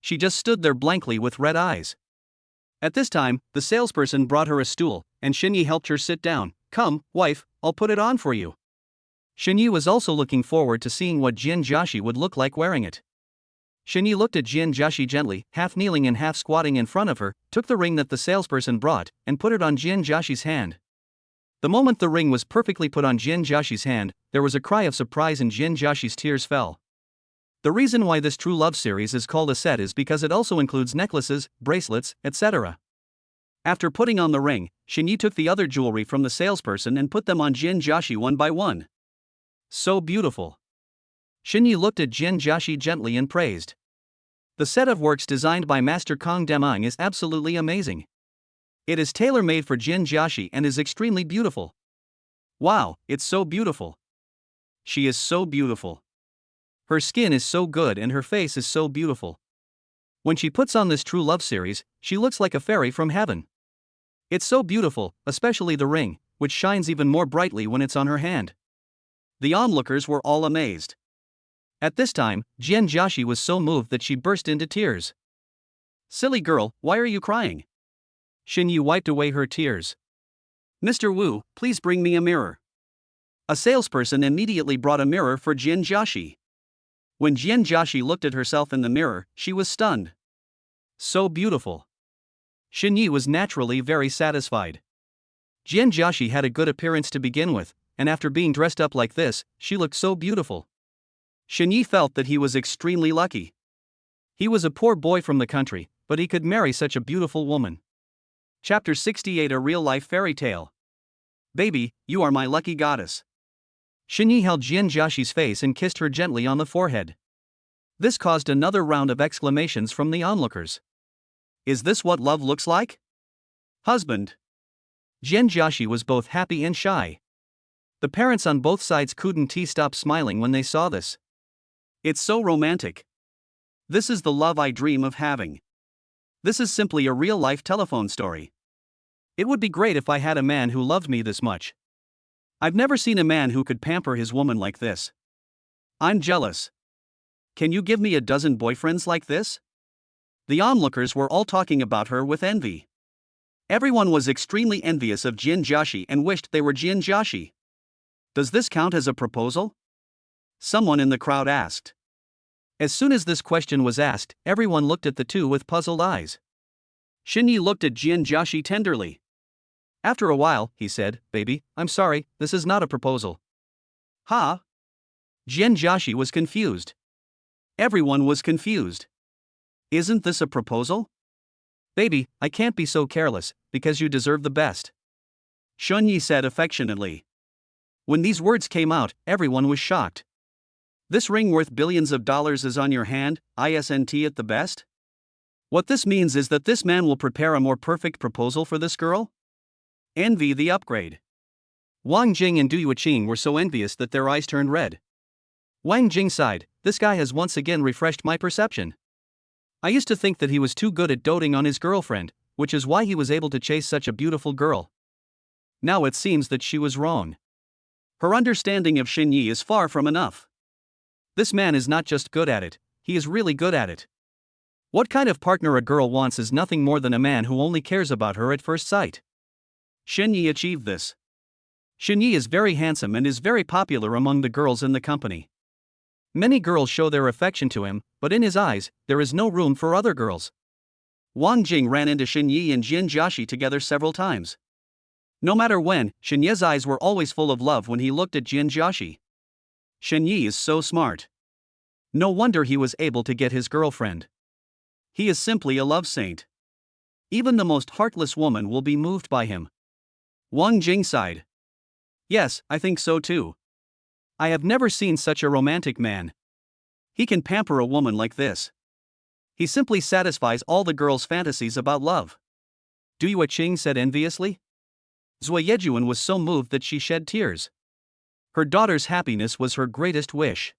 She just stood there blankly with red eyes. At this time, the salesperson brought her a stool, and Shenyi helped her sit down. Come, wife, I'll put it on for you. Shenyi was also looking forward to seeing what Jin Jiaxi would look like wearing it. Shenyi looked at Jin Jiaxi gently, half kneeling and half squatting in front of her, took the ring that the salesperson brought, and put it on Jin Jiaxi's hand. The moment the ring was perfectly put on Jin Jiaxi's hand, there was a cry of surprise and Jin Jiaxi's tears fell. The reason why this True Love series is called a set is because it also includes necklaces, bracelets, etc. After putting on the ring, Shenyi took the other jewelry from the salesperson and put them on Jin Jiaxi one by one. So beautiful. Shenyi looked at Jin Jiaxi gently and praised. The set of works designed by Master Kong Demang is absolutely amazing. It is tailor-made for Jin Jiaxi and is extremely beautiful. Wow, it's so beautiful. She is so beautiful. Her skin is so good and her face is so beautiful. When she puts on this True Love series, she looks like a fairy from heaven. It's so beautiful, especially the ring, which shines even more brightly when it's on her hand. The onlookers were all amazed. At this time, Jian Jiaxi was so moved that she burst into tears. Silly girl, why are you crying? Xinyi wiped away her tears. Mr. Wu, please bring me a mirror. A salesperson immediately brought a mirror for Jian Jiaxi. When Jian Jiaxi looked at herself in the mirror, she was stunned. So beautiful. Xinyi was naturally very satisfied. Jian Jiaxi had a good appearance to begin with, and after being dressed up like this, she looked so beautiful. Xinyi felt that he was extremely lucky. He was a poor boy from the country, but he could marry such a beautiful woman. Chapter 68, a real-life fairy tale. Baby, you are my lucky goddess. Xinyi held Jian Jiaxi's face and kissed her gently on the forehead. This caused another round of exclamations from the onlookers. Is this what love looks like? Husband. Jian Jiaxi was both happy and shy. The parents on both sides couldn't stop smiling when they saw this. It's so romantic. This is the love I dream of having. This is simply a real-life telephone story. It would be great if I had a man who loved me this much. I've never seen a man who could pamper his woman like this. I'm jealous. Can you give me a dozen boyfriends like this? The onlookers were all talking about her with envy. Everyone was extremely envious of Jian Jiaxi and wished they were Jian Jiaxi. Does this count as a proposal? Someone in the crowd asked. As soon as this question was asked, everyone looked at the two with puzzled eyes. Xinyi looked at Jian Jiaxi tenderly. After a while, he said, Baby, I'm sorry, this is not a proposal. Huh? Jian Jiaxi was confused. Everyone was confused. Isn't this a proposal? Baby, I can't be so careless, because you deserve the best. Xunyi said affectionately. When these words came out, everyone was shocked. This ring worth billions of dollars is on your hand, isn't at the best? What this means is that this man will prepare a more perfect proposal for this girl? Envy the upgrade. Wang Jing and Du Yuqing were so envious that their eyes turned red. Wang Jing sighed, this guy has once again refreshed my perception. I used to think that he was too good at doting on his girlfriend, which is why he was able to chase such a beautiful girl. Now it seems that she was wrong. Her understanding of Xinyi is far from enough. This man is not just good at it, he is really good at it. What kind of partner a girl wants is nothing more than a man who only cares about her at first sight. Xinyi achieved this. Xinyi is very handsome and is very popular among the girls in the company. Many girls show their affection to him, but in his eyes, there is no room for other girls. Wang Jing ran into Xinyi and Jian Jiaxi together several times. No matter when, Xinyi's eyes were always full of love when he looked at Jian Jiaxi. Xinyi is so smart. No wonder he was able to get his girlfriend. He is simply a love saint. Even the most heartless woman will be moved by him. Wang Jing sighed. Yes, I think so too. I have never seen such a romantic man. He can pamper a woman like this. He simply satisfies all the girls' fantasies about love. Du Yuqing said enviously. Zui Yejuan was so moved that she shed tears. Her daughter's happiness was her greatest wish.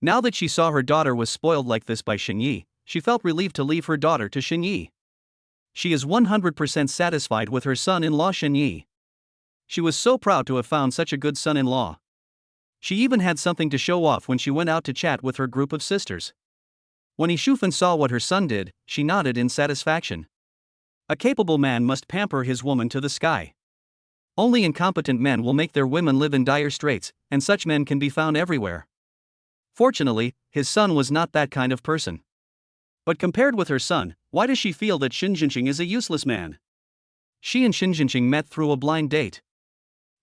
Now that she saw her daughter was spoiled like this by Xinyi, she felt relieved to leave her daughter to Xinyi. She is 100% satisfied with her son-in-law Xinyi. She was so proud to have found such a good son-in-law. She even had something to show off when she went out to chat with her group of sisters. When Yi Shufan saw what her son did, she nodded in satisfaction. A capable man must pamper his woman to the sky. Only incompetent men will make their women live in dire straits, and such men can be found everywhere. Fortunately, his son was not that kind of person. But compared with her son, why does she feel that Xin Jinqing is a useless man? She and Xin Jinqing met through a blind date.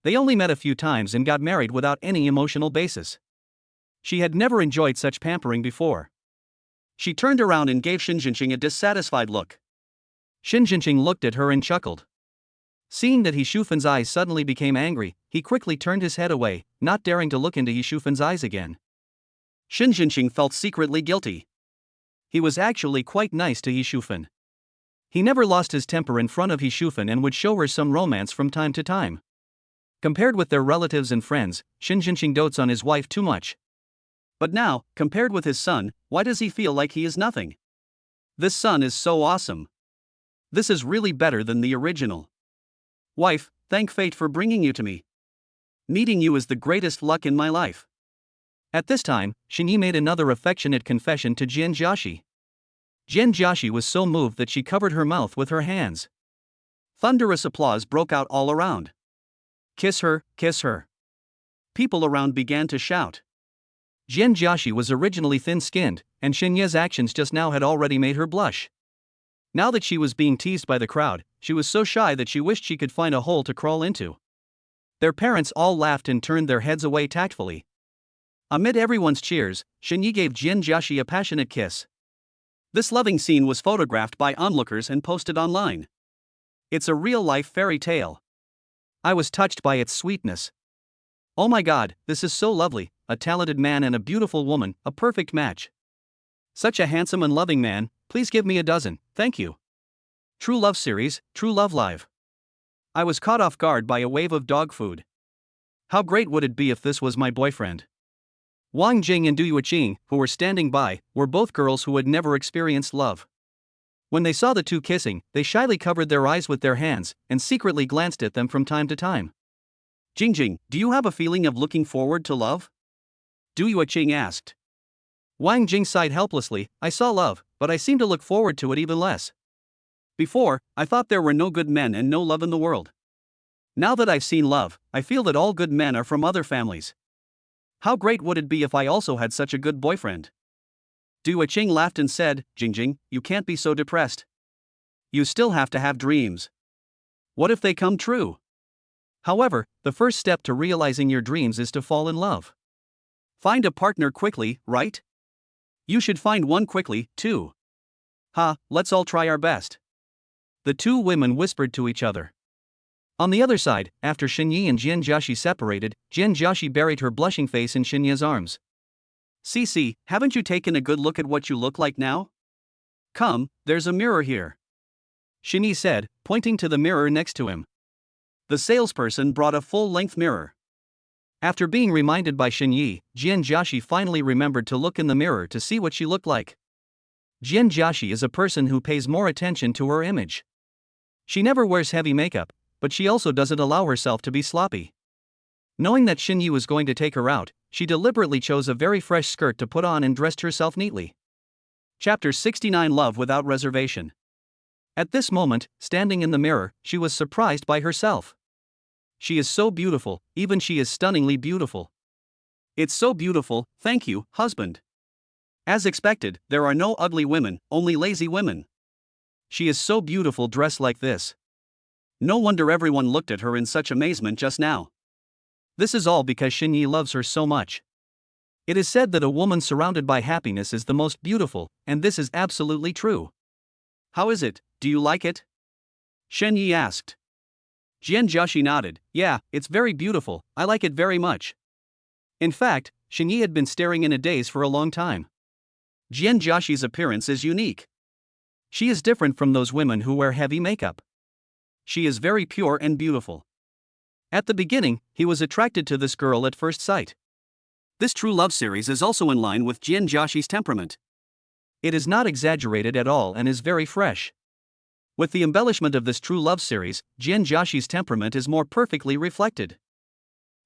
They only met a few times and got married without any emotional basis. She had never enjoyed such pampering before. She turned around and gave Xin Jinqing a dissatisfied look. Xin Jinqing looked at her and chuckled. Seeing that Yi Shufan's eyes suddenly became angry, he quickly turned his head away, not daring to look into Yi Shufan's eyes again. Xin Jinqing felt secretly guilty. He was actually quite nice to Yi Shufan. He never lost his temper in front of Yi Shufan and would show her some romance from time to time. Compared with their relatives and friends, Xin Jinqing dotes on his wife too much. But now, compared with his son, why does he feel like he is nothing? This son is so awesome. This is really better than the original. Wife, thank fate for bringing you to me. Meeting you is the greatest luck in my life. At this time, Shinyi made another affectionate confession to Jian Jiaxi. Jian Jiaxi was so moved that she covered her mouth with her hands. Thunderous applause broke out all around. Kiss her, kiss her. People around began to shout. Jian Jiaxi was originally thin-skinned, and Xinye's actions just now had already made her blush. Now that she was being teased by the crowd, she was so shy that she wished she could find a hole to crawl into. Their parents all laughed and turned their heads away tactfully. Amid everyone's cheers, Xinyi gave Jian Jiaxi a passionate kiss. This loving scene was photographed by onlookers and posted online. It's a real-life fairy tale. I was touched by its sweetness. Oh my god, this is so lovely, a talented man and a beautiful woman, a perfect match. Such a handsome and loving man, please give me a dozen, thank you. True Love Series, True Love Live. I was caught off guard by a wave of dog food. How great would it be if this was my boyfriend? Wang Jing and Du Yuqing, who were standing by, were both girls who had never experienced love. When they saw the two kissing, they shyly covered their eyes with their hands and secretly glanced at them from time to time. Jingjing, do you have a feeling of looking forward to love? Du Yuqing asked. Wang Jing sighed helplessly, I saw love, but I seem to look forward to it even less. Before, I thought there were no good men and no love in the world. Now that I've seen love, I feel that all good men are from other families. How great would it be if I also had such a good boyfriend? Du Yuqing laughed and said, Jingjing, you can't be so depressed. You still have to have dreams. What if they come true? However, the first step to realizing your dreams is to fall in love. Find a partner quickly, right? You should find one quickly, too. Let's all try our best. The two women whispered to each other. On the other side, after Xinyi and Jian Jiaxi separated, Jian Jiaxi buried her blushing face in Xinye's arms. Cici, haven't you taken a good look at what you look like now? Come, there's a mirror here. Xinyi said, pointing to the mirror next to him. The salesperson brought a full-length mirror. After being reminded by Xinyi, Jian Jiaxi finally remembered to look in the mirror to see what she looked like. Jian Jiaxi is a person who pays more attention to her image. She never wears heavy makeup, but she also doesn't allow herself to be sloppy. Knowing that Xinyi was going to take her out, she deliberately chose a very fresh skirt to put on and dressed herself neatly. Chapter 69 Love Without Reservation. At this moment, standing in the mirror, she was surprised by herself. She is so beautiful, even she is stunningly beautiful. It's so beautiful, thank you, husband. As expected, there are no ugly women, only lazy women. She is so beautiful dressed like this. No wonder everyone looked at her in such amazement just now. This is all because Xinyi loves her so much. It is said that a woman surrounded by happiness is the most beautiful, and this is absolutely true. How is it, do you like it? Xinyi asked. Jian Jiaxi nodded, yeah, it's very beautiful, I like it very much. In fact, Xinyi had been staring in a daze for a long time. Jian Jiaxi's appearance is unique. She is different from those women who wear heavy makeup. She is very pure and beautiful. At the beginning, he was attracted to this girl at first sight. This true love series is also in line with Jian Jiaxi's temperament. It is not exaggerated at all and is very fresh. With the embellishment of this true love series, Jian Jiaxi's temperament is more perfectly reflected.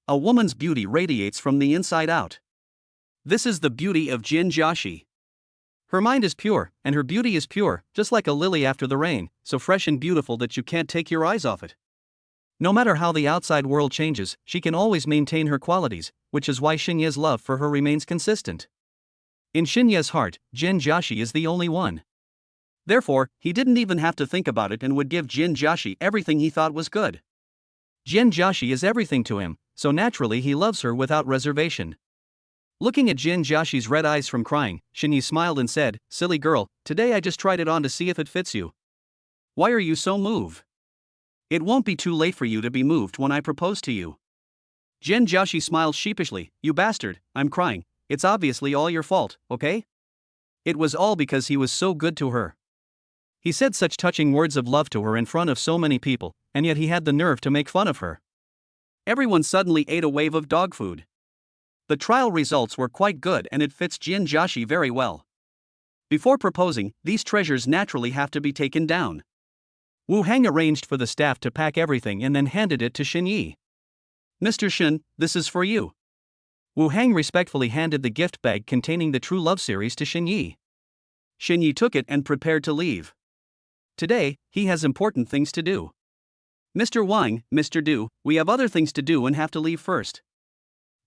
A woman's beauty radiates from the inside out. This is the beauty of Jian Jiaxi. Her mind is pure, and her beauty is pure, just like a lily after the rain, so fresh and beautiful that you can't take your eyes off it. No matter how the outside world changes, she can always maintain her qualities, which is why Xinye's love for her remains consistent. In Xinye's heart, Jian Jiaxi is the only one. Therefore, he didn't even have to think about it and would give Jian Jiaxi everything he thought was good. Jian Jiaxi is everything to him, so naturally he loves her without reservation. Looking at Jian Jiaxi's red eyes from crying, Xinyi smiled and said, silly girl, today I just tried it on to see if it fits you. Why are you so moved? It won't be too late for you to be moved when I propose to you. Jian Jiaxi smiled sheepishly, you bastard, I'm crying, it's obviously all your fault, okay? It was all because he was so good to her. He said such touching words of love to her in front of so many people, and yet he had the nerve to make fun of her. Everyone suddenly ate a wave of dog food. The trial results were quite good and it fits Jian Jiaxi very well. Before proposing, these treasures naturally have to be taken down. Wu Hang arranged for the staff to pack everything and then handed it to Xinyi. Mr. Shen, this is for you. Wu Hang respectfully handed the gift bag containing the True Love series to Xinyi. Xinyi took it and prepared to leave. Today, he has important things to do. Mr. Wang, Mr. Du, we have other things to do and have to leave first.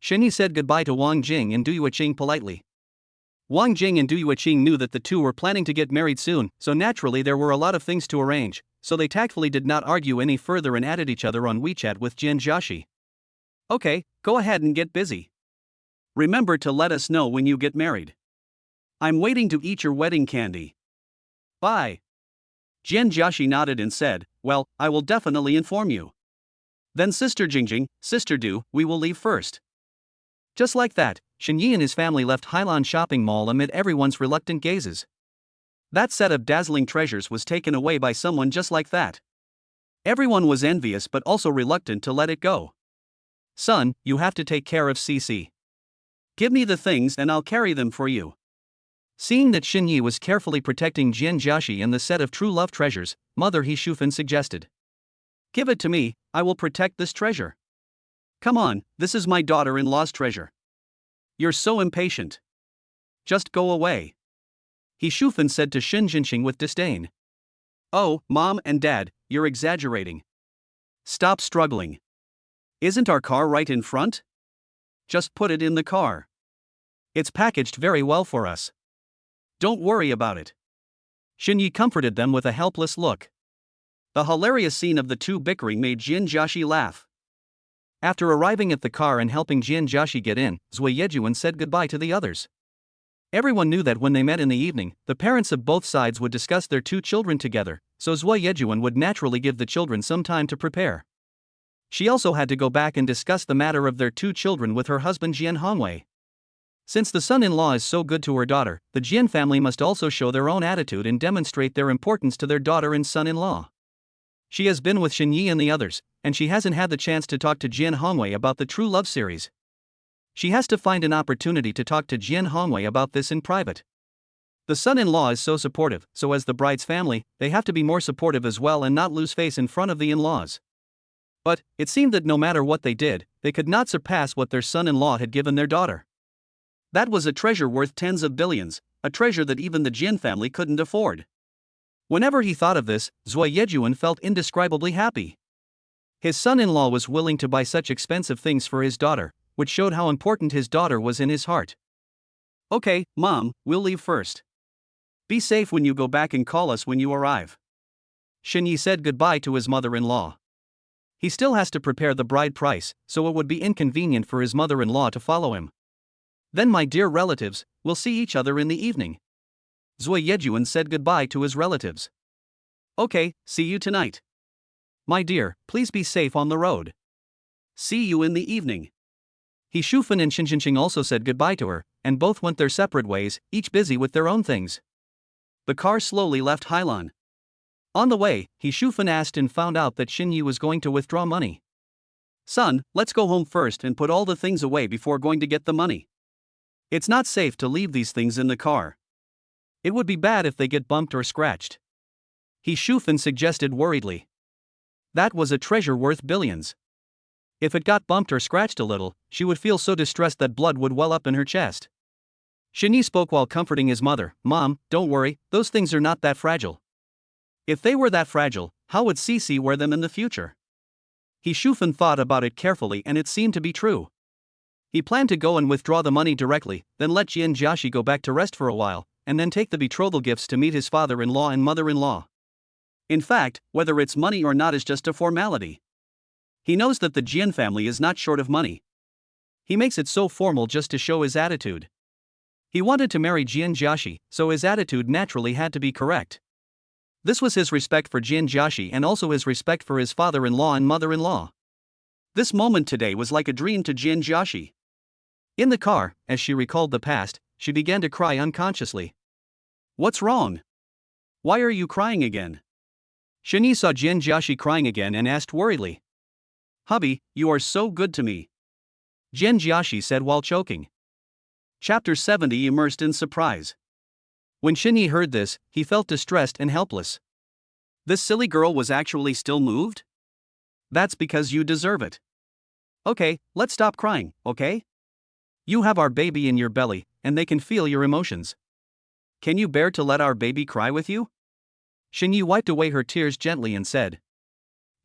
Xinyi said goodbye to Wang Jing and Du Yuqing politely. Wang Jing and Du Yuqing knew that the two were planning to get married soon, so naturally there were a lot of things to arrange, so they tactfully did not argue any further and added each other on WeChat with Jian Jiaxi. Okay, go ahead and get busy. Remember to let us know when you get married. I'm waiting to eat your wedding candy. Bye. Jian Jiaxi nodded and said, well, I will definitely inform you. Then Sister Jingjing, Sister Du, we will leave first. Just like that, Xinyi and his family left Hailan Shopping Mall amid everyone's reluctant gazes. That set of dazzling treasures was taken away by someone just like that. Everyone was envious but also reluctant to let it go. Son, you have to take care of Cici. Give me the things and I'll carry them for you. Seeing that Xinyi was carefully protecting Jian Jiaxi and the set of true love treasures, Mother He Shufan suggested. Give it to me, I will protect this treasure. Come on, this is my daughter-in-law's treasure. You're so impatient. Just go away. He Shufan said to Xin Jinxing with disdain. Oh, Mom and Dad, you're exaggerating. Stop struggling. Isn't our car right in front? Just put it in the car. It's packaged very well for us. Don't worry about it. Xinyi comforted them with a helpless look. The hilarious scene of the two bickering made Jian Jiaxi laugh. After arriving at the car and helping Jian Jiaxi get in, Zui Yejuan said goodbye to the others. Everyone knew that when they met in the evening, the parents of both sides would discuss their two children together, so Zui Yejuan would naturally give the children some time to prepare. She also had to go back and discuss the matter of their two children with her husband Jian Hongwei. Since the son-in-law is so good to her daughter, the Jian family must also show their own attitude and demonstrate their importance to their daughter and son-in-law. She has been with Xinyi and the others, and she hasn't had the chance to talk to Jian Hongwei about the True Love series. She has to find an opportunity to talk to Jian Hongwei about this in private. The son-in-law is so supportive, so as the bride's family, they have to be more supportive as well and not lose face in front of the in-laws. But, it seemed that no matter what they did, they could not surpass what their son-in-law had given their daughter. That was a treasure worth tens of billions, a treasure that even the Jian family couldn't afford. Whenever he thought of this, Zui Yejuan felt indescribably happy. His son-in-law was willing to buy such expensive things for his daughter, which showed how important his daughter was in his heart. Okay, Mom, we'll leave first. Be safe when you go back and call us when you arrive. Xinyi said goodbye to his mother-in-law. He still has to prepare the bride price, so it would be inconvenient for his mother-in-law to follow him. Then my dear relatives, we'll see each other in the evening. Zui Yejuan said goodbye to his relatives. Okay, see you tonight. My dear, please be safe on the road. See you in the evening. He Shufan and Xinjinxing also said goodbye to her, and both went their separate ways, each busy with their own things. The car slowly left Hailan. On the way, He Shufan asked and found out that Xinyi was going to withdraw money. Son, let's go home first and put all the things away before going to get the money. It's not safe to leave these things in the car. It would be bad if they get bumped or scratched. He Shufan suggested worriedly. That was a treasure worth billions. If it got bumped or scratched a little, she would feel so distressed that blood would well up in her chest. Xinyi spoke while comforting his mother. Mom, don't worry, those things are not that fragile. If they were that fragile, how would Cici wear them in the future? He Shufan thought about it carefully and it seemed to be true. He planned to go and withdraw the money directly, then let Jian Jiaxi go back to rest for a while, and then take the betrothal gifts to meet his father-in-law and mother-in-law. In fact, whether it's money or not is just a formality. He knows that the Jian family is not short of money. He makes it so formal just to show his attitude. He wanted to marry Jian Jiaxi, so his attitude naturally had to be correct. This was his respect for Jian Jiaxi and also his respect for his father-in-law and mother-in-law. This moment today was like a dream to Jian Jiaxi. In the car, as she recalled the past, she began to cry unconsciously. What's wrong? Why are you crying again? Xinyi saw Jian Jiaxi crying again and asked worriedly. Hubby, you are so good to me. Jian Jiaxi said while choking. Chapter 70 Immersed in surprise. When Xinyi heard this, he felt distressed and helpless. This silly girl was actually still moved? That's because you deserve it. Okay, let's stop crying, okay? You have our baby in your belly, and they can feel your emotions. Can you bear to let our baby cry with you? Shinyi wiped away her tears gently and said.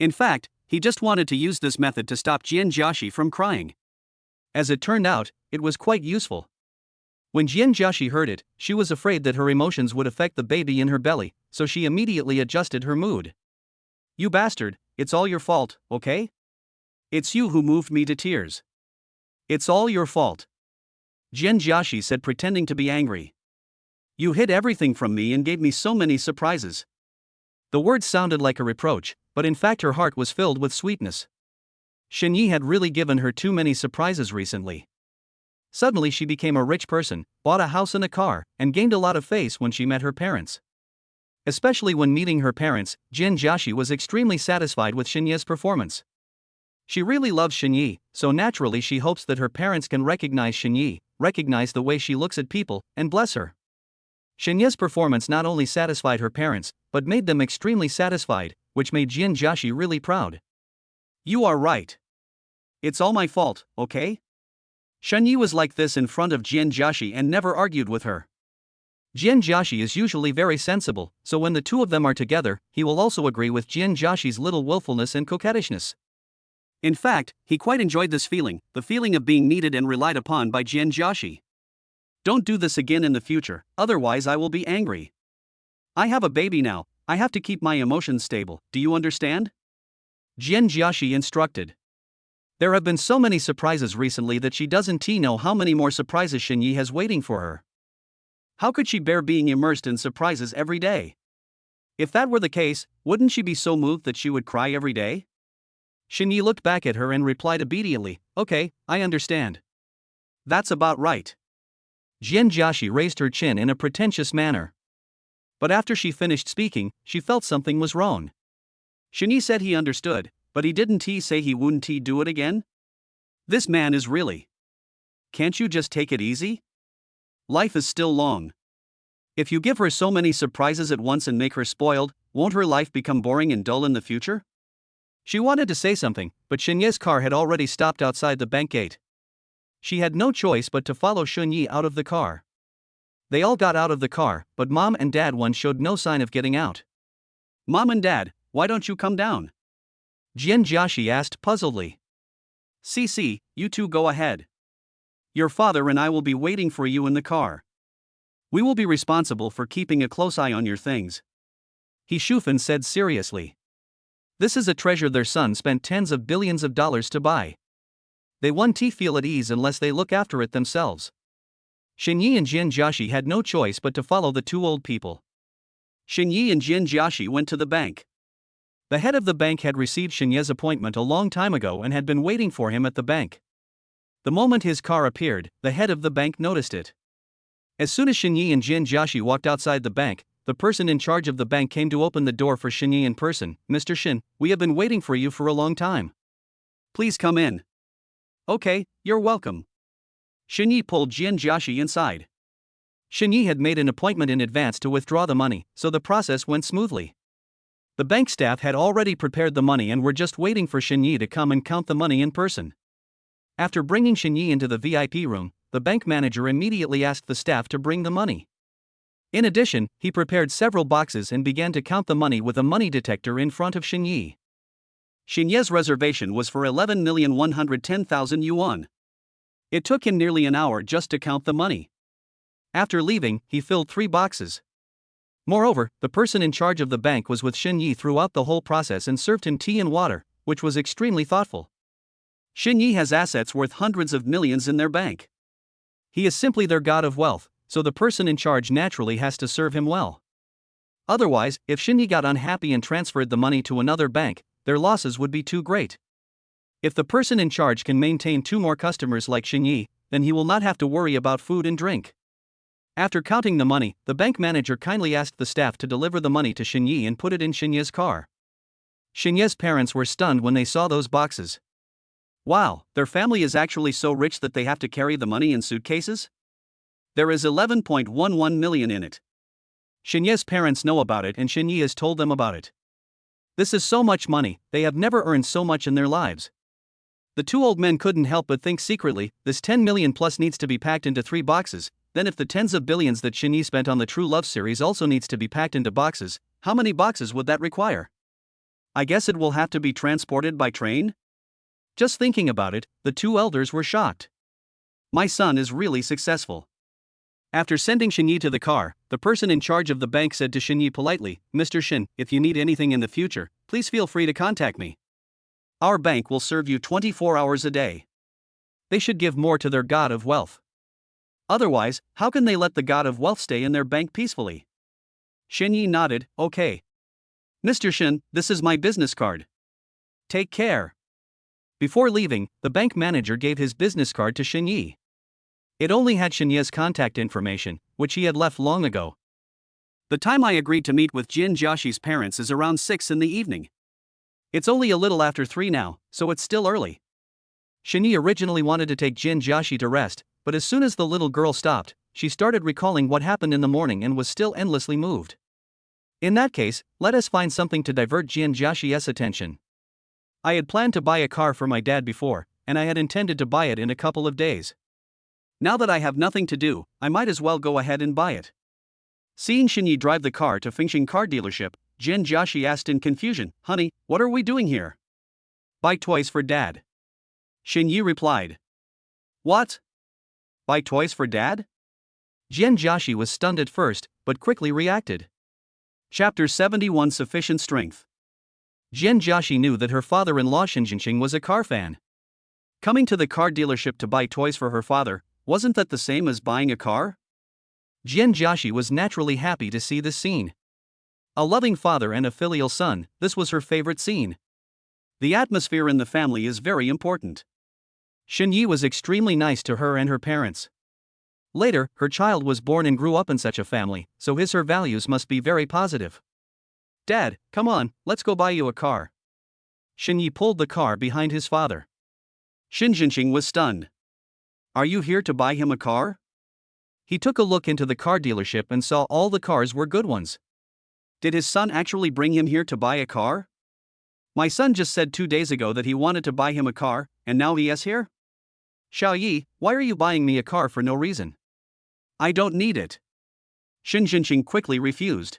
In fact, he just wanted to use this method to stop Jianjiashi from crying. As it turned out, it was quite useful. When Jianjiashi heard it, she was afraid that her emotions would affect the baby in her belly, so she immediately adjusted her mood. You bastard, it's all your fault, okay? It's you who moved me to tears. It's all your fault. Jianjiashi said, pretending to be angry. You hid everything from me and gave me so many surprises. The words sounded like a reproach, but in fact her heart was filled with sweetness. Shinyi had really given her too many surprises recently. Suddenly she became a rich person, bought a house and a car, and gained a lot of face when she met her parents. Especially when meeting her parents, Jianjiashi was extremely satisfied with Shinyi's performance. She really loves Shinyi, so naturally she hopes that her parents can recognize Shinyi, recognize the way she looks at people, and bless her. Shinyi's performance not only satisfied her parents, but made them extremely satisfied, which made Jianjiashi really proud. You are right. It's all my fault, okay? Shinyi was like this in front of Jianjiashi and never argued with her. Jianjiashi is usually very sensible, so when the two of them are together, he will also agree with Jianjiashi's little willfulness and coquettishness. In fact, he quite enjoyed this feeling, the feeling of being needed and relied upon by Jianjiashi. Don't do this again in the future, otherwise I will be angry. I have a baby now, I have to keep my emotions stable, do you understand? Jianjiashi instructed. There have been so many surprises recently that she doesn't know how many more surprises Shinyi has waiting for her. How could she bear being immersed in surprises every day? If that were the case, wouldn't she be so moved that she would cry every day? Shinyi looked back at her and replied obediently, okay, I understand. That's about right. Jianjiashi raised her chin in a pretentious manner. But after she finished speaking, she felt something was wrong. Shinyi said he understood, but he didn't say he wouldn't do it again? This man is really. Can't you just take it easy? Life is still long. If you give her so many surprises at once and make her spoiled, won't her life become boring and dull in the future? She wanted to say something, but Shinyi's car had already stopped outside the bank gate. She had no choice but to follow Shinyi out of the car. They all got out of the car, but Mom and Dad showed no sign of getting out. Mom and Dad, why don't you come down? Jianjiashi asked puzzledly. Cici, you two go ahead. Your father and I will be waiting for you in the car. We will be responsible for keeping a close eye on your things. He Shufan said seriously. This is a treasure their son spent tens of billions of dollars to buy. They won't feel at ease unless they look after it themselves. Shinyi and Jianjiashi had no choice but to follow the two old people. Shinyi and Jianjiashi went to the bank. The head of the bank had received Shinyi's appointment a long time ago and had been waiting for him at the bank. The moment his car appeared, the head of the bank noticed it. As soon as Shinyi and Jianjiashi walked outside the bank, the person in charge of the bank came to open the door for Shinyi in person. Mr. Shin, we have been waiting for you for a long time. Please come in. Okay, you're welcome. Shinyi pulled Jianjiashi inside. Shinyi had made an appointment in advance to withdraw the money, so the process went smoothly. The bank staff had already prepared the money and were just waiting for Shinyi to come and count the money in person. After bringing Shinyi into the VIP room, the bank manager immediately asked the staff to bring the money. In addition, he prepared several boxes and began to count the money with a money detector in front of Shinyi. Shinyi's reservation was for 11,110,000 yuan. It took him nearly an hour just to count the money. After leaving, he filled 3 boxes. Moreover, the person in charge of the bank was with Shinyi throughout the whole process and served him tea and water, which was extremely thoughtful. Shinyi has assets worth hundreds of millions in their bank. He is simply their god of wealth, so the person in charge naturally has to serve him well. Otherwise, if Shinyi got unhappy and transferred the money to another bank, their losses would be too great. If the person in charge can maintain 2 more customers like Shinyi, then he will not have to worry about food and drink. After counting the money, the bank manager kindly asked the staff to deliver the money to Shinyi and put it in Shinyi's car. Shinyi's parents were stunned when they saw those boxes. Wow, their family is actually so rich that they have to carry the money in suitcases? There is 11.11 million in it. Shinyi's parents know about it and Shinyi has told them about it. This is so much money, they have never earned so much in their lives. The two old men couldn't help but think secretly, this 10 million plus needs to be packed into 3 boxes, then if the tens of billions that Shinyi spent on the True Love series also needs to be packed into boxes, how many boxes would that require? I guess it will have to be transported by train? Just thinking about it, the two elders were shocked. My son is really successful. After sending Shinyi to the car, the person in charge of the bank said to Shinyi politely, Mr. Shin, if you need anything in the future, please feel free to contact me. Our bank will serve you 24 hours a day. They should give more to their god of wealth. Otherwise, how can they let the god of wealth stay in their bank peacefully? Shinyi nodded, okay. Mr. Shin, this is my business card. Take care. Before leaving, the bank manager gave his business card to Shinyi. It only had Shinyi's contact information, which he had left long ago. The time I agreed to meet with Jin Jiaxi's parents is around 6 in the evening. It's only a little after 3 now, so it's still early. Shinyi originally wanted to take Jin Jiaxi to rest, but as soon as the little girl stopped, she started recalling what happened in the morning and was still endlessly moved. In that case, let us find something to divert Jin Jiaxi's attention. I had planned to buy a car for my dad before, and I had intended to buy it in a couple of days. Now that I have nothing to do, I might as well go ahead and buy it. Seeing Shinyi drive the car to Fengxing car dealership, Jin Jiaxi asked in confusion, Honey, what are we doing here? Buy toys for dad. Shinyi replied. What? Buy toys for dad? Jin Jiaxi was stunned at first, but quickly reacted. Chapter 71 Sufficient Strength. Jin Jiaxi knew that her father-in-law Shinjinqing was a car fan. Coming to the car dealership to buy toys for her father, wasn't that the same as buying a car? Jin Jiaxi was naturally happy to see this scene. A loving father and a filial son, this was her favorite scene. The atmosphere in the family is very important. Shinyi was extremely nice to her and her parents. Later, her child was born and grew up in such a family, so her values must be very positive. Dad, come on, let's go buy you a car. Shinyi pulled the car behind his father. Shinjinqing was stunned. Are you here to buy him a car? He took a look into the car dealership and saw all the cars were good ones. Did his son actually bring him here to buy a car? My son just said 2 days ago that he wanted to buy him a car, and now he is here? Xiaoyi, why are you buying me a car for no reason? I don't need it. Shinjinqing quickly refused.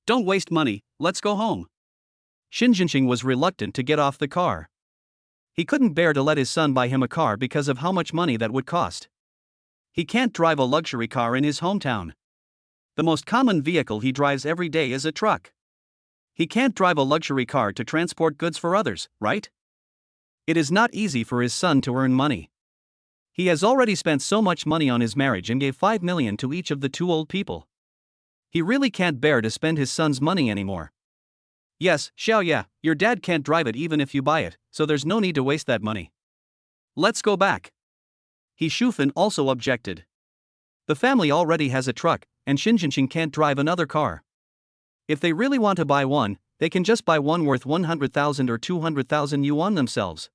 Don't waste money, let's go home. Shinjinqing was reluctant to get off the car. He couldn't bear to let his son buy him a car because of how much money that would cost. He can't drive a luxury car in his hometown. The most common vehicle he drives every day is a truck. He can't drive a luxury car to transport goods for others, right? It is not easy for his son to earn money. He has already spent so much money on his marriage and gave 5 million to each of the 2 old people. He really can't bear to spend his son's money anymore. Yes, Xiaoya, your dad can't drive it even if you buy it, so there's no need to waste that money. Let's go back. He Shufan also objected. The family already has a truck, and Shinjinqing can't drive another car. If they really want to buy one, they can just buy one worth 100,000 or 200,000 yuan themselves.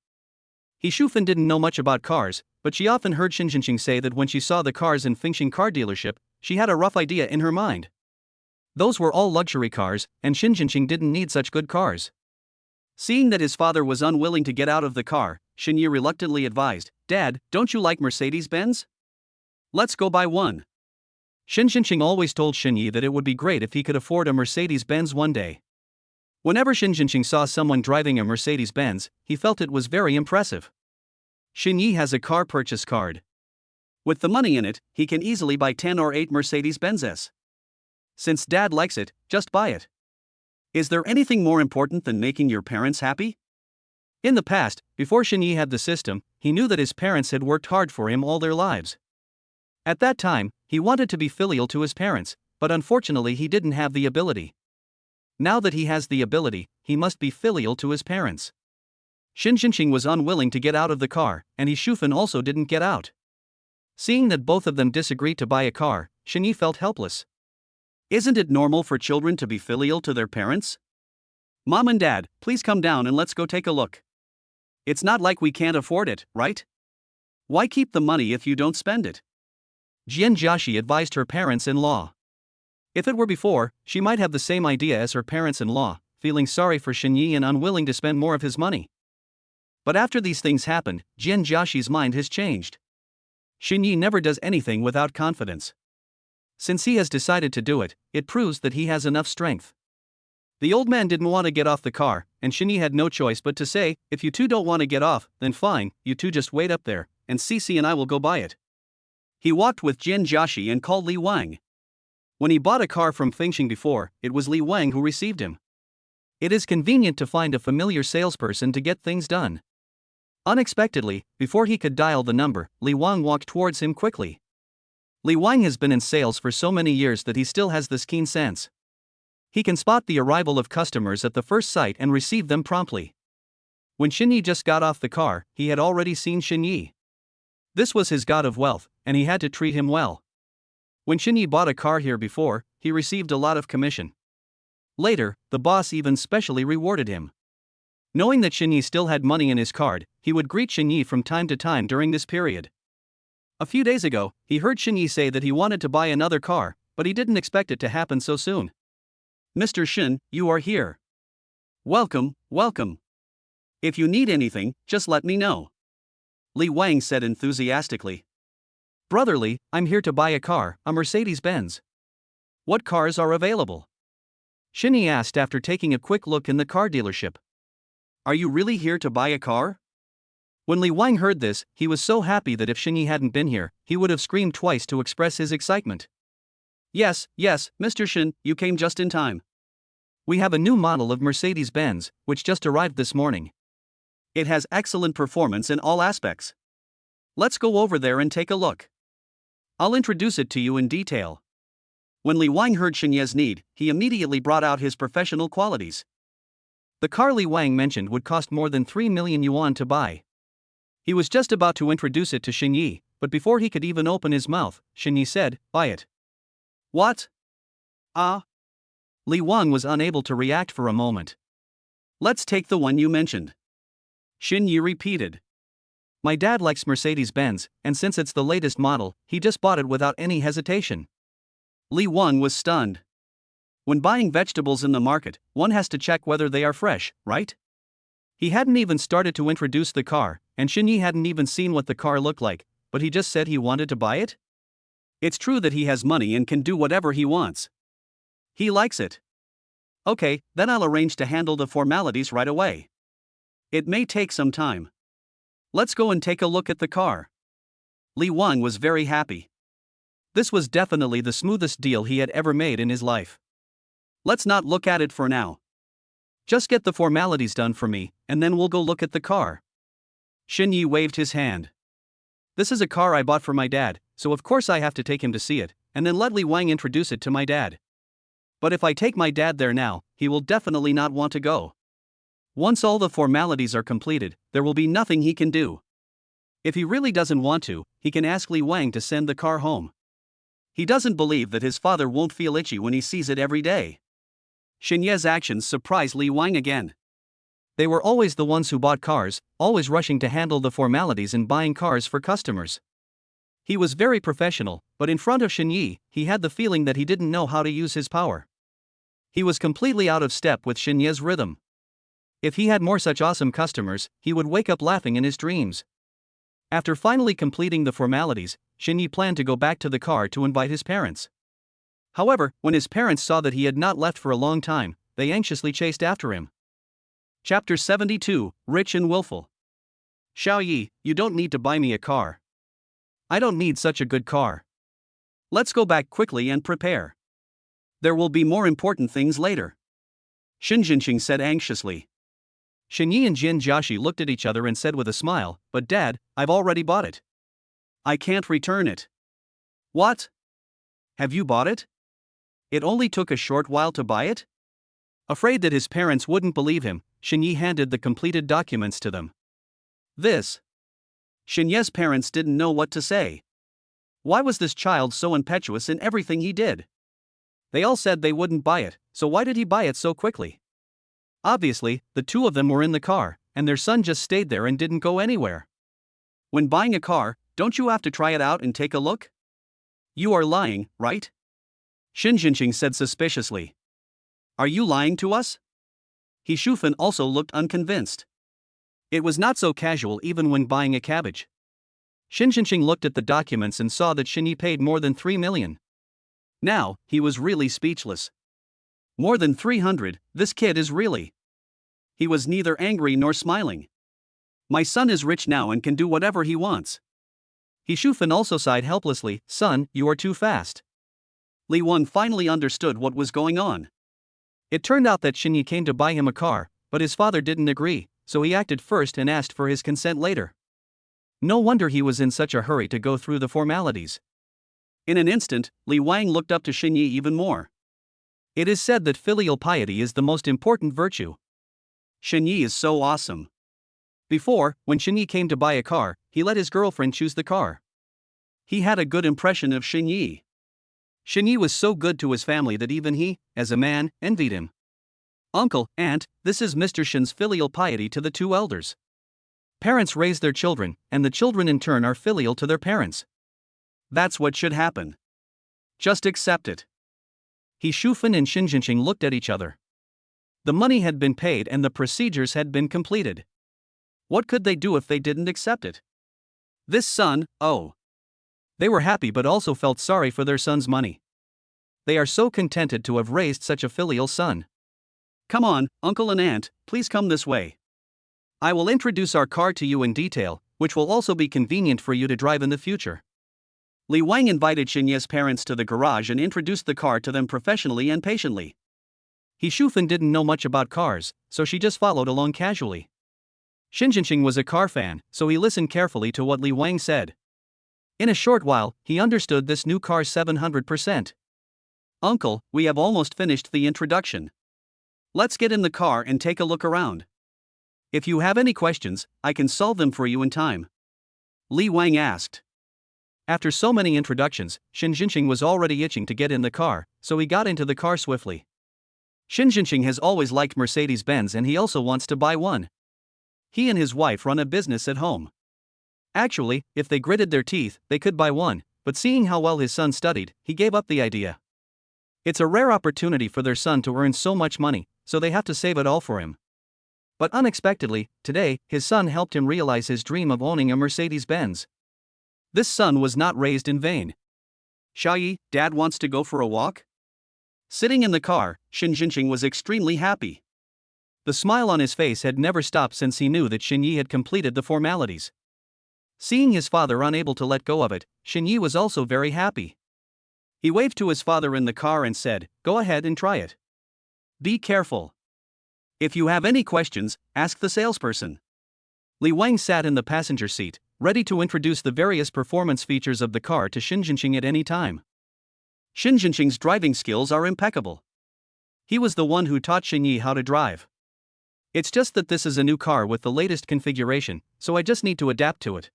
He Shufan didn't know much about cars, but she often heard Shinjinqing say that when she saw the cars in Fengxing car dealership, she had a rough idea in her mind. Those were all luxury cars, and Shinjinqing didn't need such good cars. Seeing that his father was unwilling to get out of the car, Shinyi reluctantly advised, Dad, don't you like Mercedes-Benz? Let's go buy one. Shinjinqing always told Shinyi that it would be great if he could afford a Mercedes-Benz one day. Whenever Shinjinqing saw someone driving a Mercedes-Benz, he felt it was very impressive. Shinyi has a car purchase card. With the money in it, he can easily buy 10 or 8 Mercedes-Benzes. Since Dad likes it, just buy it. Is there anything more important than making your parents happy? In the past, before Shinyi had the system, he knew that his parents had worked hard for him all their lives. At that time, he wanted to be filial to his parents, but unfortunately he didn't have the ability. Now that he has the ability, he must be filial to his parents. Shinjinqing was unwilling to get out of the car, and He Shufan also didn't get out. Seeing that both of them disagreed to buy a car, Shinyi felt helpless. Isn't it normal for children to be filial to their parents? Mom and Dad, please come down and let's go take a look. It's not like we can't afford it, right? Why keep the money if you don't spend it? Jin Jiaxi advised her parents-in-law. If it were before, she might have the same idea as her parents-in-law, feeling sorry for Shinyi and unwilling to spend more of his money. But after these things happened, Jian Jiaxi's mind has changed. Xinyi never does anything without confidence. Since he has decided to do it, it proves that he has enough strength. The old man didn't want to get off the car, and Xinyi had no choice but to say, "If you two don't want to get off, then fine, you two just wait up there, and Cici and I will go buy it." He walked with Jian Jiaxi and called Li Wang. When he bought a car from Fengxing before, it was Li Wang who received him. It is convenient to find a familiar salesperson to get things done. Unexpectedly, before he could dial the number, Li Wang walked towards him quickly. Li Wang has been in sales for so many years that he still has this keen sense. He can spot the arrival of customers at the first sight and receive them promptly. When Xinyi just got off the car, he had already seen Xinyi. This was his god of wealth, and he had to treat him well. When Xinyi bought a car here before, he received a lot of commission. Later, the boss even specially rewarded him. Knowing that Xinyi still had money in his card, he would greet Xinyi from time to time during this period. A few days ago, he heard Xinyi say that he wanted to buy another car, but he didn't expect it to happen so soon. "Mr. Xin, you are here. Welcome, welcome. If you need anything, just let me know," Li Wang said enthusiastically. "Brotherly, I'm here to buy a car, a Mercedes-Benz. What cars are available?" Xinyi asked after taking a quick look in the car dealership. "Are you really here to buy a car?" When Li Wang heard this, he was so happy that if Xinyi hadn't been here, he would have screamed twice to express his excitement. Yes, Mr. Xin, you came just in time. We have a new model of Mercedes-Benz, which just arrived this morning. It has excellent performance in all aspects. Let's go over there and take a look. I'll introduce it to you in detail." When Li Wang heard Xinyi's need, he immediately brought out his professional qualities. The car Li Wang mentioned would cost more than 3 million yuan to buy. He was just about to introduce it to Xinyi, but before he could even open his mouth, Xinyi said, "Buy it." "What? Ah?" Li Wang was unable to react for a moment. "Let's take the one you mentioned," Xinyi repeated. "My dad likes Mercedes-Benz, and since it's the latest model, he just bought it without any hesitation." Li Wang was stunned. When buying vegetables in the market, one has to check whether they are fresh, right? He hadn't even started to introduce the car, and Xinyi hadn't even seen what the car looked like, but he just said he wanted to buy it? It's true that he has money and can do whatever he wants. He likes it. Okay, then I'll arrange to handle the formalities right away. It may take some time. Let's go and take a look at the car. Li Wang was very happy. This was definitely the smoothest deal he had ever made in his life. Let's not look at it for now. Just get the formalities done for me, and then we'll go look at the car. Xinyi waved his hand. This is a car I bought for my dad, so of course I have to take him to see it, and then let Li Wang introduce it to my dad. But if I take my dad there now, he will definitely not want to go. Once all the formalities are completed, there will be nothing he can do. If he really doesn't want to, he can ask Li Wang to send the car home. He doesn't believe that his father won't feel itchy when he sees it every day. Xinyi's actions surprised Li Wang again. They were always the ones who bought cars, always rushing to handle the formalities and buying cars for customers. He was very professional, but in front of Xinyi, he had the feeling that he didn't know how to use his power. He was completely out of step with Xinyi's rhythm. If he had more such awesome customers, he would wake up laughing in his dreams. After finally completing the formalities, Xinyi planned to go back to the car to invite his parents. However, when his parents saw that he had not left for a long time, they anxiously chased after him. Chapter 72, Rich and Willful. "Xiaoyi, you don't need to buy me a car. I don't need such a good car. Let's go back quickly and prepare. There will be more important things later," Xin Jinqing said anxiously. Xinyi and Jian Jiaxi looked at each other and said with a smile, "But Dad, I've already bought it. I can't return it." "What? Have you bought it? It only took a short while to buy it?" Afraid that his parents wouldn't believe him, Xinyi handed the completed documents to them. Xinyi's parents didn't know what to say. Why was this child so impetuous in everything he did? They all said they wouldn't buy it, so why did he buy it so quickly? Obviously, the two of them were in the car, and their son just stayed there and didn't go anywhere. When buying a car, don't you have to try it out and take a look? You are lying, right? Xin Jinqing said suspiciously. Are you lying to us? He Shufan also looked unconvinced. It was not so casual even when buying a cabbage. Shin Jinqing looked at the documents and saw that Shin Yi paid more than 3 million. Now, he was really speechless. More than 300, this kid is really. He was neither angry nor smiling. My son is rich now and can do whatever he wants. He Shufan also sighed helplessly, son, you are too fast. Li Wen finally understood what was going on. It turned out that Shin Yi came to buy him a car, but his father didn't agree, so he acted first and asked for his consent later. No wonder he was in such a hurry to go through the formalities. In an instant, Li Wang looked up to Shin Yi even more. It is said that filial piety is the most important virtue. Shin Yi is so awesome. Before, when Shin Yi came to buy a car, he let his girlfriend choose the car. He had a good impression of Shin Yi. Shin Yi was so good to his family that even he, as a man, envied him. Uncle, aunt, this is Mr. Shin's filial piety to the two elders. Parents raise their children, and the children in turn are filial to their parents. That's what should happen. Just accept it. He Shufan and Shin Jinqing looked at each other. The money had been paid and the procedures had been completed. What could they do if they didn't accept it? This son, oh. They were happy but also felt sorry for their son's money. They are so contented to have raised such a filial son. Come on, uncle and aunt, please come this way. I will introduce our car to you in detail, which will also be convenient for you to drive in the future. Li Wang invited Shin Yi's parents to the garage and introduced the car to them professionally and patiently. He Shufan didn't know much about cars, so she just followed along casually. Shin Jinqing was a car fan, so he listened carefully to what Li Wang said. In a short while, he understood this new car 700%. Uncle, we have almost finished the introduction. Let's get in the car and take a look around. If you have any questions, I can solve them for you in time. Li Wang asked. After so many introductions, Shin Jinqing was already itching to get in the car, so he got into the car swiftly. Shin Jinqing has always liked Mercedes-Benz and he also wants to buy one. He and his wife run a business at home. Actually, if they gritted their teeth, they could buy one, but seeing how well his son studied, he gave up the idea. It's a rare opportunity for their son to earn so much money, so they have to save it all for him. But unexpectedly, today, his son helped him realize his dream of owning a Mercedes-Benz. This son was not raised in vain. Xiaoyi, Dad wants to go for a walk? Sitting in the car, Shin Jinqing was extremely happy. The smile on his face had never stopped since he knew that Shin Yi had completed the formalities. Seeing his father unable to let go of it, Shin Yi was also very happy. He waved to his father in the car and said, "Go ahead and try it. Be careful. If you have any questions, ask the salesperson." Li Wang sat in the passenger seat, ready to introduce the various performance features of the car to Shin Jinqing at any time. Shin Jinqing's driving skills are impeccable. He was the one who taught Shin Yi how to drive. It's just that this is a new car with the latest configuration, so I just need to adapt to it.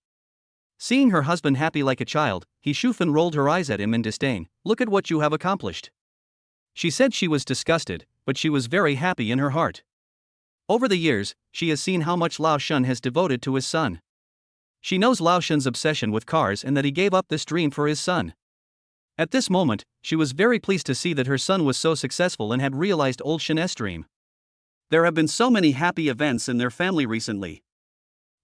Seeing her husband happy like a child, He Shufan rolled her eyes at him in disdain. "Look at what you have accomplished." She said she was disgusted, but she was very happy in her heart. Over the years, she has seen how much Lao Shun has devoted to his son. She knows Lao Shun's obsession with cars and that he gave up this dream for his son. At this moment, she was very pleased to see that her son was so successful and had realized old Shin's dream. There have been so many happy events in their family recently.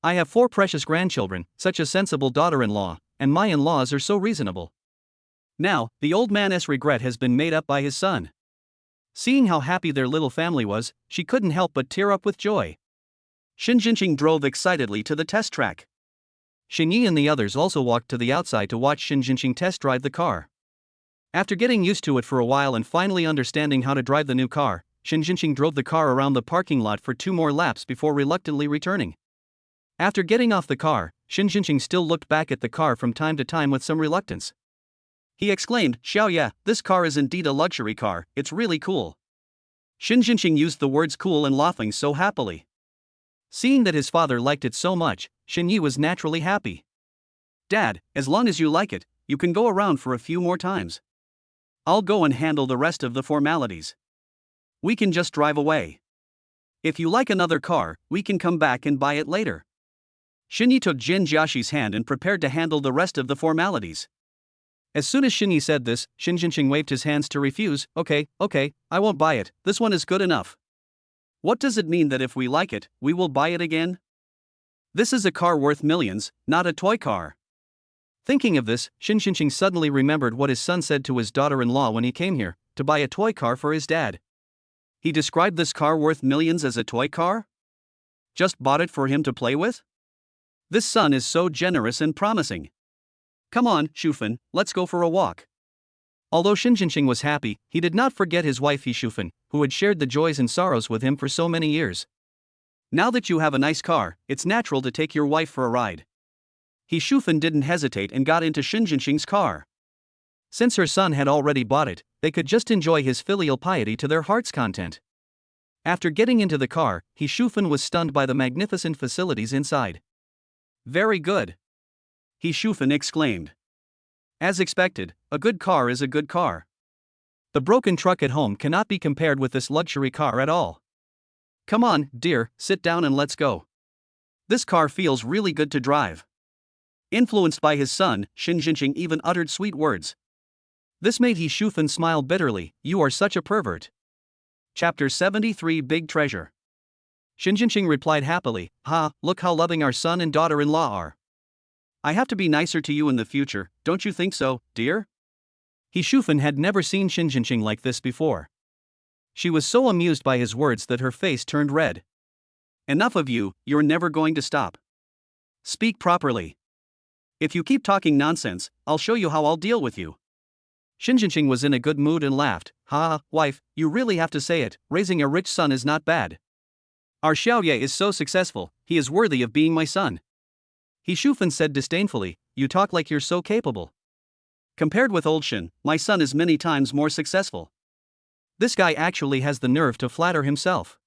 I have 4 precious grandchildren, such a sensible daughter-in-law, and my in-laws are so reasonable. Now, the old man's regret has been made up by his son. Seeing how happy their little family was, she couldn't help but tear up with joy. Shin Jinqing drove excitedly to the test track. Shin Yi and the others also walked to the outside to watch Shin Jinqing test drive the car. After getting used to it for a while and finally understanding how to drive the new car, Shin Jinqing drove the car around the parking lot for 2 more laps before reluctantly returning. After getting off the car, Shin Jinqing still looked back at the car from time to time with some reluctance. He exclaimed, "Xiaoya, this car is indeed a luxury car, it's really cool." Shin Jinqing used the words cool and laughing so happily. Seeing that his father liked it so much, Shin Yi was naturally happy. "Dad, as long as you like it, you can go around for a few more times. I'll go and handle the rest of the formalities. We can just drive away. If you like another car, we can come back and buy it later." Shin Yi took Jin Jiaxi's hand and prepared to handle the rest of the formalities. As soon as Shin Yi said this, Shin Jinqing waved his hands to refuse. Okay, I won't buy it, this one is good enough." "What does it mean that if we like it, we will buy it again?" This is a car worth millions, not a toy car. Thinking of this, Shin suddenly remembered what his son said to his daughter-in-law when he came here, to buy a toy car for his dad. He described this car worth millions as a toy car? Just bought it for him to play with? This son is so generous and promising. Come on, Shufan, let's go for a walk. Although Shin was happy, he did not forget his wife Shufan, who had shared the joys and sorrows with him for so many years. Now that you have a nice car, it's natural to take your wife for a ride. Shufan didn't hesitate and got into Shin car. Since her son had already bought it, they could just enjoy his filial piety to their heart's content. After getting into the car, Shufan was stunned by the magnificent facilities inside. Very good. Shufan exclaimed. As expected, a good car is a good car. The broken truck at home cannot be compared with this luxury car at all. Come on, dear, sit down and let's go. This car feels really good to drive. Influenced by his son, Shin even uttered sweet words. This made Shufan smile bitterly. You are such a pervert. Chapter 73 Big Treasure. Shin replied happily, look how loving our son and daughter-in-law are. I have to be nicer to you in the future, don't you think so, dear? Shufan had never seen Shin like this before. She was so amused by his words that her face turned red. Enough of you, you're never going to stop. Speak properly. If you keep talking nonsense, I'll show you how I'll deal with you. Shin was in a good mood and laughed. Wife, you really have to say it, raising a rich son is not bad. Our Xiaoye is so successful, he is worthy of being my son. Shufan said disdainfully, you talk like you're so capable. Compared with old Shin, my son is many times more successful. This guy actually has the nerve to flatter himself.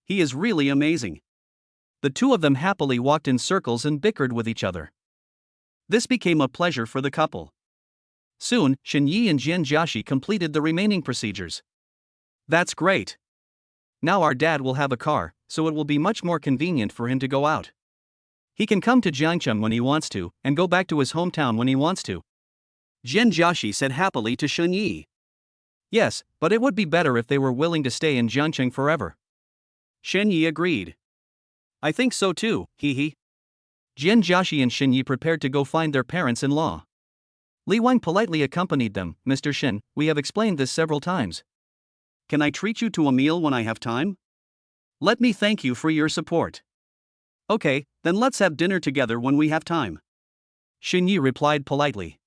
He is really amazing. The two of them happily walked in circles and bickered with each other. This became a pleasure for the couple. Soon, Shin Yi and Jian Jiaxi completed the remaining procedures. That's great. Now our dad will have a car, so it will be much more convenient for him to go out. He can come to Jiangcheng when he wants to, and go back to his hometown when he wants to. Jian Jiaxi said happily to Shin Yi. Yes, but it would be better if they were willing to stay in Jiangcheng forever. Shin Yi agreed. I think so too, Jian Jiaxi and Shin Yi prepared to go find their parents-in-law. Li Wang politely accompanied them. Mr. Shin, we have explained this several times. Can I treat you to a meal when I have time? Let me thank you for your support. Okay, then let's have dinner together when we have time. Shin Yi replied politely.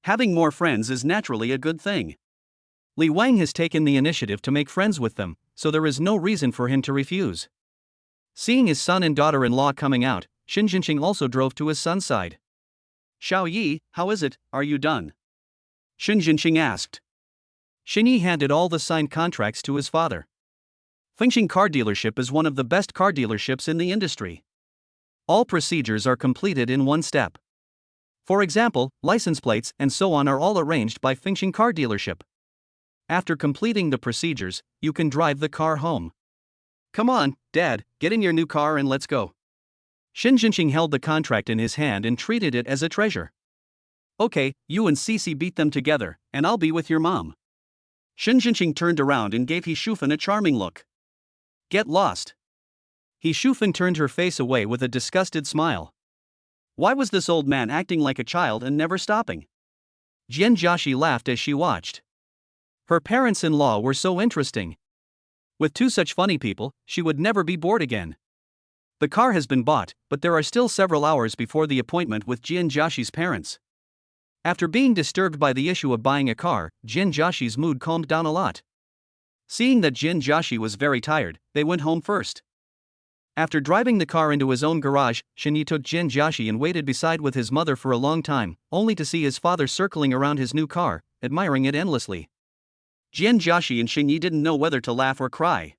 Having more friends is naturally a good thing. Li Wang has taken the initiative to make friends with them, so there is no reason for him to refuse. Seeing his son and daughter-in-law coming out, Shin also drove to his son's side. Xiao Yi, how is it, are you done? Shin asked. Shin Yi handed all the signed contracts to his father. Fengxing Car Dealership is one of the best car dealerships in the industry. All procedures are completed in one step. For example, license plates and so on are all arranged by Fengxing Car Dealership. After completing the procedures, you can drive the car home. Come on, Dad, get in your new car and let's go. Shin held the contract in his hand and treated it as a treasure. Okay, you and Cici beat them together, and I'll be with your mom. Shin turned around and gave Shufan a charming look. Get lost. Shufan turned her face away with a disgusted smile. Why was this old man acting like a child and never stopping? Jian Jiaxi laughed as she watched. Her parents-in-law were so interesting. With two such funny people, she would never be bored again. The car has been bought, but there are still several hours before the appointment with Jian Jiaxi's parents. After being disturbed by the issue of buying a car, Jian Jiaxi's mood calmed down a lot. Seeing that Jian Jiaxi was very tired, they went home first. After driving the car into his own garage, Shin Yi took Jian Jiaxi and waited beside with his mother for a long time, only to see his father circling around his new car, admiring it endlessly. Jian Jiaxi and Shin Yi didn't know whether to laugh or cry.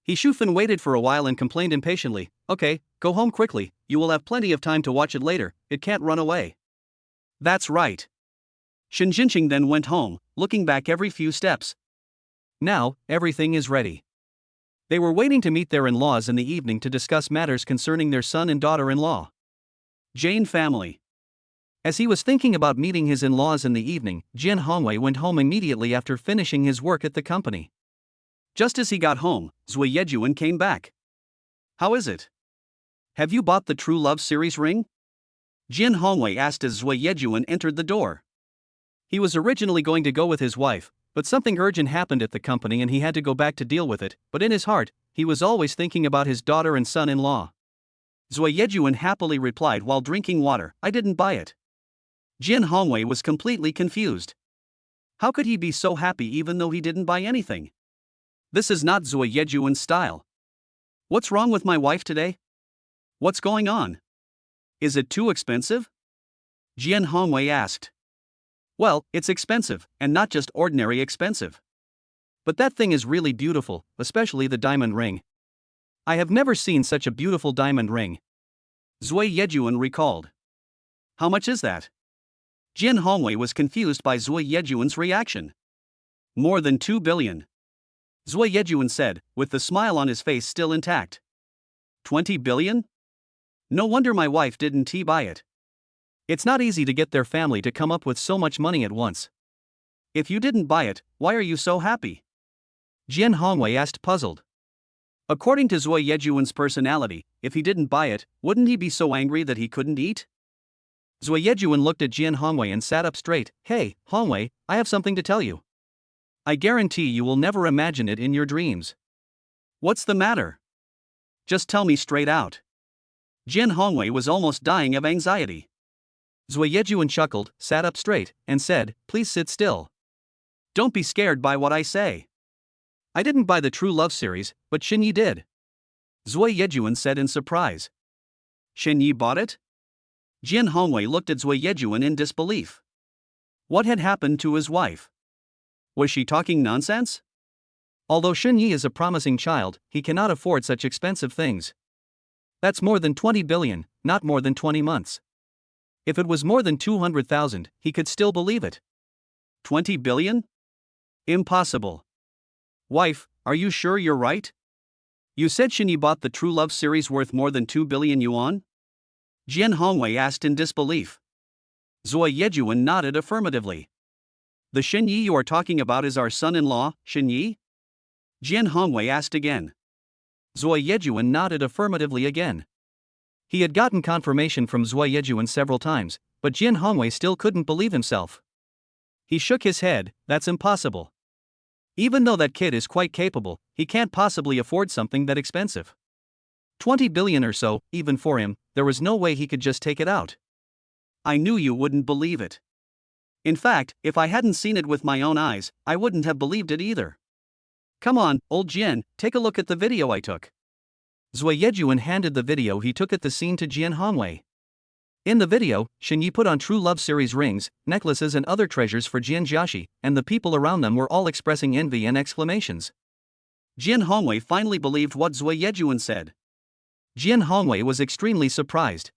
Shufan waited for a while and complained impatiently, okay, go home quickly, you will have plenty of time to watch it later, it can't run away. That's right. Shin then went home, looking back every few steps. Now, everything is ready. They were waiting to meet their in-laws in the evening to discuss matters concerning their son and daughter-in-law. Jane family. As he was thinking about meeting his in-laws in the evening, Jian Hongwei went home immediately after finishing his work at the company. Just as he got home, Zui Yejuan came back. How is it? Have you bought the True Love series ring? Jin Hongwei asked as Zui Yejuan entered the door. He was originally going to go with his wife, but something urgent happened at the company and he had to go back to deal with it, but in his heart, he was always thinking about his daughter and son-in-law. Zui Yejuan happily replied while drinking water, I didn't buy it. Jin Hongwei was completely confused. How could he be so happy even though he didn't buy anything? This is not Zui Yejuan's style. What's wrong with my wife today? What's going on? Is it too expensive? Jin Hongwei asked. Well, it's expensive, and not just ordinary expensive. But that thing is really beautiful, especially the diamond ring. I have never seen such a beautiful diamond ring. Zui Yejuan recalled. How much is that? Jin Hongwei was confused by Zui Yejuan's reaction. More than 2 billion. Zui Yejuan said, with the smile on his face still intact. 20 billion? No wonder my wife didn't buy it. It's not easy to get their family to come up with so much money at once. If you didn't buy it, why are you so happy? Jin Hongwei asked, puzzled. According to Zui Yejuan's personality, if he didn't buy it, wouldn't he be so angry that he couldn't eat? Zui Yejuan looked at Jin Hongwei and sat up straight. Hey, Hongwei, I have something to tell you. I guarantee you will never imagine it in your dreams. What's the matter? Just tell me straight out. Jin Hongwei was almost dying of anxiety. Zui Yejuan chuckled, sat up straight, and said, please sit still. Don't be scared by what I say. I didn't buy the True Love series, but Xinyi did. Zui Yejuan said in surprise. Xinyi bought it? Jin Hongwei looked at Zui Yejuan in disbelief. What had happened to his wife? Was she talking nonsense? Although Xinyi is a promising child, he cannot afford such expensive things. That's more than 20 billion, not more than 20 months. If it was more than 200,000, he could still believe it. 20 billion? Impossible. Wife, are you sure you're right? You said Xinyi bought the True Love series worth more than 2 billion yuan? Jin Hongwei asked in disbelief. Zui Yejuan nodded affirmatively. The Xinyi you are talking about is our son-in-law, Xinyi? Jin Hongwei asked again. Zui Yejuan nodded affirmatively again. He had gotten confirmation from Zui Yejuan several times, but Jin Hongwei still couldn't believe himself. He shook his head, that's impossible. Even though that kid is quite capable, he can't possibly afford something that expensive. 20 billion or so, even for him, there was no way he could just take it out. I knew you wouldn't believe it. In fact, if I hadn't seen it with my own eyes, I wouldn't have believed it either. Come on, old Jin, take a look at the video I took. Zui Yejuan handed the video he took at the scene to Jin Hongwei. In the video, Xinyi put on True Love series rings, necklaces and other treasures for Jin Jiaxi, and the people around them were all expressing envy and exclamations. Jin Hongwei finally believed what Zui Yejuan said. Jin Hongwei was extremely surprised.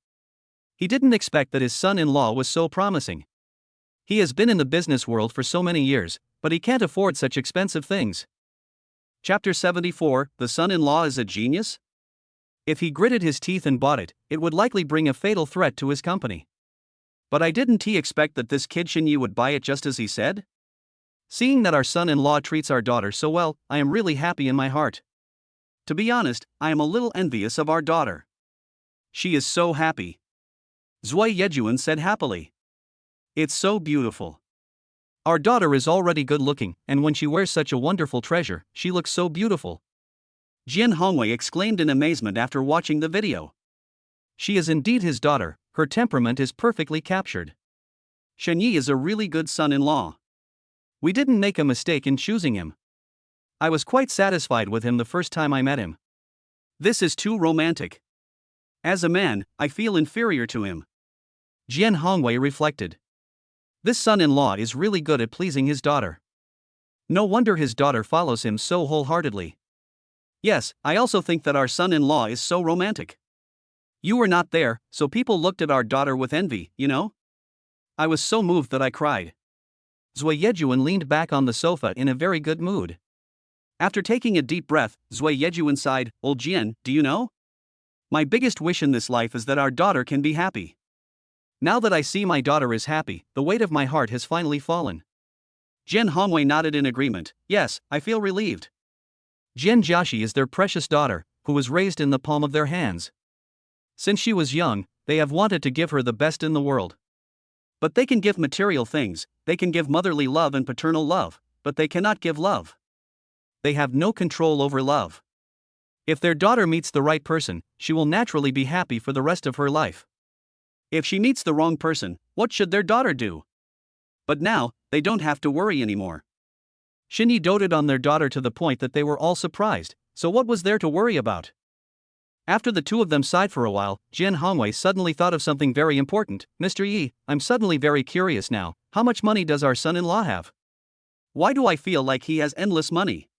He didn't expect that his son-in-law was so promising. He has been in the business world for so many years, but he can't afford such expensive things. Chapter 74, The Son-in-Law is a Genius? If he gritted his teeth and bought it, it would likely bring a fatal threat to his company. But didn't he expect that this kid Xinyi would buy it just as he said? Seeing that our son-in-law treats our daughter so well, I am really happy in my heart. To be honest, I am a little envious of our daughter. She is so happy. Zui Yejuan said happily. It's so beautiful. Our daughter is already good looking, and when she wears such a wonderful treasure, she looks so beautiful. Jin Hongwei exclaimed in amazement after watching the video. She is indeed his daughter, her temperament is perfectly captured. Xinyi is a really good son-in-law. We didn't make a mistake in choosing him. I was quite satisfied with him the first time I met him. This is too romantic. As a man, I feel inferior to him. Jin Hongwei reflected. This son-in-law is really good at pleasing his daughter. No wonder his daughter follows him so wholeheartedly. Yes, I also think that our son-in-law is so romantic. You were not there, so people looked at our daughter with envy, you know? I was so moved that I cried. Zui Yejuan leaned back on the sofa in a very good mood. After taking a deep breath, Zui Yejuan sighed, Old Jin, do you know? My biggest wish in this life is that our daughter can be happy. Now that I see my daughter is happy, the weight of my heart has finally fallen. Jin Hongwei nodded in agreement. Yes, I feel relieved. Jin Jiaxi is their precious daughter, who was raised in the palm of their hands. Since she was young, they have wanted to give her the best in the world. But they can give material things, they can give motherly love and paternal love, but they cannot give love. They have no control over love. If their daughter meets the right person, she will naturally be happy for the rest of her life. If she meets the wrong person, what should their daughter do? But now, they don't have to worry anymore. Shinyi doted on their daughter to the point that they were all surprised, so what was there to worry about? After the two of them sighed for a while, Jian Hongwei suddenly thought of something very important. Mr. Yi, I'm suddenly very curious now, how much money does our son-in-law have? Why do I feel like he has endless money?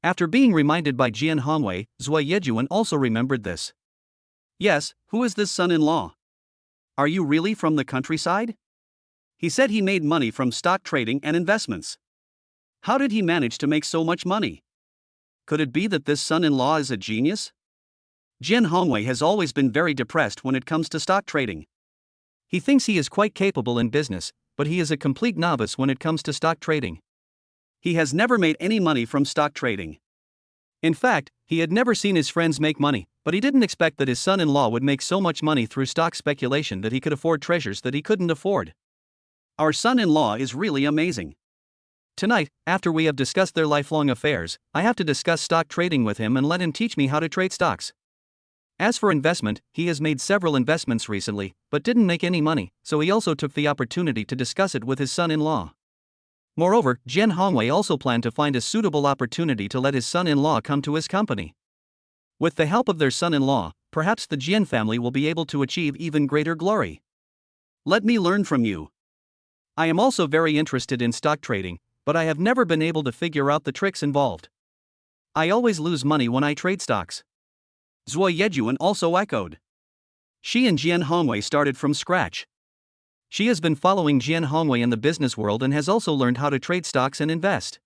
After being reminded by Jian Hongwei, Zui Yejuan also remembered this. Yes, who is this son-in-law? Are you really from the countryside? He said he made money from stock trading and investments. How did he manage to make so much money? Could it be that this son-in-law is a genius? Jian Hongwei has always been very depressed when it comes to stock trading. He thinks he is quite capable in business, but he is a complete novice when it comes to stock trading. He has never made any money from stock trading. In fact, he had never seen his friends make money, but he didn't expect that his son-in-law would make so much money through stock speculation that he could afford treasures that he couldn't afford. Our son-in-law is really amazing. Tonight, after we have discussed their lifelong affairs, I have to discuss stock trading with him and let him teach me how to trade stocks. As for investment, he has made several investments recently, but didn't make any money, so he also took the opportunity to discuss it with his son-in-law. Moreover, Jian Hongwei also planned to find a suitable opportunity to let his son-in-law come to his company. With the help of their son-in-law, perhaps the Jian family will be able to achieve even greater glory. Let me learn from you. I am also very interested in stock trading, but I have never been able to figure out the tricks involved. I always lose money when I trade stocks. Zui Yejuan also echoed. She and Jian Hongwei started from scratch. She has been following Jian Hongwei in the business world and has also learned how to trade stocks and invest.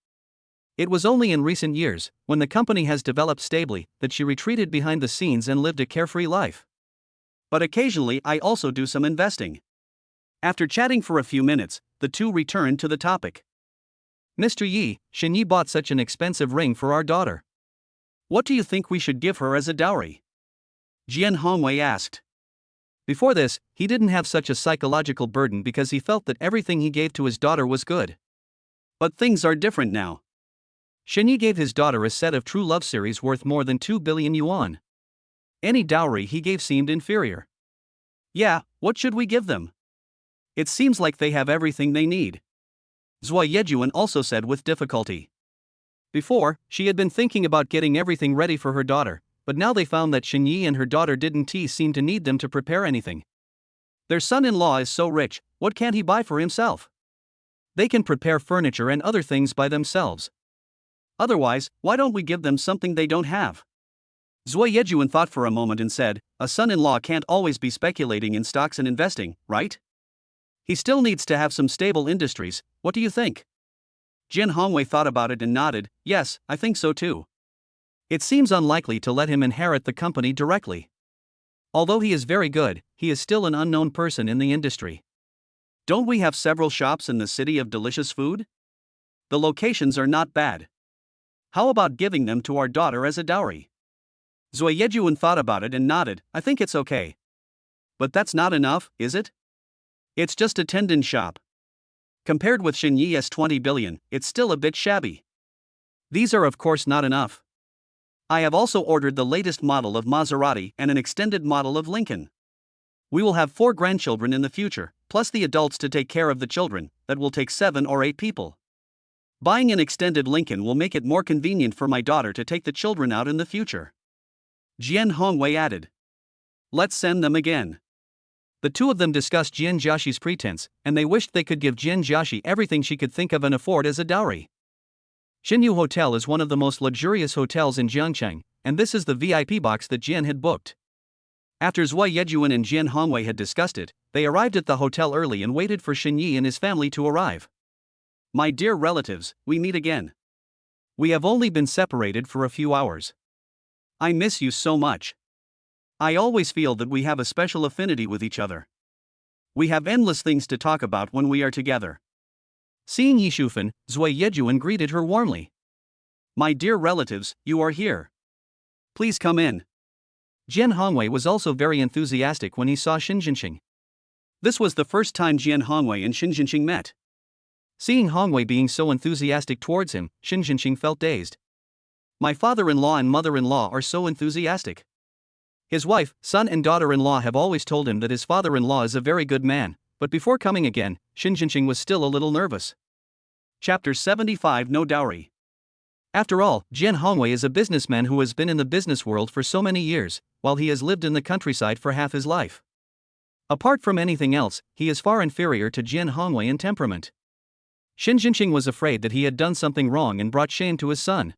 It was only in recent years, when the company has developed stably, that she retreated behind the scenes and lived a carefree life. But occasionally I also do some investing. After chatting for a few minutes, the two returned to the topic. Mr. Yi, Shinyi bought such an expensive ring for our daughter. What do you think we should give her as a dowry? Jian Hongwei asked. Before this, he didn't have such a psychological burden because he felt that everything he gave to his daughter was good. But things are different now. Shinyi gave his daughter a set of True Love series worth more than 2 billion yuan. Any dowry he gave seemed inferior. Yeah, what should we give them? It seems like they have everything they need. Zui Yejuan also said with difficulty. Before, she had been thinking about getting everything ready for her daughter, but now they found that Shinyi and her daughter didn't seem to need them to prepare anything. Their son-in-law is so rich, what can't he buy for himself? They can prepare furniture and other things by themselves. Otherwise, why don't we give them something they don't have? Zui Yejuan thought for a moment and said, a son-in-law can't always be speculating in stocks and investing, right? He still needs to have some stable industries. What do you think? Jian Hongwei thought about it and nodded. Yes, I think so too. It seems unlikely to let him inherit the company directly. Although he is very good, he is still an unknown person in the industry. Don't we have several shops in the city of delicious food? The locations are not bad. How about giving them to our daughter as a dowry? Zui Yejuan thought about it and nodded. I think it's okay. But that's not enough, is it? It's just a tendon shop. Compared with Shinyi's 20 billion, it's still a bit shabby. These are of course not enough. I have also ordered the latest model of Maserati and an extended model of Lincoln. We will have 4 grandchildren in the future, plus the adults to take care of the children. That will take 7 or 8 people. Buying an extended Lincoln will make it more convenient for my daughter to take the children out in the future. Jian Hongwei added. Let's send them again. The two of them discussed Jian Jiaxi's pretense, and they wished they could give Jian Jiaxi everything she could think of and afford as a dowry. Xinyu Hotel is one of the most luxurious hotels in Jiangcheng, and this is the VIP box that Jian had booked. After Zui Yejuan and Jian Hongwei had discussed it, they arrived at the hotel early and waited for Shinyi and his family to arrive. My dear relatives, we meet again. We have only been separated for a few hours. I miss you so much. I always feel that we have a special affinity with each other. We have endless things to talk about when we are together. Seeing Yi Shufan, Zui Yejuan greeted her warmly. My dear relatives, you are here. Please come in. Jian Hongwei was also very enthusiastic when he saw Xin Jinqing. This was the first time Jian Hongwei and Xin Jinqing met. Seeing Hongwei being so enthusiastic towards him, Xin Jinqing felt dazed. My father-in-law and mother-in-law are so enthusiastic. His wife, son and daughter-in-law have always told him that his father-in-law is a very good man, but before coming again, Xin Jinqing was still a little nervous. Chapter 75 No Dowry. After all, Jian Hongwei is a businessman who has been in the business world for so many years, while he has lived in the countryside for half his life. Apart from anything else, he is far inferior to Jian Hongwei in temperament. Xin Jinqing was afraid that he had done something wrong and brought shame to his son.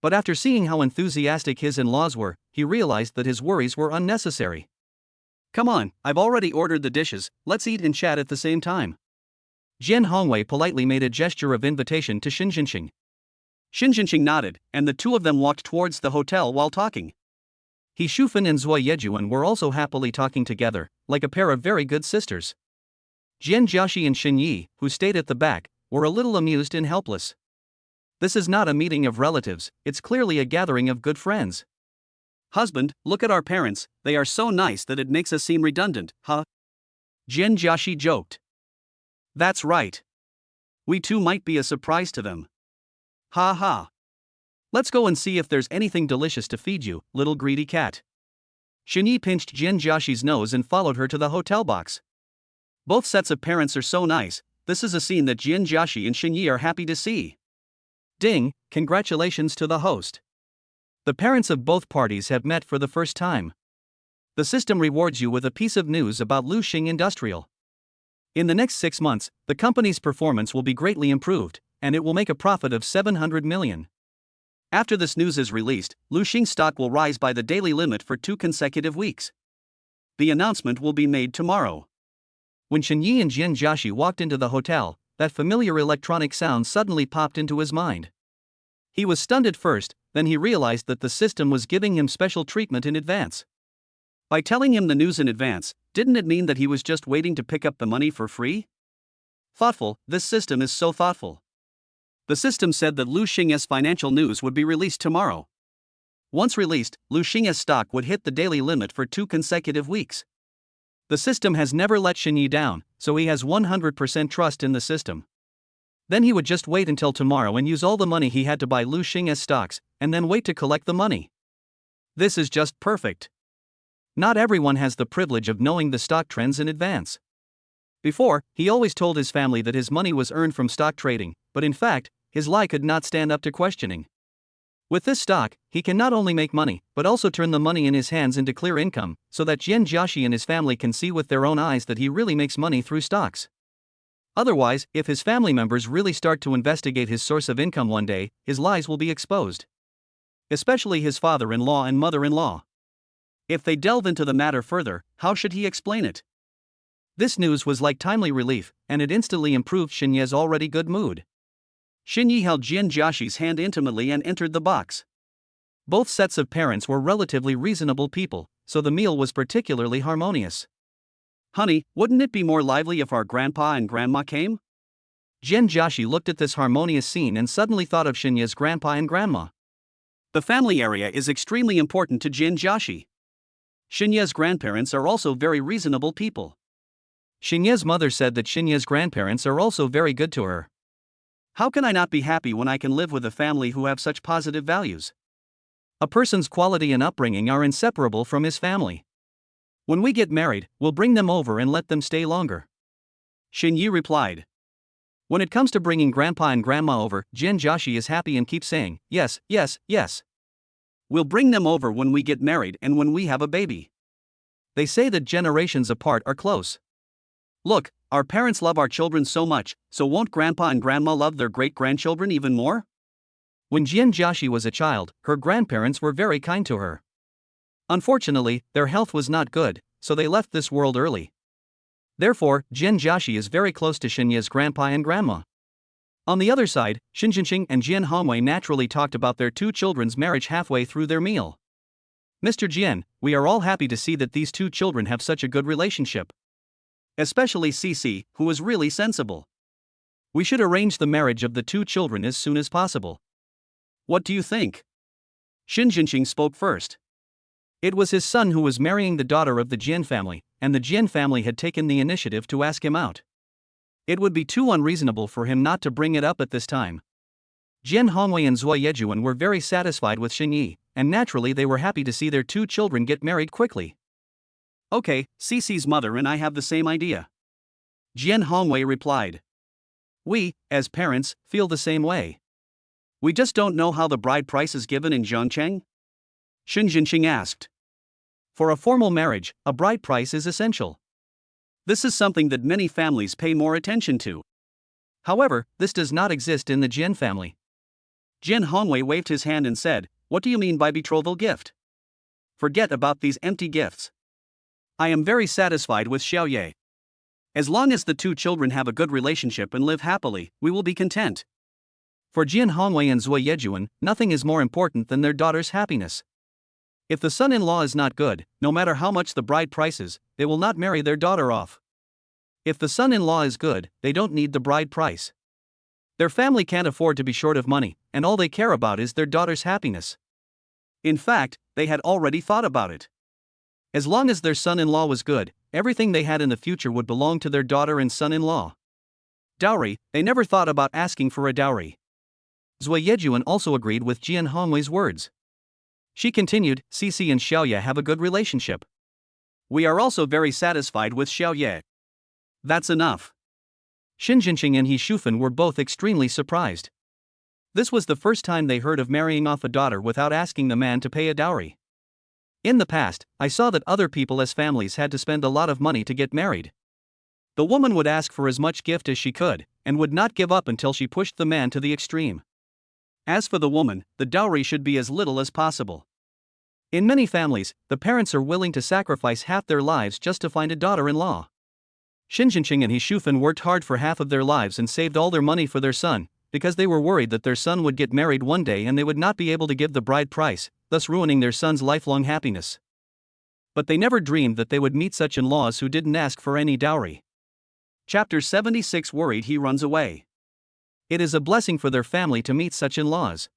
But after seeing how enthusiastic his in-laws were, he realized that his worries were unnecessary. Come on, I've already ordered the dishes, let's eat and chat at the same time. Jian Hongwei politely made a gesture of invitation to Xin Jinqing. Xin Jinqing nodded, and the two of them walked towards the hotel while talking. He Shufan and Zhuo Yejuan were also happily talking together, like a pair of very good sisters. Jian Jiaxi and Xin Yi, who stayed at the back, were a little amused and helpless. This is not a meeting of relatives, it's clearly a gathering of good friends. Husband, look at our parents, they are so nice that it makes us seem redundant, huh? Jian Jiaxi joked. That's right. We too might be a surprise to them. Ha ha. Let's go and see if there's anything delicious to feed you, little greedy cat. Xin Yi pinched Jian Jiaxi's nose and followed her to the hotel box. Both sets of parents are so nice, this is a scene that Jian Jiaxi and Xin Yi are happy to see. Ding, congratulations to the host. The parents of both parties have met for the first time. The system rewards you with a piece of news about Luxing Industrial. In the next 6 months, the company's performance will be greatly improved, and it will make a profit of 700 million. After this news is released, Luxing stock will rise by the daily limit for 2 consecutive weeks. The announcement will be made tomorrow. When Xin Yi and Jian Jiaxi walked into the hotel, that familiar electronic sound suddenly popped into his mind. He was stunned at first, then he realized that the system was giving him special treatment in advance. By telling him the news in advance, didn't it mean that he was just waiting to pick up the money for free? Thoughtful, this system is so thoughtful. The system said that Luxing's financial news would be released tomorrow. Once released, Luxing's stock would hit the daily limit for 2 consecutive weeks. The system has never let Xin Yi down, so he has 100% trust in the system. Then he would just wait until tomorrow and use all the money he had to buy Luxing's stocks, and then wait to collect the money. This is just perfect. Not everyone has the privilege of knowing the stock trends in advance. Before, he always told his family that his money was earned from stock trading, but in fact, his lie could not stand up to questioning. With this stock, he can not only make money, but also turn the money in his hands into clear income, so that Jian Jiaxi and his family can see with their own eyes that he really makes money through stocks. Otherwise, if his family members really start to investigate his source of income one day, his lies will be exposed. Especially his father-in-law and mother-in-law. If they delve into the matter further, how should he explain it? This news was like timely relief, and it instantly improved Xin Yi's already good mood. Xin Yi held Jian Jiaxi's hand intimately and entered the box. Both sets of parents were relatively reasonable people, so the meal was particularly harmonious. Honey, wouldn't it be more lively if our grandpa and grandma came? Jian Jiaxi looked at this harmonious scene and suddenly thought of Xin Yi's grandpa and grandma. The family area is extremely important to Jian Jiaxi. Xin Yi's grandparents are also very reasonable people. Xin Yi's mother said that Xin Yi's grandparents are also very good to her. How can I not be happy when I can live with a family who have such positive values? A person's quality and upbringing are inseparable from his family. When we get married, we'll bring them over and let them stay longer. Xin Yi replied. When it comes to bringing grandpa and grandma over, Jian Jiaxi is happy and keeps saying, yes, yes, yes. We'll bring them over when we get married and when we have a baby. They say that generations apart are close. Look, our parents love our children so much, so won't grandpa and grandma love their great-grandchildren even more? When Jian Jiaxi was a child, her grandparents were very kind to her. Unfortunately, their health was not good, so they left this world early. Therefore, Jian Jiaxi is very close to Xin Yi's grandpa and grandma. On the other side, Xin Jinqing and Jian Hongwei naturally talked about their 2 children's marriage halfway through their meal. Mr. Jian, we are all happy to see that these 2 children have such a good relationship. Especially Cici, who is really sensible. We should arrange the marriage of the 2 children as soon as possible. What do you think? Xin Jinqing spoke first. It was his son who was marrying the daughter of the Jian family, and the Jian family had taken the initiative to ask him out. It would be too unreasonable for him not to bring it up at this time. Jian Hongwei and Zui Yejuan were very satisfied with Xin Yi, and naturally they were happy to see their two children get married quickly. Okay, Cece's mother and I have the same idea. Jian Hongwei replied. We, as parents, feel the same way. We just don't know how the bride price is given in Zhongcheng? Xin Jinqing asked. For a formal marriage, a bride price is essential. This is something that many families pay more attention to. However, this does not exist in the Jian family. Jian Hongwei waved his hand and said, What do you mean by betrothal gift? Forget about these empty gifts. I am very satisfied with Xiaoye. As long as the two children have a good relationship and live happily, we will be content. For Jian Hongwei and Zui Yejuan, nothing is more important than their daughter's happiness. If the son-in-law is not good, no matter how much the bride prices, they will not marry their daughter off. If the son-in-law is good, they don't need the bride price. Their family can't afford to be short of money, and all they care about is their daughter's happiness. In fact, they had already thought about it. As long as their son-in-law was good, everything they had in the future would belong to their daughter and son-in-law. Dowry, they never thought about asking for a dowry. Zui Yejuan also agreed with Jian Hongwei's words. She continued, Cece and Xiaoye have a good relationship. We are also very satisfied with Xiaoye. That's enough. Xin Jinqing and He Shufen were both extremely surprised. This was the first time they heard of marrying off a daughter without asking the man to pay a dowry. In the past, I saw that other people as families had to spend a lot of money to get married. The woman would ask for as much gift as she could, and would not give up until she pushed the man to the extreme. As for the woman, the dowry should be as little as possible. In many families, the parents are willing to sacrifice half their lives just to find a daughter-in-law. Xin Jinqing and He Shufen worked hard for half of their lives and saved all their money for their son, because they were worried that their son would get married one day and they would not be able to give the bride price, thus ruining their son's lifelong happiness. But they never dreamed that they would meet such in-laws who didn't ask for any dowry. Chapter 76. Worried he runs away. It is a blessing for their family to meet such in-laws.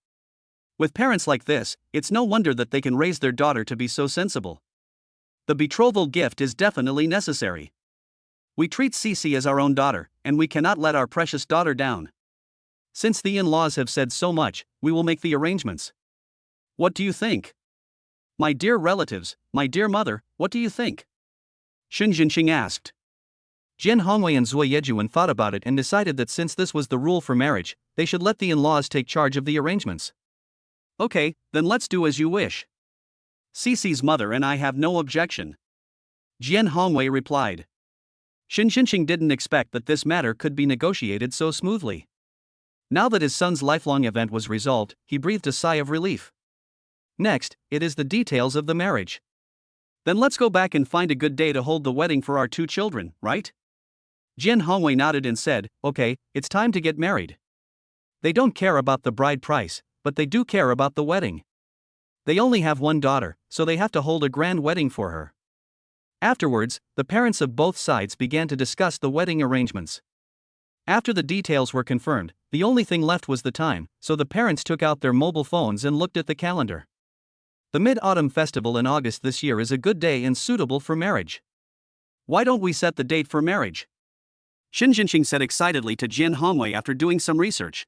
With parents like this, it's no wonder that they can raise their daughter to be so sensible. The betrothal gift is definitely necessary. We treat Cece as our own daughter, and we cannot let our precious daughter down. Since the in-laws have said so much, we will make the arrangements. What do you think? My dear relatives, my dear mother, what do you think? Xin Jinqing asked. Jian Hongwei and Zui Yejuan thought about it and decided that since this was the rule for marriage, they should let the in-laws take charge of the arrangements. Okay, then let's do as you wish. Cece's mother and I have no objection. Jian Hongwei replied. Xin Jinqing didn't expect that this matter could be negotiated so smoothly. Now that his son's lifelong event was resolved, he breathed a sigh of relief. Next, it is the details of the marriage. Then let's go back and find a good day to hold the wedding for our two children, right? Jian Hongwei nodded and said, Okay, it's time to get married. They don't care about the bride price, but they do care about the wedding. They only have one daughter, so they have to hold a grand wedding for her. Afterwards, the parents of both sides began to discuss the wedding arrangements. After the details were confirmed, the only thing left was the time, so the parents took out their mobile phones and looked at the calendar. The Mid-Autumn Festival in August this year is a good day and suitable for marriage. Why don't we set the date for marriage? Xin Jinqing said excitedly to Jian Hongwei after doing some research.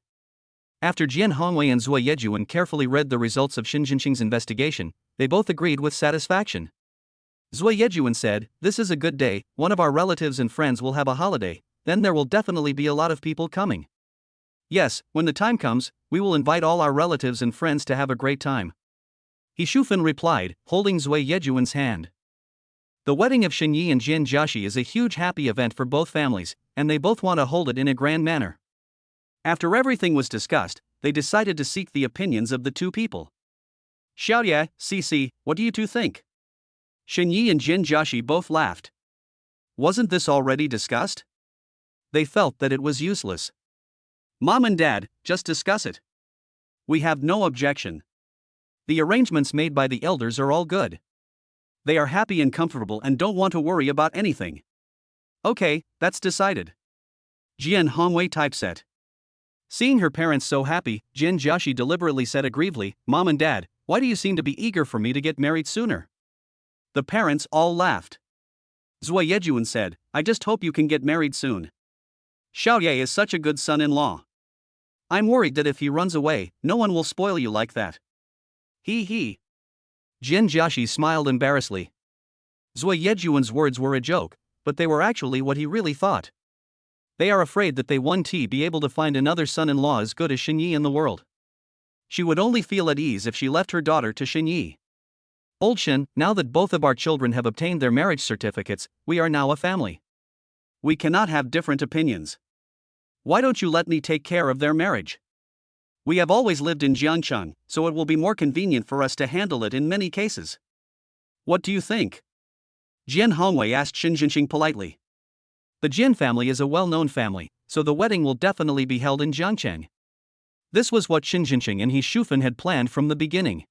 After Jian Hongwei and Zui Yejuan carefully read the results of Xin Jinqing's investigation, they both agreed with satisfaction. Zui Yejuan said, This is a good day, one of our relatives and friends will have a holiday, then there will definitely be a lot of people coming. Yes, when the time comes, we will invite all our relatives and friends to have a great time. He Shufen replied, holding Zui Yejuan's hand. The wedding of Xin Yi and Jian Jiaxi is a huge happy event for both families, and they both want to hold it in a grand manner. After everything was discussed, they decided to seek the opinions of the two people. Xiaoye, Cece, what do you two think? Xin Yi and Jian Jiaxi both laughed. Wasn't this already discussed? They felt that it was useless. Mom and Dad, just discuss it. We have no objection. The arrangements made by the elders are all good. They are happy and comfortable and don't want to worry about anything. Okay, that's decided. Jian Hongwei typeset. Seeing her parents so happy, Jian Jiaxi deliberately said aggrievedly, Mom and Dad, why do you seem to be eager for me to get married sooner? The parents all laughed. Zui Yejuan said, I just hope you can get married soon. Xiaoye is such a good son-in-law. I'm worried that if he runs away, no one will spoil you like that. He. Jin Jiaxi smiled embarrassedly. Zui Yejuan's words were a joke, but they were actually what he really thought. They are afraid that they won't be able to find another son-in-law as good as Xinyi in the world. She would only feel at ease if she left her daughter to Xinyi. Old Shen, now that both of our children have obtained their marriage certificates, we are now a family. We cannot have different opinions. Why don't you let me take care of their marriage? We have always lived in Jiangcheng, so it will be more convenient for us to handle it in many cases. What do you think? Jian Hongwei asked Xin Jinxing politely. The Jin family is a well-known family, so the wedding will definitely be held in Jiangcheng. This was what Xin Jinxing and He Shufan had planned from the beginning.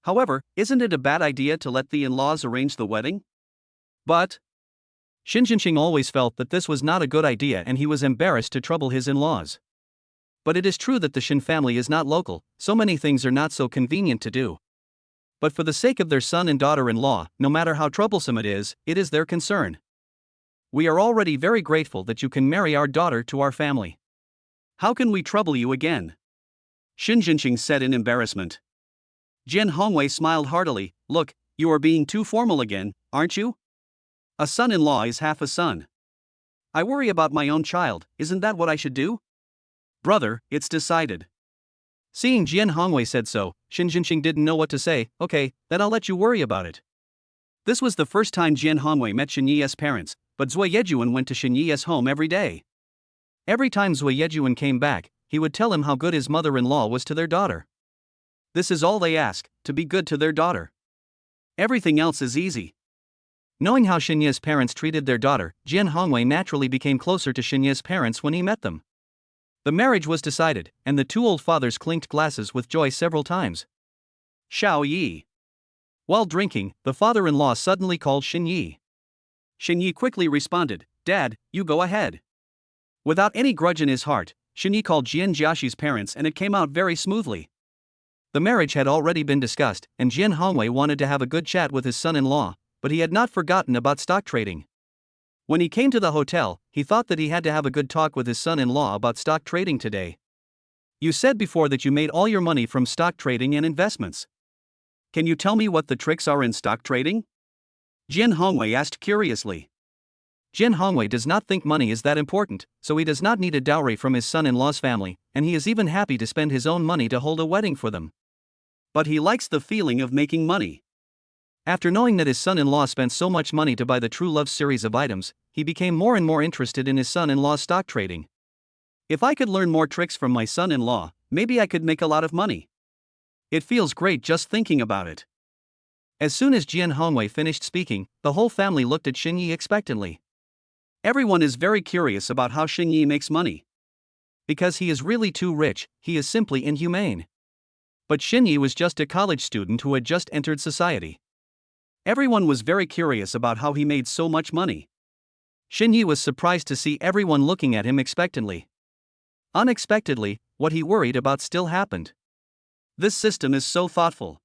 However, isn't it a bad idea to let the in-laws arrange the wedding? But Xin Jinxing always felt that this was not a good idea and he was embarrassed to trouble his in-laws. But it is true that the Xin family is not local, so many things are not so convenient to do. But for the sake of their son and daughter-in-law, no matter how troublesome it is their concern. We are already very grateful that you can marry our daughter to our family. How can we trouble you again? Xin Jinxing said in embarrassment. Jian Hongwei smiled heartily. Look, you are being too formal again, aren't you? A son-in-law is half a son. I worry about my own child, isn't that what I should do? Brother, it's decided. Seeing Jian Hongwei said so, Xin Jinxing didn't know what to say. Okay, then I'll let you worry about it. This was the first time Jian Hongwei met Xinyi's parents, but Zui Yejuan went to Xinyi's home every day. Every time Zui Yejuan came back, he would tell him how good his mother-in-law was to their daughter. This is all they ask, to be good to their daughter. Everything else is easy. Knowing how Xinyi's parents treated their daughter, Jian Hongwei naturally became closer to Xinyi's parents when he met them. The marriage was decided, and the two old fathers clinked glasses with joy several times. Xiao Yi. While drinking, the father-in-law suddenly called Xinyi. Xinyi quickly responded, Dad, you go ahead. Without any grudge in his heart, Xinyi called Jian Jiaxi's parents and it came out very smoothly. The marriage had already been discussed, and Jian Hongwei wanted to have a good chat with his son-in-law, but he had not forgotten about stock trading. When he came to the hotel, he thought that he had to have a good talk with his son-in-law about stock trading today. You said before that you made all your money from stock trading and investments. Can you tell me what the tricks are in stock trading? Jian Hongwei asked curiously. Jian Hongwei does not think money is that important, so he does not need a dowry from his son-in-law's family, and he is even happy to spend his own money to hold a wedding for them. But he likes the feeling of making money. After knowing that his son-in-law spent so much money to buy the True Love series of items, he became more and more interested in his son-in-law's stock trading. If I could learn more tricks from my son-in-law, maybe I could make a lot of money. It feels great just thinking about it. As soon as Jian Hongwei finished speaking, the whole family looked at Xinyi expectantly. Everyone is very curious about how Xinyi makes money. Because he is really too rich, he is simply inhumane. But Xinyi was just a college student who had just entered society. Everyone was very curious about how he made so much money. Xinyi was surprised to see everyone looking at him expectantly. Unexpectedly, what he worried about still happened. This system is so thoughtful.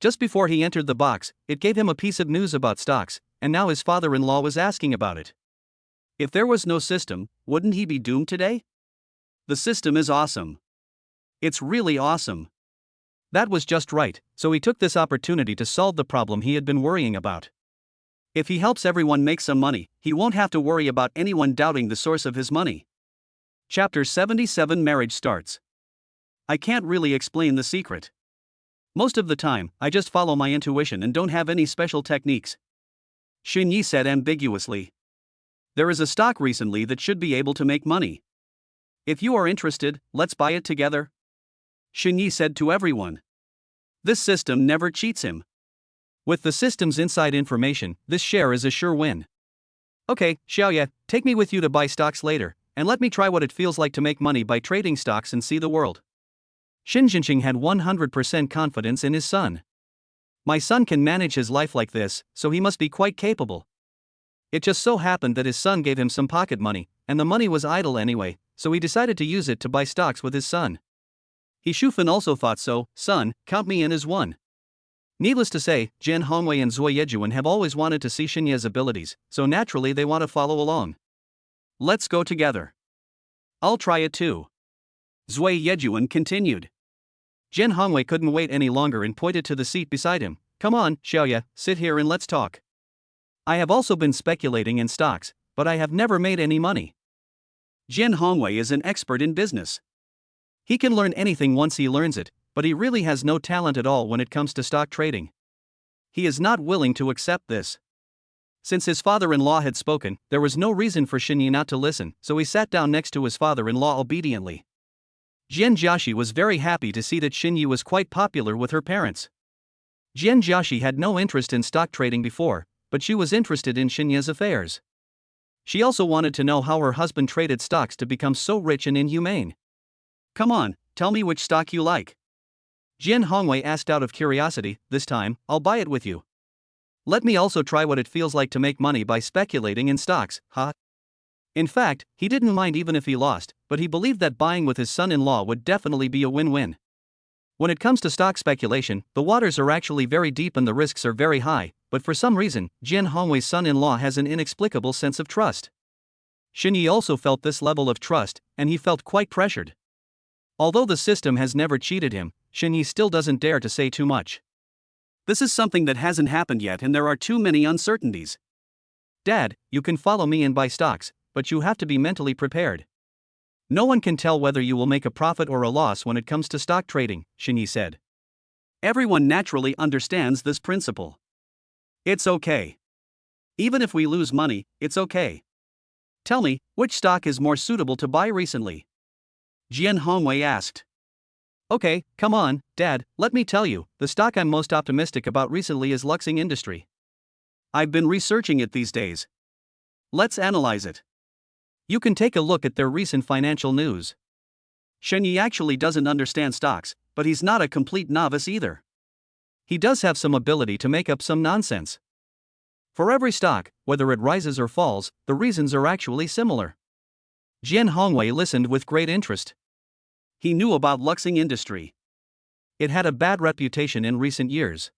Just before he entered the box, it gave him a piece of news about stocks, and now his father-in-law was asking about it. If there was no system, wouldn't he be doomed today? The system is awesome. It's really awesome. That was just right, so he took this opportunity to solve the problem he had been worrying about. If he helps everyone make some money, he won't have to worry about anyone doubting the source of his money. Chapter 77 Marriage starts. I can't really explain the secret. Most of the time, I just follow my intuition and don't have any special techniques. Xinyi said ambiguously. There is a stock recently that should be able to make money. If you are interested, let's buy it together. Xinyi said to everyone. This system never cheats him. With the system's inside information, this share is a sure win. Okay, Xiaoye, take me with you to buy stocks later, and let me try what it feels like to make money by trading stocks and see the world. Xin Jinxing had 100% confidence in his son. My son can manage his life like this, so he must be quite capable. It just so happened that his son gave him some pocket money, and the money was idle anyway, so he decided to use it to buy stocks with his son. He Shufan also thought so. Son, count me in as one. Needless to say, Jin Hongwei and Zui Yejuan have always wanted to see Xinye's abilities, so naturally they want to follow along. Let's go together. I'll try it too. Zui Yejuan continued. Jin Hongwei couldn't wait any longer and pointed to the seat beside him. Come on, Xiaoya, sit here and let's talk. I have also been speculating in stocks, but I have never made any money. Jin Hongwei is an expert in business. He can learn anything once he learns it, but he really has no talent at all when it comes to stock trading. He is not willing to accept this. Since his father-in-law had spoken, there was no reason for Xinye not to listen, so he sat down next to his father-in-law obediently. Jian Jiaxi was very happy to see that Xinye was quite popular with her parents. Jian Jiaxi had no interest in stock trading before, but she was interested in Xinye's affairs. She also wanted to know how her husband traded stocks to become so rich and inhumane. Come on, tell me which stock you like. Jin Hongwei asked out of curiosity. This time, I'll buy it with you. Let me also try what it feels like to make money by speculating in stocks, huh? In fact, he didn't mind even if he lost, but he believed that buying with his son-in-law would definitely be a win-win. When it comes to stock speculation, the waters are actually very deep and the risks are very high, but for some reason, Jin Hongwei's son-in-law has an inexplicable sense of trust. Xinye also felt this level of trust, and he felt quite pressured. Although the system has never cheated him, Xinye still doesn't dare to say too much. This is something that hasn't happened yet and there are too many uncertainties. Dad, you can follow me and buy stocks, but you have to be mentally prepared. No one can tell whether you will make a profit or a loss when it comes to stock trading, Xinye said. Everyone naturally understands this principle. It's okay. Even if we lose money, it's okay. Tell me, which stock is more suitable to buy recently? Jian Hongwei asked. Okay, come on, Dad, let me tell you, the stock I'm most optimistic about recently is Luxing Industry. I've been researching it these days. Let's analyze it. You can take a look at their recent financial news. Xinye actually doesn't understand stocks, but he's not a complete novice either. He does have some ability to make up some nonsense. For every stock, whether it rises or falls, the reasons are actually similar. Jian Hongwei listened with great interest. He knew about Luxing Industry. It had a bad reputation in recent years.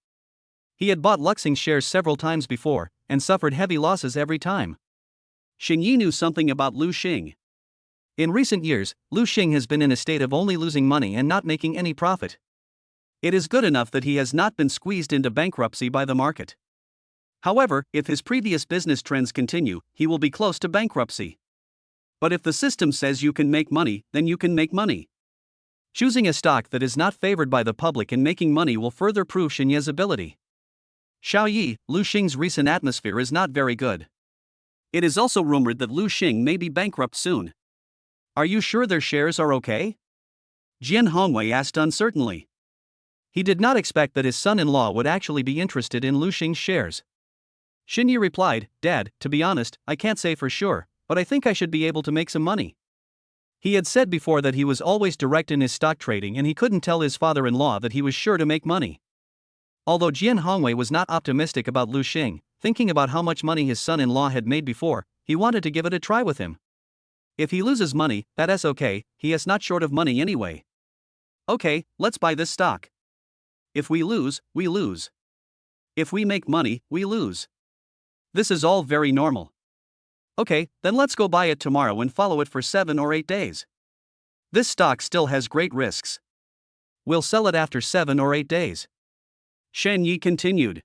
He had bought Luxing shares several times before, and suffered heavy losses every time. Xinye knew something about Lu Xing. In recent years, Lu Xing has been in a state of only losing money and not making any profit. It is good enough that he has not been squeezed into bankruptcy by the market. However, if his previous business trends continue, he will be close to bankruptcy. But if the system says you can make money, then you can make money. Choosing a stock that is not favored by the public and making money will further prove Xinye's ability. Xiaoyi, Lu Xing's recent atmosphere is not very good. It is also rumored that Lu Xing may be bankrupt soon. Are you sure their shares are okay? Jian Hongwei asked uncertainly. He did not expect that his son-in-law would actually be interested in Lu Xing's shares. Xinye replied, Dad, to be honest, I can't say for sure, but I think I should be able to make some money. He had said before that he was always direct in his stock trading and he couldn't tell his father-in-law that he was sure to make money. Although Jian Hongwei was not optimistic about Lu Xing, thinking about how much money his son-in-law had made before, he wanted to give it a try with him. If he loses money, that is okay, he is not short of money anyway. Okay, let's buy this stock. If we lose, we lose. If we make money, we lose. This is all very normal. Okay, then let's go buy it tomorrow and follow it for 7 or 8 days. This stock still has great risks. We'll sell it after 7 or 8 days. Xinye continued.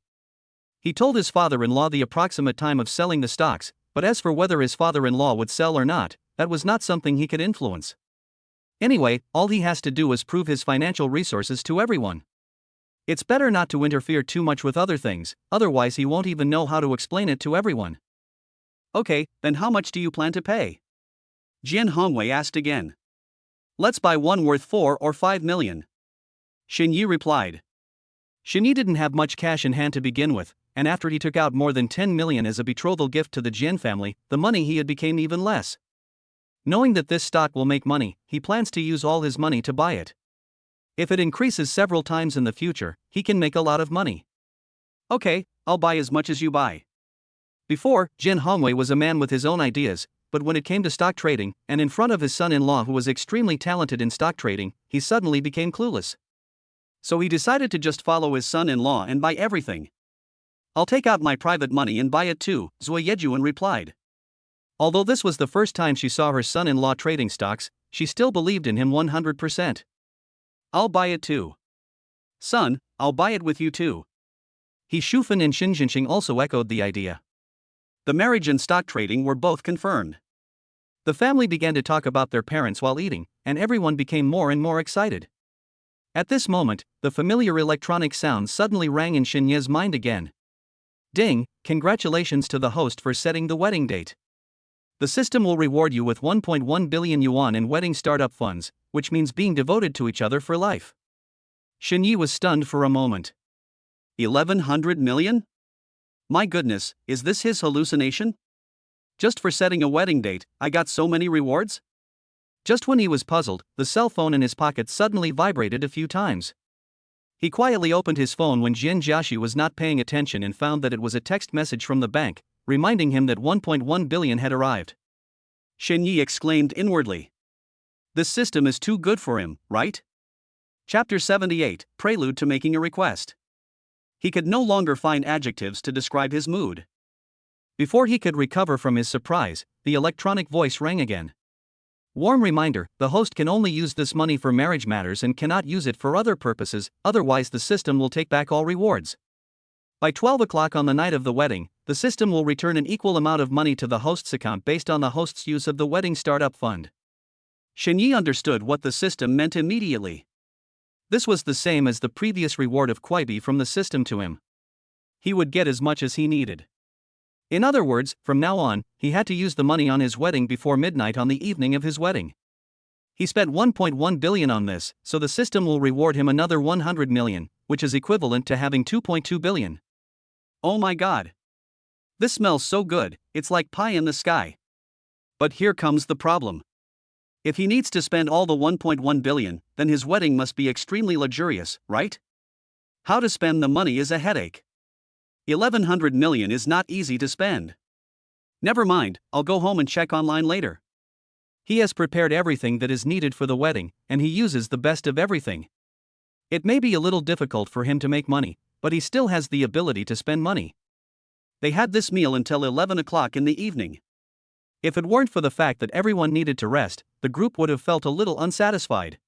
He told his father-in-law the approximate time of selling the stocks, but as for whether his father-in-law would sell or not, that was not something he could influence. Anyway, all he has to do is prove his financial resources to everyone. It's better not to interfere too much with other things, otherwise he won't even know how to explain it to everyone. Okay, then how much do you plan to pay? Jian Hongwei asked again. Let's buy one worth 4 or 5 million. Xinye replied. Xinye didn't have much cash in hand to begin with, and after he took out more than 10 million as a betrothal gift to the Jian family, the money he had became even less. Knowing that this stock will make money, he plans to use all his money to buy it. If it increases several times in the future, he can make a lot of money. Okay, I'll buy as much as you buy. Before, Jian Hongwei was a man with his own ideas, but when it came to stock trading, and in front of his son-in-law who was extremely talented in stock trading, he suddenly became clueless. So he decided to just follow his son-in-law and buy everything. I'll take out my private money and buy it too, Zhou Yejuan replied. Although this was the first time she saw her son-in-law trading stocks, she still believed in him 100%. I'll buy it too. Son, I'll buy it with you too. He Shufan and Xin Jinqing also echoed the idea. The marriage and stock trading were both confirmed. The family began to talk about their parents while eating, and everyone became more and more excited. At this moment, the familiar electronic sound suddenly rang in Xinye's mind again. Ding, congratulations to the host for setting the wedding date. The system will reward you with 1.1 billion yuan in wedding startup funds, which means being devoted to each other for life. Xinye was stunned for a moment. 1,100 million? My goodness, is this his hallucination? Just for setting a wedding date, I got so many rewards? Just when he was puzzled, the cell phone in his pocket suddenly vibrated a few times. He quietly opened his phone when Jian Jiaxi was not paying attention and found that it was a text message from the bank, reminding him that 1.1 billion had arrived. Xinye exclaimed inwardly. This system is too good for him, right? Chapter 78, Prelude to Making a Request. He could no longer find adjectives to describe his mood. Before he could recover from his surprise, the electronic voice rang again. Warm reminder, the host can only use this money for marriage matters and cannot use it for other purposes, otherwise the system will take back all rewards. By 12 o'clock on the night of the wedding, the system will return an equal amount of money to the host's account based on the host's use of the wedding startup fund. Xinye understood what the system meant immediately. This was the same as the previous reward of Kuibi from the system to him. He would get as much as he needed. In other words, from now on, he had to use the money on his wedding before midnight on the evening of his wedding. He spent 1.1 billion on this, so the system will reward him another 100 million, which is equivalent to having 2.2 billion. Oh my god! This smells so good, it's like pie in the sky. But here comes the problem. If he needs to spend all the 1.1 billion, then his wedding must be extremely luxurious, right? How to spend the money is a headache. 1,100 million is not easy to spend. Never mind, I'll go home and check online later. He has prepared everything that is needed for the wedding, and he uses the best of everything. It may be a little difficult for him to make money, but he still has the ability to spend money. They had this meal until 11 o'clock in the evening. If it weren't for the fact that everyone needed to rest, the group would have felt a little unsatisfied.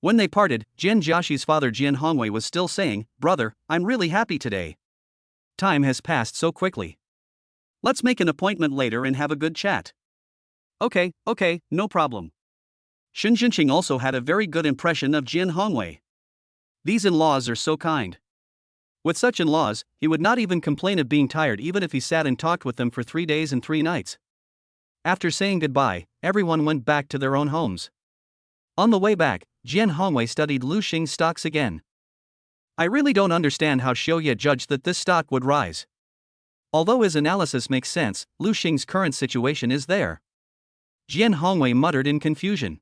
When they parted, Jian Jiaxi's father Jian Hongwei was still saying, "Brother, I'm really happy today. Time has passed so quickly. Let's make an appointment later and have a good chat." Okay, no problem. Xin Jinqing also had a very good impression of Jian Hongwei. These in-laws are so kind. With such in-laws, he would not even complain of being tired even if he sat and talked with them for 3 days and 3 nights. After saying goodbye, everyone went back to their own homes. On the way back, Jian Hongwei studied Lu Xing's stocks again. I really don't understand how Xiaoye judged that this stock would rise. Although his analysis makes sense, Lu Xing's current situation is there. Jian Hongwei muttered in confusion.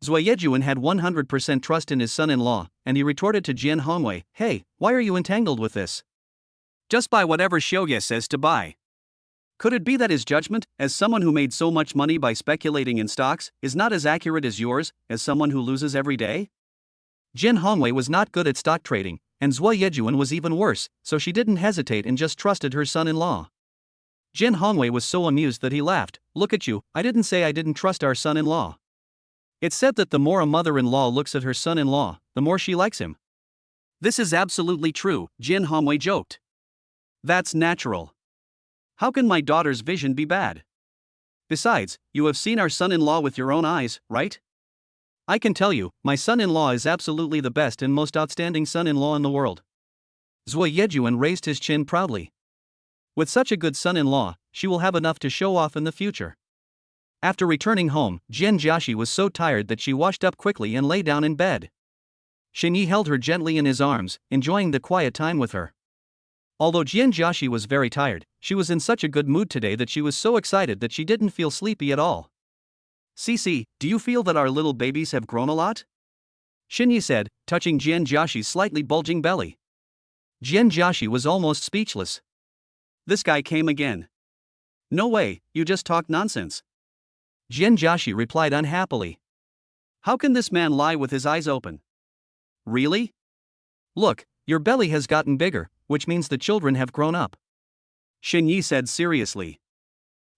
Zhou Yejuan had 100% trust in his son-in-law, and he retorted to Jian Hongwei, "Hey, why are you entangled with this? Just buy whatever Xiaoye says to buy." Could it be that his judgment, as someone who made so much money by speculating in stocks, is not as accurate as yours, as someone who loses every day? Jian Hongwei was not good at stock trading, and Zhou Yejuan was even worse, so she didn't hesitate and just trusted her son-in-law. Jian Hongwei was so amused that he laughed. "Look at you, I didn't say I didn't trust our son-in-law. It's said that the more a mother-in-law looks at her son-in-law, the more she likes him." This is absolutely true, Jian Hongwei joked. That's natural. How can my daughter's vision be bad? Besides, you have seen our son-in-law with your own eyes, right? I can tell you, my son-in-law is absolutely the best and most outstanding son-in-law in the world. Zhou Yejuan raised his chin proudly. With such a good son-in-law, she will have enough to show off in the future. After returning home, Jian Jiaxi was so tired that she washed up quickly and lay down in bed. Xinye held her gently in his arms, enjoying the quiet time with her. Although Jian Jiaxi was very tired, she was in such a good mood today that she was so excited that she didn't feel sleepy at all. "Cici, do you feel that our little babies have grown a lot?" Xinye said, touching Jian Jiaxi's slightly bulging belly. Jian Jiaxi was almost speechless. This guy came again. "No way, you just talk nonsense." Jian Jiaxi replied unhappily. "How can this man lie with his eyes open? Really? Look, your belly has gotten bigger, which means the children have grown up. Shinyi said seriously.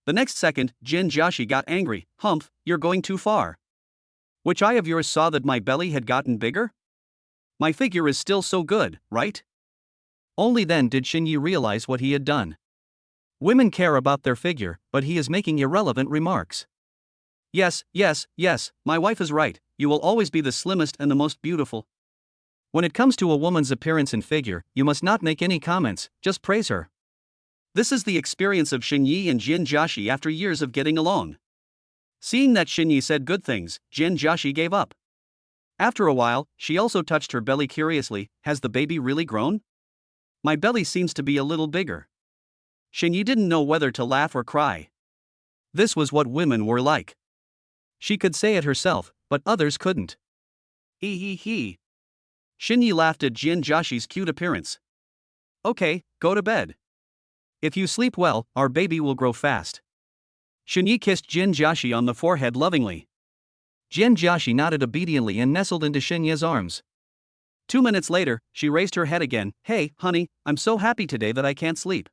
The next second, Jin Jiashi got angry. Humph, you're going too far. Which eye of yours saw that my belly had gotten bigger? My figure is still so good, right? Only then did Shinyi realize what he had done. Women care about their figure, but he is making irrelevant remarks. Yes, my wife is right, you will always be the slimmest and the most beautiful. When it comes to a woman's appearance and figure, you must not make any comments, just praise her. This is the experience of Shinyi and Jin Jiashi after years of getting along. Seeing that Shinyi said good things, Jin Jiashi gave up. After a while, she also touched her belly curiously. Has the baby really grown? My belly seems to be a little bigger. Shinyi didn't know whether to laugh or cry. This was what women were like. She could say it herself, but others couldn't. He. Shinyi laughed at Jin Jiashi's cute appearance. Okay, go to bed. If you sleep well, our baby will grow fast. Shinyi kissed Jin Jiashi on the forehead lovingly. Jin Jiashi nodded obediently and nestled into Shinyi's arms. 2 minutes later, she raised her head again. Hey, honey, I'm so happy today that I can't sleep.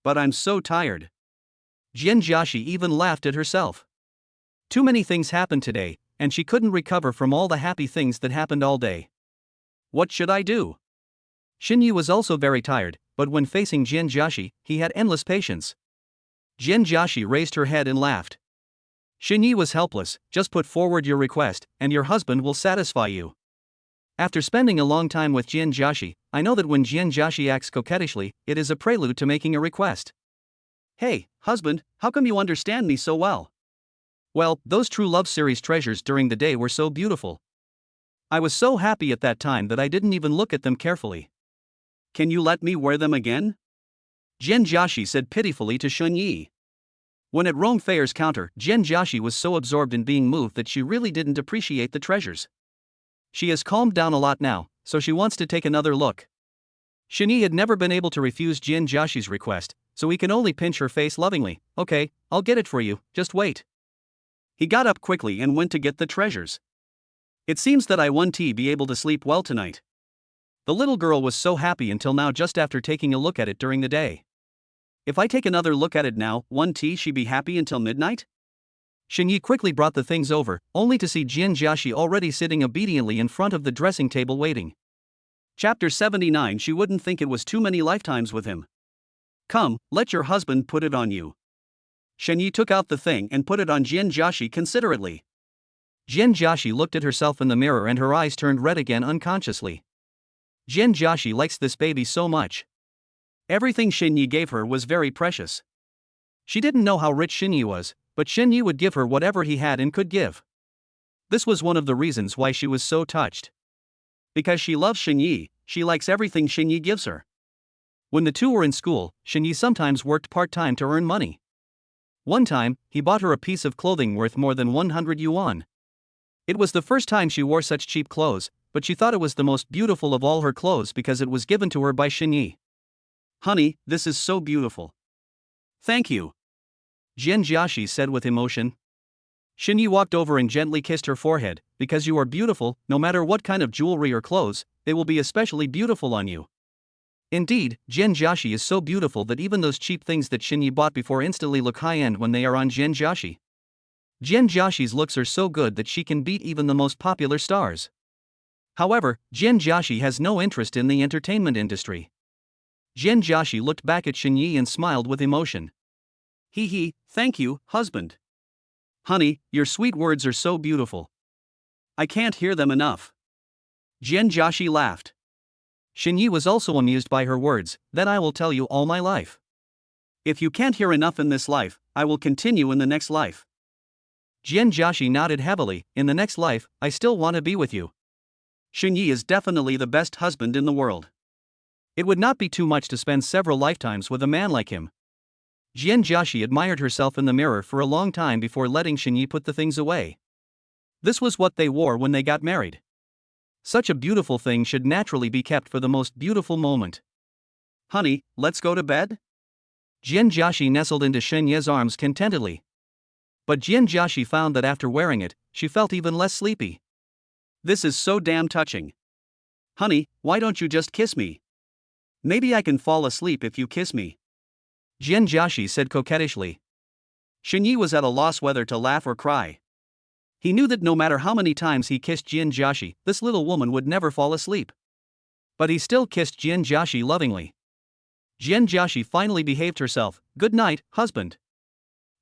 But I'm so tired. Jin Jiashi even laughed at herself. Too many things happened today, and she couldn't recover from all the happy things that happened all day. What should I do? Shinyi was also very tired, but when facing Jin Jiashi, he had endless patience. Jin Jiashi raised her head and laughed. Shinyi was helpless. Just put forward your request, and your husband will satisfy you. After spending a long time with Jin Jiashi, I know that when Jin Jiashi acts coquettishly, it is a prelude to making a request. Hey, husband, how come you understand me so well? Well, those true love series treasures during the day were so beautiful. I was so happy at that time that I didn't even look at them carefully. Can you let me wear them again? Jin Jiashi said pitifully to Shinyi. When at Rome Fair's counter, Jin Jiashi was so absorbed in being moved that she really didn't appreciate the treasures. She has calmed down a lot now, so she wants to take another look. Shinyi had never been able to refuse Jin Jiashi's request, so he can only pinch her face lovingly. Okay, I'll get it for you, just wait. He got up quickly and went to get the treasures. It seems that I won't be able to sleep well tonight. The little girl was so happy until now just after taking a look at it during the day. If I take another look at it now, won't she be happy until midnight? Shinyi quickly brought the things over, only to see Jin Jiashi already sitting obediently in front of the dressing table waiting. Chapter 79. She wouldn't think it was too many lifetimes with him. Come, let your husband put it on you. Shinyi took out the thing and put it on Jin Jiashi considerately. Jin Jiashi looked at herself in the mirror and her eyes turned red again unconsciously. Jin Jiashi likes this baby so much. Everything Shinyi gave her was very precious. She didn't know how rich Shinyi was, but Shinyi would give her whatever he had and could give. This was one of the reasons why she was so touched. Because she loves Shinyi, she likes everything Shinyi gives her. When the two were in school, Shinyi sometimes worked part-time to earn money. One time, he bought her a piece of clothing worth more than 100 yuan. It was the first time she wore such cheap clothes, but she thought it was the most beautiful of all her clothes because it was given to her by Shinyi. Honey, this is so beautiful. Thank you. Jin Jiashi said with emotion. Shinyi walked over and gently kissed her forehead. Because you are beautiful, no matter what kind of jewelry or clothes, they will be especially beautiful on you. Indeed, Jin Jiashi is so beautiful that even those cheap things that Shinyi bought before instantly look high-end when they are on Jin Jiashi. Jin Jiashi's looks are so good that she can beat even the most popular stars. However, Jin Jiashi has no interest in the entertainment industry. Jin Jiashi looked back at Shinyi and smiled with emotion. Hee, thank you, husband. Honey, your sweet words are so beautiful. I can't hear them enough. Jin Jiashi laughed. Shinyi was also amused by her words. Then I will tell you all my life. If you can't hear enough in this life, I will continue in the next life. Jin Jiashi nodded heavily. In the next life, I still want to be with you. Shinyi is definitely the best husband in the world. It would not be too much to spend several lifetimes with a man like him. Jin Jiashi admired herself in the mirror for a long time before letting Shinyi put the things away. This was what they wore when they got married. Such a beautiful thing should naturally be kept for the most beautiful moment. Honey, let's go to bed? Jin Jiashi nestled into Shinyi's arms contentedly. But Jin Jiashi found that after wearing it, she felt even less sleepy. This is so damn touching. Honey, why don't you just kiss me? Maybe I can fall asleep if you kiss me. Jianjiashi said coquettishly. Shenyi was at a loss whether to laugh or cry. He knew that no matter how many times he kissed Jianjiashi, this little woman would never fall asleep. But he still kissed Jianjiashi lovingly. Jianjiashi finally behaved herself. Good night, husband.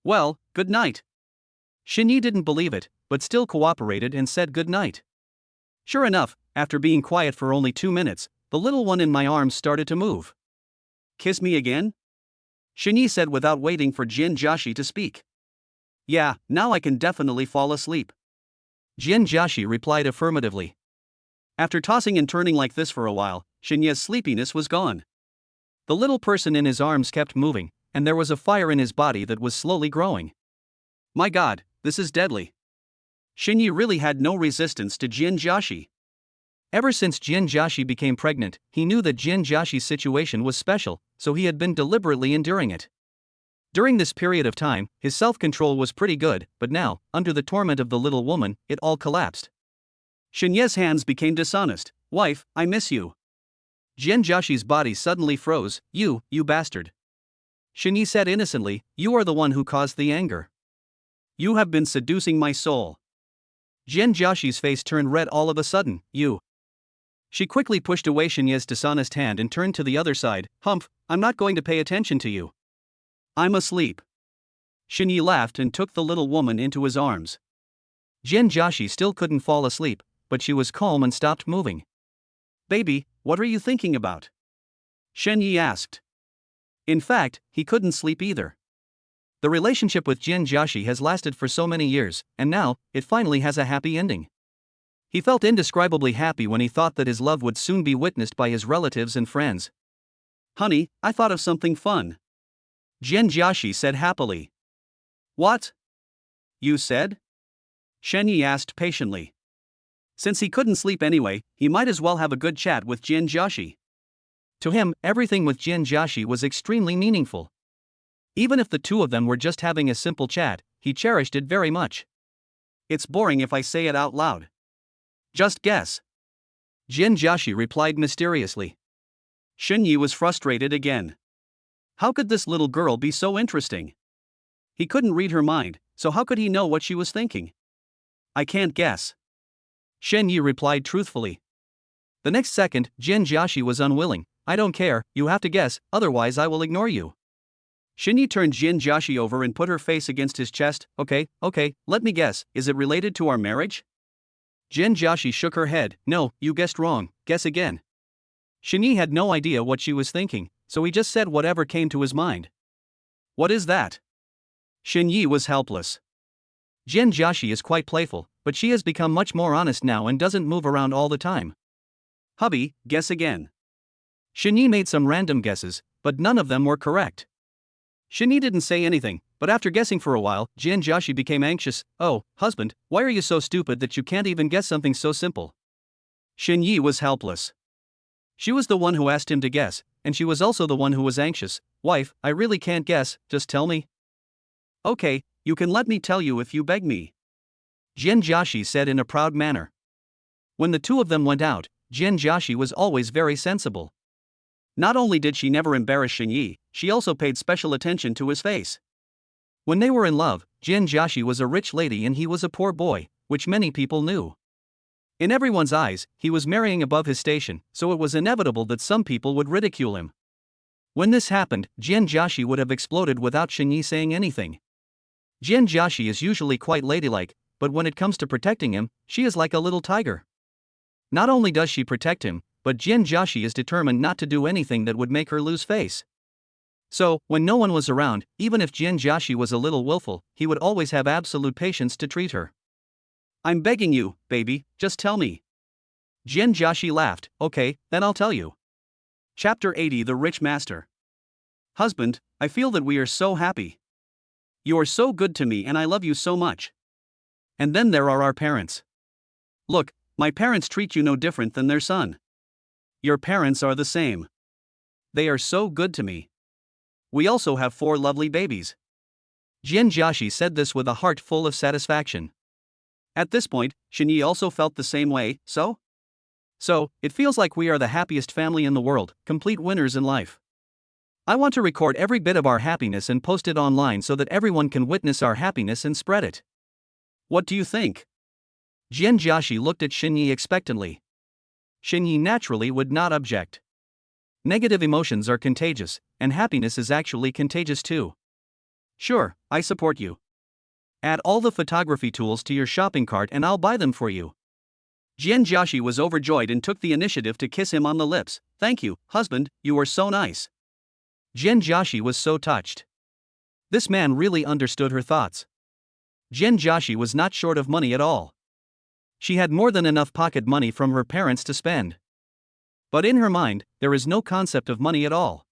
Well, good night. Shenyi didn't believe it, but still cooperated and said good night. Sure enough, after being quiet for only 2 minutes, the little one in my arms started to move. Kiss me again? Shenyi said without waiting for Jianjiashi to speak. Yeah, now I can definitely fall asleep. Jianjiashi replied affirmatively. After tossing and turning like this for a while, Shenyi's sleepiness was gone. The little person in his arms kept moving, and there was a fire in his body that was slowly growing. My God, this is deadly. Shenyi really had no resistance to Jianjiashi. Ever since Jianjiashi became pregnant, he knew that Jianjiashi's situation was special, so he had been deliberately enduring it. During this period of time, his self-control was pretty good, but now, under the torment of the little woman, it all collapsed. Shenyi's hands became dishonest. Wife, I miss you. Jianjiashi's body suddenly froze. You bastard. Shenyi said innocently, you are the one who caused the anger. You have been seducing my soul. Jianjiashi's face turned red all of a sudden. You. She quickly pushed away Shenyi's dishonest hand and turned to the other side. Humph, I'm not going to pay attention to you. I'm asleep. Shenyi laughed and took the little woman into his arms. Jianjiashi still couldn't fall asleep, but she was calm and stopped moving. Baby, what are you thinking about? Shenyi asked. In fact, he couldn't sleep either. The relationship with Jianjiashi has lasted for so many years, and now, it finally has a happy ending. He felt indescribably happy when he thought that his love would soon be witnessed by his relatives and friends. Honey, I thought of something fun. Jianjiashi said happily. What? You said? Shenyi asked patiently. Since he couldn't sleep anyway, he might as well have a good chat with Jianjiashi. To him, everything with Jianjiashi was extremely meaningful. Even if the two of them were just having a simple chat, he cherished it very much. It's boring if I say it out loud. Just guess. Jianjiashi replied mysteriously. Shenyi was frustrated again. How could this little girl be so interesting? He couldn't read her mind, so how could he know what she was thinking? I can't guess. Shenyi replied truthfully. The next second, Jianjiashi was unwilling. I don't care, you have to guess, otherwise I will ignore you. Shenyi turned Jianjiashi over and put her face against his chest. Okay, let me guess, is it related to our marriage? Jianjiashi shook her head. No, you guessed wrong, guess again. Shenyi had no idea what she was thinking, so he just said whatever came to his mind. What is that? Shenyi was helpless. Jianjiashi is quite playful, but she has become much more honest now and doesn't move around all the time. Hubby, guess again. Shenyi made some random guesses, but none of them were correct. Shenyi didn't say anything, but after guessing for a while, Jianjiashi became anxious. Oh, husband, why are you so stupid that you can't even guess something so simple? Shenyi was helpless. She was the one who asked him to guess, and she was also the one who was anxious. Wife, I really can't guess, just tell me. Okay, you can let me tell you if you beg me. Jianjiashi said in a proud manner. When the two of them went out, Jianjiashi was always very sensible. Not only did she never embarrass Shenyi, she also paid special attention to his face. When they were in love, Jianjiashi was a rich lady and he was a poor boy, which many people knew. In everyone's eyes, he was marrying above his station, so it was inevitable that some people would ridicule him. When this happened, Jianjiashi would have exploded without Shenyi saying anything. Jianjiashi is usually quite ladylike, but when it comes to protecting him, she is like a little tiger. Not only does she protect him, but Jianjiashi is determined not to do anything that would make her lose face. So, when no one was around, even if Jianjiashi was a little willful, he would always have absolute patience to treat her. I'm begging you, baby, just tell me. Jianjiashi laughed. Okay, then I'll tell you. Chapter 80 The Rich Master. Husband, I feel that we are so happy. You are so good to me and I love you so much. And then there are our parents. Look, my parents treat you no different than their son. Your parents are the same. They are so good to me. We also have 4 lovely babies. Jianjiashi said this with a heart full of satisfaction. At this point, Shenyi also felt the same way. So So, it feels like we are the happiest family in the world, complete winners in life. I want to record every bit of our happiness and post it online so that everyone can witness our happiness and spread it. What do you think? Jianjiashi looked at Xinyi expectantly. Xinyi naturally would not object. Negative emotions are contagious, and happiness is actually contagious too. Sure, I support you. Add all the photography tools to your shopping cart and I'll buy them for you. Jianjiashi was overjoyed and took the initiative to kiss him on the lips. Thank you, husband, you are so nice. Jianjiashi was so touched. This man really understood her thoughts. Jianjiashi was not short of money at all. She had more than enough pocket money from her parents to spend. But in her mind, there is no concept of money at all.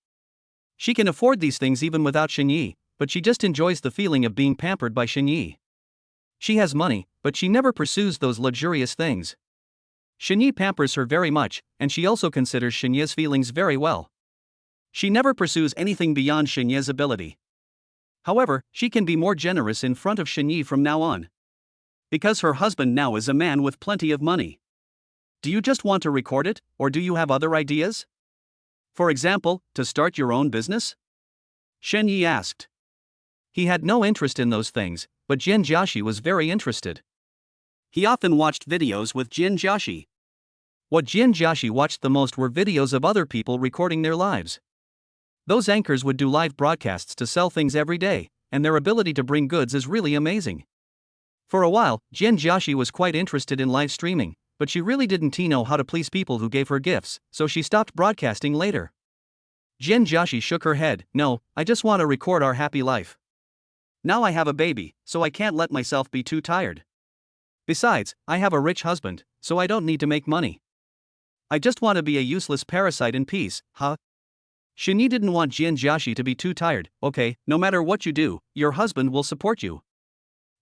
She can afford these things even without Xinyi, but she just enjoys the feeling of being pampered by Xinyi. She has money, but she never pursues those luxurious things. Xinyi pampers her very much, and she also considers Xinyi's feelings very well. She never pursues anything beyond Xinyi's ability. However, she can be more generous in front of Xinyi from now on. Because her husband now is a man with plenty of money. Do you just want to record it, or do you have other ideas? For example, to start your own business? Xinyi asked. He had no interest in those things, but Jianjiashi was very interested. He often watched videos with Jianjiashi. What Jianjiashi watched the most were videos of other people recording their lives. Those anchors would do live broadcasts to sell things every day, and their ability to bring goods is really amazing. For a while, Jianjiashi was quite interested in live streaming, but she really didn't know how to please people who gave her gifts, so she stopped broadcasting later. Jianjiashi shook her head. No, I just want to record our happy life. Now I have a baby, so I can't let myself be too tired. Besides, I have a rich husband, so I don't need to make money. I just want to be a useless parasite in peace, huh? Xinyi didn't want Jianjiashi to be too tired. Okay, no matter what you do, your husband will support you.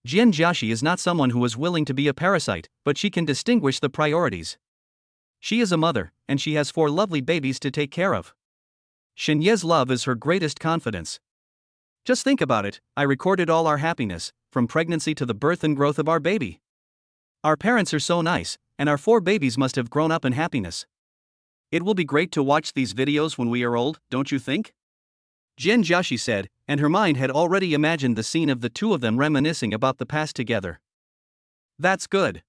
Jianjiashi is not someone who is willing to be a parasite, but she can distinguish the priorities. She is a mother, and she has 4 lovely babies to take care of. Xinyi's love is her greatest confidence. Just think about it, I recorded all our happiness, from pregnancy to the birth and growth of our baby. Our parents are so nice, and our 4 babies must have grown up in happiness. It will be great to watch these videos when we are old, don't you think? Jianjiashi said, and her mind had already imagined the scene of the two of them reminiscing about the past together. That's good.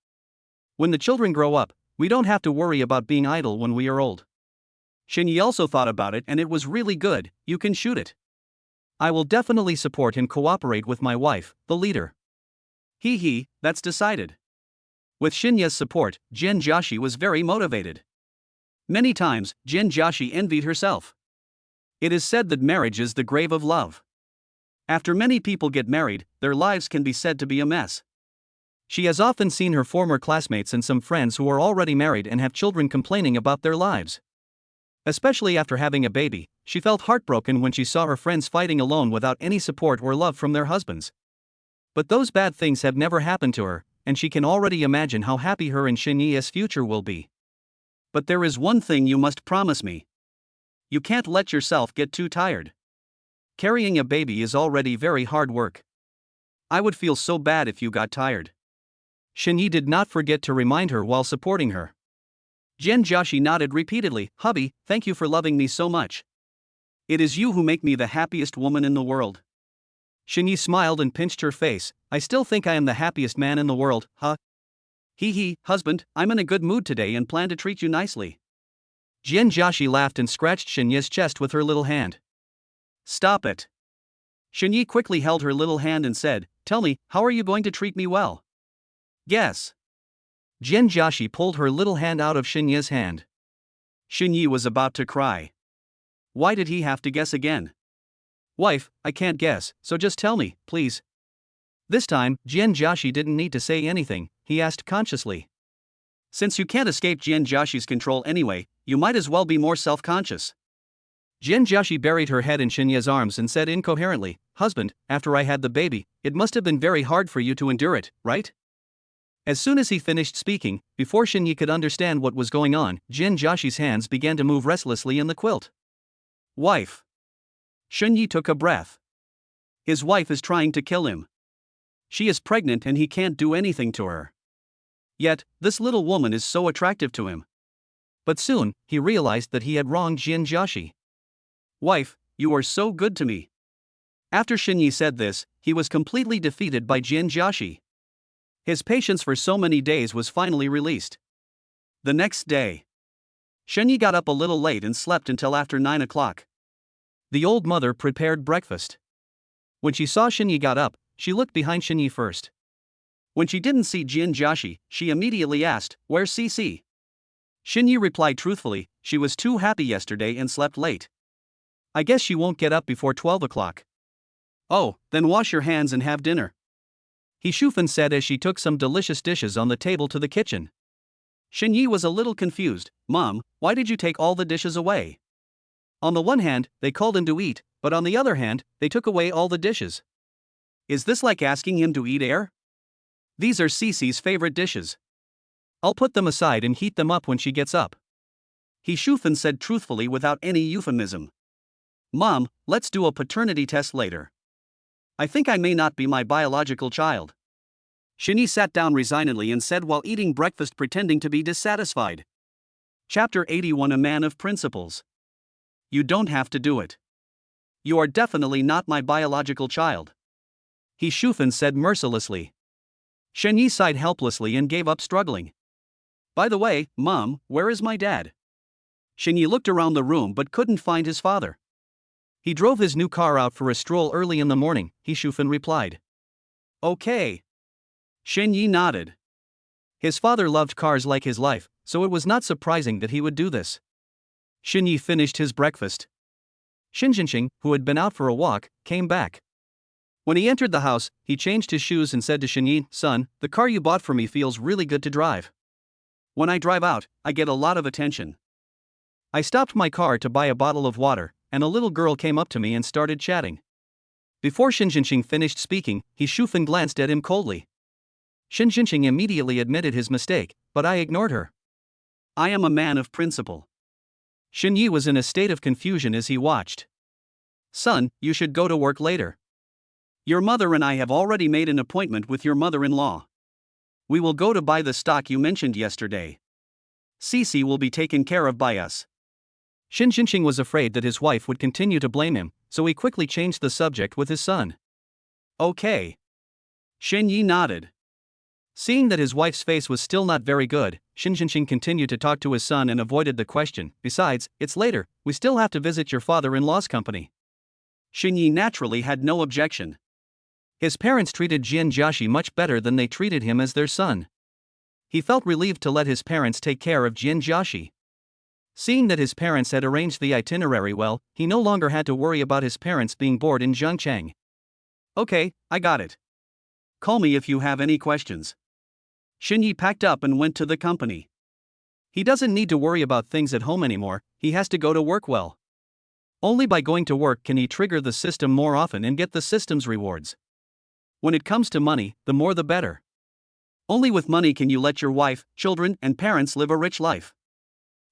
When the children grow up, we don't have to worry about being idle when we are old. Xinyi also thought about it and it was really good. You can shoot it. I will definitely support and cooperate with my wife, the leader. That's decided. With Xinyi's support, Jianjiashi was very motivated. Many times, Jianjiashi envied herself. It is said that marriage is the grave of love. After many people get married, their lives can be said to be a mess. She has often seen her former classmates and some friends who are already married and have children complaining about their lives. Especially after having a baby, she felt heartbroken when she saw her friends fighting alone without any support or love from their husbands. But those bad things have never happened to her, and she can already imagine how happy her and Xinyi's future will be. But there is one thing you must promise me. You can't let yourself get too tired. Carrying a baby is already very hard work. I would feel so bad if you got tired. Xinyi did not forget to remind her while supporting her. Jianjiashi nodded repeatedly. Hubby, thank you for loving me so much. It is you who make me the happiest woman in the world. Xinyi smiled and pinched her face. I still think I am the happiest man in the world, huh? Husband, I'm in a good mood today and plan to treat you nicely. Jianjiashi laughed and scratched Xinyi's chest with her little hand. Stop it. Xinyi quickly held her little hand and said, Tell me, how are you going to treat me well? Guess. Jianjiashi pulled her little hand out of Xinyi's hand. Xinyi was about to cry. Why did he have to guess again? Wife, I can't guess, so just tell me, please. This time, Jianjiashi didn't need to say anything, he asked consciously. Since you can't escape Jianjiashi's control anyway, you might as well be more self-conscious. Jianjiashi buried her head in Xinyi's arms and said incoherently, Husband, after I had the baby, it must have been very hard for you to endure it, right? As soon as he finished speaking, before Xinyi could understand what was going on, Jianjiashi's hands began to move restlessly in the quilt. Wife. Xinyi took a breath. His wife is trying to kill him. She is pregnant and he can't do anything to her. Yet, this little woman is so attractive to him. But soon, he realized that he had wronged Jin Jiaxi. Wife, you are so good to me. After Xinyi said this, he was completely defeated by Jin Jiaxi. His patience for so many days was finally released. The next day, Xinyi got up a little late and slept until after 9 o'clock. The old mother prepared breakfast. When she saw Xinyi got up, she looked behind Xinyi first. When she didn't see Jin Jiaxi, she immediately asked, "Where's Cici?" Xinyi replied truthfully, "She was too happy yesterday and slept late. I guess she won't get up before 12 o'clock. Oh, then wash your hands and have dinner." He Shufan said as she took some delicious dishes on the table to the kitchen. Xinyi was a little confused. "Mom, why did you take all the dishes away?" On the one hand, they called him to eat, but on the other hand, they took away all the dishes. Is this like asking him to eat air? These are Cici's favorite dishes. I'll put them aside and heat them up when she gets up. He Shufan said truthfully without any euphemism. "Mom, let's do a paternity test later. I think I may not be my biological child." Xinyi sat down resignedly and said while eating breakfast, pretending to be dissatisfied. Chapter 81, A Man of Principles. You don't have to do it. You are definitely not my biological child. He Shufan said mercilessly. Xinyi sighed helplessly and gave up struggling. By the way, Mom, where is my dad? Xinyi looked around the room but couldn't find his father. He drove his new car out for a stroll early in the morning, He Shufan replied. Okay. Xinyi nodded. His father loved cars like his life, so it was not surprising that he would do this. Xinyi finished his breakfast. Xinjianqing, who had been out for a walk, came back. When he entered the house, he changed his shoes and said to Xinyi, "Son, the car you bought for me feels really good to drive. When I drive out, I get a lot of attention." I stopped my car to buy a bottle of water, and a little girl came up to me and started chatting. Before Xinjianqing finished speaking, He Shufan glanced at him coldly. Xinjianqing immediately admitted his mistake, but I ignored her. I am a man of principle. Xinyi was in a state of confusion as he watched. "Son, you should go to work later. Your mother and I have already made an appointment with your mother-in-law. We will go to buy the stock you mentioned yesterday. Cici will be taken care of by us." Xinjianqing was afraid that his wife would continue to blame him, so he quickly changed the subject with his son. Okay. Xinyi nodded. Seeing that his wife's face was still not very good, Xinjianqing continued to talk to his son and avoided the question. "Besides, it's later, we still have to visit your father-in-law's company." Xinyi naturally had no objection. His parents treated Jin Jiaxi much better than they treated him as their son. He felt relieved to let his parents take care of Jin Jiaxi. Seeing that his parents had arranged the itinerary well, he no longer had to worry about his parents being bored in Zhengchang. "Okay, I got it. Call me if you have any questions." Xinyi packed up and went to the company. He doesn't need to worry about things at home anymore, he has to go to work well. Only by going to work can he trigger the system more often and get the system's rewards. When it comes to money, the more the better. Only with money can you let your wife, children, and parents live a rich life.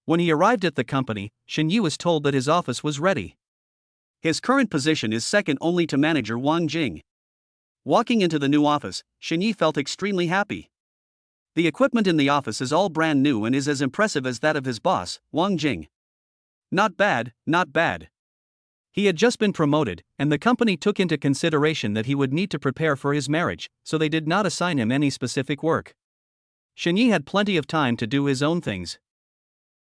When he arrived at the company, Xinyi was told that his office was ready. His current position is second only to manager Wang Jing. Walking into the new office, Xinyi felt extremely happy. The equipment in the office is all brand new and is as impressive as that of his boss, Wang Jing. Not bad, not bad. He had just been promoted, and the company took into consideration that he would need to prepare for his marriage, so they did not assign him any specific work. Xinyi had plenty of time to do his own things.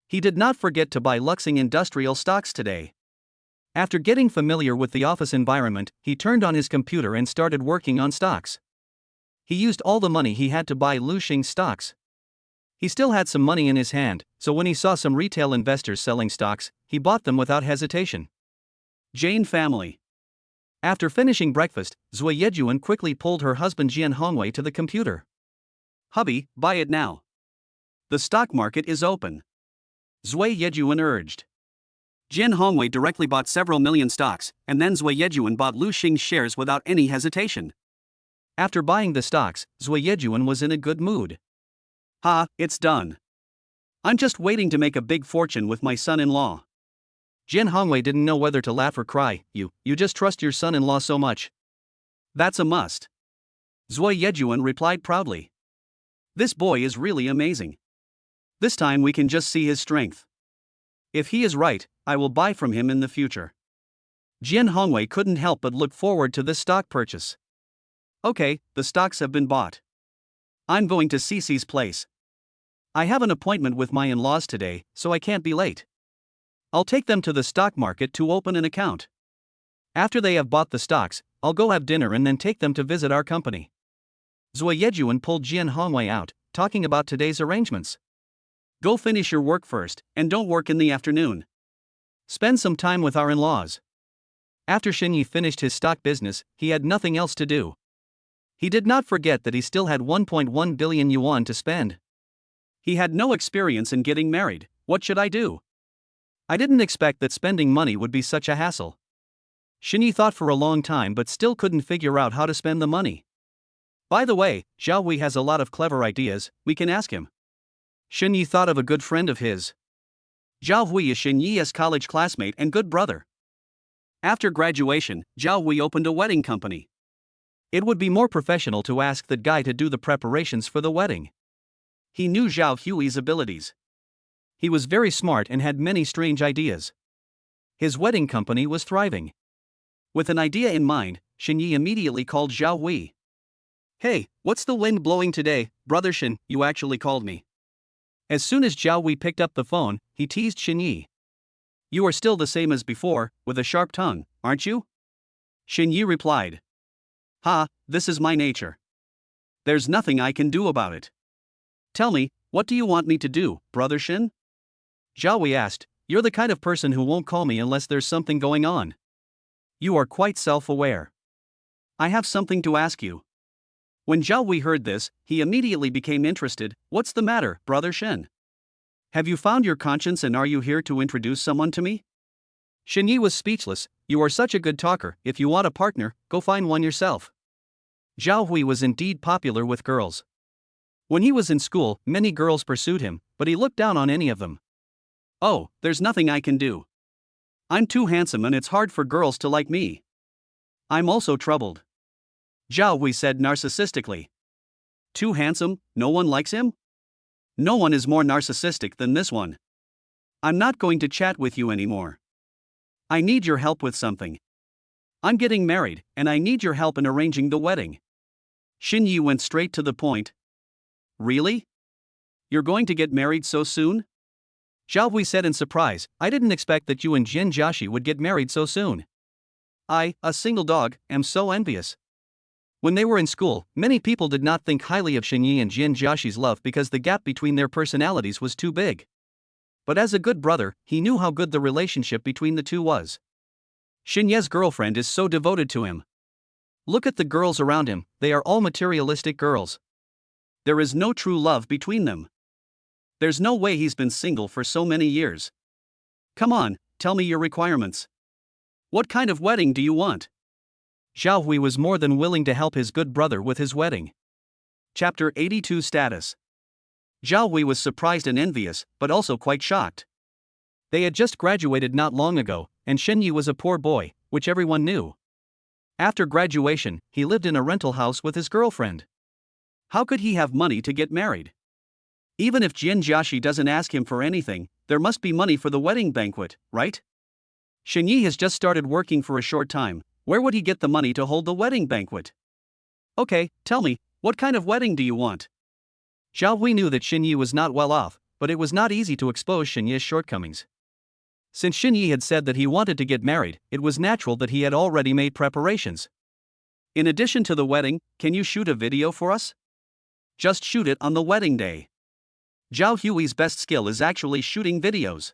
He did not forget to buy Luxing industrial stocks today. After getting familiar with the office environment, he turned on his computer and started working on stocks. He used all the money he had to buy Luxing stocks. He still had some money in his hand, so when he saw some retail investors selling stocks, he bought them without hesitation. Jane family. After finishing breakfast, Zui Yejuan quickly pulled her husband Jian Hongwei to the computer. "Hubby, buy it now. The stock market is open," Zui Yejuan urged. Jian Hongwei directly bought several million stocks, and then Zui Yejuan bought Luxing's shares without any hesitation. After buying the stocks, Zui Yejuan was in a good mood. "Ha, it's done. I'm just waiting to make a big fortune with my son-in-law." Jian Hongwei didn't know whether to laugh or cry. You just trust your son-in-law so much." "That's a must," Zui Yejuan replied proudly. "This boy is really amazing. This time we can just see his strength. If he is right, I will buy from him in the future. Jian Hongwei couldn't help but look forward to this stock purchase. Okay, the stocks have been bought. I'm going to Cece's place. I have an appointment with my in-laws today, so I can't be late. I'll take them to the stock market to open an account. After they have bought the stocks, I'll go have dinner and then take them to visit our company. Zui Yejuan pulled Jian Hongwei out, talking about today's arrangements. Go finish your work first, and don't work in the afternoon. Spend some time with our in-laws. After Xinyi finished his stock business, he had nothing else to do. He did not forget that he still had 1.1 billion yuan to spend. He had no experience in getting married. What should I do? I didn't expect that spending money would be such a hassle. Xinyi thought for a long time but still couldn't figure out how to spend the money. By the way, Zhao Wei has a lot of clever ideas, we can ask him. Xinyi thought of a good friend of his. Zhao Wei is Xinyi's college classmate and good brother. After graduation, Zhao Wei opened a wedding company. It would be more professional to ask that guy to do the preparations for the wedding. He knew Zhao Hui's abilities. He was very smart and had many strange ideas. His wedding company was thriving. With an idea in mind, Xinyi immediately called Zhao Wei. Hey, what's the wind blowing today, brother Xin, you actually called me. As soon as Zhao Wei picked up the phone, he teased Xinyi. You are still the same as before, with a sharp tongue, aren't you? Xinyi replied. Ha, this is my nature. There's nothing I can do about it. Tell me, what do you want me to do, brother Xin? Zhao Wei asked. You're the kind of person who won't call me unless there's something going on. You are quite self-aware. I have something to ask you. When Zhao Wei heard this, he immediately became interested. What's the matter, brother Shen? Have you found your conscience and are you here to introduce someone to me? Xinyi was speechless. You are such a good talker, if you want a partner, go find one yourself. Zhao Hui was indeed popular with girls. When he was in school, many girls pursued him, but he looked down on any of them. Oh, there's nothing I can do. I'm too handsome and it's hard for girls to like me. I'm also troubled. Zhao Hui said narcissistically. Too handsome, no one likes him? No one is more narcissistic than this one. I'm not going to chat with you anymore. I need your help with something. I'm getting married, and I need your help in arranging the wedding. Xinyi went straight to the point. Really? You're going to get married so soon? Zhao Hui said in surprise, I didn't expect that you and Jin Jiaxi would get married so soon. I, a single dog, am so envious. When they were in school, many people did not think highly of Xinyi and Jin Jiaxi's love because the gap between their personalities was too big. But as a good brother, he knew how good the relationship between the two was. Xinye's girlfriend is so devoted to him. Look at the girls around him, they are all materialistic girls. There is no true love between them. There's no way he's been single for so many years. Come on, tell me your requirements. What kind of wedding do you want? Zhao Hui was more than willing to help his good brother with his wedding. Chapter 82 Status. Zhao Hui was surprised and envious, but also quite shocked. They had just graduated not long ago, and Xinyi was a poor boy, which everyone knew. After graduation, he lived in a rental house with his girlfriend. How could he have money to get married? Even if Jin Jiaxi doesn't ask him for anything, there must be money for the wedding banquet, right? Xinyi has just started working for a short time. Where would he get the money to hold the wedding banquet? Okay, tell me, what kind of wedding do you want? Zhao Hui knew that Xinyi was not well off, but it was not easy to expose Xinyi's shortcomings. Since Xinyi had said that he wanted to get married, it was natural that he had already made preparations. In addition to the wedding, can you shoot a video for us? Just shoot it on the wedding day. Zhao Hui's best skill is actually shooting videos.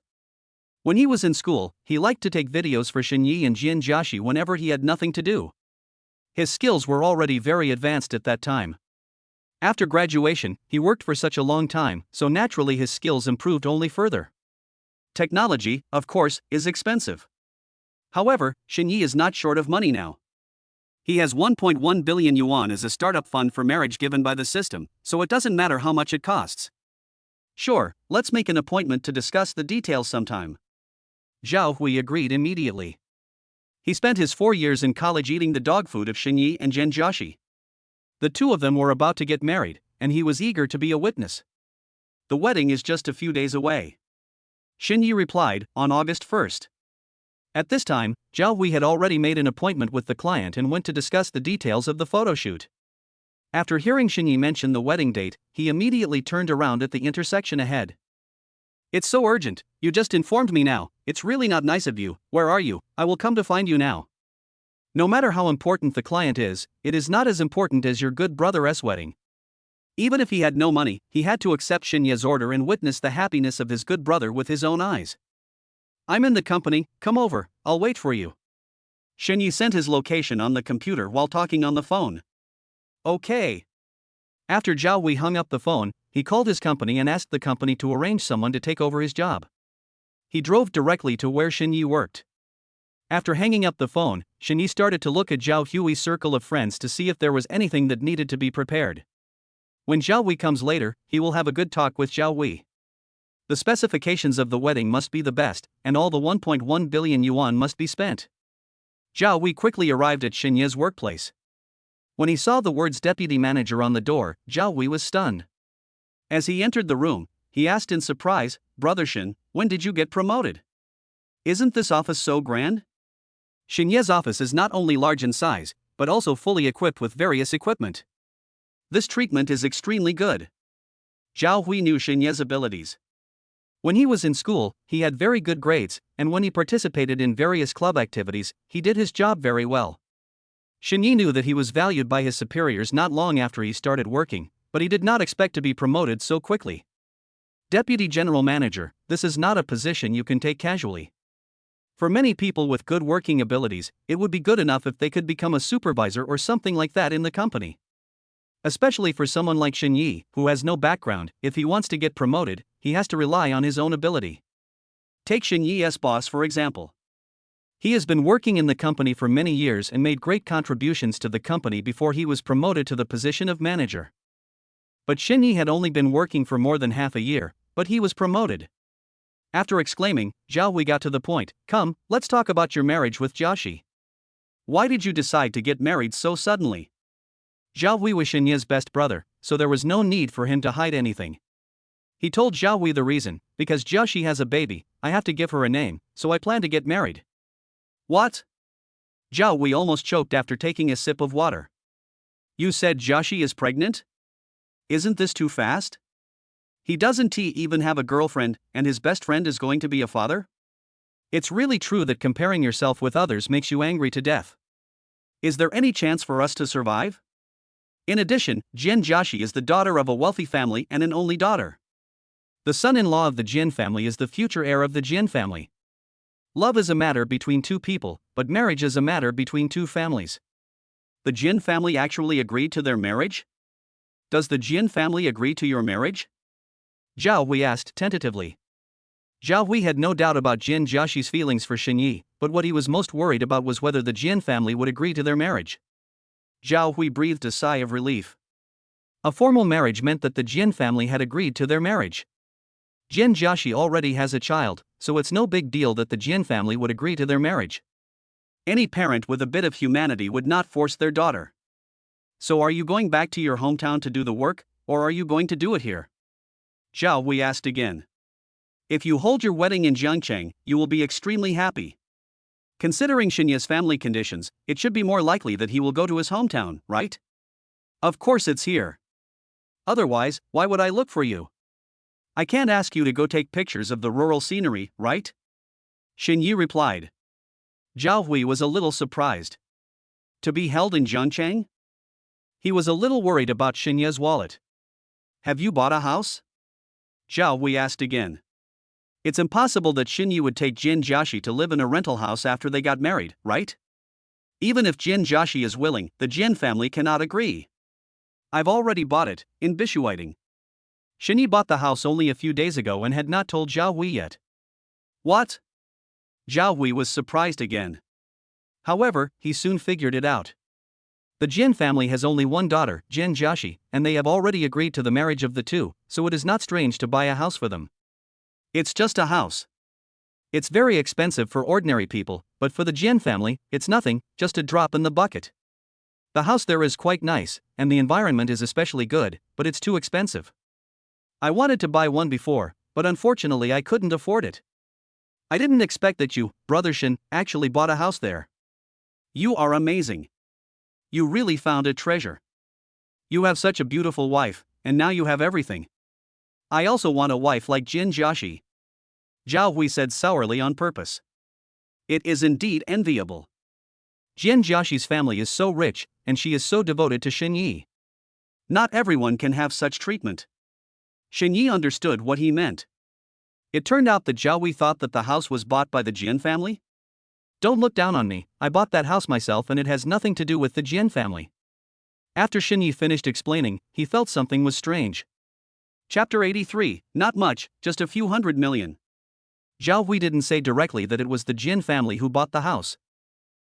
When he was in school, he liked to take videos for Xinyi and Jin Jiaxi whenever he had nothing to do. His skills were already very advanced at that time. After graduation, he worked for such a long time, so naturally his skills improved only further. Technology, of course, is expensive. However, Xinyi is not short of money now. He has 1.1 billion yuan as a startup fund for marriage given by the system, so it doesn't matter how much it costs. Sure, let's make an appointment to discuss the details sometime. Zhao Hui agreed immediately. He spent his 4 years in college eating the dog food of Xinyi and Jin Jiaxi. The two of them were about to get married, and he was eager to be a witness. the wedding is just a few days away. Xinyi replied, on August 1st. At this time, Zhao Hui had already made an appointment with the client and went to discuss the details of the photo shoot. After hearing Xinyi mention the wedding date, he immediately turned around at the intersection ahead. It's so urgent, you just informed me now, it's really not nice of you, where are you, I will come to find you now. No matter how important the client is, it is not as important as your good brother's wedding. Even if he had no money, he had to accept Xinye's order and witness the happiness of his good brother with his own eyes. I'm in the company, come over, I'll wait for you. Xinye sent his location on the computer while talking on the phone. Okay. After Zhao Hui hung up the phone, he called his company and asked the company to arrange someone to take over his job. He drove directly to where Xinye worked. After hanging up the phone, Xinye started to look at Zhao Hui's circle of friends to see if there was anything that needed to be prepared. When Zhao Hui comes later, he will have a good talk with Zhao Hui. The specifications of the wedding must be the best, and all the 1.1 billion yuan must be spent. Zhao Hui quickly arrived at Xinye's workplace. When he saw the words deputy manager on the door, Zhao Hui was stunned. As he entered the room, he asked in surprise, Brother Xin, when did you get promoted? Isn't this office so grand? Xinye's office is not only large in size, but also fully equipped with various equipment. This treatment is extremely good. Zhao Hui knew Xinye's abilities. When he was in school, he had very good grades, and when he participated in various club activities, he did his job very well. Xinye knew that he was valued by his superiors not long after he started working, but he did not expect to be promoted so quickly. Deputy General Manager, this is not a position you can take casually. For many people with good working abilities, it would be good enough if they could become a supervisor or something like that in the company. Especially for someone like Xinye, who has no background, if he wants to get promoted, he has to rely on his own ability. Take Xinye's boss for example. He has been working in the company for many years and made great contributions to the company before he was promoted to the position of manager. But Xinye had only been working for more than half a year, but he was promoted. After exclaiming, Zhao Hui got to the point, come, let's talk about your marriage with Jiaxi. Why did you decide to get married so suddenly? Zhao Hui was Xinye's best brother, so there was no need for him to hide anything. He told Zhao Hui the reason, because Jiaxi has a baby, I have to give her a name, so I plan to get married. What? Zhao Hui almost choked after taking a sip of water. You said Jiaxi is pregnant? Isn't this too fast? Doesn't he even have a girlfriend, and his best friend is going to be a father? It's really true that comparing yourself with others makes you angry to death. Is there any chance for us to survive? In addition, Jin Jiaxi is the daughter of a wealthy family and an only daughter. The son-in-law of the Jin family is the future heir of the Jin family. Love is a matter between two people, but marriage is a matter between two families. The Jin family actually agreed to their marriage? Does the Jin family agree to your marriage? Zhao Hui asked tentatively. Zhao Hui had no doubt about Jin Jiaxi's feelings for Xinye, but what he was most worried about was whether the Jin family would agree to their marriage. Zhao Hui breathed a sigh of relief. A formal marriage meant that the Jin family had agreed to their marriage. Jin Jiaxi already has a child, so it's no big deal that the Jin family would agree to their marriage. Any parent with a bit of humanity would not force their daughter. So are you going back to your hometown to do the work, or are you going to do it here? Zhao Hui asked again. If you hold your wedding in Jiangcheng, you will be extremely happy. Considering Xinye's family conditions, it should be more likely that he will go to his hometown, right? Of course it's here. Otherwise, why would I look for you? I can't ask you to go take pictures of the rural scenery, right? Xinye replied. Zhao Hui was a little surprised. To be held in Jiangcheng? He was a little worried about Xinye's wallet. Have you bought a house? Zhao Hui asked again. It's impossible that Xinye would take Jin Jiaxi to live in a rental house after they got married, right? Even if Jin Jiaxi is willing, the Jin family cannot agree. I've already bought it, in Bishuiting. Xinye bought the house only a few days ago and had not told Zhao Hui yet. What? Zhao Hui was surprised again. However, he soon figured it out. The Jin family has only one daughter, Jin Jiaxi, and they have already agreed to the marriage of the two, so it is not strange to buy a house for them. It's just a house. It's very expensive for ordinary people, but for the Jin family, it's nothing, just a drop in the bucket. The house there is quite nice, and the environment is especially good, but it's too expensive. I wanted to buy one before, but unfortunately I couldn't afford it. I didn't expect that you, Brother Shin, actually bought a house there. You are amazing. You really found a treasure. You have such a beautiful wife, and now you have everything. I also want a wife like Jin Jiaxi. Zhao Hui said sourly on purpose. It is indeed enviable. Jin Jiaxi's family is so rich, and she is so devoted to Xin Yi. Not everyone can have such treatment. Xin Yi understood what he meant. It turned out that Zhao Hui thought that the house was bought by the Jian family. Don't look down on me, I bought that house myself and it has nothing to do with the Jian family. After Xin Yi finished explaining, he felt something was strange. Chapter 83, not much, just a few $100 million. Zhao Hui didn't say directly that it was the Jian family who bought the house.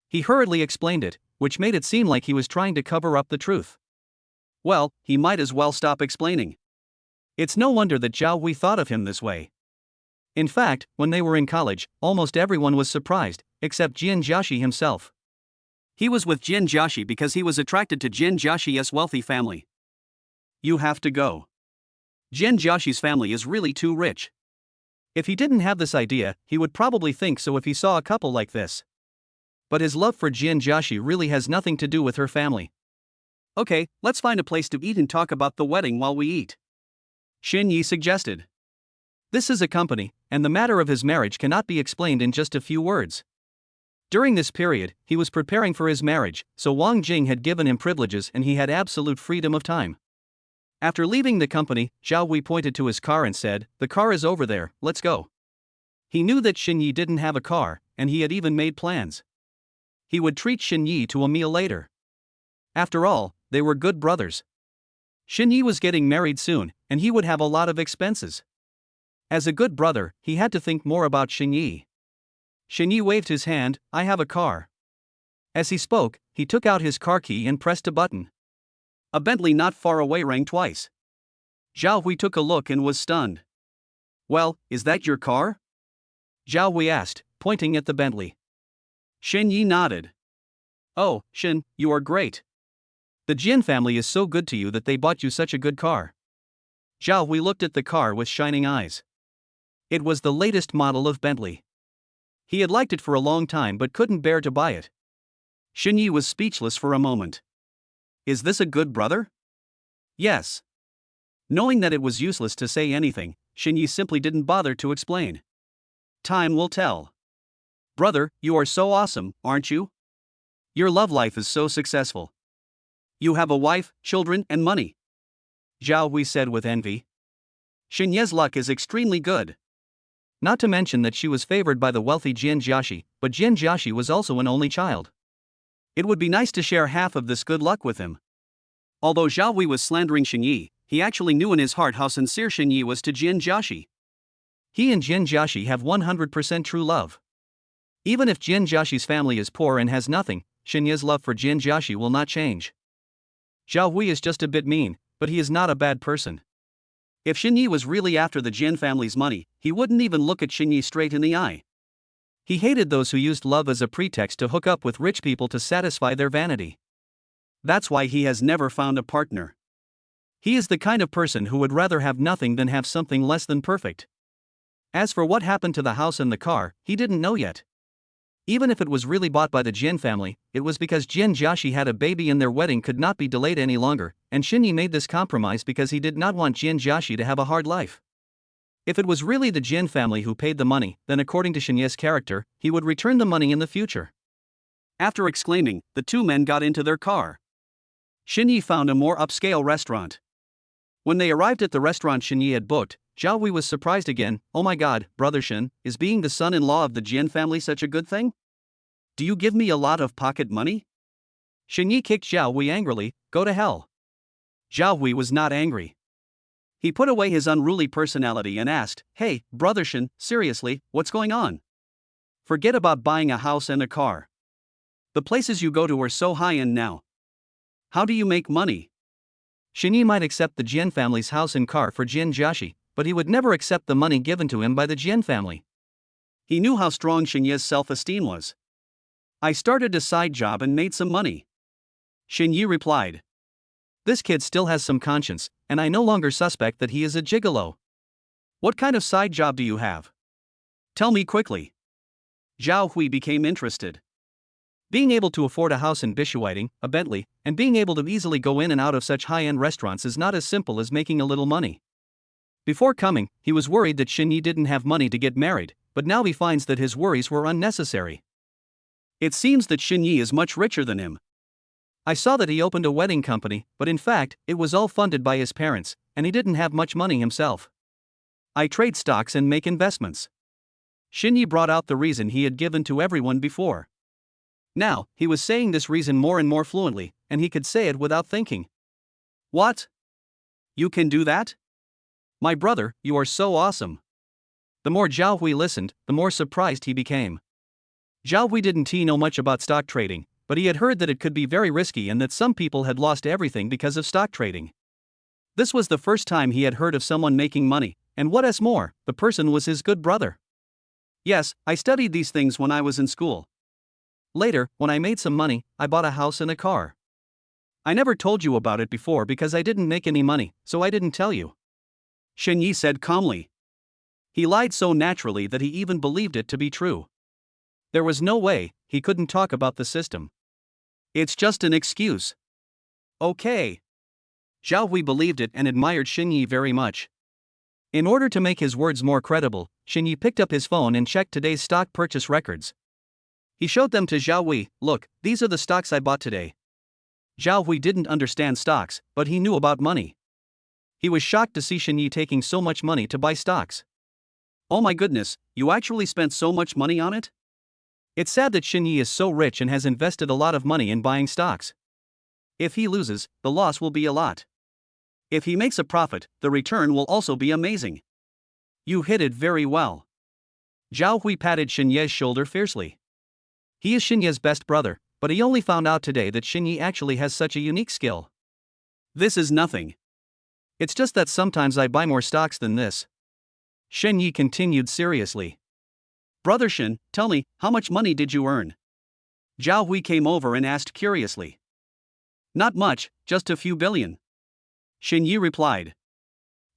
He hurriedly explained it, which made it seem like he was trying to cover up the truth. Well, he might as well stop explaining. It's no wonder that Zhao Hui thought of him this way. In fact, when they were in college, almost everyone was surprised, except Jin Jiaxi himself. He was with Jin Jiaxi because he was attracted to Jin Jiaxi's wealthy family. You have to go. Jin Jiaxi's family is really too rich. If he didn't have this idea, he would probably think so if he saw a couple like this. But his love for Jin Jiaxi really has nothing to do with her family. Okay, let's find a place to eat and talk about the wedding while we eat. Xin Yi suggested. This is a company, and the matter of his marriage cannot be explained in just a few words. During this period, he was preparing for his marriage, so Wang Jing had given him privileges and he had absolute freedom of time. After leaving the company, Zhao Hui pointed to his car and said, "The car is over there, let's go." He knew that Xin Yi didn't have a car, and he had even made plans. He would treat Xin Yi to a meal later. After all, they were good brothers. Xin Yi was getting married soon, and he would have a lot of expenses. As a good brother, he had to think more about Xin Yi. Xin Yi waved his hand, "I have a car." As he spoke, he took out his car key and pressed a button. A Bentley not far away rang twice. Zhao Hui took a look and was stunned. "Well, is that your car?" Zhao Hui asked, pointing at the Bentley. Xin Yi nodded. "Oh, Xin, you are great. The Jian family is so good to you that they bought you such a good car." Zhao Hui looked at the car with shining eyes. It was the latest model of Bentley. He had liked it for a long time but couldn't bear to buy it. Xin Yi was speechless for a moment. Is this a good brother? Yes. Knowing that it was useless to say anything, Xin Yi simply didn't bother to explain. Time will tell. Brother, you are so awesome, aren't you? Your love life is so successful. You have a wife, children, and money. Zhao Hui said with envy. Xin Ye's luck is extremely good. Not to mention that she was favored by the wealthy Jin Jiaxi, but Jin Jiaxi was also an only child. It would be nice to share half of this good luck with him. Although Zhao Hui was slandering Xin Yi, he actually knew in his heart how sincere Xin Yi was to Jin Jiaxi. He and Jin Jiaxi have 100% true love. Even if Jin Jiaxi's family is poor and has nothing, Xin Yi's love for Jin Jiaxi will not change. Zhao Hui is just a bit mean, but he is not a bad person. If Xin Yi was really after the Jian family's money, he wouldn't even look at Xin Yi straight in the eye. He hated those who used love as a pretext to hook up with rich people to satisfy their vanity. That's why he has never found a partner. He is the kind of person who would rather have nothing than have something less than perfect. As for what happened to the house and the car, he didn't know yet. Even if it was really bought by the Jian family, it was because Jin Jiaxi had a baby and their wedding could not be delayed any longer, and Xin Yi made this compromise because he did not want Jin Jiaxi to have a hard life. If it was really the Jin family who paid the money, then according to Xin Yi's character, he would return the money in the future. After exclaiming, the two men got into their car. Xin Yi found a more upscale restaurant. When they arrived at the restaurant Xin Yi had booked, Zhao Hui was surprised again. "Oh my god, Brother Xin, is being the son-in-law of the Jian family such a good thing? Do you give me a lot of pocket money?" Xin Yi kicked Zhao Hui angrily. "Go to hell." Zhao Hui was not angry. He put away his unruly personality and asked, "Hey, Brother Xin, seriously, what's going on? Forget about buying a house and a car. The places you go to are so high-end now. How do you make money?" Xin Yi might accept the Jian family's house and car for Jin Jiaxi, but he would never accept the money given to him by the Jian family. He knew how strong Xin Yi's self-esteem was. "I started a side job and made some money," Xin Yi replied. This kid still has some conscience, and I no longer suspect that he is a gigolo. What kind of side job do you have? Tell me quickly. Zhao Hui became interested. Being able to afford a house in Bishuiting, a Bentley, and being able to easily go in and out of such high-end restaurants is not as simple as making a little money. Before coming, he was worried that Xinyi didn't have money to get married, but now he finds that his worries were unnecessary. It seems that Xinyi is much richer than him. I saw that he opened a wedding company, but in fact, it was all funded by his parents, and he didn't have much money himself. I trade stocks and make investments. Xinyi brought out the reason he had given to everyone before. Now, he was saying this reason more and more fluently, and he could say it without thinking. What? You can do that? My brother, you are so awesome. The more Zhao Hui listened, the more surprised he became. Zhao Hui didn't know much about stock trading, but he had heard that it could be very risky and that some people had lost everything because of stock trading. This was the first time he had heard of someone making money, and what is more, the person was his good brother. Yes, I studied these things when I was in school. Later, when I made some money, I bought a house and a car. I never told you about it before because I didn't make any money, so I didn't tell you. Xinyi said calmly. He lied so naturally that he even believed it to be true. There was no way he couldn't talk about the system. It's just an excuse. Okay. Zhao Hui believed it and admired Xinyi very much. In order to make his words more credible, Xinyi picked up his phone and checked today's stock purchase records. He showed them to Zhao Hui. Look, these are the stocks I bought today. Zhao Hui didn't understand stocks, but he knew about money. He was shocked to see Xinyi taking so much money to buy stocks. Oh my goodness, you actually spent so much money on it? It's sad that Xinyi is so rich and has invested a lot of money in buying stocks. If he loses, the loss will be a lot. If he makes a profit, the return will also be amazing. You hit it very well. Zhao Hui patted Xinyi's shoulder fiercely. He is Xinyi's best brother, but he only found out today that Xinyi actually has such a unique skill. This is nothing. It's just that sometimes I buy more stocks than this. Xinyi continued seriously. Brother Xin, tell me, how much money did you earn? Zhao Hui came over and asked curiously. Not much, just a few billion. Xinyi replied.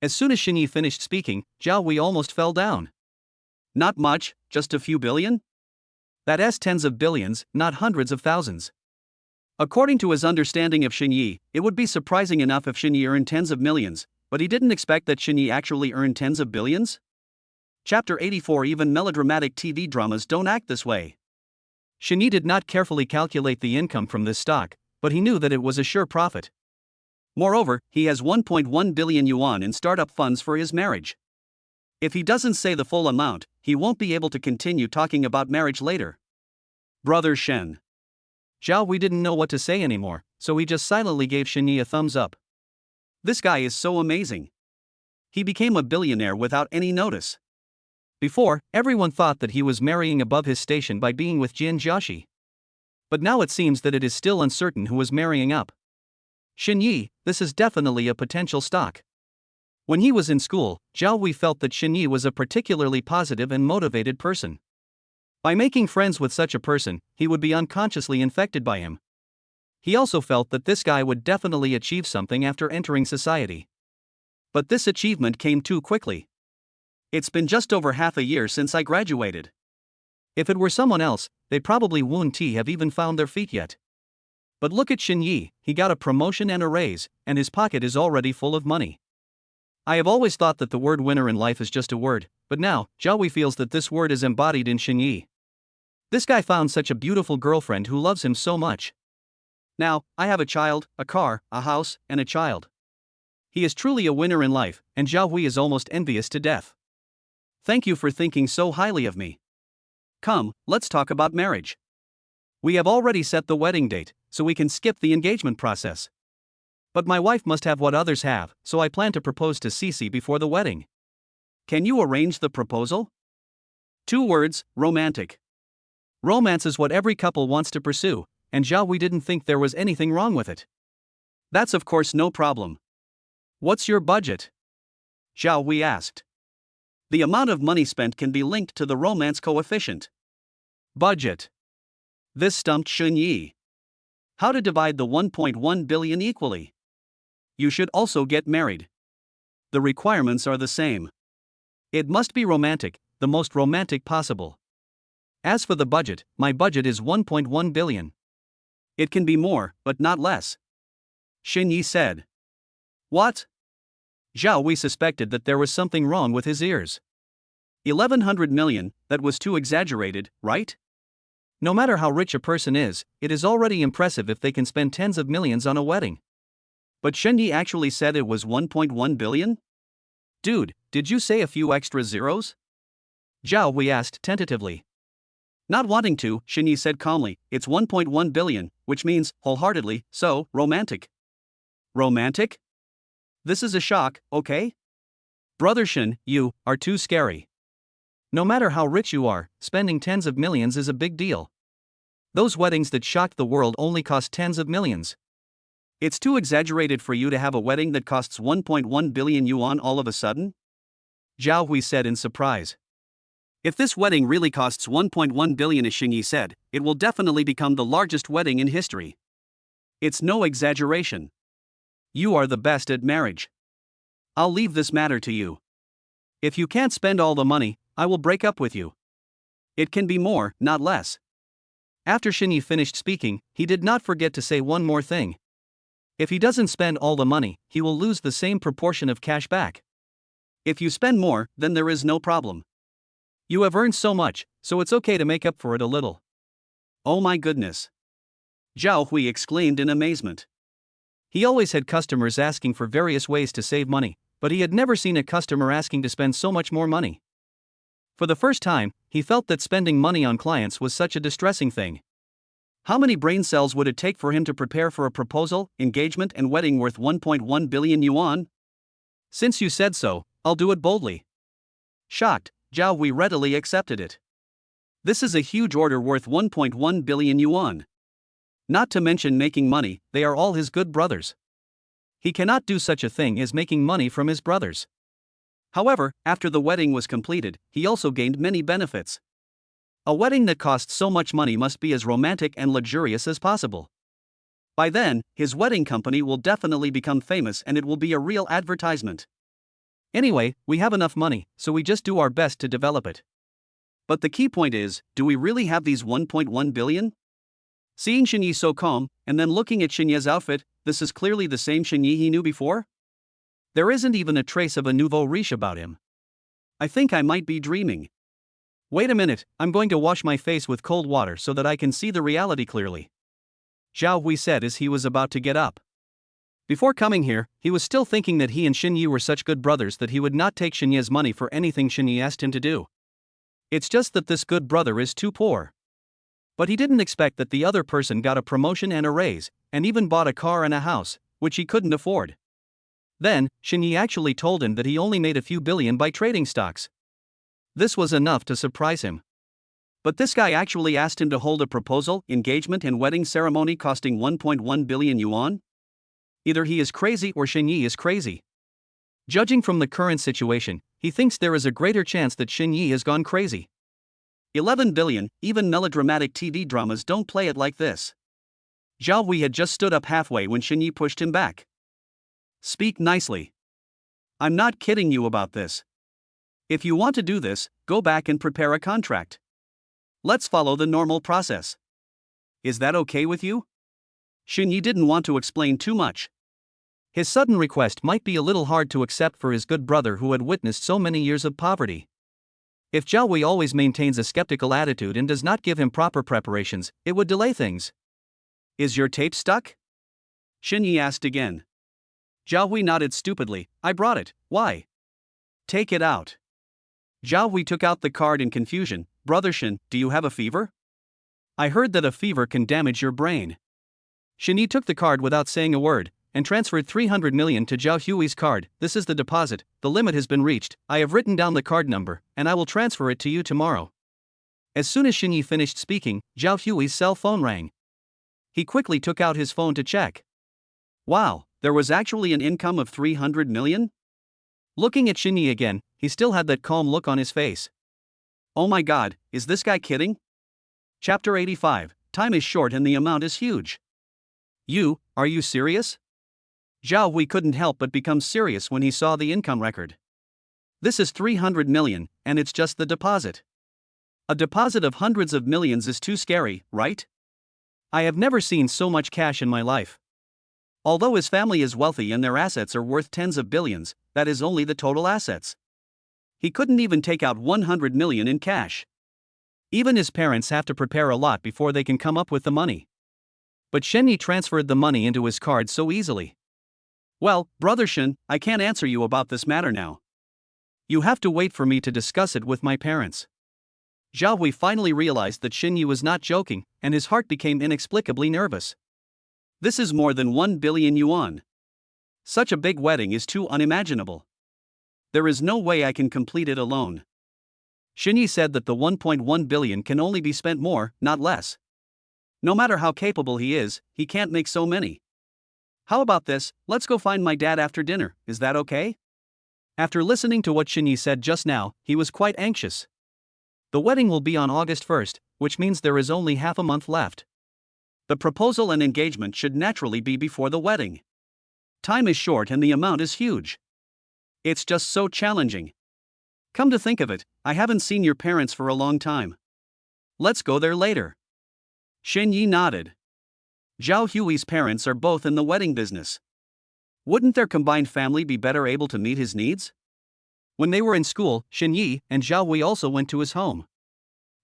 As soon as Xinyi finished speaking, Zhao Hui almost fell down. Not much, just a few billion? That's tens of billions, not hundreds of thousands. According to his understanding of Xinyi, it would be surprising enough if Xinyi earned tens of millions, but he didn't expect that Xinyi actually earned tens of billions? Chapter 84. Even melodramatic TV dramas don't act this way. Xinyi did not carefully calculate the income from this stock, but he knew that it was a sure profit. Moreover, he has 1.1 billion yuan in startup funds for his marriage. If he doesn't say the full amount, he won't be able to continue talking about marriage later. Brother Shen. Zhao Hui didn't know what to say anymore, so he just silently gave Xinyi a thumbs up. This guy is so amazing. He became a billionaire without any notice. Before, everyone thought that he was marrying above his station by being with Jin Jiaxi. But now it seems that it is still uncertain who was marrying up. Xinyi, this is definitely a potential stock. When he was in school, Zhao Hui felt that Xinyi was a particularly positive and motivated person. By making friends with such a person, he would be unconsciously infected by him. He also felt that this guy would definitely achieve something after entering society. But this achievement came too quickly. It's been just over half a year since I graduated. If it were someone else, they probably wouldn't have even found their feet yet. But look at Xinyi, he got a promotion and a raise, and his pocket is already full of money. I have always thought that the word winner in life is just a word, but now, Zhao Hui feels that this word is embodied in Xinyi. This guy found such a beautiful girlfriend who loves him so much. Now, I have a child, a car, a house, and a child. He is truly a winner in life, and Zhao Hui is almost envious to death. Thank you for thinking so highly of me. Come, let's talk about marriage. We have already set the wedding date, so we can skip the engagement process. But my wife must have what others have, so I plan to propose to Cici before the wedding. Can you arrange the proposal? 2 words, romantic. Romance is what every couple wants to pursue, and Zhao Hui didn't think there was anything wrong with it. That's of course no problem. What's your budget? Zhao Hui asked. The amount of money spent can be linked to the romance coefficient. Budget. This stumped Xinyi. How to divide the 1.1 billion equally? you should also get married. The requirements are the same. It must be romantic, the most romantic possible. As for the budget, my budget is 1.1 billion. It can be more, but not less. Xinyi said. What? Zhao Wei suspected that there was something wrong with his ears. 1,100 million, that was too exaggerated, right? No matter how rich a person is, it is already impressive if they can spend tens of millions on a wedding. But Xinyi actually said it was 1.1 billion? Dude, did you say a few extra zeros? Zhao Wei asked tentatively. Not wanting to, Xinyi said calmly, it's 1.1 billion, which means, wholeheartedly, so, romantic. Romantic? This is a shock, okay? Brother Shen, you are too scary. No matter how rich you are, spending tens of millions is a big deal. Those weddings that shocked the world only cost tens of millions. It's too exaggerated for you to have a wedding that costs 1.1 billion yuan all of a sudden? Zhao Hui said in surprise. If this wedding really costs 1.1 billion, as Xinyi said, it will definitely become the largest wedding in history. It's no exaggeration. You are the best at marriage. I'll leave this matter to you. If you can't spend all the money, I will break up with you. It can be more, not less. After Xinyi finished speaking, he did not forget to say one more thing. If he doesn't spend all the money, he will lose the same proportion of cash back. If you spend more, then there is no problem. You have earned so much, so it's okay to make up for it a little. Oh my goodness. Zhao Hui exclaimed in amazement. He always had customers asking for various ways to save money, but he had never seen a customer asking to spend so much more money. For the first time, he felt that spending money on clients was such a distressing thing. How many brain cells would it take for him to prepare for a proposal, engagement, and wedding worth 1.1 billion yuan? Since you said so, I'll do it boldly. Shocked, Zhao Hui readily accepted it. This is a huge order worth 1.1 billion yuan. Not to mention making money, they are all his good brothers. He cannot do such a thing as making money from his brothers. However, after the wedding was completed, he also gained many benefits. A wedding that costs so much money must be as romantic and luxurious as possible. By then, his wedding company will definitely become famous and it will be a real advertisement. Anyway, we have enough money, so we just do our best to develop it. But the key point is, do we really have these 1.1 billion? Seeing Xinyi so calm, and then looking at Xinyi's outfit, this is clearly the same Xinyi he knew before? There isn't even a trace of a nouveau riche about him. I think I might be dreaming. Wait a minute, I'm going to wash my face with cold water so that I can see the reality clearly. Zhao Hui said as he was about to get up. Before coming here, he was still thinking that he and Xinyi were such good brothers that he would not take Xinyi's money for anything Xinyi asked him to do. It's just that this good brother is too poor. But he didn't expect that the other person got a promotion and a raise, and even bought a car and a house, which he couldn't afford. Then, Xinyi actually told him that he only made a few billion by trading stocks. This was enough to surprise him. But this guy actually asked him to hold a proposal, engagement, and wedding ceremony costing 1.1 billion yuan? Either he is crazy or Xinyi is crazy. Judging from the current situation, he thinks there is a greater chance that Xinyi has gone crazy. 11 billion, even melodramatic TV dramas don't play it like this. Zhao Hui had just stood up halfway when Xinyi pushed him back. Speak nicely. I'm not kidding you about this. If you want to do this, go back and prepare a contract. Let's follow the normal process. Is that okay with you? Xinyi didn't want to explain too much. His sudden request might be a little hard to accept for his good brother who had witnessed so many years of poverty. If Zhao Hui always maintains a skeptical attitude and does not give him proper preparations, it would delay things. Is your tape stuck? Xinyi asked again. Zhao Hui nodded stupidly. I brought it, why? Take it out. Zhao Hui took out the card in confusion. Brother Shen, do you have a fever? I heard that a fever can damage your brain. Xinyi took the card without saying a word, and transferred 300 million to Zhao Hui's card. This is the deposit, the limit has been reached, I have written down the card number, and I will transfer it to you tomorrow. As soon as Xinyi finished speaking, Zhao Hui's cell phone rang. He quickly took out his phone to check. Wow, there was actually an income of 300 million? Looking at Xinyi again, he still had that calm look on his face. Oh my god, is this guy kidding? Chapter 85, time is short and the amount is huge. Are you serious? Zhao Hui couldn't help but become serious when he saw the income record. This is 300 million, and it's just the deposit. A deposit of hundreds of millions is too scary, right? I have never seen so much cash in my life. Although his family is wealthy and their assets are worth tens of billions, that is only the total assets. He couldn't even take out 100 million in cash. Even his parents have to prepare a lot before they can come up with the money. But Shen Yi transferred the money into his card so easily. Well, Brother Shen, I can't answer you about this matter now. You have to wait for me to discuss it with my parents. Zhao Hui finally realized that Shen Yi was not joking, and his heart became inexplicably nervous. This is more than 1 billion yuan. Such a big wedding is too unimaginable. There is no way I can complete it alone. Shen Yi said that the 1.1 billion can only be spent more, not less. No matter how capable he is, he can't make so many. How about this, let's go find my dad after dinner, is that okay? After listening to what Shen Yi said just now, he was quite anxious. The wedding will be on August 1st, which means there is only half a month left. The proposal and engagement should naturally be before the wedding. Time is short and the amount is huge. It's just so challenging. Come to think of it, I haven't seen your parents for a long time. Let's go there later. Shen Yi nodded. Zhao Hui's parents are both in the wedding business. Wouldn't their combined family be better able to meet his needs? When they were in school, Shen Yi and Zhao Hui also went to his home.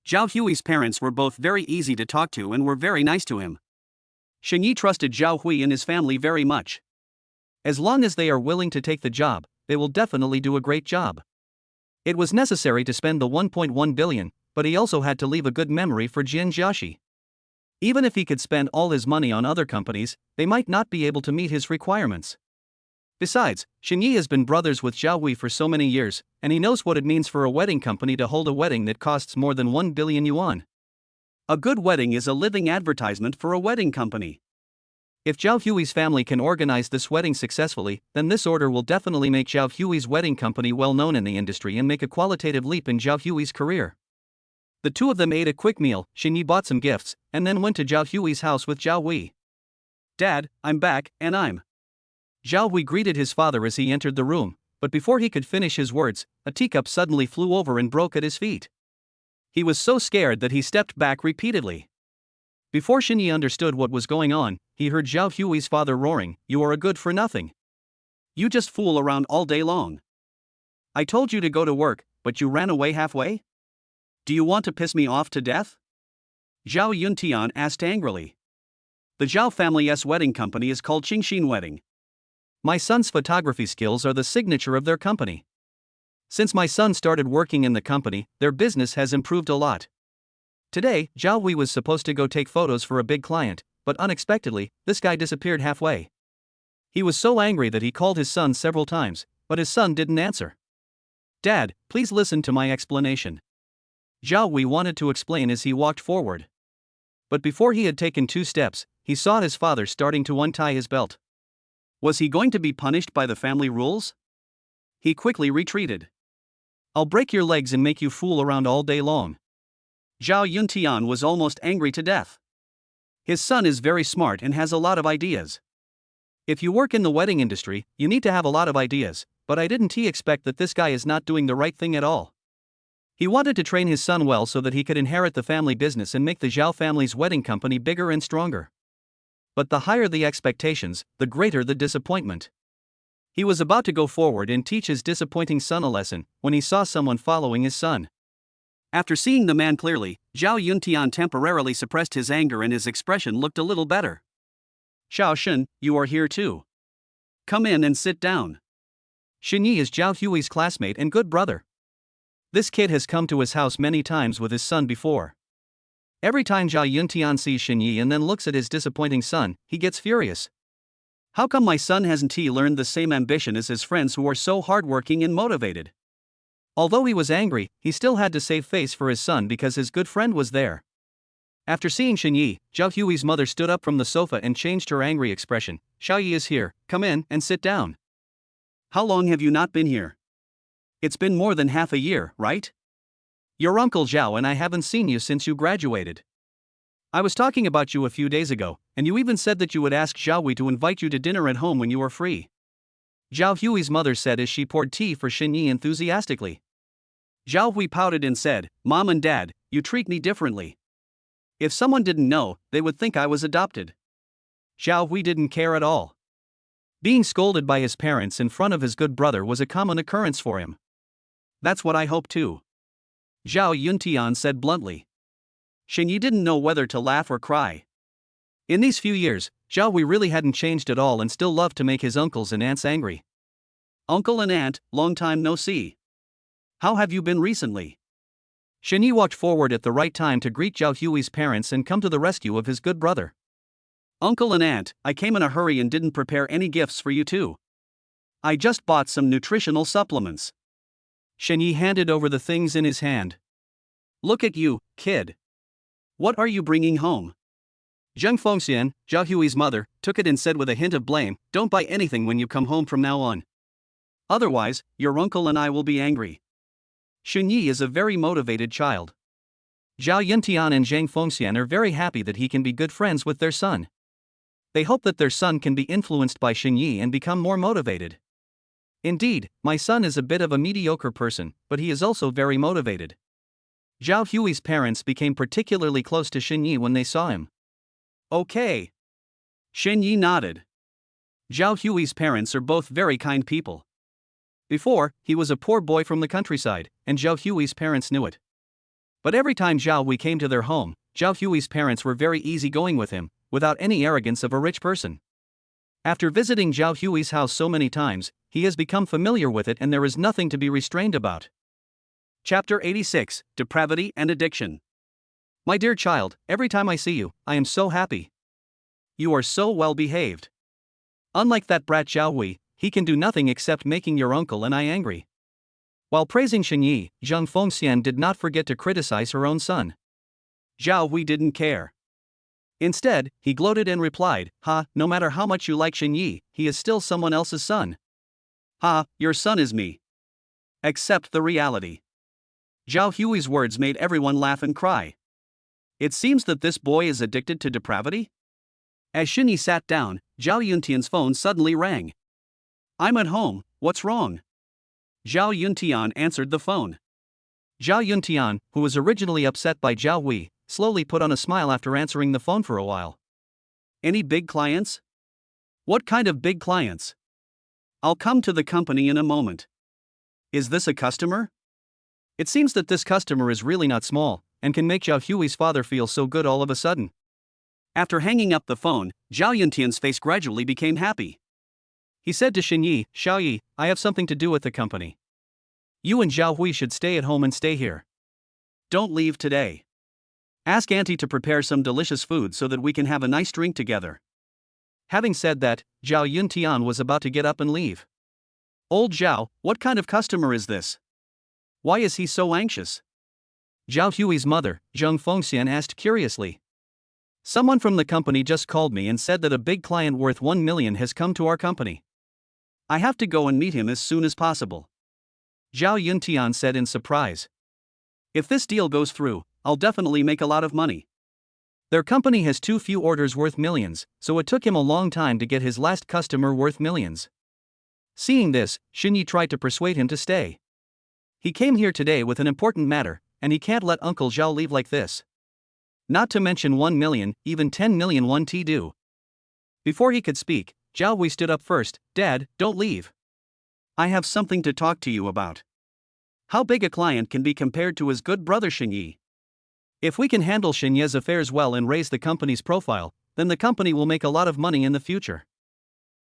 Zhao Hui's parents were both very easy to talk to and were very nice to him. Shen Yi trusted Zhao Hui and his family very much. As long as they are willing to take the job, they will definitely do a great job. It was necessary to spend the 1.1 billion, but he also had to leave a good memory for Jin Jiaxi. Even if he could spend all his money on other companies, they might not be able to meet his requirements. Besides, Shen Yi has been brothers with Zhao Hui for so many years, and he knows what it means for a wedding company to hold a wedding that costs more than 1 billion yuan. A good wedding is a living advertisement for a wedding company. If Zhao Hui's family can organize this wedding successfully, then this order will definitely make Zhao Hui's wedding company well known in the industry and make a qualitative leap in Zhao Hui's career. The two of them ate a quick meal. Shen Yi bought some gifts, and then went to Zhao Hui's house with Zhao Hui. Dad, I'm back, and I'm. Zhao Hui greeted his father as he entered the room, but before he could finish his words, a teacup suddenly flew over and broke at his feet. He was so scared that he stepped back repeatedly. Before Shen Yi understood what was going on, he heard Zhao Hui's father roaring, "You are a good for nothing. You just fool around all day long. I told you to go to work, but you ran away halfway? Do you want to piss me off to death?" Zhao Yuntian asked angrily. The Zhao family's wedding company is called Qingxin Wedding. My son's photography skills are the signature of their company. Since my son started working in the company, their business has improved a lot. Today, Zhao Hui was supposed to go take photos for a big client, but unexpectedly, this guy disappeared halfway. He was so angry that he called his son several times, but his son didn't answer. "Dad, please listen to my explanation." Zhao Hui wanted to explain as he walked forward. But before he had taken 2 steps, he saw his father starting to untie his belt. Was he going to be punished by the family rules? He quickly retreated. "I'll break your legs and make you fool around all day long." Zhao Yuntian was almost angry to death. His son is very smart and has a lot of ideas. If you work in the wedding industry, you need to have a lot of ideas, but I didn't expect that this guy is not doing the right thing at all. He wanted to train his son well so that he could inherit the family business and make the Zhao family's wedding company bigger and stronger. But the higher the expectations, the greater the disappointment. He was about to go forward and teach his disappointing son a lesson, when he saw someone following his son. After seeing the man clearly, Zhao Yuntian temporarily suppressed his anger and his expression looked a little better. "Xiao Shen, you are here too. Come in and sit down." Shen Yi is Zhao Hui's classmate and good brother. This kid has come to his house many times with his son before. Every time Zhao Yuntian sees Shen Yi and then looks at his disappointing son, he gets furious. How come my son hasn't learned the same ambition as his friends who are so hardworking and motivated? Although he was angry, he still had to save face for his son because his good friend was there. After seeing Shen Yi, Zhao Hui's mother stood up from the sofa and changed her angry expression. "Xiao Yi is here, come in and sit down." "How long have you not been here?" "It's been more than half a year, right? Your uncle Zhao and I haven't seen you since you graduated." I was talking about you a few days ago, and you even said that you would ask Zhao Hui to invite you to dinner at home when you are free. Zhao Hui's mother said as she poured tea for Xinyi enthusiastically. Zhao Hui pouted and said, "Mom and Dad, you treat me differently. If someone didn't know, they would think I was adopted." Zhao Hui didn't care at all. Being scolded by his parents in front of his good brother was a common occurrence for him. "That's what I hope too," Zhao Yuntian said bluntly. Xinyi didn't know whether to laugh or cry. In these few years, Zhao Hui really hadn't changed at all and still loved to make his uncles and aunts angry. "Uncle and aunt, long time no see. How have you been recently?" Xinyi walked forward at the right time to greet Zhao Hui's parents and come to the rescue of his good brother. "Uncle and aunt, I came in a hurry and didn't prepare any gifts for you too. I just bought some nutritional supplements." Xinyi handed over the things in his hand. "Look at you, kid. What are you bringing home?" Zhang Fengxian, Zhao Hui's mother, took it and said with a hint of blame, "Don't buy anything when you come home from now on. Otherwise, your uncle and I will be angry." Xinyi is a very motivated child. Zhao Yuntian and Zhang Fengxian are very happy that he can be good friends with their son. They hope that their son can be influenced by Xinyi and become more motivated. "Indeed, my son is a bit of a mediocre person, but he is also very motivated." Zhao Hui's parents became particularly close to Xinyi when they saw him. "Okay." Xinyi nodded. Zhao Hui's parents are both very kind people. Before, he was a poor boy from the countryside, and Zhao Hui's parents knew it. But every time Zhao Hui came to their home, Zhao Hui's parents were very easygoing with him, without any arrogance of a rich person. After visiting Zhao Hui's house so many times, he has become familiar with it and there is nothing to be restrained about. Chapter 86, Depravity and Addiction. "My dear child, every time I see you, I am so happy. You are so well behaved. Unlike that brat Zhao Hui, he can do nothing except making your uncle and I angry." While praising Xinyi, Zhang Fengxian did not forget to criticize her own son. Zhao Hui didn't care. Instead, he gloated and replied, "Ha, no matter how much you like Xinyi, he is still someone else's son. Ha, your son is me. Accept the reality." Zhao Hui's words made everyone laugh and cry. It seems that this boy is addicted to depravity? As Xinyi sat down, Zhao Yuntian's phone suddenly rang. "I'm at home, what's wrong?" Zhao Yuntian answered the phone. Zhao Yuntian, who was originally upset by Zhao Hui, slowly put on a smile after answering the phone for a while. "Any big clients?" "What kind of big clients?" "I'll come to the company in a moment." "Is this a customer?" It seems that this customer is really not small, and can make Zhao Hui's father feel so good all of a sudden. After hanging up the phone, Zhao Yuntian's face gradually became happy. He said to Xinyi, "Xiaoyi, I have something to do with the company. You and Zhao Hui should stay at home and stay here. Don't leave today. Ask Auntie to prepare some delicious food so that we can have a nice drink together." Having said that, Zhao Yuntian was about to get up and leave. "Old Zhao, what kind of customer is this? Why is he so anxious?" Zhao Hui's mother, Zhang Fengxian, asked curiously. "Someone from the company just called me and said that a big client worth 1 million has come to our company. I have to go and meet him as soon as possible." Zhao Yuntian said in surprise. "If this deal goes through, I'll definitely make a lot of money." Their company has too few orders worth millions, so it took him a long time to get his last customer worth millions. Seeing this, Xinyi tried to persuade him to stay. He came here today with an important matter, and he can't let Uncle Zhao leave like this. Not to mention 1 million, even 10 million won do. Before he could speak, Zhao Hui stood up first. "Dad, don't leave. I have something to talk to you about. How big a client can be compared to his good brother Xinyi? If we can handle Xinyi's affairs well and raise the company's profile, then the company will make a lot of money in the future."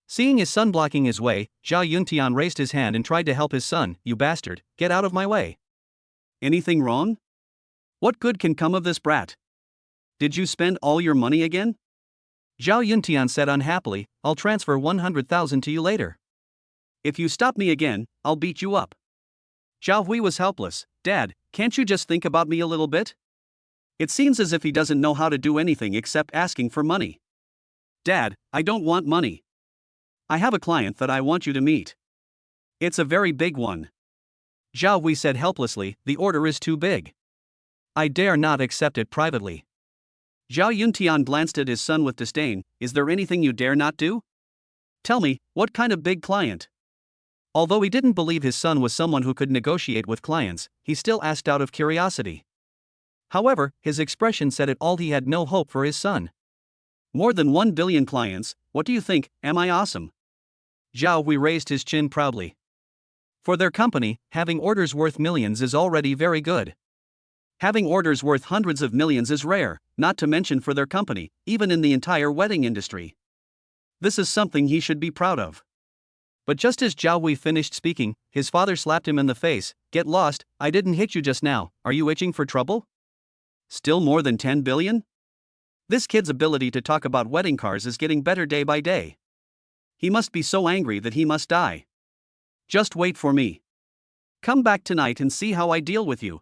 Seeing his son blocking his way, Zhao Yuntian raised his hand and tried to help his son. "You bastard, get out of my way. Anything wrong? What good can come of this brat? Did you spend all your money again?" Zhao Yuntian said unhappily, "I'll transfer 100,000 to you later. If you stop me again, I'll beat you up." Zhao Hui was helpless. "Dad, can't you just think about me a little bit? It seems as if he doesn't know how to do anything except asking for money." "Dad, I don't want money. I have a client that I want you to meet. It's a very big one." Zhao Hui said helplessly, "The order is too big. I dare not accept it privately." Zhao Yuntian glanced at his son with disdain. Is there anything you dare not do? Tell me, what kind of big client? Although he didn't believe his son was someone who could negotiate with clients, he still asked out of curiosity. However, his expression said it all. He had no hope for his son. More than 1 billion clients, what do you think? Am I awesome? Zhao Hui raised his chin proudly. For their company, having orders worth millions is already very good. Having orders worth hundreds of millions is rare, not to mention for their company, even in the entire wedding industry. This is something he should be proud of. But just as Zhao Hui finished speaking, his father slapped him in the face. Get lost, I didn't hit you just now. Are you itching for trouble? Still more than 10 billion? This kid's ability to talk about wedding cars is getting better day by day. He must be so angry that he must die. Just wait for me. Come back tonight and see how I deal with you.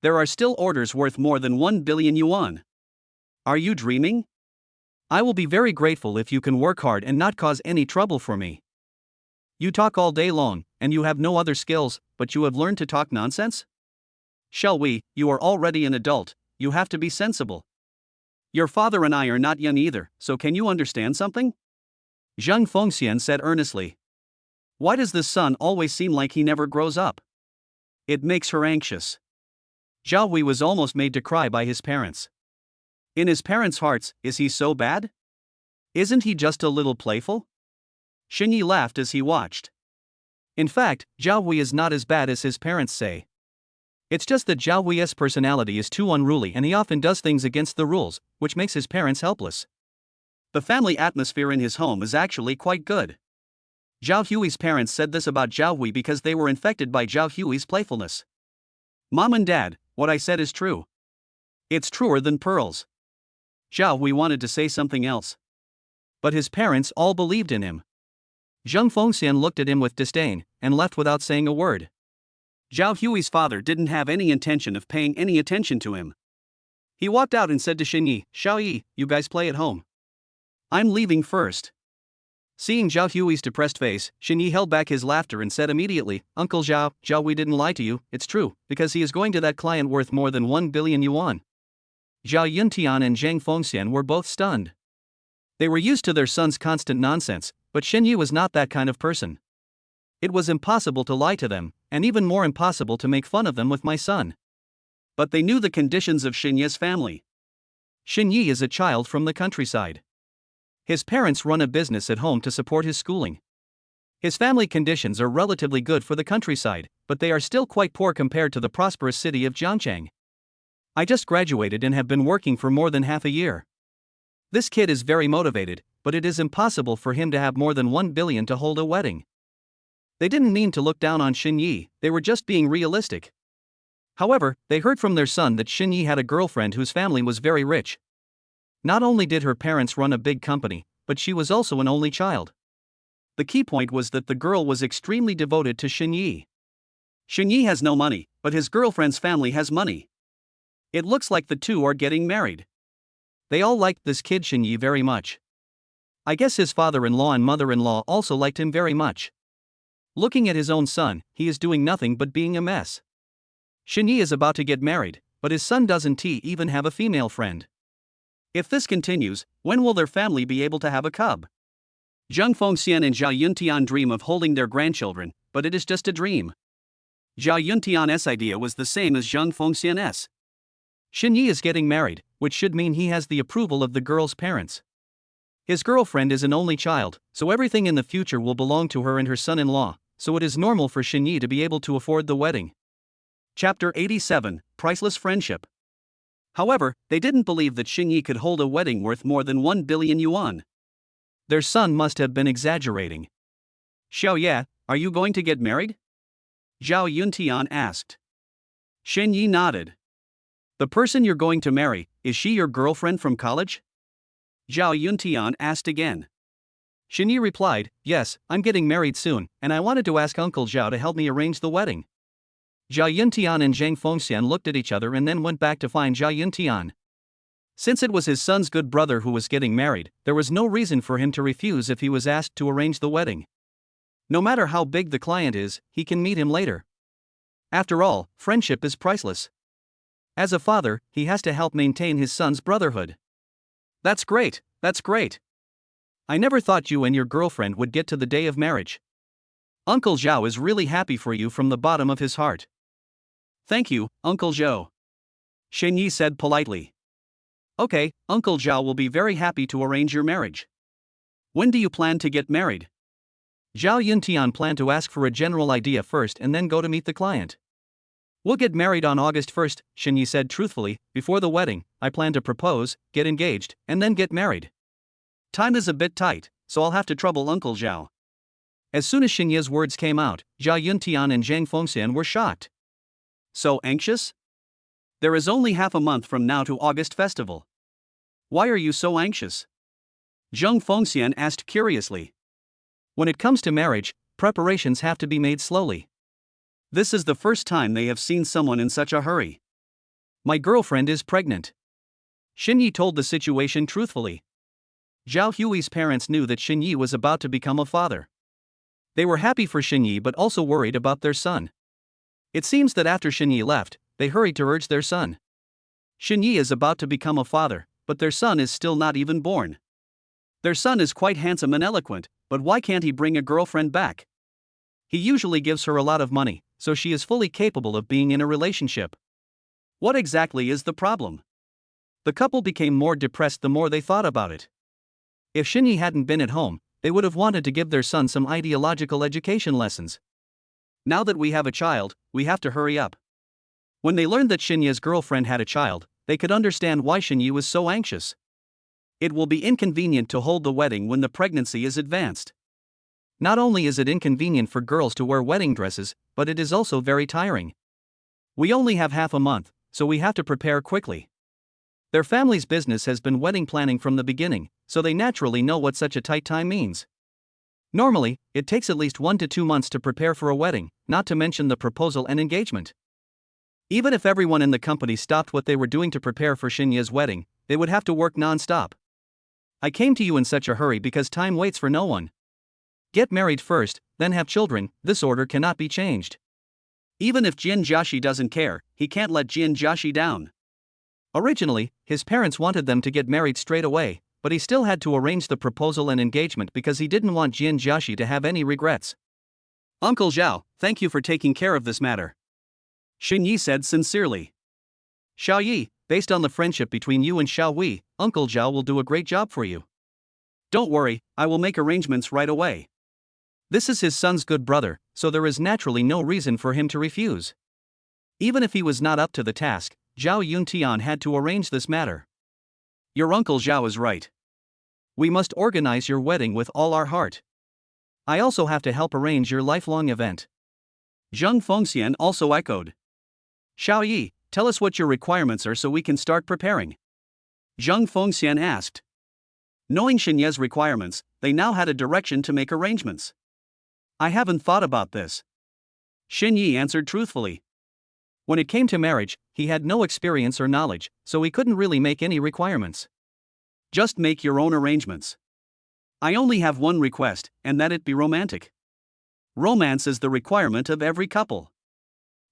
There are still orders worth more than 1 billion yuan. Are you dreaming? I will be very grateful if you can work hard and not cause any trouble for me. You talk all day long, and you have no other skills, but you have learned to talk nonsense? Shall we? You are already an adult, you have to be sensible. Your father and I are not young either, so can you understand something? Zhang Fengxian said earnestly. Why does this son always seem like he never grows up? It makes her anxious. Zhao Hui was almost made to cry by his parents. In his parents' hearts, is he so bad? Isn't he just a little playful? Xinyi laughed as he watched. In fact, Zhao Hui is not as bad as his parents say. It's just that Zhao Hui's personality is too unruly and he often does things against the rules, which makes his parents helpless. The family atmosphere in his home is actually quite good. Zhao Hui's parents said this about Zhao Hui because they were infected by Zhao Hui's playfulness. Mom and Dad, what I said is true. It's truer than pearls. Zhao Hui wanted to say something else. But his parents all believed in him. Zhang Fengxian looked at him with disdain, and left without saying a word. Zhao Hui's father didn't have any intention of paying any attention to him. He walked out and said to Xinyi, Xiaoyi, you guys play at home. I'm leaving first. Seeing Zhao Hui's depressed face, Xinyi held back his laughter and said immediately, Uncle Zhao, Zhao Hui didn't lie to you, it's true, because he is going to that client worth more than 1 billion yuan. Zhao Yuntian and Zhang Fengxian were both stunned. They were used to their son's constant nonsense, but Xinyi was not that kind of person. It was impossible to lie to them, and even more impossible to make fun of them with my son. But they knew the conditions of Xinyi's family. Xinyi is a child from the countryside. His parents run a business at home to support his schooling. His family conditions are relatively good for the countryside, but they are still quite poor compared to the prosperous city of Jiangcheng. I just graduated and have been working for more than half a year. This kid is very motivated, but it is impossible for him to have more than 1 billion to hold a wedding. They didn't mean to look down on Xinyi, they were just being realistic. However, they heard from their son that Xinyi had a girlfriend whose family was very rich. Not only did her parents run a big company, but she was also an only child. The key point was that the girl was extremely devoted to Xinyi. Xinyi has no money, but his girlfriend's family has money. It looks like the two are getting married. They all liked this kid Xinyi very much. I guess his father-in-law and mother-in-law also liked him very much. Looking at his own son, he is doing nothing but being a mess. Xinyi is about to get married, but his son doesn't even have a female friend. If this continues, when will their family be able to have a cub? Zhang Fengxian and Zhao Yuntian dream of holding their grandchildren, but it is just a dream. Zhao Yuntian's idea was the same as Zhang Fengxian's. Xinyi is getting married, which should mean he has the approval of the girl's parents. His girlfriend is an only child, so everything in the future will belong to her and her son-in-law, so it is normal for Xinyi to be able to afford the wedding. Chapter 87, Priceless Friendship. However, they didn't believe that Xinyi could hold a wedding worth more than 1 billion yuan. Their son must have been exaggerating. Xiaoye, are you going to get married? Zhao Yuntian asked. Xinyi nodded. The person you're going to marry, is she your girlfriend from college? Zhao Yuntian asked again. Xinyi replied, yes, I'm getting married soon, and I wanted to ask Uncle Zhao to help me arrange the wedding. Zhao Yuntian and Zhang Fengxian looked at each other and then went back to find Zhao Yuntian. Since it was his son's good brother who was getting married, there was no reason for him to refuse if he was asked to arrange the wedding. No matter how big the client is, he can meet him later. After all, friendship is priceless. As a father, he has to help maintain his son's brotherhood. That's great, that's great. I never thought you and your girlfriend would get to the day of marriage. Uncle Zhao is really happy for you from the bottom of his heart. Thank you, Uncle Zhao. Shen Yi said politely. Okay, Uncle Zhao will be very happy to arrange your marriage. When do you plan to get married? Zhao Yuntian planned to ask for a general idea first and then go to meet the client. We'll get married on August 1st, Shen Yi said truthfully. Before the wedding, I plan to propose, get engaged, and then get married. Time is a bit tight, so I'll have to trouble Uncle Zhao. As soon as Shen Yi's words came out, Zhao Yuntian and Zhang Fengxian were shocked. So anxious? There is only half a month from now to August festival. Why are you so anxious? Zhang Fengxian asked curiously. When it comes to marriage, preparations have to be made slowly. This is the first time they have seen someone in such a hurry. My girlfriend is pregnant. Shen Yi told the situation truthfully. Zhao Hui's parents knew that Shen Yi was about to become a father. They were happy for Shen Yi but also worried about their son. It seems that after Shen Yi left, they hurried to urge their son. Shen Yi is about to become a father, but their son is still not even born. Their son is quite handsome and eloquent, but why can't he bring a girlfriend back? He usually gives her a lot of money, so she is fully capable of being in a relationship. What exactly is the problem? The couple became more depressed the more they thought about it. If Shen Yi hadn't been at home, they would have wanted to give their son some ideological education lessons. Now that we have a child, we have to hurry up. When they learned that Shen Yi's girlfriend had a child, they could understand why Shen Yi was so anxious. It will be inconvenient to hold the wedding when the pregnancy is advanced. Not only is it inconvenient for girls to wear wedding dresses, but it is also very tiring. We only have half a month, so we have to prepare quickly. Their family's business has been wedding planning from the beginning, so they naturally know what such a tight time means. Normally, it takes at least 1 to 2 months to prepare for a wedding, not to mention the proposal and engagement. Even if everyone in the company stopped what they were doing to prepare for Shen Yi's wedding, they would have to work non-stop. I came to you in such a hurry because time waits for no one. Get married first, then have children. This order cannot be changed. Even if Jian Jiaxi doesn't care, he can't let Jian Jiaxi down. Originally, his parents wanted them to get married straight away, but he still had to arrange the proposal and engagement because he didn't want Jian Jiaxi to have any regrets. Uncle Zhao, thank you for taking care of this matter. Shen Yi said sincerely. Xiao Yi, based on the friendship between you and Xiao Wei, Uncle Zhao will do a great job for you. Don't worry, I will make arrangements right away. This is his son's good brother, so there is naturally no reason for him to refuse. Even if he was not up to the task, Zhao Yuntian had to arrange this matter. Your Uncle Zhao is right. We must organize your wedding with all our heart. I also have to help arrange your lifelong event. Zhang Fengxian also echoed. Xiao Yi, tell us what your requirements are so we can start preparing. Zhang Fengxian asked. Knowing Shen Yi's requirements, they now had a direction to make arrangements. I haven't thought about this. Shen Yi answered truthfully. When it came to marriage, he had no experience or knowledge, so he couldn't really make any requirements. Just make your own arrangements. I only have one request, and that it be romantic. Romance is the requirement of every couple.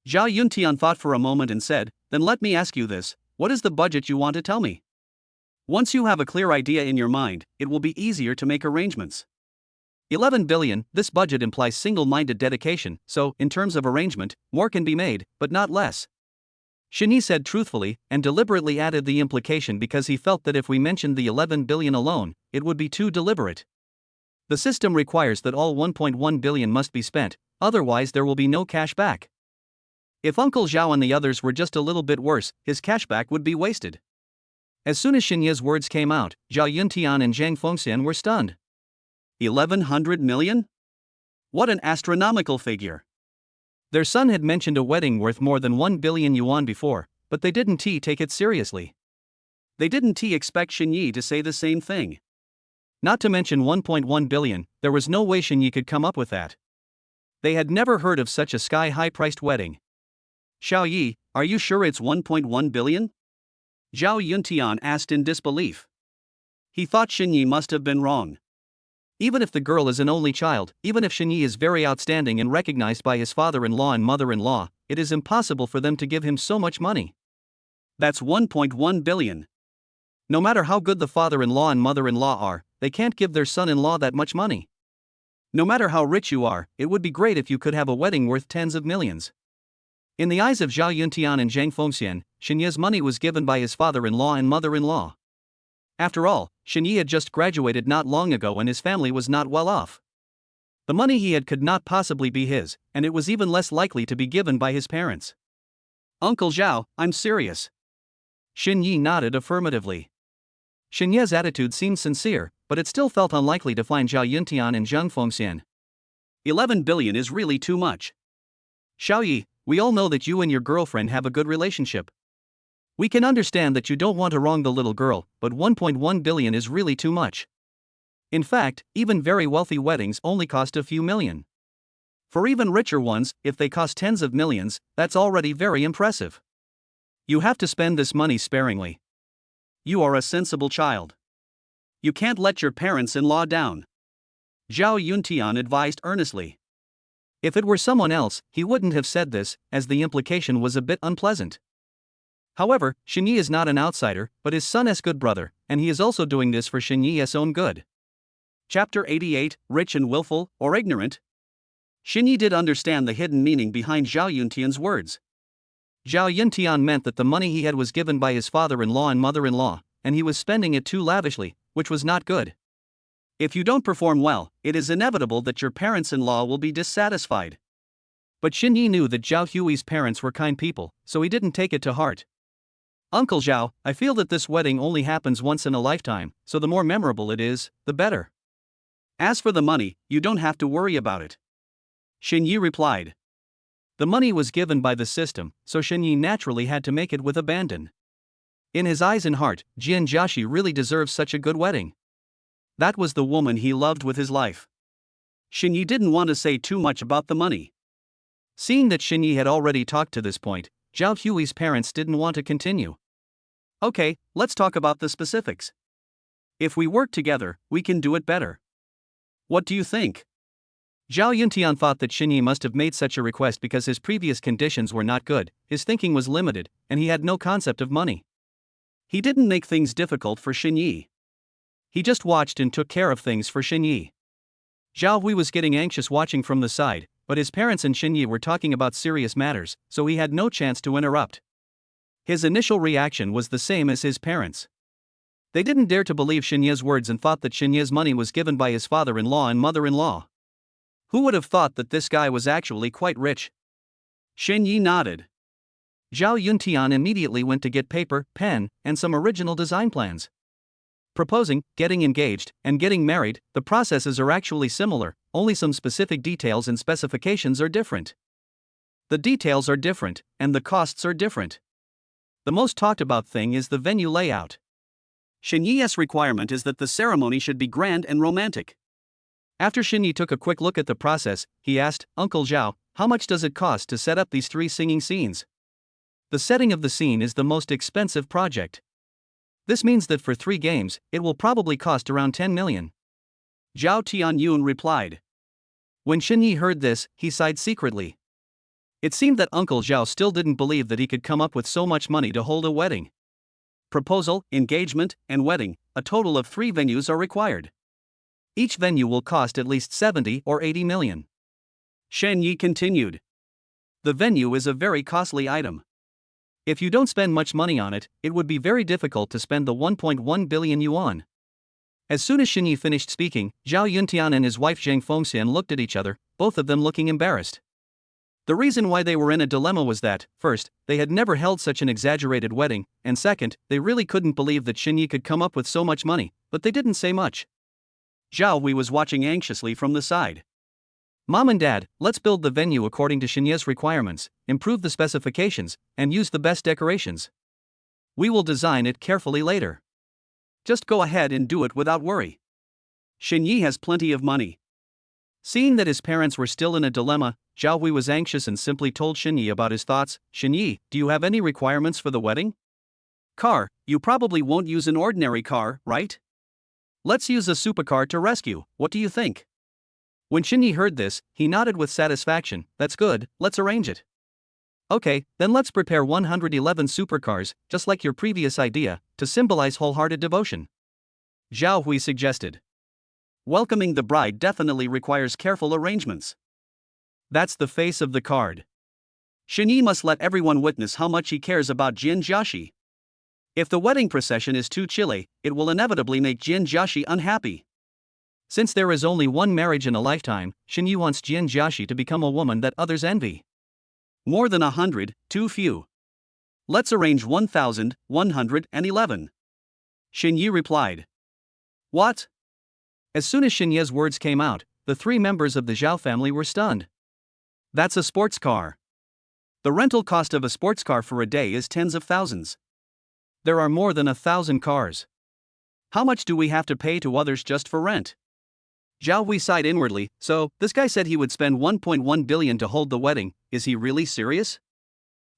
Zhao Yuntian thought for a moment and said, then let me ask you this, what is the budget you want to tell me? Once you have a clear idea in your mind, it will be easier to make arrangements. 11 billion, this budget implies single-minded dedication, so, in terms of arrangement, more can be made, but not less. Shen Yi said truthfully, and deliberately added the implication because he felt that if we mentioned the 11 billion alone, it would be too deliberate. The system requires that all 1.1 billion must be spent, otherwise there will be no cash back. If Uncle Zhao and the others were just a little bit worse, his cashback would be wasted. As soon as Shen Yi's words came out, Zhao Yuntian and Zhang Fengxian were stunned. 1,100 million? What an astronomical figure. Their son had mentioned a wedding worth more than 1 billion yuan before, but they didn't take it seriously. They didn't expect Shen Yi to say the same thing. Not to mention 1.1 billion, there was no way Shen Yi could come up with that. They had never heard of such a sky-high priced wedding. Xiao Yi, are you sure it's 1.1 billion? Zhao Yuntian asked in disbelief. He thought Shen Yi must have been wrong. Even if the girl is an only child, even if Shen Yi is very outstanding and recognized by his father-in-law and mother-in-law, it is impossible for them to give him so much money. That's 1.1 billion. No matter how good the father-in-law and mother-in-law are, they can't give their son-in-law that much money. No matter how rich you are, it would be great if you could have a wedding worth tens of millions. In the eyes of Zhao Yuntian and Jang Fengxian, Xinye's money was given by his father-in-law and mother-in-law. After all, Xinye had just graduated not long ago and his family was not well off. The money he had could not possibly be his, and it was even less likely to be given by his parents. Uncle Zhao, I'm serious. Xinye nodded affirmatively. Xinye's attitude seemed sincere, but it still felt unlikely to find Zhao Yuntian and Zhang Fengxian. 11 billion is really too much. Xiaoyi, we all know that you and your girlfriend have a good relationship. We can understand that you don't want to wrong the little girl, but 1.1 billion is really too much. In fact, even very wealthy weddings only cost a few million. For even richer ones, if they cost tens of millions, that's already very impressive. You have to spend this money sparingly. You are a sensible child. You can't let your parents-in-law down. Zhao Yuntian advised earnestly. If it were someone else, he wouldn't have said this, as the implication was a bit unpleasant. However, Xinye is not an outsider, but his son's good brother, and he is also doing this for Xinye's own good. Chapter 88, Rich and Willful, or Ignorant? Xinye did understand the hidden meaning behind Zhao Yuntian's words. Zhao Yuntian meant that the money he had was given by his father-in-law and mother-in-law, and he was spending it too lavishly, which was not good. If you don't perform well, it is inevitable that your parents-in-law will be dissatisfied. But Xinye knew that Zhao Hui's parents were kind people, so he didn't take it to heart. Uncle Zhao, I feel that this wedding only happens once in a lifetime, so the more memorable it is, the better. As for the money, you don't have to worry about it. Xinye replied. The money was given by the system, so Xinye naturally had to make it with abandon. In his eyes and heart, Jian Jiaxi really deserves such a good wedding. That was the woman he loved with his life. Xinye didn't want to say too much about the money. Seeing that Xinye had already talked to this point, Zhao Hui's parents didn't want to continue. Okay, let's talk about the specifics. If we work together, we can do it better. What do you think? Zhao Yuntian thought that Xinye must have made such a request because his previous conditions were not good, his thinking was limited, and he had no concept of money. He didn't make things difficult for Xinye. He just watched and took care of things for Xinye. Zhao Hui was getting anxious watching from the side, but his parents and Xinye were talking about serious matters, so he had no chance to interrupt. His initial reaction was the same as his parents. They didn't dare to believe Xinye's words and thought that Xinye's money was given by his father-in-law and mother-in-law. Who would have thought that this guy was actually quite rich? Xinye nodded. Zhao Yuntian immediately went to get paper, pen, and some original design plans. Proposing, getting engaged, and getting married, the processes are actually similar, only some specific details and specifications are different. The details are different, and the costs are different. The most talked about thing is the venue layout. Xinye's requirement is that the ceremony should be grand and romantic. After Xinye took a quick look at the process, he asked, Uncle Zhao, how much does it cost to set up these 3 singing scenes? The setting of the scene is the most expensive project. This means that for 3 games, it will probably cost around 10 million. Zhao Tianyun replied. When Xinye heard this, he sighed secretly. It seemed that Uncle Zhao still didn't believe that he could come up with so much money to hold a wedding. Proposal, engagement, and wedding, a total of 3 venues are required. Each venue will cost at least 70 or 80 million. Xinye continued. The venue is a very costly item. If you don't spend much money on it, it would be very difficult to spend the 1.1 billion yuan. As soon as Xinye finished speaking, Zhao Yuntian and his wife Zhang Fengxian looked at each other, both of them looking embarrassed. The reason why they were in a dilemma was that, first, they had never held such an exaggerated wedding, and second, they really couldn't believe that Xinye could come up with so much money, but they didn't say much. Zhao Hui was watching anxiously from the side. Mom and Dad, let's build the venue according to Xinye's requirements, improve the specifications, and use the best decorations. We will design it carefully later. Just go ahead and do it without worry. Xinye has plenty of money. Seeing that his parents were still in a dilemma, Zhao Hui was anxious and simply told Xinye about his thoughts. Xinye, do you have any requirements for the wedding? Car, you probably won't use an ordinary car, right? Let's use a supercar to rescue, what do you think? When Xinye heard this, he nodded with satisfaction. That's good, let's arrange it. Okay, then let's prepare 111 supercars, just like your previous idea, to symbolize wholehearted devotion. Zhao Hui suggested. Welcoming the bride definitely requires careful arrangements. That's the face of the card. Shenyi must let everyone witness how much he cares about Jin Jiaxi. If the wedding procession is too chilly, it will inevitably make Jin Jiaxi unhappy. Since there is only one marriage in a lifetime, Shenyi wants Jin Jiaxi to become a woman that others envy. More than 100, too few. Let's arrange 1,111. Shenyi replied. What? As soon as Shenyi's words came out, the three members of the Zhao family were stunned. That's a sports car. The rental cost of a sports car for a day is tens of thousands. There are more than 1,000 cars. How much do we have to pay to others just for rent? Zhao Hui sighed inwardly. So, this guy said he would spend 1.1 billion to hold the wedding. Is he really serious?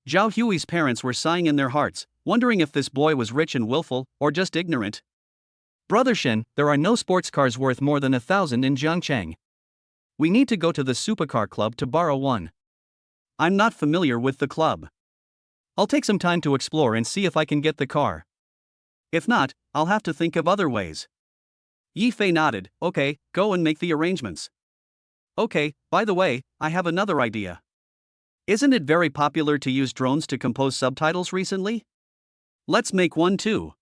Zhao Hui's parents were sighing in their hearts, wondering if this boy was rich and willful, or just ignorant. Brother Shen, there are no sports cars worth more than 1,000 in Jiangchang. We need to go to the supercar club to borrow one. I'm not familiar with the club. I'll take some time to explore and see if I can get the car. If not, I'll have to think of other ways. Yi Fei nodded. Okay, go and make the arrangements. Okay, by the way, I have another idea. Isn't it very popular to use drones to compose subtitles recently? Let's make one too.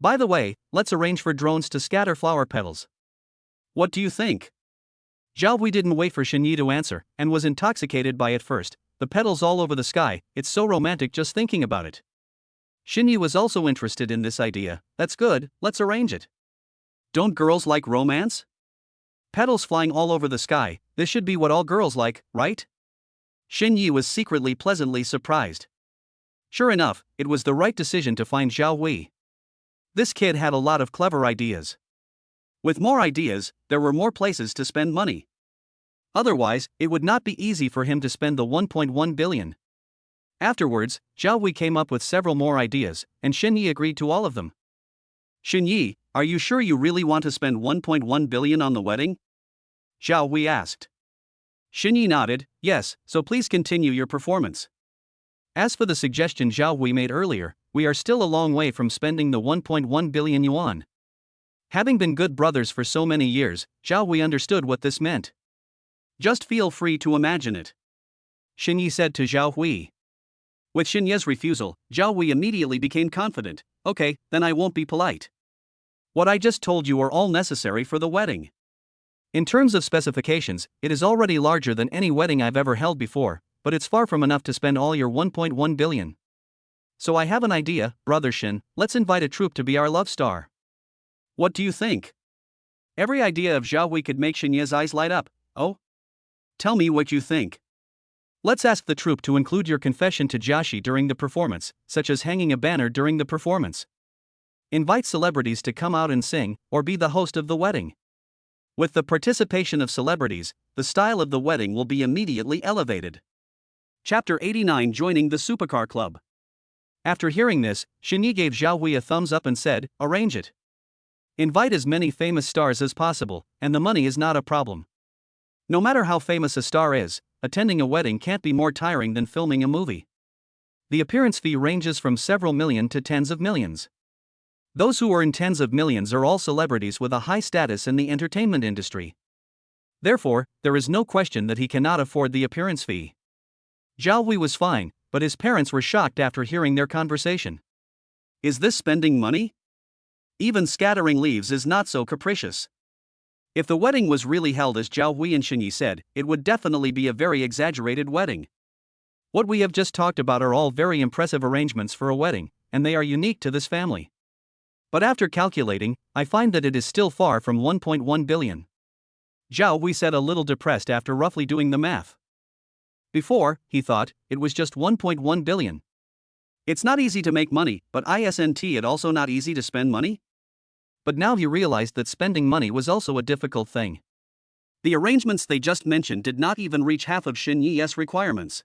By the way, let's arrange for drones to scatter flower petals. What do you think? Zhao Hui didn't wait for Shenyi to answer, and was intoxicated by it first. The petals all over the sky, it's so romantic just thinking about it. Shenyi was also interested in this idea. That's good, let's arrange it. Don't girls like romance? Petals flying all over the sky, this should be what all girls like, right? Shenyi was secretly pleasantly surprised. Sure enough, it was the right decision to find Zhao Hui. This kid had a lot of clever ideas. With more ideas, there were more places to spend money. Otherwise, it would not be easy for him to spend the 1.1 billion. Afterwards, Zhao Hui came up with several more ideas, and Shenyi agreed to all of them. Shenyi, are you sure you really want to spend 1.1 billion on the wedding? Zhao Hui asked. Shenyi nodded. Yes, so please continue your performance. As for the suggestion Zhao Hui made earlier, we are still a long way from spending the 1.1 billion yuan. Having been good brothers for so many years, Zhao Hui understood what this meant. Just feel free to imagine it. Shenyi said to Zhao Hui. With Shenyi's refusal, Zhao Hui immediately became confident. Okay, then I won't be polite. What I just told you are all necessary for the wedding. In terms of specifications, it is already larger than any wedding I've ever held before, but it's far from enough to spend all your 1.1 billion. So I have an idea, Brother Shen, let's invite a troupe to be our love star. What do you think? Every idea of Zhao Hui could make Shenyi's eyes light up. Oh? Tell me what you think. Let's ask the troupe to include your confession to Jiaxi during the performance, such as hanging a banner during the performance. Invite celebrities to come out and sing, or be the host of the wedding. With the participation of celebrities, the style of the wedding will be immediately elevated. Chapter 89 Joining the Supercar Club. After hearing this, Shenyi gave Zhao Hui a thumbs up and said, arrange it. Invite as many famous stars as possible, and the money is not a problem. No matter how famous a star is, attending a wedding can't be more tiring than filming a movie. The appearance fee ranges from several million to tens of millions. Those who earn tens of millions are all celebrities with a high status in the entertainment industry. Therefore, there is no question that he cannot afford the appearance fee. Zhao Hui was fine, but his parents were shocked after hearing their conversation. Is this spending money? Even scattering leaves is not so capricious. If the wedding was really held as Zhao Hui and Shenyi said, it would definitely be a very exaggerated wedding. What we have just talked about are all very impressive arrangements for a wedding, and they are unique to this family. But after calculating, I find that it is still far from 1.1 billion. Zhao Hui said a little depressed after roughly doing the math. Before, he thought, it was just 1.1 billion. It's not easy to make money, but isn't it also not easy to spend money? But now he realized that spending money was also a difficult thing. The arrangements they just mentioned did not even reach half of Shenyi's requirements.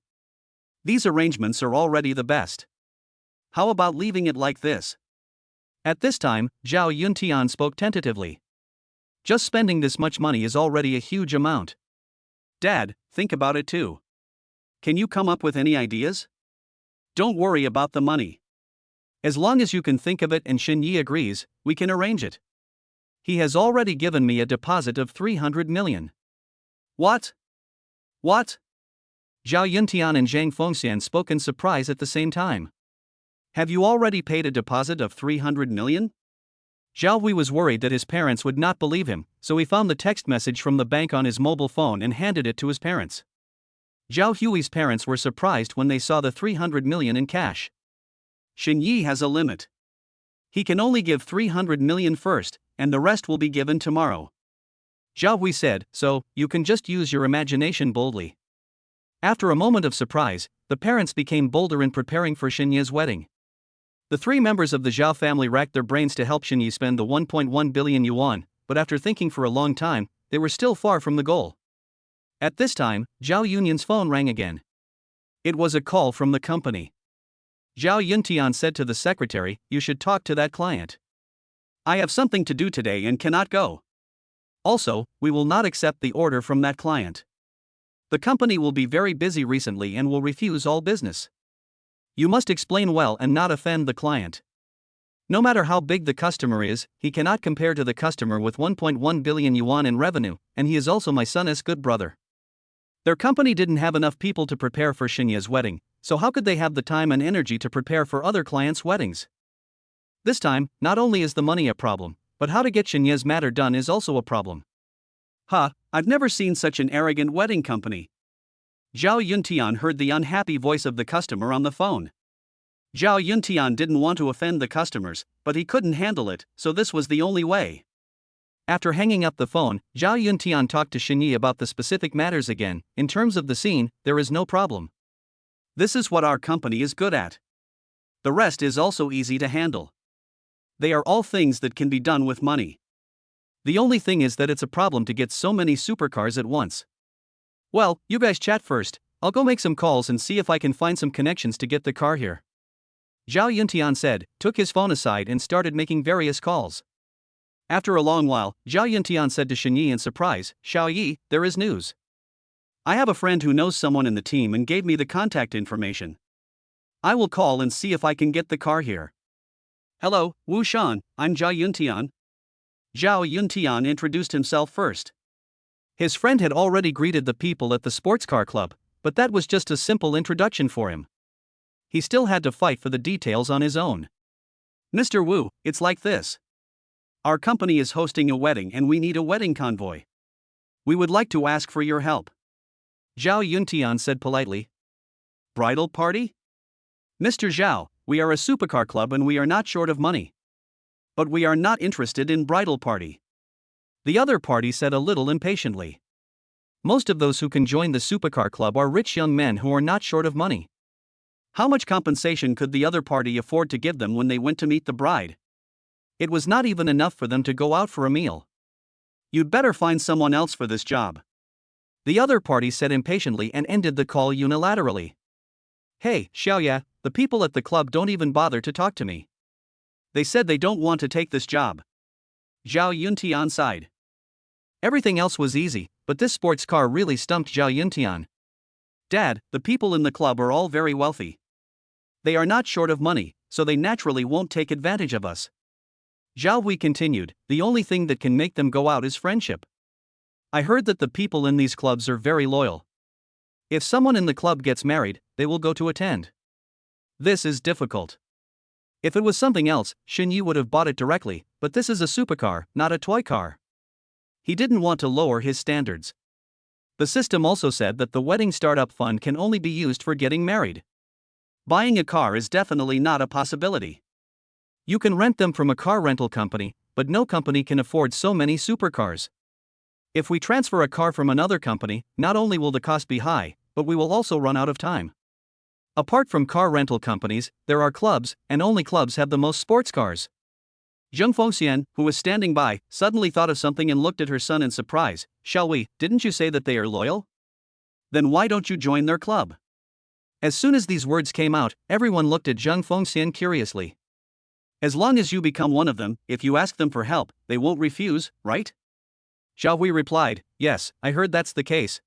These arrangements are already the best. How about leaving it like this? At this time, Zhao Yuntian spoke tentatively. Just spending this much money is already a huge amount. Dad, think about it too. Can you come up with any ideas? Don't worry about the money. As long as you can think of it and Xinyi agrees, we can arrange it. He has already given me a deposit of 300 million. What? What? Zhao Yuntian and Zhang Fengxian spoke in surprise at the same time. Have you already paid a deposit of 300 million? Zhao Hui was worried that his parents would not believe him, so he found the text message from the bank on his mobile phone and handed it to his parents. Zhao Hui's parents were surprised when they saw the 300 million in cash. Xinyi has a limit. He can only give 300 million first, and the rest will be given tomorrow. Zhao Hui said, so, you can just use your imagination boldly. After a moment of surprise, the parents became bolder in preparing for Xinyi's wedding. The three members of the Zhao family racked their brains to help Xinyi spend the 1.1 billion yuan, but after thinking for a long time, they were still far from the goal. At this time, Zhao Yunyan's phone rang again. It was a call from the company. Zhao Yuntian said to the secretary, you should talk to that client. I have something to do today and cannot go. Also, we will not accept the order from that client. The company will be very busy recently and will refuse all business. You must explain well and not offend the client. No matter how big the customer is, he cannot compare to the customer with 1.1 billion yuan in revenue, and he is also my son's good brother. Their company didn't have enough people to prepare for Xinyi's wedding, so how could they have the time and energy to prepare for other clients' weddings? This time, not only is the money a problem, but how to get Xinyi's matter done is also a problem. I've never seen such an arrogant wedding company. Zhao Yuntian heard the unhappy voice of the customer on the phone. Zhao Yuntian didn't want to offend the customers, but he couldn't handle it, so this was the only way. After hanging up the phone, Zhao Yuntian talked to Xinyi about the specific matters again. In terms of the scene, there is no problem. This is what our company is good at. The rest is also easy to handle. They are all things that can be done with money. The only thing is that it's a problem to get so many supercars at once. Well, you guys chat first, I'll go make some calls and see if I can find some connections to get the car here. Zhao Yuntian said, took his phone aside and started making various calls. After a long while, Zhao Yuntian said to Xinyi in surprise, Xiao Yi, there is news. I have a friend who knows someone in the team and gave me the contact information. I will call and see if I can get the car here. Hello, Wu Shan, I'm Zhao Yuntian. Zhao Yuntian introduced himself first. His friend had already greeted the people at the sports car club, but that was just a simple introduction for him. He still had to fight for the details on his own. Mr. Wu, it's like this. Our company is hosting a wedding and we need a wedding convoy. We would like to ask for your help. Zhao Yuntian said politely. Bridal party? Mr. Zhao, we are a supercar club and we are not short of money. But we are not interested in bridal party. The other party said a little impatiently. Most of those who can join the supercar club are rich young men who are not short of money. How much compensation could the other party afford to give them when they went to meet the bride? It was not even enough for them to go out for a meal. You'd better find someone else for this job. The other party said impatiently and ended the call unilaterally. Hey, Xiaoya, the people at the club don't even bother to talk to me. They said they don't want to take this job. Zhao Yuntian sighed. Everything else was easy, but this sports car really stumped Zhao Yuntian. Dad, the people in the club are all very wealthy. They are not short of money, so they naturally won't take advantage of us. Zhao Hui continued, the only thing that can make them go out is friendship. I heard that the people in these clubs are very loyal. If someone in the club gets married, they will go to attend. This is difficult. If it was something else, Xinyi would have bought it directly, but this is a supercar, not a toy car. He didn't want to lower his standards. The system also said that the wedding startup fund can only be used for getting married. Buying a car is definitely not a possibility. You can rent them from a car rental company, but no company can afford so many supercars. If we transfer a car from another company, not only will the cost be high, but we will also run out of time. Apart from car rental companies, there are clubs, and only clubs have the most sports cars. Zhang Fengxian, who was standing by, suddenly thought of something and looked at her son in surprise. Shall we, didn't you say that they are loyal? Then why don't you join their club? As soon as these words came out, everyone looked at Zhang Fengxian curiously. As long as you become one of them, if you ask them for help, they won't refuse, right? Xiao Hui replied, yes, I heard that's the case.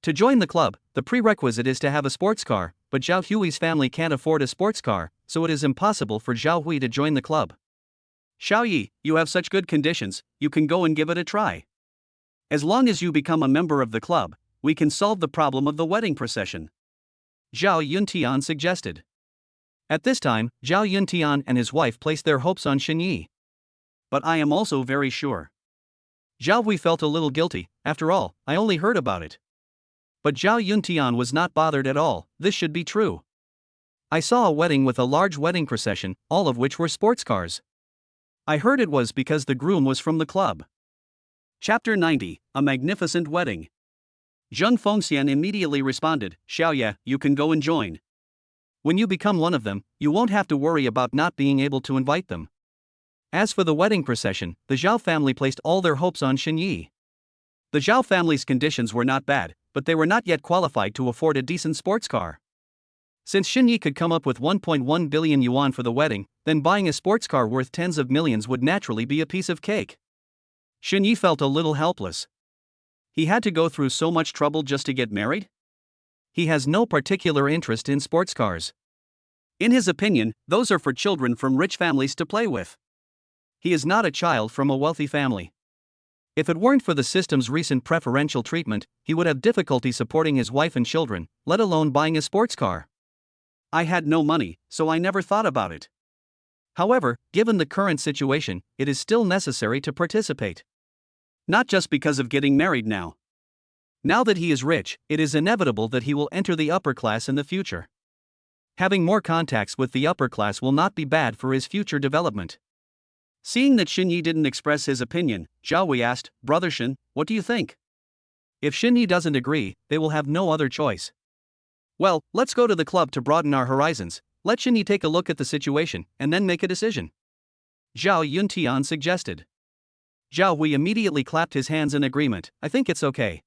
To join the club, the prerequisite is to have a sports car, but Zhao Hui's family can't afford a sports car, so it is impossible for Zhao Hui to join the club. Xiaoyi, you have such good conditions, you can go and give it a try. As long as you become a member of the club, we can solve the problem of the wedding procession. Zhao Yuntian suggested. At this time, Zhao Yuntian and his wife placed their hopes on Xinyi. But I am also very sure. Zhao Hui felt a little guilty. After all, I only heard about it. But Zhao Yuntian was not bothered at all. This should be true. I saw a wedding with a large wedding procession, all of which were sports cars. I heard it was because the groom was from the club. Chapter 90, A Magnificent Wedding. Zheng Fengxian immediately responded, Xiaoye, you can go and join. When you become one of them, you won't have to worry about not being able to invite them. As for the wedding procession, the Zhao family placed all their hopes on Xinyi. The Zhao family's conditions were not bad, but they were not yet qualified to afford a decent sports car. Since Xinyi could come up with 1.1 billion yuan for the wedding, then buying a sports car worth tens of millions would naturally be a piece of cake. Xinyi felt a little helpless. He had to go through so much trouble just to get married? He has no particular interest in sports cars. In his opinion, those are for children from rich families to play with. He is not a child from a wealthy family. If it weren't for the system's recent preferential treatment, he would have difficulty supporting his wife and children, let alone buying a sports car. I had no money, so I never thought about it. However, given the current situation, it is still necessary to participate. Not just because of getting married now. Now that he is rich, it is inevitable that he will enter the upper class in the future. Having more contacts with the upper class will not be bad for his future development. Seeing that Xinyi didn't express his opinion, Zhao Hui asked, Brother Shen, what do you think? If Xinyi doesn't agree, they will have no other choice. Well, let's go to the club to broaden our horizons. Let Xinyi take a look at the situation, and then make a decision. Zhao Yuntian suggested. Zhao Hui immediately clapped his hands in agreement. I think it's okay.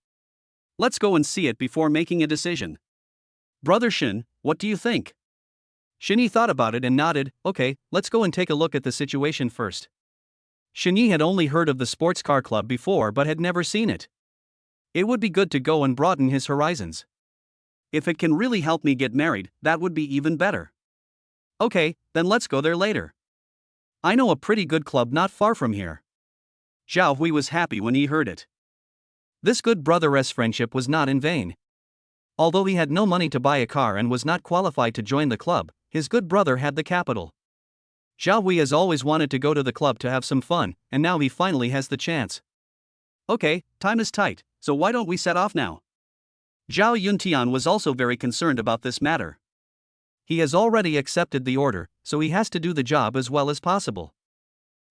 Let's go and see it before making a decision. Brother Shen, what do you think? Xinyi thought about it and nodded. Okay, let's go and take a look at the situation first. Xinyi had only heard of the sports car club before but had never seen it. It would be good to go and broaden his horizons. If it can really help me get married, that would be even better. Okay, then let's go there later. I know a pretty good club not far from here. Zhao Hui was happy when he heard it. This good brother's friendship was not in vain. Although he had no money to buy a car and was not qualified to join the club, his good brother had the capital. Zhao Hui has always wanted to go to the club to have some fun, and now he finally has the chance. Okay, time is tight, so why don't we set off now? Zhao Yuntian was also very concerned about this matter. He has already accepted the order, so he has to do the job as well as possible.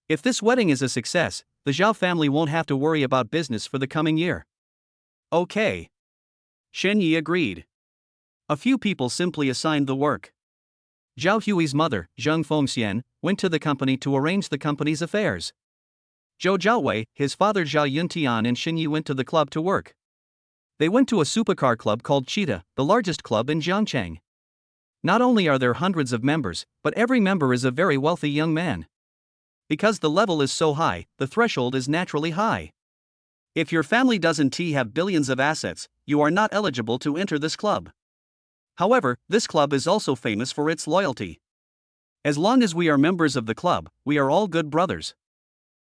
If this wedding is a success, the Zhao family won't have to worry about business for the coming year. Okay. Xinyi agreed. A few people simply assigned the work. Zhao Hui's mother, Zheng Fengxian, went to the company to arrange the company's affairs. Zhou Zhaowei, his father Zhao Yuntian and Xinyi went to the club to work. They went to a supercar club called Cheetah, the largest club in Jiangcheng. Not only are there hundreds of members, but every member is a very wealthy young man. Because the level is so high, the threshold is naturally high. If your family doesn't have billions of assets, you are not eligible to enter this club. However, this club is also famous for its loyalty. As long as we are members of the club, we are all good brothers.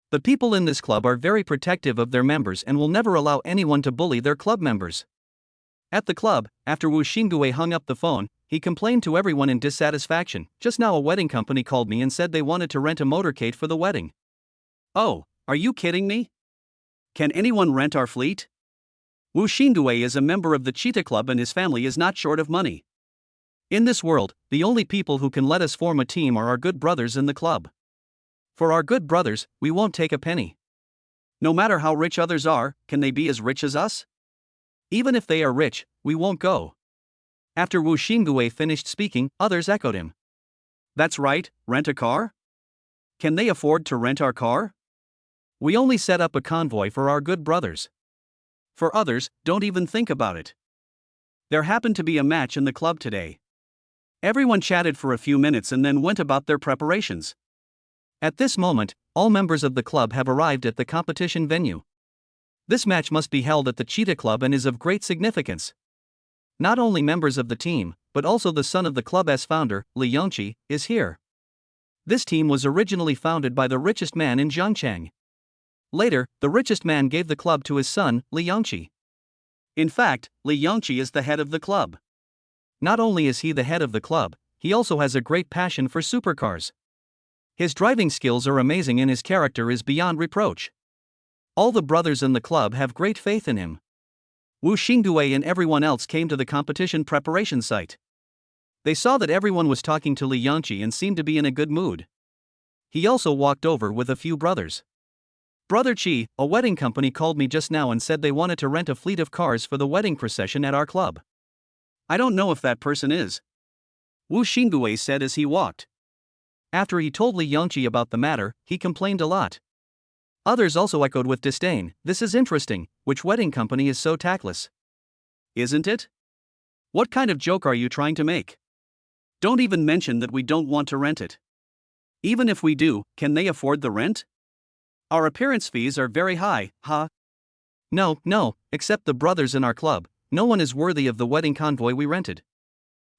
The people in this club are very protective of their members and will never allow anyone to bully their club members. At the club, after Wu Xingue hung up the phone, he complained to everyone in dissatisfaction. Just now a wedding company called me and said they wanted to rent a motorcade for the wedding. Oh, are you kidding me? Can anyone rent our fleet? Wu Xingue is a member of the Cheetah Club and his family is not short of money. In this world, the only people who can let us form a team are our good brothers in the club. For our good brothers, we won't take a penny. No matter how rich others are, can they be as rich as us? Even if they are rich, we won't go. After Wu Xingue finished speaking, others echoed him. That's right, rent a car? Can they afford to rent our car? We only set up a convoy for our good brothers. For others, don't even think about it. There happened to be a match in the club today. Everyone chatted for a few minutes and then went about their preparations. At this moment, all members of the club have arrived at the competition venue. This match must be held at the Cheetah Club and is of great significance. Not only members of the team, but also the son of the club's founder, Li Yongqi, is here. This team was originally founded by the richest man in Zhangchang. Later, the richest man gave the club to his son, Li Yongqi. In fact, Li Yongqi is the head of the club. Not only is he the head of the club, he also has a great passion for supercars. His driving skills are amazing and his character is beyond reproach. All the brothers in the club have great faith in him. Wu Xingdue and everyone else came to the competition preparation site. They saw that everyone was talking to Li Yongqi and seemed to be in a good mood. He also walked over with a few brothers. Brother Qi, a wedding company called me just now and said they wanted to rent a fleet of cars for the wedding procession at our club. I don't know if that person is. Wu Xingdue said as he walked. After he told Li Yongqi about the matter, he complained a lot. Others also echoed with disdain, "This is interesting, which wedding company is so tactless? Isn't it? What kind of joke are you trying to make? Don't even mention that we don't want to rent it. Even if we do, can they afford the rent? Our appearance fees are very high, huh? No, except the brothers in our club, no one is worthy of the wedding convoy we rented."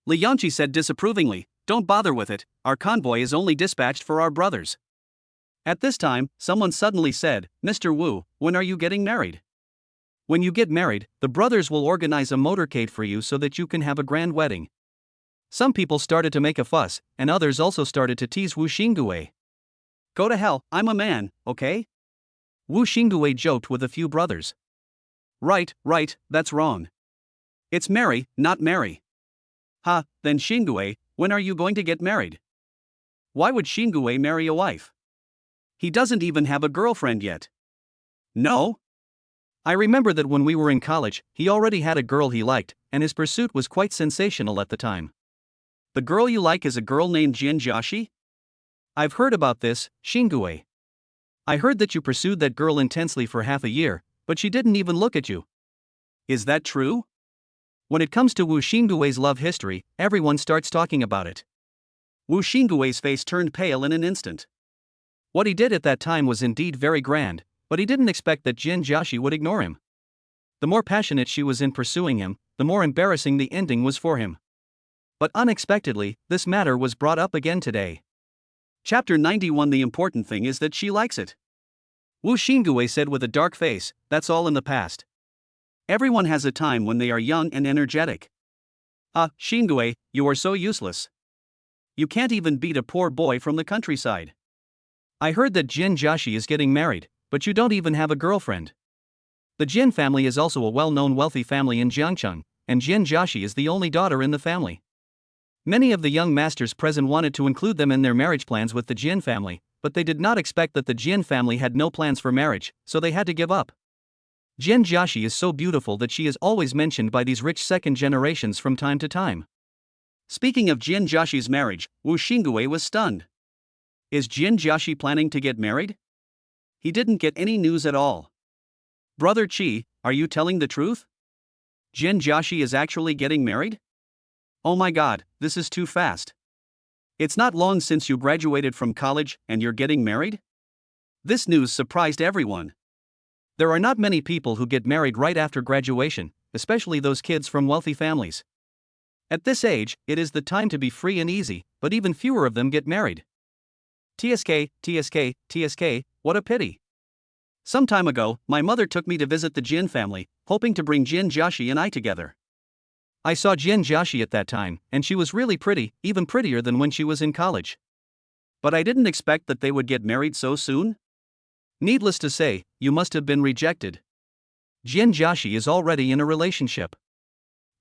Li Yongqi said disapprovingly, "Don't bother with it, our convoy is only dispatched for our brothers." At this time, someone suddenly said, "Mr. Wu, when are you getting married? When you get married, the brothers will organize a motorcade for you so that you can have a grand wedding." Some people started to make a fuss, and others also started to tease Wu Xingdue. "Go to hell, I'm a man, okay?" Wu Xingdue joked with a few brothers. Right, that's wrong. It's marry, not marry." "Ha, then Xingdue, when are you going to get married? Why would Xingdue marry a wife? He doesn't even have a girlfriend yet." "No? I remember that when we were in college, he already had a girl he liked, and his pursuit was quite sensational at the time." "The girl you like is a girl named Jin Jiaxi?" "I've heard about this, Xingdue. I heard that you pursued that girl intensely for half a year, but she didn't even look at you. Is that true?" When it comes to Wu Xingdue's love history, everyone starts talking about it. Wu Xingdue's face turned pale in an instant. What he did at that time was indeed very grand, but he didn't expect that Jin Jiaxi would ignore him. The more passionate she was in pursuing him, the more embarrassing the ending was for him. But unexpectedly, this matter was brought up again today. Chapter 91. The important thing is that she likes it. Wu Xingdue said with a dark face, "That's all in the past. Everyone has a time when they are young and energetic. Ah, Xingdue, you are so useless. You can't even beat a poor boy from the countryside. I heard that Jin Jiaxi is getting married, but you don't even have a girlfriend." The Jin family is also a well-known wealthy family in Jiangcheng, and Jin Jiaxi is the only daughter in the family. Many of the young masters present wanted to include them in their marriage plans with the Jin family, but they did not expect that the Jin family had no plans for marriage, so they had to give up. Jin Jiaxi is so beautiful that she is always mentioned by these rich second generations from time to time. Speaking of Jin Jiaxi's marriage, Wu Xingdue was stunned. Is Jin Jiaxi planning to get married? He didn't get any news at all. Brother Qi, are you telling the truth? Jin Jiaxi is actually getting married? Oh my god, this is too fast. It's not long since you graduated from college and you're getting married? This news surprised everyone. There are not many people who get married right after graduation, especially those kids from wealthy families. At this age, it is the time to be free and easy, but even fewer of them get married. TSK, what a pity. Some time ago, my mother took me to visit the Jin family, hoping to bring Jin Jiaxi and I together. I saw Jin Jiaxi at that time, and she was really pretty, even prettier than when she was in college. But I didn't expect that they would get married so soon. Needless to say, you must have been rejected. Jin Jiaxi is already in a relationship.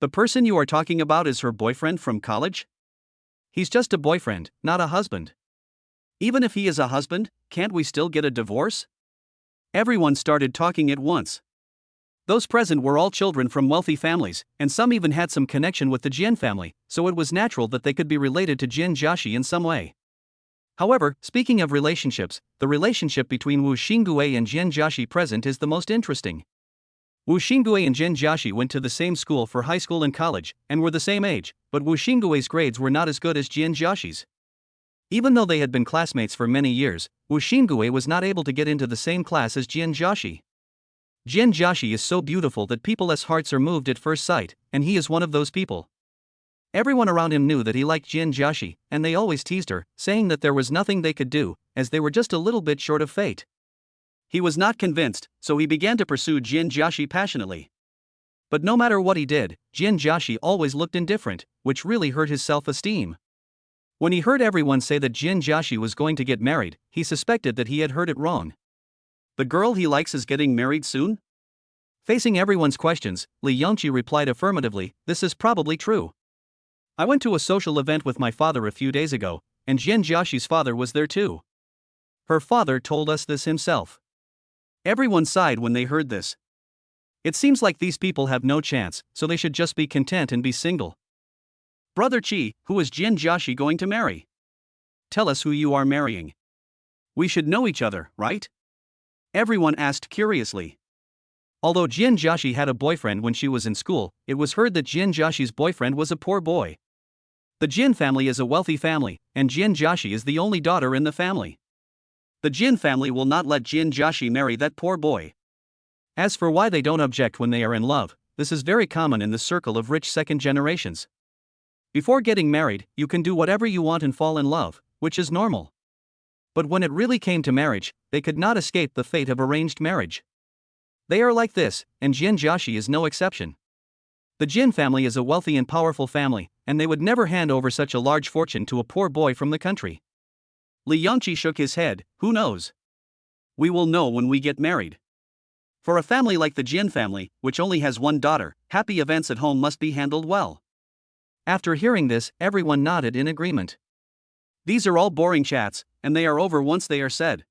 The person you are talking about is her boyfriend from college? He's just a boyfriend, not a husband. Even if he is a husband, can't we still get a divorce? Everyone started talking at once. Those present were all children from wealthy families, and some even had some connection with the Jin family, so it was natural that they could be related to Jin Jiaxi in some way. However, speaking of relationships, the relationship between Wu Xingdue and Jin Jiaxi present is the most interesting. Wu Xingdue and Jin Jiaxi went to the same school for high school and college, and were the same age, but Wu Xingdue's grades were not as good as Jin Jiaxi's. Even though they had been classmates for many years, Wu Xingdue was not able to get into the same class as Jin Jiaxi. Jin Jiaxi is so beautiful that people's hearts are moved at first sight, and he is one of those people. Everyone around him knew that he liked Jin Jiaxi, and they always teased her, saying that there was nothing they could do, as they were just a little bit short of fate. He was not convinced, so he began to pursue Jin Jiaxi passionately. But no matter what he did, Jin Jiaxi always looked indifferent, which really hurt his self-esteem. When he heard everyone say that Jin Jiaxi was going to get married, he suspected that he had heard it wrong. The girl he likes is getting married soon? Facing everyone's questions, Li Yongqi replied affirmatively, "This is probably true. I went to a social event with my father a few days ago, and Jin Jiaxi's father was there too. Her father told us this himself." Everyone sighed when they heard this. It seems like these people have no chance, so they should just be content and be single. "Brother Qi, who is Jin Jiaxi going to marry? Tell us who you are marrying. We should know each other, right?" Everyone asked curiously. Although Jin Jiaxi had a boyfriend when she was in school, it was heard that Jin Jiaxi's boyfriend was a poor boy. The Jin family is a wealthy family, and Jin Jiaxi is the only daughter in the family. The Jin family will not let Jin Jiaxi marry that poor boy. As for why they don't object when they are in love, this is very common in the circle of rich second generations. Before getting married, you can do whatever you want and fall in love, which is normal. But when it really came to marriage, they could not escape the fate of arranged marriage. They are like this, and Jin Jiaxi is no exception. The Jin family is a wealthy and powerful family, and they would never hand over such a large fortune to a poor boy from the country. Li Yongqi shook his head. "Who knows? We will know when we get married. For a family like the Jin family, which only has one daughter, happy events at home must be handled well." After hearing this, everyone nodded in agreement. These are all boring chats, and they are over once they are said.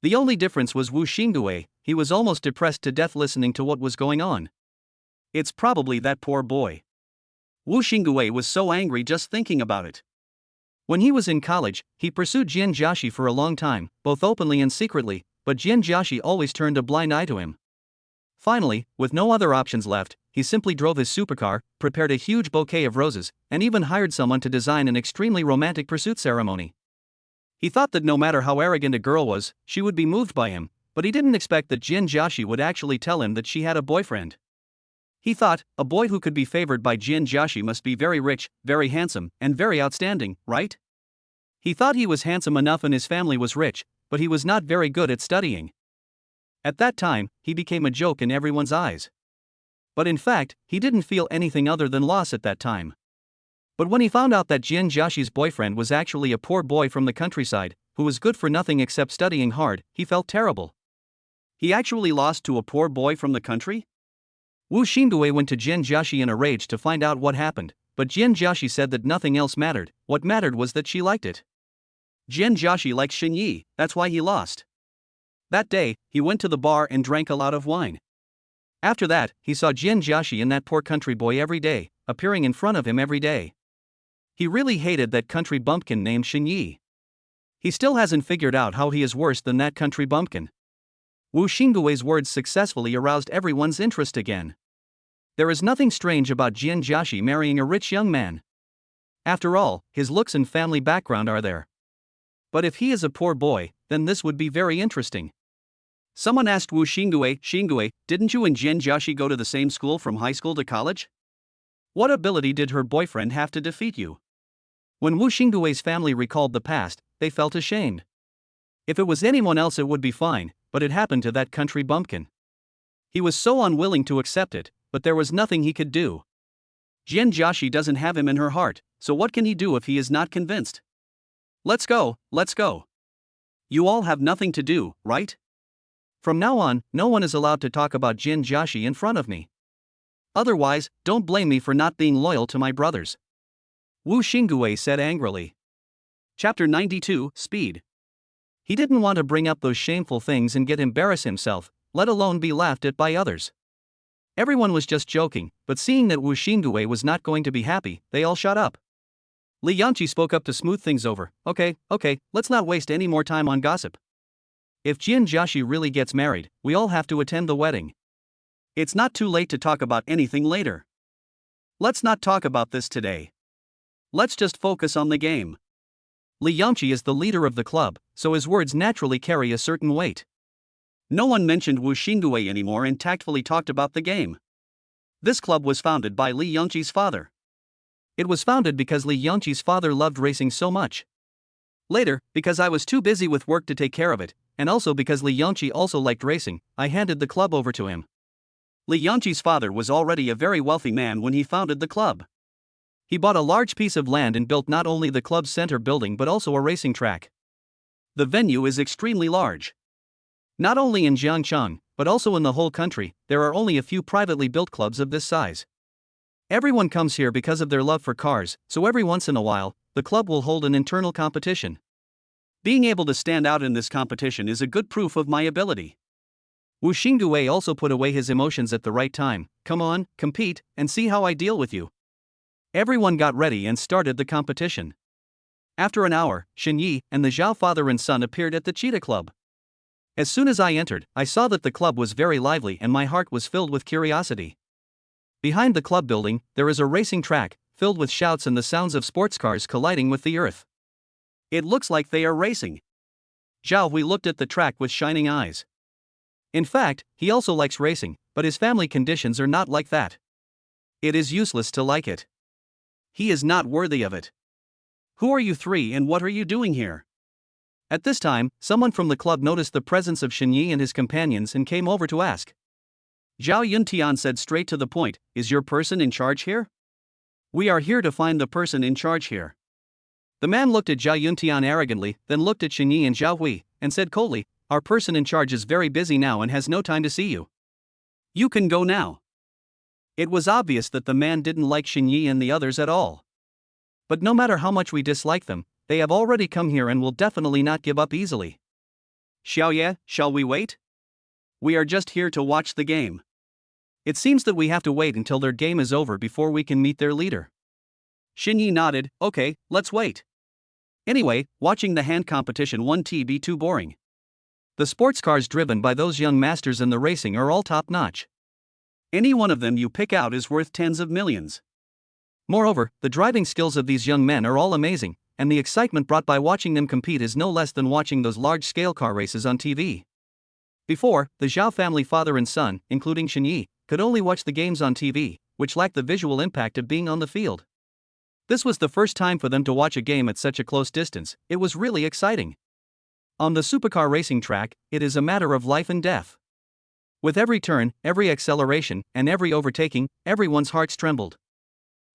The only difference was Wu Xingdue. He was almost depressed to death listening to what was going on. It's probably that poor boy. Wu Xingdue was so angry just thinking about it. When he was in college, he pursued Jin Jiaxi for a long time, both openly and secretly, but Jin Jiaxi always turned a blind eye to him. Finally, with no other options left, he simply drove his supercar, prepared a huge bouquet of roses, and even hired someone to design an extremely romantic pursuit ceremony. He thought that no matter how arrogant a girl was, she would be moved by him, but he didn't expect that Jin Jiaxi would actually tell him that she had a boyfriend. He thought, a boy who could be favored by Jin Jiaxi must be very rich, very handsome, and very outstanding, right? He thought he was handsome enough and his family was rich, but he was not very good at studying. At that time, he became a joke in everyone's eyes. But in fact, he didn't feel anything other than loss at that time. But when he found out that Jin Jiaxi's boyfriend was actually a poor boy from the countryside, who was good for nothing except studying hard, he felt terrible. He actually lost to a poor boy from the country? Wu Xingdue went to Jin Jiaxi in a rage to find out what happened, but Jin Jiaxi said that nothing else mattered. What mattered was that she liked it. Jin Jiaxi likes Xin Yi, that's why he lost. That day, he went to the bar and drank a lot of wine. After that, he saw Jin Jiaxi and that poor country boy every day, appearing in front of him every day. He really hated that country bumpkin named Xin Yi. He still hasn't figured out how he is worse than that country bumpkin. Wu Xingdue's words successfully aroused everyone's interest again. There is nothing strange about Jin Jiaxi marrying a rich young man. After all, his looks and family background are there. But if he is a poor boy, then this would be very interesting. Someone asked Wu Xingdue, "Xingdue, didn't you and Jin Jiaxi go to the same school from high school to college? What ability did her boyfriend have to defeat you?" When Wu Xingdue's family recalled the past, they felt ashamed. If it was anyone else it would be fine, but it happened to that country bumpkin. He was so unwilling to accept it, but there was nothing he could do. Jin Jiaxi doesn't have him in her heart, so what can he do if he is not convinced? Let's go, let's go. You all have nothing to do, right? From now on, no one is allowed to talk about Jin Jiaxi in front of me. Otherwise, don't blame me for not being loyal to my brothers. Wu Xingdue said angrily. Chapter 92, Speed. He didn't want to bring up those shameful things and get embarrassed himself, let alone be laughed at by others. Everyone was just joking, but seeing that Wu Xingdue was not going to be happy, they all shut up. Li Yongqi spoke up to smooth things over. Okay, let's not waste any more time on gossip. If Jin Jiaxi really gets married, we all have to attend the wedding. It's not too late to talk about anything later. Let's not talk about this today. Let's just focus on the game. Li Yongqi is the leader of the club, so his words naturally carry a certain weight. No one mentioned Wu Xingdui anymore and tactfully talked about the game. This club was founded by Li Yongqi's father. It was founded because Li Yongqi's father loved racing so much. Later, because I was too busy with work to take care of it, and also because Li Yongqi also liked racing, I handed the club over to him. Li Yongqi's father was already a very wealthy man when he founded the club. He bought a large piece of land and built not only the club's center building but also a racing track. The venue is extremely large. Not only in Jiangcheng, but also in the whole country, there are only a few privately built clubs of this size. Everyone comes here because of their love for cars, so every once in a while, the club will hold an internal competition. Being able to stand out in this competition is a good proof of my ability. Wu Xingdui also put away his emotions at the right time. Come on, compete, and see how I deal with you. Everyone got ready and started the competition. After an hour, Shen Yi and the Zhao father and son appeared at the Cheetah Club. As soon as I entered, I saw that the club was very lively and my heart was filled with curiosity. Behind the club building, there is a racing track, filled with shouts and the sounds of sports cars colliding with the earth. It looks like they are racing. Zhao Hui looked at the track with shining eyes. In fact, he also likes racing, but his family conditions are not like that. It is useless to like it. He is not worthy of it. Who are you three and what are you doing here? At this time, someone from the club noticed the presence of Shen Yi and his companions and came over to ask. Zhao Yuntian said straight to the point, "Is your person in charge here?" "We are here to find the person in charge here." The man looked at Zhao Yuntian arrogantly, then looked at Shen Yi and Zhao Hui, and said coldly, "Our person in charge is very busy now and has no time to see you. You can go now." It was obvious that the man didn't like Shen Yi and the others at all. But no matter how much we dislike them, they have already come here and will definitely not give up easily. "Xiaoye, shall we wait? We are just here to watch the game. It seems that we have to wait until their game is over before we can meet their leader." Shen Yi nodded. "Okay, let's wait. Anyway, watching the hand competition won't be too boring. The sports cars driven by those young masters in the racing are all top-notch. Any one of them you pick out is worth tens of millions. Moreover, the driving skills of these young men are all amazing, and the excitement brought by watching them compete is no less than watching those large-scale car races on TV. Before, the Zhao family father and son, including Shen Yi, could only watch the games on TV, which lacked the visual impact of being on the field. This was the first time for them to watch a game at such a close distance. It was really exciting. On the supercar racing track, it is a matter of life and death. With every turn, every acceleration, and every overtaking, everyone's hearts trembled.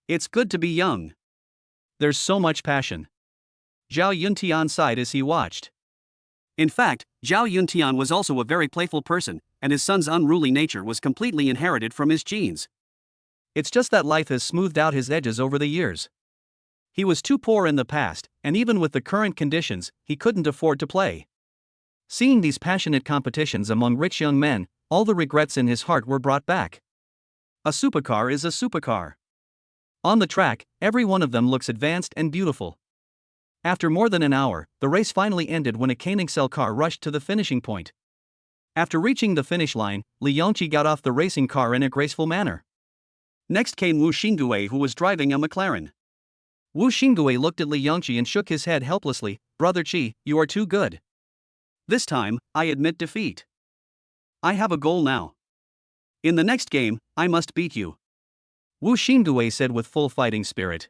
It's good to be young. There's so much passion. Zhao Yuntian sighed as he watched. In fact, Zhao Yuntian was also a very playful person, and his son's unruly nature was completely inherited from his genes. It's just that life has smoothed out his edges over the years. He was too poor in the past, and even with the current conditions, he couldn't afford to play. Seeing these passionate competitions among rich young men, all the regrets in his heart were brought back. A supercar is a supercar. On the track, every one of them looks advanced and beautiful. After more than an hour, the race finally ended when a Koenigsegg car rushed to the finishing point. After reaching the finish line, Li Yongqi got off the racing car in a graceful manner. Next came Wu Xingdui, who was driving a McLaren. Wu Xingdui looked at Li Yongqi and shook his head helplessly. "Brother Qi, you are too good. This time, I admit defeat. I have a goal now. In the next game, I must beat you," Wu Xingdui said with full fighting spirit.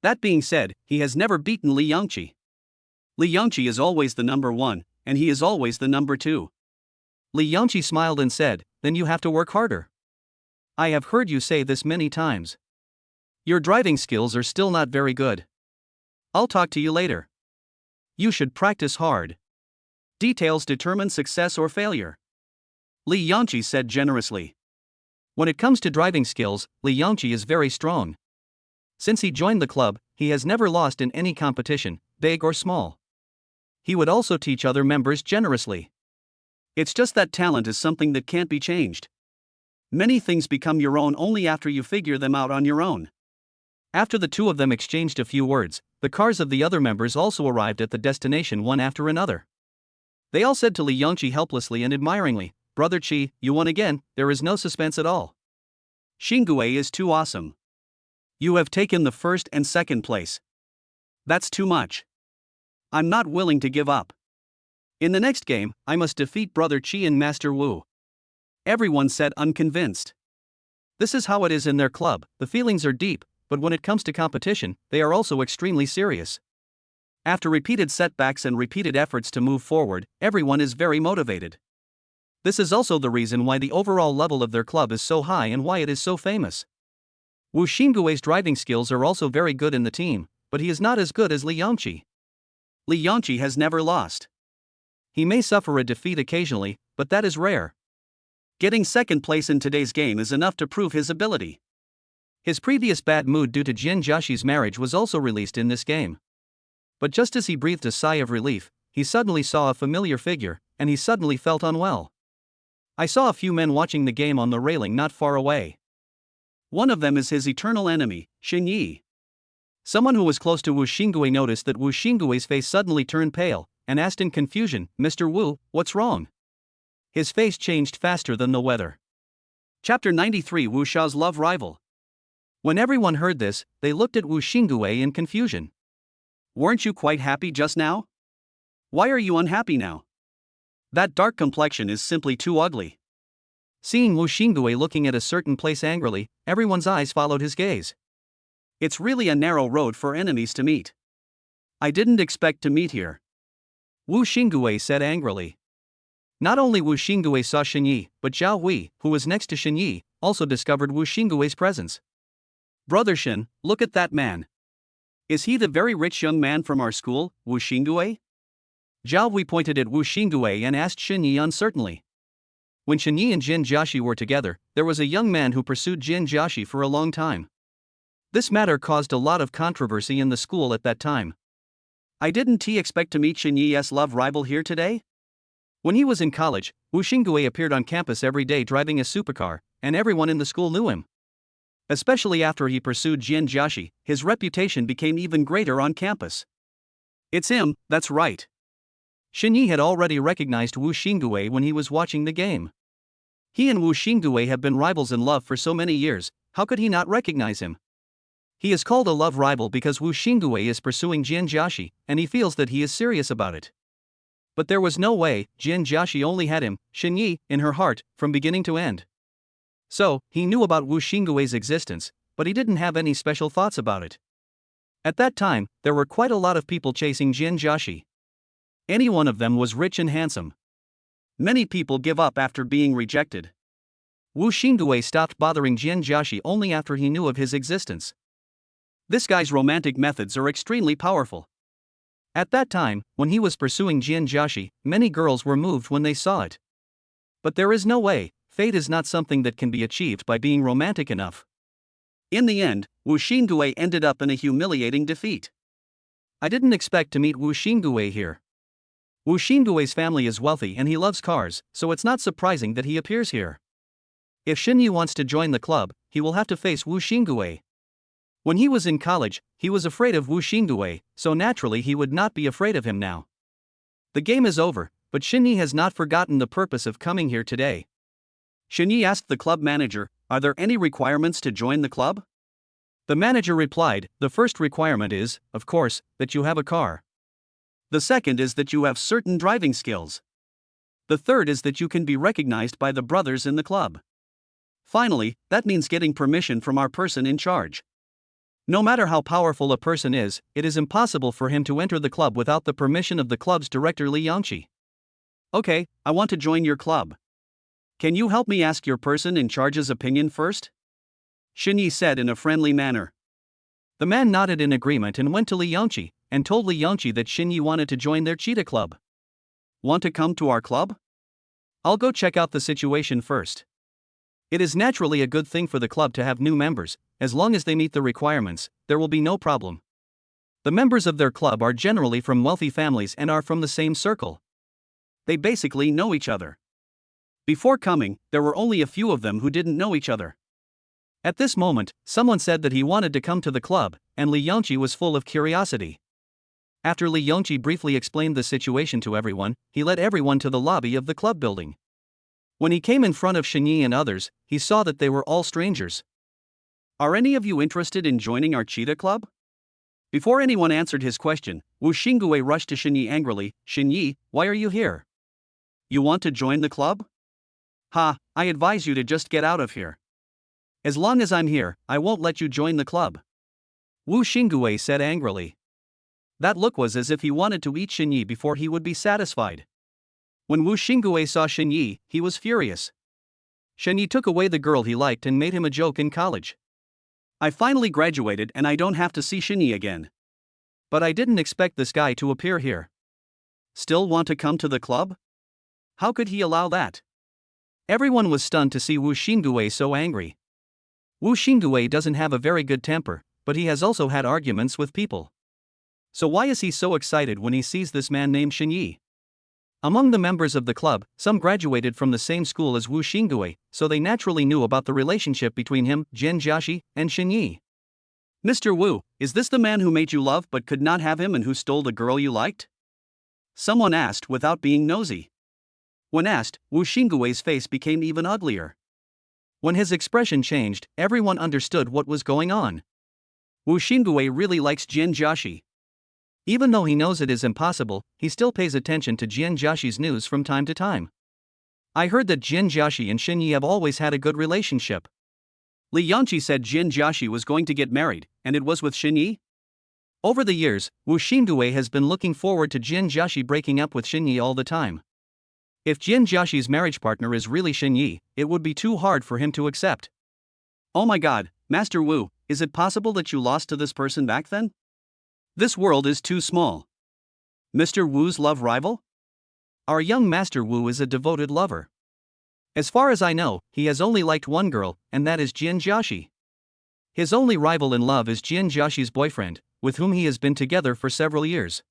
That being said, he has never beaten Li Yongqi. Li Yongqi is always the number one, and he is always the number two. Li Yongqi smiled and said, "Then you have to work harder. I have heard you say this many times. Your driving skills are still not very good. I'll talk to you later. You should practice hard. Details determine success or failure," Li Yongqi said generously. When it comes to driving skills, Li Yongqi is very strong. Since he joined the club, he has never lost in any competition, big or small. He would also teach other members generously. It's just that talent is something that can't be changed. Many things become your own only after you figure them out on your own. After the two of them exchanged a few words, the cars of the other members also arrived at the destination one after another. They all said to Li Yongqi helplessly and admiringly, "Brother Qi, you won again, there is no suspense at all. Xingdui is too awesome. You have taken the first and second place. That's too much. I'm not willing to give up. In the next game, I must defeat Brother Qi and Master Wu. Everyone said unconvinced. This is how it is in their club, the feelings are deep, but when it comes to competition, they are also extremely serious. After repeated setbacks and repeated efforts to move forward, everyone is very motivated. This is also the reason why the overall level of their club is so high and why it is so famous. Wu Xingui's driving skills are also very good in the team, but he is not as good as Li Yangqi. Li Yangqi has never lost. He may suffer a defeat occasionally, but that is rare. Getting second place in today's game is enough to prove his ability. His previous bad mood due to Jin Jiaxi's marriage was also released in this game. But just as he breathed a sigh of relief, he suddenly saw a familiar figure, and he suddenly felt unwell. I saw a few men watching the game on the railing not far away. One of them is his eternal enemy, Xin Yi. Someone who was close to Wu Xingui noticed that Wu Xingui's face suddenly turned pale, and asked in confusion, "Mr. Wu, what's wrong?" His face changed faster than the weather. Chapter 93: Wu Xiao's Love Rival. When everyone heard this, they looked at Wu Xingui in confusion. "Weren't you quite happy just now? Why are you unhappy now? That dark complexion is simply too ugly." Seeing Wu Xingui looking at a certain place angrily, everyone's eyes followed his gaze. "It's really a narrow road for enemies to meet. I didn't expect to meet here," Wu Xingui said angrily. Not only Wu Xingui saw Xin Yi, but Zhao Hui, who was next to Xin Yi, also discovered Wu Xingui's presence. "Brother Xin, look at that man. Is he the very rich young man from our school, Wu Xingui?" Zhao Hui pointed at Wu Xingui and asked Xin Yi uncertainly. When Xin Yi and Jin Jiaxi were together, there was a young man who pursued Jin Jiaxi for a long time. This matter caused a lot of controversy in the school at that time. "I didn't expect to meet Xin Yi's love rival here today?" When he was in college, Wu Xingui appeared on campus every day driving a supercar, and everyone in the school knew him. Especially after he pursued Jin Jiaxi, his reputation became even greater on campus. "It's him, that's right." Xin Yi had already recognized Wu Xingui when he was watching the game. He and Wu Xingui have been rivals in love for so many years, how could he not recognize him? He is called a love rival because Wu Xingui is pursuing Jin Jiaxi, and he feels that he is serious about it. But there was no way, Jin Jiaxi only had him, Xin Yi, in her heart, from beginning to end. So, he knew about Wu Xingui's existence, but he didn't have any special thoughts about it. At that time, there were quite a lot of people chasing Jin Jiaxi. Any one of them was rich and handsome. Many people give up after being rejected. Wu Xingui stopped bothering Jin Jiaxi only after he knew of his existence. This guy's romantic methods are extremely powerful. At that time, when he was pursuing Jin Jiaxi, many girls were moved when they saw it. But there is no way, fate is not something that can be achieved by being romantic enough. In the end, Wu Xingui ended up in a humiliating defeat. I didn't expect to meet Wu Xingui here. Wu Xingui's family is wealthy and he loves cars, so it's not surprising that he appears here. If Xin Yi wants to join the club, he will have to face Wu Xingui. When he was in college, he was afraid of Wu Xingui, so naturally he would not be afraid of him now. The game is over, but Xin Yi has not forgotten the purpose of coming here today. Xin Yi asked the club manager, "Are there any requirements to join the club?" The manager replied, "The first requirement is, of course, that you have a car. The second is that you have certain driving skills. The third is that you can be recognized by the brothers in the club. Finally, that means getting permission from our person in charge. No matter how powerful a person is, it is impossible for him to enter the club without the permission of the club's director Li Yangqi." "Okay, I want to join your club. Can you help me ask your person in charge's opinion first?" Xin Yi said in a friendly manner. The man nodded in agreement and went to Li Yangqi, and told Li Yangqi that Xin Yi wanted to join their cheetah club. "Want to come to our club? I'll go check out the situation first." It is naturally a good thing for the club to have new members. As long as they meet the requirements, there will be no problem. The members of their club are generally from wealthy families and are from the same circle. They basically know each other. Before coming, there were only a few of them who didn't know each other. At this moment, someone said that he wanted to come to the club, and Li Yangqi was full of curiosity. After Li Yangqi briefly explained the situation to everyone, he led everyone to the lobby of the club building. When he came in front of Xin Yi and others, he saw that they were all strangers. "Are any of you interested in joining our cheetah club?" Before anyone answered his question, Wu Xingui rushed to Xinyi angrily. Xinyi, why are you here? You want to join the club? Ha, I advise you to just get out of here. As long as I'm here, I won't let you join the club. Wu Xingui said angrily. That look was as if he wanted to eat Xinyi before he would be satisfied. When Wu Xingui saw Xinyi, he was furious. Xinyi took away the girl he liked and made him a joke in college. I finally graduated and I don't have to see Xinyi again. But I didn't expect this guy to appear here. Still want to come to the club? How could he allow that? Everyone was stunned to see Wu Xingui so angry. Wu Xingui doesn't have a very good temper, but he has also had arguments with people. So why is he so excited when he sees this man named Xinyi? Among the members of the club, some graduated from the same school as Wu Xingui, so they naturally knew about the relationship between him, Jian Jiaxi, and Xinyi. Mr. Wu, is this the man who made you love but could not have him and who stole the girl you liked? Someone asked without being nosy. When asked, Wu Xingui's face became even uglier. When his expression changed, everyone understood what was going on. Wu Xingui really likes Jian Jiaxi. Even though he knows it is impossible, he still pays attention to Jian Jiaxi's news from time to time. I heard that Jian Jiaxi and Xinyi have always had a good relationship. Li Yanqi said Jian Jiaxi was going to get married, and it was with Xinyi? Over the years, Wu Xingui has been looking forward to Jian Jiaxi breaking up with Xinyi all the time. If Jian Jiaxi's marriage partner is really Xinyi, it would be too hard for him to accept. Oh my god, Master Wu, is it possible that you lost to this person back then? This world is too small. Mr. Wu's love rival? Our young Master Wu is a devoted lover. As far as I know, he has only liked one girl, and that is Jian Jiaxi. His only rival in love is Jian Jiaxi's boyfriend, with whom he has been together for several years.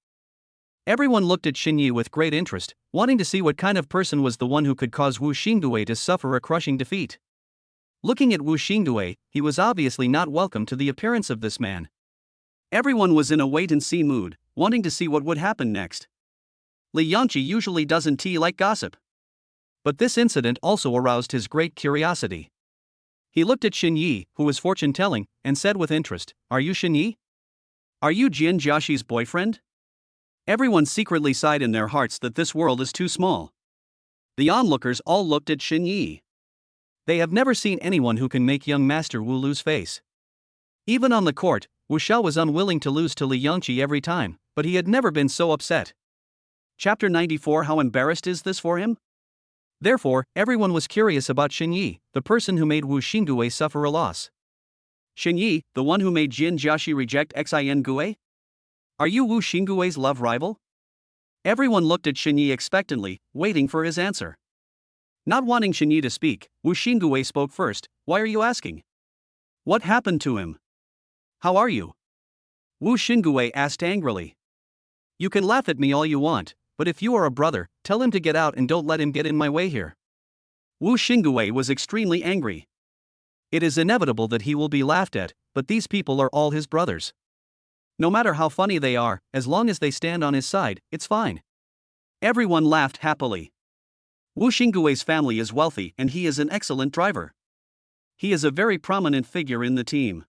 Everyone looked at Xinyi with great interest, wanting to see what kind of person was the one who could cause Wu Xingui to suffer a crushing defeat. Looking at Wu Xingui, he was obviously not welcome to the appearance of this man. Everyone was in a wait-and-see mood, wanting to see what would happen next. Li Yanqi usually doesn't like gossip. But this incident also aroused his great curiosity. He looked at Xinyi, who was fortune-telling, and said with interest, "Are you Xinyi? Are you Jian Jiaxi's boyfriend?" Everyone secretly sighed in their hearts that this world is too small. The onlookers all looked at Xinyi. They have never seen anyone who can make young Master Wu lose face. Even on the court, Wu Xiao was unwilling to lose to Li Yanqi every time, but he had never been so upset. Chapter 94. How embarrassed is this for him? Therefore, everyone was curious about Xinyi, the person who made Wu Xingui suffer a loss. Xinyi, the one who made Jian Jiaxi reject Xin Gui? Are you Wu Xingui's love rival? Everyone looked at Xinyi expectantly, waiting for his answer. Not wanting Xinyi to speak, Wu Xingui spoke first. Why are you asking? What happened to him? How are you? Wu Xingui asked angrily. You can laugh at me all you want, but if you are a brother, tell him to get out and don't let him get in my way here. Wu Xingui was extremely angry. It is inevitable that he will be laughed at, but these people are all his brothers. No matter how funny they are, as long as they stand on his side, it's fine. Everyone laughed happily. Wu Xingui's family is wealthy and he is an excellent driver. He is a very prominent figure in the team.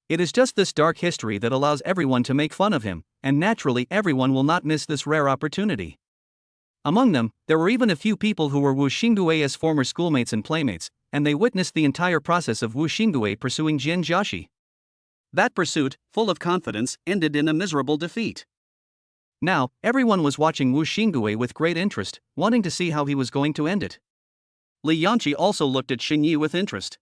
It is just this dark history that allows everyone to make fun of him, and naturally everyone will not miss this rare opportunity. Among them, there were even a few people who were Wu Xingui's former schoolmates and playmates, and they witnessed the entire process of Wu Xingui pursuing Jian Jiaxi. That pursuit, full of confidence, ended in a miserable defeat. Now, everyone was watching Wu Xingui with great interest, wanting to see how he was going to end it. Li Yanqi also looked at Xinyi with interest.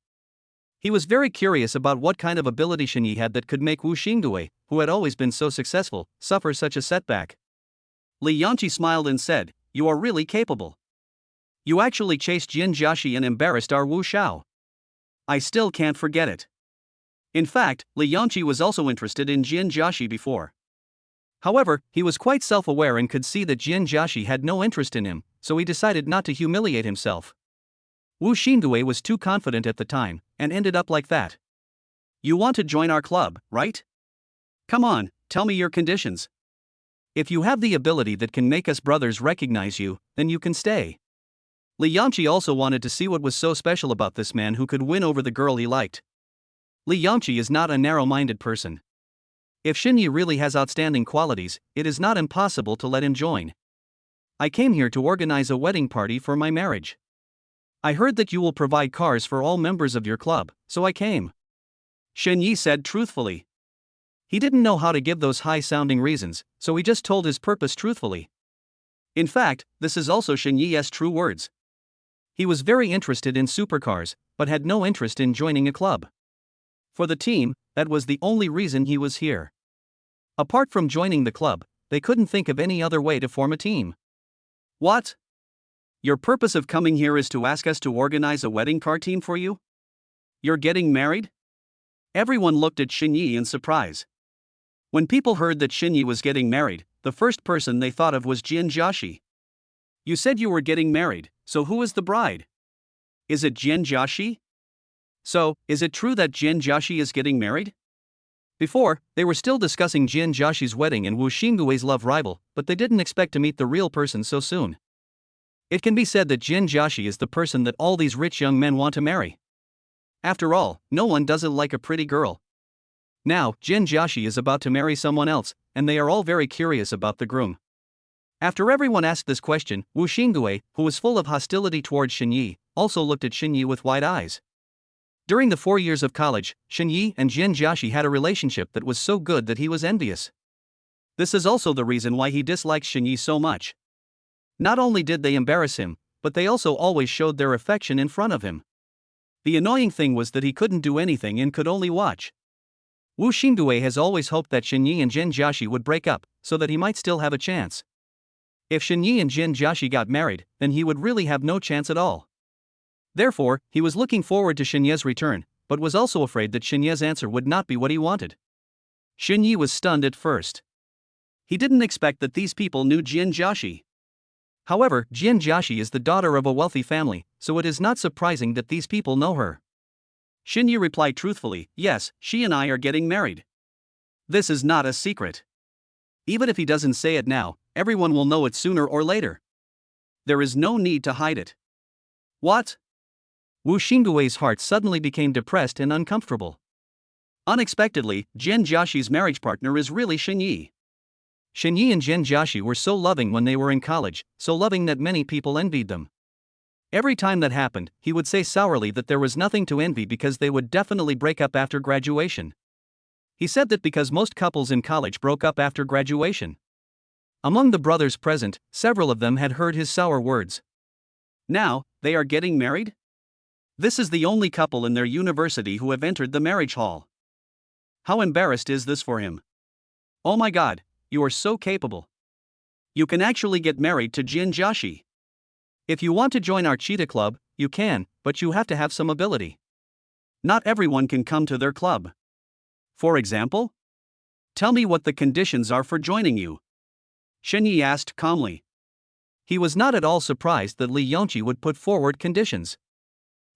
He was very curious about what kind of ability Xinyi had that could make Wu Xingui, who had always been so successful, suffer such a setback. Li Yanqi smiled and said, "You are really capable. You actually chased Jian Jiaxi and embarrassed our Wu Xiao. I still can't forget it." In fact, Li Yanqi was also interested in Jian Jiaxi before. However, he was quite self-aware and could see that Jian Jiaxi had no interest in him, so he decided not to humiliate himself. Wu Xingui was too confident at the time, and ended up like that. You want to join our club, right? Come on, tell me your conditions. If you have the ability that can make us brothers recognize you, then you can stay. Li Yanqi also wanted to see what was so special about this man who could win over the girl he liked. Li Yanqi is not a narrow-minded person. If Xinyi really has outstanding qualities, it is not impossible to let him join. I came here to organize a wedding party for my marriage. I heard that you will provide cars for all members of your club, so I came. Xinyi said truthfully. He didn't know how to give those high-sounding reasons, so he just told his purpose truthfully. In fact, this is also Xinyi's true words. He was very interested in supercars, but had no interest in joining a club. For the team, that was the only reason he was here. Apart from joining the club, they couldn't think of any other way to form a team. What? Your purpose of coming here is to ask us to organize a wedding car team for you? You're getting married? Everyone looked at Xinyi in surprise. When people heard that Xinyi was getting married, the first person they thought of was Jian Jiaxi. You said you were getting married, so who is the bride? Is it Jian Jiaxi? So, is it true that Jian Jiaxi is getting married? Before, they were still discussing Jian Jiaxi's wedding and Wu Xinggui's love rival, but they didn't expect to meet the real person so soon. It can be said that Jian Jiaxi is the person that all these rich young men want to marry. After all, no one doesn't like a pretty girl. Now, Jian Jiaxi is about to marry someone else, and they are all very curious about the groom. After everyone asked this question, Wu Xinggui, who was full of hostility towards Xinyi, also looked at Xinyi with wide eyes. During the 4 years of college, Xinyi and Jian Jiaxi had a relationship that was so good that he was envious. This is also the reason why he dislikes Xinyi so much. Not only did they embarrass him, but they also always showed their affection in front of him. The annoying thing was that he couldn't do anything and could only watch. Wu Xinggui has always hoped that Xinyi and Jian Jiaxi would break up, so that he might still have a chance. If Xinyi and Jian Jiaxi got married, then he would really have no chance at all. Therefore, he was looking forward to Xinyi's return, but was also afraid that Xinyi's answer would not be what he wanted. Xinyi was stunned at first. He didn't expect that these people knew Jian Jiaxi. However, Jian Jiaxi is the daughter of a wealthy family, so it is not surprising that these people know her. Xinyi replied truthfully, yes, she and I are getting married. This is not a secret. Even if he doesn't say it now, everyone will know it sooner or later. There is no need to hide it. What? Wu Xinggui's heart suddenly became depressed and uncomfortable. Unexpectedly, Jian Jiaxi's marriage partner is really Xinyi. Xinyi and Jian Jiaxi were so loving when they were in college, so loving that many people envied them. Every time that happened, he would say sourly that there was nothing to envy because they would definitely break up after graduation. He said that because most couples in college broke up after graduation. Among the brothers present, several of them had heard his sour words. Now, they are getting married? This is the only couple in their university who have entered the marriage hall. How embarrassed is this for him? Oh my God, you are so capable. You can actually get married to Jian Jiaxi. If you want to join our cheetah club, you can, but you have to have some ability. Not everyone can come to their club. For example? Tell me what the conditions are for joining you. Xinyi asked calmly. He was not at all surprised that Li Yongqi would put forward conditions.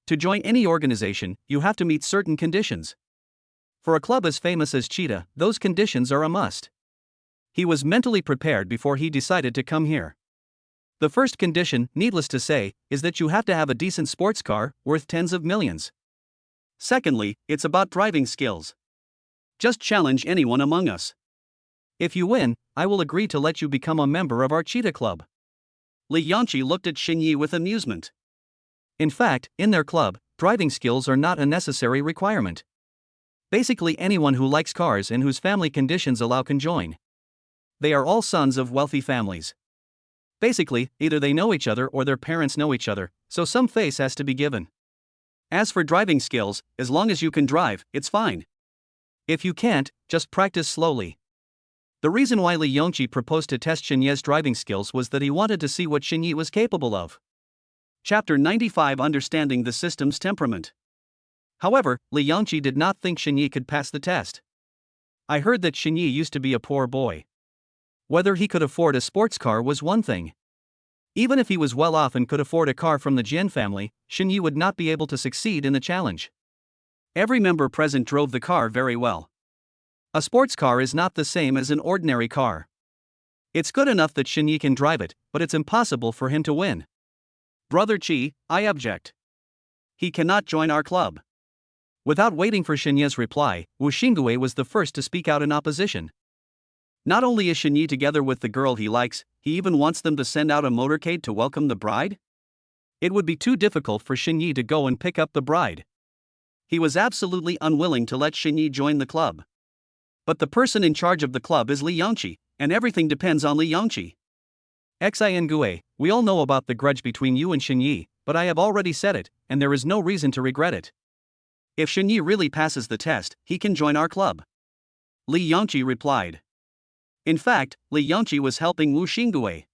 To join any organization, you have to meet certain conditions. For a club as famous as Cheetah, those conditions are a must. He was mentally prepared before he decided to come here. The first condition, needless to say, is that you have to have a decent sports car, worth tens of millions. Secondly, it's about driving skills. Just challenge anyone among us. If you win, I will agree to let you become a member of our cheetah club. Li Yongqi looked at Xinyi with amusement. In fact, in their club, driving skills are not a necessary requirement. Basically anyone who likes cars and whose family conditions allow can join. They are all sons of wealthy families. Basically, either they know each other or their parents know each other, so some face has to be given. As for driving skills, as long as you can drive, it's fine. If you can't, just practice slowly. The reason why Li Yongqi proposed to test Xinyi's driving skills was that he wanted to see what Xinyi was capable of. Chapter 95 Understanding the System's Temperament. However, Li Yongqi did not think Xinyi could pass the test. I heard that Xinyi used to be a poor boy. Whether he could afford a sports car was one thing. Even if he was well off and could afford a car from the Jian family, Xinyi would not be able to succeed in the challenge. Every member present drove the car very well. A sports car is not the same as an ordinary car. It's good enough that Xinyi can drive it, but it's impossible for him to win. Brother Qi, I object. He cannot join our club. Without waiting for Shenye's reply, Wu Xingui was the first to speak out in opposition. Not only is Shenye together with the girl he likes, he even wants them to send out a motorcade to welcome the bride? It would be too difficult for Shenye to go and pick up the bride. He was absolutely unwilling to let Shenye join the club. But the person in charge of the club is Li Yangqi, and everything depends on Li Yangqi. Xiangue, we all know about the grudge between you and Shenye, but I have already said it, and there is no reason to regret it. If Shenye really passes the test, he can join our club. Li Yangqi replied. In fact, Li Yangqi was helping Wu Xingui.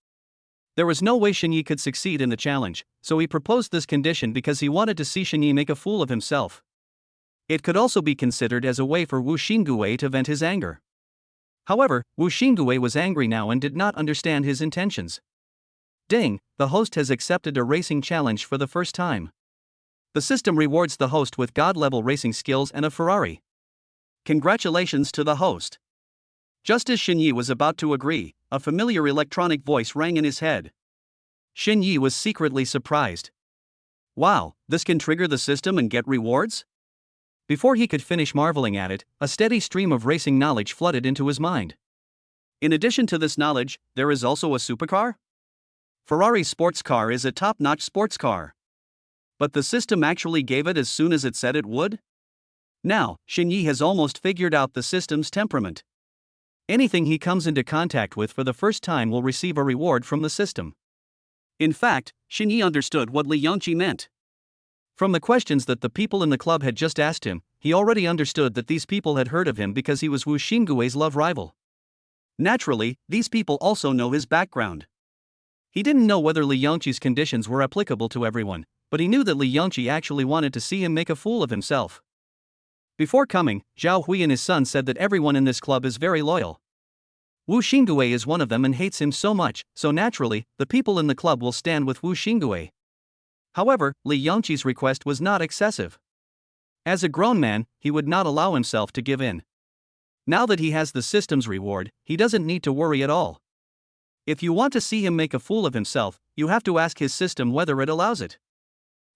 There was no way Shenye could succeed in the challenge, so he proposed this condition because he wanted to see Shenye make a fool of himself. It could also be considered as a way for Wu Xingui to vent his anger. However, Wu Xingui was angry now and did not understand his intentions. Ding, the host has accepted a racing challenge for the first time. The system rewards the host with God-level racing skills and a Ferrari. Congratulations to the host. Just as Shenye was about to agree, a familiar electronic voice rang in his head. Shenye was secretly surprised. Wow, this can trigger the system and get rewards? Before he could finish marveling at it, a steady stream of racing knowledge flooded into his mind. In addition to this knowledge, there is also a supercar? Ferrari's sports car is a top-notch sports car. But the system actually gave it as soon as it said it would? Now, Shenye has almost figured out the system's temperament. Anything he comes into contact with for the first time will receive a reward from the system. In fact, Shenye understood what Li Yangqi meant. From the questions that the people in the club had just asked him, he already understood that these people had heard of him because he was Wu Xingui's love rival. Naturally, these people also know his background. He didn't know whether Li Yangqi's conditions were applicable to everyone, but he knew that Li Yangqi actually wanted to see him make a fool of himself. Before coming, Zhao Hui and his son said that everyone in this club is very loyal. Wu Xingui is one of them and hates him so much, so naturally, the people in the club will stand with Wu Xingui. However, Li Yangqi's request was not excessive. As a grown man, he would not allow himself to give in. Now that he has the system's reward, he doesn't need to worry at all. If you want to see him make a fool of himself, you have to ask his system whether it allows it.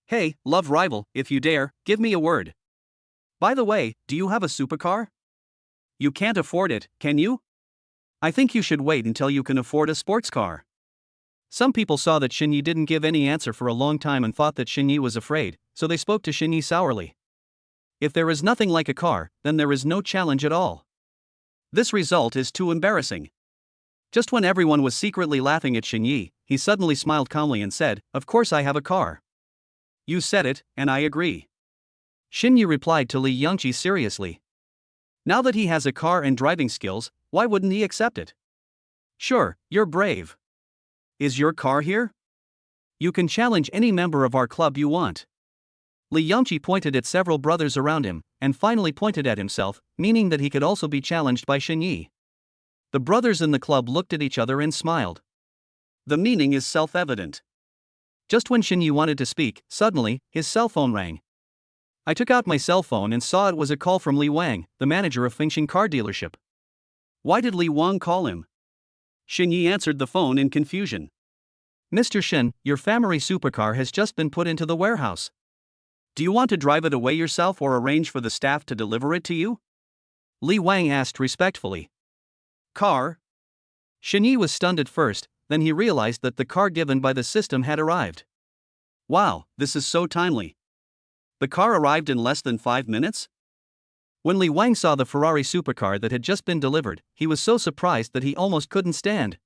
Hey, love rival, if you dare, give me a word. By the way, do you have a supercar? You can't afford it, can you? I think you should wait until you can afford a sports car. Some people saw that Shenye didn't give any answer for a long time and thought that Shenye was afraid, so they spoke to Shenye sourly. If there is nothing like a car, then there is no challenge at all. This result is too embarrassing. Just when everyone was secretly laughing at Shenye, he suddenly smiled calmly and said, "Of course I have a car." You said it, and I agree. Shenye replied to Li Yangqi seriously. Now that he has a car and driving skills, why wouldn't he accept it? Sure, you're brave. Is your car here? You can challenge any member of our club you want. Li Yangqi pointed at several brothers around him, and finally pointed at himself, meaning that he could also be challenged by Shenye. The brothers in the club looked at each other and smiled. The meaning is self-evident. Just when Shenye wanted to speak, suddenly, his cell phone rang. I took out my cell phone and saw it was a call from Li Wang, the manager of Fengxing car dealership. Why did Li Wang call him? Shenye answered the phone in confusion. Mr. Shen, your family supercar has just been put into the warehouse. Do you want to drive it away yourself or arrange for the staff to deliver it to you? Li Wang asked respectfully. Car? Shenye was stunned at first, then he realized that the car given by the system had arrived. Wow, this is so timely. The car arrived in less than 5 minutes? When Li Wang saw the Ferrari supercar that had just been delivered, he was so surprised that he almost couldn't stand.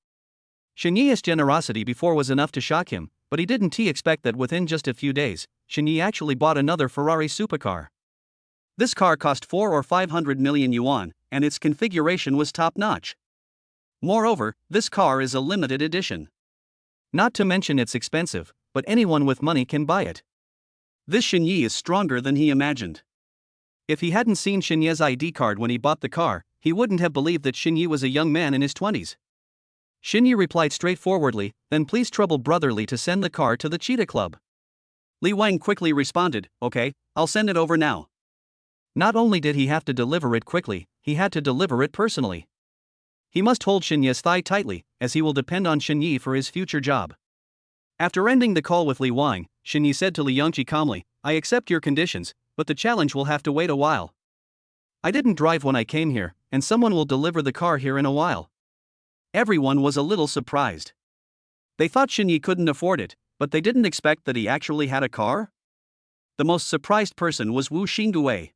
Shenye's generosity before was enough to shock him, but he didn't expect that within just a few days, Shenye actually bought another Ferrari supercar. This car cost 4 or 500 million yuan, and its configuration was top-notch. Moreover, this car is a limited edition. Not to mention it's expensive, but anyone with money can buy it. This Shenye is stronger than he imagined. If he hadn't seen Shenye's ID card when he bought the car, he wouldn't have believed that Shenye was a young man in his 20s. Shenye replied straightforwardly, then please trouble Brother Li to send the car to the Cheetah Club. Li Wang quickly responded, okay, I'll send it over now. Not only did he have to deliver it quickly, he had to deliver it personally. He must hold Shenye's thigh tightly, as he will depend on Shenye for his future job. After ending the call with Li Wang, Shenye said to Li Yangqi calmly, I accept your conditions, but the challenge will have to wait a while. I didn't drive when I came here, and someone will deliver the car here in a while. Everyone was a little surprised. They thought Xinyi couldn't afford it, but they didn't expect that he actually had a car? The most surprised person was Wu Xingui.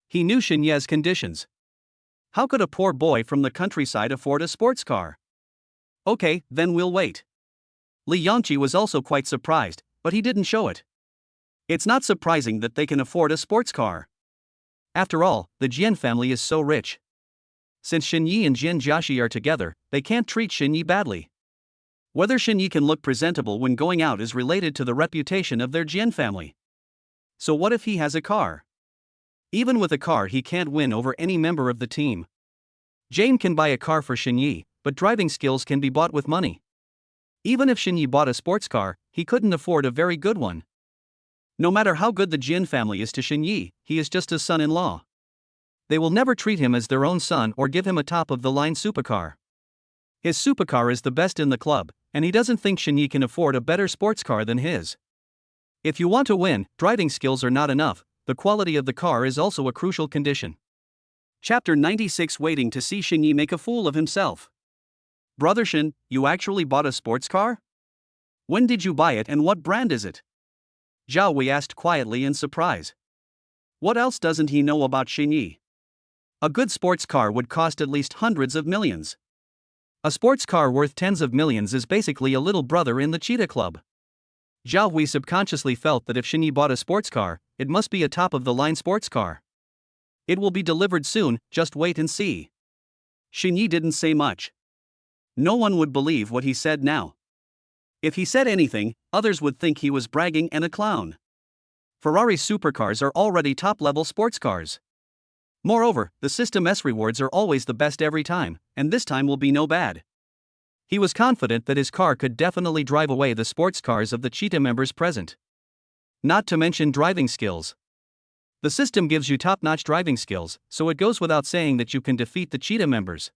He knew Xinye's conditions. How could a poor boy from the countryside afford a sports car? Okay, then we'll wait. Li Yangqi was also quite surprised, but he didn't show it. It's not surprising that they can afford a sports car. After all, the Jian family is so rich. Since Xinyi and Jian Jiaxi are together, they can't treat Xinyi badly. Whether Xinyi can look presentable when going out is related to the reputation of their Jian family. So what if he has a car? Even with a car he can't win over any member of the team. Jang can buy a car for Xinyi, but driving skills can be bought with money. Even if Xinyi bought a sports car, he couldn't afford a very good one. No matter how good the Jian family is to Xinyi, he is just a son-in-law. They will never treat him as their own son or give him a top-of-the-line supercar. His supercar is the best in the club, and he doesn't think Xinyi can afford a better sports car than his. If you want to win, driving skills are not enough, the quality of the car is also a crucial condition. Chapter 96 Waiting to see Xinyi make a fool of himself. Brother Xin, you actually bought a sports car? When did you buy it and what brand is it? Zhao Wei asked quietly in surprise. What else doesn't he know about Xinyi? A good sports car would cost at least hundreds of millions. A sports car worth tens of millions is basically a little brother in the Cheetah Club. Zhao Wei subconsciously felt that if Xinyi bought a sports car, it must be a top-of-the-line sports car. It will be delivered soon, just wait and see. Xinyi didn't say much. No one would believe what he said now. If he said anything, others would think he was bragging and a clown. Ferrari supercars are already top-level sports cars. Moreover, the System S rewards are always the best every time, and this time will be no bad. He was confident that his car could definitely drive away the sports cars of the Cheetah members present. Not to mention driving skills. The system gives you top-notch driving skills, so it goes without saying that you can defeat the Cheetah members.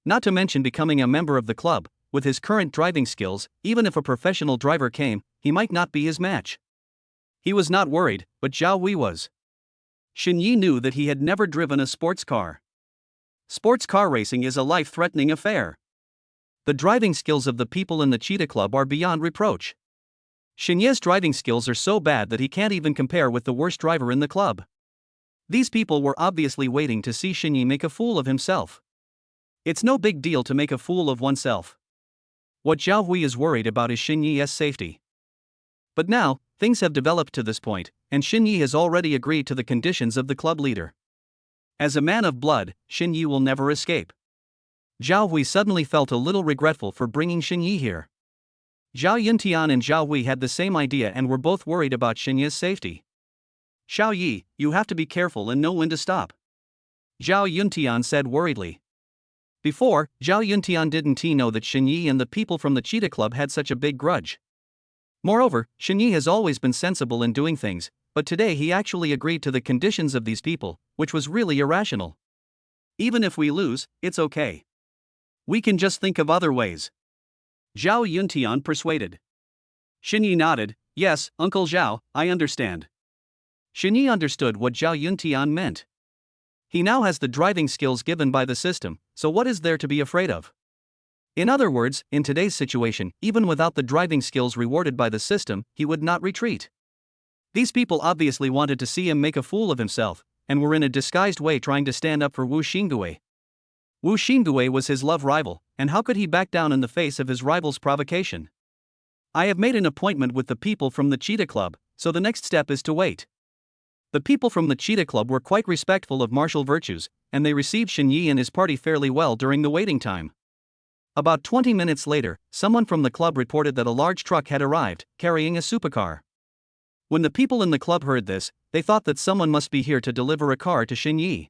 Not to mention becoming a member of the club, with his current driving skills, even if a professional driver came, he might not be his match. He was not worried, but Zhao Wei was. Xinyi knew that he had never driven a sports car. Sports car racing is a life-threatening affair. The driving skills of the people in the Cheetah Club are beyond reproach. Xinyi's driving skills are so bad that he can't even compare with the worst driver in the club. These people were obviously waiting to see Xinyi make a fool of himself. It's no big deal to make a fool of oneself. What Zhao Wei is worried about is Xinyi's safety. But now, things have developed to this point, and Xinyi has already agreed to the conditions of the club leader. As a man of blood, Xinyi will never escape. Zhao Wei suddenly felt a little regretful for bringing Xinyi here. Zhao Yuntian and Zhao Wei had the same idea and were both worried about Xinyi's safety. Xiao Yi, you have to be careful and know when to stop. Zhao Yuntian said worriedly. Before, Zhao Yuntian didn't know that Xinyi and the people from the Cheetah Club had such a big grudge. Moreover, Xinyi has always been sensible in doing things, but today he actually agreed to the conditions of these people, which was really irrational. Even if we lose, it's okay. We can just think of other ways. Zhao Yuntian persuaded. Xinyi nodded, yes, Uncle Zhao, I understand. Xinyi understood what Zhao Yuntian meant. He now has the driving skills given by the system, so what is there to be afraid of? In other words, in today's situation, even without the driving skills rewarded by the system, he would not retreat. These people obviously wanted to see him make a fool of himself, and were in a disguised way trying to stand up for Wu Xingui. Wu Xingui was his love rival, and how could he back down in the face of his rival's provocation? I have made an appointment with the people from the Cheetah Club, so the next step is to wait. The people from the Cheetah Club were quite respectful of martial virtues, and they received Xinyi and his party fairly well during the waiting time. About 20 minutes later, someone from the club reported that a large truck had arrived, carrying a supercar. When the people in the club heard this, they thought that someone must be here to deliver a car to Xinyi.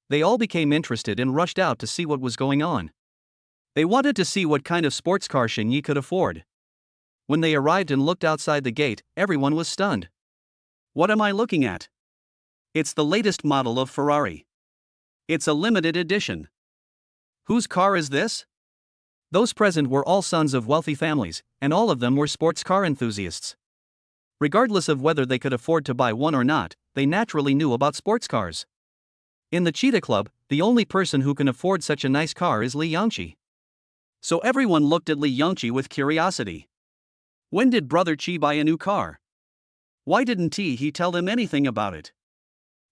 They all became interested and rushed out to see what was going on. They wanted to see what kind of sports car Xinyi could afford. When they arrived and looked outside the gate, everyone was stunned. What am I looking at? It's the latest model of Ferrari. It's a limited edition. Whose car is this? Those present were all sons of wealthy families, and all of them were sports car enthusiasts. Regardless of whether they could afford to buy one or not, they naturally knew about sports cars. In the Cheetah Club, the only person who can afford such a nice car is Li Yangqi. So everyone looked at Li Yangqi with curiosity. When did Brother Qi buy a new car? Why didn't he tell them anything about it?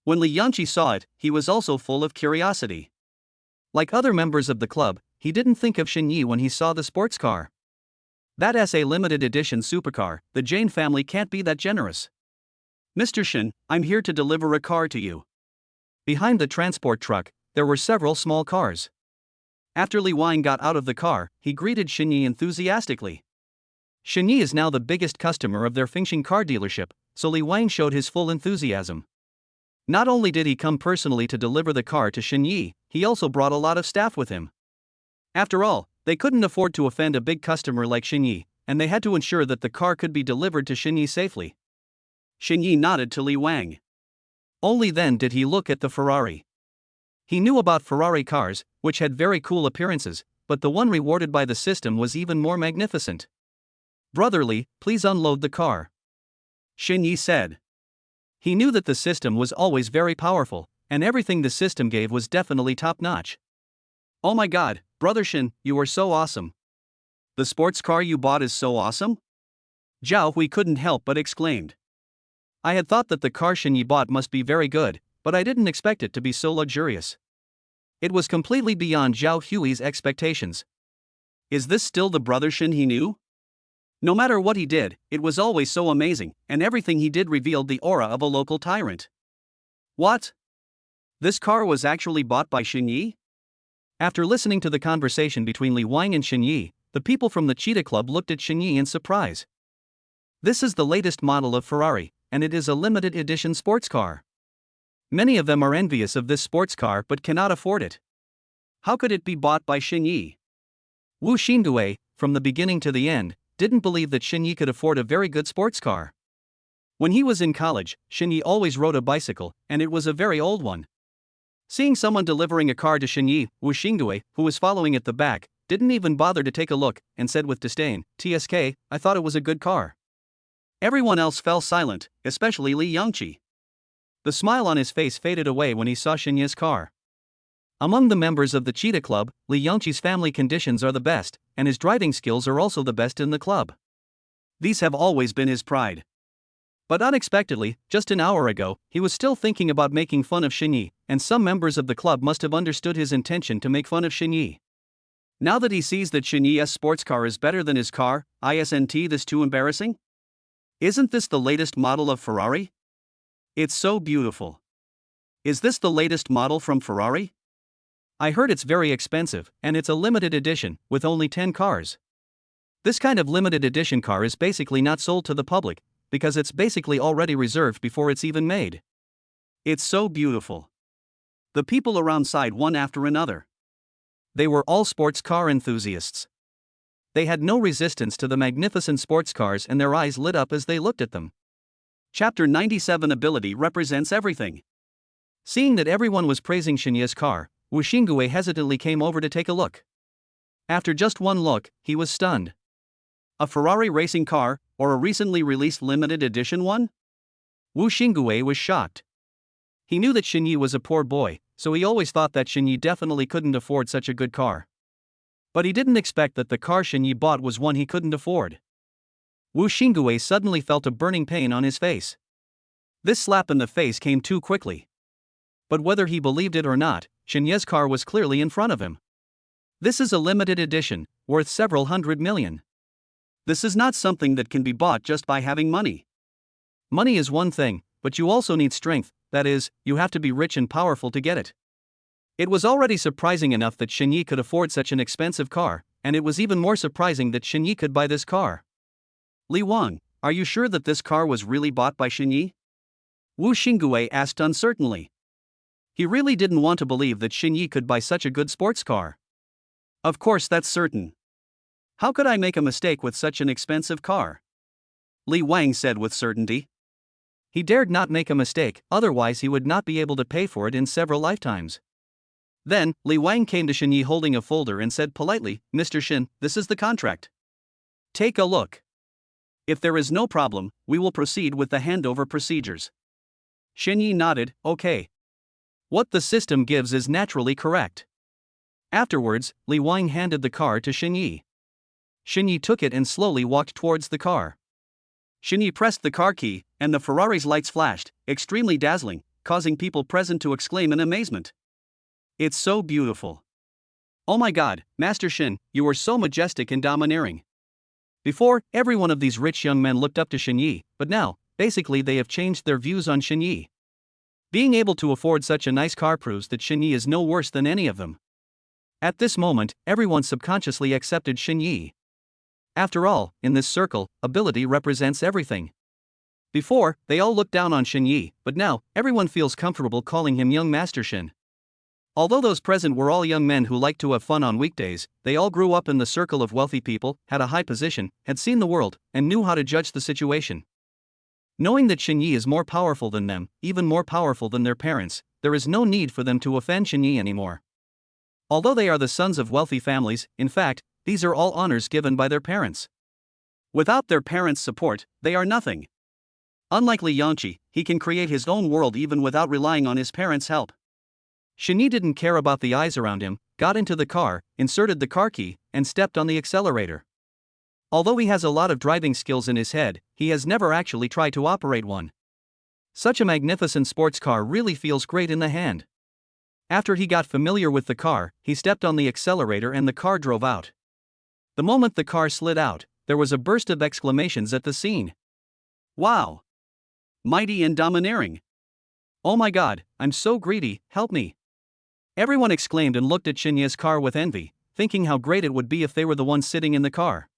When Li Yangqi saw it, he was also full of curiosity. Like other members of the club, he didn't think of Shen Yi when he saw the sports car. That's a limited edition supercar, the Jane family can't be that generous. Mr. Shen, I'm here to deliver a car to you. Behind the transport truck, there were several small cars. After Li Wang got out of the car, he greeted Shen Yi enthusiastically. Shen Yi is now the biggest customer of their Fengxing car dealership, so Li Wang showed his full enthusiasm. Not only did he come personally to deliver the car to Shen Yi, he also brought a lot of staff with him. After all, they couldn't afford to offend a big customer like Shen Yi, and they had to ensure that the car could be delivered to Shen Yi safely. Shen Yi nodded to Li Wang. Only then did he look at the Ferrari. He knew about Ferrari cars, which had very cool appearances, but the one rewarded by the system was even more magnificent. Brother Li, please unload the car. Shen Yi said. He knew that the system was always very powerful, and everything the system gave was definitely top-notch. Oh my god, Brother Shen, you are so awesome. The sports car you bought is so awesome? Zhao Hui couldn't help but exclaimed. I had thought that the car Shen Yi bought must be very good, but I didn't expect it to be so luxurious. It was completely beyond Zhao Hui's expectations. Is this still the Brother Shen he knew? No matter what he did, it was always so amazing, and everything he did revealed the aura of a local tyrant. What? This car was actually bought by Shen Yi? After listening to the conversation between Li Wang and Shen Yi, the people from the Cheetah Club looked at Shen Yi in surprise. This is the latest model of Ferrari, and it is a limited edition sports car. Many of them are envious of this sports car but cannot afford it. How could it be bought by Shen Yi? Wu Xingdue, from the beginning to the end, didn't believe that Shen Yi could afford a very good sports car. When he was in college, Shen Yi always rode a bicycle, and it was a very old one. Seeing someone delivering a car to Shen Yi, Wu Xingdue, who was following at the back, didn't even bother to take a look, and said with disdain, "TSK, I thought it was a good car." Everyone else fell silent, especially Li Yangqi. The smile on his face faded away when he saw Shen Yi's car. Among the members of the Cheetah Club, Li Yangqi's family conditions are the best, and his driving skills are also the best in the club. These have always been his pride. But unexpectedly, just an hour ago, he was still thinking about making fun of Shen Yi, and some members of the club must have understood his intention to make fun of Shen Yi. Now that he sees that Shen Yi's sports car is better than his car, isn't this too embarrassing? Isn't this the latest model of Ferrari? It's so beautiful. Is this the latest model from Ferrari? I heard it's very expensive, and it's a limited edition, with only 10 cars. This kind of limited edition car is basically not sold to the public, because it's basically already reserved before it's even made. It's so beautiful. The people around sighed one after another. They were all sports car enthusiasts. They had no resistance to the magnificent sports cars, and their eyes lit up as they looked at them. Chapter 97 Ability represents everything. Seeing that everyone was praising Shen Yi's car, Wu Xingdue hesitantly came over to take a look. After just one look, he was stunned. A Ferrari racing car, or a recently released limited edition one? Wu Xingdue was shocked. He knew that Shen Yi was a poor boy, so he always thought that Shen Yi definitely couldn't afford such a good car. But he didn't expect that the car Shen Yi bought was one he couldn't afford. Wu Xingdue suddenly felt a burning pain on his face. This slap in the face came too quickly. But whether he believed it or not, Shen Yi's car was clearly in front of him. This is a limited edition, worth several hundred million. This is not something that can be bought just by having money. Money is one thing, but you also need strength, that is, you have to be rich and powerful to get it. It was already surprising enough that Shen Yi could afford such an expensive car, and it was even more surprising that Shen Yi could buy this car. Li Wang, are you sure that this car was really bought by Shen Yi? Wu Xingdue asked uncertainly. He really didn't want to believe that Shen Yi could buy such a good sports car. Of course, that's certain. How could I make a mistake with such an expensive car? Li Wang said with certainty. He dared not make a mistake, otherwise he would not be able to pay for it in several lifetimes. Then, Li Wang came to Shen Yi holding a folder and said politely, "Mr. Shen, this is the contract. Take a look." If there is no problem, we will proceed with the handover procedures. Xinyi nodded, okay. What the system gives is naturally correct. Afterwards, Li Wang handed the car to Xinyi. Xinyi took it and slowly walked towards the car. Xinyi pressed the car key, and the Ferrari's lights flashed, extremely dazzling, causing people present to exclaim in amazement. It's so beautiful. Oh my god, Master Xin, you are so majestic and domineering. Before, every one of these rich young men looked up to Xinyi, but now, basically they have changed their views on Xinyi. Being able to afford such a nice car proves that Xinyi is no worse than any of them. At this moment, everyone subconsciously accepted Xinyi. After all, in this circle, ability represents everything. Before, they all looked down on Xinyi, but now, everyone feels comfortable calling him young Master Xin. Although those present were all young men who liked to have fun on weekdays, they all grew up in the circle of wealthy people, had a high position, had seen the world, and knew how to judge the situation. Knowing that Xinyi is more powerful than them, even more powerful than their parents, there is no need for them to offend Xinyi anymore. Although they are the sons of wealthy families, in fact, these are all honors given by their parents. Without their parents' support, they are nothing. Unlike Li Yangqi, he can create his own world even without relying on his parents' help. Xinyi didn't care about the eyes around him, got into the car, inserted the car key, and stepped on the accelerator. Although he has a lot of driving skills in his head, he has never actually tried to operate one. Such a magnificent sports car really feels great in the hand. After he got familiar with the car, he stepped on the accelerator and the car drove out. The moment the car slid out, there was a burst of exclamations at the scene. Wow! Mighty and domineering! Oh my god, I'm so greedy, help me! Everyone exclaimed and looked at Xinyi's car with envy, thinking how great it would be if they were the ones sitting in the car.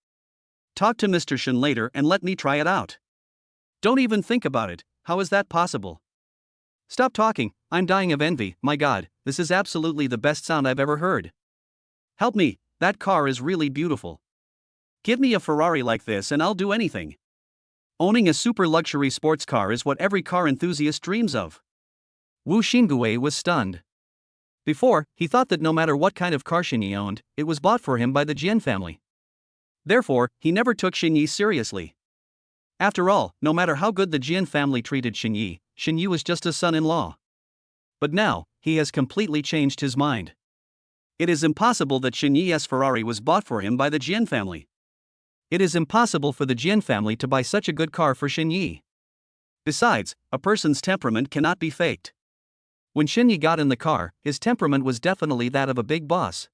Talk to Mr. Xin later and let me try it out. Don't even think about it, how is that possible? Stop talking, I'm dying of envy, my god, this is absolutely the best sound I've ever heard. Help me, that car is really beautiful. Give me a Ferrari like this and I'll do anything. Owning a super luxury sports car is what every car enthusiast dreams of. Wu Xingui was stunned. Before, he thought that no matter what kind of car Xinyi owned, it was bought for him by the Jian family. Therefore, he never took Xinyi seriously. After all, no matter how good the Jian family treated Xinyi, Xinyi was just a son-in-law. But now, he has completely changed his mind. It is impossible that Xinyi's Ferrari was bought for him by the Jian family. It is impossible for the Jian family to buy such a good car for Xinyi. Besides, a person's temperament cannot be faked. When Xinyi got in the car, his temperament was definitely that of a big boss.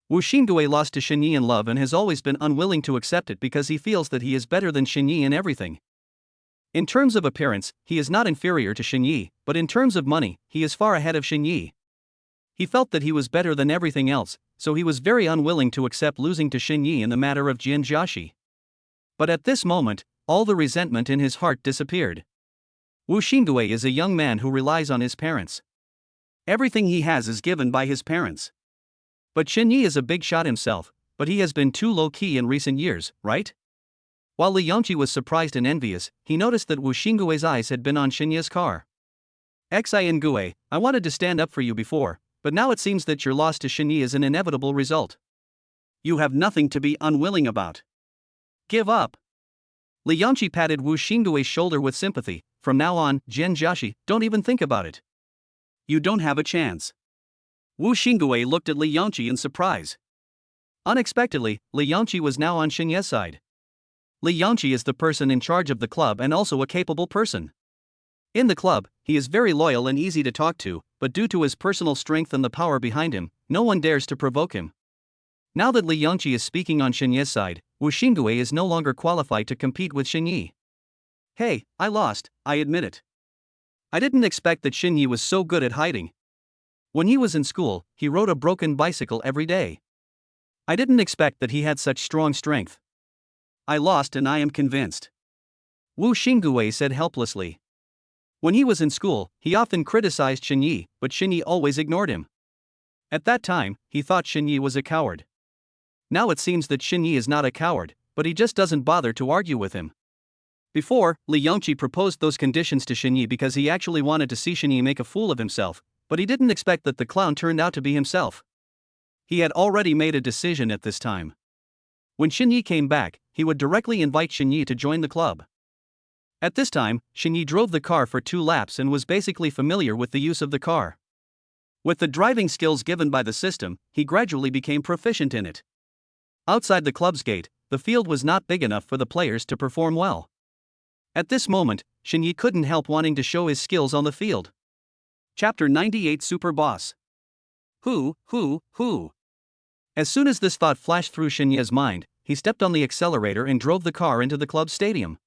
Wu Xingui lost to Xinyi in love and has always been unwilling to accept it because he feels that he is better than Xinyi in everything. In terms of appearance, he is not inferior to Xinyi, but in terms of money, he is far ahead of Xinyi. He felt that he was better than everything else, so he was very unwilling to accept losing to Xinyi in the matter of Jianjiaxi. But at this moment, all the resentment in his heart disappeared. Wu Xingui is a young man who relies on his parents. Everything he has is given by his parents. But Xinyi is a big shot himself, but he has been too low-key in recent years, right? While Li Yangqi was surprised and envious, he noticed that Wu Xingui's eyes had been on Xinyi's car. Xingui, I wanted to stand up for you before, but now it seems that your loss to Xinyi is an inevitable result. You have nothing to be unwilling about. Give up. Li Yangqi patted Wu Xingui's shoulder with sympathy. From now on, Jianjiaxi, don't even think about it. You don't have a chance. Wu Xingui looked at Li Yangqi in surprise. Unexpectedly, Li Yangqi was now on Xinyi's side. Li Yangqi is the person in charge of the club and also a capable person. In the club, he is very loyal and easy to talk to, but due to his personal strength and the power behind him, no one dares to provoke him. Now that Li Yangqi is speaking on Xinyi's side, Wu Xingui is no longer qualified to compete with Xinyi. Hey, I lost, I admit it. I didn't expect that Xinyi was so good at hiding. When he was in school, he rode a broken bicycle every day. I didn't expect that he had such strong strength. I lost and I am convinced. Wu Xingui said helplessly. When he was in school, he often criticized Xinyi, but Xinyi always ignored him. At that time, he thought Xinyi was a coward. Now it seems that Xinyi is not a coward, but he just doesn't bother to argue with him. Before, Li Yangqi proposed those conditions to Xinyi because he actually wanted to see Xinyi make a fool of himself, but he didn't expect that the clown turned out to be himself. He had already made a decision at this time. When Xinyi came back, he would directly invite Xinyi to join the club. At this time, Xinyi drove the car for 2 laps and was basically familiar with the use of the car. With the driving skills given by the system, he gradually became proficient in it. Outside the club's gate, the field was not big enough for the players to perform well. At this moment, Xinyi couldn't help wanting to show his skills on the field. Chapter 98 Super Boss. Who? As soon as this thought flashed through Xinyi's mind, he stepped on the accelerator and drove the car into the club stadium.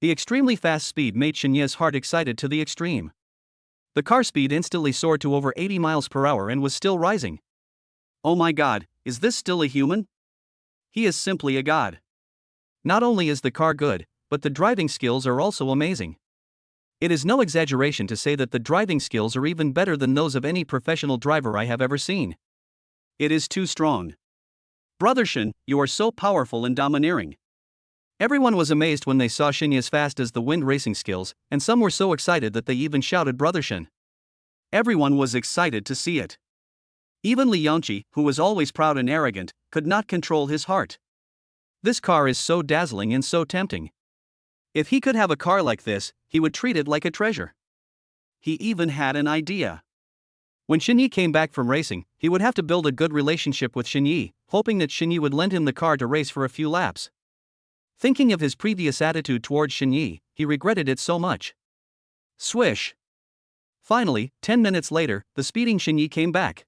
The extremely fast speed made Xinyi's heart excited to the extreme. The car speed instantly soared to over 80 miles per hour and was still rising. Oh my god, is this still a human? He is simply a god. Not only is the car good, but the driving skills are also amazing. It is no exaggeration to say that the driving skills are even better than those of any professional driver I have ever seen. It is too strong. Brother Shin, you are so powerful and domineering. Everyone was amazed when they saw Xinyi as fast as the wind racing skills, and some were so excited that they even shouted Brother Shin. Everyone was excited to see it. Even Li Yongqi, who was always proud and arrogant, could not control his heart. This car is so dazzling and so tempting. If he could have a car like this, he would treat it like a treasure. He even had an idea. When Xinyi came back from racing, he would have to build a good relationship with Xinyi, hoping that Xinyi would lend him the car to race for a few laps. Thinking of his previous attitude towards Xinyi, he regretted it so much. Swish! Finally, 10 minutes later, the speeding Xinyi came back.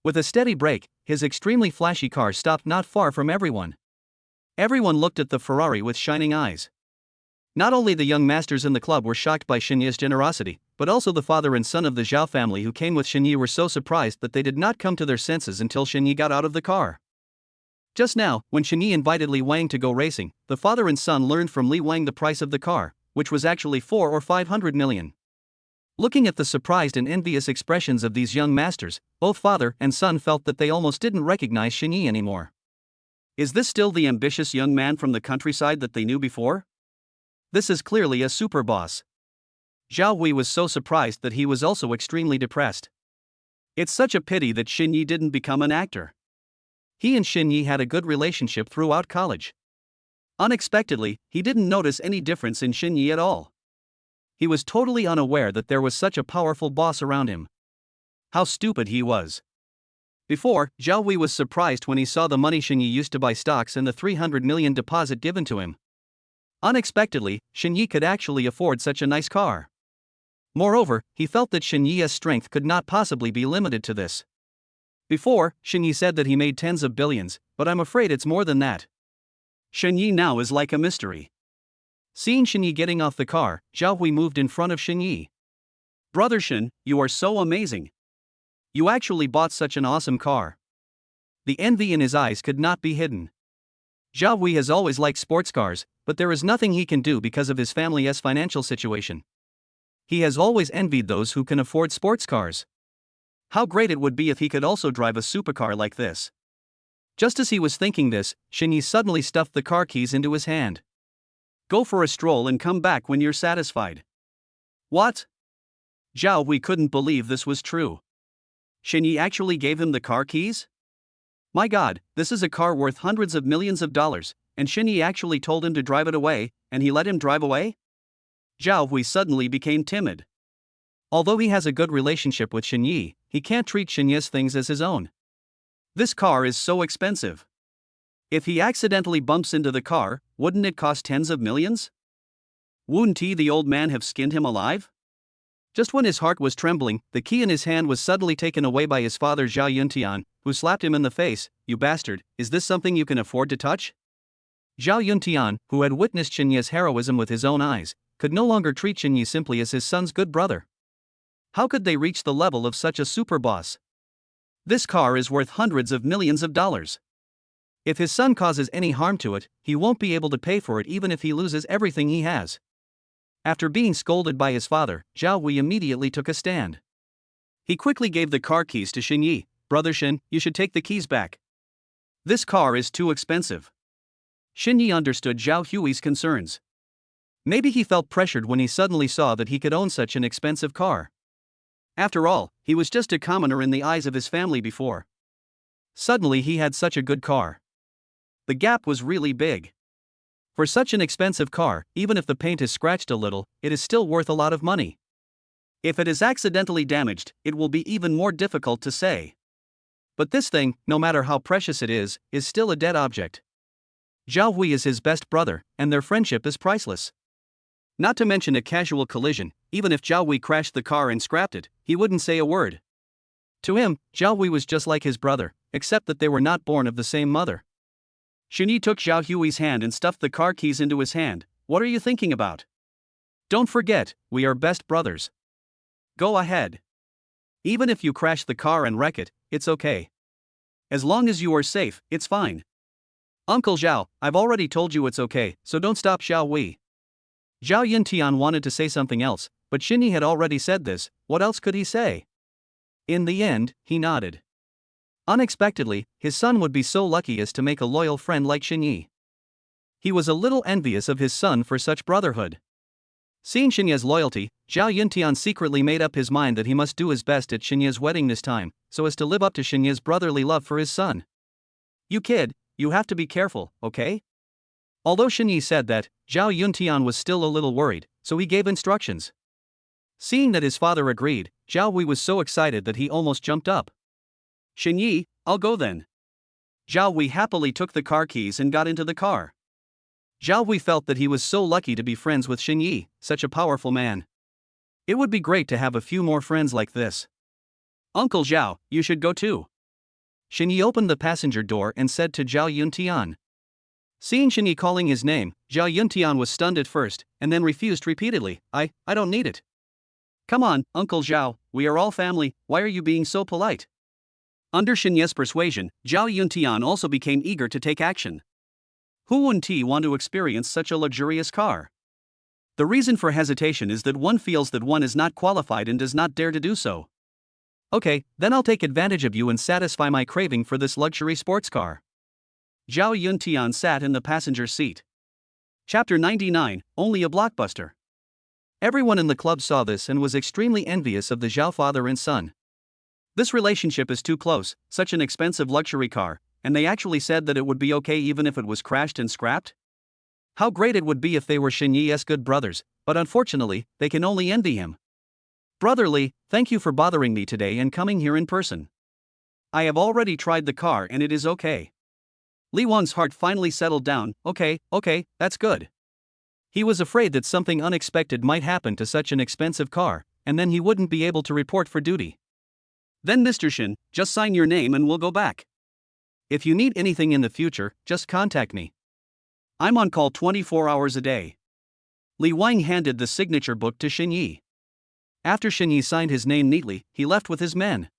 With a steady brake, his extremely flashy car stopped not far from everyone. Everyone looked at the Ferrari with shining eyes. Not only the young masters in the club were shocked by Xinyi's generosity, but also the father and son of the Zhao family who came with Xinyi were so surprised that they did not come to their senses until Xinyi got out of the car. Just now, when Xinyi invited Li Wang to go racing, the father and son learned from Li Wang the price of the car, which was actually 400 or 500 million. Looking at the surprised and envious expressions of these young masters, both father and son felt that they almost didn't recognize Xinyi anymore. Is this still the ambitious young man from the countryside that they knew before? This is clearly a super boss. Zhao Hui was so surprised that he was also extremely depressed. It's such a pity that Xinyi didn't become an actor. He and Xinyi had a good relationship throughout college. Unexpectedly, he didn't notice any difference in Xinyi at all. He was totally unaware that there was such a powerful boss around him. How stupid he was. Before, Zhao Hui was surprised when he saw the money Xinyi used to buy stocks and the 300 million deposit given to him. Unexpectedly, Xinyi could actually afford such a nice car. Moreover, he felt that Xinyi's strength could not possibly be limited to this. Before, Xinyi said that he made tens of billions, but I'm afraid it's more than that. Xinyi now is like a mystery. Seeing Xinyi getting off the car, Zhao Hui moved in front of Xinyi. Brother Shin, you are so amazing. You actually bought such an awesome car. The envy in his eyes could not be hidden. Zhao Hui has always liked sports cars, but there is nothing he can do because of his family's financial situation. He has always envied those who can afford sports cars. How great it would be if he could also drive a supercar like this. Just as he was thinking this, Xinyi suddenly stuffed the car keys into his hand. Go for a stroll and come back when you're satisfied. What? Zhao Hui couldn't believe this was true. Xinyi actually gave him the car keys? My god, this is a car worth hundreds of millions of dollars, and Xinyi actually told him to drive it away, and he let him drive away? Zhao Hui suddenly became timid. Although he has a good relationship with Xinyi, he can't treat Xinyi's things as his own. This car is so expensive. If he accidentally bumps into the car, wouldn't it cost tens of millions? Wouldn't he, the old man, have skinned him alive? Just when his heart was trembling, the key in his hand was suddenly taken away by his father Zhao Yuntian, who slapped him in the face. You bastard, is this something you can afford to touch? Zhao Yuntian, who had witnessed Xinyi's heroism with his own eyes, could no longer treat Xinyi simply as his son's good brother. How could they reach the level of such a super boss? This car is worth hundreds of millions of dollars. If his son causes any harm to it, he won't be able to pay for it even if he loses everything he has. After being scolded by his father, Zhao Hui immediately took a stand. He quickly gave the car keys to Xinyi. Brother Shin, you should take the keys back. This car is too expensive. Xinyi understood Zhao Hui's concerns. Maybe he felt pressured when he suddenly saw that he could own such an expensive car. After all, he was just a commoner in the eyes of his family before. Suddenly he had such a good car. The gap was really big. For such an expensive car, even if the paint is scratched a little, it is still worth a lot of money. If it is accidentally damaged, it will be even more difficult to say. But this thing, no matter how precious it is still a dead object. Zhao Hui is his best brother, and their friendship is priceless. Not to mention a casual collision, even if Zhao Hui crashed the car and scrapped it, he wouldn't say a word. To him, Zhao Hui was just like his brother, except that they were not born of the same mother. Xinyi took Zhao Hui's hand and stuffed the car keys into his hand. What are you thinking about? Don't forget, we are best brothers. Go ahead. Even if you crash the car and wreck it, it's okay. As long as you are safe, it's fine. Uncle Zhao, I've already told you it's okay, so don't stop Zhao Hui. Zhao Yuntian wanted to say something else, but Xinyi had already said this. What else could he say? In the end, he nodded. Unexpectedly, his son would be so lucky as to make a loyal friend like Xinyi. He was a little envious of his son for such brotherhood. Seeing Xinyi's loyalty, Zhao Yuntian secretly made up his mind that he must do his best at Xinyi's wedding this time, so as to live up to Xinyi's brotherly love for his son. You kid, you have to be careful, okay? Although Xinyi said that, Zhao Yuntian was still a little worried, so he gave instructions. Seeing that his father agreed, Zhao Hui was so excited that he almost jumped up. Xinyi, I'll go then. Zhao Hui happily took the car keys and got into the car. Zhao Hui felt that he was so lucky to be friends with Xinyi, such a powerful man. It would be great to have a few more friends like this. Uncle Zhao, you should go too. Xinyi opened the passenger door and said to Zhao Yuntian. Seeing Xinyi calling his name, Zhao Yuntian was stunned at first, and then refused repeatedly. I don't need it. Come on, Uncle Zhao, we are all family, why are you being so polite? Under Xinyi's persuasion, Zhao Yuntian also became eager to take action. Who wouldn't want to experience such a luxurious car? The reason for hesitation is that one feels that one is not qualified and does not dare to do so. Okay, then I'll take advantage of you and satisfy my craving for this luxury sports car. Zhao Yuntian sat in the passenger seat. Chapter 99, Only a Blockbuster. Everyone in the club saw this and was extremely envious of the Zhao father and son. This relationship is too close, such an expensive luxury car, and they actually said that it would be okay even if it was crashed and scrapped? How great it would be if they were Xinyi's good brothers, but unfortunately, they can only envy him. Brotherly, thank you for bothering me today and coming here in person. I have already tried the car and it is okay. Li Wang's heart finally settled down. Okay, that's good. He was afraid that something unexpected might happen to such an expensive car, and then he wouldn't be able to report for duty. Then Mr. Shin, just sign your name and we'll go back. If you need anything in the future, just contact me. I'm on call 24 hours a day. Li Wang handed the signature book to Xinyi. After Xinyi signed his name neatly, he left with his men.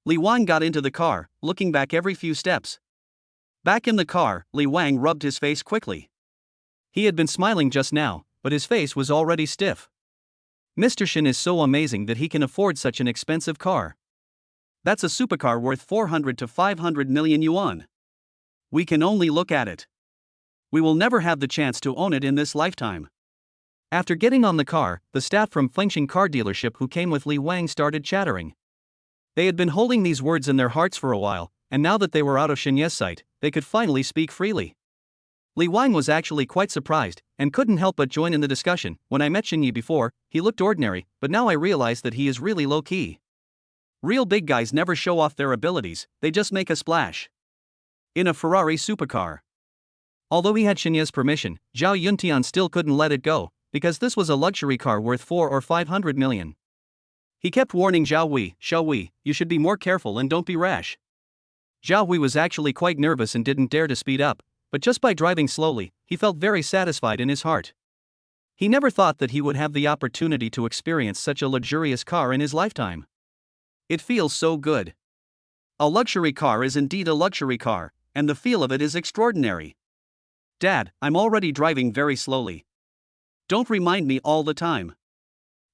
Li Wang got into the car, looking back every few steps. Back in the car, Li Wang rubbed his face quickly. He had been smiling just now, but his face was already stiff. Mr. Shin is so amazing that he can afford such an expensive car. That's a supercar worth 400 to 500 million yuan. We can only look at it. We will never have the chance to own it in this lifetime. After getting on the car, the staff from Fengxing car dealership who came with Li Wang started chattering. They had been holding these words in their hearts for a while, and now that they were out of Xinyi's sight, they could finally speak freely. Li Wang was actually quite surprised, and couldn't help but join in the discussion. When I met Xinyi before, he looked ordinary, but now I realize that he is really low-key. Real big guys never show off their abilities, they just make a splash. In a Ferrari supercar. Although he had Xinyi's permission, Zhao Yuntian still couldn't let it go, because this was a luxury car worth 4 or 500 million. He kept warning Zhao Hui, you should be more careful and don't be rash. Zhao Hui was actually quite nervous and didn't dare to speed up, but just by driving slowly, he felt very satisfied in his heart. He never thought that he would have the opportunity to experience such a luxurious car in his lifetime. It feels so good. A luxury car is indeed a luxury car, and the feel of it is extraordinary. Dad, I'm already driving very slowly. Don't remind me all the time.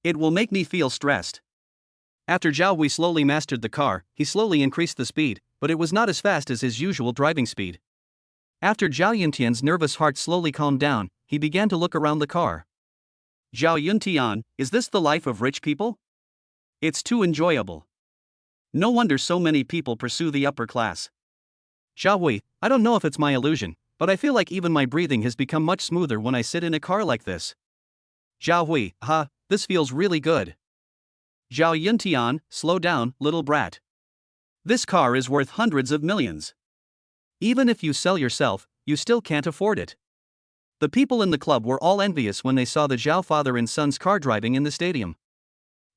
It will make me feel stressed. After Zhao Hui slowly mastered the car, he slowly increased the speed, but it was not as fast as his usual driving speed. After Zhao Yuntian's nervous heart slowly calmed down, he began to look around the car. Zhao Yuntian, is this the life of rich people? It's too enjoyable. No wonder so many people pursue the upper class. Xiaohui, I don't know if it's my illusion, but I feel like even my breathing has become much smoother when I sit in a car like this. Xiaohui, this feels really good. Zhao Yuntian, slow down, little brat. This car is worth hundreds of millions. Even if you sell yourself, you still can't afford it. The people in the club were all envious when they saw the Zhao father and son's car driving in the stadium.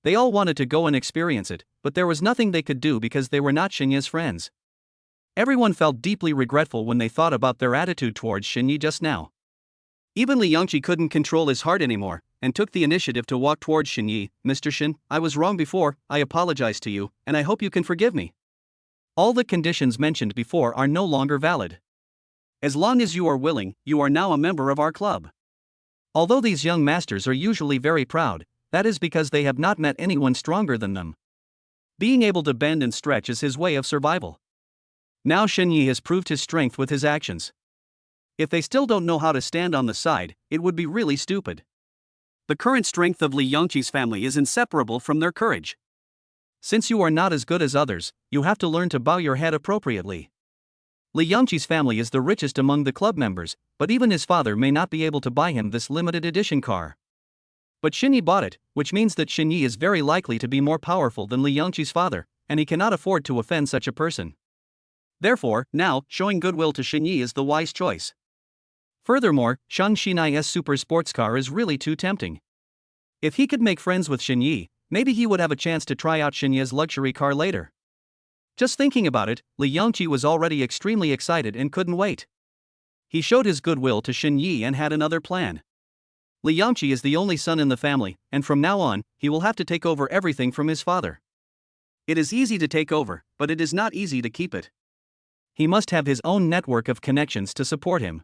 They all wanted to go and experience it, but there was nothing they could do because they were not Xinye's friends. Everyone felt deeply regretful when they thought about their attitude towards Xinye just now. Even Li Yangqi couldn't control his heart anymore, and took the initiative to walk towards Xinye. Mr. Xin, I was wrong before, I apologize to you, and I hope you can forgive me. All the conditions mentioned before are no longer valid. As long as you are willing, you are now a member of our club. Although these young masters are usually very proud, that is because they have not met anyone stronger than them. Being able to bend and stretch is his way of survival. Now Xinye has proved his strength with his actions. If they still don't know how to stand on the side, it would be really stupid. The current strength of Li Yangqi's family is inseparable from their courage. Since you are not as good as others, you have to learn to bow your head appropriately. Li Yangqi's family is the richest among the club members, but even his father may not be able to buy him this limited edition car. But Xinye bought it, which means that Xinye is very likely to be more powerful than Li Yangqi's father, and he cannot afford to offend such a person. Therefore, now, showing goodwill to Xinye is the wise choice. Furthermore, Shang Xinai's super sports car is really too tempting. If he could make friends with Xinye, maybe he would have a chance to try out Xinye's luxury car later. Just thinking about it, Li Yangqi was already extremely excited and couldn't wait. He showed his goodwill to Xinye and had another plan. Li Yangqi is the only son in the family, and from now on, he will have to take over everything from his father. It is easy to take over, but it is not easy to keep it. He must have his own network of connections to support him.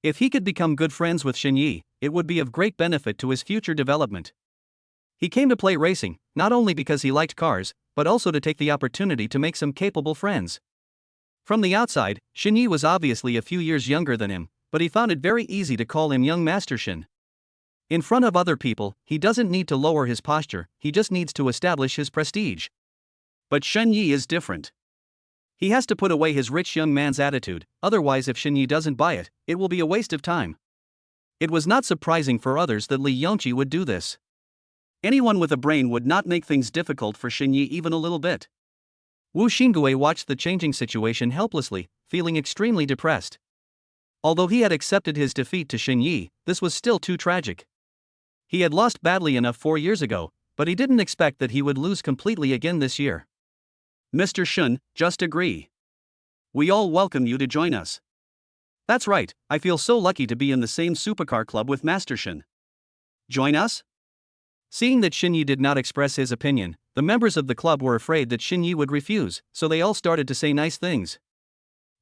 If he could become good friends with Xinye, it would be of great benefit to his future development. He came to play racing, not only because he liked cars, but also to take the opportunity to make some capable friends. From the outside, Xinye was obviously a few years younger than him, but he found it very easy to call him young Master Xin. In front of other people, he doesn't need to lower his posture, he just needs to establish his prestige. But Xinye is different. He has to put away his rich young man's attitude, otherwise if Xinye doesn't buy it, it will be a waste of time. It was not surprising for others that Li Yangqi would do this. Anyone with a brain would not make things difficult for Xinye even a little bit. Wu Xingue watched the changing situation helplessly, feeling extremely depressed. Although he had accepted his defeat to Xinye, this was still too tragic. He had lost badly enough 4 years ago, but he didn't expect that he would lose completely again this year. Mr. Shun, just agree. We all welcome you to join us. That's right, I feel so lucky to be in the same supercar club with Master Xin. Join us? Seeing that Xinye did not express his opinion, the members of the club were afraid that Xinye would refuse, so they all started to say nice things.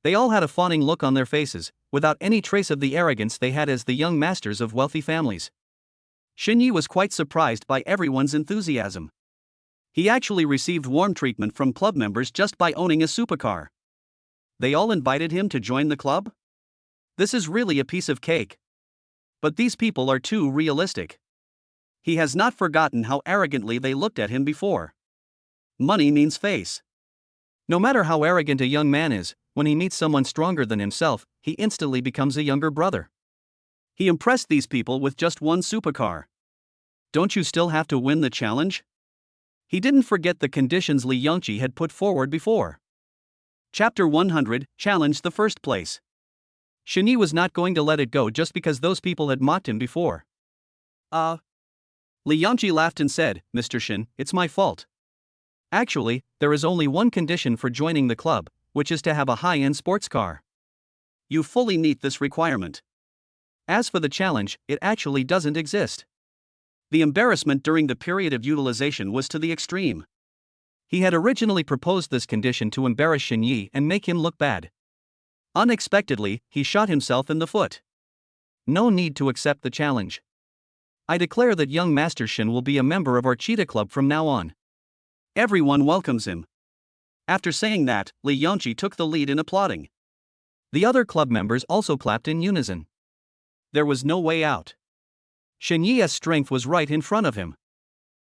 They all had a fawning look on their faces, without any trace of the arrogance they had as the young masters of wealthy families. Xinye was quite surprised by everyone's enthusiasm. He actually received warm treatment from club members just by owning a supercar. They all invited him to join the club? This is really a piece of cake. But these people are too realistic. He has not forgotten how arrogantly they looked at him before. Money means face. No matter how arrogant a young man is, when he meets someone stronger than himself, he instantly becomes a younger brother. He impressed these people with just one supercar. Don't you still have to win the challenge? He didn't forget the conditions Li Yangqi had put forward before. Chapter 100, Challenge the First Place. Xinye was not going to let it go just because those people had mocked him before. Li Yangqi laughed and said, Mr. Xin, it's my fault. Actually, there is only one condition for joining the club, which is to have a high-end sports car. You fully meet this requirement. As for the challenge, it actually doesn't exist. The embarrassment during the period of utilization was to the extreme. He had originally proposed this condition to embarrass Xinye and make him look bad. Unexpectedly, he shot himself in the foot. No need to accept the challenge. I declare that young Master Xin will be a member of our cheetah club from now on. Everyone welcomes him. After saying that, Li Yangqi took the lead in applauding. The other club members also clapped in unison. There was no way out. Xinye's strength was right in front of him.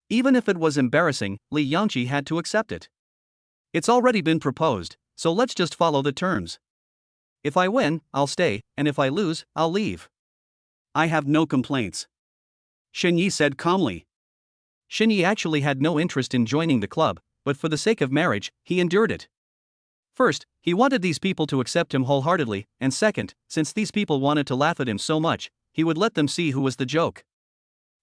Even if it was embarrassing, Li Yangqi had to accept it. It's already been proposed, so let's just follow the terms. If I win, I'll stay, and if I lose, I'll leave. I have no complaints, Shen Yi said calmly. Shen Yi actually had no interest in joining the club, but for the sake of marriage, he endured it. First, he wanted these people to accept him wholeheartedly, and second, since these people wanted to laugh at him so much, he would let them see who was the joke.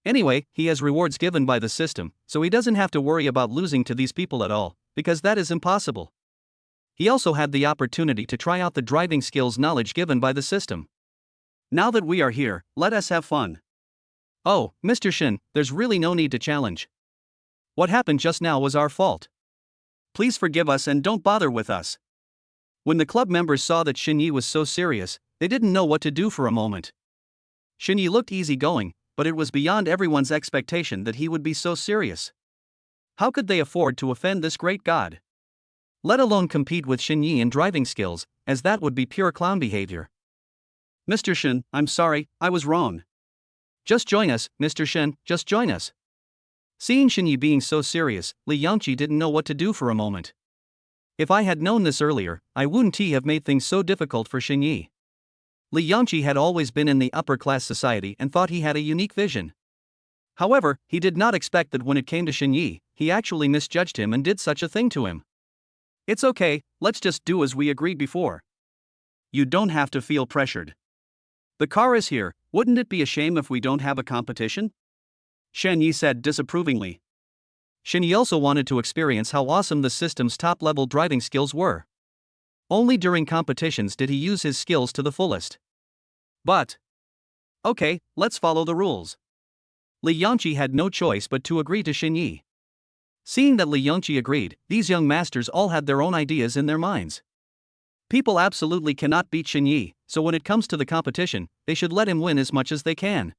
Anyway, he has rewards given by the system, so he doesn't have to worry about losing to these people at all, because that is impossible. He also had the opportunity to try out the driving skills knowledge given by the system. Now that we are here, let us have fun. Oh, Mr. Shin, there's really no need to challenge. What happened just now was our fault. Please forgive us and don't bother with us. When the club members saw that Shin Yi was so serious, they didn't know what to do for a moment. Shin Yi looked easygoing, but it was beyond everyone's expectation that he would be so serious. How could they afford to offend this great god? Let alone compete with Shin Yi in driving skills, as that would be pure clown behavior. Mr. Shin, I'm sorry, I was wrong. Just join us, Mr. Shin, just join us. Seeing Shin Yi being so serious, Li Yangqi didn't know what to do for a moment. If I had known this earlier, I wouldn't have made things so difficult for Shin Yi. Li Yangqi had always been in the upper-class society and thought he had a unique vision. However, he did not expect that when it came to Shin Yi, he actually misjudged him and did such a thing to him. It's okay, let's just do as we agreed before. You don't have to feel pressured. The car is here, wouldn't it be a shame if we don't have a competition? Shen Yi said disapprovingly. Shen Yi also wanted to experience how awesome the system's top-level driving skills were. Only during competitions did he use his skills to the fullest. But okay, let's follow the rules. Li Yangqi had no choice but to agree to Shen Yi. Seeing that Li Yangqi agreed, these young masters all had their own ideas in their minds. People absolutely cannot beat Shen Yi, so when it comes to the competition, they should let him win as much as they can.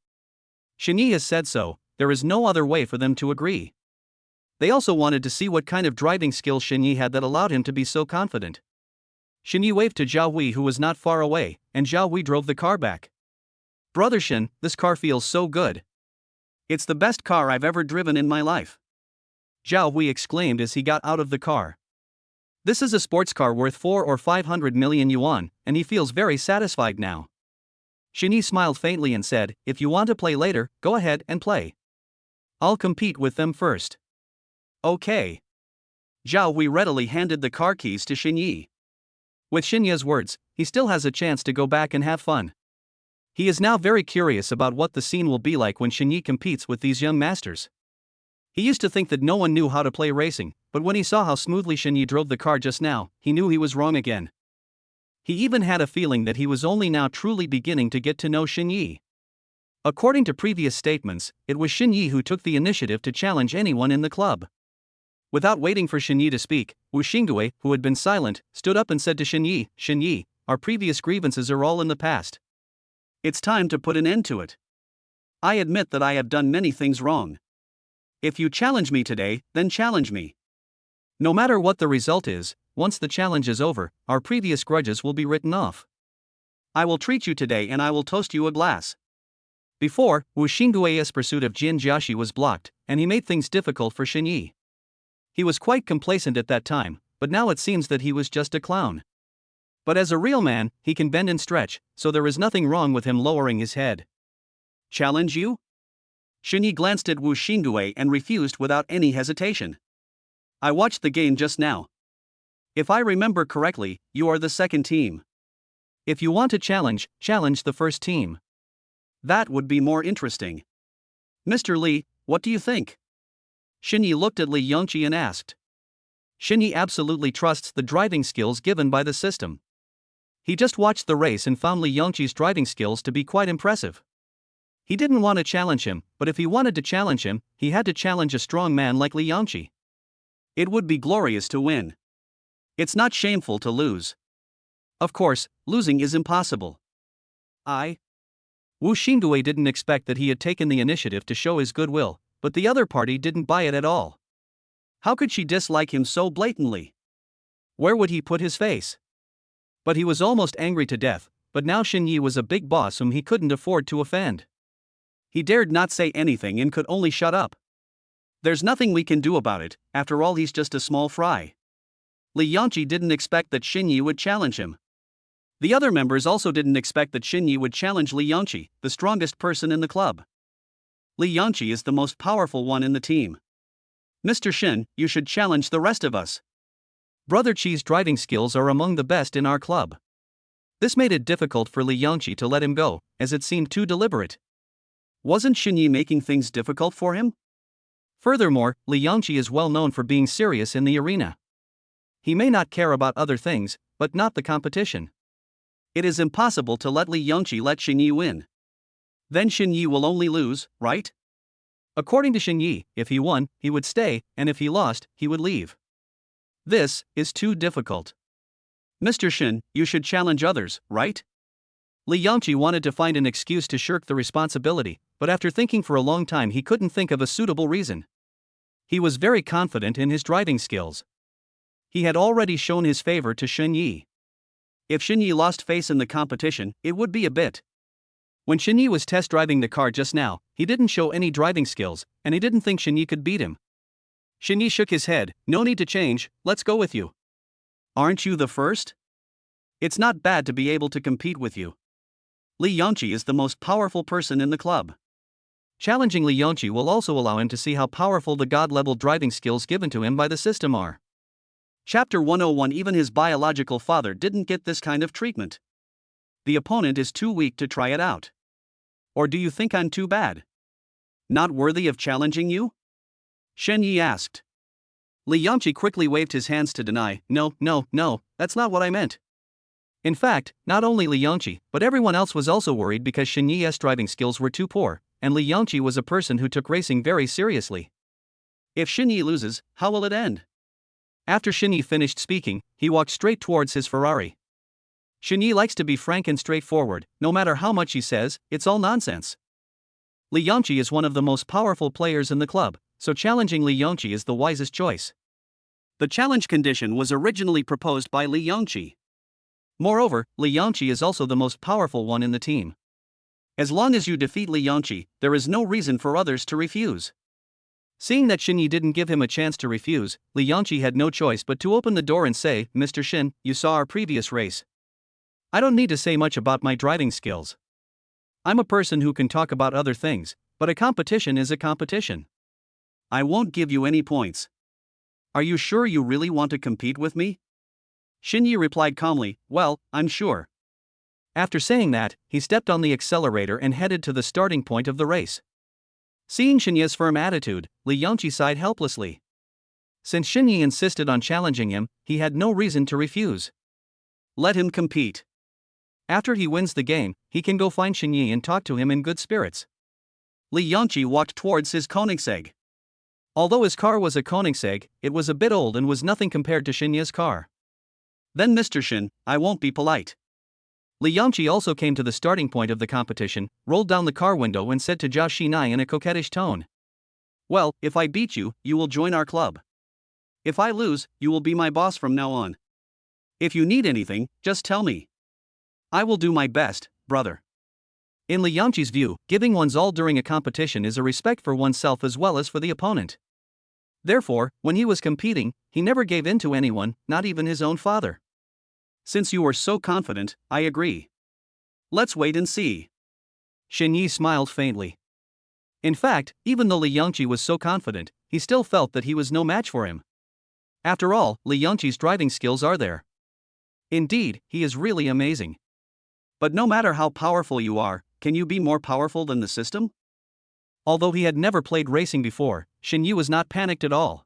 Shen Yi has said so, there is no other way for them to agree. They also wanted to see what kind of driving skills Shen Yi had that allowed him to be so confident. Shen Yi waved to Zhao Hui, who was not far away, and Zhao Hui drove the car back. Brother Shen, this car feels so good. It's the best car I've ever driven in my life. Zhao Hui exclaimed as he got out of the car. This is a sports car worth 4 or 500 million yuan, and he feels very satisfied now. Shen Yi smiled faintly and said, if you want to play later, go ahead and play. I'll compete with them first. Okay. Zhao Hui readily handed the car keys to Shen Yi. With Shen Yi's words, he still has a chance to go back and have fun. He is now very curious about what the scene will be like when Shen Yi competes with these young masters. He used to think that no one knew how to play racing, but when he saw how smoothly Shen Yi drove the car just now, he knew he was wrong again. He even had a feeling that he was only now truly beginning to get to know Shen Yi. According to previous statements, it was Shen Yi who took the initiative to challenge anyone in the club. Without waiting for Shen Yi to speak, Wu Xingdui, who had been silent, stood up and said to Shen Yi, our previous grievances are all in the past. It's time to put an end to it. I admit that I have done many things wrong. If you challenge me today, then challenge me. No matter what the result is, once the challenge is over, our previous grudges will be written off. I will treat you today and I will toast you a glass. Before, Wu Xingdui's pursuit of Jin Jiaxi was blocked, and he made things difficult for Shen Yi. He was quite complacent at that time, but now it seems that he was just a clown. But as a real man, he can bend and stretch, so there is nothing wrong with him lowering his head. Challenge you? Shen Yi glanced at Wu Xingdui and refused without any hesitation. I watched the game just now. If I remember correctly, you are the second team. If you want to challenge the first team. That would be more interesting. Mr. Li, what do you think? Shen Yi looked at Li Yangqi and asked. Shen Yi absolutely trusts the driving skills given by the system. He just watched the race and found Li Yangqi's driving skills to be quite impressive. He didn't want to challenge him, but if he wanted to challenge him, he had to challenge a strong man like Li Yangqi. It would be glorious to win. It's not shameful to lose. Of course, losing is impossible. Wu Xingdui didn't expect that he had taken the initiative to show his goodwill, but the other party didn't buy it at all. How could she dislike him so blatantly? Where would he put his face? But he was almost angry to death, but now Shen Yi was a big boss whom he couldn't afford to offend. He dared not say anything and could only shut up. There's nothing we can do about it, after all he's just a small fry. Li Yangqi didn't expect that Xinyi would challenge him. The other members also didn't expect that Xinyi would challenge Li Yangqi, the strongest person in the club. Li Yangqi is the most powerful one in the team. Mr. Shin, you should challenge the rest of us. Brother Qi's driving skills are among the best in our club. This made it difficult for Li Yangqi to let him go, as it seemed too deliberate. Wasn't Xinyi making things difficult for him? Furthermore, Li Yangqi is well known for being serious in the arena. He may not care about other things, but not the competition. It is impossible to let Li Yangqi let Xinyi win. Then Xinyi will only lose, right? According to Xinyi, if he won, he would stay, and if he lost, he would leave. This is too difficult. Mr. Shin, you should challenge others, right? Li Yangqi wanted to find an excuse to shirk the responsibility, but after thinking for a long time he couldn't think of a suitable reason. He was very confident in his driving skills. He had already shown his favor to Xinyi. If Xinyi lost face in the competition, it would be a bit. When Xinyi was test driving the car just now, he didn't show any driving skills, and he didn't think Xinyi could beat him. Xinyi shook his head. No need to change, let's go with you. Aren't you the first? It's not bad to be able to compete with you. Li Yangqi is the most powerful person in the club. Challenging Li Yangqi will also allow him to see how powerful the god-level driving skills given to him by the system are. Chapter 101. Even his biological father didn't get this kind of treatment. The opponent is too weak to try it out. Or do you think I'm too bad? Not worthy of challenging you? Xinyi asked. Li Yangqi quickly waved his hands to deny. No, that's not what I meant. In fact, not only Li Yangqi, but everyone else was also worried because Xinyi's driving skills were too poor, and Li Yangqi was a person who took racing very seriously. If Xinyi loses, how will it end? After Xinyi finished speaking, he walked straight towards his Ferrari. Xinyi likes to be frank and straightforward. No matter how much he says, it's all nonsense. Li Yangqi is one of the most powerful players in the club, so challenging Li Yangqi is the wisest choice. The challenge condition was originally proposed by Li Yangqi. Moreover, Li Yangqi is also the most powerful one in the team. As long as you defeat Li Yangqi, there is no reason for others to refuse. Seeing that Xinyi didn't give him a chance to refuse, Li Yangqi had no choice but to open the door and say, Mr. Shin, you saw our previous race. I don't need to say much about my driving skills. I'm a person who can talk about other things, but a competition is a competition. I won't give you any points. Are you sure you really want to compete with me? Xinyi replied calmly, well, I'm sure. After saying that, he stepped on the accelerator and headed to the starting point of the race. Seeing Xinyi's firm attitude, Li Yangqi sighed helplessly. Since Xinyi insisted on challenging him, he had no reason to refuse. Let him compete. After he wins the game, he can go find Xinyi and talk to him in good spirits. Li Yangqi walked towards his Koenigsegg. Although his car was a Koenigsegg, it was a bit old and was nothing compared to Xinyi's car. Then Mr. Shin, I won't be polite. Li Yangqi also came to the starting point of the competition, rolled down the car window and said to Zhao Xinai in a coquettish tone. Well, if I beat you, you will join our club. If I lose, you will be my boss from now on. If you need anything, just tell me. I will do my best, brother. In Li Yangqi's view, giving one's all during a competition is a respect for oneself as well as for the opponent. Therefore, when he was competing, he never gave in to anyone, not even his own father. Since you are so confident, I agree. Let's wait and see. Xinyi smiled faintly. In fact, even though Li Yangqi was so confident, he still felt that he was no match for him. After all, Li Yangqi's driving skills are there. Indeed, he is really amazing. But no matter how powerful you are, can you be more powerful than the system? Although he had never played racing before, Xinyi was not panicked at all.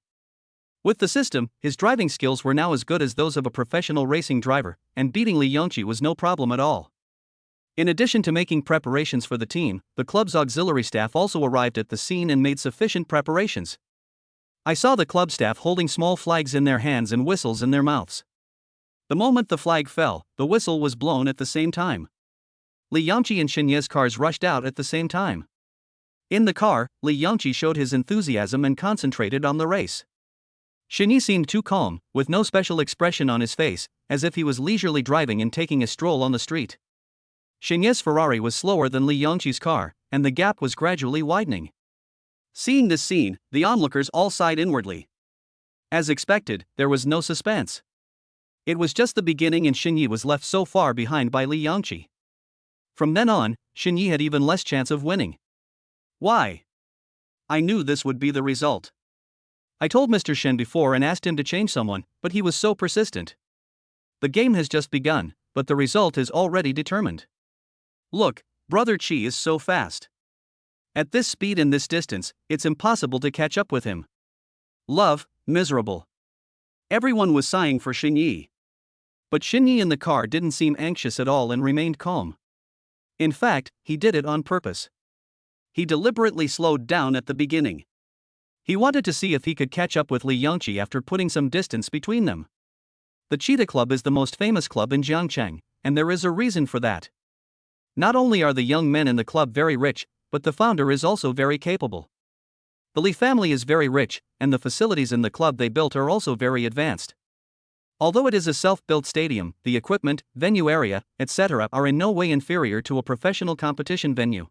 With the system, his driving skills were now as good as those of a professional racing driver, and beating Li Yangqi was no problem at all. In addition to making preparations for the team, the club's auxiliary staff also arrived at the scene and made sufficient preparations. I saw the club staff holding small flags in their hands and whistles in their mouths. The moment the flag fell, the whistle was blown at the same time. Li Yangqi and Xinyi's cars rushed out at the same time. In the car, Li Yangqi showed his enthusiasm and concentrated on the race. Xinyi seemed too calm, with no special expression on his face, as if he was leisurely driving and taking a stroll on the street. Xinyi's Ferrari was slower than Li Yangqi's car, and the gap was gradually widening. Seeing this scene, the onlookers all sighed inwardly. As expected, there was no suspense. It was just the beginning and Xinyi was left so far behind by Li Yangqi. From then on, Xinyi had even less chance of winning. Why? I knew this would be the result. I told Mr. Shen before and asked him to change someone, but he was so persistent. The game has just begun, but the result is already determined. Look, Brother Qi is so fast. At this speed and this distance, it's impossible to catch up with him. Love, miserable. Everyone was sighing for Xinyi. But Xinyi in the car didn't seem anxious at all and remained calm. In fact, he did it on purpose. He deliberately slowed down at the beginning. He wanted to see if he could catch up with Li Yangqi after putting some distance between them. The Cheetah Club is the most famous club in Jiangcheng, and there is a reason for that. Not only are the young men in the club very rich, but the founder is also very capable. The Li family is very rich, and the facilities in the club they built are also very advanced. Although it is a self-built stadium, the equipment, venue area, etc. are in no way inferior to a professional competition venue.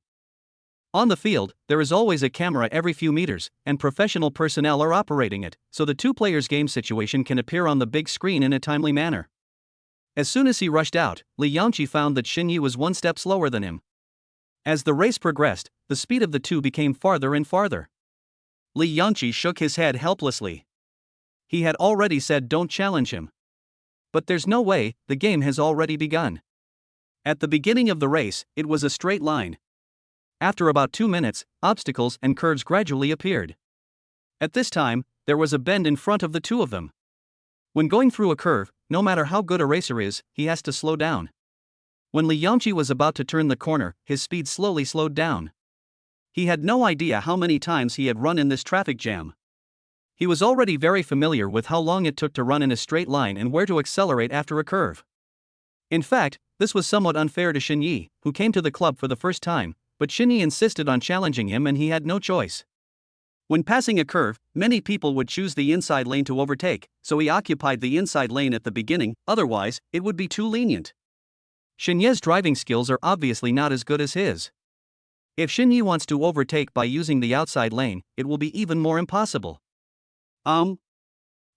On the field, there is always a camera every few meters, and professional personnel are operating it, so the two players' game situation can appear on the big screen in a timely manner. As soon as he rushed out, Li Yangqi found that Xinyi was one step slower than him. As the race progressed, the speed of the two became farther and farther. Li Yangqi shook his head helplessly. He had already said don't challenge him. But there's no way, the game has already begun. At the beginning of the race, it was a straight line. After about 2 minutes, obstacles and curves gradually appeared. At this time, there was a bend in front of the two of them. When going through a curve, no matter how good a racer is, he has to slow down. When Li Yangqi was about to turn the corner, his speed slowly slowed down. He had no idea how many times he had run in this traffic jam. He was already very familiar with how long it took to run in a straight line and where to accelerate after a curve. In fact, this was somewhat unfair to Xinyi, who came to the club for the first time, but Xinyi insisted on challenging him and he had no choice. When passing a curve, many people would choose the inside lane to overtake, so he occupied the inside lane at the beginning, otherwise, it would be too lenient. Xinyi's driving skills are obviously not as good as his. If Xinyi wants to overtake by using the outside lane, it will be even more impossible.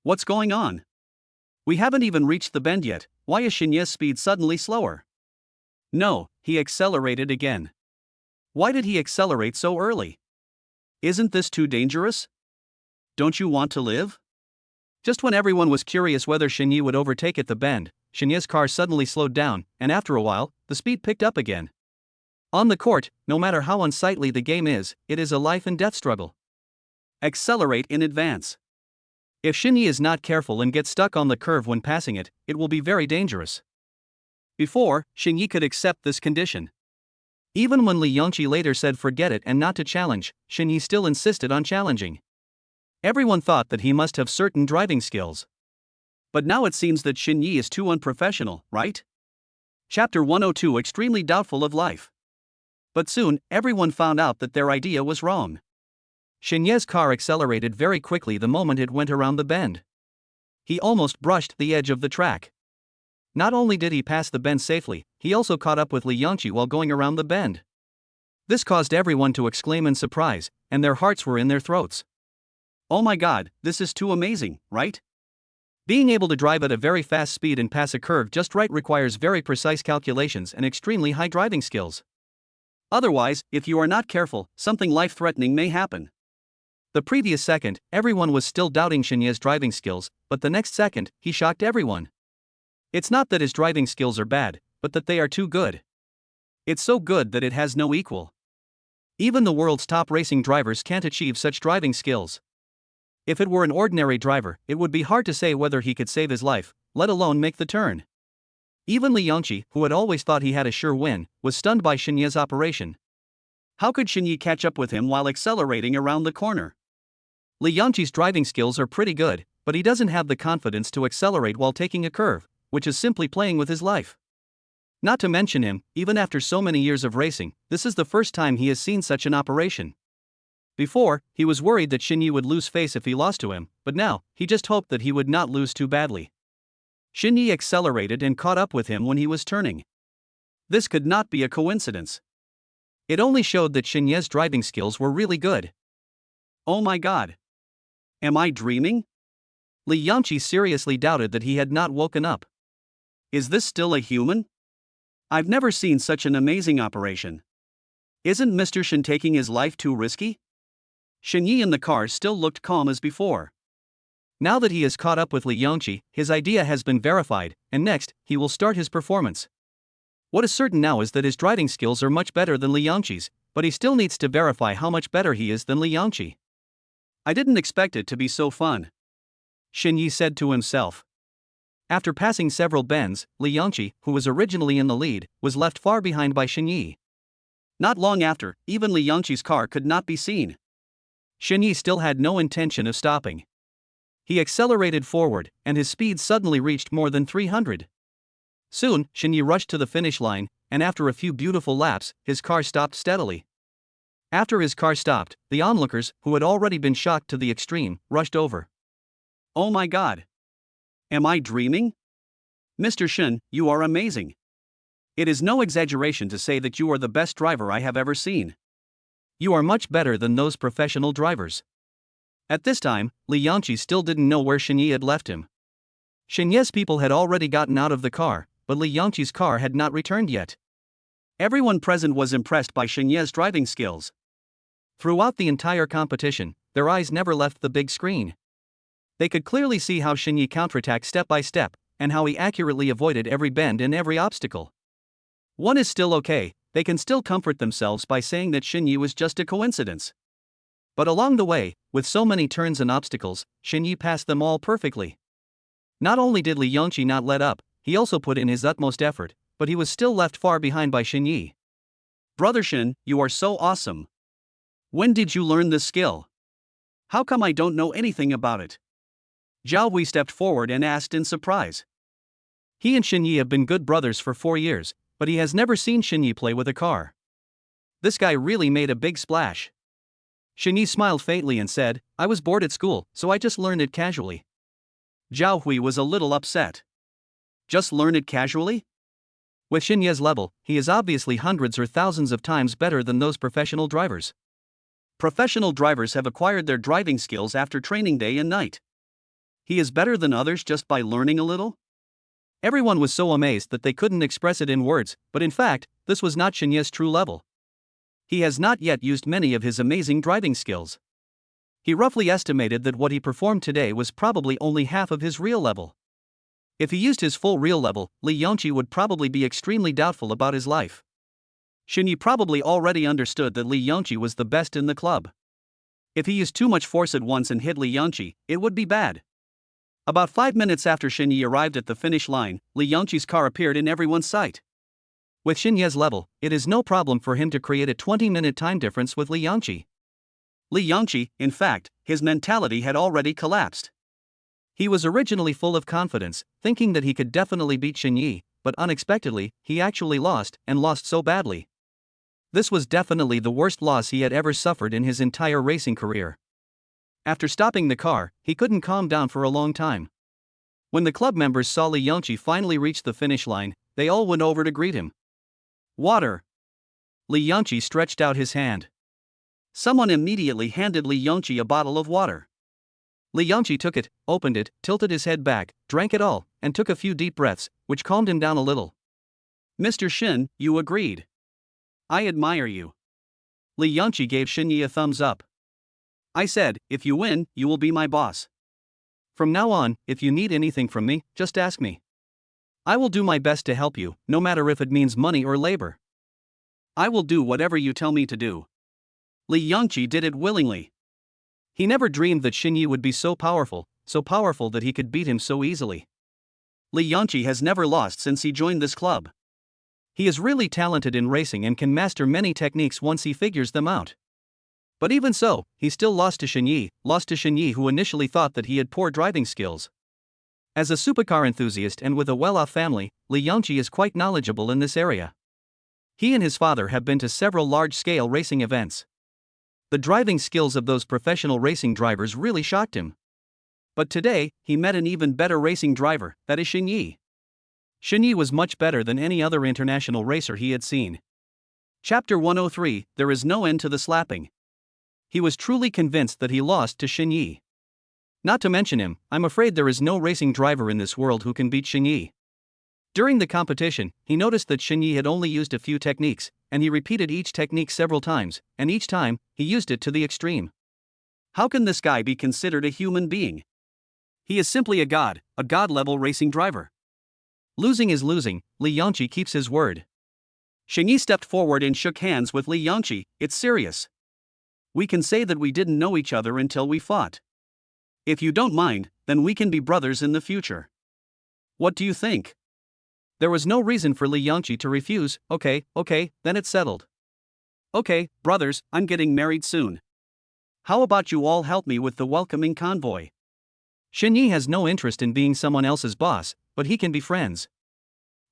What's going on? We haven't even reached the bend yet, why is Xinyi's speed suddenly slower? No, he accelerated again. Why did he accelerate so early? Isn't this too dangerous? Don't you want to live? Just when everyone was curious whether Xinyi would overtake at the bend, Xinyi's car suddenly slowed down, and after a while, the speed picked up again. On the court, no matter how unsightly the game is, it is a life and death struggle. Accelerate in advance. If Xinyi is not careful and gets stuck on the curve when passing it, it will be very dangerous. Before, Xinyi could accept this condition. Even when Li Yangqi later said forget it and not to challenge, Xinyi still insisted on challenging. Everyone thought that he must have certain driving skills. But now it seems that Xinyi is too unprofessional, right? Chapter 102 Extremely doubtful of life. But soon, everyone found out that their idea was wrong. Xinyi's car accelerated very quickly the moment it went around the bend. He almost brushed the edge of the track. Not only did he pass the bend safely, he also caught up with Li Yangqi while going around the bend. This caused everyone to exclaim in surprise, and their hearts were in their throats. Oh my god, this is too amazing, right? Being able to drive at a very fast speed and pass a curve just right requires very precise calculations and extremely high driving skills. Otherwise, if you are not careful, something life-threatening may happen. The previous second, everyone was still doubting Xinyi's driving skills, but the next second, he shocked everyone. It's not that his driving skills are bad, but that they are too good. It's so good that it has no equal. Even the world's top racing drivers can't achieve such driving skills. If it were an ordinary driver, it would be hard to say whether he could save his life, let alone make the turn. Even Li Yangqi, who had always thought he had a sure win, was stunned by Xinyi's operation. How could Xinyi catch up with him while accelerating around the corner? Li Yangqi's driving skills are pretty good, but he doesn't have the confidence to accelerate while taking a curve, which is simply playing with his life. Not to mention him, even after so many years of racing, this is the first time he has seen such an operation. Before, he was worried that Xinyi would lose face if he lost to him, but now, he just hoped that he would not lose too badly. Xinyi accelerated and caught up with him when he was turning. This could not be a coincidence. It only showed that Xinyi's driving skills were really good. Oh my god. Am I dreaming? Li Yangqi seriously doubted that he had not woken up. Is this still a human? I've never seen such an amazing operation. Isn't Mr. Shen taking his life too risky? Shen Yi in the car still looked calm as before. Now that he has caught up with Li Yangqi, his idea has been verified, and next, he will start his performance. What is certain now is that his driving skills are much better than Li Yangqi's, but he still needs to verify how much better he is than Li Yangqi. I didn't expect it to be so fun, Shen Yi said to himself. After passing several bends, Li Yangqi, who was originally in the lead, was left far behind by Shen Yi. Not long after, even Li Yangqi's car could not be seen. Shen Yi still had no intention of stopping. He accelerated forward, and his speed suddenly reached more than 300. Soon, Shen Yi rushed to the finish line, and after a few beautiful laps, his car stopped steadily. After his car stopped, the onlookers, who had already been shocked to the extreme, rushed over. Oh my God! Am I dreaming? Mr. Shen, you are amazing. It is no exaggeration to say that you are the best driver I have ever seen. You are much better than those professional drivers. At this time, Li Yangqi still didn't know where Shen Yi had left him. Shen Yi's people had already gotten out of the car, but Li Yangqi's car had not returned yet. Everyone present was impressed by Shen Yi's driving skills. Throughout the entire competition, their eyes never left the big screen. They could clearly see how Shen Yi counterattacked step by step, and how he accurately avoided every bend and every obstacle. One is still okay, they can still comfort themselves by saying that Shen Yi was just a coincidence. But along the way, with so many turns and obstacles, Shen Yi passed them all perfectly. Not only did Li Yangqi not let up, he also put in his utmost effort, but he was still left far behind by Shen Yi. Brother Shen, you are so awesome. When did you learn this skill? How come I don't know anything about it? Zhao Hui stepped forward and asked in surprise. He and Shen Yi have been good brothers for 4 years, but he has never seen Shen Yi play with a car. This guy really made a big splash. Shen Yi smiled faintly and said, I was bored at school, so I just learned it casually. Zhao Hui was a little upset. Just learn it casually? With Shen Yi's level, he is obviously hundreds or thousands of times better than those professional drivers. Professional drivers have acquired their driving skills after training day and night. He is better than others just by learning a little? Everyone was so amazed that they couldn't express it in words, but in fact, this was not Shen Yi's true level. He has not yet used many of his amazing driving skills. He roughly estimated that what he performed today was probably only half of his real level. If he used his full real level, Li Yangqi would probably be extremely doubtful about his life. Shen Yi probably already understood that Li Yangqi was the best in the club. If he used too much force at once and hit Li Yangqi, it would be bad. About 5 minutes after Shen Yi arrived at the finish line, Li Yangqi's car appeared in everyone's sight. With Shen Yi's level, it is no problem for him to create a 20-minute time difference with Li Yangqi. Li Yangqi, in fact, his mentality had already collapsed. He was originally full of confidence, thinking that he could definitely beat Shen Yi, but unexpectedly, he actually lost, and lost so badly. This was definitely the worst loss he had ever suffered in his entire racing career. After stopping the car, he couldn't calm down for a long time. When the club members saw Li Yangqi finally reach the finish line, they all went over to greet him. Water! Li Yangqi stretched out his hand. Someone immediately handed Li Yangqi a bottle of water. Li Yangqi took it, opened it, tilted his head back, drank it all, and took a few deep breaths, which calmed him down a little. Mr. Shen, you agreed. I admire you. Li Yangqi gave Shen Yi a thumbs up. I said, if you win, you will be my boss. From now on, if you need anything from me, just ask me. I will do my best to help you, no matter if it means money or labor. I will do whatever you tell me to do. Li Yangqi did it willingly. He never dreamed that Shen Yi would be so powerful that he could beat him so easily. Li Yangqi has never lost since he joined this club. He is really talented in racing and can master many techniques once he figures them out. But even so, he still lost to Shen Yi, who initially thought that he had poor driving skills. As a supercar enthusiast and with a well-off family, Li Yangqi is quite knowledgeable in this area. He and his father have been to several large-scale racing events. The driving skills of those professional racing drivers really shocked him. But today, he met an even better racing driver, that is Shen Yi. Shen Yi was much better than any other international racer he had seen. Chapter 103, There is no end to the slapping. He was truly convinced that he lost to Shen Yi. Not to mention him, I'm afraid there is no racing driver in this world who can beat Xinyi. During the competition, he noticed that Xinyi had only used a few techniques, and he repeated each technique several times, and each time, he used it to the extreme. How can this guy be considered a human being? He is simply a god-level racing driver. Losing is losing, Li Yangqi keeps his word. Xinyi stepped forward and shook hands with Li Yangqi. It's serious. We can say that we didn't know each other until we fought. If you don't mind, then we can be brothers in the future. What do you think? There was no reason for Li Yangqi to refuse. Okay, then it's settled. Okay, brothers, I'm getting married soon. How about you all help me with the welcoming convoy? Xinyi has no interest in being someone else's boss, but he can be friends.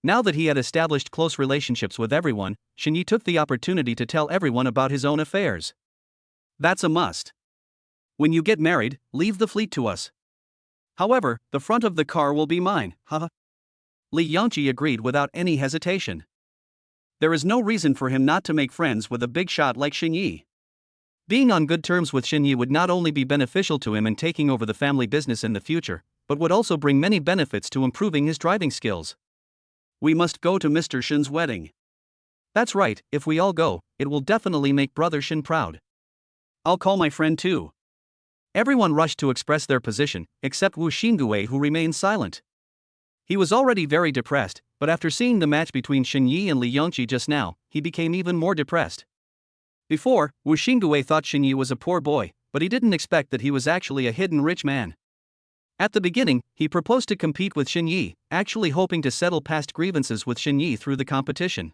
Now that he had established close relationships with everyone, Xinyi took the opportunity to tell everyone about his own affairs. That's a must. When you get married, leave the fleet to us. However, the front of the car will be mine, haha. Li Yangqi agreed without any hesitation. There is no reason for him not to make friends with a big shot like Xinyi. Being on good terms with Xinyi would not only be beneficial to him in taking over the family business in the future, but would also bring many benefits to improving his driving skills. We must go to Mr. Shin's wedding. That's right, if we all go, it will definitely make Brother Shin proud. I'll call my friend too. Everyone rushed to express their position, except Wu Xingue, who remained silent. He was already very depressed, but after seeing the match between Xinyi and Li Yangqi just now, he became even more depressed. Before, Wu Xingue thought Xinyi was a poor boy, but he didn't expect that he was actually a hidden rich man. At the beginning, he proposed to compete with Xinyi, actually hoping to settle past grievances with Xinyi through the competition.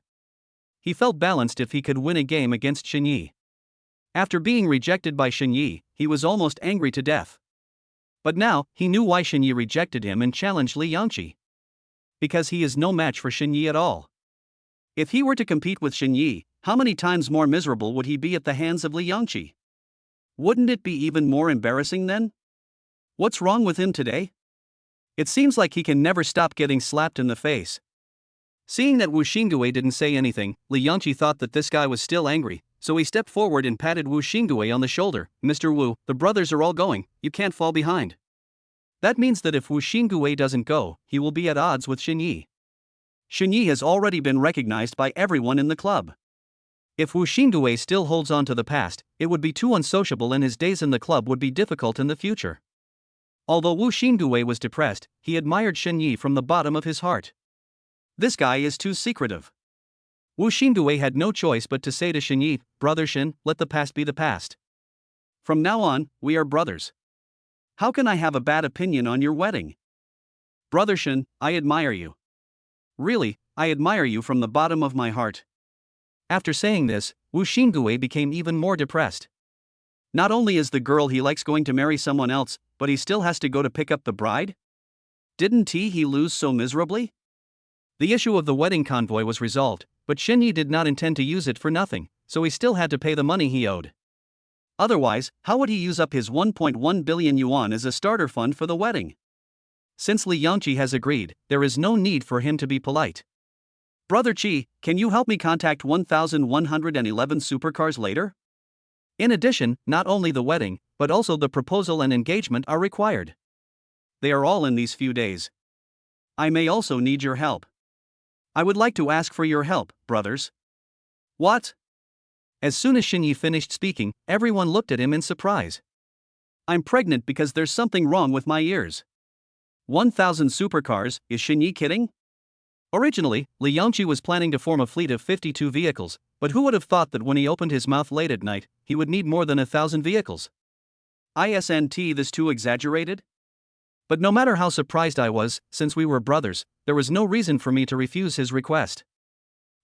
He felt balanced if he could win a game against Xinyi. After being rejected by Xinyi, he was almost angry to death. But now, he knew why Xinyi rejected him and challenged Li Yangqi. Because he is no match for Xinyi at all. If he were to compete with Xinyi, how many times more miserable would he be at the hands of Li Yangqi? Wouldn't it be even more embarrassing then? What's wrong with him today? It seems like he can never stop getting slapped in the face. Seeing that Wu Xingue didn't say anything, Li Yangqi thought that this guy was still angry, so he stepped forward and patted Wu Xingue on the shoulder. Mr. Wu, the brothers are all going, you can't fall behind. That means that if Wu Xingue doesn't go, he will be at odds with Xinyi. Xinyi has already been recognized by everyone in the club. If Wu Xingue still holds on to the past, it would be too unsociable and his days in the club would be difficult in the future. Although Wu Xingue was depressed, he admired Xinyi from the bottom of his heart. This guy is too secretive. Wu Xingue had no choice but to say to Xinyi, Brother Shin, let the past be the past. From now on, we are brothers. How can I have a bad opinion on your wedding? Brother Shin, I admire you. Really, I admire you from the bottom of my heart. After saying this, Wu Xingue became even more depressed. Not only is the girl he likes going to marry someone else, but he still has to go to pick up the bride? Didn't he lose so miserably? The issue of the wedding convoy was resolved, but Xinyi did not intend to use it for nothing, so he still had to pay the money he owed. Otherwise, how would he use up his 1.1 billion yuan as a starter fund for the wedding? Since Li Yangqi has agreed, there is no need for him to be polite. Brother Qi, can you help me contact 1111 supercars later? In addition, not only the wedding, but also the proposal and engagement are required. They are all in these few days. I may also need your help. I would like to ask for your help, brothers. What? As soon as Xinyi finished speaking, everyone looked at him in surprise. I'm pregnant because there's something wrong with my ears. 1,000 supercars, is Xinyi kidding? Originally, Li Yangqi was planning to form a fleet of 52 vehicles, but who would have thought that when he opened his mouth late at night, he would need more than 1,000 vehicles? Isn't this too exaggerated? But no matter how surprised I was, since we were brothers, there was no reason for me to refuse his request.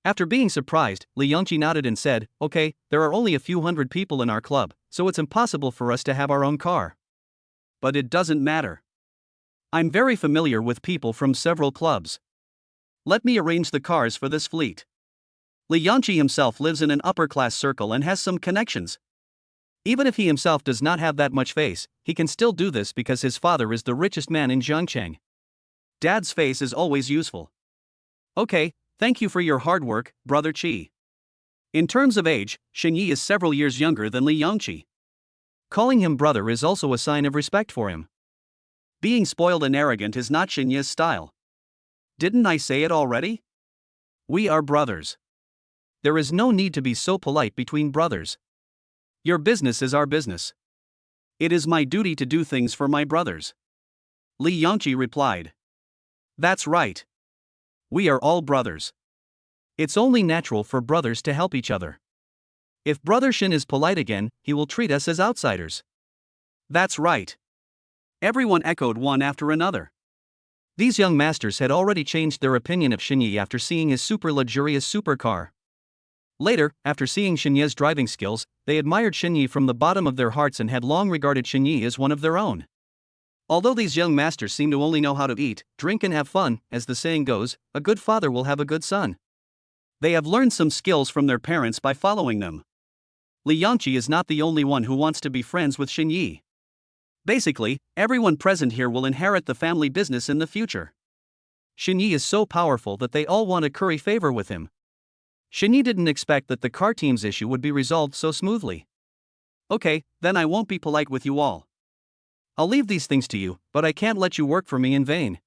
After being surprised, Li Yangqi nodded and said, okay, there are only a few hundred people in our club, so it's impossible for us to have our own car. But it doesn't matter. I'm very familiar with people from several clubs. Let me arrange the cars for this fleet. Li Yangqi himself lives in an upper-class circle and has some connections. Even if he himself does not have that much face, he can still do this because his father is the richest man in Zhangcheng. Dad's face is always useful. Okay, thank you for your hard work, Brother Qi. In terms of age, Xinyi is several years younger than Li Yangqi. Calling him brother is also a sign of respect for him. Being spoiled and arrogant is not Xinye's style. Didn't I say it already? We are brothers. There is no need to be so polite between brothers. Your business is our business. It is my duty to do things for my brothers. Li Yangqi replied. That's right. We are all brothers. It's only natural for brothers to help each other. If Brother Shin is polite again, he will treat us as outsiders. That's right. Everyone echoed one after another. These young masters had already changed their opinion of Xinye after seeing his super luxurious supercar. Later, after seeing Xinye's driving skills, they admired Xinye from the bottom of their hearts and had long regarded Xinye as one of their own. Although these young masters seem to only know how to eat, drink and have fun, as the saying goes, a good father will have a good son. They have learned some skills from their parents by following them. Li Yangqi is not the only one who wants to be friends with Xinye. Basically, everyone present here will inherit the family business in the future. Xinye is so powerful that they all want to curry favor with him. Xinye didn't expect that the car team's issue would be resolved so smoothly. Okay, then I won't be polite with you all. I'll leave these things to you, but I can't let you work for me in vain.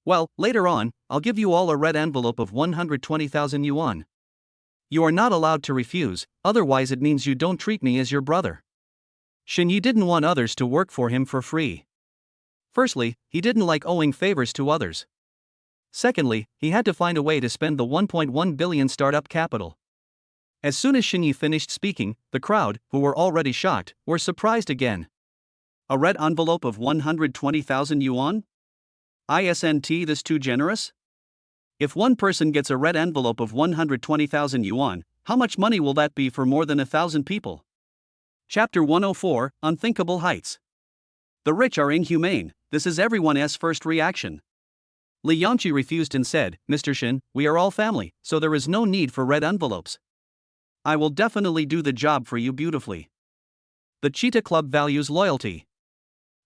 Well, later on, I'll give you all a red envelope of 120,000 yuan. You are not allowed to refuse, otherwise it means you don't treat me as your brother. Xinye didn't want others to work for him for free. Firstly, he didn't like owing favors to others. Secondly, he had to find a way to spend the 1.1 billion startup capital. As soon as Xinye finished speaking, the crowd, who were already shocked, were surprised again. A red envelope of 120,000 yuan? Isn't this too generous? If one person gets a red envelope of 120,000 yuan, how much money will that be for more than 1,000 people? Chapter 104, Unthinkable Heights. The rich are inhumane, this is everyone's first reaction. Li Yangqi refused and said, Mr. Shin, we are all family, so there is no need for red envelopes. I will definitely do the job for you beautifully. The Cheetah Club values loyalty.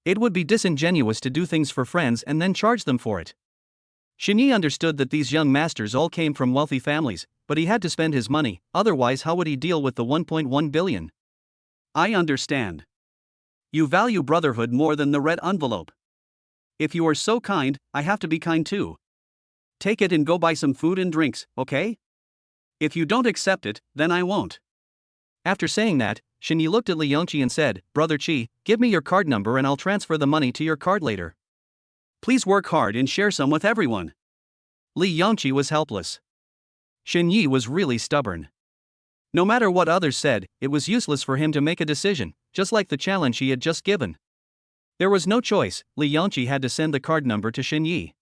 It would be disingenuous to do things for friends and then charge them for it. Xinye understood that these young masters all came from wealthy families, but he had to spend his money, otherwise how would he deal with the 1.1 billion? I understand. You value brotherhood more than the red envelope. If you are so kind, I have to be kind too. Take it and go buy some food and drinks, okay? If you don't accept it, then I won't. After saying that, Xinye looked at Li Yangqi and said, Brother Qi, give me your card number and I'll transfer the money to your card later. Please work hard and share some with everyone. Li Yangqi was helpless. Xinye was really stubborn. No matter what others said, it was useless for him to make a decision, just like the challenge he had just given. There was no choice, Li Yangqi had to send the card number to Xinye.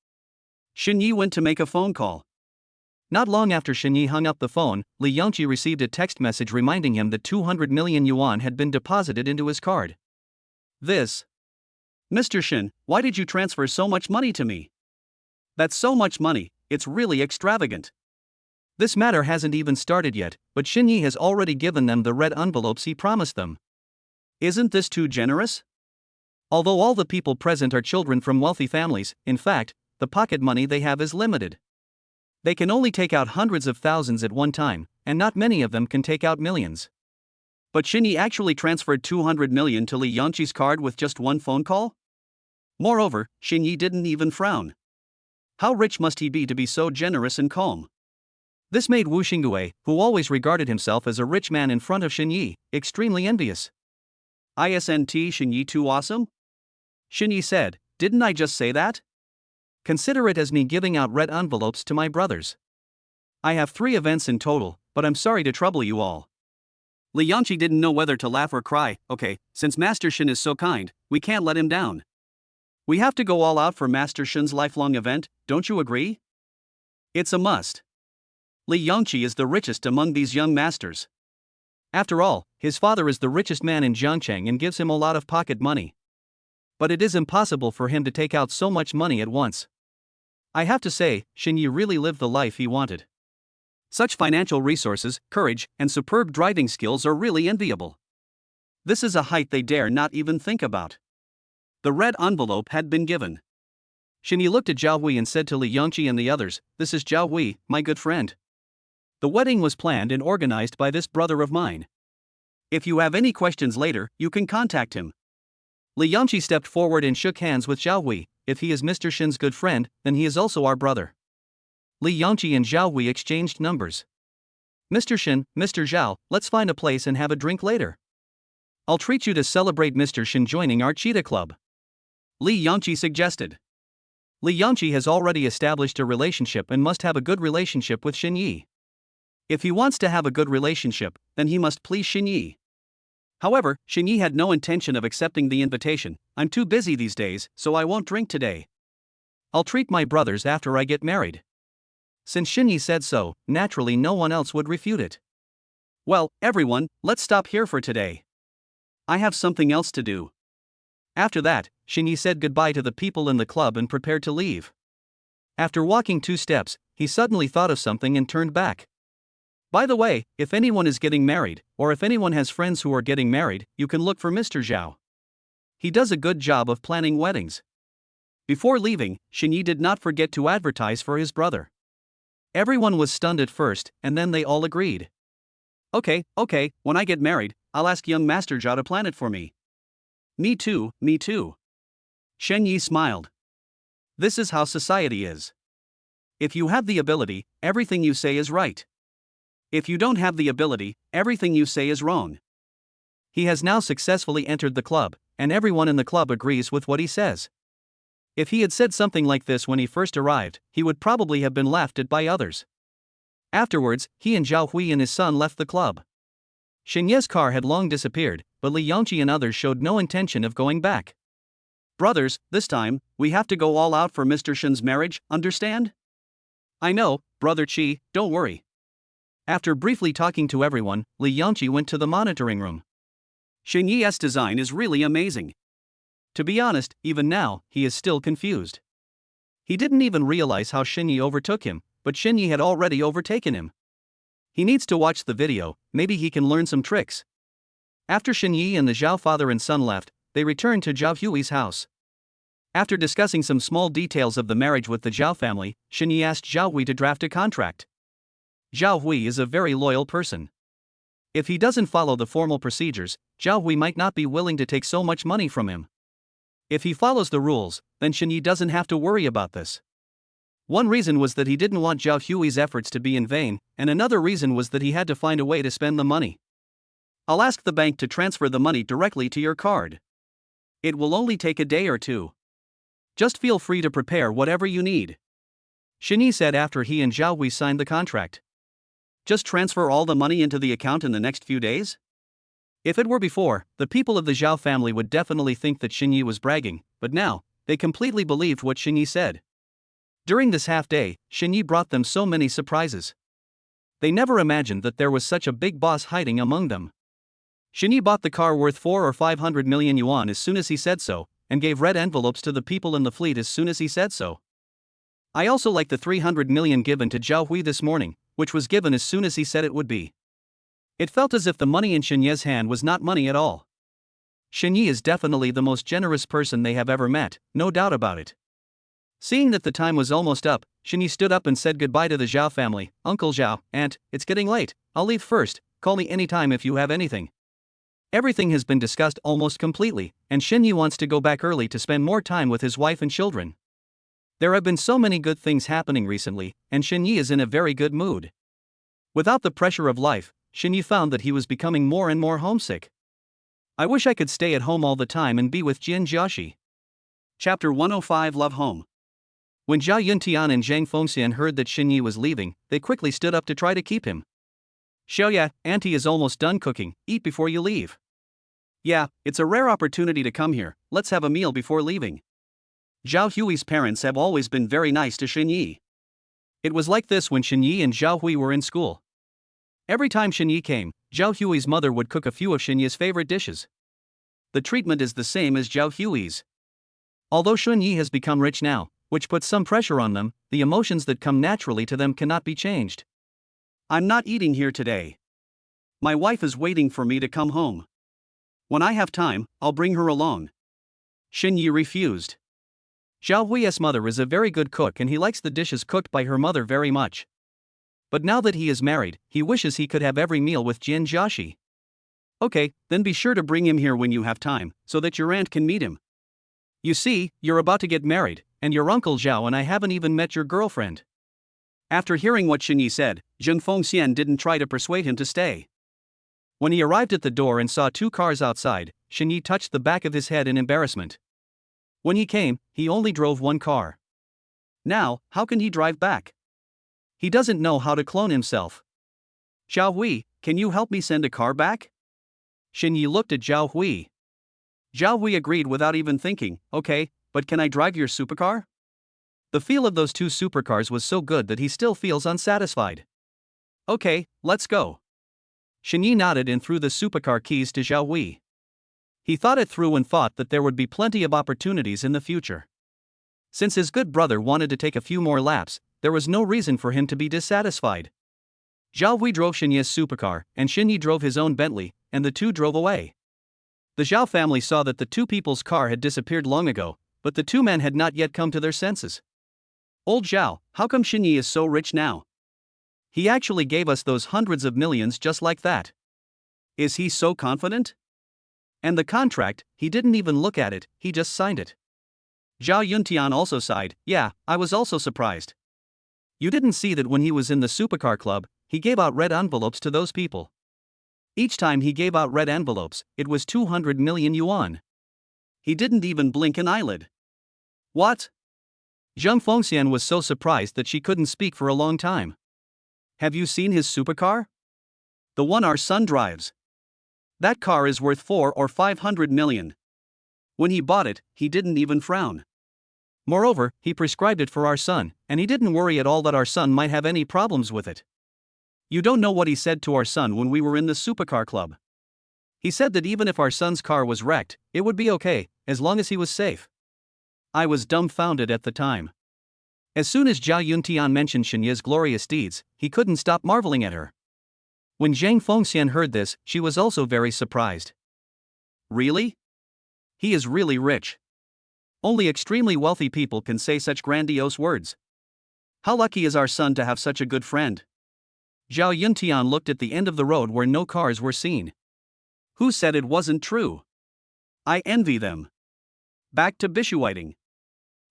Xinye went to make a phone call. Not long after Xinye hung up the phone, Li Yangqi received a text message reminding him that 200 million yuan had been deposited into his card. This. Mr. Shin, why did you transfer so much money to me? That's so much money, it's really extravagant. This matter hasn't even started yet, but Xinye has already given them the red envelopes he promised them. Isn't this too generous? Although all the people present are children from wealthy families, in fact, the pocket money they have is limited. They can only take out hundreds of thousands at one time, and not many of them can take out millions. But Xinye actually transferred 200 million to Li Yangqi's card with just one phone call? Moreover, Xinye didn't even frown. How rich must he be to be so generous and calm? This made Wu Xingue, who always regarded himself as a rich man in front of Xinye, extremely envious. Isn't Xinye too awesome? Xinye said, didn't I just say that? Consider it as me giving out red envelopes to my brothers. I have 3 events in total, but I'm sorry to trouble you all. Li Yangqi didn't know whether to laugh or cry. Okay, since Master Shin is so kind, we can't let him down. We have to go all out for Master Shin's lifelong event, don't you agree? It's a must. Li Yangqi is the richest among these young masters. After all, his father is the richest man in Jiangcheng and gives him a lot of pocket money. But it is impossible for him to take out so much money at once. I have to say, Xinye really lived the life he wanted. Such financial resources, courage, and superb driving skills are really enviable. This is a height they dare not even think about. The red envelope had been given. Xinye looked at Zhao Hui and said to Li Yangqi and the others, This is Zhao Hui, my good friend. The wedding was planned and organized by this brother of mine. If you have any questions later, you can contact him. Li Yangqi stepped forward and shook hands with Zhao Hui. If he is Mr. Shin's good friend, then he is also our brother. Li Yangqi and Zhao Hui exchanged numbers. Mr. Shin, Mr. Zhao, let's find a place and have a drink later. I'll treat you to celebrate Mr. Shin joining our cheetah club. Li Yangqi suggested. Li Yangqi has already established a relationship and must have a good relationship with Xin Yi. If he wants to have a good relationship, then he must please Xin Yi. However, Xin Yi had no intention of accepting the invitation. I'm too busy these days, so I won't drink today. I'll treat my brothers after I get married. Since Xin Yi said so, naturally no one else would refute it. Well, everyone, let's stop here for today. I have something else to do. After that, Xin Yi said goodbye to the people in the club and prepared to leave. After walking 2 steps, he suddenly thought of something and turned back. By the way, if anyone is getting married, or if anyone has friends who are getting married, you can look for Mr. Zhao. He does a good job of planning weddings. Before leaving, Xin Yi did not forget to advertise for his brother. Everyone was stunned at first, and then they all agreed. Okay, when I get married, I'll ask young Master Zhao to plan it for me. Me too. Shen Yi smiled. This is how society is. If you have the ability, everything you say is right. If you don't have the ability, everything you say is wrong. He has now successfully entered the club, and everyone in the club agrees with what he says. If he had said something like this when he first arrived, he would probably have been laughed at by others. Afterwards, he and Zhao Hui and his son left the club. Shen Ye's car had long disappeared, but Li Yangqi and others showed no intention of going back. Brothers, this time, we have to go all out for Mr. Shen's marriage, understand? I know, Brother Qi, don't worry. After briefly talking to everyone, Li Yangqi went to the monitoring room. Shen Yi's design is really amazing. To be honest, even now, he is still confused. He didn't even realize how Shen Yi overtook him, but Shen Yi had already overtaken him. He needs to watch the video, maybe he can learn some tricks. After Shen Yi and the Zhao father and son left, they returned to Zhao Hui's house. After discussing some small details of the marriage with the Zhao family, Shen Yi asked Zhao Hui to draft a contract. Zhao Hui is a very loyal person. If he doesn't follow the formal procedures, Zhao Hui might not be willing to take so much money from him. If he follows the rules, then Shen Yi doesn't have to worry about this. One reason was that he didn't want Zhao Hui's efforts to be in vain, and another reason was that he had to find a way to spend the money. I'll ask the bank to transfer the money directly to your card. It will only take a day or 2. Just feel free to prepare whatever you need. Shen Yi said after he and Zhao Hui signed the contract. Just transfer all the money into the account in the next few days? If it were before, the people of the Zhao family would definitely think that Shen Yi was bragging, but now, they completely believed what Shen Yi said. During this half day, Shen Yi brought them so many surprises. They never imagined that there was such a big boss hiding among them. Shen Yi bought the car worth 4 or 500 million yuan as soon as he said so, and gave red envelopes to the people in the fleet as soon as he said so. I also like the 300 million given to Zhao Hui this morning, which was given as soon as he said it would be. It felt as if the money in Shen Yi's hand was not money at all. Shen Yi is definitely the most generous person they have ever met, no doubt about it. Seeing that the time was almost up, Shen Yi stood up and said goodbye to the Zhao family. Uncle Zhao, Aunt, it's getting late, I'll leave first, call me anytime if you have anything. Everything has been discussed almost completely, and Shen Yi wants to go back early to spend more time with his wife and children. There have been so many good things happening recently, and Shen Yi is in a very good mood. Without the pressure of life, Shen Yi found that he was becoming more and more homesick. I wish I could stay at home all the time and be with Jian Jiaxi. Chapter 105 Love Home. When Zhao Yuntian and Zhang Fengxian heard that Shen Yi was leaving, they quickly stood up to try to keep him. Xiaoya, Auntie is almost done cooking, eat before you leave. Yeah, it's a rare opportunity to come here, let's have a meal before leaving. Zhao Hui's parents have always been very nice to Shen Yi. It was like this when Shen Yi and Zhao Hui were in school. Every time Shen Yi came, Zhao Hui's mother would cook a few of Shen Yi's favorite dishes. The treatment is the same as Zhao Hui's. Although Shen Yi has become rich now, which puts some pressure on them, the emotions that come naturally to them cannot be changed. I'm not eating here today. My wife is waiting for me to come home. When I have time, I'll bring her along. Shen Yi refused. Zhao Hui's mother is a very good cook and he likes the dishes cooked by her mother very much. But now that he is married, he wishes he could have every meal with Jian Jiaxi. Okay, then be sure to bring him here when you have time, so that your aunt can meet him. You see, you're about to get married, and your uncle Zhao and I haven't even met your girlfriend. After hearing what Shen Yi said, Zheng Fengxian didn't try to persuade him to stay. When he arrived at the door and saw 2 cars outside, Shen Yi touched the back of his head in embarrassment. When he came, he only drove 1 car. Now, how can he drive back? He doesn't know how to clone himself. Zhao Hui, can you help me send a car back? Shen Yi looked at Zhao Hui. Zhao Hui agreed without even thinking, okay, but can I drive your supercar? The feel of those 2 supercars was so good that he still feels unsatisfied. Okay, let's go. Shen Yi nodded and threw the supercar keys to Zhao Hui. He thought it through and thought that there would be plenty of opportunities in the future. Since his good brother wanted to take a few more laps, there was no reason for him to be dissatisfied. Zhao Hui drove Shen Yi's supercar, and Shen Yi drove his own Bentley, and the 2 drove away. The Zhao family saw that the 2 people's car had disappeared long ago, but the 2 men had not yet come to their senses. Old Zhao, how come Shen Yi is so rich now? He actually gave us those hundreds of millions just like that. Is he so confident? And the contract, he didn't even look at it, he just signed it. Zhao Yuntian also sighed, yeah, I was also surprised. You didn't see that when he was in the supercar club, he gave out red envelopes to those people. Each time he gave out red envelopes, it was 200 million yuan. He didn't even blink an eyelid. What? Zheng Fengxian was so surprised that she couldn't speak for a long time. Have you seen his supercar? The one our son drives. That car is worth 4 or 500 million. When he bought it, he didn't even frown. Moreover, he prescribed it for our son, and he didn't worry at all that our son might have any problems with it. You don't know what he said to our son when we were in the supercar club. He said that even if our son's car was wrecked, it would be okay, as long as he was safe. I was dumbfounded at the time. As soon as Zhao Yuntian mentioned Shen Yi's glorious deeds, he couldn't stop marveling at her. When Zhang Fengxian heard this, she was also very surprised. Really? He is really rich. Only extremely wealthy people can say such grandiose words. How lucky is our son to have such a good friend? Zhao Yuntian looked at the end of the road where no cars were seen. Who said it wasn't true? I envy them. Back to Bishuiting.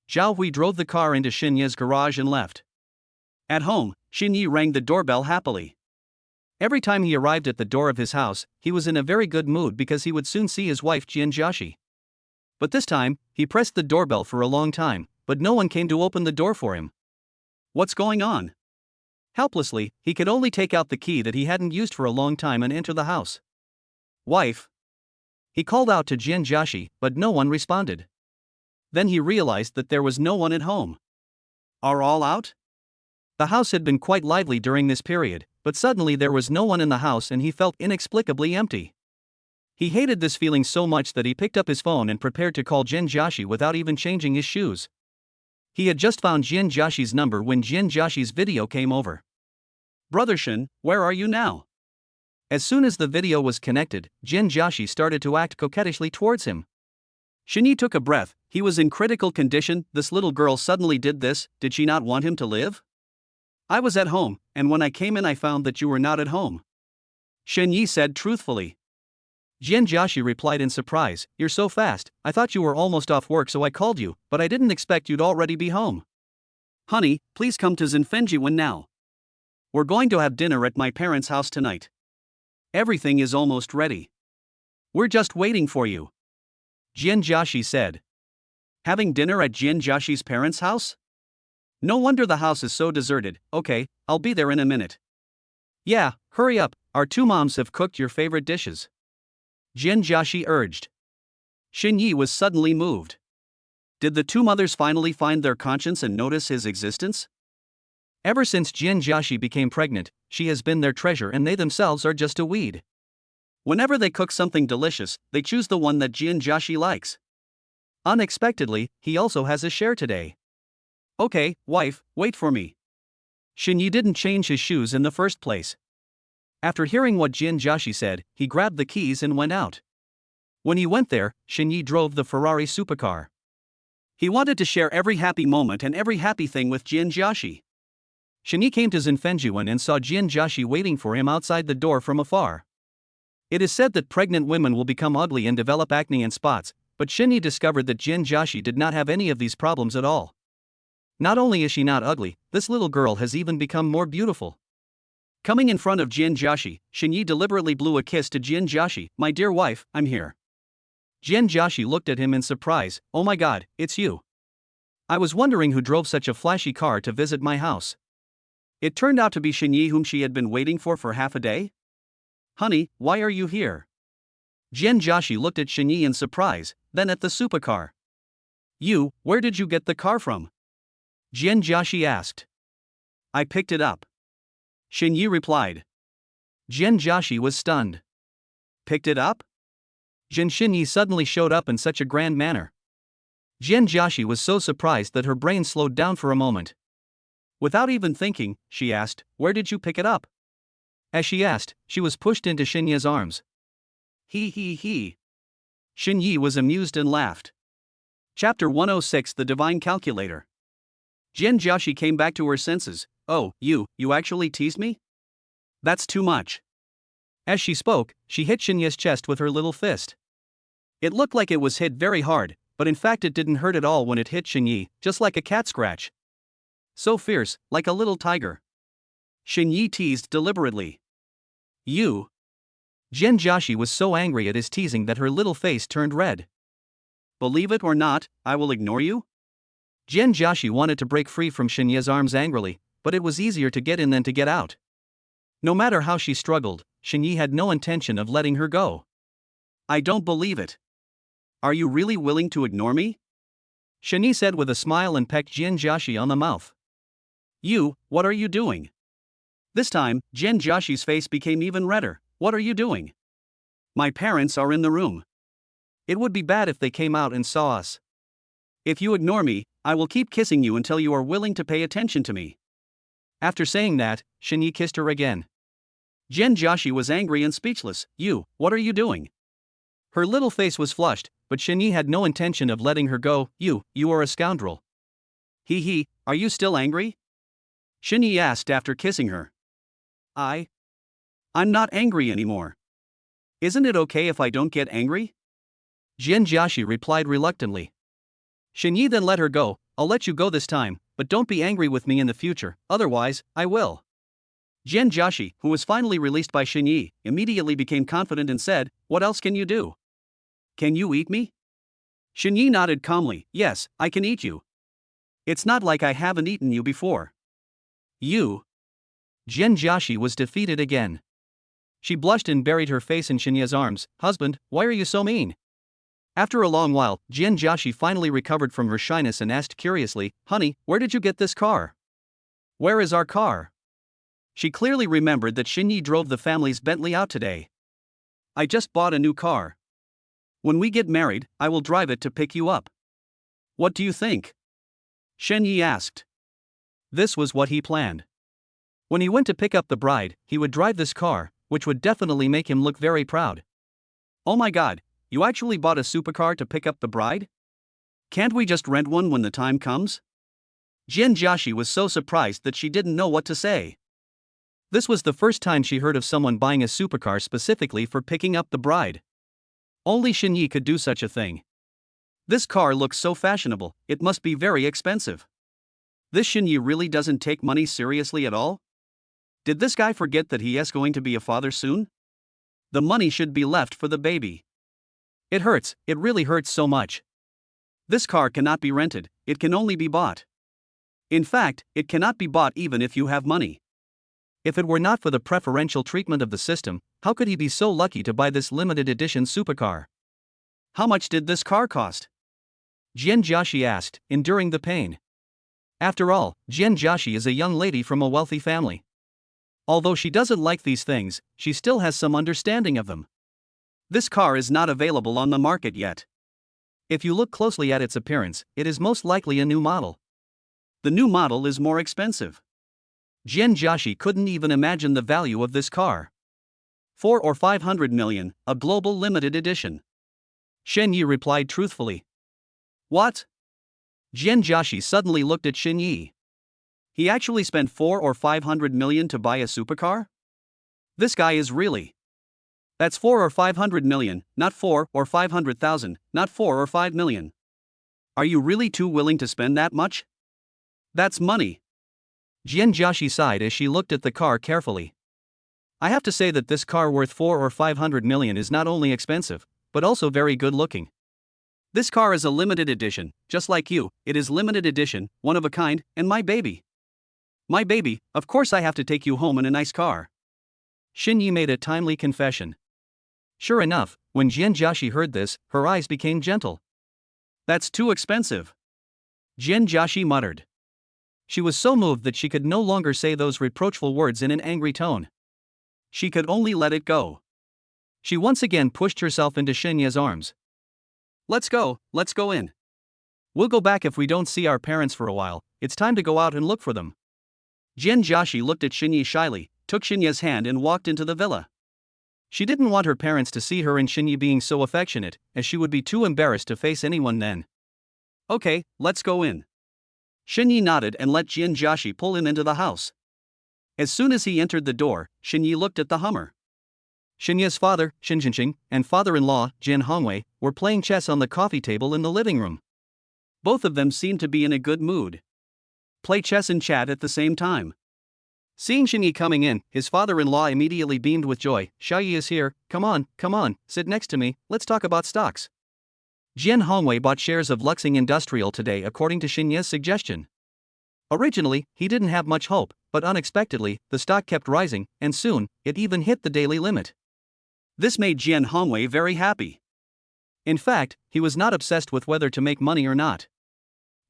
Zhao Hui drove the car into Shen Yi's garage and left. At home, Shen Yi rang the doorbell happily. Every time he arrived at the door of his house, he was in a very good mood because he would soon see his wife Jian Jiaxi. But this time, he pressed the doorbell for a long time, but no one came to open the door for him. What's going on? Helplessly, he could only take out the key that he hadn't used for a long time and enter the house. Wife? He called out to Jian Jiaxi, but no one responded. Then he realized that there was no one at home. Are all out? The house had been quite lively during this period, but suddenly there was no one in the house and he felt inexplicably empty. He hated this feeling so much that he picked up his phone and prepared to call Jian Jiaxi without even changing his shoes. He had just found Jian Jiaxi's number when Jian Jiaxi's video came over. Brother Shen, where are you now? As soon as the video was connected, Jian Jiaxi started to act coquettishly towards him. Shen Yi took a breath. He was in critical condition. This little girl suddenly did this. Did she not want him to live? I was at home, and when I came in I found that you were not at home. Shen Yi said truthfully. Jian Jiaxi replied in surprise, you're so fast, I thought you were almost off work so I called you, but I didn't expect you'd already be home. Honey, please come to Zinfengjiwen now. We're going to have dinner at my parents' house tonight. Everything is almost ready. We're just waiting for you. Jian Jiaxi said. Having dinner at Jian Jiaxi's parents' house? No wonder the house is so deserted. Okay, I'll be there in a minute. Yeah, hurry up, our 2 moms have cooked your favorite dishes. Jian Jiaxi urged. Shen Yi was suddenly moved. Did the 2 mothers finally find their conscience and notice his existence? Ever since Jian Jiaxi became pregnant, she has been their treasure and they themselves are just a weed. Whenever they cook something delicious, they choose the one that Jian Jiaxi likes. Unexpectedly, he also has a share today. Okay, wife, wait for me. Shen Yi didn't change his shoes in the first place. After hearing what Jian Jiaxi said, he grabbed the keys and went out. When he went there, Shen Yi drove the Ferrari supercar. He wanted to share every happy moment and every happy thing with Jian Jiaxi. Shen Yi came to Zinfengjiwen and saw Jian Jiaxi waiting for him outside the door from afar. It is said that pregnant women will become ugly and develop acne and spots, but Shinyi discovered that Jin Joshi did not have any of these problems at all. Not only is she not ugly, this little girl has even become more beautiful. Coming in front of Jin Joshi, Shinyi deliberately blew a kiss to Jin Joshi. "My dear wife, I'm here." Jin Joshi looked at him in surprise. "Oh my god, it's you. I was wondering who drove such a flashy car to visit my house." It turned out to be Shinyi, whom she had been waiting for half a day. "Honey, why are you here?" Jin Joshi looked at Shinyi in surprise, then at the supercar. Where did you get the car from?" Jin Joshi asked. "I picked it up," Shinyi replied. Jin Joshi was stunned. "Picked it up?" Jin Shinyi suddenly showed up in such a grand manner. Jin Joshi was so surprised that her brain slowed down for a moment. Without even thinking, she asked, "Where did you pick it up?" As she asked, she was pushed into Shinyi's arms. He. Shinyi was amused and laughed. Chapter 106: The Divine Calculator. Jin Joshi came back to her senses. "Oh, you actually teased me? That's too much." As she spoke, she hit Shinyi's chest with her little fist. It looked like it was hit very hard, but in fact it didn't hurt at all when it hit Shinyi, just like a cat scratch. "So fierce, like a little tiger," Shinyi teased deliberately. "You." Jin Joshi was so angry at his teasing that her little face turned red. "Believe it or not, I will ignore you?" Jin Joshi wanted to break free from Shinyi's arms angrily, but it was easier to get in than to get out. No matter how she struggled, Shinyi had no intention of letting her go. "I don't believe it. Are you really willing to ignore me?" Shinyi said with a smile and pecked Jin Joshi on the mouth. What are you doing?" This time, Jin Joshi's face became even redder. "What are you doing?" "My parents are in the room. It would be bad if they came out and saw us. If you ignore me, I will keep kissing you until you are willing to pay attention to me." After saying that, Shinyi kissed her again. Jin Joshi was angry and speechless. What are you doing?" Her little face was flushed, but Shinyi had no intention of letting her go. You are a scoundrel." Are you still angry?" Shinyi asked after kissing her. I'm not angry anymore. Isn't it okay if I don't get angry?" Jin Joshi replied reluctantly. Shinyi then let her go. "I'll let you go this time, but don't be angry with me in the future, otherwise, I will." Jin Joshi, who was finally released by Shinyi, immediately became confident and said, "What else can you do? Can you eat me?" Shinyi nodded calmly. "Yes, I can eat you. It's not like I haven't eaten you before." Jin Joshi was defeated again. She blushed and buried her face in Shinyi's arms. "Husband, why are you so mean?" After a long while, Jin Joshi finally recovered from her shyness and asked curiously, "Honey, where did you get this car?" "Where is our car?" She clearly remembered that Shinyi drove the family's Bentley out today. "I just bought a new car. When we get married, I will drive it to pick you up. What do you think?" Shinyi asked. This was what he planned. When he went to pick up the bride, he would drive this car, which would definitely make him look very proud. "Oh my god, you actually bought a supercar to pick up the bride? Can't we just rent one when the time comes?" Jin Joshi was so surprised that she didn't know what to say. This was the first time she heard of someone buying a supercar specifically for picking up the bride. Only Shinyi could do such a thing. This car looks so fashionable, it must be very expensive. This Shinyi really doesn't take money seriously at all? Did this guy forget that he is going to be a father soon? The money should be left for the baby. It hurts, it really hurts so much. This car cannot be rented, it can only be bought. In fact, it cannot be bought even if you have money. If it were not for the preferential treatment of the system, how could he be so lucky to buy this limited edition supercar? How much did this car cost? Jin Joshi asked, enduring the pain. After all, Jin Joshi is a young lady from a wealthy family. Although she doesn't like these things, she still has some understanding of them. This car is not available on the market yet. If you look closely at its appearance, it is most likely a new model. The new model is more expensive. Jin Joshi couldn't even imagine the value of this car. 4 or 500 million, a global limited edition. Shinyi replied truthfully. What? Jin Joshi suddenly looked at Shinyi. He actually spent 4 or 500 million to buy a supercar? This guy is really That's 4 or 500 million, not 4 or 500,000, not 4 or 5 million. Are you really too willing to spend that much? That's money. Jianjiashi sighed as she looked at the car carefully. I have to say that this car worth 4 or 500 million is not only expensive, but also very good looking. This car is a limited edition, just like you, it is limited edition, one of a kind, and my baby. My baby, of course I have to take you home in a nice car. Xinyi made a timely confession. Sure enough, when Jianjiashi heard this, her eyes became gentle. That's too expensive. Jianjiashi muttered. She was so moved that she could no longer say those reproachful words in an angry tone. She could only let it go. She once again pushed herself into Xinye's arms. Let's go in. We'll go back if we don't see our parents for a while, it's time to go out and look for them. Jianjiashi looked at Xinyi shyly, took Xinye's hand and walked into the villa. She didn't want her parents to see her and Xinyi being so affectionate, as she would be too embarrassed to face anyone then. Okay, let's go in. Xinyi nodded and let Jianjiashi pull him into the house. As soon as he entered the door, Xinyi looked at the Hummer. Xinye's father, Xin Jinqing, and father-in-law, Jin Hongwei, were playing chess on the coffee table in the living room. Both of them seemed to be in a good mood. Play chess and chat at the same time. Seeing Xinyi coming in, his father-in-law immediately beamed with joy. Xiaoyi is here, come on, sit next to me, let's talk about stocks. Jin Hongwei bought shares of Luxing Industrial today according to Xinye's suggestion. Originally, he didn't have much hope, but unexpectedly, the stock kept rising, and soon, it even hit the daily limit. This made Jin Hongwei very happy. In fact, he was not obsessed with whether to make money or not.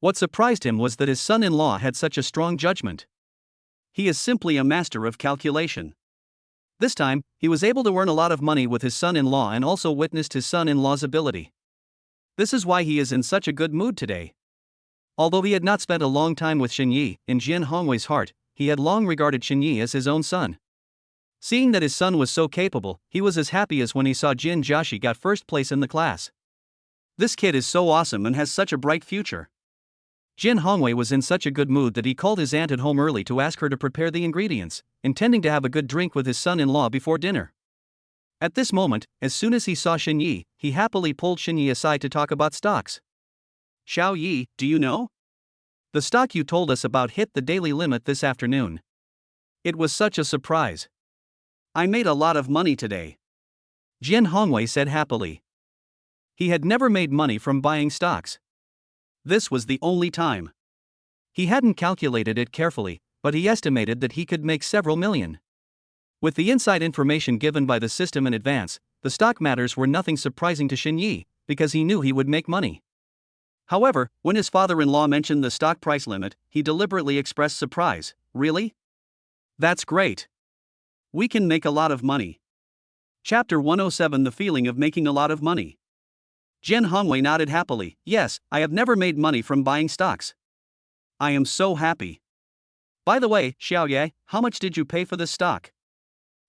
What surprised him was that his son-in-law had such a strong judgment. He is simply a master of calculation. This time, he was able to earn a lot of money with his son-in-law and also witnessed his son-in-law's ability. This is why he is in such a good mood today. Although he had not spent a long time with Xinyi, in Jin Hongwei's heart, he had long regarded Xinyi as his own son. Seeing that his son was so capable, he was as happy as when he saw Jianjiashi got first place in the class. This kid is so awesome and has such a bright future. Jin Hongwei was in such a good mood that he called his aunt at home early to ask her to prepare the ingredients, intending to have a good drink with his son-in-law before dinner. At this moment, as soon as he saw Xinyi, he happily pulled Xinyi aside to talk about stocks. Xiao Yi, do you know? The stock you told us about hit the daily limit this afternoon. It was such a surprise. I made a lot of money today. Jin Hongwei said happily. He had never made money from buying stocks. This was the only time. He hadn't calculated it carefully, but he estimated that he could make several million. With the inside information given by the system in advance, the stock matters were nothing surprising to Xinyi, because he knew he would make money. However, when his father-in-law mentioned the stock price limit, he deliberately expressed surprise. Really? That's great. We can make a lot of money. Chapter 107 The Feeling of Making a Lot of Money. Jin Hongwei nodded happily. Yes, I have never made money from buying stocks. I am so happy. By the way, Xiaoye, how much did you pay for this stock?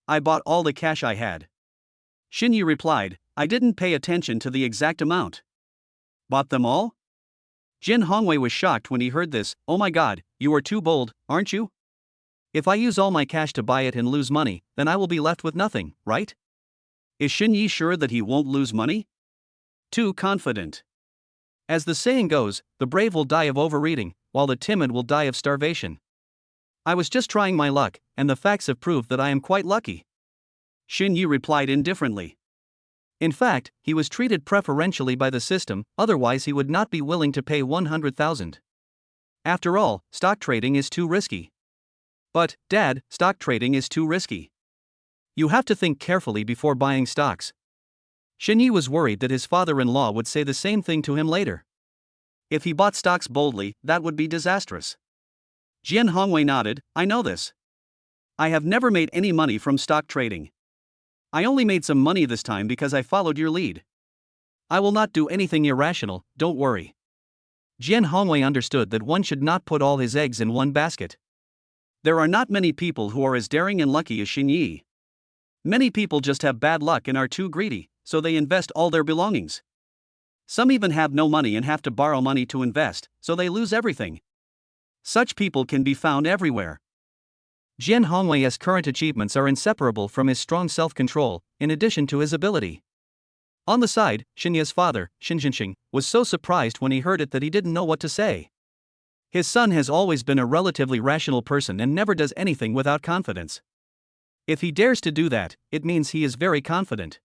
I bought all the cash I had. Xinyi replied, I didn't pay attention to the exact amount. Bought them all? Jin Hongwei was shocked when he heard this. Oh my god, you are too bold, aren't you? If I use all my cash to buy it and lose money, then I will be left with nothing, right? Is Xinyi sure that he won't lose money? Too confident. As the saying goes, the brave will die of overeating, while the timid will die of starvation. I was just trying my luck, and the facts have proved that I am quite lucky. Xinyi replied indifferently. In fact, he was treated preferentially by the system, otherwise he would not be willing to pay 100,000. After all, stock trading is too risky. But, Dad, stock trading is too risky. You have to think carefully before buying stocks. Xinyi was worried that his father-in-law would say the same thing to him later. If he bought stocks boldly, that would be disastrous. Jin Hongwei nodded, I know this. I have never made any money from stock trading. I only made some money this time because I followed your lead. I will not do anything irrational, don't worry. Jin Hongwei understood that one should not put all his eggs in one basket. There are not many people who are as daring and lucky as Xinyi. Many people just have bad luck and are too greedy, so they invest all their belongings. Some even have no money and have to borrow money to invest, so they lose everything. Such people can be found everywhere. Jian Hongwei's current achievements are inseparable from his strong self-control, in addition to his ability. On the side, Xinye's father, Xin Jinxing, was so surprised when he heard it that he didn't know what to say. His son has always been a relatively rational person and never does anything without confidence. If he dares to do that, it means he is very confident.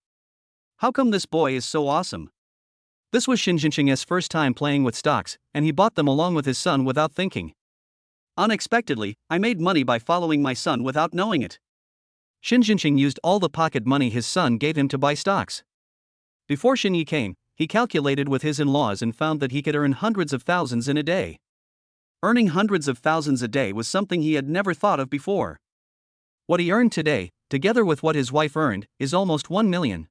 How come this boy is so awesome? This was Xin Jinxing's first time playing with stocks, and he bought them along with his son without thinking. Unexpectedly, I made money by following my son without knowing it. Xin Jinxing used all the pocket money his son gave him to buy stocks. Before Xinyi came, he calculated with his in-laws and found that he could earn hundreds of thousands in a day. Earning hundreds of thousands a day was something he had never thought of before. What he earned today, together with what his wife earned, is almost 1 million.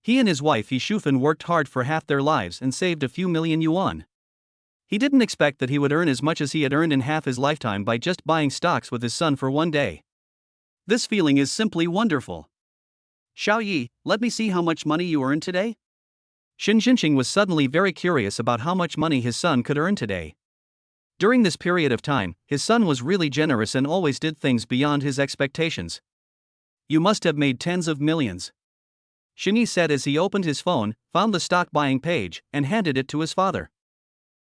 He and his wife He Shufan worked hard for half their lives and saved a few million yuan. He didn't expect that he would earn as much as he had earned in half his lifetime by just buying stocks with his son for one day. This feeling is simply wonderful. Xiao Yi, let me see how much money you earned today? Xin Jinxing was suddenly very curious about how much money his son could earn today. During this period of time, his son was really generous and always did things beyond his expectations. You must have made tens of millions. Xinyi said as he opened his phone, found the stock buying page, and handed it to his father.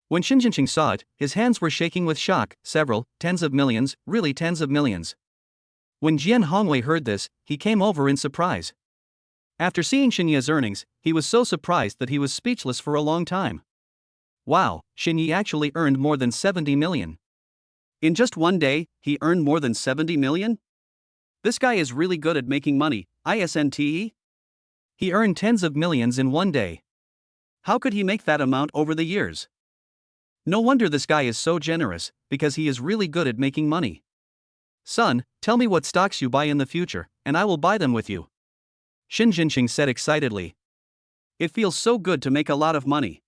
When Xin Jinxing saw it, his hands were shaking with shock. Several, tens of millions, really tens of millions. When Jian Hongwei heard this, he came over in surprise. After seeing Xinyi's earnings, he was so surprised that he was speechless for a long time. Wow, Xinyi actually earned more than 70 million. In just one day, he earned more than 70 million? This guy is really good at making money, isn't? He earned tens of millions in one day. How could he make that amount over the years? No wonder this guy is so generous, because he is really good at making money. Son, tell me what stocks you buy in the future, and I will buy them with you. Xin Jinxing said excitedly. It feels so good to make a lot of money.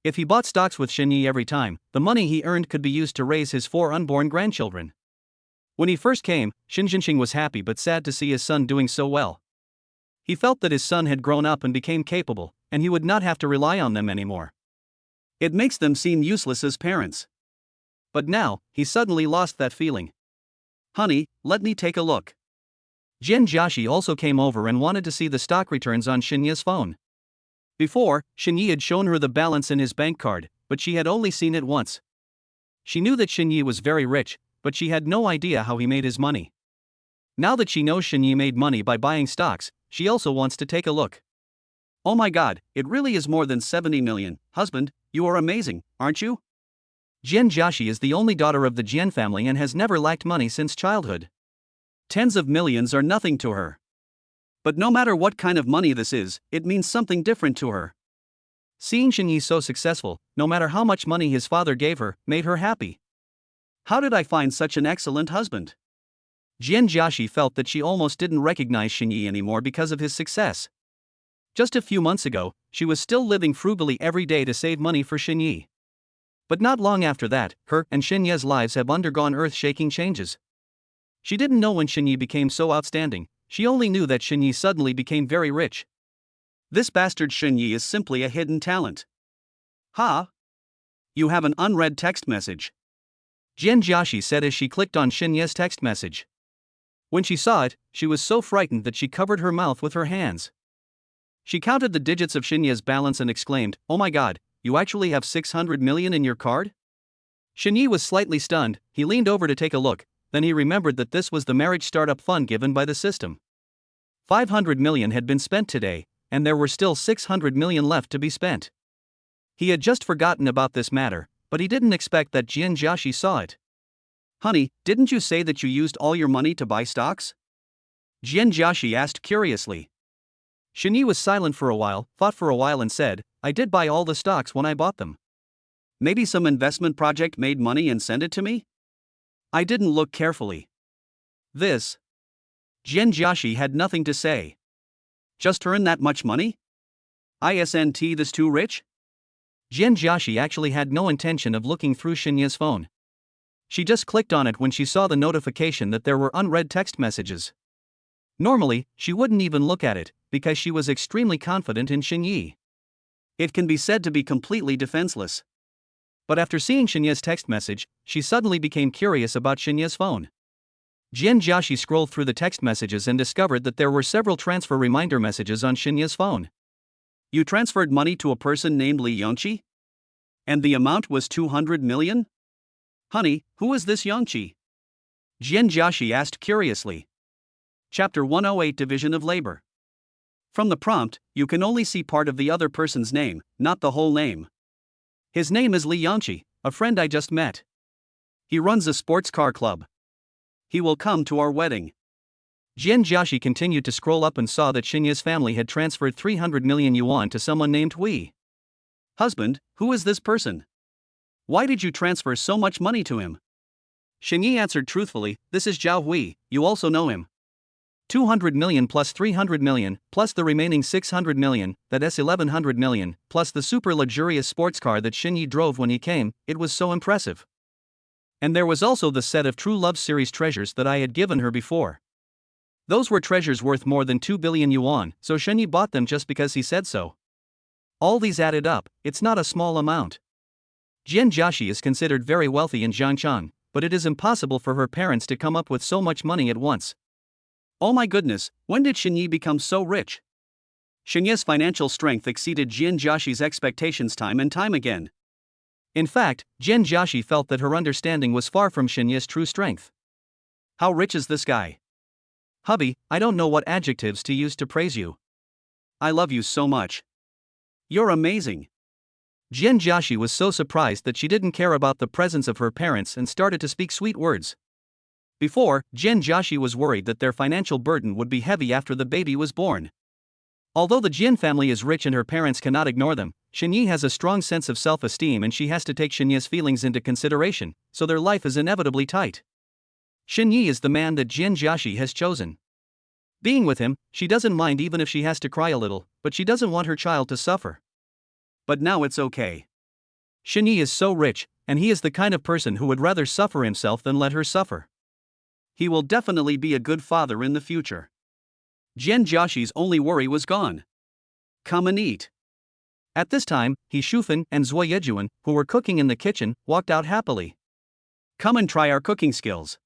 If he bought stocks with Xinyi every time, the money he earned could be used to raise his 4 unborn grandchildren. When he first came, Xin Jinxing was happy but sad to see his son doing so well. He felt that his son had grown up and became capable, and he would not have to rely on them anymore. It makes them seem useless as parents. But now, he suddenly lost that feeling. Honey, let me take a look. Jian Jiaxi also came over and wanted to see the stock returns on Xinyi's phone. Before, Xinyi had shown her the balance in his bank card, but she had only seen it once. She knew that Xinyi was very rich, but she had no idea how he made his money. Now that she knows Xinyi made money by buying stocks, she also wants to take a look. Oh my god, it really is more than 70 million. Husband, you are amazing, aren't you? Jian Jiaxi is the only daughter of the Jian family and has never lacked money since childhood. Tens of millions are nothing to her. But no matter what kind of money this is, it means something different to her. Seeing Xinyi so successful, no matter how much money his father gave her, made her happy. How did I find such an excellent husband? Jian Jiaxi felt that she almost didn't recognize Xinyi anymore because of his success. Just a few months ago, she was still living frugally every day to save money for Xinyi. But not long after that, her and Xinyi's lives have undergone earth-shaking changes. She didn't know when Xinyi became so outstanding, she only knew that Xinyi suddenly became very rich. This bastard Xinyi is simply a hidden talent. Ha! You have an unread text message. Jian Jiaxi said as she clicked on Xinyi's text message. When she saw it, she was so frightened that she covered her mouth with her hands. She counted the digits of Xinyi's balance and exclaimed, "Oh my god, you actually have 600 million in your card?" Xinyi was slightly stunned. He leaned over to take a look, then he remembered that this was the marriage startup fund given by the system. 500 million had been spent today, and there were still 600 million left to be spent. He had just forgotten about this matter, but he didn't expect that Jian Jiaxi saw it. Honey, didn't you say that you used all your money to buy stocks? Jian Jiaxi asked curiously. Xinyi was silent for a while, thought for a while and said, I did buy all the stocks when I bought them. Maybe some investment project made money and sent it to me? I didn't look carefully. This. Jian Jiaxi had nothing to say. Just earn that much money? Isn't this too rich? Jian Jiaxi actually had no intention of looking through Xinyi's phone. She just clicked on it when she saw the notification that there were unread text messages. Normally, she wouldn't even look at it, because she was extremely confident in Xinyi. It can be said to be completely defenseless. But after seeing Xinyi's text message, she suddenly became curious about Xinyi's phone. Jian Jiaxi scrolled through the text messages and discovered that there were several transfer reminder messages on Xinye's phone. You transferred money to a person named Li Yongqi? And the amount was 200 million? Honey, who is this Yongqi? Jian Jiaxi asked curiously. Chapter 108 Division of Labor. From the prompt, you can only see part of the other person's name, not the whole name. His name is Li Yongqi, a friend I just met. He runs a sports car club. He will come to our wedding. Jian Jiaxi continued to scroll up and saw that Xinye's family had transferred 300 million yuan to someone named Hui. Husband, who is this person? Why did you transfer so much money to him? Xinye answered truthfully, this is Zhao Hui, you also know him. 200 million plus 300 million, plus the remaining 600 million, that's 1100 million, plus the super luxurious sports car that Xinye drove when he came, it was so impressive. And there was also the set of True Love series treasures that I had given her before. Those were treasures worth more than 2 billion yuan, so Xinye bought them just because he said so. All these added up, it's not a small amount. Jian Jiaxi is considered very wealthy in Zhangchang, but it is impossible for her parents to come up with so much money at once. Oh my goodness, when did Xinye become so rich? Xinye's financial strength exceeded Jian Jiaxi's expectations time and time again. In fact, Jian Jiaxi felt that her understanding was far from Xinye's true strength. How rich is this guy? Hubby, I don't know what adjectives to use to praise you. I love you so much. You're amazing. Jian Jiaxi was so surprised that she didn't care about the presence of her parents and started to speak sweet words. Before, Jian Jiaxi was worried that their financial burden would be heavy after the baby was born. Although the Jian family is rich and her parents cannot ignore them, Xinye has a strong sense of self-esteem and she has to take Xinye's feelings into consideration, so their life is inevitably tight. Xinye is the man that Jian Jiaxi has chosen. Being with him, she doesn't mind even if she has to cry a little, but she doesn't want her child to suffer. But now it's okay. Xinye is so rich, and he is the kind of person who would rather suffer himself than let her suffer. He will definitely be a good father in the future. Jian Jiaxi's only worry was gone. Come and eat. At this time, He Shufan and Zui Yejuan, who were cooking in the kitchen, walked out happily. Come and try our cooking skills.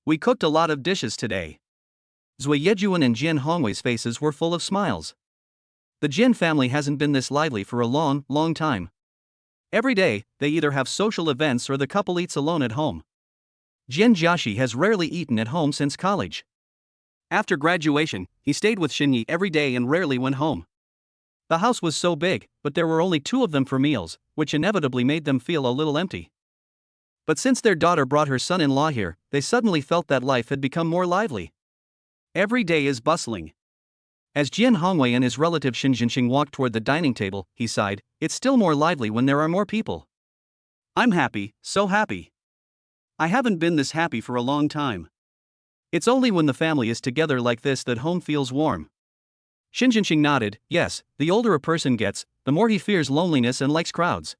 We cooked a lot of dishes today. Zui Yejuan and Jian Hongwei's faces were full of smiles. The Jian family hasn't been this lively for a long, long time. Every day, they either have social events or the couple eats alone at home. Jian Jiaxi has rarely eaten at home since college. After graduation, he stayed with Xinye every day and rarely went home. The house was so big, but there were only 2 of them for meals, which inevitably made them feel a little empty. But since their daughter brought her son-in-law here, they suddenly felt that life had become more lively. Every day is bustling. As Jian Hongwei and his relative Xin Jinxing walked toward the dining table, he sighed, it's still more lively when there are more people. I'm happy, so happy. I haven't been this happy for a long time. It's only when the family is together like this that home feels warm. Xin Jinxing nodded, yes, the older a person gets, the more he fears loneliness and likes crowds.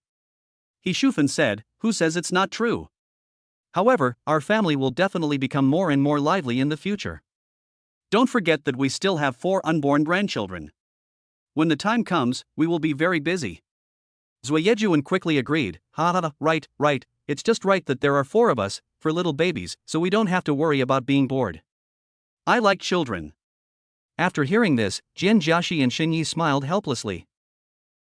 He Shufan said, who says it's not true? However, our family will definitely become more and more lively in the future. Don't forget that we still have 4 unborn grandchildren. When the time comes, we will be very busy. Zui Yejuan quickly agreed, right, it's just right that there are 4 of us, for little babies, so we don't have to worry about being bored. I like children. After hearing this, Jian Jiaxi and Xinye smiled helplessly.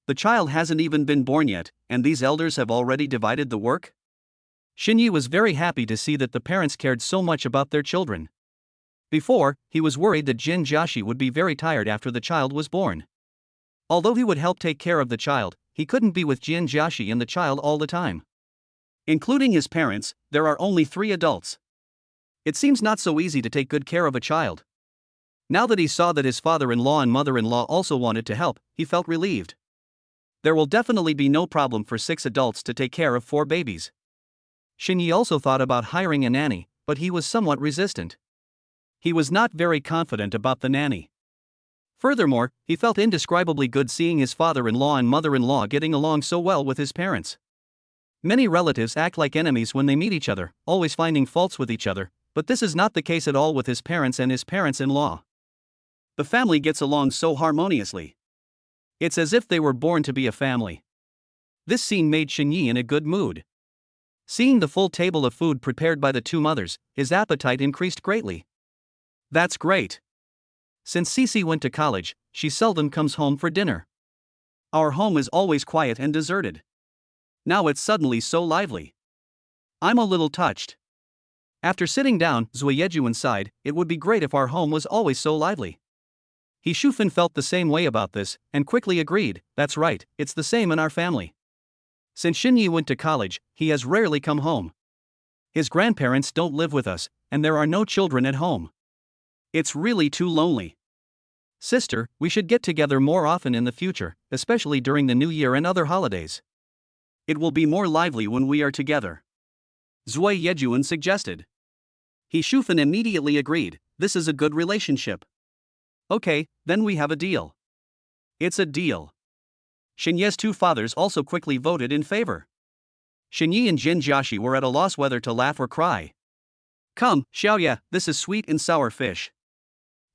The child hasn't even been born yet, and these elders have already divided the work? Xinye was very happy to see that the parents cared so much about their children. Before, he was worried that Jian Jiaxi would be very tired after the child was born. Although he would help take care of the child, he couldn't be with Jian Jiaxi and the child all the time. Including his parents, there are only 3 adults. It seems not so easy to take good care of a child. Now that he saw that his father-in-law and mother-in-law also wanted to help, he felt relieved. There will definitely be no problem for 6 adults to take care of 4 babies. Xinye also thought about hiring a nanny, but he was somewhat resistant. He was not very confident about the nanny. Furthermore, he felt indescribably good seeing his father-in-law and mother-in-law getting along so well with his parents. Many relatives act like enemies when they meet each other, always finding faults with each other, but this is not the case at all with his parents and his parents-in-law. The family gets along so harmoniously. It's as if they were born to be a family. This scene made Xinye in a good mood. Seeing the full table of food prepared by the two mothers, his appetite increased greatly. That's great. Since Cece went to college, she seldom comes home for dinner. Our home is always quiet and deserted. Now it's suddenly so lively. I'm a little touched. After sitting down, Zhuoyejuan sighed, it would be great if our home was always so lively. He Shufan felt the same way about this, and quickly agreed, that's right, it's the same in our family. Since Xinyi went to college, he has rarely come home. His grandparents don't live with us, and there are no children at home. It's really too lonely. Sister, we should get together more often in the future, especially during the New Year and other holidays. It will be more lively when we are together. Zhuoyejuan suggested. He Shufan immediately agreed, this is a good relationship. Okay, then we have a deal. It's a deal. Xinye's two fathers also quickly voted in favor. Xinyi and Jin Jiaxi were at a loss whether to laugh or cry. Come, Xiaoya, this is sweet and sour fish.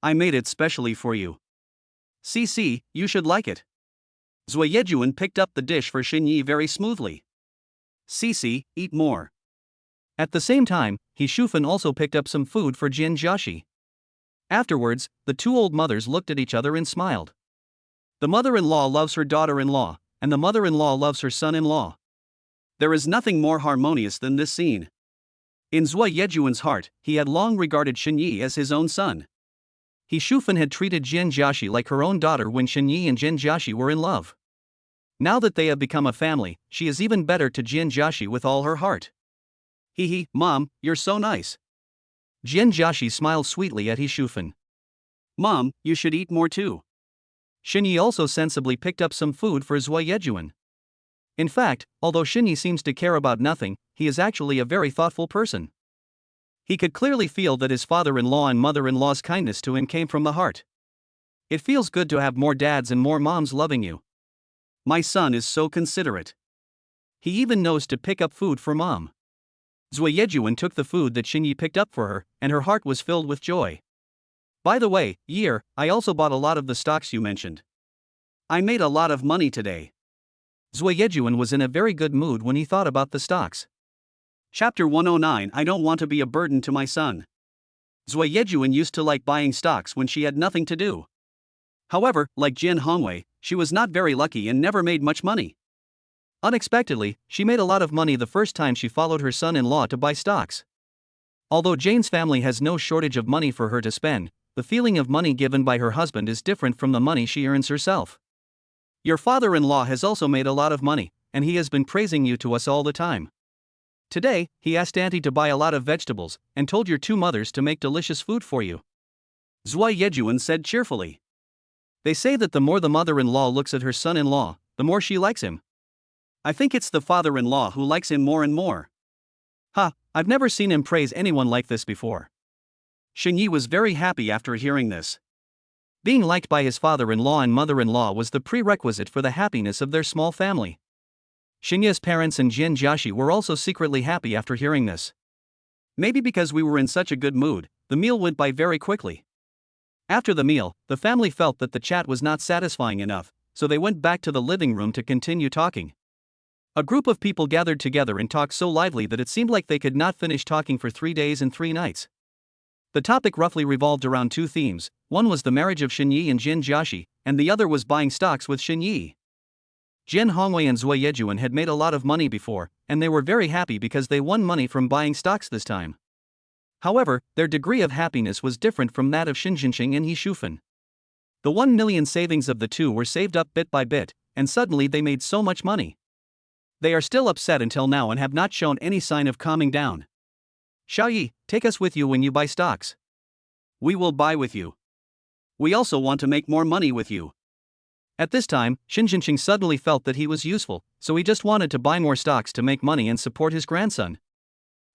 I made it specially for you. Cece, you should like it. Zhuoyejuan picked up the dish for Xinyi very smoothly. Cece, eat more. At the same time, He Shufan also picked up some food for Jin Jiaxi. Afterwards, the two old mothers looked at each other and smiled. The mother-in-law loves her daughter-in-law, and the mother-in-law loves her son-in-law. There is nothing more harmonious than this scene. In Zhuoyejuan's heart, he had long regarded Xinyi as his own son. He Shufan had treated Jin Jiaxi like her own daughter when Xinyi and Jin Jiaxi were in love. Now that they have become a family, she is even better to Jin Jiaxi with all her heart. Hee, Mom, you're so nice. Jin Jiaxi smiled sweetly at He Shufan. Mom, you should eat more too. Xinyi also sensibly picked up some food for Zhuoyejuan. In fact, although Xinyi seems to care about nothing, he is actually a very thoughtful person. He could clearly feel that his father-in-law and mother-in-law's kindness to him came from the heart. It feels good to have more dads and more moms loving you. My son is so considerate. He even knows to pick up food for Mom. Zhuoyejuan took the food that Xinyi picked up for her, and her heart was filled with joy. By the way, Year, I also bought a lot of the stocks you mentioned. I made a lot of money today. Zhuoyejuan was in a very good mood when he thought about the stocks. Chapter 109 I don't want to be a burden to my son. Zhuoyejuan used to like buying stocks when she had nothing to do. However, like Jin Hongwei, she was not very lucky and never made much money. Unexpectedly, she made a lot of money the first time she followed her son-in-law to buy stocks. Although Jane's family has no shortage of money for her to spend, the feeling of money given by her husband is different from the money she earns herself. Your father-in-law has also made a lot of money, and he has been praising you to us all the time. Today, he asked Auntie to buy a lot of vegetables, and told your two mothers to make delicious food for you. Zhuoyejuan said cheerfully. They say that the more the mother-in-law looks at her son-in-law, the more she likes him. I think it's the father-in-law who likes him more and more. I've never seen him praise anyone like this before. Xinyi was very happy after hearing this. Being liked by his father-in-law and mother-in-law was the prerequisite for the happiness of their small family. Xinyi's parents and Jin Jiaxi were also secretly happy after hearing this. Maybe because we were in such a good mood, the meal went by very quickly. After the meal, the family felt that the chat was not satisfying enough, so they went back to the living room to continue talking. A group of people gathered together and talked so lively that it seemed like they could not finish talking for 3 days and 3 nights. The topic roughly revolved around two themes. One was the marriage of Xinyi and Jin Jiaxi, and the other was buying stocks with Xinyi. Jin Hongwei and Zhuoyejuan had made a lot of money before, and they were very happy because they won money from buying stocks this time. However, their degree of happiness was different from that of Xinjinxing and He Shufan. The 1 million savings of the two were saved up bit by bit, and suddenly they made so much money. They are still upset until now and have not shown any sign of calming down. Xiaoyi, take us with you when you buy stocks. We will buy with you. We also want to make more money with you. At this time, Xinjinxing suddenly felt that he was useful, so he just wanted to buy more stocks to make money and support his grandson.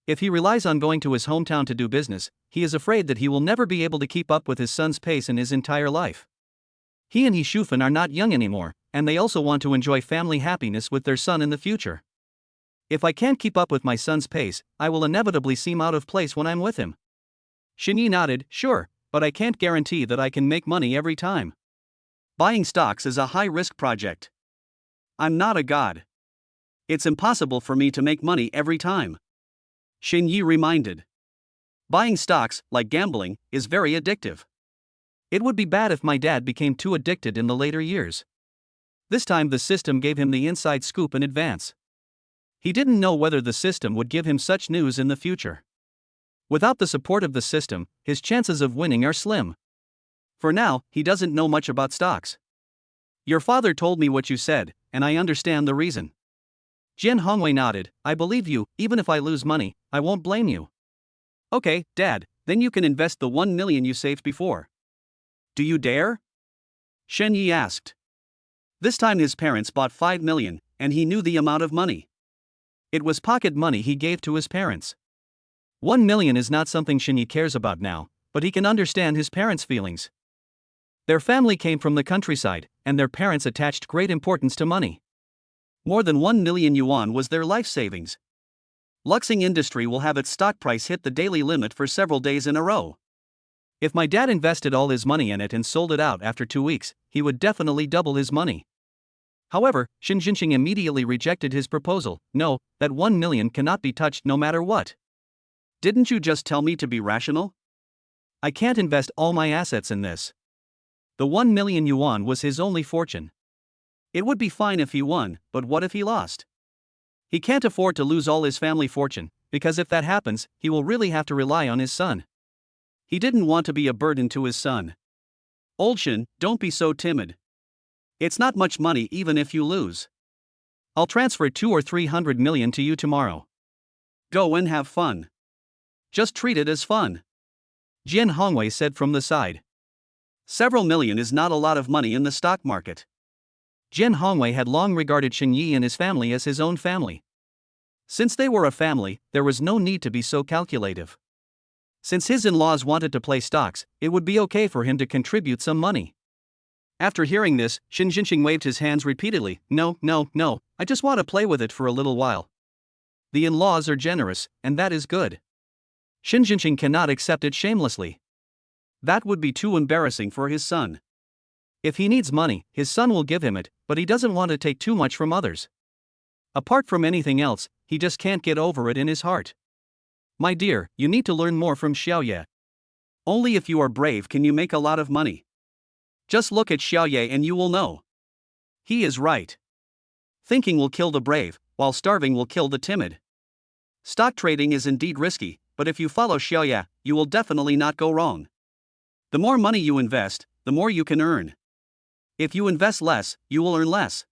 If he relies on going to his hometown to do business, he is afraid that he will never be able to keep up with his son's pace in his entire life. He and He Shufan are not young anymore, and they also want to enjoy family happiness with their son in the future. If I can't keep up with my son's pace, I will inevitably seem out of place when I'm with him. Xinyi nodded, sure, but I can't guarantee that I can make money every time. Buying stocks is a high-risk project. I'm not a god. It's impossible for me to make money every time. Xin Yi reminded. Buying stocks, like gambling, is very addictive. It would be bad if my dad became too addicted in the later years. This time the system gave him the inside scoop in advance. He didn't know whether the system would give him such news in the future. Without the support of the system, his chances of winning are slim. For now, he doesn't know much about stocks. Your father told me what you said, and I understand the reason. Jian Hongwei nodded. I believe you, even if I lose money, I won't blame you. Okay, Dad, then you can invest the 1 million you saved before. Do you dare? Shen Yi asked. This time his parents bought 5 million, and he knew the amount of money. It was pocket money he gave to his parents. 1 million is not something Shen Yi cares about now, but he can understand his parents' feelings. Their family came from the countryside, and their parents attached great importance to money. More than 1 million yuan was their life savings. Luxing Industry will have its stock price hit the daily limit for several days in a row. If my dad invested all his money in it and sold it out after 2 weeks, he would definitely double his money. However, Xin Jinqing immediately rejected his proposal. No, that 1 million cannot be touched no matter what. Didn't you just tell me to be rational? I can't invest all my assets in this. The 1 million yuan was his only fortune. It would be fine if he won, but what if he lost? He can't afford to lose all his family fortune, because if that happens, he will really have to rely on his son. He didn't want to be a burden to his son. Old Shen, don't be so timid. It's not much money even if you lose. I'll transfer 200 or 300 million to you tomorrow. Go and have fun. Just treat it as fun. Jian Hongwei said from the side. Several million is not a lot of money in the stock market. Jian Hongwei had long regarded Shen Yi and his family as his own family. Since they were a family, there was no need to be so calculative. Since his in-laws wanted to play stocks, it would be okay for him to contribute some money. After hearing this, Xin Jinqing waved his hands repeatedly. No, I just want to play with it for a little while. The in-laws are generous, and that is good. Xin Jinqing cannot accept it shamelessly. That would be too embarrassing for his son. If he needs money, his son will give him it, but he doesn't want to take too much from others. Apart from anything else, he just can't get over it in his heart. My dear, you need to learn more from Xiaoye. Only if you are brave can you make a lot of money. Just look at Xiaoye and you will know. He is right. Thinking will kill the brave, while starving will kill the timid. Stock trading is indeed risky, but if you follow Xiaoye, you will definitely not go wrong. The more money you invest, the more you can earn. If you invest less, you will earn less.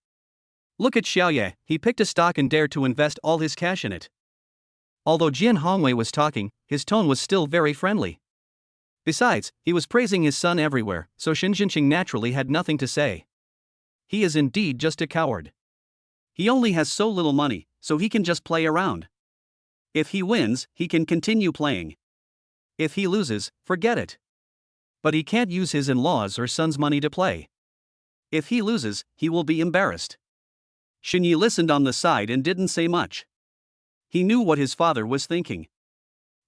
Look at Xiaoye, he picked a stock and dared to invest all his cash in it. Although Jian Hongwei was talking, his tone was still very friendly. Besides, he was praising his son everywhere, so Xin Jinqing naturally had nothing to say. He is indeed just a coward. He only has so little money, so he can just play around. If he wins, he can continue playing. If he loses, forget it. But he can't use his in-laws or son's money to play. If he loses, he will be embarrassed. Shen Yi listened on the side and didn't say much. He knew what his father was thinking.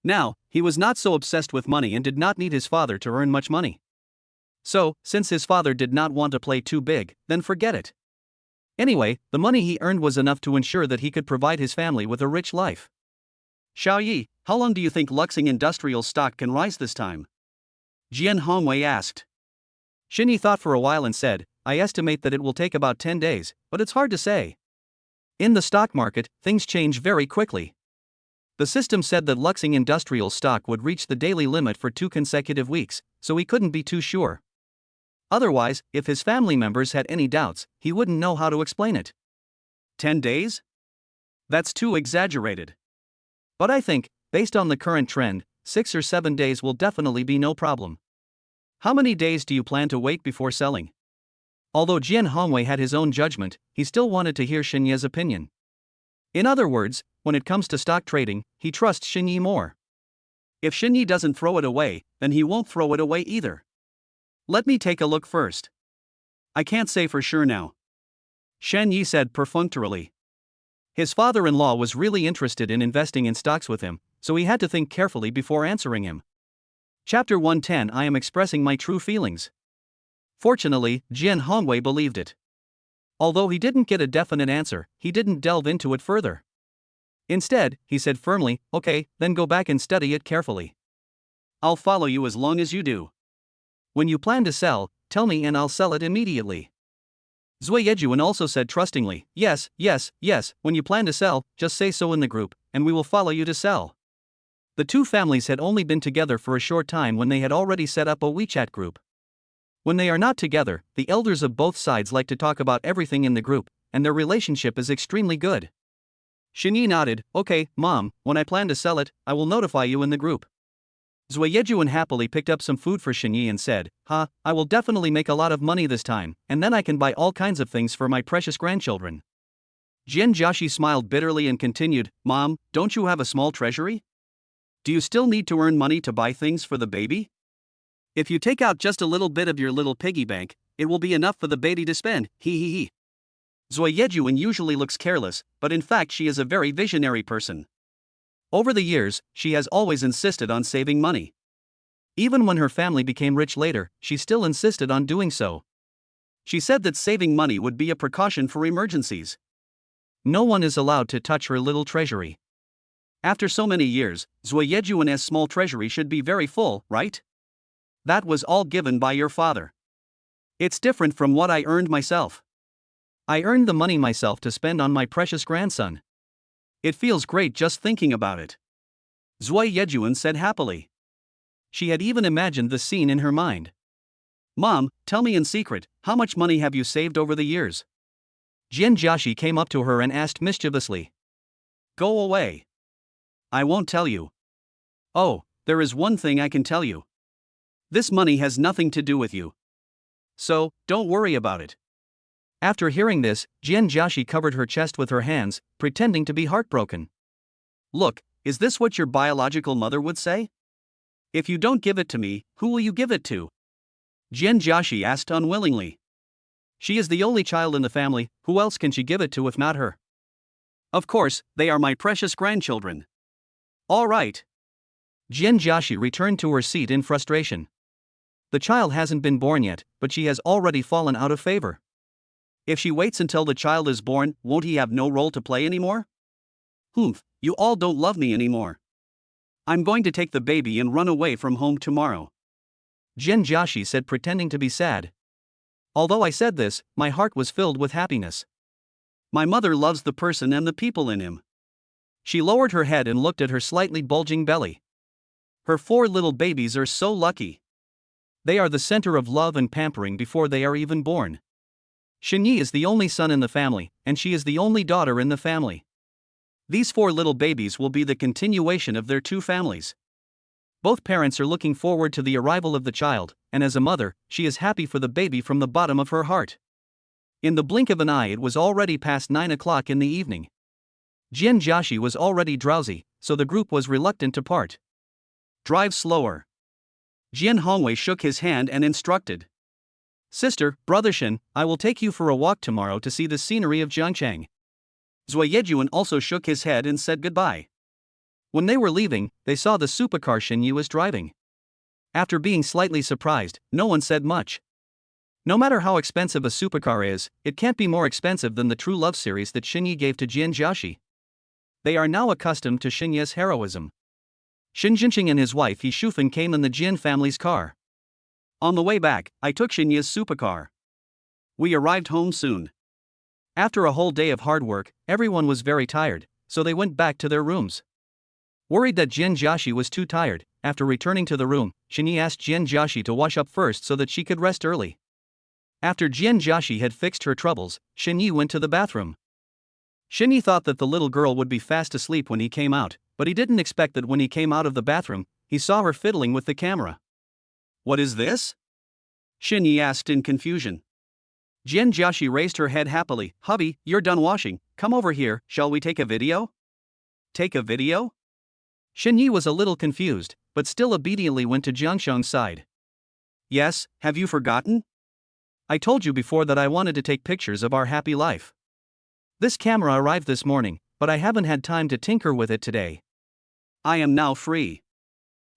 Now, he was not so obsessed with money and did not need his father to earn much money. So, since his father did not want to play too big, then forget it. Anyway, the money he earned was enough to ensure that he could provide his family with a rich life. Xiaoyi, how long do you think Luxing Industrial stock can rise this time? Jian Hongwei asked. Shen Yi thought for a while and said, I estimate that it will take about 10 days, but it's hard to say. In the stock market, things change very quickly. The system said that Luxing Industrial stock would reach the daily limit for 2 consecutive weeks, so he couldn't be too sure. Otherwise, if his family members had any doubts, he wouldn't know how to explain it. 10 days? That's too exaggerated. But I think, based on the current trend, 6 or 7 days will definitely be no problem. How many days do you plan to wait before selling? Although Jian Hongwei had his own judgment, he still wanted to hear Shen Yi's opinion. In other words, when it comes to stock trading, he trusts Shen Yi more. If Shen Yi doesn't throw it away, then he won't throw it away either. Let me take a look first. I can't say for sure now. Shen Yi said perfunctorily. His father-in-law was really interested in investing in stocks with him, so he had to think carefully before answering him. Chapter 110 I am expressing my true feelings. Fortunately, Jian Hongwei believed it. Although he didn't get a definite answer, he didn't delve into it further. Instead, he said firmly, "Okay, then go back and study it carefully. I'll follow you as long as you do. When you plan to sell, tell me and I'll sell it immediately." Zui Yejuan also said trustingly, "Yes, yes, yes, when you plan to sell, just say so in the group, and we will follow you to sell." The two families had only been together for a short time when they had already set up a WeChat group. When they are not together, the elders of both sides like to talk about everything in the group, and their relationship is extremely good. Xinyi nodded, "Okay, Mom, when I plan to sell it, I will notify you in the group." Zui Yejuan happily picked up some food for Xinyi and said, I will definitely make a lot of money this time, and then I can buy all kinds of things for my precious grandchildren." Jian Jiaxi smiled bitterly and continued, "Mom, don't you have a small treasury? Do you still need to earn money to buy things for the baby? If you take out just a little bit of your little piggy bank, it will be enough for the baby to spend, he. Zui Yejuan usually looks careless, but in fact she is a very visionary person. Over the years, she has always insisted on saving money. Even when her family became rich later, she still insisted on doing so. She said that saving money would be a precaution for emergencies. No one is allowed to touch her little treasury. After so many years, Zui Yejuan's small treasury should be very full, right? That was all given by your father. It's different from what I earned myself. I earned the money myself to spend on my precious grandson. It feels great just thinking about it. Zui Yejuan said happily. She had even imagined the scene in her mind. "Mom, tell me in secret, how much money have you saved over the years?" Jian Jiaxi came up to her and asked mischievously. "Go away. I won't tell you. Oh, there is one thing I can tell you. This money has nothing to do with you. So, don't worry about it." After hearing this, Jian Jiaxi covered her chest with her hands, pretending to be heartbroken. "Look, is this what your biological mother would say? If you don't give it to me, who will you give it to?" Jian Jiaxi asked unwillingly. She is the only child in the family, who else can she give it to if not her? Of course, they are my precious grandchildren. All right. Jian Jiaxi returned to her seat in frustration. The child hasn't been born yet, but she has already fallen out of favor. If she waits until the child is born, won't he have no role to play anymore? Humph, you all don't love me anymore. I'm going to take the baby and run away from home tomorrow. Jian Jiaxi said, pretending to be sad. Although I said this, my heart was filled with happiness. My mother loves the person and the people in him. She lowered her head and looked at her slightly bulging belly. Her 4 little babies are so lucky. They are the center of love and pampering before they are even born. Xinyi is the only son in the family, and she is the only daughter in the family. These 4 little babies will be the continuation of their 2 families. Both parents are looking forward to the arrival of the child, and as a mother, she is happy for the baby from the bottom of her heart. In the blink of an eye, it was already past 9 o'clock in the evening. Jian Jiaxi was already drowsy, so the group was reluctant to part. Drive slower. Jian Hongwei shook his hand and instructed. Sister, Brother Shen, I will take you for a walk tomorrow to see the scenery of Jiangchang. Zui Yejuan also shook his head and said goodbye. When they were leaving, they saw the supercar Xinyi was driving. After being slightly surprised, no one said much. No matter how expensive a supercar is, it can't be more expensive than the True Love series that Xinyi gave to Jian Jiaxi. They are now accustomed to Xinyi's heroism. Xin Jinqing and his wife He Shufeng came in the Jian family's car. On the way back, I took Xinyi's supercar. We arrived home soon. After a whole day of hard work, everyone was very tired, so they went back to their rooms. Worried that Jian Jiaxi was too tired, after returning to the room, Xinyi asked Jian Jiaxi to wash up first so that she could rest early. After Jian Jiaxi had fixed her troubles, Xinyi went to the bathroom. Xinyi thought that the little girl would be fast asleep when he came out, but he didn't expect that when he came out of the bathroom, he saw her fiddling with the camera. What is this? Xinyi asked in confusion. Jian Jiaxi raised her head happily. Hubby, you're done washing, come over here, shall we take a video? Take a video? Xinyi was a little confused, but still obediently went to Jiangsheng's side. Yes, have you forgotten? I told you before that I wanted to take pictures of our happy life. This camera arrived this morning, but I haven't had time to tinker with it today. I am now free.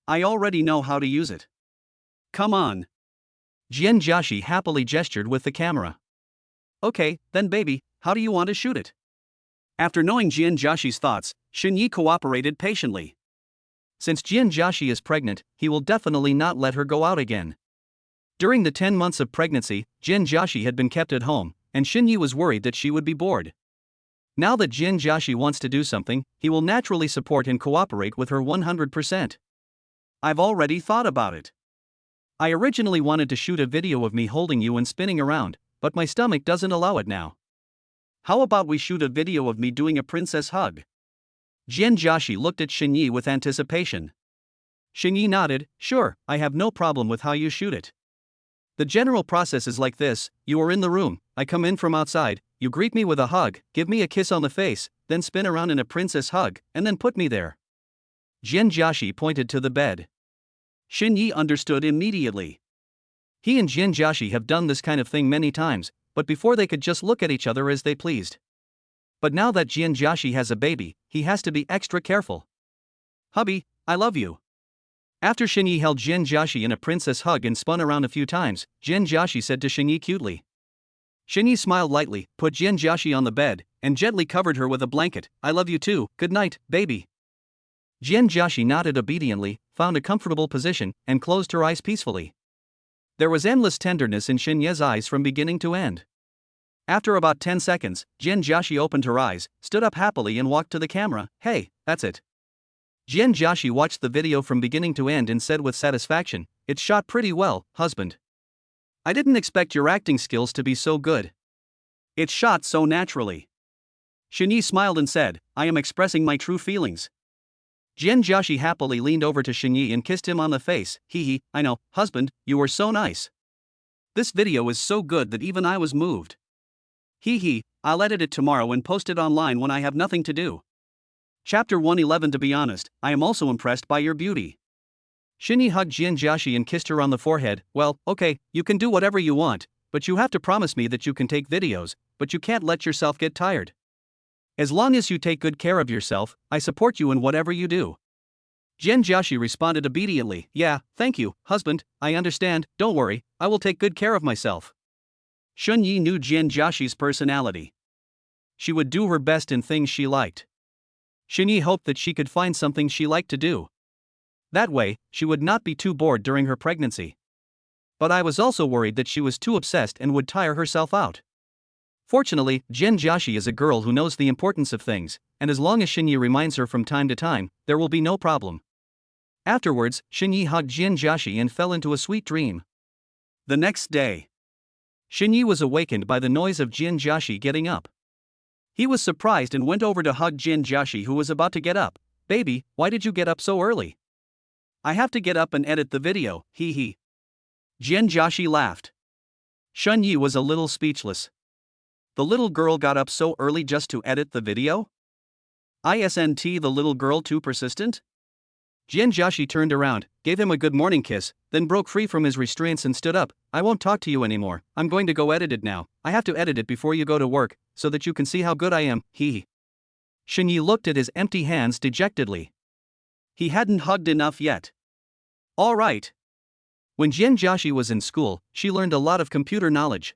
I already know how to use it. Come on. Jian Jiaxi happily gestured with the camera. Okay, then baby, how do you want to shoot it? After knowing Jian Jiaxi's thoughts, Xunyi cooperated patiently. Since Jian Jiaxi is pregnant, he will definitely not let her go out again. During the 10 months of pregnancy, Jian Jiaxi had been kept at home, and Xunyi was worried that she would be bored. Now that Jian Jiaxi wants to do something, he will naturally support and cooperate with her 100%. I've already thought about it. I originally wanted to shoot a video of me holding you and spinning around, but my stomach doesn't allow it now. How about we shoot a video of me doing a princess hug? Jian Jiaxi looked at Xunyi with anticipation. Xunyi nodded, sure, I have no problem with how you shoot it. The general process is like this: you are in the room, I come in from outside, you greet me with a hug, give me a kiss on the face, then spin around in a princess hug, and then put me there. Jian Jiaxi pointed to the bed. Xunyi understood immediately. He and Jian Jiaxi have done this kind of thing many times, but before they could just look at each other as they pleased. But now that Jian Jiaxi has a baby, he has to be extra careful. Hubby, I love you. After Xunyi held Jian Jiaxi in a princess hug and spun around a few times, Jian Jiaxi said to Xunyi cutely. Xunyi smiled lightly, put Jian Jiaxi on the bed, and gently covered her with a blanket. I love you too, good night, baby. Jian Jiaxi nodded obediently, found a comfortable position, and closed her eyes peacefully. There was endless tenderness in Xunyi's eyes from beginning to end. After about 10 seconds, Jian Jiaxi opened her eyes, stood up happily and walked to the camera. Hey, that's it. Jian Jiaxi watched the video from beginning to end and said with satisfaction, it's shot pretty well, husband. I didn't expect your acting skills to be so good. It's shot so naturally. Xunyi smiled and said, I am expressing my true feelings. Jian Jiaxi happily leaned over to Xunyi and kissed him on the face. Hee, I know, husband, you were so nice. This video is so good that even I was moved. Hee, I'll edit it tomorrow and post it online when I have nothing to do. Chapter 111. To be honest, I am also impressed by your beauty. Xunyi hugged Jian Jiaxi and kissed her on the forehead. Well, okay, you can do whatever you want, but you have to promise me that you can take videos, but you can't let yourself get tired. As long as you take good care of yourself, I support you in whatever you do. Jian Jiaxi responded obediently. Yeah, thank you, husband, I understand, don't worry, I will take good care of myself. Xunyi knew Jian Jiaxi's personality. She would do her best in things she liked. Xunyi hoped that she could find something she liked to do. That way, she would not be too bored during her pregnancy. But I was also worried that she was too obsessed and would tire herself out. Fortunately, Jian Jiaxi is a girl who knows the importance of things, and as long as Xunyi reminds her from time to time, there will be no problem. Afterwards, Xunyi hugged Jian Jiaxi and fell into a sweet dream. The next day, Xunyi was awakened by the noise of Jian Jiaxi getting up. He was surprised and went over to hug Jian Jiaxi, who was about to get up. Baby, why did you get up so early? I have to get up and edit the video, Jian Jiaxi laughed. Xunyi was a little speechless. The little girl got up so early just to edit the video? Isn't the little girl too persistent? Jian Jiaxi turned around, gave him a good morning kiss, then broke free from his restraints and stood up. I won't talk to you anymore, I'm going to go edit it now. I have to edit it before you go to work, so that you can see how good I am, Xunyi looked at his empty hands dejectedly. He hadn't hugged enough yet. All right. When Jian Jiaxi was in school, she learned a lot of computer knowledge.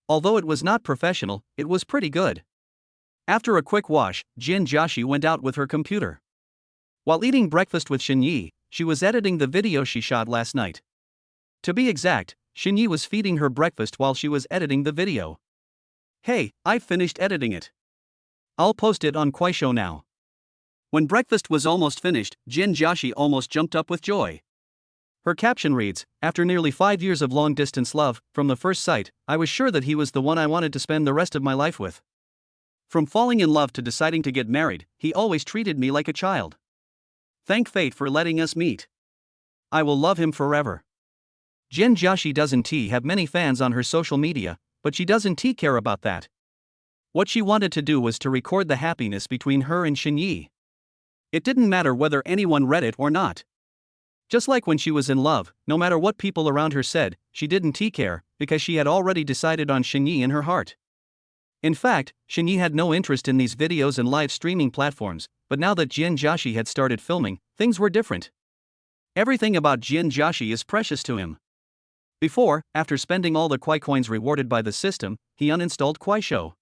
Although it was not professional, it was pretty good. After a quick wash, Jian Jiaxi went out with her computer. While eating breakfast with Xunyi, she was editing the video she shot last night. To be exact, Xunyi was feeding her breakfast while she was editing the video. Hey, I've finished editing it. I'll post it on Kuaishou now. When breakfast was almost finished, Jian Jiaxi almost jumped up with joy. Her caption reads, after nearly 5 years of long-distance love, from the first sight, I was sure that he was the one I wanted to spend the rest of my life with. From falling in love to deciding to get married, he always treated me like a child. Thank fate for letting us meet. I will love him forever. Jian Jiaxi doesn't have many fans on her social media, but she doesn't care about that. What she wanted to do was to record the happiness between her and Xunyi. It didn't matter whether anyone read it or not. Just like when she was in love, no matter what people around her said, she didn't care, because she had already decided on Xunyi in her heart. In fact, Xunyi had no interest in these videos and live streaming platforms, but now that Jian Jiaxi had started filming, things were different. Everything about Jian Jiaxi is precious to him. After spending all the Kwai coins rewarded by the system, he uninstalled Kuaishou.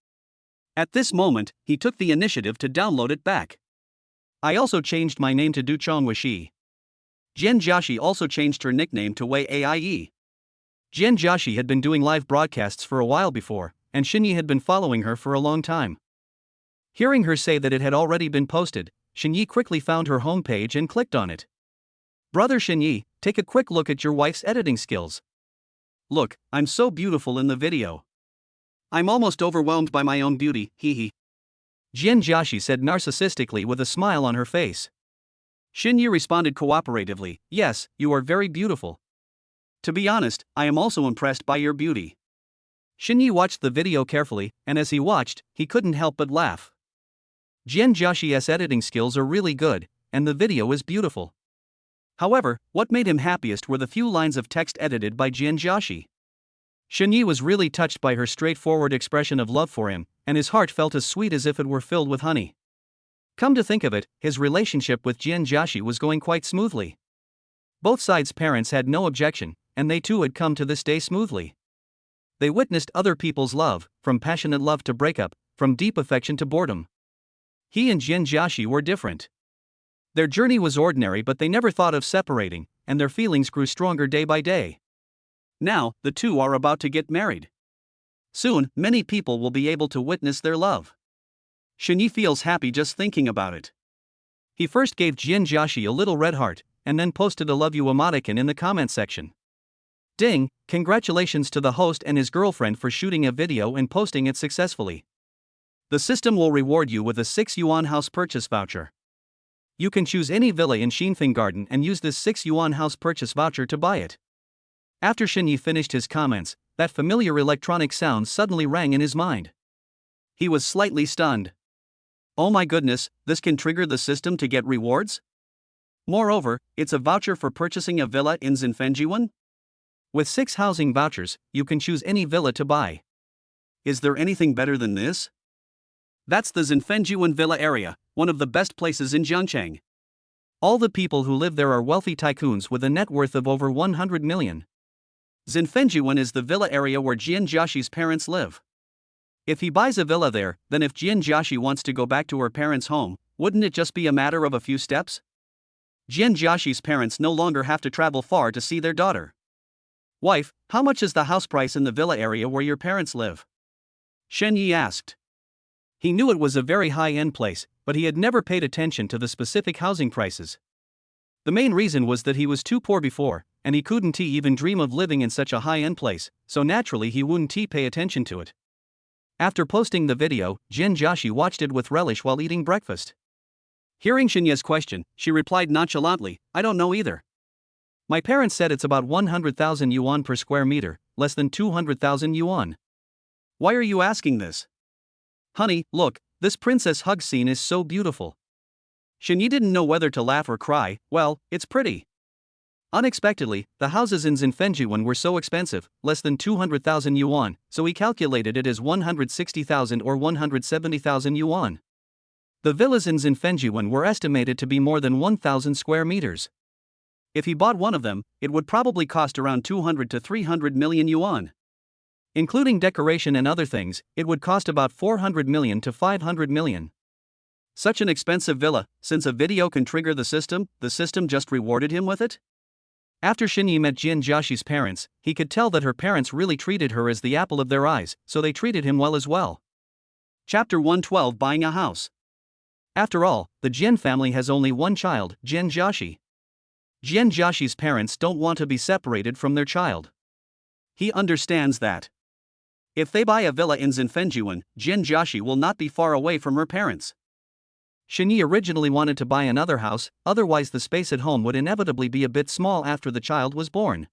At this moment, he took the initiative to download it back. I also changed my name to Du Chong Wishi. Jian Jiaxi also changed her nickname to Wei Aie. Jian Jiaxi had been doing live broadcasts for a while before, and Xinyi had been following her for a long time. Hearing her say that it had already been posted, Xinyi quickly found her homepage and clicked on it. Brother Xinyi, take a quick look at your wife's editing skills. Look, I'm so beautiful in the video. I'm almost overwhelmed by my own beauty, hee. Jian Jiaxi said narcissistically with a smile on her face. Xinyi responded cooperatively, yes, you are very beautiful. To be honest, I am also impressed by your beauty. Xinyi watched the video carefully, and as he watched, he couldn't help but laugh. Jian Jiaxi's editing skills are really good, and the video is beautiful. However, what made him happiest were the few lines of text edited by Jian Jiaxi. Xinyi was really touched by her straightforward expression of love for him, and his heart felt as sweet as if it were filled with honey. Come to think of it, his relationship with Jian Jiaxi was going quite smoothly. Both sides' parents had no objection, and they too had come to this day smoothly. They witnessed other people's love, from passionate love to breakup, from deep affection to boredom. He and Jian Jiaxi were different. Their journey was ordinary, but they never thought of separating, and their feelings grew stronger day by day. Now, the two are about to get married. Soon, many people will be able to witness their love. Xinyi feels happy just thinking about it. He first gave Jian Jiaxi a little red heart, and then posted a love you emoticon in the comment section. Ding, congratulations to the host and his girlfriend for shooting a video and posting it successfully. The system will reward you with a 6 yuan house purchase voucher. You can choose any villa in Xinfeng Garden and use this 6 yuan house purchase voucher to buy it. After Xinyi finished his comments, that familiar electronic sound suddenly rang in his mind. He was slightly stunned. Oh my goodness, this can trigger the system to get rewards? Moreover, it's a voucher for purchasing a villa in Xinfengjiwen? With 6 housing vouchers, you can choose any villa to buy. Is there anything better than this? That's the Xinfengjiwen villa area, one of the best places in Zhangcheng. All the people who live there are wealthy tycoons with a net worth of over 100 million. Xinfengjiwen is the villa area where Jian Jiaxi's parents live. If he buys a villa there, then if Jian Jiaxi wants to go back to her parents' home, wouldn't it just be a matter of a few steps? Jian Jiaxi's parents no longer have to travel far to see their daughter. Wife, how much is the house price in the villa area where your parents live? Shen Yi asked. He knew it was a very high-end place, but he had never paid attention to the specific housing prices. The main reason was that he was too poor before, and he couldn't even dream of living in such a high-end place, so naturally he wouldn't pay attention to it. After posting the video, Jian Jiaxi watched it with relish while eating breakfast. Hearing Xinyi's question, she replied nonchalantly, I don't know either. My parents said it's about 100,000 yuan per square meter, less than 200,000 yuan. Why are you asking this? Honey, look, this princess hug scene is so beautiful. Xinyi didn't know whether to laugh or cry. Well, it's pretty. Unexpectedly, the houses in Xinfengjiwen were so expensive, less than 200,000 yuan, so he calculated it as 160,000 or 170,000 yuan. The villas in Xinfengjiwen were estimated to be more than 1,000 square meters. If he bought one of them, it would probably cost around 200 to 300 million yuan. Including decoration and other things, it would cost about 400 million to 500 million. Such an expensive villa, since a video can trigger the system just rewarded him with it? After Xinyi met Jian Jiaxi's parents, he could tell that her parents really treated her as the apple of their eyes, so they treated him well as well. Chapter 112 Buying a House. After all, the Jian family has only one child, Jian Jiaxi. Jian Jiaxi's parents don't want to be separated from their child. He understands that. If they buy a villa in Xinfengjiwen, Jian Jiaxi will not be far away from her parents. Xinyi originally wanted to buy another house, otherwise the space at home would inevitably be a bit small after the child was born.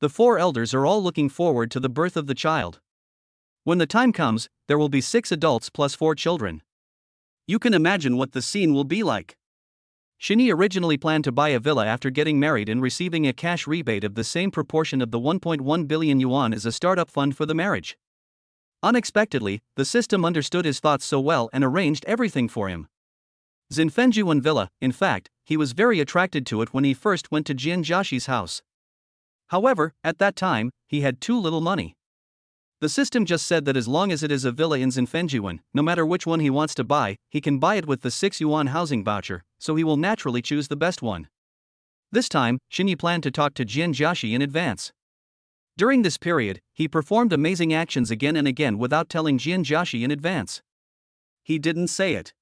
The 4 elders are all looking forward to the birth of the child. When the time comes, there will be 6 adults plus 4 children. You can imagine what the scene will be like. Xinyi originally planned to buy a villa after getting married and receiving a cash rebate of the same proportion of the 1.1 billion yuan as a startup fund for the marriage. Unexpectedly, the system understood his thoughts so well and arranged everything for him. Xinfengjiwen villa, in fact, he was very attracted to it when he first went to Jian Jiaxi's house. However, at that time, he had too little money. The system just said that as long as it is a villa in Zinfenjuan, no matter which one he wants to buy, he can buy it with the 6 yuan housing voucher, so he will naturally choose the best one. This time, Xinyi planned to talk to Jian Jiaxi in advance. During this period, he performed amazing actions again and again without telling Jian Jiaxi in advance. He didn't say it.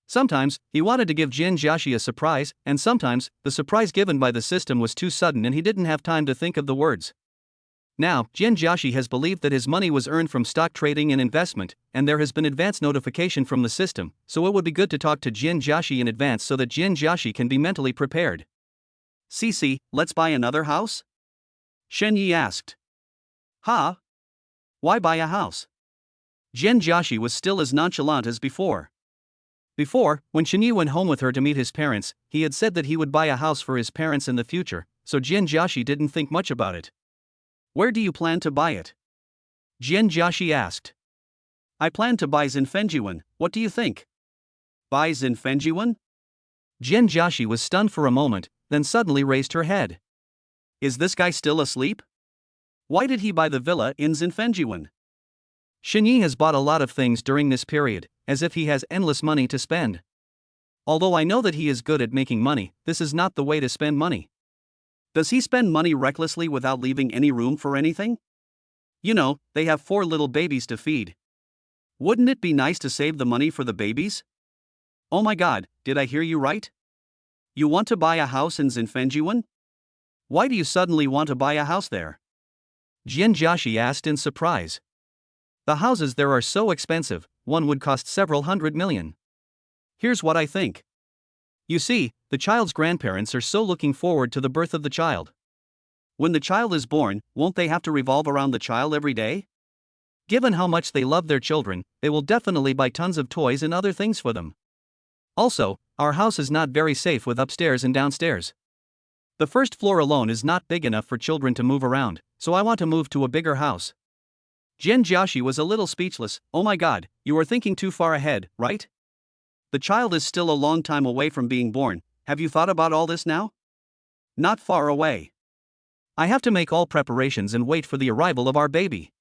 Sometimes, he wanted to give Jian Jiaxi a surprise, and sometimes, the surprise given by the system was too sudden and he didn't have time to think of the words. Now, Jian Jiaxi has believed that his money was earned from stock trading and investment, and there has been advance notification from the system, so it would be good to talk to Jian Jiaxi in advance so that Jian Jiaxi can be mentally prepared. "Cici, let's buy another house?" Shen Yi asked. "Huh? Why buy a house?" Jian Jiaxi was still as nonchalant as before. Before, when Shen Yi went home with her to meet his parents, he had said that he would buy a house for his parents in the future, so Jian Jiaxi didn't think much about it. "Where do you plan to buy it?" Jian Jiaxi asked. "I plan to buy Zinfenjuan, what do you think?" "Buy Zinfenjuan?" Jian Jiaxi was stunned for a moment, then suddenly raised her head. "Is this guy still asleep? Why did he buy the villa in Zinfenjuan?" Shen Yi has bought a lot of things during this period, as if he has endless money to spend. Although I know that he is good at making money, this is not the way to spend money. Does he spend money recklessly without leaving any room for anything? You know, they have 4 little babies to feed. Wouldn't it be nice to save the money for the babies? Oh my god, did I hear you right? You want to buy a house in Zinfenjuan? Why do you suddenly want to buy a house there? Jian Jiaxi asked in surprise. The houses there are so expensive, one would cost several hundred million. Here's what I think. You see, the child's grandparents are so looking forward to the birth of the child. When the child is born, won't they have to revolve around the child every day? Given how much they love their children, they will definitely buy tons of toys and other things for them. Also, our house is not very safe with upstairs and downstairs. The first floor alone is not big enough for children to move around, so I want to move to a bigger house. Jian Jiaxi was a little speechless. Oh my god, you are thinking too far ahead, right? The child is still a long time away from being born. Have you thought about all this now? Not far away. I have to make all preparations and wait for the arrival of our baby.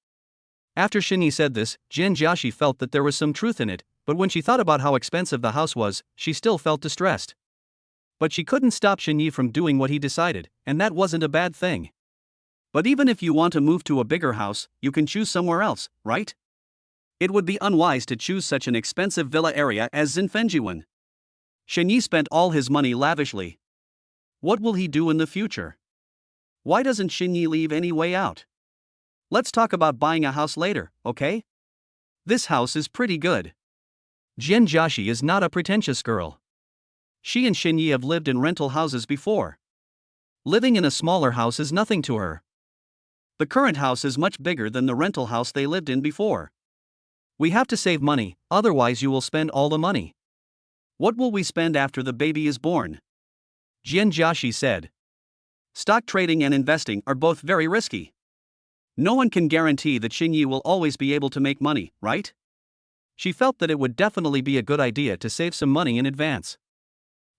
After Shen Yi said this, Jian Jiaxi felt that there was some truth in it, but when she thought about how expensive the house was, she still felt distressed. But she couldn't stop Shen Yi from doing what he decided, and that wasn't a bad thing. But even if you want to move to a bigger house, you can choose somewhere else, right? It would be unwise to choose such an expensive villa area as Zinfenjuan. Shen Yi spent all his money lavishly. What will he do in the future? Why doesn't Shen Yi leave any way out? Let's talk about buying a house later, okay? This house is pretty good. Jian Jiaxi is not a pretentious girl. She and Shen Yi have lived in rental houses before. Living in a smaller house is nothing to her. The current house is much bigger than the rental house they lived in before. We have to save money, otherwise you will spend all the money. What will we spend after the baby is born? Jian Jiaxi said. Stock trading and investing are both very risky. No one can guarantee that Shen Yi will always be able to make money, right? She felt that it would definitely be a good idea to save some money in advance.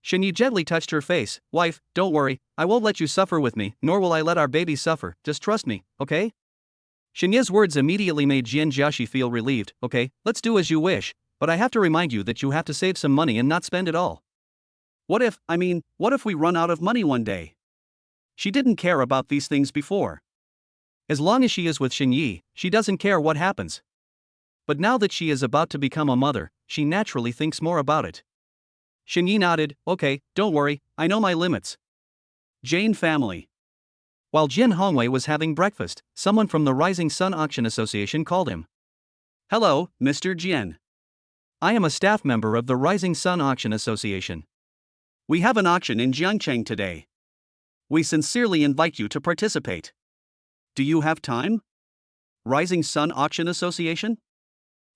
Shen Yi gently touched her face. Wife, don't worry, I won't let you suffer with me, nor will I let our baby suffer, just trust me, okay? Shen Yi's words immediately made Jian Jiaxi feel relieved. Okay, let's do as you wish, but I have to remind you that you have to save some money and not spend it all. What if we run out of money one day? She didn't care about these things before. As long as she is with Shen Yi, she doesn't care what happens. But now that she is about to become a mother, she naturally thinks more about it. Shen Yi nodded. Okay, don't worry, I know my limits. Jane family. While Jin Hongwei was having breakfast, someone from the Rising Sun Auction Association called him. Hello, Mr. Jian. I am a staff member of the Rising Sun Auction Association. We have an auction in Jiangcheng today. We sincerely invite you to participate. Do you have time? Rising Sun Auction Association?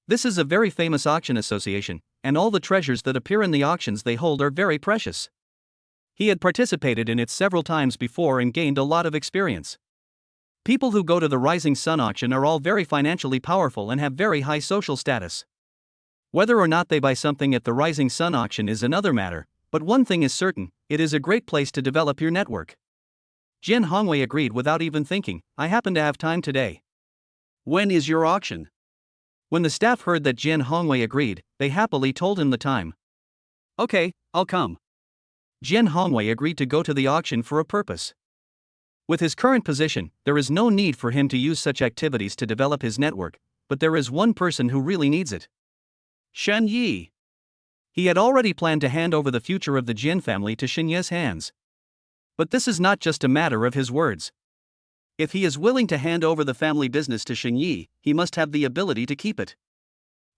This is a very famous auction association, and all the treasures that appear in the auctions they hold are very precious. He had participated in it several times before and gained a lot of experience. People who go to the Rising Sun auction are all very financially powerful and have very high social status. Whether or not they buy something at the Rising Sun auction is another matter, but one thing is certain, it is a great place to develop your network. Jin Hongwei agreed without even thinking, I happen to have time today. When is your auction? When the staff heard that Jin Hongwei agreed, they happily told him the time. Okay, I'll come. Jin Hongwei agreed to go to the auction for a purpose. With his current position, there is no need for him to use such activities to develop his network, but there is one person who really needs it. Shen Yi. He had already planned to hand over the future of the Jin family to Shen Yi's hands. But this is not just a matter of his words. If he is willing to hand over the family business to Shen Yi, he must have the ability to keep it.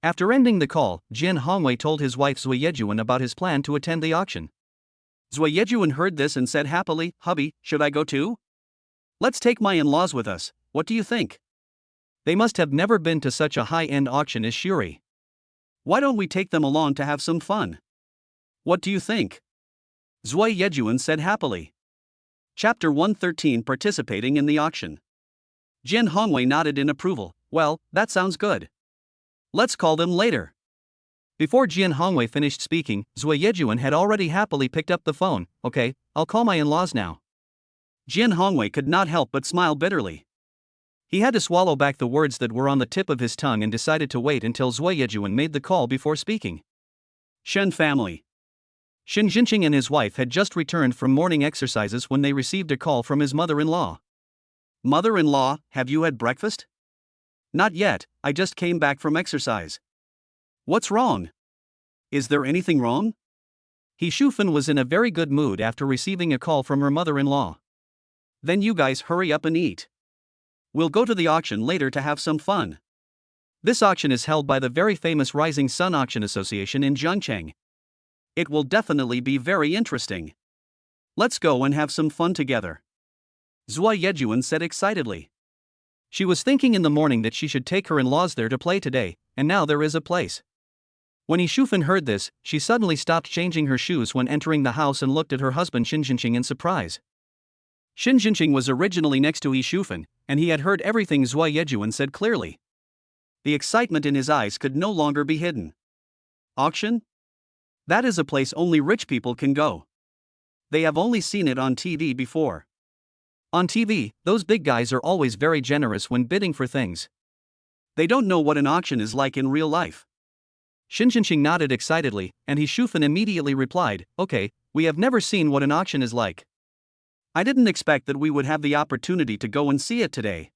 After ending the call, Jin Hongwei told his wife Zui Yejuan about his plan to attend the auction. Zui Yejuan heard this and said happily, Hubby, should I go too? Let's take my in-laws with us, what do you think? They must have never been to such a high-end auction as Shuri. Why don't we take them along to have some fun? What do you think? Zui Yejuan said happily. Chapter 113 Participating in the Auction. Jin Hongwei nodded in approval. Well, that sounds good. Let's call them later. Before Jin Hongwei finished speaking, Zui Yejuan had already happily picked up the phone. Okay, I'll call my in-laws now. Jin Hongwei could not help but smile bitterly. He had to swallow back the words that were on the tip of his tongue and decided to wait until Zui Yejuan made the call before speaking. Shen family. Shen Jinqing and his wife had just returned from morning exercises when they received a call from his mother-in-law. Mother-in-law, have you had breakfast? Not yet, I just came back from exercise. What's wrong? Is there anything wrong? He Shufan was in a very good mood after receiving a call from her mother-in-law. Then you guys hurry up and eat. We'll go to the auction later to have some fun. This auction is held by the very famous Rising Sun Auction Association in Zhangcheng. It will definitely be very interesting. Let's go and have some fun together. Zui Yejuan said excitedly. She was thinking in the morning that she should take her in-laws there to play today, and now there is a place. When Yi Shufan heard this, she suddenly stopped changing her shoes when entering the house and looked at her husband Shin Jinqing in surprise. Shin Jinqing was originally next to Yi Shufan, and he had heard everything Zui Yejuan said clearly. The excitement in his eyes could no longer be hidden. Auction? That is a place only rich people can go. They have only seen it on TV before. On TV, those big guys are always very generous when bidding for things. They don't know what an auction is like in real life. Shin Jinqing nodded excitedly, and Yi Shufan immediately replied, Okay, we have never seen what an auction is like. I didn't expect that we would have the opportunity to go and see it today.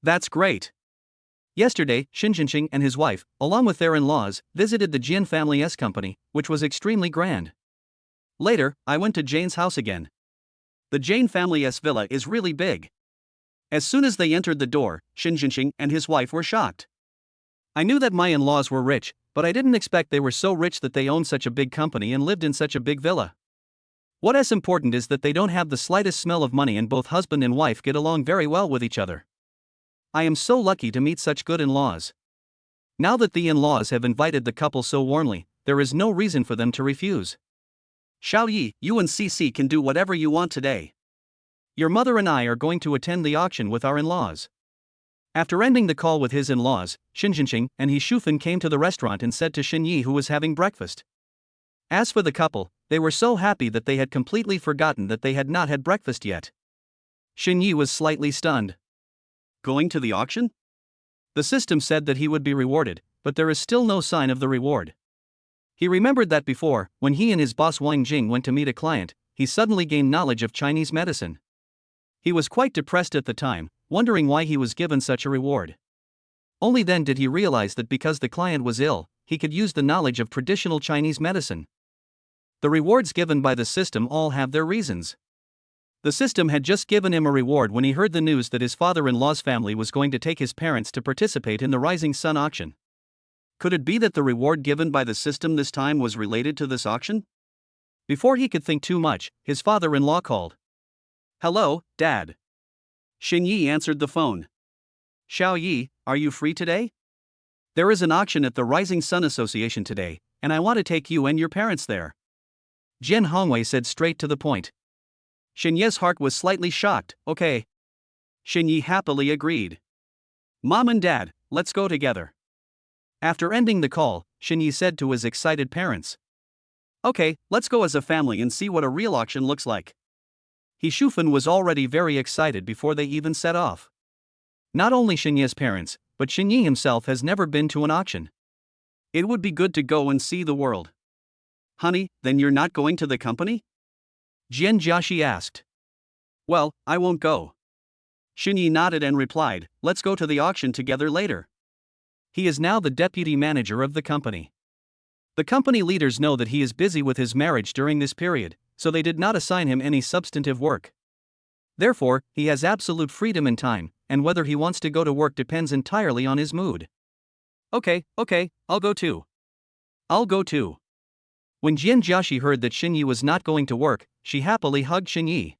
That's great. Yesterday, Shin Jinqing and his wife, along with their in-laws, visited the Jin family's company, which was extremely grand. Later, I went to Jane's house again. The Jane family's villa is really big. As soon as they entered the door, Shin Jinqing and his wife were shocked. I knew that my in-laws were rich, but I didn't expect they were so rich that they owned such a big company and lived in such a big villa. What is important is that they don't have the slightest smell of money and both husband and wife get along very well with each other. I am so lucky to meet such good in-laws. Now that the in-laws have invited the couple so warmly, there is no reason for them to refuse. Xiao Yi, you and CC can do whatever you want today. Your mother and I are going to attend the auction with our in-laws. After ending the call with his in-laws, Shin Jinqing and Yi Shufan came to the restaurant and said to Shen Yi, who was having breakfast. As for the couple, they were so happy that they had completely forgotten that they had not had breakfast yet. Shen Yi was slightly stunned. Going to the auction? The system said that he would be rewarded, but there is still no sign of the reward. He remembered that before, when he and his boss Wang Jing went to meet a client, he suddenly gained knowledge of Chinese medicine. He was quite depressed at the time, wondering why he was given such a reward. Only then did he realize that because the client was ill, he could use the knowledge of traditional Chinese medicine. The rewards given by the system all have their reasons. The system had just given him a reward when he heard the news that his father-in-law's family was going to take his parents to participate in the Rising Sun auction. Could it be that the reward given by the system this time was related to this auction? Before he could think too much, his father-in-law called. Hello, Dad. Shen Yi answered the phone. Xiao Yi, are you free today? There is an auction at the Rising Sun Association today, and I want to take you and your parents there. Jin Hongwei said straight to the point. Shen Yi's heart was slightly shocked. Okay. Shen Yi happily agreed. Mom and Dad, let's go together. After ending the call, Shen Yi said to his excited parents. Okay, let's go as a family and see what a real auction looks like. He Shufan was already very excited before they even set off. Not only Xinye's parents, but Xinye himself has never been to an auction. It would be good to go and see the world. Honey, then you're not going to the company? Jian Jiaxi asked. Well, I won't go. Xinye nodded and replied, let's go to the auction together later. He is now the deputy manager of the company. The company leaders know that he is busy with his marriage during this period, so they did not assign him any substantive work. Therefore, he has absolute freedom in time, and whether he wants to go to work depends entirely on his mood. Okay, I'll go too. I'll go too. When Jian Jiaxi heard that Xinye was not going to work, she happily hugged Xinye.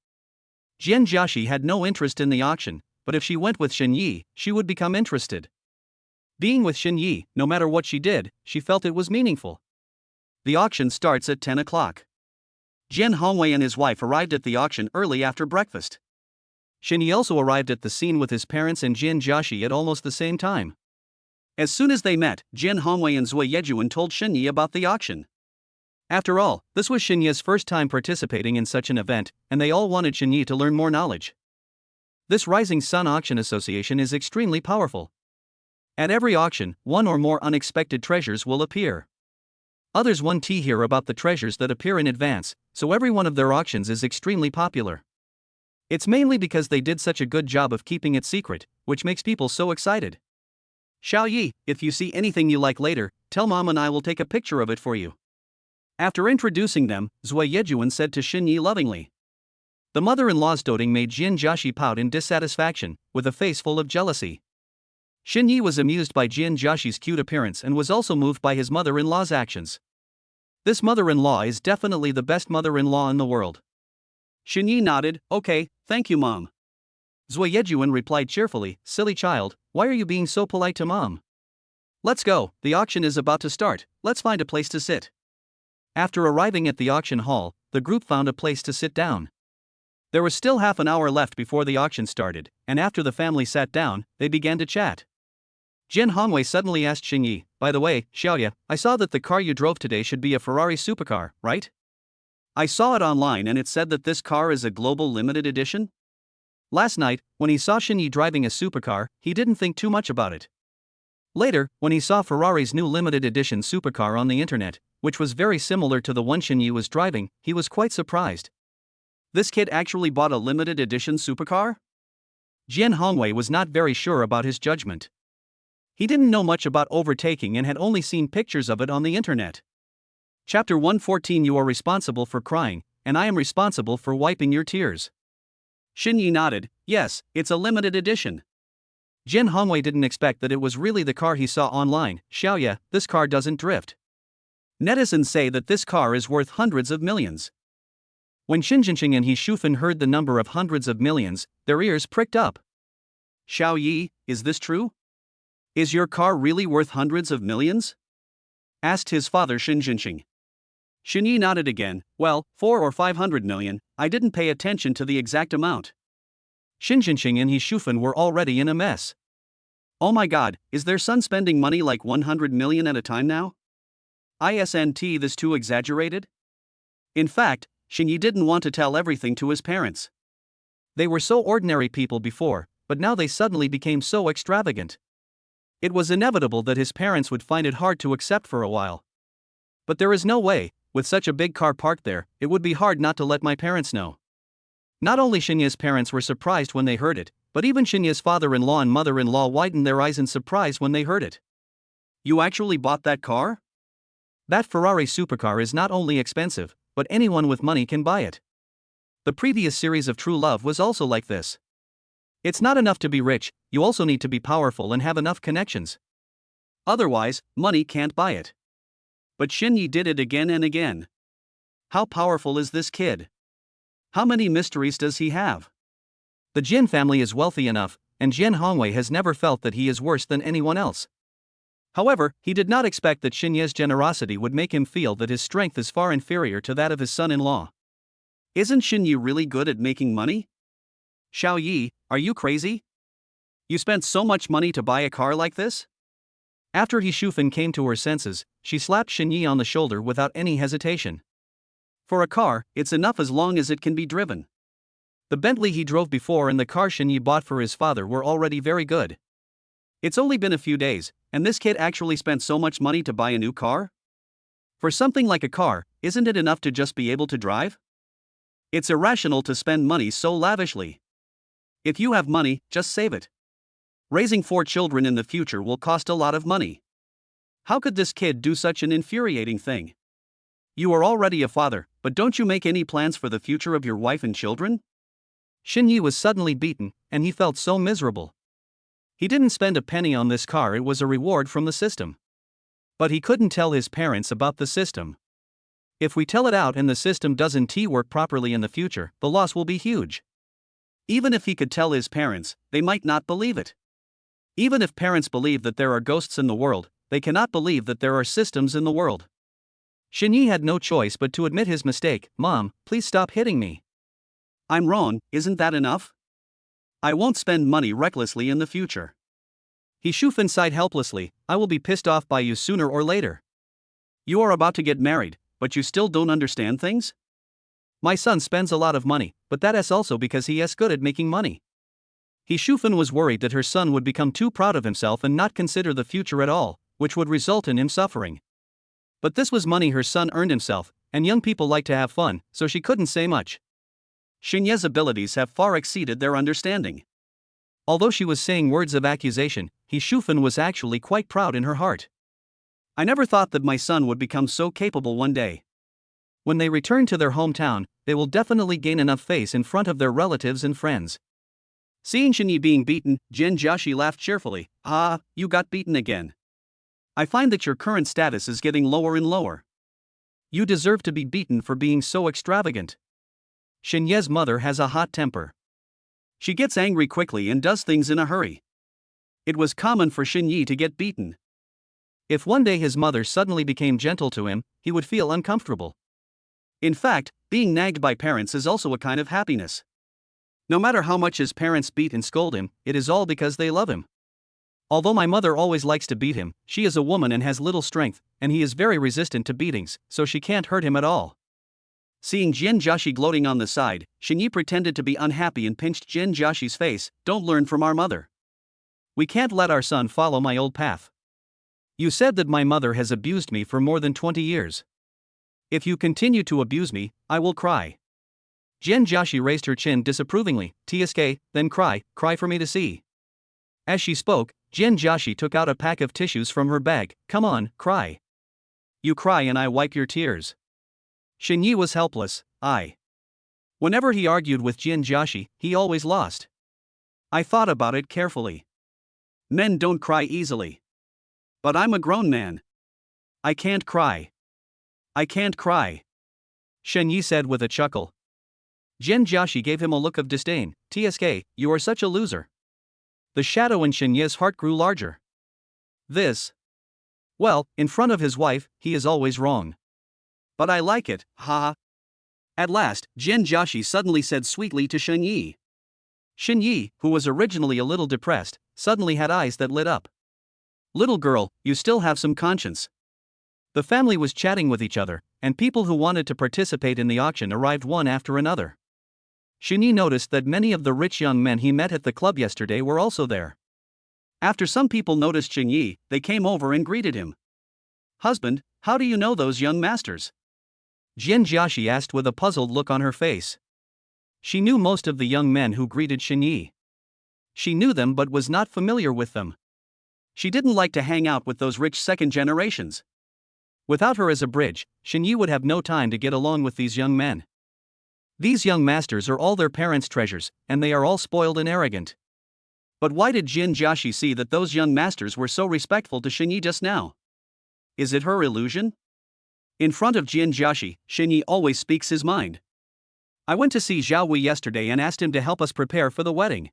Jian Jiaxi had no interest in the auction, but if she went with Xinye, she would become interested. Being with Xinye, no matter what she did, she felt it was meaningful. The auction starts at 10 o'clock. Jian Hongwei and his wife arrived at the auction early after breakfast. Xinye also arrived at the scene with his parents and Jian Jiaxi at almost the same time. As soon as they met, Jian Hongwei and Zui Yejuan told Xinye about the auction. After all, this was Xinye's first time participating in such an event, and they all wanted Xinye to learn more knowledge. This Rising Sun Auction Association is extremely powerful. At every auction, one or more unexpected treasures will appear. Others want to hear about the treasures that appear in advance, so every one of their auctions is extremely popular. It's mainly because they did such a good job of keeping it secret, which makes people so excited. Xiao Yi, if you see anything you like later, tell Mom and I will take a picture of it for you. After introducing them, Zui Yejuan said to Xinye lovingly. The mother-in-law's doting made Jian Jiaxi pout in dissatisfaction, with a face full of jealousy. Xinye was amused by Jian Jiaxi's cute appearance and was also moved by his mother-in-law's actions. This mother-in-law is definitely the best mother-in-law in the world. Xinye nodded, okay, thank you Mom. Zui Yejuan replied cheerfully, silly child, why are you being so polite to Mom? Let's go, the auction is about to start, let's find a place to sit. After arriving at the auction hall, the group found a place to sit down. There was still half an hour left before the auction started, and after the family sat down, they began to chat. Jian Hongwei suddenly asked Xinye, by the way, Xiaoya, I saw that the car you drove today should be a Ferrari supercar, right? I saw it online and it said that this car is a global limited edition? Last night, when he saw Xinye driving a supercar, he didn't think too much about it. Later, when he saw Ferrari's new limited edition supercar on the internet, which was very similar to the one Xinye was driving, he was quite surprised. This kid actually bought a limited edition supercar? Jian Hongwei was not very sure about his judgment. He didn't know much about overtaking and had only seen pictures of it on the internet. Chapter 114 You are responsible for crying, and I am responsible for wiping your tears. Xinye nodded, yes, it's a limited edition. Jian Hongwei didn't expect that it was really the car he saw online. Xiaoya, this car doesn't drift. Netizens say that this car is worth hundreds of millions. When Xinjianqing and He Shufan heard the number of hundreds of millions, their ears pricked up. Xiao Yi, is this true? Is your car really worth hundreds of millions? Asked his father Xinjianqing. Xinye nodded again, well, 400 or 500 million, I didn't pay attention to the exact amount. Xinjianqing and He Shufan were already in a mess. Oh my god, is their son spending money like 100 million at a time now? Isn't this too exaggerated? In fact, Xinye didn't want to tell everything to his parents. They were so ordinary people before, but now they suddenly became so extravagant. It was inevitable that his parents would find it hard to accept for a while. But there is no way, with such a big car parked there, it would be hard not to let my parents know. Not only Xinye's parents were surprised when they heard it, but even Xinye's father-in-law and mother-in-law widened their eyes in surprise when they heard it. You actually bought that car? That Ferrari supercar is not only expensive, but anyone with money can buy it. The previous series of True Love was also like this. It's not enough to be rich, you also need to be powerful and have enough connections. Otherwise, money can't buy it. But Xinye did it again and again. How powerful is this kid? How many mysteries does he have? The Jin family is wealthy enough, and Jian Hongwei has never felt that he is worse than anyone else. However, he did not expect that Xinye's generosity would make him feel that his strength is far inferior to that of his son-in-law. Isn't Xinye really good at making money? Xiao Yi, are you crazy? You spent so much money to buy a car like this? After He Shufan came to her senses, she slapped Xinye on the shoulder without any hesitation. For a car, it's enough as long as it can be driven. The Bentley he drove before and the car Shenyi bought for his father were already very good. It's only been a few days, and this kid actually spent so much money to buy a new car? For something like a car, isn't it enough to just be able to drive? It's irrational to spend money so lavishly. If you have money, just save it. Raising 4 children in the future will cost a lot of money. How could this kid do such an infuriating thing? You are already a father, but don't you make any plans for the future of your wife and children? Shenyi was suddenly beaten, and he felt so miserable. He didn't spend a penny on this car, it was a reward from the system. But he couldn't tell his parents about the system. If we tell it out and the system doesn't work properly in the future, the loss will be huge. Even if he could tell his parents, they might not believe it. Even if parents believe that there are ghosts in the world, they cannot believe that there are systems in the world. Shenyi had no choice but to admit his mistake. Mom, please stop hitting me. I'm wrong, isn't that enough? I won't spend money recklessly in the future. He Shufan sighed helplessly. I will be pissed off by you sooner or later. You are about to get married, but you still don't understand things? My son spends a lot of money, but that is also because he is good at making money. He Shufan was worried that her son would become too proud of himself and not consider the future at all, which would result in him suffering. But this was money her son earned himself, and young people like to have fun, so she couldn't say much. Shenyi's abilities have far exceeded their understanding. Although she was saying words of accusation, he Shufan was actually quite proud in her heart. I never thought that my son would become so capable one day. When they return to their hometown, they will definitely gain enough face in front of their relatives and friends. Seeing Shenyi being beaten, Jin Jiaxi laughed cheerfully. Ah, you got beaten again. I find that your current status is getting lower and lower. You deserve to be beaten for being so extravagant. Shenyi's mother has a hot temper. She gets angry quickly and does things in a hurry. It was common for Shenyi to get beaten. If one day his mother suddenly became gentle to him, he would feel uncomfortable. In fact, being nagged by parents is also a kind of happiness. No matter how much his parents beat and scold him, it is all because they love him. Although my mother always likes to beat him, she is a woman and has little strength, and he is very resistant to beatings, so she can't hurt him at all. Seeing Jin Jiaxi gloating on the side, Shenyi pretended to be unhappy and pinched Jin Jiaxi's face. Don't learn from our mother. We can't let our son follow my old path. You said that my mother has abused me for more than 20 years. If you continue to abuse me, I will cry. Jin Jiaxi raised her chin disapprovingly. Tsk, then cry for me to see. As she spoke, Jin Jiaxi took out a pack of tissues from her bag. Come on, cry. You cry and I wipe your tears. Shenyi was helpless. Whenever he argued with Jin Jiaxi, he always lost. I thought about it carefully. Men don't cry easily. But I'm a grown man. I can't cry. I can't cry. Shenyi said with a chuckle. Jin Jiaxi gave him a look of disdain. Tsk, you are such a loser. The shadow in Shenyi's heart grew larger. Well, in front of his wife, he is always wrong. But I like it, haha. At last, Jin Jiaxi suddenly said sweetly to Shenyi. Shenyi, who was originally a little depressed, suddenly had eyes that lit up. Little girl, you still have some conscience. The family was chatting with each other, and people who wanted to participate in the auction arrived one after another. Shenyi noticed that many of the rich young men he met at the club yesterday were also there. After some people noticed Shenyi, they came over and greeted him. Husband, how do you know those young masters? Jin Jiaxi asked with a puzzled look on her face. She knew most of the young men who greeted Shenyi. She knew them but was not familiar with them. She didn't like to hang out with those rich second generations. Without her as a bridge, Shenyi would have no time to get along with these young men. These young masters are all their parents' treasures, and they are all spoiled and arrogant. But why did Jin Jiaxi see that those young masters were so respectful to Shenyi just now? Is it her illusion? In front of Jin Jiaxi, Shenyi always speaks his mind. I went to see Zhao Wei yesterday and asked him to help us prepare for the wedding.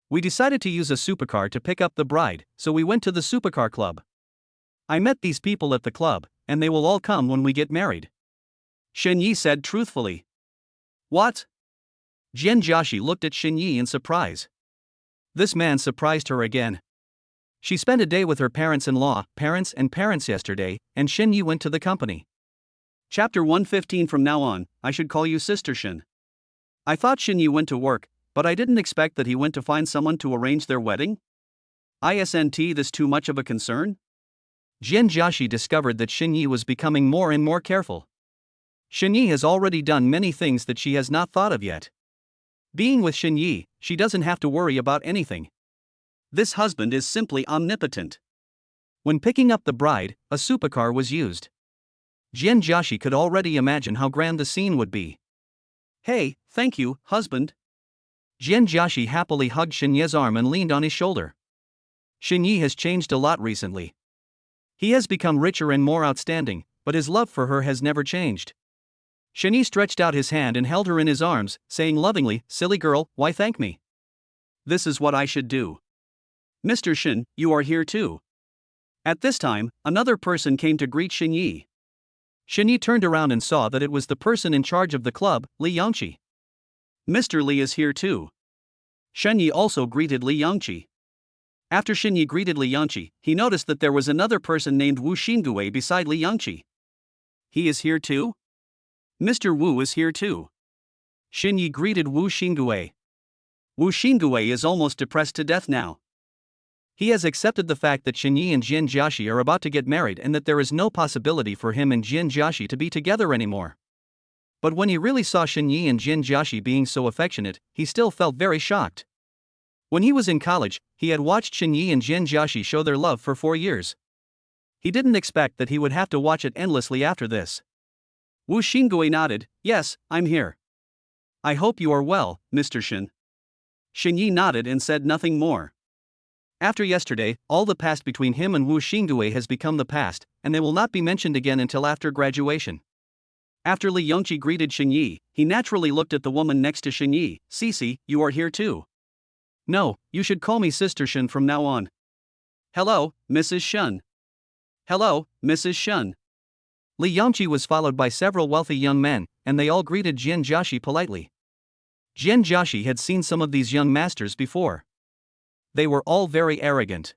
We decided to use a supercar to pick up the bride, so we went to the supercar club. I met these people at the club, and they will all come when we get married. Shenyi said truthfully. What? Jin Jiaxi looked at Shenyi in surprise. This man surprised her again. She spent a day with her parents-in-law, parents and parents yesterday, and Shenyi went to the company. Chapter 115. From now on, I should call you Sister Shen. I thought Xinyi went to work, but I didn't expect that he went to find someone to arrange their wedding? Isn't this too much of a concern? Jian Jiaxi discovered that Xinyi was becoming more and more careful. Xinyi has already done many things that she has not thought of yet. Being with Xinyi, she doesn't have to worry about anything. This husband is simply omnipotent. When picking up the bride, a supercar was used. Jian Jiaxi could already imagine how grand the scene would be. Hey, thank you, husband. Jian Jiaxi happily hugged Xinyi's arm and leaned on his shoulder. Xinyi has changed a lot recently. He has become richer and more outstanding, but his love for her has never changed. Xinyi stretched out his hand and held her in his arms, saying lovingly, "Silly girl, why thank me? This is what I should do. Mr. Shen, you are here too." At this time, another person came to greet Xinyi. Xinyi turned around and saw that it was the person in charge of the club, Li Yangqi. "Mr. Li is here too." Xinyi also greeted Li Yangqi. After Xinyi greeted Li Yangqi, he noticed that there was another person named Wu Xingui beside Li Yangqi. "He is here too?" "Mr. Wu is here too." Xinyi greeted Wu Xingui. Wu Xingui is almost depressed to death now. He has accepted the fact that Xinyi and Jian Jiaxi are about to get married and that there is no possibility for him and Jian Jiaxi to be together anymore. But when he really saw Xinyi and Jian Jiaxi being so affectionate, he still felt very shocked. When he was in college, he had watched Xinyi and Jian Jiaxi show their love for 4 years. He didn't expect that he would have to watch it endlessly after this. Wu Xingui nodded. "Yes, I'm here. I hope you are well, Mr. Shen." Xinyi nodded and said nothing more. After yesterday, all the past between him and Wu Xingui has become the past, and they will not be mentioned again until after graduation. After Li Yangqi greeted Xinyi, he naturally looked at the woman next to Xinyi. "Cici, you are here too." "No, you should call me Sister Shen from now on." "Hello, Mrs. Shen." "Hello, Mrs. Shen." Li Yangqi was followed by several wealthy young men, and they all greeted Jian Jiaxi politely. Jian Jiaxi had seen some of these young masters before. They were all very arrogant.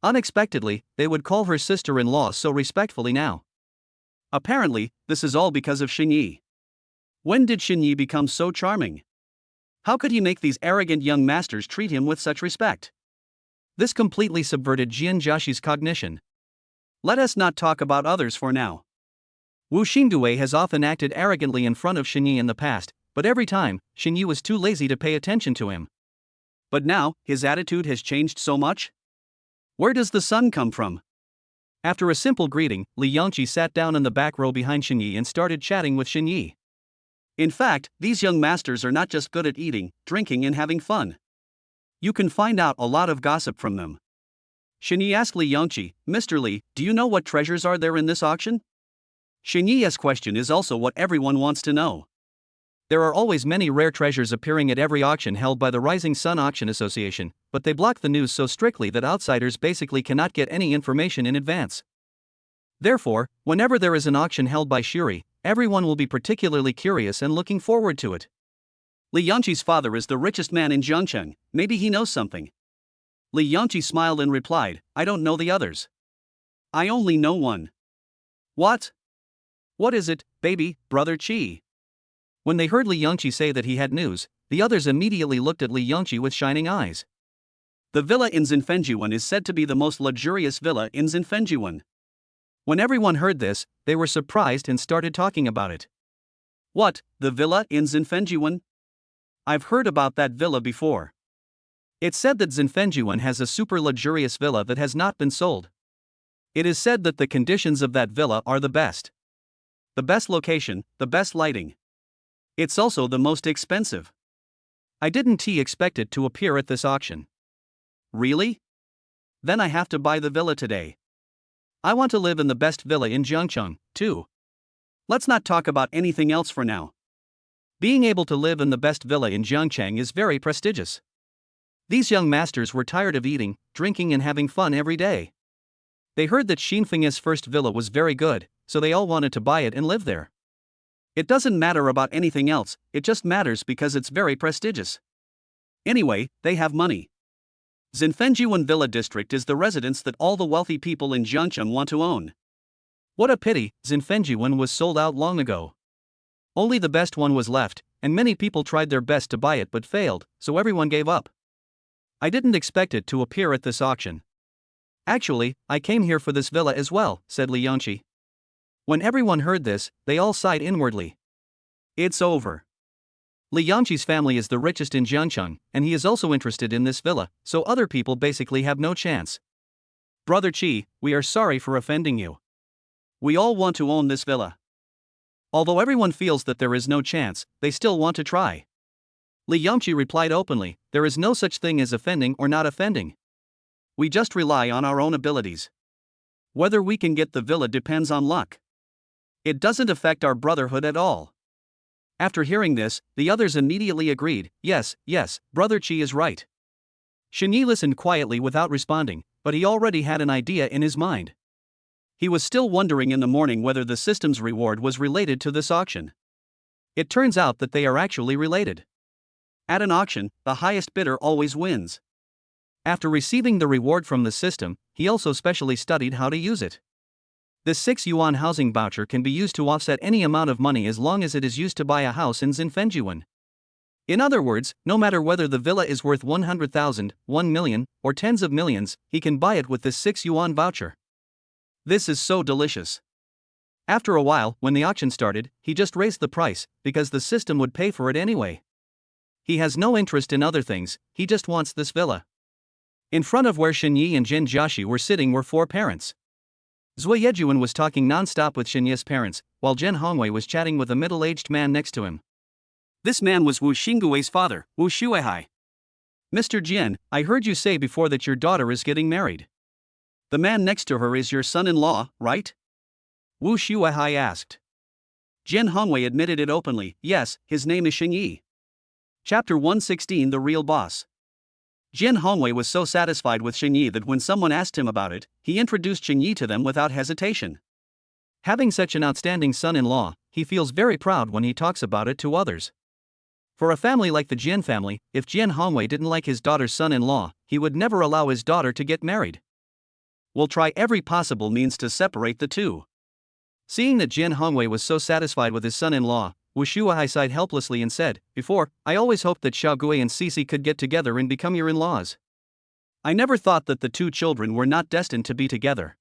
Unexpectedly, they would call her sister-in-law so respectfully now. Apparently, this is all because of Xinyi. When did Xinyi become so charming? How could he make these arrogant young masters treat him with such respect? This completely subverted Jian Jiaxi's cognition. Let us not talk about others for now. Wu Xingui has often acted arrogantly in front of Xinyi in the past, but every time, Xinyi was too lazy to pay attention to him. But now, his attitude has changed so much? Where does the sun come from? After a simple greeting, Li Yangqi sat down in the back row behind Xinyi and started chatting with Xinyi. In fact, these young masters are not just good at eating, drinking and having fun. You can find out a lot of gossip from them. Xinyi asked Li Yangqi, "Mr. Li, do you know what treasures are there in this auction?" Xinyi's question is also what everyone wants to know. There are always many rare treasures appearing at every auction held by the Rising Sun Auction Association, but they block the news so strictly that outsiders basically cannot get any information in advance. Therefore, whenever there is an auction held by Shuri, everyone will be particularly curious and looking forward to it. Li Yangqi's father is the richest man in Zhangcheng, maybe he knows something. Li Yangqi smiled and replied, "I don't know the others. I only know one." "What? What is it, baby, brother Qi?" When they heard Li Yangqi say that he had news, the others immediately looked at Li Yangqi with shining eyes. The villa in Zinfenjuan is said to be the most luxurious villa in Zinfenjuan. When everyone heard this, they were surprised and started talking about it. "What, the villa in Zinfenjuan? I've heard about that villa before. It's said that Zinfenjuan has a super luxurious villa that has not been sold. It is said that the conditions of that villa are the best. The best location, the best lighting. It's also the most expensive. I didn't expect it to appear at this auction." "Really? Then I have to buy the villa today. I want to live in the best villa in Zhangcheng, too. Let's not talk about anything else for now. Being able to live in the best villa in Zhangcheng is very prestigious." These young masters were tired of eating, drinking and having fun every day. They heard that Xinfeng's first villa was very good, so they all wanted to buy it and live there. It doesn't matter about anything else, it just matters because it's very prestigious. Anyway, they have money. Zinfenjuan Villa District is the residence that all the wealthy people in Zhangcheng want to own. What a pity, Zinfenjuan was sold out long ago. Only the best one was left, and many people tried their best to buy it but failed, so everyone gave up. I didn't expect it to appear at this auction. Actually, I came here for this villa as well, said Lianqi. When everyone heard this, they all sighed inwardly. It's over. Lianqi's family is the richest in Jiangcheng, and he is also interested in this villa, so other people basically have no chance. Brother Qi, we are sorry for offending you. We all want to own this villa. Although everyone feels that there is no chance, they still want to try. Lianqi replied openly, there is no such thing as offending or not offending. We just rely on our own abilities. Whether we can get the villa depends on luck. It doesn't affect our brotherhood at all. After hearing this, the others immediately agreed, yes, Brother Qi is right. Shenyi listened quietly without responding, but he already had an idea in his mind. He was still wondering in the morning whether the system's reward was related to this auction. It turns out that they are actually related. At an auction, the highest bidder always wins. After receiving the reward from the system, he also specially studied how to use it. This 6 yuan housing voucher can be used to offset any amount of money as long as it is used to buy a house in Xinfenjuan. In other words, no matter whether the villa is worth 100,000, 1 million, or tens of millions, he can buy it with this 6 yuan voucher. This is so delicious. After a while, when the auction started, he just raised the price, because the system would pay for it anyway. He has no interest in other things, he just wants this villa. In front of where Shenyi and Jin Jiaxi were sitting were 4 parents. Zui Yejuan was talking non-stop with Shenyi's parents, while Zhen Hongwei was chatting with a middle-aged man next to him. This man was Wu Xingui's father, Wu Shuihai. Mr. Jian, I heard you say before that your daughter is getting married. The man next to her is your son-in-law, right? Wu Shuihai asked. Zhen Hongwei admitted it openly, yes, his name is Shenyi. Chapter 116 The Real Boss. Zhen Hongwei was so satisfied with Shenyi that when someone asked him about it, he introduced Shenyi to them without hesitation. Having such an outstanding son-in-law, he feels very proud when he talks about it to others. For a family like the Jian family, if Zhen Hongwei didn't like his daughter's son-in-law, he would never allow his daughter to get married. We'll try every possible means to separate the two. Seeing that Zhen Hongwei was so satisfied with his son-in-law, Wu Shuihai sighed helplessly and said, before, I always hoped that Xiaogui and Cici could get together and become your in-laws. I never thought that the 2 children were not destined to be together.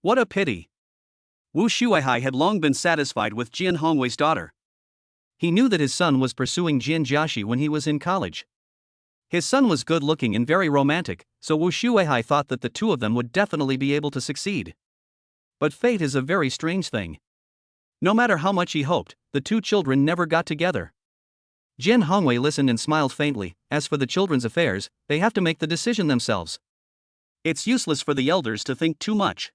What a pity. Wu Shuihai had long been satisfied with Jian Hongwei's daughter. He knew that his son was pursuing Jin Jiaxi when he was in college. His son was good-looking and very romantic, so Wu Shuihai thought that the 2 of them would definitely be able to succeed. But fate is a very strange thing. No matter how much he hoped, the 2 children never got together. Jin Hongwei listened and smiled faintly. As for the children's affairs, they have to make the decision themselves. It's useless for the elders to think too much.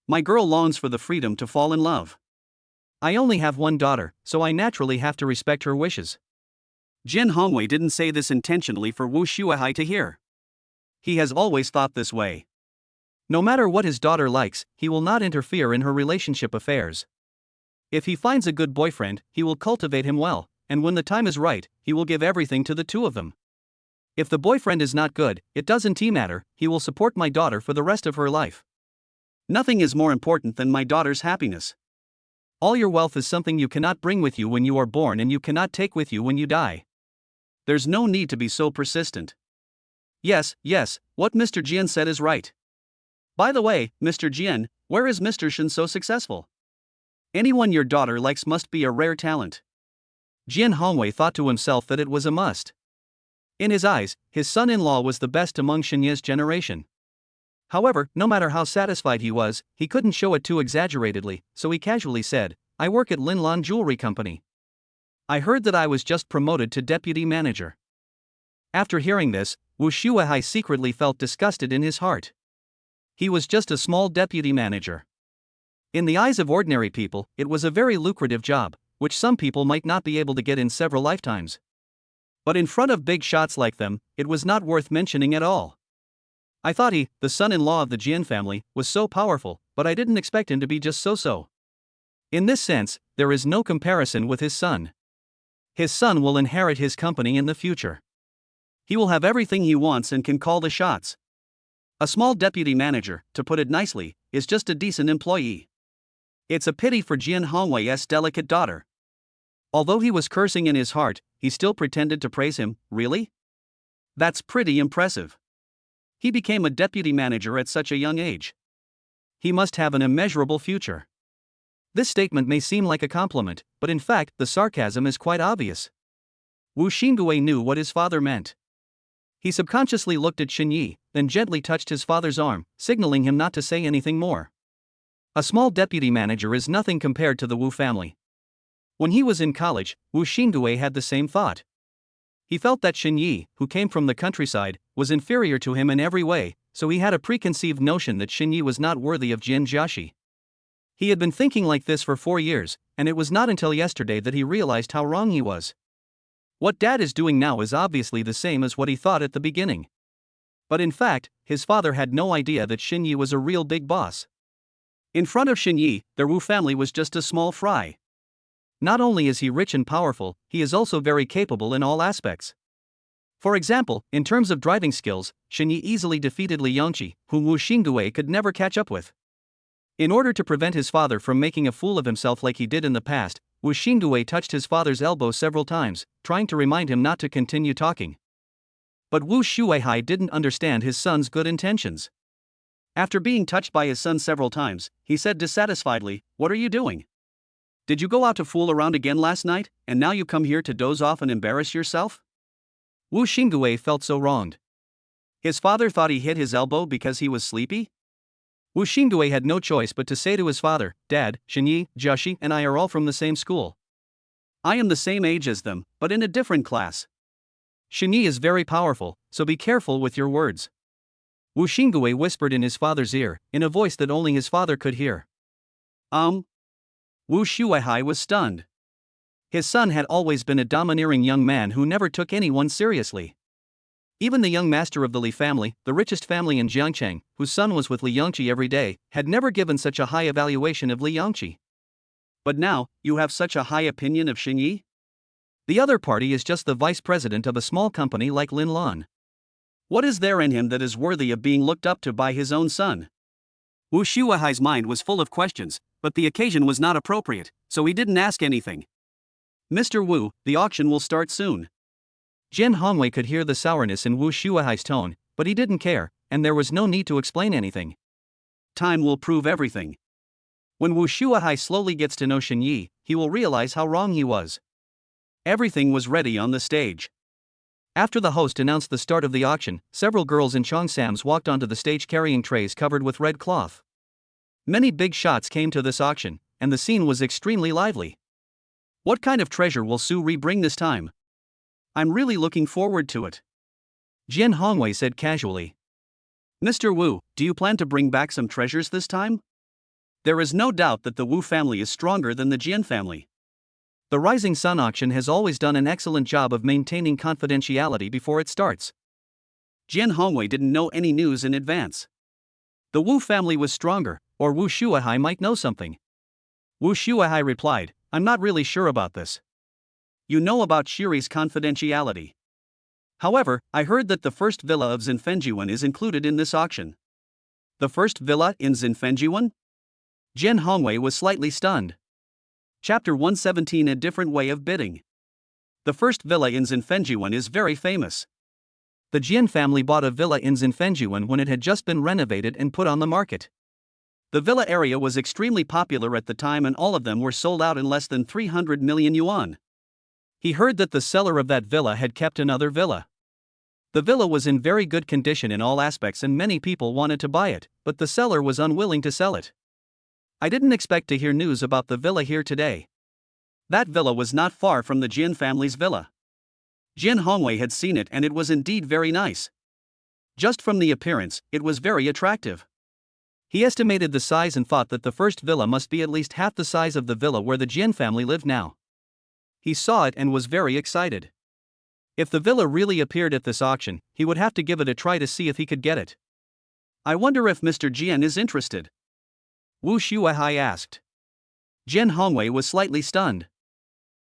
My girl longs for the freedom to fall in love. I only have one daughter, so I naturally have to respect her wishes. Jin Hongwei didn't say this intentionally for Wu Shuihai to hear. He has always thought this way. No matter what his daughter likes, he will not interfere in her relationship affairs. If he finds a good boyfriend, he will cultivate him well, and when the time is right, he will give everything to the 2 of them. If the boyfriend is not good, it doesn't matter, he will support my daughter for the rest of her life. Nothing is more important than my daughter's happiness. All your wealth is something you cannot bring with you when you are born and you cannot take with you when you die. There's no need to be so persistent. Yes, what Mr. Jian said is right. By the way, Mr. Jian, where is Mr. Shen so successful? Anyone your daughter likes must be a rare talent. Jian Hongwei thought to himself that it was a must. In his eyes, his son-in-law was the best among Shenyi's generation. However, no matter how satisfied he was, he couldn't show it too exaggeratedly, so he casually said, I work at Linlan Jewelry Company. I heard that I was just promoted to deputy manager. After hearing this, Wu Shuihai secretly felt disgusted in his heart. He was just a small deputy manager. In the eyes of ordinary people, it was a very lucrative job, which some people might not be able to get in several lifetimes. But in front of big shots like them, it was not worth mentioning at all. I thought he, the son-in-law of the Jian family, was so powerful, but I didn't expect him to be just so. In this sense, there is no comparison with his son. His son will inherit his company in the future. He will have everything he wants and can call the shots. A small deputy manager, to put it nicely, is just a decent employee. It's a pity for Jian Hongwei's delicate daughter. Although he was cursing in his heart, he still pretended to praise him. Really? That's pretty impressive. He became a deputy manager at such a young age. He must have an immeasurable future. This statement may seem like a compliment, but in fact, the sarcasm is quite obvious. Wu Xingui knew what his father meant. He subconsciously looked at Xin Yi, then gently touched his father's arm, signaling him not to say anything more. A small deputy manager is nothing compared to the Wu family. When he was in college, Wu Xingui had the same thought. He felt that Xin Yi, who came from the countryside, was inferior to him in every way, so he had a preconceived notion that Xin Yi was not worthy of Jian Jiaxi. He had been thinking like this for 4 years, and it was not until yesterday that he realized how wrong he was. What Dad is doing now is obviously the same as what he thought at the beginning. But in fact, his father had no idea that Xin Yi was a real big boss. In front of Xin Yi, their Wu family was just a small fry. Not only is he rich and powerful, he is also very capable in all aspects. For example, in terms of driving skills, Xin Yi easily defeated Li Yongqi, whom Wu Xingui could never catch up with. In order to prevent his father from making a fool of himself like he did in the past, Wu Xingui touched his father's elbow several times, trying to remind him not to continue talking. But Wu Shuihai didn't understand his son's good intentions. After being touched by his son several times, he said dissatisfiedly, "What are you doing? Did you go out to fool around again last night, and now you come here to doze off and embarrass yourself?" Wu Xingui felt so wronged. His father thought he hit his elbow because he was sleepy? Wu Xingui had no choice but to say to his father, "Dad, Xin Yi, Jiaxi, and I are all from the same school. I am the same age as them, but in a different class. Xin Yi is very powerful, so be careful with your words." Wu Xingui whispered in his father's ear, in a voice that only his father could hear. Wu Shuihai was stunned. His son had always been a domineering young man who never took anyone seriously. Even the young master of the Li family, the richest family in Jiangcheng, whose son was with Li Yongqi every day, had never given such a high evaluation of Li Yongqi. But now, you have such a high opinion of Xin Yi? The other party is just the vice president of a small company like Lin Lan. What is there in him that is worthy of being looked up to by his own son? Wu Shuihai's mind was full of questions, but the occasion was not appropriate, so he didn't ask anything. "Mr. Wu, the auction will start soon." Jian Hongwei could hear the sourness in Wu Shuihai's tone, but he didn't care, and there was no need to explain anything. Time will prove everything. When Wu Shuihai slowly gets to know Xin Yi, he will realize how wrong he was. Everything was ready on the stage. After the host announced the start of the auction, several girls in cheongsams walked onto the stage carrying trays covered with red cloth. Many big shots came to this auction, and the scene was extremely lively. What kind of treasure will Su Ri bring this time? I'm really looking forward to it. Jian Hongwei said casually. "Mr. Wu, do you plan to bring back some treasures this time? There is no doubt that the Wu family is stronger than the Jian family. The Rising Sun auction has always done an excellent job of maintaining confidentiality before it starts." Jian Hongwei didn't know any news in advance. The Wu family was stronger, or Wu Shuihai might know something. Wu Shuihai replied, "I'm not really sure about this. You know about Shiri's confidentiality. However, I heard that the first villa of Zinfengjuan is included in this auction." The first villa in Zinfengjuan? Jian Hongwei was slightly stunned. Chapter 117: A Different Way of Bidding. The first villa in Zinfengjuan is very famous. The Jian family bought a villa in Zinfengjuan when it had just been renovated and put on the market. The villa area was extremely popular at the time, and all of them were sold out in less than 300 million yuan. He heard that the seller of that villa had kept another villa. The villa was in very good condition in all aspects, and many people wanted to buy it, but the seller was unwilling to sell it. I didn't expect to hear news about the villa here today. That villa was not far from the Jian family's villa. Jian Hongwei had seen it, and it was indeed very nice. Just from the appearance, it was very attractive. He estimated the size and thought that the first villa must be at least half the size of the villa where the Jian family lived now. He saw it and was very excited. If the villa really appeared at this auction, he would have to give it a try to see if he could get it. "I wonder if Mr. Jian is interested?" Wu Shuihai asked. Jian Hongwei was slightly stunned.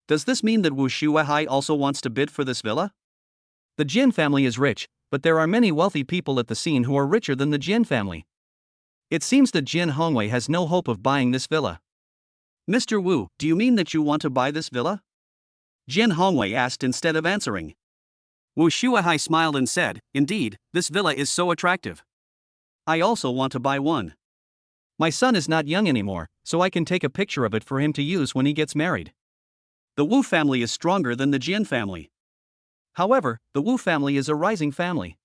Does this mean that Wu Shuihai also wants to bid for this villa? The Jian family is rich, but there are many wealthy people at the scene who are richer than the Jian family. It seems that Jian Hongwei has no hope of buying this villa. "Mr. Wu, do you mean that you want to buy this villa?" Jin Hongwei asked instead of answering. Wu Shuai smiled and said, "Indeed, this villa is so attractive. I also want to buy one. My son is not young anymore, so I can take a picture of it for him to use when he gets married." The Wu family is stronger than the Jin family. However, the Wu family is a rising family.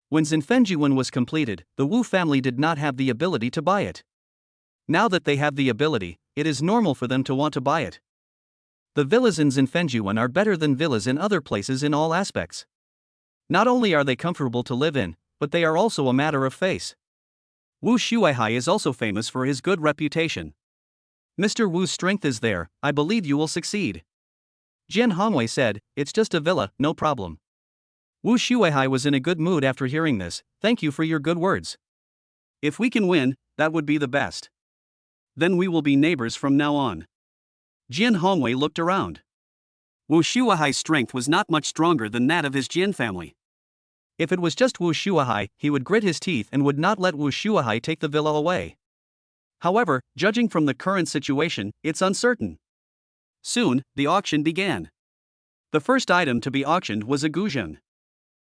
When Zinfenjuan was completed, the Wu family did not have the ability to buy it. Now that they have the ability, it is normal for them to want to buy it. The villas in Zinfenjuan are better than villas in other places in all aspects. Not only are they comfortable to live in, but they are also a matter of face. Wu Shuai is also famous for his good reputation. Mr. Wu's strength is there, I believe you will succeed. Jin Hongwei said, "It's just a villa, no problem." Wu Shuai was in a good mood after hearing this. "Thank you for your good words. If we can win, that would be the best. Then we will be neighbors from now on." Jin Hongwei looked around. Wu Shuai's strength was not much stronger than that of his Jin family. If it was just Wu Shuai, he would grit his teeth and would not let Wu Shuai take the villa away. However, judging from the current situation, it's uncertain. Soon, the auction began. The first item to be auctioned was a guzheng.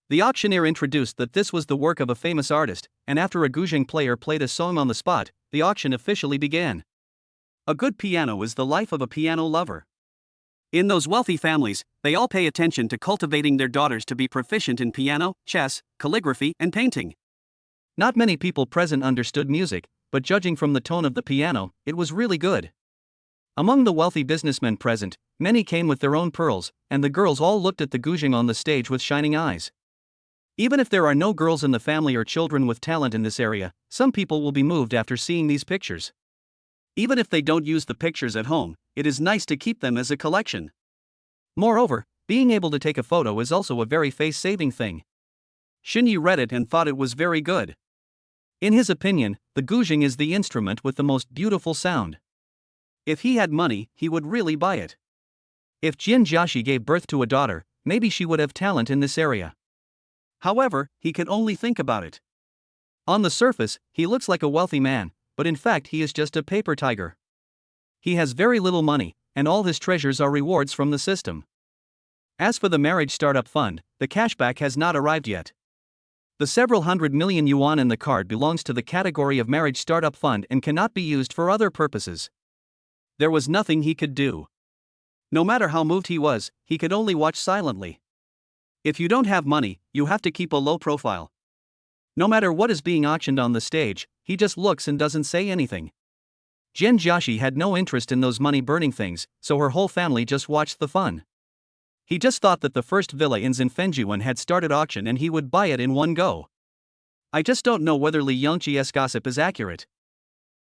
The auctioneer introduced that this was the work of a famous artist, and after a guzheng player played a song on the spot, the auction officially began. A good piano is the life of a piano lover. In those wealthy families, they all pay attention to cultivating their daughters to be proficient in piano, chess, calligraphy, and painting. Not many people present understood music, but judging from the tone of the piano, it was really good. Among the wealthy businessmen present, many came with their own pearls, and the girls all looked at the guzheng on the stage with shining eyes. Even if there are no girls in the family or children with talent in this area, some people will be moved after seeing these pictures. Even if they don't use the pictures at home, it is nice to keep them as a collection. Moreover, being able to take a photo is also a very face-saving thing. Xunyi read it and thought it was very good. In his opinion, the guzheng is the instrument with the most beautiful sound. If he had money, he would really buy it. If Jin Jiaxi gave birth to a daughter, maybe she would have talent in this area. However, he could only think about it. On the surface, he looks like a wealthy man, but in fact he is just a paper tiger. He has very little money, and all his treasures are rewards from the system. As for the marriage startup fund, the cashback has not arrived yet. The several hundred million yuan in the card belongs to the category of marriage startup fund and cannot be used for other purposes. There was nothing he could do. No matter how moved he was, he could only watch silently. If you don't have money, you have to keep a low profile. No matter what is being auctioned on the stage, he just looks and doesn't say anything. Jin Jiaxi had no interest in those money-burning things, so her whole family just watched the fun. He just thought that the first villa in Zinfenjuan had started auction and he would buy it in one go. I just don't know whether Li Yongqi's gossip is accurate.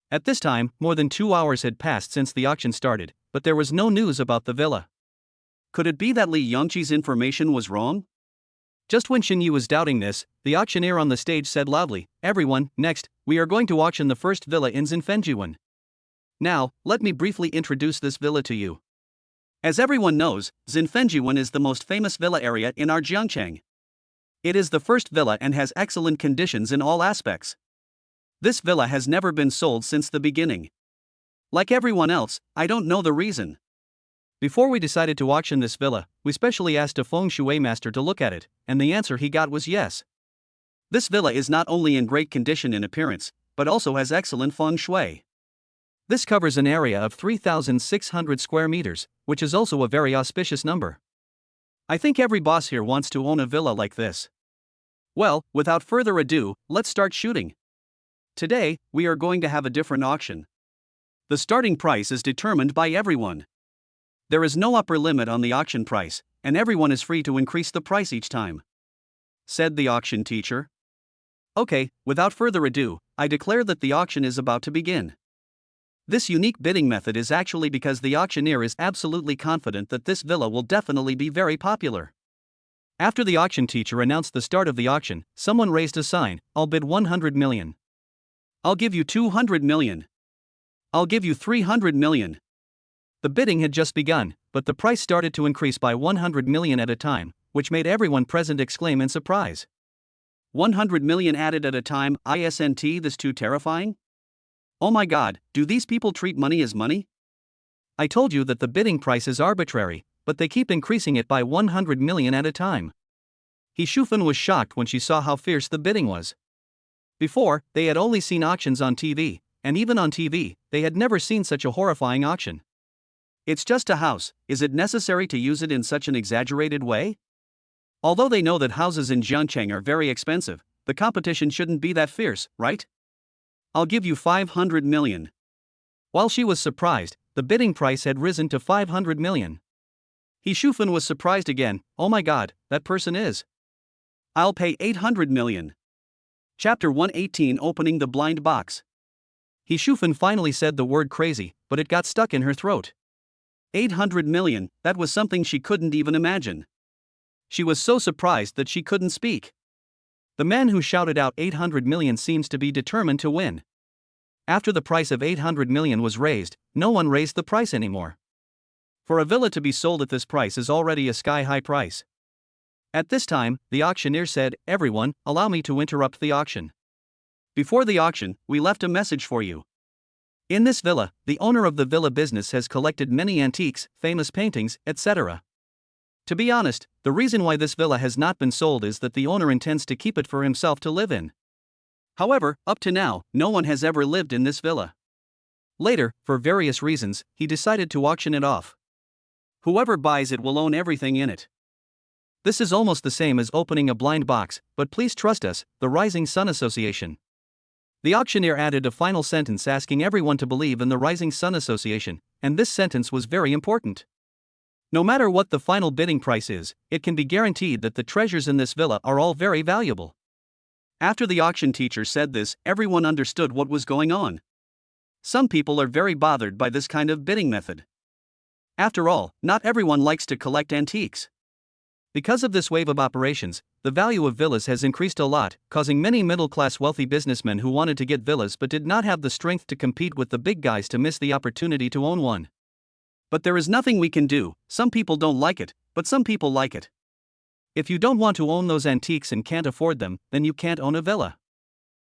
At this time, more than 2 hours had passed since the auction started, but there was no news about the villa. Could it be that Li Yongqi's information was wrong? Just when Xunyi was doubting this, the auctioneer on the stage said loudly, "Everyone, next, we are going to auction the first villa in Zinfenjuan. Now, let me briefly introduce this villa to you. As everyone knows, Zinfenjuan is the most famous villa area in our Jiangchang. It is the first villa and has excellent conditions in all aspects. This villa has never been sold since the beginning. Like everyone else, I don't know the reason. Before we decided to auction this villa, we specially asked a feng shui master to look at it, and the answer he got was yes. This villa is not only in great condition in appearance, but also has excellent feng shui. This covers an area of 3,600 square meters, which is also a very auspicious number. I think every boss here wants to own a villa like this. Well, without further ado, let's start shooting. Today, we are going to have a different auction. The starting price is determined by everyone. There is no upper limit on the auction price, and everyone is free to increase the price each time," said the auction teacher. "Okay, without further ado, I declare that the auction is about to begin." This unique bidding method is actually because the auctioneer is absolutely confident that this villa will definitely be very popular. After the auction teacher announced the start of the auction, someone raised a sign, "I'll bid 100 million. I'll give you 200 million. I'll give you 300 million. The bidding had just begun, but the price started to increase by 100 million at a time, which made everyone present exclaim in surprise. 100 million added at a time, isn't this too terrifying? Oh my god, do these people treat money as money? I told you that the bidding price is arbitrary, but they keep increasing it by 100 million at a time. He Shufan was shocked when she saw how fierce the bidding was. Before, they had only seen auctions on TV, and even on TV, they had never seen such a horrifying auction. It's just a house, is it necessary to use it in such an exaggerated way? Although they know that houses in Jang are very expensive, the competition shouldn't be that fierce, right? I'll give you 500 million. While she was surprised, the bidding price had risen to 500 million. He Shufan was surprised again. Oh my god, that person is. I'll pay 800 million. Chapter 118, Opening the Blind Box. He Shufan finally said the word crazy, but it got stuck in her throat. 800 million, that was something she couldn't even imagine. She was so surprised that she couldn't speak. The man who shouted out 800 million seems to be determined to win. After the price of 800 million was raised, no one raised the price anymore. For a villa to be sold at this price is already a sky-high price. At this time, the auctioneer said, "Everyone, allow me to interrupt the auction. Before the auction, we left a message for you. In this villa, the owner of the villa business has collected many antiques, famous paintings, etc. To be honest, the reason why this villa has not been sold is that the owner intends to keep it for himself to live in. However, up to now, no one has ever lived in this villa. Later, for various reasons, he decided to auction it off. Whoever buys it will own everything in it. This is almost the same as opening a blind box, but please trust us, the Rising Sun Association." The auctioneer added a final sentence asking everyone to believe in the Rising Sun Association, and this sentence was very important. No matter what the final bidding price is, it can be guaranteed that the treasures in this villa are all very valuable. After the auction teacher said this, everyone understood what was going on. Some people are very bothered by this kind of bidding method. After all, not everyone likes to collect antiques. Because of this wave of operations, the value of villas has increased a lot, causing many middle-class wealthy businessmen who wanted to get villas but did not have the strength to compete with the big guys to miss the opportunity to own one. But there is nothing we can do. Some people don't like it, but some people like it. If you don't want to own those antiques and can't afford them, then you can't own a villa.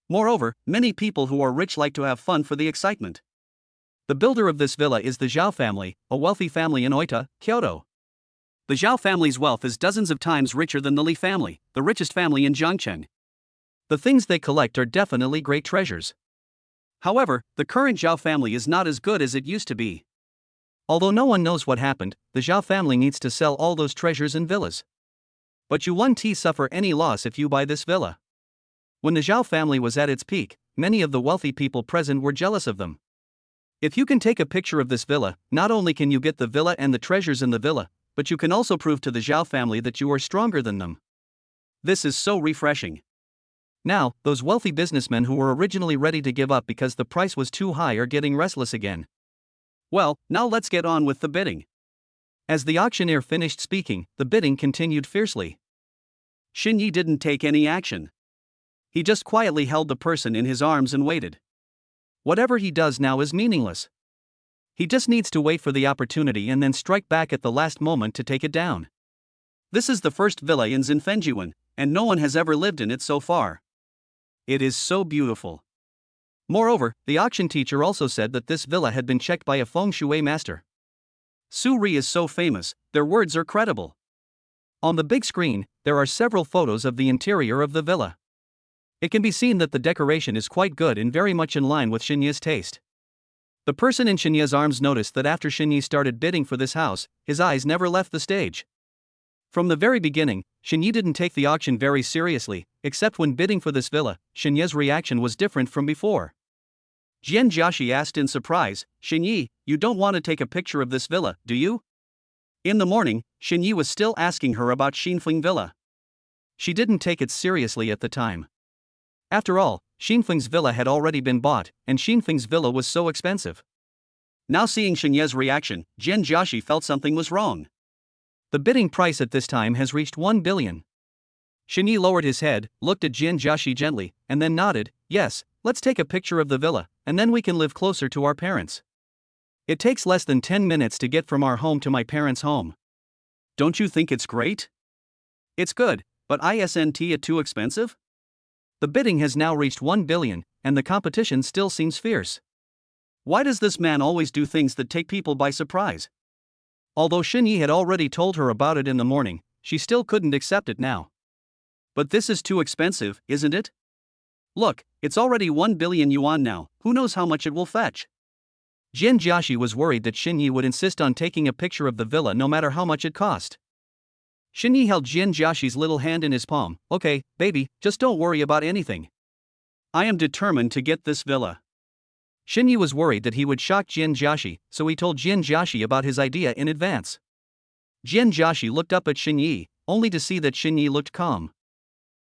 Moreover, many people who are rich like to have fun for the excitement. The builder of this villa is the Zhao family, a wealthy family in Oita, Kyoto. The Zhao family's wealth is dozens of times richer than the Li family, the richest family in Zhangcheng. The things they collect are definitely great treasures. However, the current Zhao family is not as good as it used to be. Although no one knows what happened, the Zhao family needs to sell all those treasures and villas. But you won't suffer any loss if you buy this villa. When the Zhao family was at its peak, many of the wealthy people present were jealous of them. If you can take a picture of this villa, not only can you get the villa and the treasures in the villa, but you can also prove to the Zhao family that you are stronger than them. This is so refreshing. Now, those wealthy businessmen who were originally ready to give up because the price was too high are getting restless again. Well, now let's get on with the bidding. As the auctioneer finished speaking, the bidding continued fiercely. Xinyi didn't take any action. He just quietly held the person in his arms and waited. Whatever he does now is meaningless. He just needs to wait for the opportunity and then strike back at the last moment to take it down. This is the first villa in Zinfenjuan, and no one has ever lived in it so far. It is so beautiful. Moreover, the auction teacher also said that this villa had been checked by a feng shui master. Su Ri is so famous, their words are credible. On the big screen, there are several photos of the interior of the villa. It can be seen that the decoration is quite good and very much in line with Xinyi's taste. The person in Xinyi's arms noticed that after Xinyi started bidding for this house, his eyes never left the stage. From the very beginning, Xinyi didn't take the auction very seriously, except when bidding for this villa. Xinyi's reaction was different from before. Jian Jiaxi asked in surprise, "Xinyi, you don't want to take a picture of this villa, do you?" In the morning, Xinyi was still asking her about Xinfeng Villa. She didn't take it seriously at the time. After all, Xinfeng's villa had already been bought, and Xinfeng's villa was so expensive. Now seeing Xinyi's reaction, Jian Jiaxi felt something was wrong. The bidding price at this time has reached 1 billion. Xinyi lowered his head, looked at Jian Jiaxi gently, and then nodded. "Yes, let's take a picture of the villa, and then we can live closer to our parents. It takes less than 10 minutes to get from our home to my parents' home. Don't you think it's great?" "It's good, but isn't it too expensive?" The bidding has now reached 1 billion, and the competition still seems fierce. Why does this man always do things that take people by surprise? Although Xinyi had already told her about it in the morning, she still couldn't accept it now. But this is too expensive, isn't it? Look, it's already 1 billion yuan now, who knows how much it will fetch? Jian Jiaxi was worried that Xinyi would insist on taking a picture of the villa no matter how much it cost. Xinyi held Jian Jiaxi's little hand in his palm. Okay, baby, just don't worry about anything. I am determined to get this villa. Xinyi was worried that he would shock Jian Jiaxi, so he told Jian Jiaxi about his idea in advance. Jian Jiaxi looked up at Xinyi, only to see that Xinyi looked calm.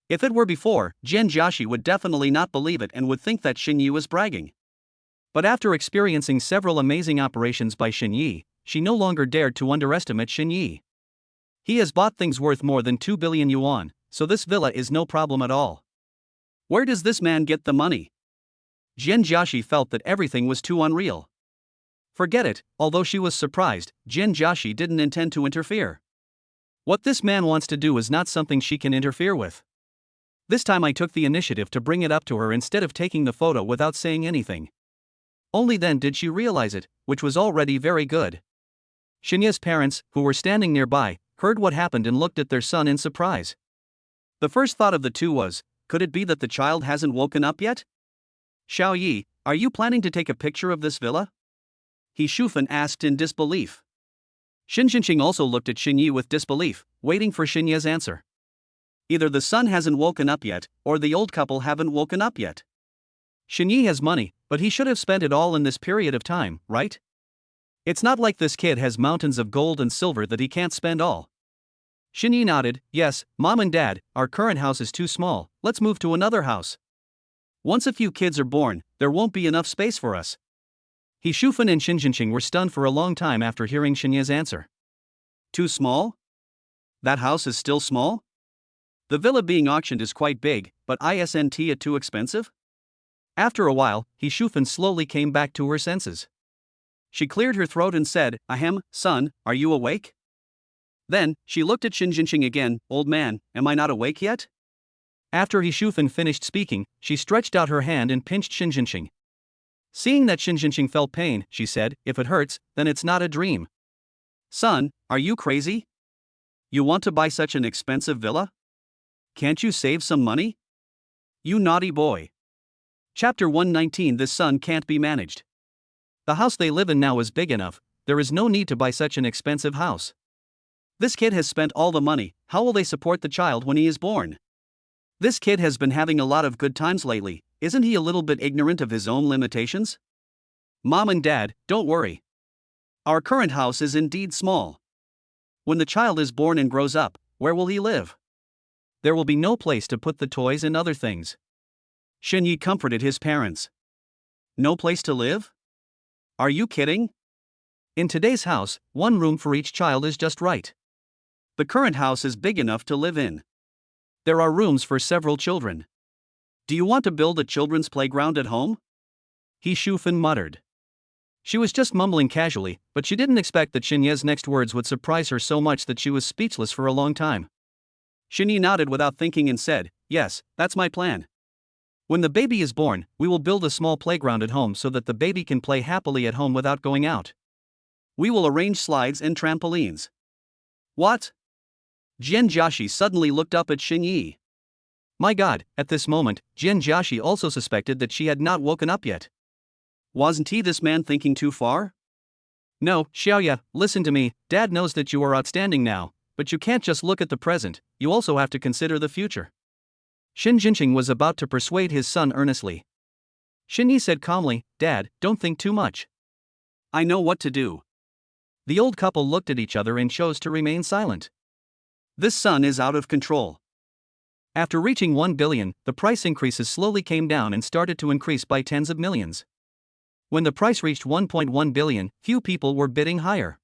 If it were before, Jian Jiaxi would definitely not believe it and would think that Xinyi was bragging. But after experiencing several amazing operations by Xinyi, she no longer dared to underestimate Xinyi. He has bought things worth more than 2 billion yuan, so this villa is no problem at all. Where does this man get the money? Jian Jiaxi felt that everything was too unreal. Forget it, although she was surprised, Jian Jiaxi didn't intend to interfere. What this man wants to do is not something she can interfere with. This time I took the initiative to bring it up to her instead of taking the photo without saying anything. Only then did she realize it, which was already very good. Xinyi's parents, who were standing nearby, heard what happened and looked at their son in surprise. The first thought of the two was, could it be that the child hasn't woken up yet? Xiao Yi, are you planning to take a picture of this villa? He Shufan asked in disbelief. Xin Jinqing also looked at Xinyi with disbelief, waiting for Xinyi's answer. Either the son hasn't woken up yet, or the old couple haven't woken up yet. Xinyi has money, but he should have spent it all in this period of time, right? It's not like this kid has mountains of gold and silver that he can't spend all. Xinyi nodded. Yes, Mom and Dad, our current house is too small, let's move to another house. Once a few kids are born, there won't be enough space for us. He Shufan and Xin Jinqing were stunned for a long time after hearing Xinyi's answer. Too small? That house is still small? The villa being auctioned is quite big, but isn't it too expensive? After a while, He Shufan slowly came back to her senses. She cleared her throat and said, Ahem, son, are you awake? Then, she looked at Xin Jinqing again. Old man, am I not awake yet? After He Shufan finished speaking, she stretched out her hand and pinched Xin Jinqing. Seeing that Xin Jinqing felt pain, she said, if it hurts, then it's not a dream. Son, are you crazy? You want to buy such an expensive villa? Can't you save some money? You naughty boy. Chapter 119. This son can't be managed. The house they live in now is big enough, there is no need to buy such an expensive house. This kid has spent all the money, how will they support the child when he is born? This kid has been having a lot of good times lately, isn't he a little bit ignorant of his own limitations? Mom and Dad, don't worry. Our current house is indeed small. When the child is born and grows up, where will he live? There will be no place to put the toys and other things. Xinyi comforted his parents. No place to live? Are you kidding? In today's house, one room for each child is just right. The current house is big enough to live in. There are rooms for several children. Do you want to build a children's playground at home? He Shufan muttered. She was just mumbling casually, but she didn't expect that Xinyi's next words would surprise her so much that she was speechless for a long time. Xinyi nodded without thinking and said, yes, that's my plan. When the baby is born, we will build a small playground at home so that the baby can play happily at home without going out. We will arrange slides and trampolines. What? Jian Jiaxi suddenly looked up at Xinyi. My God, at this moment, Jian Jiaxi also suspected that she had not woken up yet. Wasn't he this man thinking too far? No, Xiaoya, listen to me, Dad knows that you are outstanding now, but you can't just look at the present, you also have to consider the future. Xin Jinqing was about to persuade his son earnestly. Xinyi said calmly, Dad, don't think too much. I know what to do. The old couple looked at each other and chose to remain silent. This son is out of control. After reaching 1 billion, the price increases slowly came down and started to increase by tens of millions. When the price reached 1.1 billion, few people were bidding higher.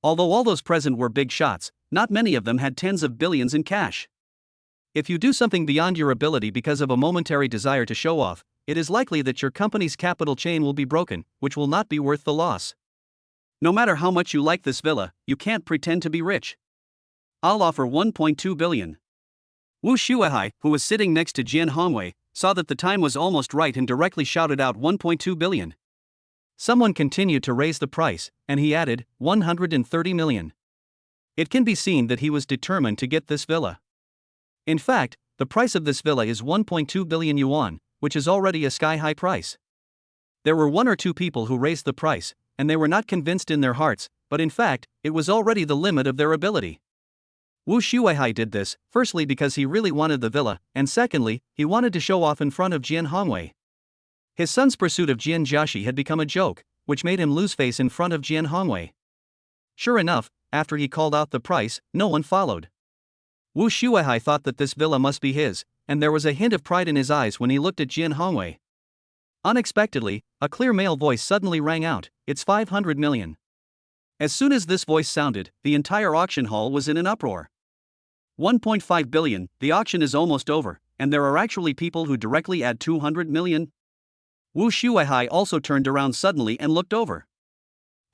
Although all those present were big shots, not many of them had tens of billions in cash. If you do something beyond your ability because of a momentary desire to show off, it is likely that your company's capital chain will be broken, which will not be worth the loss. No matter how much you like this villa, you can't pretend to be rich. I'll offer 1.2 billion. Wu Shuehai, who was sitting next to Jian Hongwei, saw that the time was almost right and directly shouted out 1.2 billion. Someone continued to raise the price, and he added, 130 million. It can be seen that he was determined to get this villa. In fact, the price of this villa is 1.2 billion yuan, which is already a sky-high price. There were one or two people who raised the price, and they were not convinced in their hearts, but in fact, it was already the limit of their ability. Wu Shuaihai did this, firstly because he really wanted the villa, and secondly, he wanted to show off in front of Jian Hongwei. His son's pursuit of Jian Jiaxi had become a joke, which made him lose face in front of Jian Hongwei. Sure enough, after he called out the price, no one followed. Wu Shuaihai thought that this villa must be his, and there was a hint of pride in his eyes when he looked at Jian Hongwei. Unexpectedly, a clear male voice suddenly rang out, "It's 500 million. As soon as this voice sounded, the entire auction hall was in an uproar. 1.5 billion, the auction is almost over, and there are actually people who directly add 200 million? Wu Shuaihai also turned around suddenly and looked over.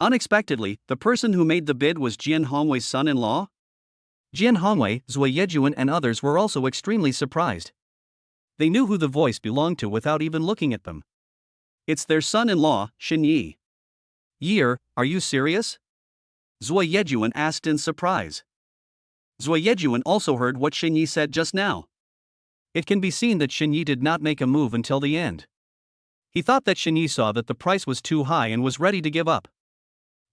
Unexpectedly, the person who made the bid was Jian Hongwei's son-in-law? Jian Hongwei, Zui Yejuan and others were also extremely surprised. They knew who the voice belonged to without even looking at them. It's their son-in-law, Shen Yi. Year, are you serious? Zui Yejuan asked in surprise. Zui Yejuan also heard what Shen Yi said just now. It can be seen that Shen Yi did not make a move until the end. He thought that Shen Yi saw that the price was too high and was ready to give up.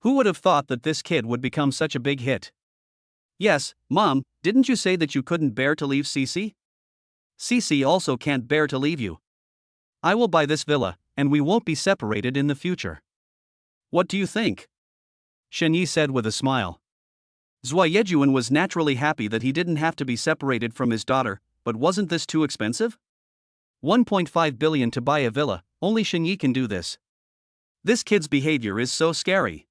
Who would have thought that this kid would become such a big hit? Yes, Mom, didn't you say that you couldn't bear to leave Cici? Cici also can't bear to leave you. I will buy this villa, and we won't be separated in the future. What do you think? Shen Yi said with a smile. Zui Yejuan was naturally happy that he didn't have to be separated from his daughter, but wasn't this too expensive? 1.5 billion to buy a villa, only Shen Yi can do this. This kid's behavior is so scary.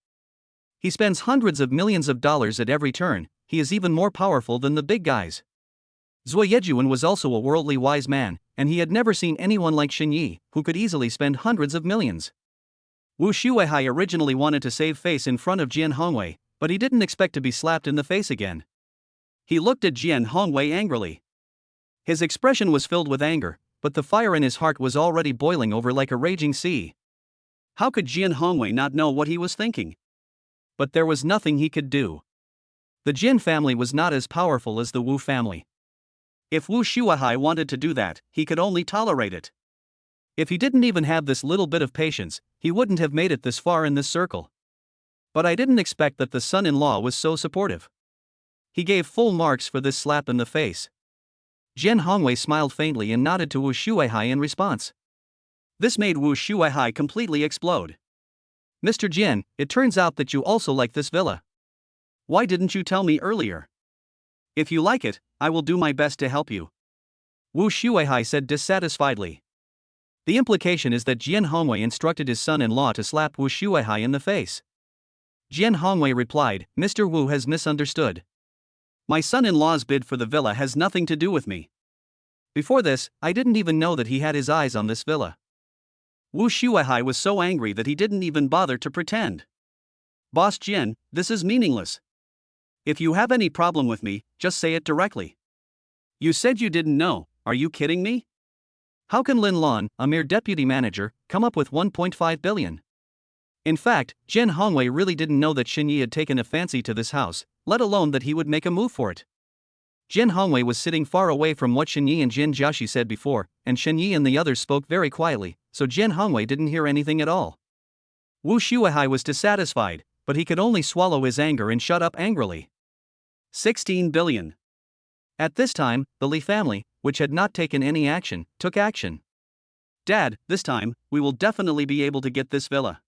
He spends hundreds of millions of dollars at every turn, he is even more powerful than the big guys. Zui Yejuan was also a worldly wise man, and he had never seen anyone like Shen Yi, who could easily spend hundreds of millions. Wu Shuaihai originally wanted to save face in front of Jian Hongwei, but he didn't expect to be slapped in the face again. He looked at Jian Hongwei angrily. His expression was filled with anger, but the fire in his heart was already boiling over like a raging sea. How could Jian Hongwei not know what he was thinking? But there was nothing he could do. The Jian family was not as powerful as the Wu family. If Wu Shuaihai wanted to do that, he could only tolerate it. If he didn't even have this little bit of patience, he wouldn't have made it this far in this circle. But I didn't expect that the son-in-law was so supportive. He gave full marks for this slap in the face. Jian Hongwei smiled faintly and nodded to Wu Shuaihai in response. This made Wu Shuaihai completely explode. Mr. Jian, it turns out that you also like this villa. Why didn't you tell me earlier? If you like it, I will do my best to help you. Wu Shuaihai said dissatisfiedly. The implication is that Jian Hongwei instructed his son-in-law to slap Wu Shuaihai in the face. Jian Hongwei replied, Mr. Wu has misunderstood. My son-in-law's bid for the villa has nothing to do with me. Before this, I didn't even know that he had his eyes on this villa. Wu Shuaihai was so angry that he didn't even bother to pretend. Boss Jian, this is meaningless. If you have any problem with me, just say it directly. You said you didn't know, are you kidding me? How can Lin Lan, a mere deputy manager, come up with 1.5 billion? In fact, Jian Hongwei really didn't know that Shen Yi had taken a fancy to this house, let alone that he would make a move for it. Jian Hongwei was sitting far away from what Shen Yi and Jian Jiaxi said before, and Shen Yi and the others spoke very quietly, so Jian Hongwei didn't hear anything at all. Wu Shuaihai was dissatisfied, but he could only swallow his anger and shut up angrily. 16 billion. At this time, the Li family, which had not taken any action, took action. Dad, this time, we will definitely be able to get this villa.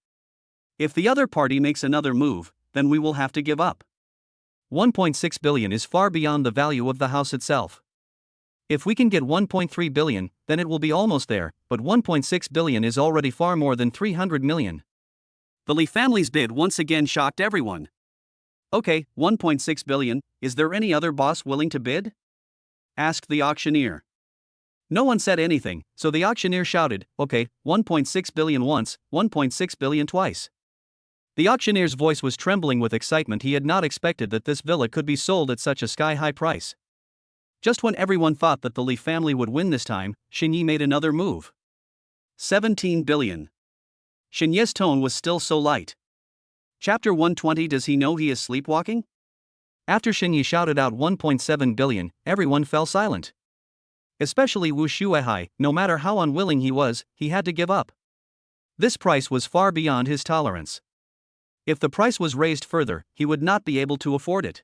If the other party makes another move, then we will have to give up. 1.6 billion is far beyond the value of the house itself. If we can get 1.3 billion, then it will be almost there, but 1.6 billion is already far more than 300 million. The Li family's bid once again shocked everyone. Okay, 1.6 billion, is there any other boss willing to bid? Asked the auctioneer. No one said anything, so the auctioneer shouted, okay, 1.6 billion once, 1.6 billion twice. The auctioneer's voice was trembling with excitement. He had not expected that this villa could be sold at such a sky-high price. Just when everyone thought that the Li family would win this time, Shen Yi made another move. 17 billion. Shenye's tone was still so light. Chapter 120. Does he know he is sleepwalking? After Shenye shouted out 1.7 billion, everyone fell silent. Especially Wu Shuehai. No matter how unwilling he was, he had to give up. This price was far beyond his tolerance. If the price was raised further, he would not be able to afford it.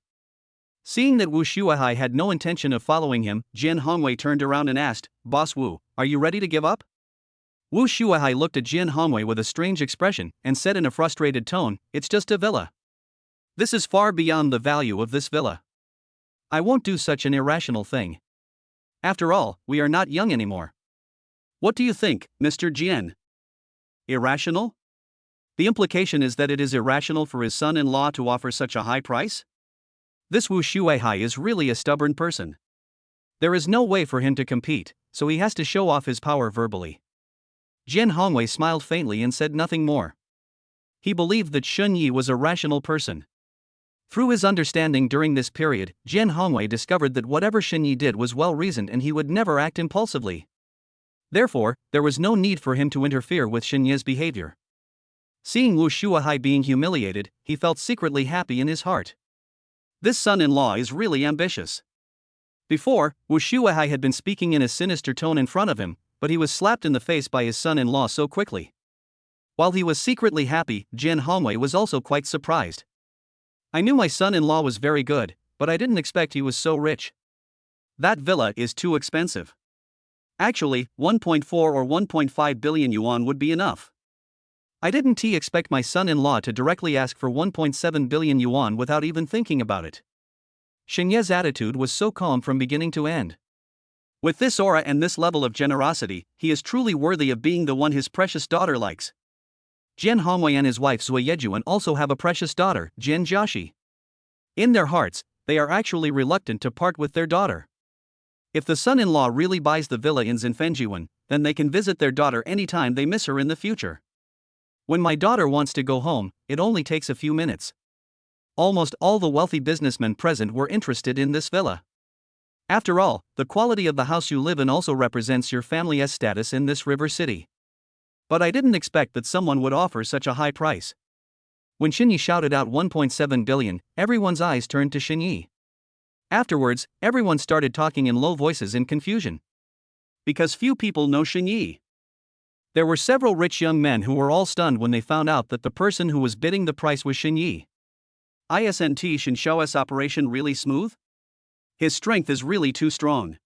Seeing that Wu Shuehai had no intention of following him, Jian Hongwei turned around and asked, "Boss Wu, are you ready to give up?" Wu Shuehai looked at Jian Hongwei with a strange expression and said in a frustrated tone, "It's just a villa. This is far beyond the value of this villa. I won't do such an irrational thing. After all, we are not young anymore. What do you think, Mr. Jian? Irrational? The implication is that it is irrational for his son-in-law to offer such a high price? This Wu Shuehai is really a stubborn person. There is no way for him to compete, so he has to show off his power verbally." Jian Hongwei smiled faintly and said nothing more. He believed that Shun Yi was a rational person. Through his understanding during this period, Jian Hongwei discovered that whatever Shun Yi did was well-reasoned and he would never act impulsively. Therefore, there was no need for him to interfere with Shun Yi's behavior. Seeing Wu Shuehai being humiliated, he felt secretly happy in his heart. This son-in-law is really ambitious. Before, Wu Shuehai had been speaking in a sinister tone in front of him, but he was slapped in the face by his son-in-law so quickly. While he was secretly happy, Jian Hongwei was also quite surprised. "I knew my son-in-law was very good, but I didn't expect he was so rich. That villa is too expensive. Actually, 1.4 or 1.5 billion yuan would be enough. I didn't expect my son-in-law to directly ask for 1.7 billion yuan without even thinking about it." Shenye's attitude was so calm from beginning to end. With this aura and this level of generosity, he is truly worthy of being the one his precious daughter likes. Jian Hongwei and his wife Zui Yejuan also have a precious daughter, Jian Jiaxi. In their hearts, they are actually reluctant to part with their daughter. If the son-in-law really buys the villa in Zinfenjiwan, then they can visit their daughter anytime they miss her in the future. When my daughter wants to go home, it only takes a few minutes. Almost all the wealthy businessmen present were interested in this villa. After all, the quality of the house you live in also represents your family's status in this river city. But I didn't expect that someone would offer such a high price. When Xinyi shouted out 1.7 billion, everyone's eyes turned to Xinyi. Afterwards, everyone started talking in low voices in confusion. Because few people know Xinyi. There were several rich young men who were all stunned when they found out that the person who was bidding the price was Xinyi. Isn't Xinshao's operation really smooth? His strength is really too strong.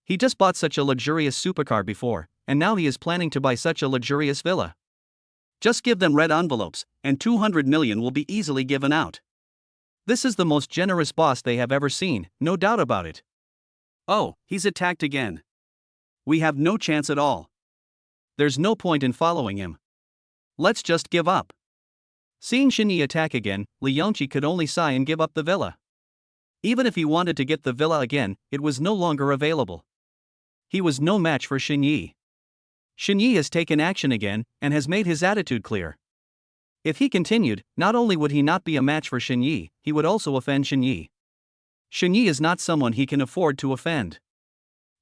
He just bought such a luxurious supercar before, and now he is planning to buy such a luxurious villa. Just give them red envelopes, and 200 million will be easily given out. This is the most generous boss they have ever seen, no doubt about it. Oh, he's attacked again. We have no chance at all. There's no point in following him. Let's just give up. Seeing Xinyi attack again, Li Yongqi could only sigh and give up the villa. Even if he wanted to get the villa again, it was no longer available. He was no match for Xinyi. Xinyi has taken action again, and has made his attitude clear. If he continued, not only would he not be a match for Xinyi, he would also offend Xinyi. Xinyi is not someone he can afford to offend.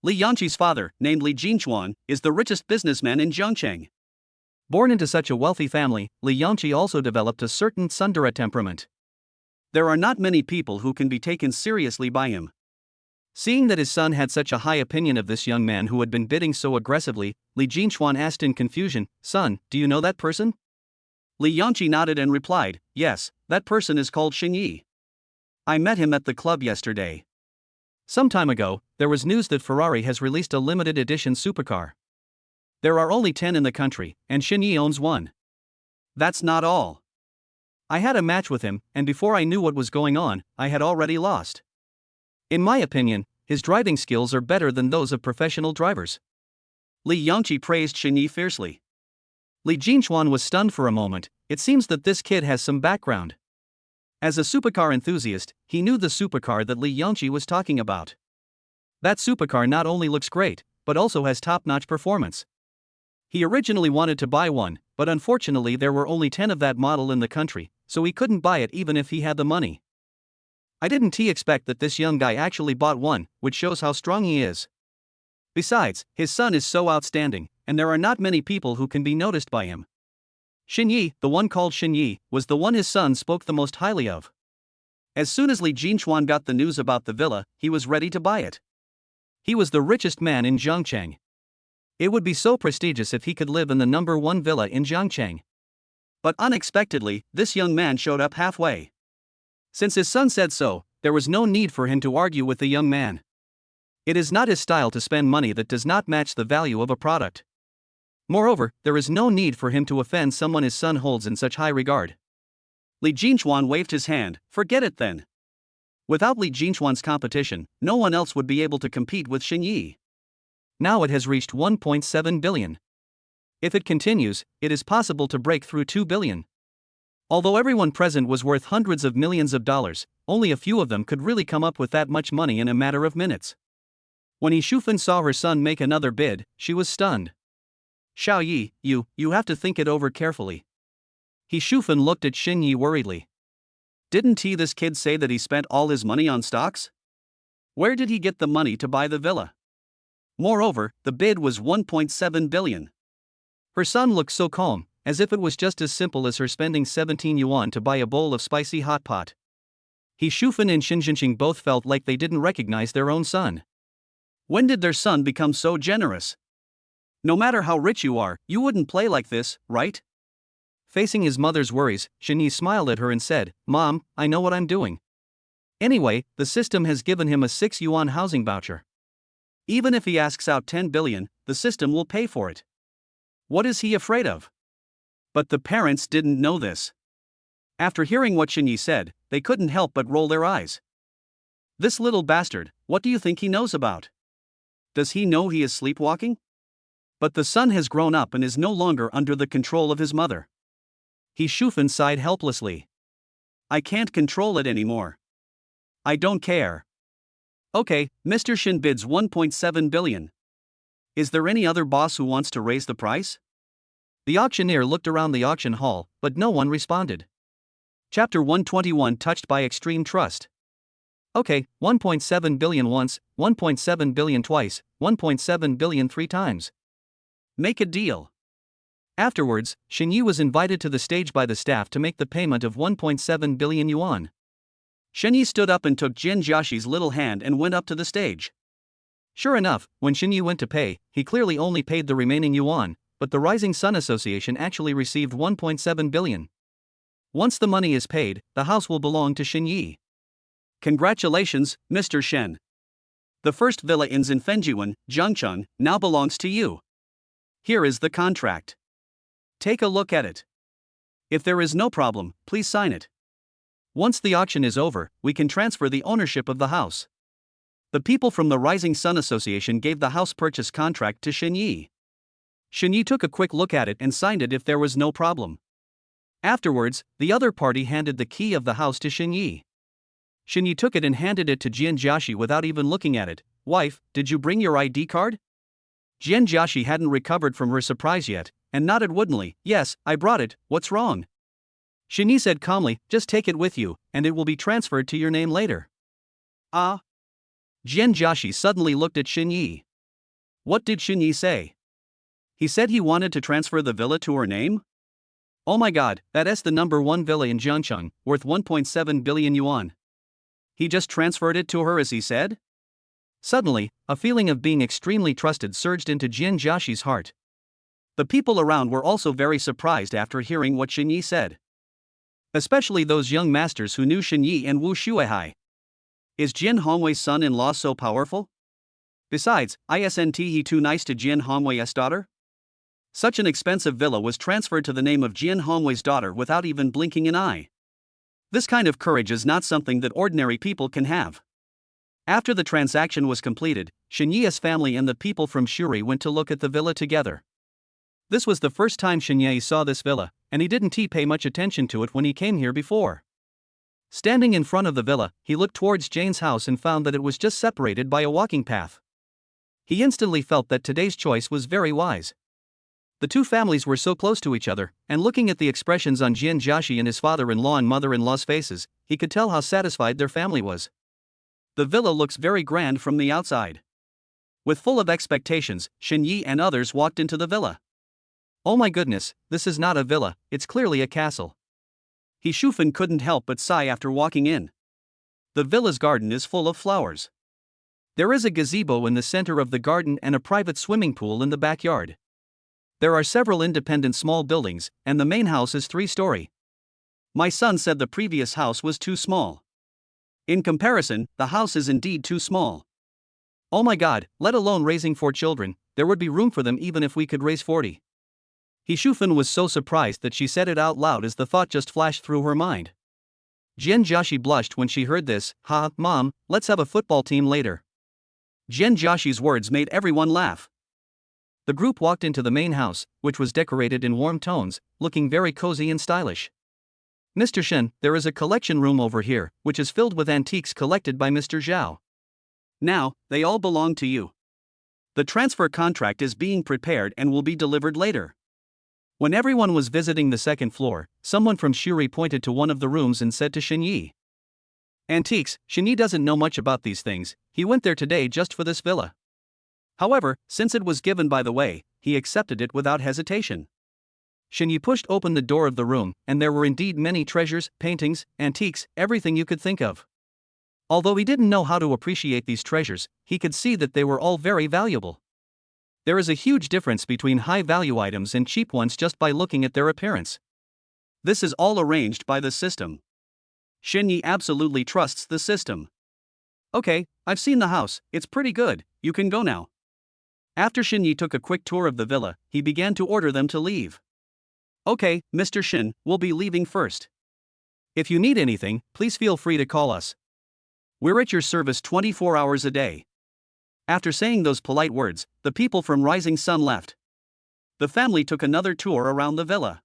Li Yongqi's father, named Li Jinchuan, is the richest businessman in Zhongcheng. Born into such a wealthy family, Li Yongqi also developed a certain tsundere temperament. There are not many people who can be taken seriously by him. Seeing that his son had such a high opinion of this young man who had been bidding so aggressively, Li Jinchuan asked in confusion, "Son, do you know that person?" Li Yongqi nodded and replied, "Yes, that person is called Xinyi. I met him at the club yesterday." Some time ago, there was news that Ferrari has released a limited edition supercar. There are only 10 in the country, and Xinyi owns one. That's not all. I had a match with him, and before I knew what was going on, I had already lost. In my opinion, his driving skills are better than those of professional drivers. Li Yongqi praised Xinyi fiercely. Li Jinchuan was stunned for a moment. It seems that this kid has some background. As a supercar enthusiast, he knew the supercar that Li Yongqi was talking about. That supercar not only looks great, but also has top-notch performance. He originally wanted to buy one, but unfortunately there were only 10 of that model in the country, so he couldn't buy it even if he had the money. I didn't expect that this young guy actually bought one, which shows how strong he is. Besides, his son is so outstanding, and there are not many people who can be noticed by him. Xinyi, the one called Xinyi, was the one his son spoke the most highly of. As soon as Li Jinchuan got the news about the villa, he was ready to buy it. He was the richest man in Zhangcheng. It would be so prestigious if he could live in the number one villa in Zhangcheng. But unexpectedly, this young man showed up halfway. Since his son said so, there was no need for him to argue with the young man. It is not his style to spend money that does not match the value of a product. Moreover, there is no need for him to offend someone his son holds in such high regard. Li Jinchuan waved his hand. Forget it then. Without Li Jinchuan's competition, no one else would be able to compete with Xinyi. Now it has reached 1.7 billion. If it continues, it is possible to break through 2 billion. Although everyone present was worth hundreds of millions of dollars, only a few of them could really come up with that much money in a matter of minutes. When He Shufan saw her son make another bid, she was stunned. Xiao Yi, you have to think it over carefully. He Shufan looked at Xinyi worriedly. Didn't this kid say that he spent all his money on stocks? Where did he get the money to buy the villa? Moreover, the bid was 1.7 billion. Her son looked so calm, as if it was just as simple as her spending 17 yuan to buy a bowl of spicy hot pot. He Shufan and Xinjianqing both felt like they didn't recognize their own son. When did their son become so generous? No matter how rich you are, you wouldn't play like this, right? Facing his mother's worries, Xinyi smiled at her and said, Mom, I know what I'm doing. Anyway, the system has given him a 6 yuan housing voucher. Even if he asks out 10 billion, the system will pay for it. What is he afraid of? But the parents didn't know this. After hearing what Xinyi said, they couldn't help but roll their eyes. This little bastard, what do you think he knows about? Does he know he is sleepwalking? But the son has grown up and is no longer under the control of his mother. He Shufan sighed helplessly. I can't control it anymore. I don't care. Okay, Mr. Shin bids 1.7 billion. Is there any other boss who wants to raise the price? The auctioneer looked around the auction hall, but no one responded. Chapter 121 Touched by Extreme Trust. Okay, 1.7 billion once, 1.7 billion twice, 1.7 billion 3 times. Make a deal. Afterwards, Xinyi was invited to the stage by the staff to make the payment of 1.7 billion yuan. Xinyi stood up and took Jin Jiaxi's little hand and went up to the stage. Sure enough, when Xinyi went to pay, he clearly only paid the remaining yuan, but the Rising Sun Association actually received 1.7 billion. Once the money is paid, the house will belong to Xinyi. Congratulations, Mr. Shen. The first villa in Zinfenjiwan, Zhangcheng, now belongs to you. Here is the contract. Take a look at it. If there is no problem, please sign it. Once the auction is over, we can transfer the ownership of the house. The people from the Rising Sun Association gave the house purchase contract to Xinyi. Xinyi took a quick look at it and signed it if there was no problem. Afterwards, the other party handed the key of the house to Xinyi. Xinyi took it and handed it to Jian Jiaxi without even looking at it. Wife, did you bring your ID card? Jian Jiaxi hadn't recovered from her surprise yet, and nodded woodenly. Yes, I brought it, what's wrong? Xinyi said calmly, just take it with you, and it will be transferred to your name later. Ah? Jian Jiaxi suddenly looked at Xinyi. What did Xinyi say? He said he wanted to transfer the villa to her name? Oh my god, that's the number one villa in Zhangcheng, worth 1.7 billion yuan. He just transferred it to her as he said? Suddenly, a feeling of being extremely trusted surged into Jian Jiaxi's heart. The people around were also very surprised after hearing what Xinyi said. Especially those young masters who knew Xinyi and Wu Shuihai. Is Jian Hongwei's son-in-law so powerful? Besides, isn't he too nice to Jian Hongwei's daughter? Such an expensive villa was transferred to the name of Jian Hongwei's daughter without even blinking an eye. This kind of courage is not something that ordinary people can have. After the transaction was completed, Xinyi's family and the people from Shuri went to look at the villa together. This was the first time Xinyi saw this villa, and he didn't pay much attention to it when he came here before. Standing in front of the villa, he looked towards Jane's house and found that it was just separated by a walking path. He instantly felt that today's choice was very wise. The two families were so close to each other, and looking at the expressions on Jian Jiaxi and his father-in-law and mother-in-law's faces, he could tell how satisfied their family was. The villa looks very grand from the outside. With full of expectations, Xinyi and others walked into the villa. Oh my goodness, this is not a villa, it's clearly a castle. He Shufan couldn't help but sigh after walking in. The villa's garden is full of flowers. There is a gazebo in the center of the garden and a private swimming pool in the backyard. There are several independent small buildings, and the main house is 3-story. My son said the previous house was too small. In comparison, the house is indeed too small. Oh my god, let alone raising 4 children, there would be room for them even if we could raise 40. He Shufan was so surprised that she said it out loud as the thought just flashed through her mind. Jian Jiaxi blushed when she heard this. Ha, Mom, let's have a football team later. Jian Jiaxi's words made everyone laugh. The group walked into the main house, which was decorated in warm tones, looking very cozy and stylish. Mr. Shen, there is a collection room over here, which is filled with antiques collected by Mr. Zhao. Now, they all belong to you. The transfer contract is being prepared and will be delivered later. When everyone was visiting the second floor, someone from Shuri pointed to one of the rooms and said to Shenyi. Antiques, Shenyi doesn't know much about these things, he went there today just for this villa. However, since it was given by the way, he accepted it without hesitation. Shenyi pushed open the door of the room, and there were indeed many treasures, paintings, antiques, everything you could think of. Although he didn't know how to appreciate these treasures, he could see that they were all very valuable. There is a huge difference between high-value items and cheap ones just by looking at their appearance. This is all arranged by the system. Shenyi absolutely trusts the system. Okay, I've seen the house, it's pretty good, you can go now. After Shenyi took a quick tour of the villa, he began to order them to leave. Okay, Mr. Shen, we'll be leaving first. If you need anything, please feel free to call us. We're at your service 24 hours a day. After saying those polite words, the people from Rising Sun left. The family took another tour around the villa.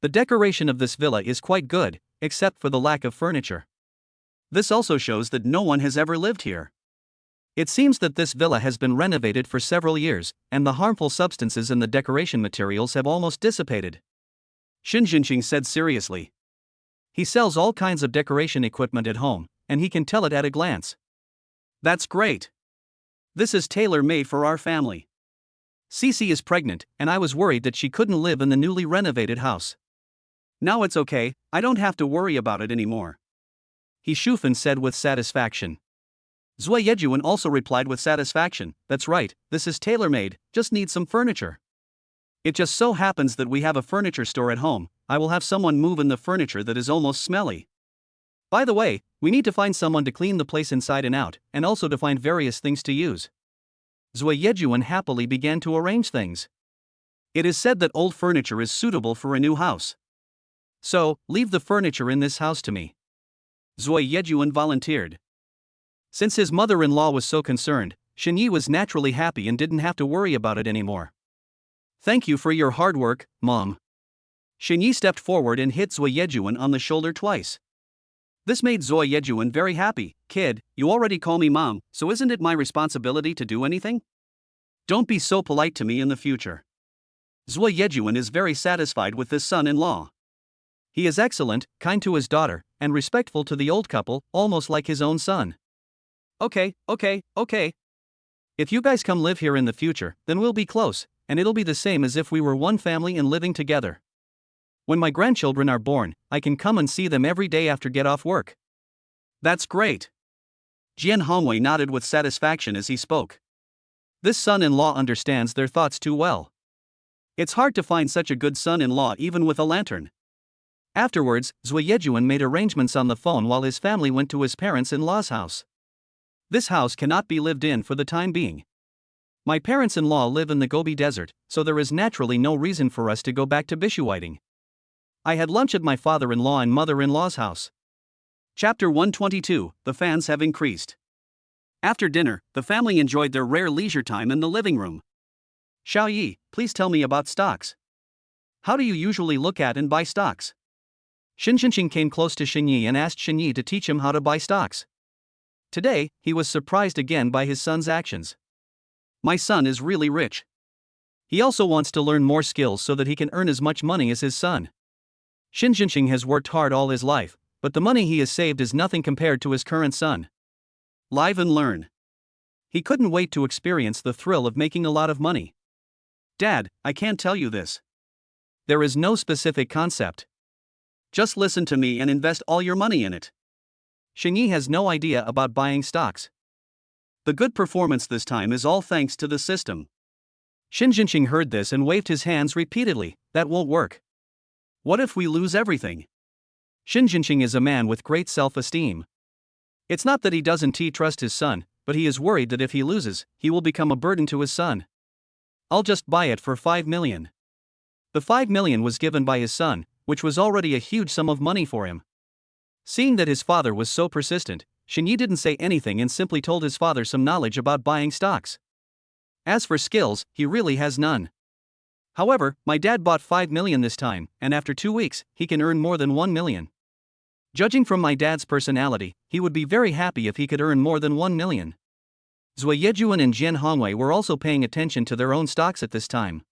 The decoration of this villa is quite good, except for the lack of furniture. This also shows that no one has ever lived here. It seems that this villa has been renovated for several years, and the harmful substances in the decoration materials have almost dissipated. Xin Jinqing said seriously. He sells all kinds of decoration equipment at home, and he can tell it at a glance. That's great. This is tailor-made for our family. Cece is pregnant, and I was worried that she couldn't live in the newly renovated house. Now it's okay, I don't have to worry about it anymore. He Shufan said with satisfaction. Zui Yejuan also replied with satisfaction, that's right, this is tailor-made, just needs some furniture. It just so happens that we have a furniture store at home, I will have someone move in the furniture that is almost smelly. By the way, we need to find someone to clean the place inside and out, and also to find various things to use. Zui Yejuan happily began to arrange things. It is said that old furniture is suitable for a new house. So, leave the furniture in this house to me. Zui Yejuan volunteered. Since his mother-in-law was so concerned, Shenyi was naturally happy and didn't have to worry about it anymore. Thank you for your hard work, Mom. Shenyi stepped forward and hit Zui Yejuan on the shoulder twice. This made Zui Yejuan very happy. Kid, you already call me Mom, so isn't it my responsibility to do anything? Don't be so polite to me in the future. Zui Yejuan is very satisfied with this son-in-law. He is excellent, kind to his daughter, and respectful to the old couple, almost like his own son. Okay. If you guys come live here in the future, then we'll be close, and it'll be the same as if we were one family and living together. When my grandchildren are born, I can come and see them every day after get off work. That's great. Jian Hongwei nodded with satisfaction as he spoke. This son-in-law understands their thoughts too well. It's hard to find such a good son-in-law even with a lantern. Afterwards, Zui Yejuan made arrangements on the phone while his family went to his parents-in-law's house. This house cannot be lived in for the time being. My parents-in-law live in the Gobi Desert, so there is naturally no reason for us to go back to Bishuiting. I had lunch at my father-in-law and mother-in-law's house. Chapter 122, The fans have increased. After dinner, the family enjoyed their rare leisure time in the living room. Xiaoyi, please tell me about stocks. How do you usually look at and buy stocks? Xin Jinqing came close to Shenyi and asked Shenyi to teach him how to buy stocks. Today, he was surprised again by his son's actions. My son is really rich. He also wants to learn more skills so that he can earn as much money as his son. Xin Jinqing has worked hard all his life, but the money he has saved is nothing compared to his current son. Live and learn. He couldn't wait to experience the thrill of making a lot of money. Dad, I can't tell you this. There is no specific concept. Just listen to me and invest all your money in it. Xingyi has no idea about buying stocks. The good performance this time is all thanks to the system. Xin Jinqing heard this and waved his hands repeatedly. That won't work. What if we lose everything? Xin Jinqing is a man with great self-esteem. It's not that he doesn't trust his son, but he is worried that if he loses, he will become a burden to his son. I'll just buy it for 5 million. The 5 million was given by his son, which was already a huge sum of money for him. Seeing that his father was so persistent, Xingyi didn't say anything and simply told his father some knowledge about buying stocks. As for skills, he really has none. However, my dad bought 5 million this time, and after 2 weeks, he can earn more than 1 million. Judging from my dad's personality, he would be very happy if he could earn more than 1 million. Zui Yejuan and Jian Hongwei were also paying attention to their own stocks at this time.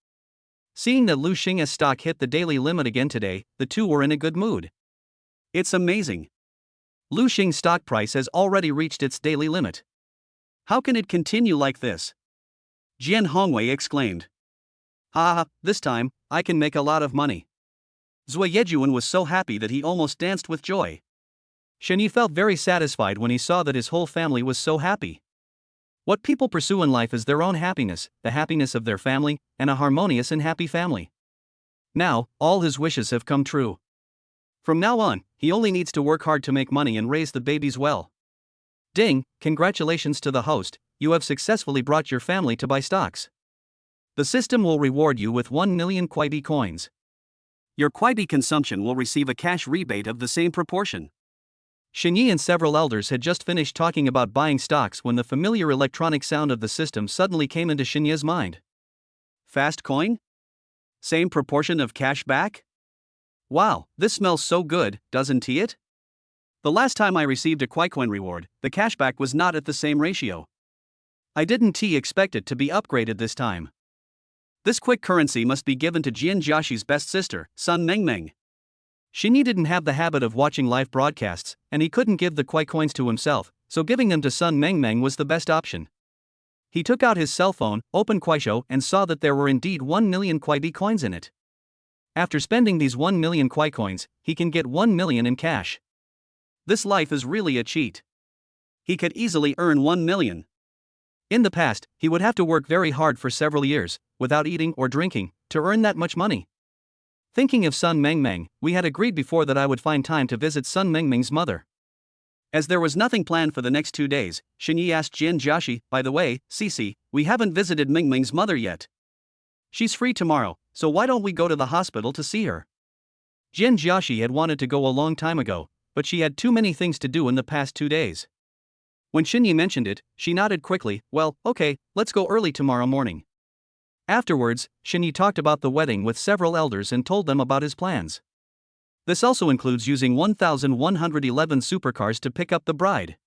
Seeing that Lu Xing's stock hit the daily limit again today, the two were in a good mood. It's amazing. Lu Xing's stock price has already reached its daily limit. How can it continue like this? Jian Hongwei exclaimed. Ha, this time, I can make a lot of money. Zui Yejuan was so happy that he almost danced with joy. Xingyi felt very satisfied when he saw that his whole family was so happy. What people pursue in life is their own happiness, the happiness of their family, and a harmonious and happy family. Now, all his wishes have come true. From now on, he only needs to work hard to make money and raise the babies well. Ding, congratulations to the host, you have successfully brought your family to buy stocks. The system will reward you with 1 million Kuaibi coins. Your Kuaibi consumption will receive a cash rebate of the same proportion. Xingyi and several elders had just finished talking about buying stocks when the familiar electronic sound of the system suddenly came into Xingyi's mind. Fast coin? Same proportion of cash back? Wow, this smells so good, doesn't it? The last time I received a Kuaicoin reward, the cashback was not at the same ratio. I didn't expect it to be upgraded this time. This quick currency must be given to Jian Jiaxi's best sister, Sun Mengmeng. Xingyi didn't have the habit of watching live broadcasts, and he couldn't give the Kuaicoins to himself, so giving them to Sun Mengmeng was the best option. He took out his cell phone, opened Kuaishou, and saw that there were indeed 1 million Kuaibi coins in it. After spending these 1 million Kuaicoins, he can get 1 million in cash. This life is really a cheat. He could easily earn 1 million. In the past, he would have to work very hard for several years, without eating or drinking, to earn that much money. Thinking of Sun Mengmeng, we had agreed before that I would find time to visit Sun Mengmeng's mother. As there was nothing planned for the next 2 days, Xingyi asked Jian Jiaxi, by the way, Cici, we haven't visited Mengmeng's mother yet. She's free tomorrow, so why don't we go to the hospital to see her? Jian Jiaxi had wanted to go a long time ago, but she had too many things to do in the past 2 days. When Xingyi mentioned it, she nodded quickly, well, okay, let's go early tomorrow morning. Afterwards, Xingyi talked about the wedding with several elders and told them about his plans. This also includes using 1,111 supercars to pick up the bride.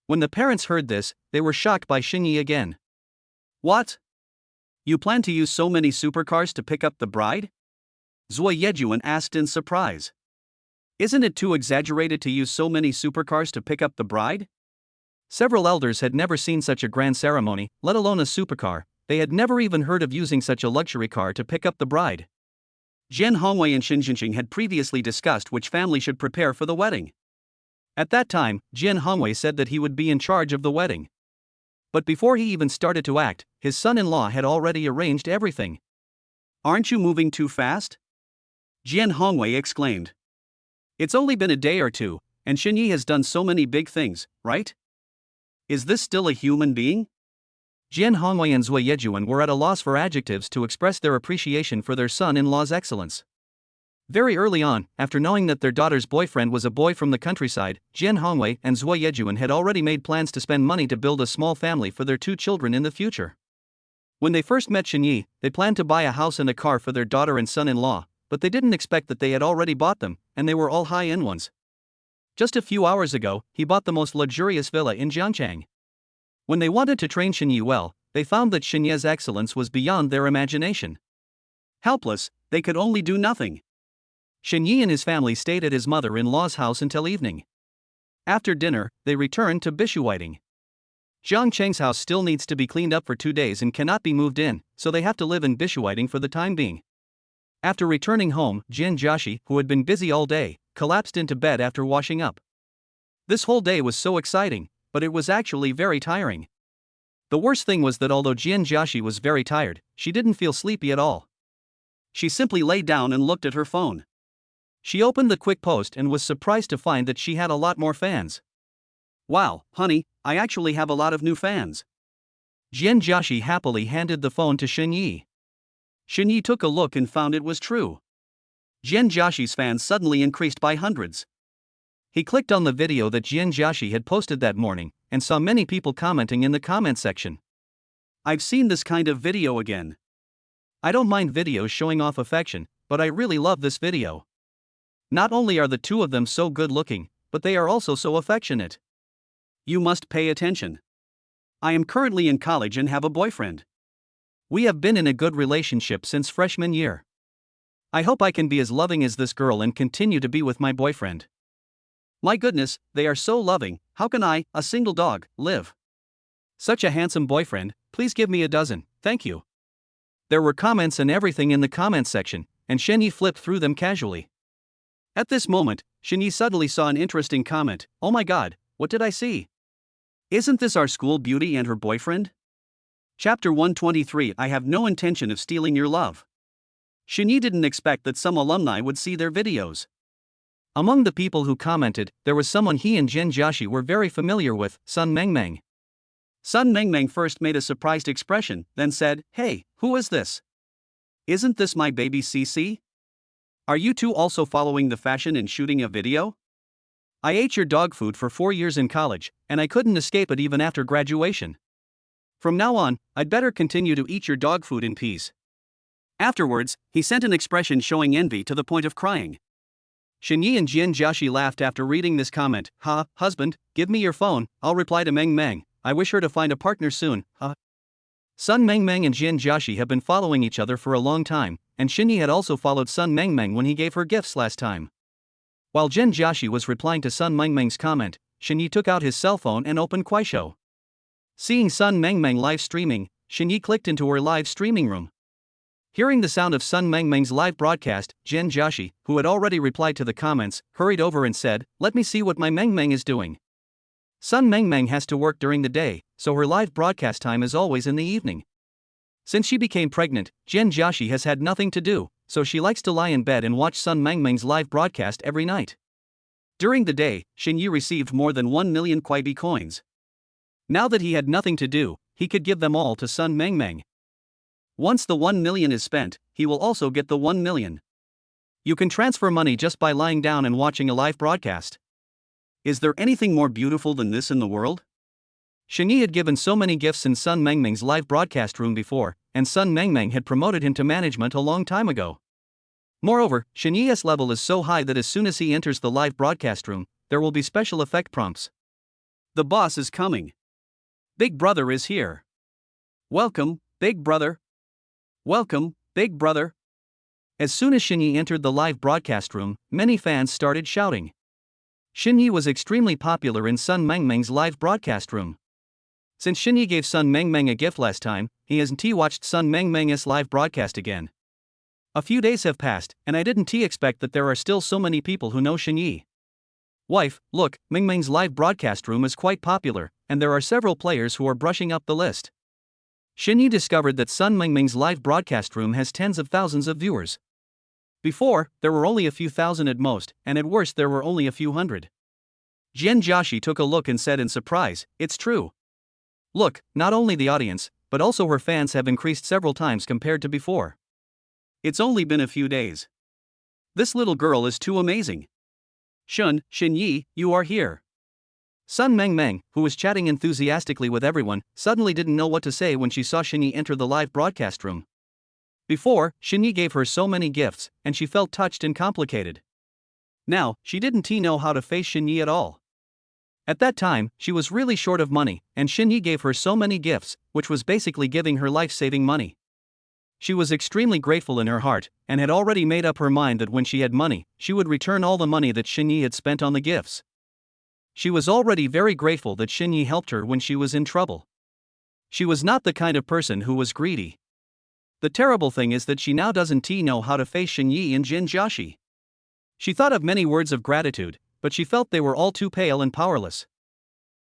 When the parents heard this, they were shocked by Xingyi again. What? You plan to use so many supercars to pick up the bride? Zui Yejuan asked in surprise. Isn't it too exaggerated to use so many supercars to pick up the bride? Several elders had never seen such a grand ceremony, let alone a supercar. They had never even heard of using such a luxury car to pick up the bride. Jian Hongwei and Xin Jinqing had previously discussed which family should prepare for the wedding. At that time, Jian Hongwei said that he would be in charge of the wedding. But before he even started to act, his son-in-law had already arranged everything. Aren't you moving too fast? Jian Hongwei exclaimed. It's only been a day or two, and Xingyi has done so many big things, right? Is this still a human being? Jian Hongwei and Zui Yejuan were at a loss for adjectives to express their appreciation for their son-in-law's excellence. Very early on, after knowing that their daughter's boyfriend was a boy from the countryside, Jian Hongwei and Zui Yejuan had already made plans to spend money to build a small family for their 2 children in the future. When they first met Xingyi, they planned to buy a house and a car for their daughter and son-in-law, but they didn't expect that they had already bought them, and they were all high-end ones. Just a few hours ago, he bought the most luxurious villa in Jiangchang. When they wanted to train Xingyi well, they found that Xingyi's excellence was beyond their imagination. Helpless, they could only do nothing. Xingyi and his family stayed at his mother-in-law's house until evening. After dinner, they returned to Bishuiting. Zhang Cheng's house still needs to be cleaned up for 2 days and cannot be moved in, so they have to live in Bishuiting for the time being. After returning home, Jin Joshi, who had been busy all day, collapsed into bed after washing up. This whole day was so exciting, but it was actually very tiring. The worst thing was that although Jin Joshi was very tired, she didn't feel sleepy at all. She simply lay down and looked at her phone. She opened the quick post and was surprised to find that she had a lot more fans. Wow, honey, I actually have a lot of new fans. Jin Joshi happily handed the phone to Shinyi. Shinyi took a look and found it was true. Jin Joshi's fans suddenly increased by hundreds. He clicked on the video that Jin Joshi had posted that morning, and saw many people commenting in the comment section. I've seen this kind of video again. I don't mind videos showing off affection, but I really love this video. Not only are the two of them so good looking, but they are also so affectionate. You must pay attention. I am currently in college and have a boyfriend. We have been in a good relationship since freshman year. I hope I can be as loving as this girl and continue to be with my boyfriend. My goodness, they are so loving. How can I, a single dog, live? Such a handsome boyfriend, please give me a dozen, thank you. There were comments and everything in the comment section, and Shinyi flipped through them casually. At this moment, Shinyi suddenly saw an interesting comment. Oh my god, what did I see? Isn't this our school beauty and her boyfriend? Chapter 123. I have no intention of stealing your love. Shinyi didn't expect that some alumni would see their videos. Among the people who commented, there was someone he and Jin Joshi were very familiar with, Sun Mengmeng. Sun Mengmeng first made a surprised expression, then said, "Hey, who is this? Isn't this my baby CC? Are you two also following the fashion and shooting a video? I ate your dog food for 4 years in college, and I couldn't escape it even after graduation. From now on, I'd better continue to eat your dog food in peace." Afterwards, he sent an expression showing envy to the point of crying. Shinyi and Jin Joshi laughed after reading this comment. "Ha, husband, give me your phone, I'll reply to Meng Meng. I wish her to find a partner soon, huh?" Sun Mengmeng and Jin Joshi have been following each other for a long time, and Shinyi had also followed Sun Mengmeng when he gave her gifts last time. While Jin Joshi was replying to Sun Mengmeng's comment, Shinyi took out his cell phone and opened Kuaishou. Seeing Sun Mengmeng live streaming, Shinyi clicked into her live streaming room. Hearing the sound of Sun Mengmeng's live broadcast, Jin Joshi, who had already replied to the comments, hurried over and said, "Let me see what my Mengmeng is doing." Sun Mengmeng has to work during the day, so her live broadcast time is always in the evening. Since she became pregnant, Jin Joshi has had nothing to do, so she likes to lie in bed and watch Sun Mengmeng's live broadcast every night. During the day, Shinyi received more than 1 million Kuaibi coins. Now that he had nothing to do, he could give them all to Sun Mengmeng. Once the 1 million is spent, he will also get the 1 million. You can transfer money just by lying down and watching a live broadcast. Is there anything more beautiful than this in the world? Shinyi had given so many gifts in Sun Mengmeng's live broadcast room before, and Sun Mengmeng had promoted him to management a long time ago. Moreover, Shinyi's level is so high that as soon as he enters the live broadcast room, there will be special effect prompts. The boss is coming. Big brother is here. Welcome, big brother. Welcome, big brother. As soon as Shinyi entered the live broadcast room, many fans started shouting. Shinyi was extremely popular in Sun Mengmeng's live broadcast room. Since Shinyi gave Sun Mengmeng a gift last time, he hasn't watched Sun Mengmeng's live broadcast again. A few days have passed, and I didn't expect that there are still so many people who know Shinyi. Wife, look, Mengmeng's live broadcast room is quite popular, and there are several players who are brushing up the list. Shinyi discovered that Sun Mengmeng's live broadcast room has tens of thousands of viewers. Before, there were only a few thousand at most, and at worst there were only a few hundred. Jin Joshi took a look and said in surprise, "It's true. Look, not only the audience, but also her fans have increased several times compared to before. It's only been a few days. This little girl is too amazing. Shinyi, you are here." Sun Mengmeng, who was chatting enthusiastically with everyone, suddenly didn't know what to say when she saw Shinyi enter the live broadcast room. Before, Shinyi gave her so many gifts, and she felt touched and complicated. Now, she didn't know how to face Shinyi at all. At that time, she was really short of money, and Shinyi gave her so many gifts, which was basically giving her life-saving money. She was extremely grateful in her heart, and had already made up her mind that when she had money, she would return all the money that Shinyi had spent on the gifts. She was already very grateful that Shinyi helped her when she was in trouble. She was not the kind of person who was greedy. The terrible thing is that she now doesn't know how to face Shinyi and Jin Joshi. She thought of many words of gratitude, but she felt they were all too pale and powerless.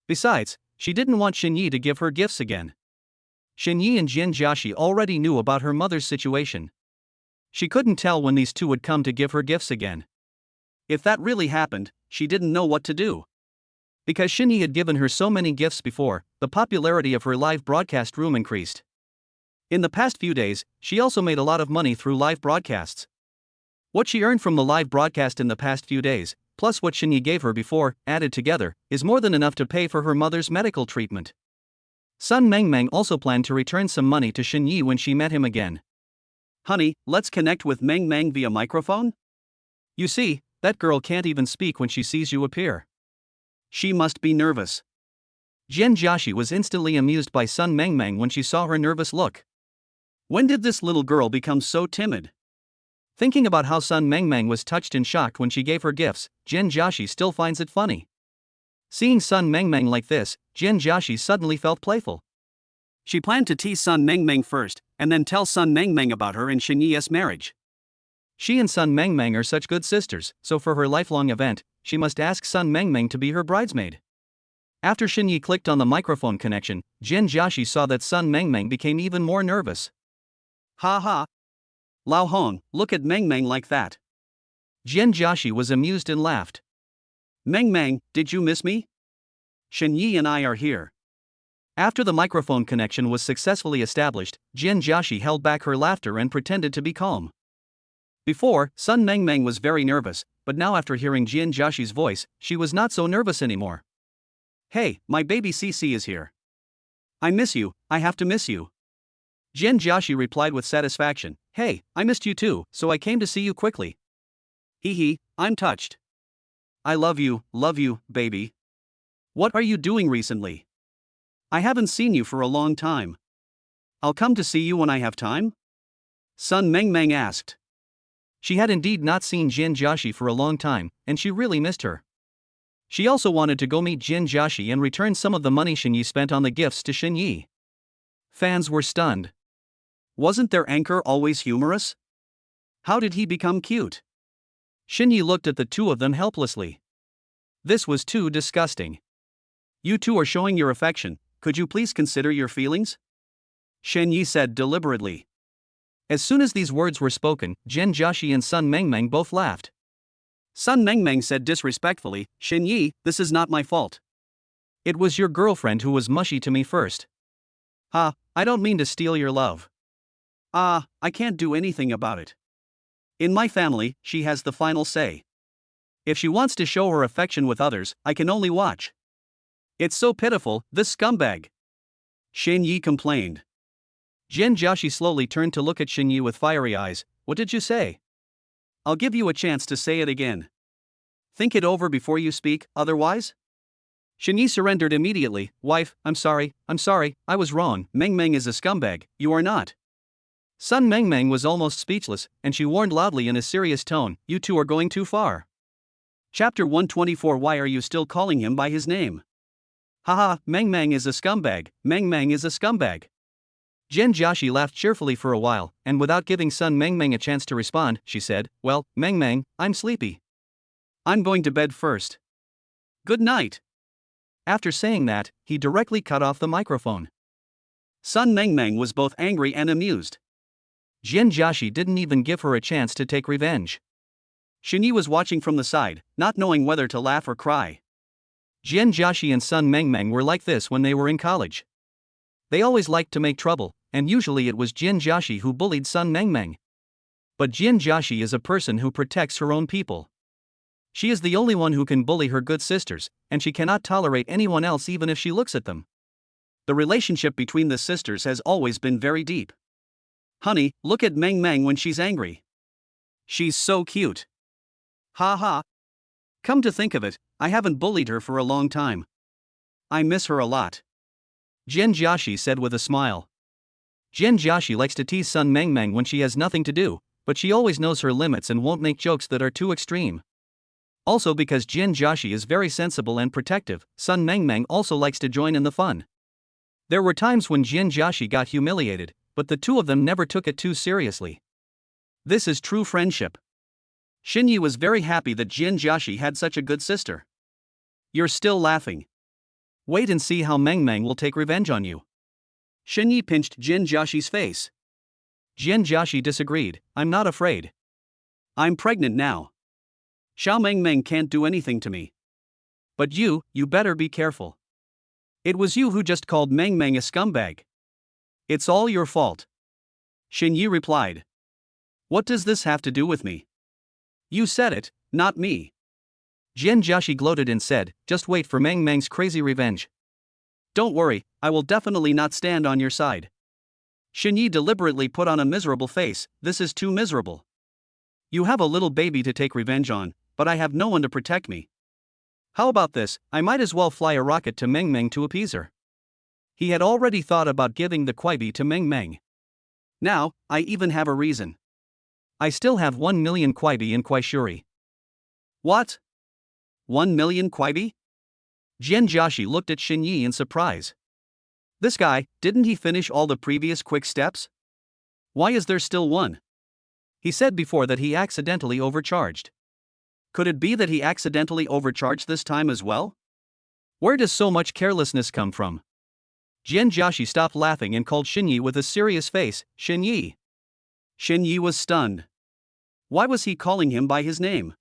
Besides, she didn't want Shinyi to give her gifts again. Shinyi and Jin Joshi already knew about her mother's situation. She couldn't tell when these two would come to give her gifts again. If that really happened, she didn't know what to do. Because Shinyi had given her so many gifts before, the popularity of her live broadcast room increased. In the past few days, she also made a lot of money through live broadcasts. What she earned from the live broadcast in the past few days, plus what Shinyi gave her before, added together, is more than enough to pay for her mother's medical treatment. Sun Mengmeng also planned to return some money to Shinyi when she met him again. Honey, let's connect with Mengmeng via microphone? You see, that girl can't even speak when she sees you appear. She must be nervous. Jin Joshi was instantly amused by Sun Mengmeng when she saw her nervous look. When did this little girl become so timid? Thinking about how Sun Mengmeng was touched and shocked when she gave her gifts, Jin Joshi still finds it funny. Seeing Sun Mengmeng like this, Jin Joshi suddenly felt playful. She planned to tease Sun Mengmeng first, and then tell Sun Mengmeng about her and Shinyi's marriage. She and Sun Mengmeng are such good sisters, so for her lifelong event, she must ask Sun Mengmeng to be her bridesmaid. After Shinyi clicked on the microphone connection, Jin Joshi saw that Sun Mengmeng became even more nervous. Ha ha! Lao Hong, look at Mengmeng like that. Jin Joshi was amused and laughed. Mengmeng, did you miss me? Shinyi and I are here. After the microphone connection was successfully established, Jin Joshi held back her laughter and pretended to be calm. Before, Sun Mengmeng was very nervous, but now after hearing Jin Joshi's voice, she was not so nervous anymore. Hey, my baby CC is here. I miss you, I have to miss you. Jin Joshi replied with satisfaction, Hey, I missed you too, so I came to see you quickly. Hee hee, I'm touched. I love you, baby. What are you doing recently? I haven't seen you for a long time. I'll come to see you when I have time? Sun Mengmeng asked. She had indeed not seen Jin Joshi for a long time, and she really missed her. She also wanted to go meet Jin Joshi and return some of the money Shinyi spent on the gifts to Shinyi. Fans were stunned. Wasn't their anchor always humorous? How did he become cute? Shinyi looked at the two of them helplessly. This was too disgusting. You two are showing your affection, could you please consider your feelings? Shinyi said deliberately. As soon as these words were spoken, Jin Joshi and Sun Mengmeng both laughed. Sun Mengmeng said disrespectfully, Shinyi, this is not my fault. It was your girlfriend who was mushy to me first. I don't mean to steal your love. I can't do anything about it. In my family, she has the final say. If she wants to show her affection with others, I can only watch. It's so pitiful, this scumbag. Shinyi complained. Jin Joshi slowly turned to look at Shinyi with fiery eyes. What did you say? I'll give you a chance to say it again. Think it over before you speak, otherwise? Shinyi surrendered immediately. Wife, I'm sorry, I was wrong. Mengmeng is a scumbag, you are not. Sun Mengmeng was almost speechless, and she warned loudly in a serious tone, you two are going too far. Chapter 124. Why are you still calling him by his name? Haha, Mengmeng is a scumbag, Mengmeng is a scumbag. Jin Joshi laughed cheerfully for a while, and without giving Sun Mengmeng a chance to respond, she said, Well, Mengmeng, I'm sleepy. I'm going to bed first. Good night. After saying that, he directly cut off the microphone. Sun Mengmeng was both angry and amused. Jin Joshi didn't even give her a chance to take revenge. Shinyi was watching from the side, not knowing whether to laugh or cry. Jin Joshi and Sun Mengmeng were like this when they were in college. They always liked to make trouble, and usually it was Jin Joshi who bullied Sun Mengmeng. But Jin Joshi is a person who protects her own people. She is the only one who can bully her good sisters, and she cannot tolerate anyone else even if she looks at them. The relationship between the sisters has always been very deep. Honey, look at Mengmeng when she's angry. She's so cute. Ha ha. Come to think of it, I haven't bullied her for a long time. I miss her a lot. Jin Joshi said with a smile. Jin Joshi likes to tease Sun Mengmeng when she has nothing to do, but she always knows her limits and won't make jokes that are too extreme. Also because Jin Joshi is very sensible and protective, Sun Mengmeng also likes to join in the fun. There were times when Jin Joshi got humiliated, but the two of them never took it too seriously. This is true friendship. Xinyi was very happy that Jian Jiaxi had such a good sister. You're still laughing. Wait and see how Meng Meng will take revenge on you. Xinyi pinched Jian Jiaxi's face. Jian Jiaxi disagreed. I'm not afraid. I'm pregnant now. Xiao Meng Meng can't do anything to me. But you better be careful. It was you who just called Meng Meng a scumbag. It's all your fault. Xinyi replied. What does this have to do with me? You said it, not me. Jian Jiaxi gloated and said, just wait for Meng Meng's crazy revenge. Don't worry, I will definitely not stand on your side. Xinyi deliberately put on a miserable face. This is too miserable. You have a little baby to take revenge on, but I have no one to protect me. How about this? I might as well fly a rocket to Meng Meng to appease her. He had already thought about giving the Kuaibi to Meng Meng. Now, I even have a reason. I still have 1 million Kuaibi in Kuaishuri. What? 1 million Kuaibi? Jian Jiaxi looked at Xinyi in surprise. This guy, didn't he finish all the previous quick steps? Why is there still one? He said before that he accidentally overcharged. Could it be that he accidentally overcharged this time as well? Where does so much carelessness come from? Jian Jiaxi stopped laughing and called Xinyi with a serious face, Xinyi. Xinyi was stunned. Why was he calling him by his name?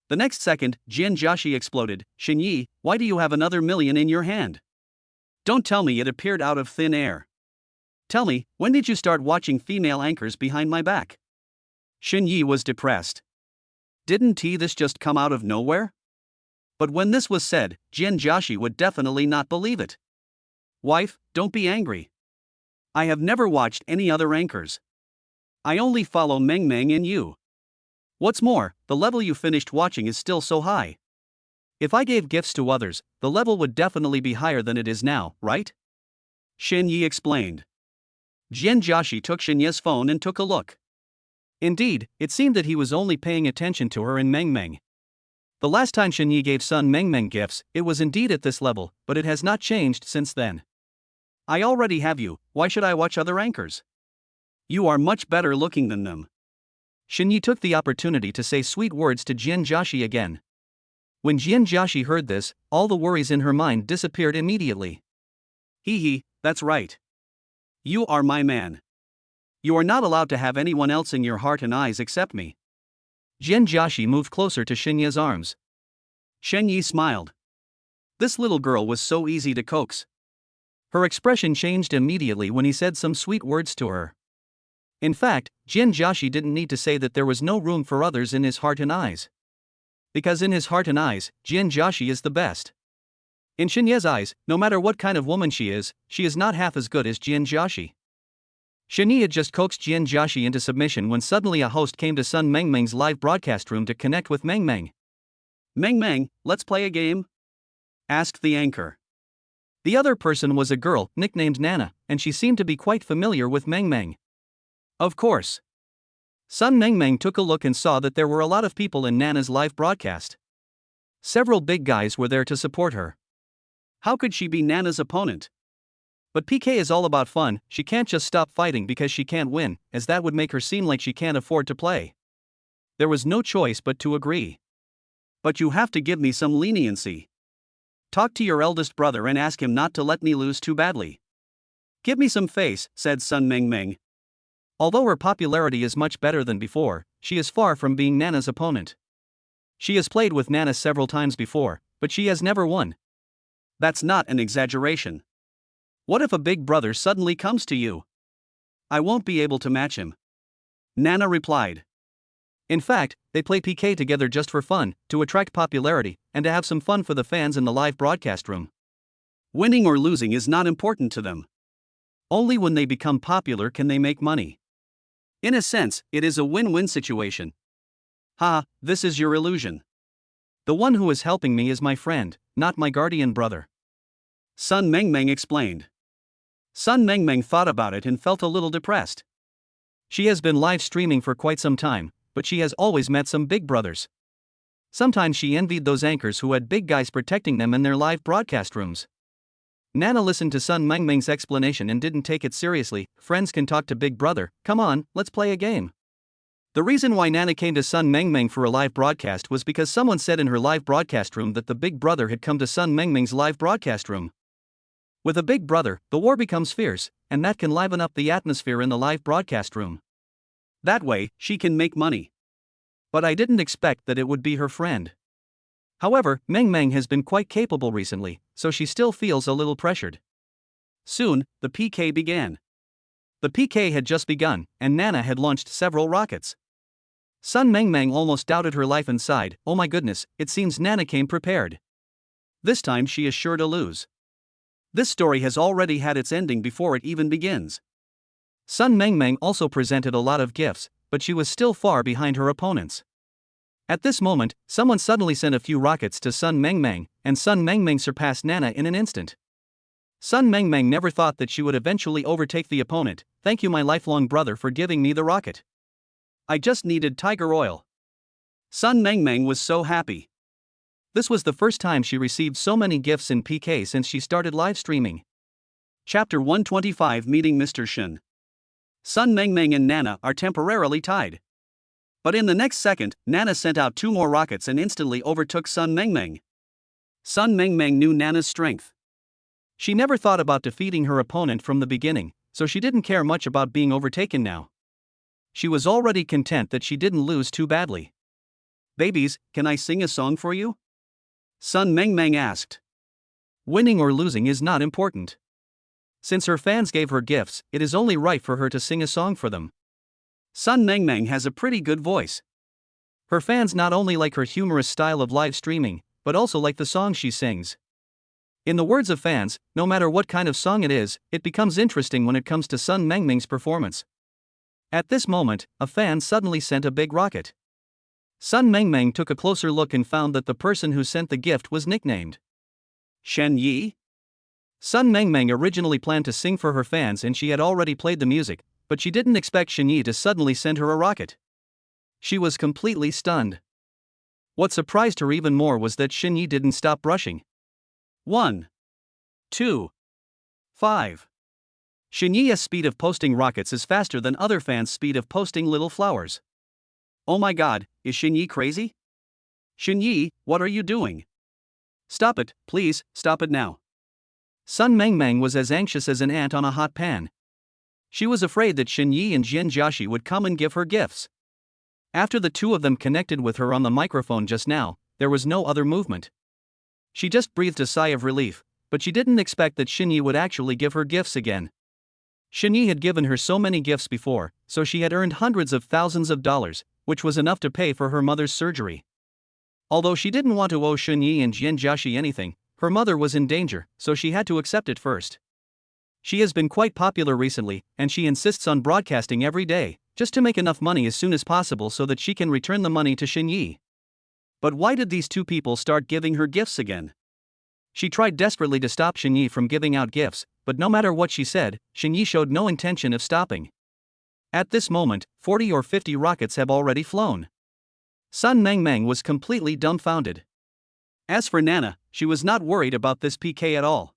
The next second, Jian Jiaxi exploded. Xinyi, why do you have another million in your hand? Don't tell me it appeared out of thin air. Tell me, when did you start watching female anchors behind my back? Xinyi was depressed. Didn't this just come out of nowhere? But when this was said, Jian Jiaxi would definitely not believe it. Wife, don't be angry. I have never watched any other anchors. I only follow Meng Meng and you. What's more, the level you finished watching is still so high. If I gave gifts to others, the level would definitely be higher than it is now, right? Xinyi explained. Jian Jiaxi took Xinyi's phone and took a look. Indeed, it seemed that he was only paying attention to her and Meng Meng. The last time Xinyi gave son Meng Meng gifts, it was indeed at this level, but it has not changed since then. I already have you, why should I watch other anchors? You are much better looking than them. Xinyi took the opportunity to say sweet words to Jian Jiaxi again. When Jian Jiaxi heard this, all the worries in her mind disappeared immediately. Hee, that's right. You are my man. You are not allowed to have anyone else in your heart and eyes except me. Jian Jiaxi moved closer to Xinyi's arms. Xinyi smiled. This little girl was so easy to coax. Her expression changed immediately when he said some sweet words to her. In fact, Jian Jiaxi didn't need to say that there was no room for others in his heart and eyes. Because in his heart and eyes, Jian Jiaxi is the best. In Xinyi's eyes, no matter what kind of woman she is not half as good as Jian Jiaxi. Xinyi had just coaxed Jian Jiaxi into submission when suddenly a host came to Sun Meng Meng's live broadcast room to connect with Meng Meng. Meng Meng, let's play a game? Asked the anchor. The other person was a girl, nicknamed Nana, and she seemed to be quite familiar with Meng Meng. Of course. Sun Meng Meng took a look and saw that there were a lot of people in Nana's live broadcast. Several big guys were there to support her. How could she be Nana's opponent? But PK is all about fun, she can't just stop fighting because she can't win, as that would make her seem like she can't afford to play. There was no choice but to agree. But you have to give me some leniency. Talk to your eldest brother and ask him not to let me lose too badly. Give me some face, said Sun Meng Meng. Although her popularity is much better than before, she is far from being Nana's opponent. She has played with Nana several times before, but she has never won. That's not an exaggeration. What if a big brother suddenly comes to you? I won't be able to match him. Nana replied. In fact, they play PK together just for fun, to attract popularity, and to have some fun for the fans in the live broadcast room. Winning or losing is not important to them. Only when they become popular can they make money. In a sense, it is a win-win situation. Ha, this is your illusion. The one who is helping me is my friend, not my guardian brother. Sun Meng Meng explained. Sun Meng Meng thought about it and felt a little depressed. She has been live streaming for quite some time, but she has always met some big brothers. Sometimes she envied those anchors who had big guys protecting them in their live broadcast rooms. Nana listened to Sun Mengmeng's explanation and didn't take it seriously. Friends can talk to Big Brother, come on, let's play a game. The reason why Nana came to Sun Mengmeng for a live broadcast was because someone said in her live broadcast room that the Big Brother had come to Sun Mengmeng's live broadcast room. With a Big Brother, the war becomes fierce, and that can liven up the atmosphere in the live broadcast room. That way, she can make money. But I didn't expect that it would be her friend. However, Mengmeng has been quite capable recently, so she still feels a little pressured. Soon, the PK began. The PK had just begun, and Nana had launched several rockets. Sun Mengmeng almost doubted her life and sighed, oh my goodness, it seems Nana came prepared. This time she is sure to lose. This story has already had its ending before it even begins. Sun Mengmeng also presented a lot of gifts, but she was still far behind her opponents. At this moment, someone suddenly sent a few rockets to Sun Mengmeng, and Sun Mengmeng surpassed Nana in an instant. Sun Mengmeng never thought that she would eventually overtake the opponent. Thank you my lifelong brother for giving me the rocket. I just needed tiger oil. Sun Mengmeng was so happy. This was the first time she received so many gifts in PK since she started live streaming. Chapter 125 Meeting Mr. Shen. Sun Mengmeng and Nana are temporarily tied. But in the next second, Nana sent out 2 more rockets and instantly overtook Sun Mengmeng. Sun Mengmeng knew Nana's strength. She never thought about defeating her opponent from the beginning, so she didn't care much about being overtaken now. She was already content that she didn't lose too badly. Babies, can I sing a song for you? Sun Mengmeng asked. Winning or losing is not important. Since her fans gave her gifts, it is only right for her to sing a song for them. Sun Mengmeng has a pretty good voice. Her fans not only like her humorous style of live streaming, but also like the songs she sings. In the words of fans, no matter what kind of song it is, it becomes interesting when it comes to Sun Mengmeng's performance. At this moment, a fan suddenly sent a big rocket. Sun Mengmeng took a closer look and found that the person who sent the gift was nicknamed Shen Yi. Sun Mengmeng originally planned to sing for her fans and she had already played the music, but she didn't expect Shen Yi to suddenly send her a rocket. She was completely stunned. What surprised her even more was that Shen Yi didn't stop brushing. 1, 2, 5. Shen Yi's speed of posting rockets is faster than other fans' speed of posting little flowers. Oh my god, is Shen Yi crazy? Shen Yi, what are you doing? Stop it, please, stop it now. Sun Mengmeng was as anxious as an ant on a hot pan. She was afraid that Shen Yi and Jian Jiaxi would come and give her gifts. After the 2 of them connected with her on the microphone just now, there was no other movement. She just breathed a sigh of relief, but she didn't expect that Shen Yi would actually give her gifts again. Shen Yi had given her so many gifts before, so she had earned hundreds of thousands of dollars, which was enough to pay for her mother's surgery. Although she didn't want to owe Shen Yi and Jian Jiaxi anything, her mother was in danger, so she had to accept it first. She has been quite popular recently, and she insists on broadcasting every day, just to make enough money as soon as possible so that she can return the money to Shen Yi. But why did these 2 people start giving her gifts again? She tried desperately to stop Shen Yi from giving out gifts, but no matter what she said, Shen Yi showed no intention of stopping. At this moment, 40 or 50 rockets have already flown. Sun Mengmeng was completely dumbfounded. As for Nana, she was not worried about this PK at all.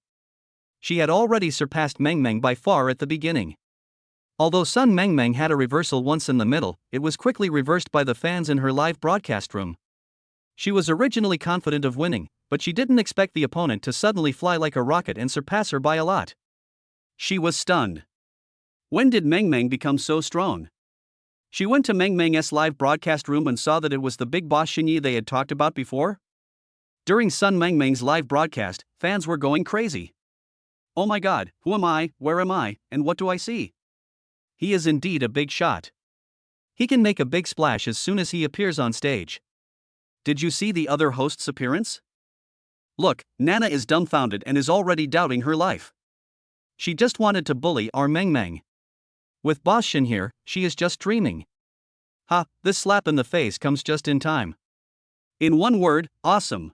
She had already surpassed Mengmeng by far at the beginning. Although Sun Mengmeng had a reversal once in the middle, it was quickly reversed by the fans in her live broadcast room. She was originally confident of winning, but she didn't expect the opponent to suddenly fly like a rocket and surpass her by a lot. She was stunned. When did Mengmeng become so strong? She went to Mengmeng's live broadcast room and saw that it was the big boss Shen Yi they had talked about before. During Sun Mengmeng's live broadcast, fans were going crazy. Oh my god, who am I, where am I, and what do I see? He is indeed a big shot. He can make a big splash as soon as he appears on stage. Did you see the other host's appearance? Look, Nana is dumbfounded and is already doubting her life. She just wanted to bully our Mengmeng. With Boss Shen here, she is just dreaming. Ha, this slap in the face comes just in time. In one word, awesome.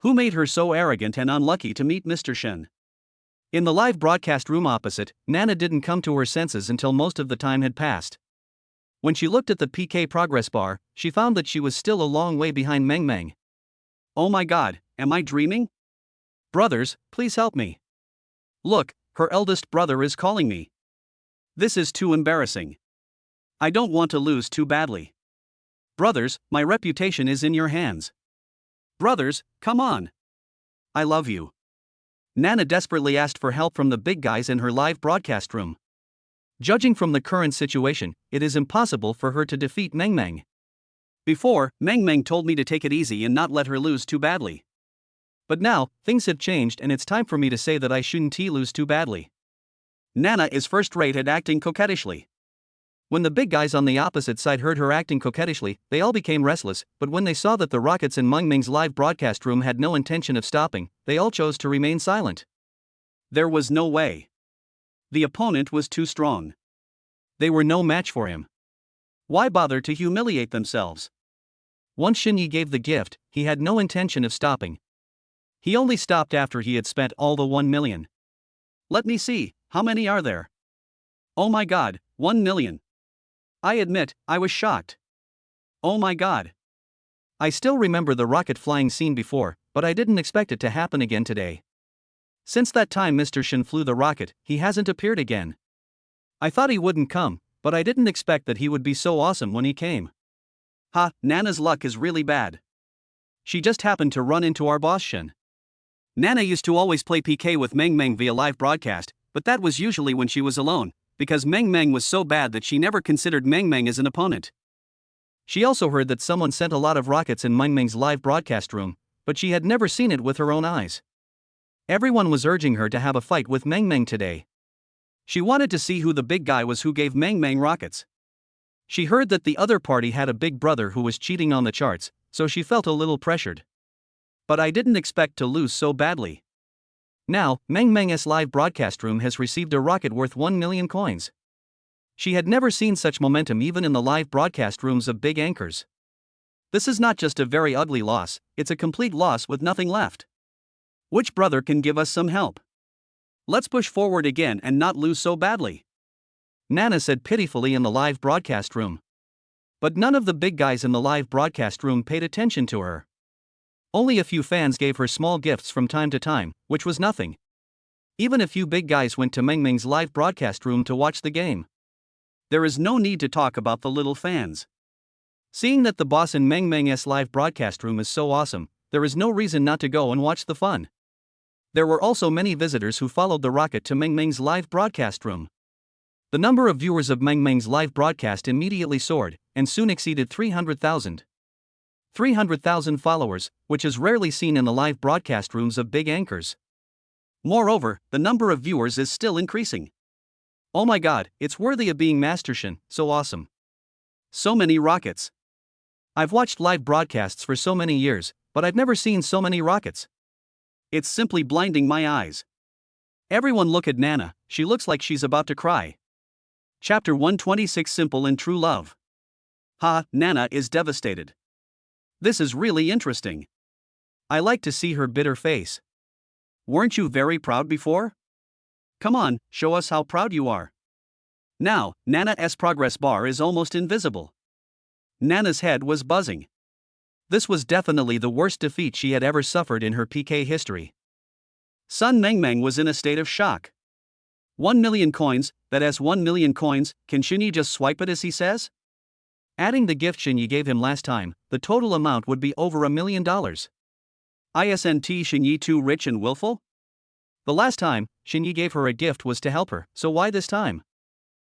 Who made her so arrogant and unlucky to meet Mr. Shen? In the live broadcast room opposite, Nana didn't come to her senses until most of the time had passed. When she looked at the PK progress bar, she found that she was still a long way behind Mengmeng. Oh my god, am I dreaming? Brothers, please help me. Look, her eldest brother is calling me. This is too embarrassing. I don't want to lose too badly. Brothers, my reputation is in your hands. Brothers, come on. I love you. Nana desperately asked for help from the big guys in her live broadcast room. Judging from the current situation, it is impossible for her to defeat Meng Meng. Before, Meng Meng told me to take it easy and not let her lose too badly. But now, things have changed and it's time for me to say that I shouldn't lose too badly. Nana is first-rate at acting coquettishly. When the big guys on the opposite side heard her acting coquettishly, they all became restless, but when they saw that the rockets in Meng Meng's live broadcast room had no intention of stopping, they all chose to remain silent. There was no way. The opponent was too strong. They were no match for him. Why bother to humiliate themselves? Once Xinyi gave the gift, he had no intention of stopping. He only stopped after he had spent all the 1 million. Let me see, how many are there? Oh my god, 1 million. I admit, I was shocked. Oh my god. I still remember the rocket flying scene before, but I didn't expect it to happen again today. Since that time Mr. Shen flew the rocket, he hasn't appeared again. I thought he wouldn't come, but I didn't expect that he would be so awesome when he came. Ha, Nana's luck is really bad. She just happened to run into our boss Shen. Nana used to always play PK with Meng Meng via live broadcast, but that was usually when she was alone, because Meng Meng was so bad that she never considered Meng Meng as an opponent. She also heard that someone sent a lot of rockets in Meng Meng's live broadcast room, but she had never seen it with her own eyes. Everyone was urging her to have a fight with Meng Meng today. She wanted to see who the big guy was who gave Meng Meng rockets. She heard that the other party had a big brother who was cheating on the charts, so she felt a little pressured. But I didn't expect to lose so badly. Now, Meng Meng's live broadcast room has received a rocket worth 1 million coins. She had never seen such momentum even in the live broadcast rooms of big anchors. This is not just a very ugly loss, it's a complete loss with nothing left. Which brother can give us some help? Let's push forward again and not lose so badly. Nana said pitifully in the live broadcast room. But none of the big guys in the live broadcast room paid attention to her. Only a few fans gave her small gifts from time to time, which was nothing. Even a few big guys went to Meng Meng's live broadcast room to watch the game. There is no need to talk about the little fans. Seeing that the boss in Meng Meng's live broadcast room is so awesome, there is no reason not to go and watch the fun. There were also many visitors who followed the rocket to Meng Meng's live broadcast room. The number of viewers of Meng Meng's live broadcast immediately soared, and soon exceeded 300,000. 300,000 followers, which is rarely seen in the live broadcast rooms of big anchors. Moreover, the number of viewers is still increasing. Oh my god, it's worthy of being Master Shen, so awesome. So many rockets. I've watched live broadcasts for so many years, but I've never seen so many rockets. It's simply blinding my eyes. Everyone look at Nana, she looks like she's about to cry. Chapter 126 Simple and True Love. Ha, Nana is devastated. This is really interesting. I like to see her bitter face. Weren't you very proud before? Come on, show us how proud you are. Now, Nana's progress bar is almost invisible. Nana's head was buzzing. This was definitely the worst defeat she had ever suffered in her PK history. Sun Meng Meng was in a state of shock. 1 million coins, that has 1 million coins, can Xinyi just swipe it as he says? Adding the gift Xinyi gave him last time, the total amount would be over $1 million. Isn't Xinyi too rich and willful? The last time, Xinyi gave her a gift was to help her, so why this time?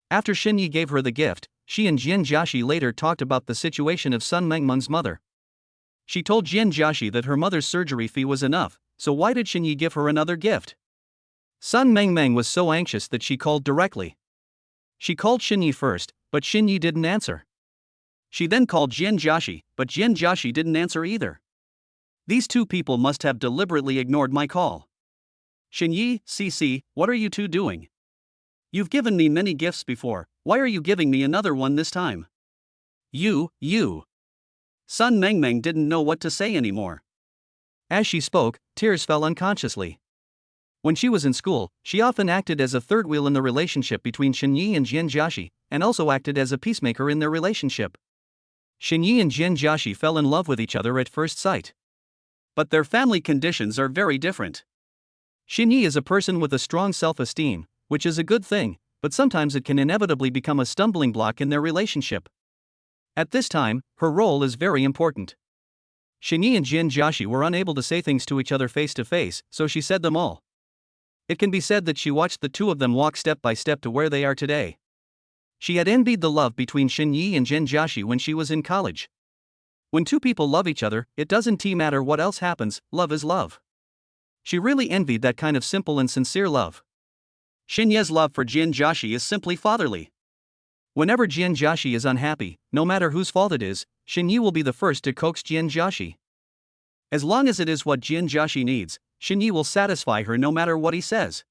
After Xinyi gave her the gift, she and Jian Jiaxi later talked about the situation of Sun Meng Meng's mother. She told Jian Jiaxi that her mother's surgery fee was enough, so why did Xinyi give her another gift? Sun Meng Meng was so anxious that she called directly. She called Xinyi first, but Xinyi didn't answer. She then called Jian Jiaxi, but Jian Jiaxi didn't answer either. These two people must have deliberately ignored my call. Xinyi, CC, what are you two doing? You've given me many gifts before, why are you giving me another one this time? You. Sun Meng Meng didn't know what to say anymore. As she spoke, tears fell unconsciously. When she was in school, she often acted as a third wheel in the relationship between Xinyi and Jian Jiaxi, and also acted as a peacemaker in their relationship. Xinyi and Jian Jiaxi fell in love with each other at first sight. But their family conditions are very different. Xinyi is a person with a strong self-esteem, which is a good thing, but sometimes it can inevitably become a stumbling block in their relationship. At this time, her role is very important. Xinyi and Jin Jiaxi were unable to say things to each other face to face, so she said them all. It can be said that she watched the two of them walk step by step to where they are today. She had envied the love between Xinyi and Jin Jiaxi when she was in college. When two people love each other, it doesn't matter what else happens, love is love. She really envied that kind of simple and sincere love. Xinyi's love for Jin Jiaxi is simply fatherly. Whenever Jin Jiaxi is unhappy, no matter whose fault it is, Xinyi will be the first to coax Jin Jiaxi. As long as it is what Jin Jiaxi needs, Xinyi will satisfy her no matter what he says.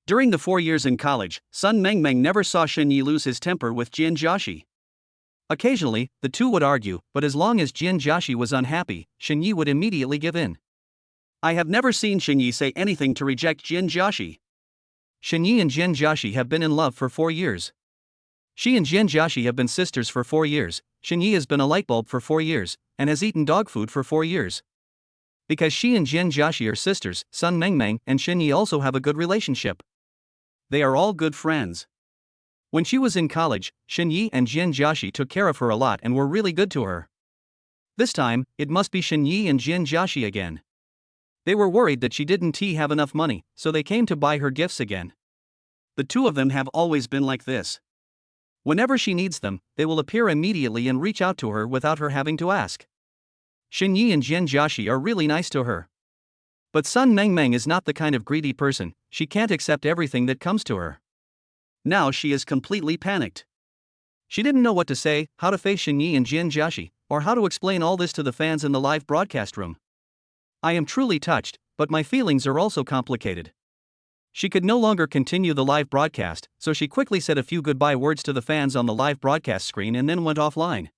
During the 4 years in college, Sun Mengmeng never saw Xinyi lose his temper with Jin Jiaxi. Occasionally, the two would argue, but as long as Jin Jiaxi was unhappy, Xinyi would immediately give in. I have never seen Xinyi say anything to reject Jin Jiaxi. Xinyi and Jin Jiaxi have been in love for 4 years. She and Jin Jiaxi have been sisters for 4 years, Xinyi has been a lightbulb for 4 years, and has eaten dog food for 4 years. Because she and Jin Jiaxi are sisters, Sun Mengmeng and Xinyi also have a good relationship. They are all good friends. When she was in college, Xinyi and Jin Jiaxi took care of her a lot and were really good to her. This time, it must be Xinyi and Jin Jiaxi again. They were worried that she didn't have enough money, so they came to buy her gifts again. The two of them have always been like this. Whenever she needs them, they will appear immediately and reach out to her without her having to ask. Xinyi and Jin Jiaxi are really nice to her. But Sun Mengmeng is not the kind of greedy person, she can't accept everything that comes to her. Now she is completely panicked. She didn't know what to say, how to face Xinyi and Jin Jiaxi, or how to explain all this to the fans in the live broadcast room. I am truly touched, but my feelings are also complicated. She could no longer continue the live broadcast, so she quickly said a few goodbye words to the fans on the live broadcast screen and then went offline.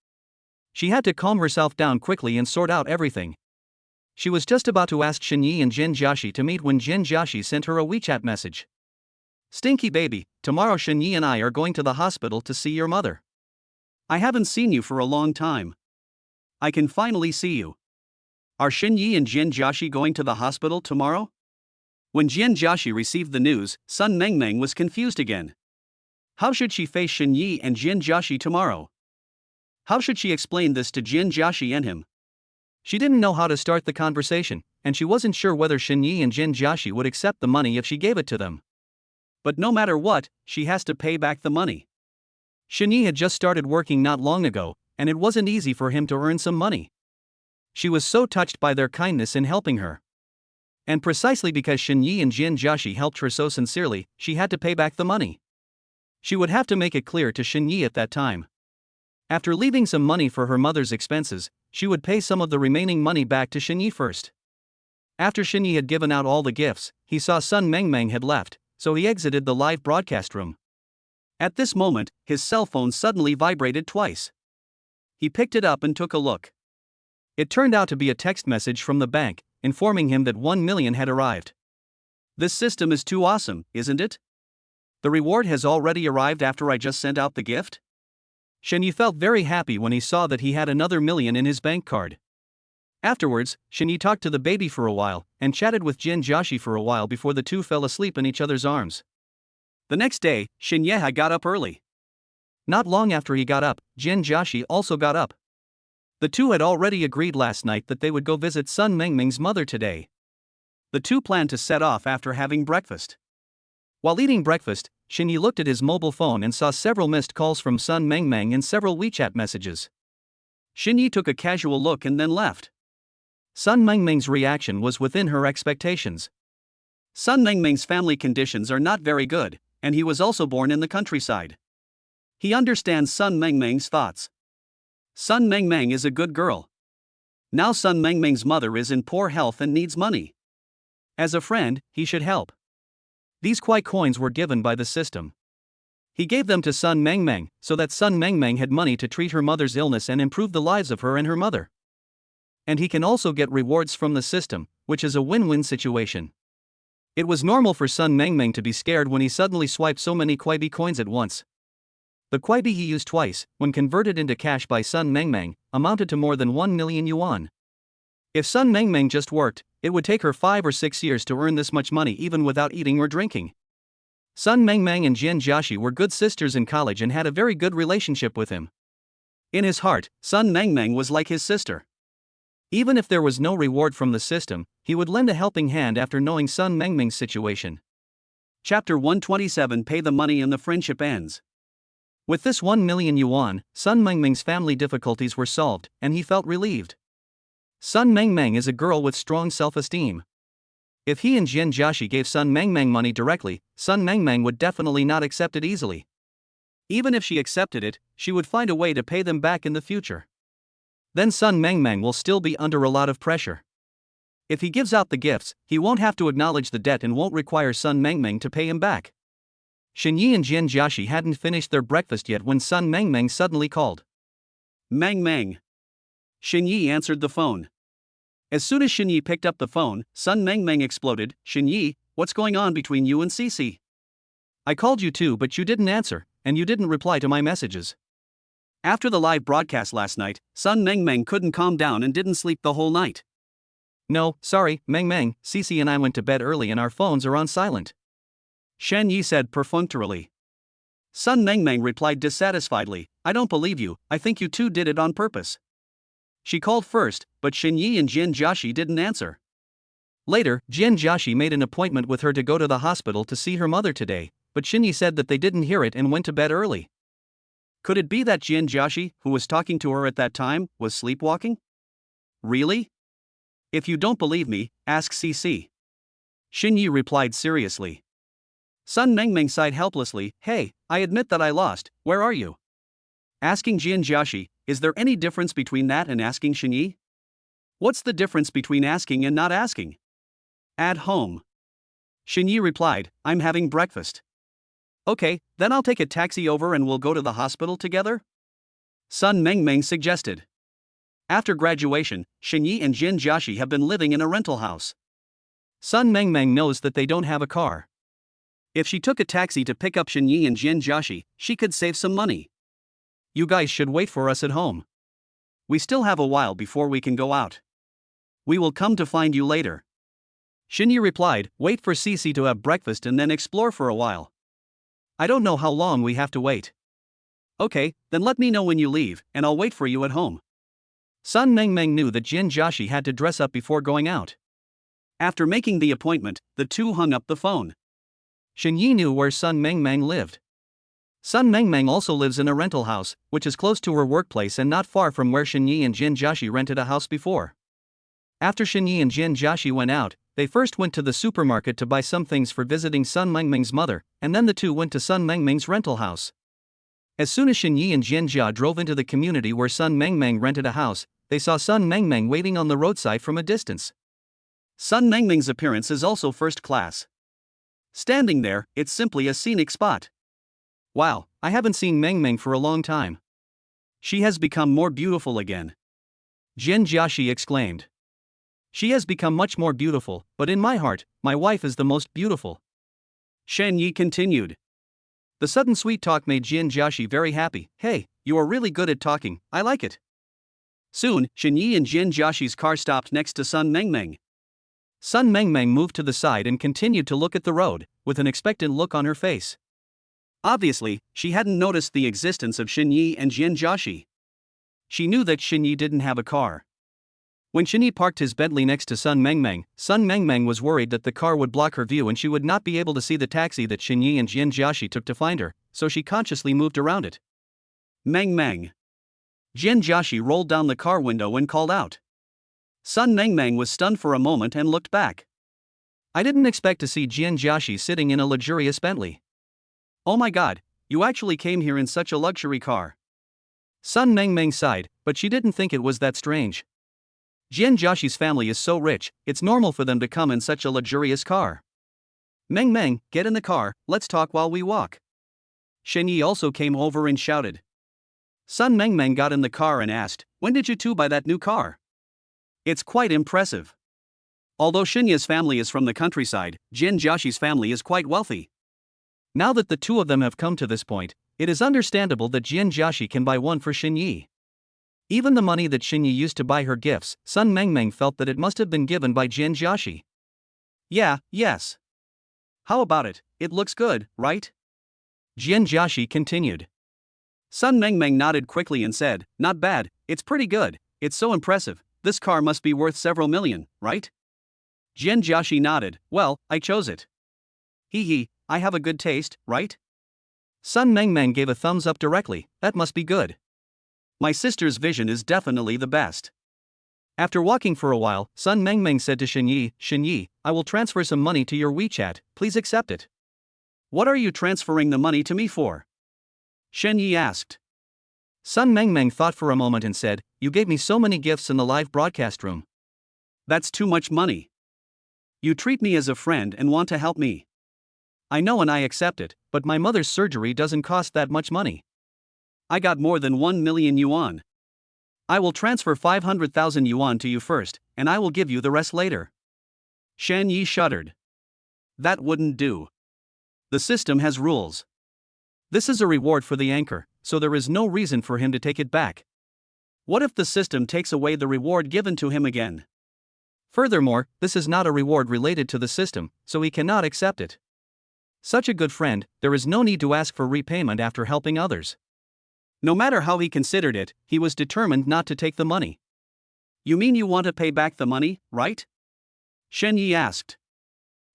She had to calm herself down quickly and sort out everything. She was just about to ask Xinyi and Jin Jiaxi to meet when Jin Jiaxi sent her a WeChat message. Stinky baby, tomorrow Xinyi and I are going to the hospital to see your mother. I haven't seen you for a long time. I can finally see you. Are Xinyi and Jin Jiaxi going to the hospital tomorrow? When Jin Jiaxi received the news, Sun Mengmeng was confused again. How should she face Xinyi and Jin Jiaxi tomorrow? How should she explain this to Jin Jiaxi and him? She didn't know how to start the conversation, and she wasn't sure whether Xinyi and Jin Jiaxi would accept the money if she gave it to them. But no matter what, she has to pay back the money. Xinyi had just started working not long ago, and it wasn't easy for him to earn some money. She was so touched by their kindness in helping her. And precisely because Xinyi and Jin Jiaxi helped her so sincerely, she had to pay back the money. She would have to make it clear to Xinyi at that time. After leaving some money for her mother's expenses, she would pay some of the remaining money back to Xinyi first. After Xinyi had given out all the gifts, he saw Sun Mengmeng had left, so he exited the live broadcast room. At this moment, his cell phone suddenly vibrated twice. He picked it up and took a look. It turned out to be a text message from the bank, informing him that 1 million had arrived. This system is too awesome, isn't it? The reward has already arrived after I just sent out the gift? Xinyi felt very happy when he saw that he had another million in his bank card. Afterwards, Xinyi talked to the baby for a while, and chatted with Jin Jiaxi for a while before the two fell asleep in each other's arms. The next day, Xinyi got up early. Not long after he got up, Jin Jiaxi also got up. The two had already agreed last night that they would go visit Sun Mengmeng's mother today. The two planned to set off after having breakfast. While eating breakfast, Xinyi looked at his mobile phone and saw several missed calls from Sun Mengmeng and several WeChat messages. Xinyi took a casual look and then left. Sun Mengmeng's reaction was within her expectations. Sun Mengmeng's family conditions are not very good, and he was also born in the countryside. He understands Sun Mengmeng's thoughts. Sun Mengmeng is a good girl. Now Sun Mengmeng's mother is in poor health and needs money. As a friend, he should help. These Kwai coins were given by the system. He gave them to Sun Mengmeng, so that Sun Mengmeng had money to treat her mother's illness and improve the lives of her and her mother. And he can also get rewards from the system, which is a win-win situation. It was normal for Sun Mengmeng to be scared when he suddenly swiped so many Kwai coins at once. The Kwai he used twice, when converted into cash by Sun Mengmeng, amounted to more than 1 million yuan. If Sun Mengmeng just worked, It would take her 5 or 6 years to earn this much money even without eating or drinking. Sun Mengmeng and Jian Jiaxi were good sisters in college and had a very good relationship with him. In his heart, Sun Mengmeng was like his sister. Even if there was no reward from the system, he would lend a helping hand after knowing Sun Mengmeng's situation. Chapter 127 Pay the money and the friendship ends. With this 1 million yuan, Sun Mengmeng's family difficulties were solved, and he felt relieved. Sun Mengmeng is a girl with strong self-esteem. If he and Jian Jiaxi gave Sun Mengmeng money directly, Sun Mengmeng would definitely not accept it easily. Even if she accepted it, she would find a way to pay them back in the future. Then Sun Mengmeng will still be under a lot of pressure. If he gives out the gifts, he won't have to acknowledge the debt and won't require Sun Mengmeng to pay him back. Xinyi and Jian Jiaxi hadn't finished their breakfast yet when Sun Mengmeng suddenly called. Mengmeng. Xinyi answered the phone. As soon as Xinyi picked up the phone, Sun Mengmeng exploded. Xinyi, what's going on between you and Cici? I called you too, but you didn't answer, and you didn't reply to my messages. After the live broadcast last night, Sun Mengmeng couldn't calm down and didn't sleep the whole night. No, sorry, Mengmeng, Cici and I went to bed early and our phones are on silent. Shen Yi said perfunctorily. Sun Mengmeng replied dissatisfiedly, I don't believe you, I think you two did it on purpose. She called first, but Xinyi and Jian Jiaxi didn't answer. Later, Jian Jiaxi made an appointment with her to go to the hospital to see her mother today, but Xinyi said that they didn't hear it and went to bed early. Could it be that Jian Jiaxi, who was talking to her at that time, was sleepwalking? Really? If you don't believe me, ask Cici. Xinyi replied seriously. Sun Mengmeng sighed helplessly, hey, I admit that I lost, where are you? Asking Jian Jiaxi, is there any difference between that and asking Xinyi? What's the difference between asking and not asking? At home. Xinyi replied, I'm having breakfast. Okay, then I'll take a taxi over and we'll go to the hospital together? Sun Mengmeng suggested. After graduation, Xinyi and Jian Jiaxi have been living in a rental house. Sun Mengmeng knows that they don't have a car. If she took a taxi to pick up Xinyi and Jian Jiaxi, she could save some money. You guys should wait for us at home. We still have a while before we can go out. We will come to find you later. Xinyi replied, wait for Cici to have breakfast and then explore for a while. I don't know how long we have to wait. Okay, then let me know when you leave, and I'll wait for you at home. Sun Mengmeng knew that Jian Jiaxi had to dress up before going out. After making the appointment, the two hung up the phone. Xinyi knew where Sun Mengmeng lived. Sun Mengmeng also lives in a rental house, which is close to her workplace and not far from where Xinyi and Jian Jiaxi rented a house before. After Xinyi and Jian Jiaxi went out, they first went to the supermarket to buy some things for visiting Sun Mengmeng's mother, and then the two went to Sun Mengmeng's rental house. As soon as Xinyi and Jian Jia drove into the community where Sun Mengmeng rented a house, they saw Sun Mengmeng waiting on the roadside from a distance. Sun Mengmeng's appearance is also first class. Standing there, it's simply a scenic spot. Wow, I haven't seen Mengmeng for a long time. She has become more beautiful again. Jian Jiaxi exclaimed. She has become much more beautiful, but in my heart, my wife is the most beautiful. Shen Yi continued. The sudden sweet talk made Jian Jiaxi very happy. Hey, you are really good at talking, I like it. Soon, Xinyi and Jian Jiaxi's car stopped next to Sun Mengmeng. Sun Mengmeng moved to the side and continued to look at the road, with an expectant look on her face. Obviously, she hadn't noticed the existence of Xinyi and Jian Jiaxi. She knew that Xinyi didn't have a car. When Xinyi parked his Bentley next to Sun Mengmeng was worried that the car would block her view and she would not be able to see the taxi that Xinyi and Jian Jiaxi took to find her, so she consciously moved around it. Mengmeng. Jian Jiaxi rolled down the car window and called out. Sun Mengmeng was stunned for a moment and looked back. I didn't expect to see Jian Jiaxi sitting in a luxurious Bentley. Oh my god, you actually came here in such a luxury car. Sun Mengmeng sighed, but she didn't think it was that strange. Jian Jiaxi's family is so rich, it's normal for them to come in such a luxurious car. Mengmeng, get in the car, let's talk while we walk. Xinyi also came over and shouted. Sun Mengmeng got in the car and asked, when did you two buy that new car? It's quite impressive. Although Xinyi's family is from the countryside, Jian Jiaxi's family is quite wealthy. Now that the two of them have come to this point, it is understandable that Jian Jiaxi can buy one for Xinyi. Even the money that Xinyi used to buy her gifts, Sun Mengmeng felt that it must have been given by Jian Jiaxi. Yes. How about it? It looks good, right? Jian Jiaxi continued. Sun Mengmeng nodded quickly and said, not bad, it's pretty good, it's so impressive, this car must be worth several million, right? Jian Jiaxi nodded, well, I chose it. Hee, I have a good taste, right? Sun Mengmeng gave a thumbs up directly, that must be good. My sister's vision is definitely the best. After walking for a while, Sun Mengmeng said to Xinyi, I will transfer some money to your WeChat, please accept it. What are you transferring the money to me for? Xinyi asked. Sun Mengmeng thought for a moment and said, you gave me so many gifts in the live broadcast room. That's too much money. You treat me as a friend and want to help me. I know and I accept it, but my mother's surgery doesn't cost that much money. I got more than 1 million yuan. I will transfer 500,000 yuan to you first, and I will give you the rest later. Xinyi shuddered. That wouldn't do. The system has rules. This is a reward for the anchor, so there is no reason for him to take it back. What if the system takes away the reward given to him again? Furthermore, this is not a reward related to the system, so he cannot accept it. Such a good friend, there is no need to ask for repayment after helping others. No matter how he considered it, he was determined not to take the money. You mean you want to pay back the money, right? Xinyi asked.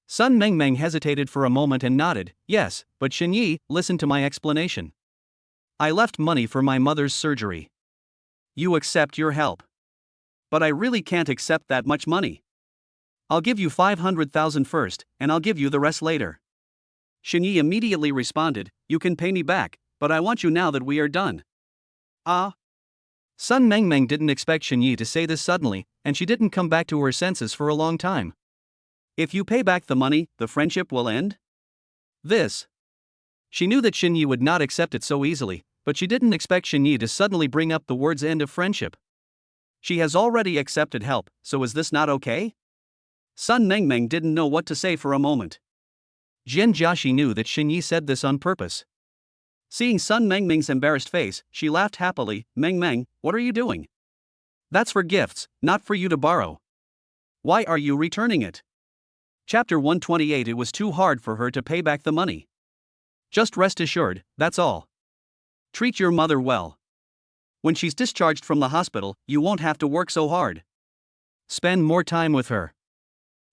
Sun Mengmeng hesitated for a moment and nodded, yes, but Xinyi, listen to my explanation. I left money for my mother's surgery. You accept your help. But I really can't accept that much money. I'll give you 500,000 first, and I'll give you the rest later. Xinyi immediately responded, you can pay me back, but I want you now that we are done. Sun Mengmeng didn't expect Xinyi to say this suddenly, and she didn't come back to her senses for a long time. If you pay back the money, the friendship will end? She knew that Xinyi would not accept it so easily, but she didn't expect Xinyi to suddenly bring up the words end of friendship. She has already accepted help, so is this not okay? Sun Mengmeng didn't know what to say for a moment. Jian Jiaxi knew that Xinyi said this on purpose. Seeing Sun Mengmeng's embarrassed face, she laughed happily, Mengmeng, what are you doing? That's for gifts, not for you to borrow. Why are you returning it? Chapter 128. It was too hard for her to pay back the money. Just rest assured, that's all. Treat your mother well. When she's discharged from the hospital, you won't have to work so hard. Spend more time with her.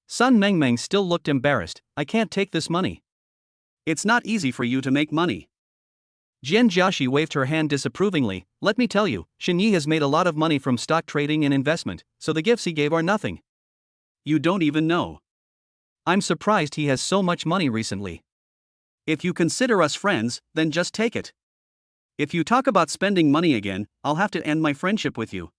Sun Mengmeng still looked embarrassed, I can't take this money. It's not easy for you to make money. Jian Jiaxi waved her hand disapprovingly, let me tell you, Xinyi has made a lot of money from stock trading and investment, so the gifts he gave are nothing. You don't even know. I'm surprised he has so much money recently. If you consider us friends, then just take it. If you talk about spending money again, I'll have to end my friendship with you.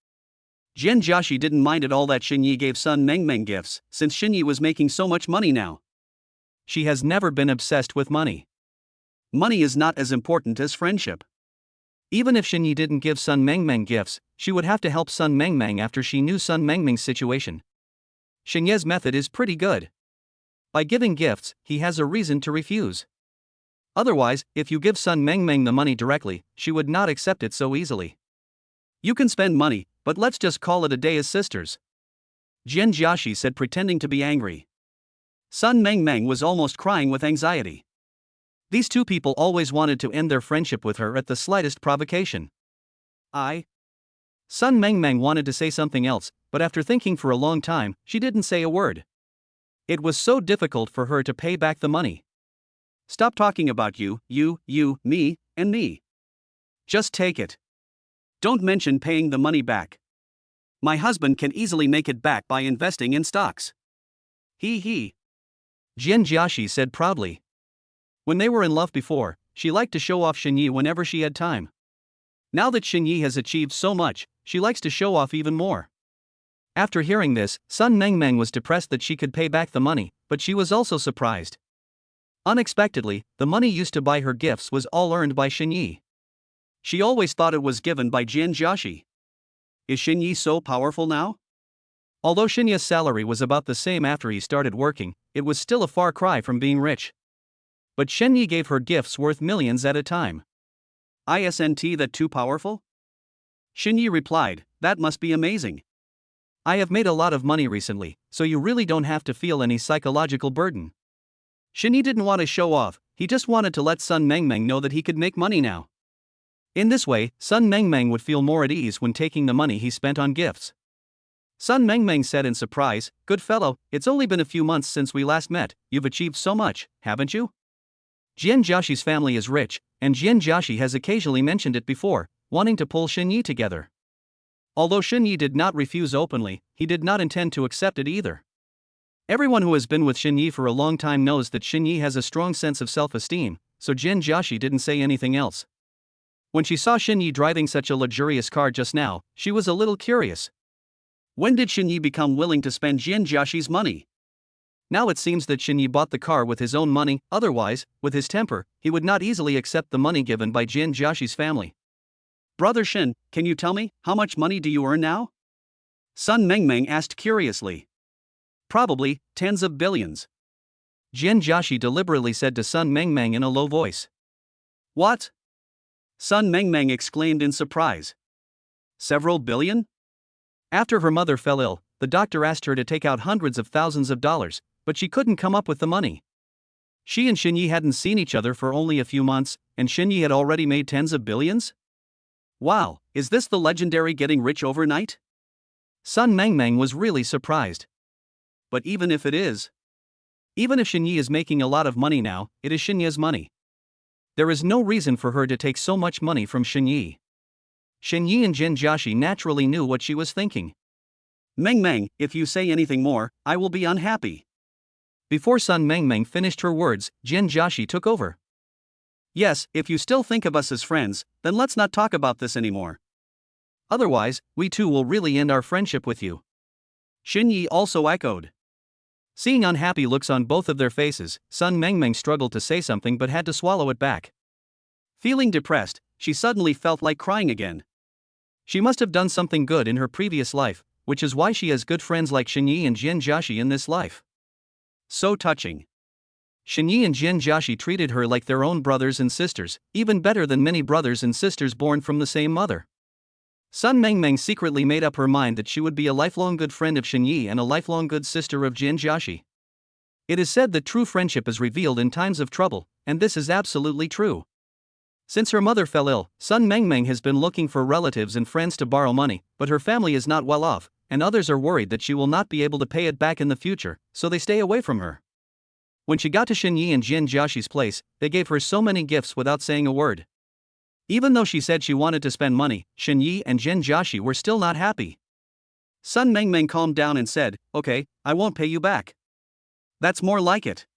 Jian Jiaxi didn't mind at all that Xinyi gave Sun Mengmeng gifts, since Xinyi was making so much money now. She has never been obsessed with money. Money is not as important as friendship. Even if Xinyi didn't give Sun Mengmeng gifts, she would have to help Sun Mengmeng after she knew Sun Mengmeng's situation. Xinyi's method is pretty good. By giving gifts, he has a reason to refuse. Otherwise, if you give Sun Mengmeng the money directly, she would not accept it so easily. You can spend money, but let's just call it a day as sisters. Jian Jiaxi said, pretending to be angry. Sun Mengmeng was almost crying with anxiety. These two people always wanted to end their friendship with her at the slightest provocation. Sun Mengmeng wanted to say something else, but after thinking for a long time, she didn't say a word. It was so difficult for her to pay back the money. Stop talking about you, me, and me. Just take it. Don't mention paying the money back. My husband can easily make it back by investing in stocks. Jian Jiaxi said proudly. When they were in love before, she liked to show off Xinyi whenever she had time. Now that Xinyi has achieved so much, she likes to show off even more. After hearing this, Sun Mengmeng was depressed that she could pay back the money, but she was also surprised. Unexpectedly, the money used to buy her gifts was all earned by Xinyi. She always thought it was given by Jian Jiaxi. Is Xinyi so powerful now? Although Xinyi's salary was about the same after he started working, it was still a far cry from being rich. But Xinyi gave her gifts worth millions at a time. Isn't that too powerful? Xinyi replied, "That must be amazing. I have made a lot of money recently, so you really don't have to feel any psychological burden." Xinyi didn't want to show off, he just wanted to let Sun Mengmeng know that he could make money now. In this way, Sun Mengmeng would feel more at ease when taking the money he spent on gifts. Sun Mengmeng said in surprise, "Good fellow, it's only been a few months since we last met, you've achieved so much, haven't you?" Jian Jiaxi's family is rich, and Jian Jiaxi has occasionally mentioned it before, wanting to pull Xinyi together. Although Xinyi did not refuse openly, he did not intend to accept it either. Everyone who has been with Xinyi for a long time knows that Xinyi has a strong sense of self-esteem, so Jian Jiaxi didn't say anything else. When she saw Xinyi driving such a luxurious car just now, she was a little curious. When did Xinyi become willing to spend Jian Jiaxi's money? Now it seems that Xinyi bought the car with his own money, otherwise, with his temper, he would not easily accept the money given by Jian Jiaxi's family. "Brother Xin, can you tell me, how much money do you earn now?" Sun Mengmeng asked curiously. "Probably, tens of billions." Jian Jiaxi deliberately said to Sun Mengmeng in a low voice. "What?" Sun Mengmeng exclaimed in surprise. "Several billion?" After her mother fell ill, the doctor asked her to take out hundreds of thousands of dollars, but she couldn't come up with the money. She and Xinyi hadn't seen each other for only a few months, and Xinyi had already made tens of billions? Wow, is this the legendary getting rich overnight? Sun Mengmeng was really surprised. But even if it is, even if Xinyi is making a lot of money now, it is Xinyi's money. There is no reason for her to take so much money from Xinyi. Xinyi and Jian Jiaxi naturally knew what she was thinking. "Mengmeng, if you say anything more, I will be unhappy." Before Sun Mengmeng finished her words, Jian Jiaxi took over. "Yes, if you still think of us as friends, then let's not talk about this anymore. Otherwise, we too will really end our friendship with you." Xinyi also echoed. Seeing unhappy looks on both of their faces, Sun Mengmeng struggled to say something but had to swallow it back. Feeling depressed, she suddenly felt like crying again. She must have done something good in her previous life, which is why she has good friends like Xinyi and Jian Jiaxi in this life. So touching. Xinyi and Jian Jiaxi treated her like their own brothers and sisters, even better than many brothers and sisters born from the same mother. Sun Mengmeng secretly made up her mind that she would be a lifelong good friend of Xinyi and a lifelong good sister of Jian Jiaxi. It is said that true friendship is revealed in times of trouble, and this is absolutely true. Since her mother fell ill, Sun Mengmeng has been looking for relatives and friends to borrow money, but her family is not well off, and others are worried that she will not be able to pay it back in the future, so they stay away from her. When she got to Xinyi and Jian Jiaxi's place, they gave her so many gifts without saying a word. Even though she said she wanted to spend money, Xinyi and Jian Jiaxi were still not happy. Sun Mengmeng calmed down and said, "Okay, I won't pay you back. That's more like it.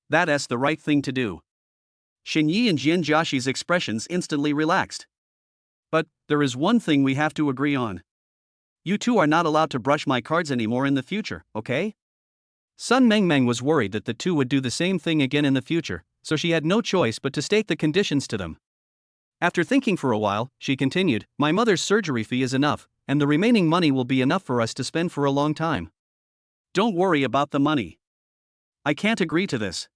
That's the right thing to do." Xinyi and Jian Jiaxi's expressions instantly relaxed. "But there is one thing we have to agree on. You two are not allowed to brush my cards anymore in the future, okay?" Sun Mengmeng was worried that the two would do the same thing again in the future, so she had no choice but to state the conditions to them. After thinking for a while, she continued, "My mother's surgery fee is enough, and the remaining money will be enough for us to spend for a long time. Don't worry about the money. I can't agree to this.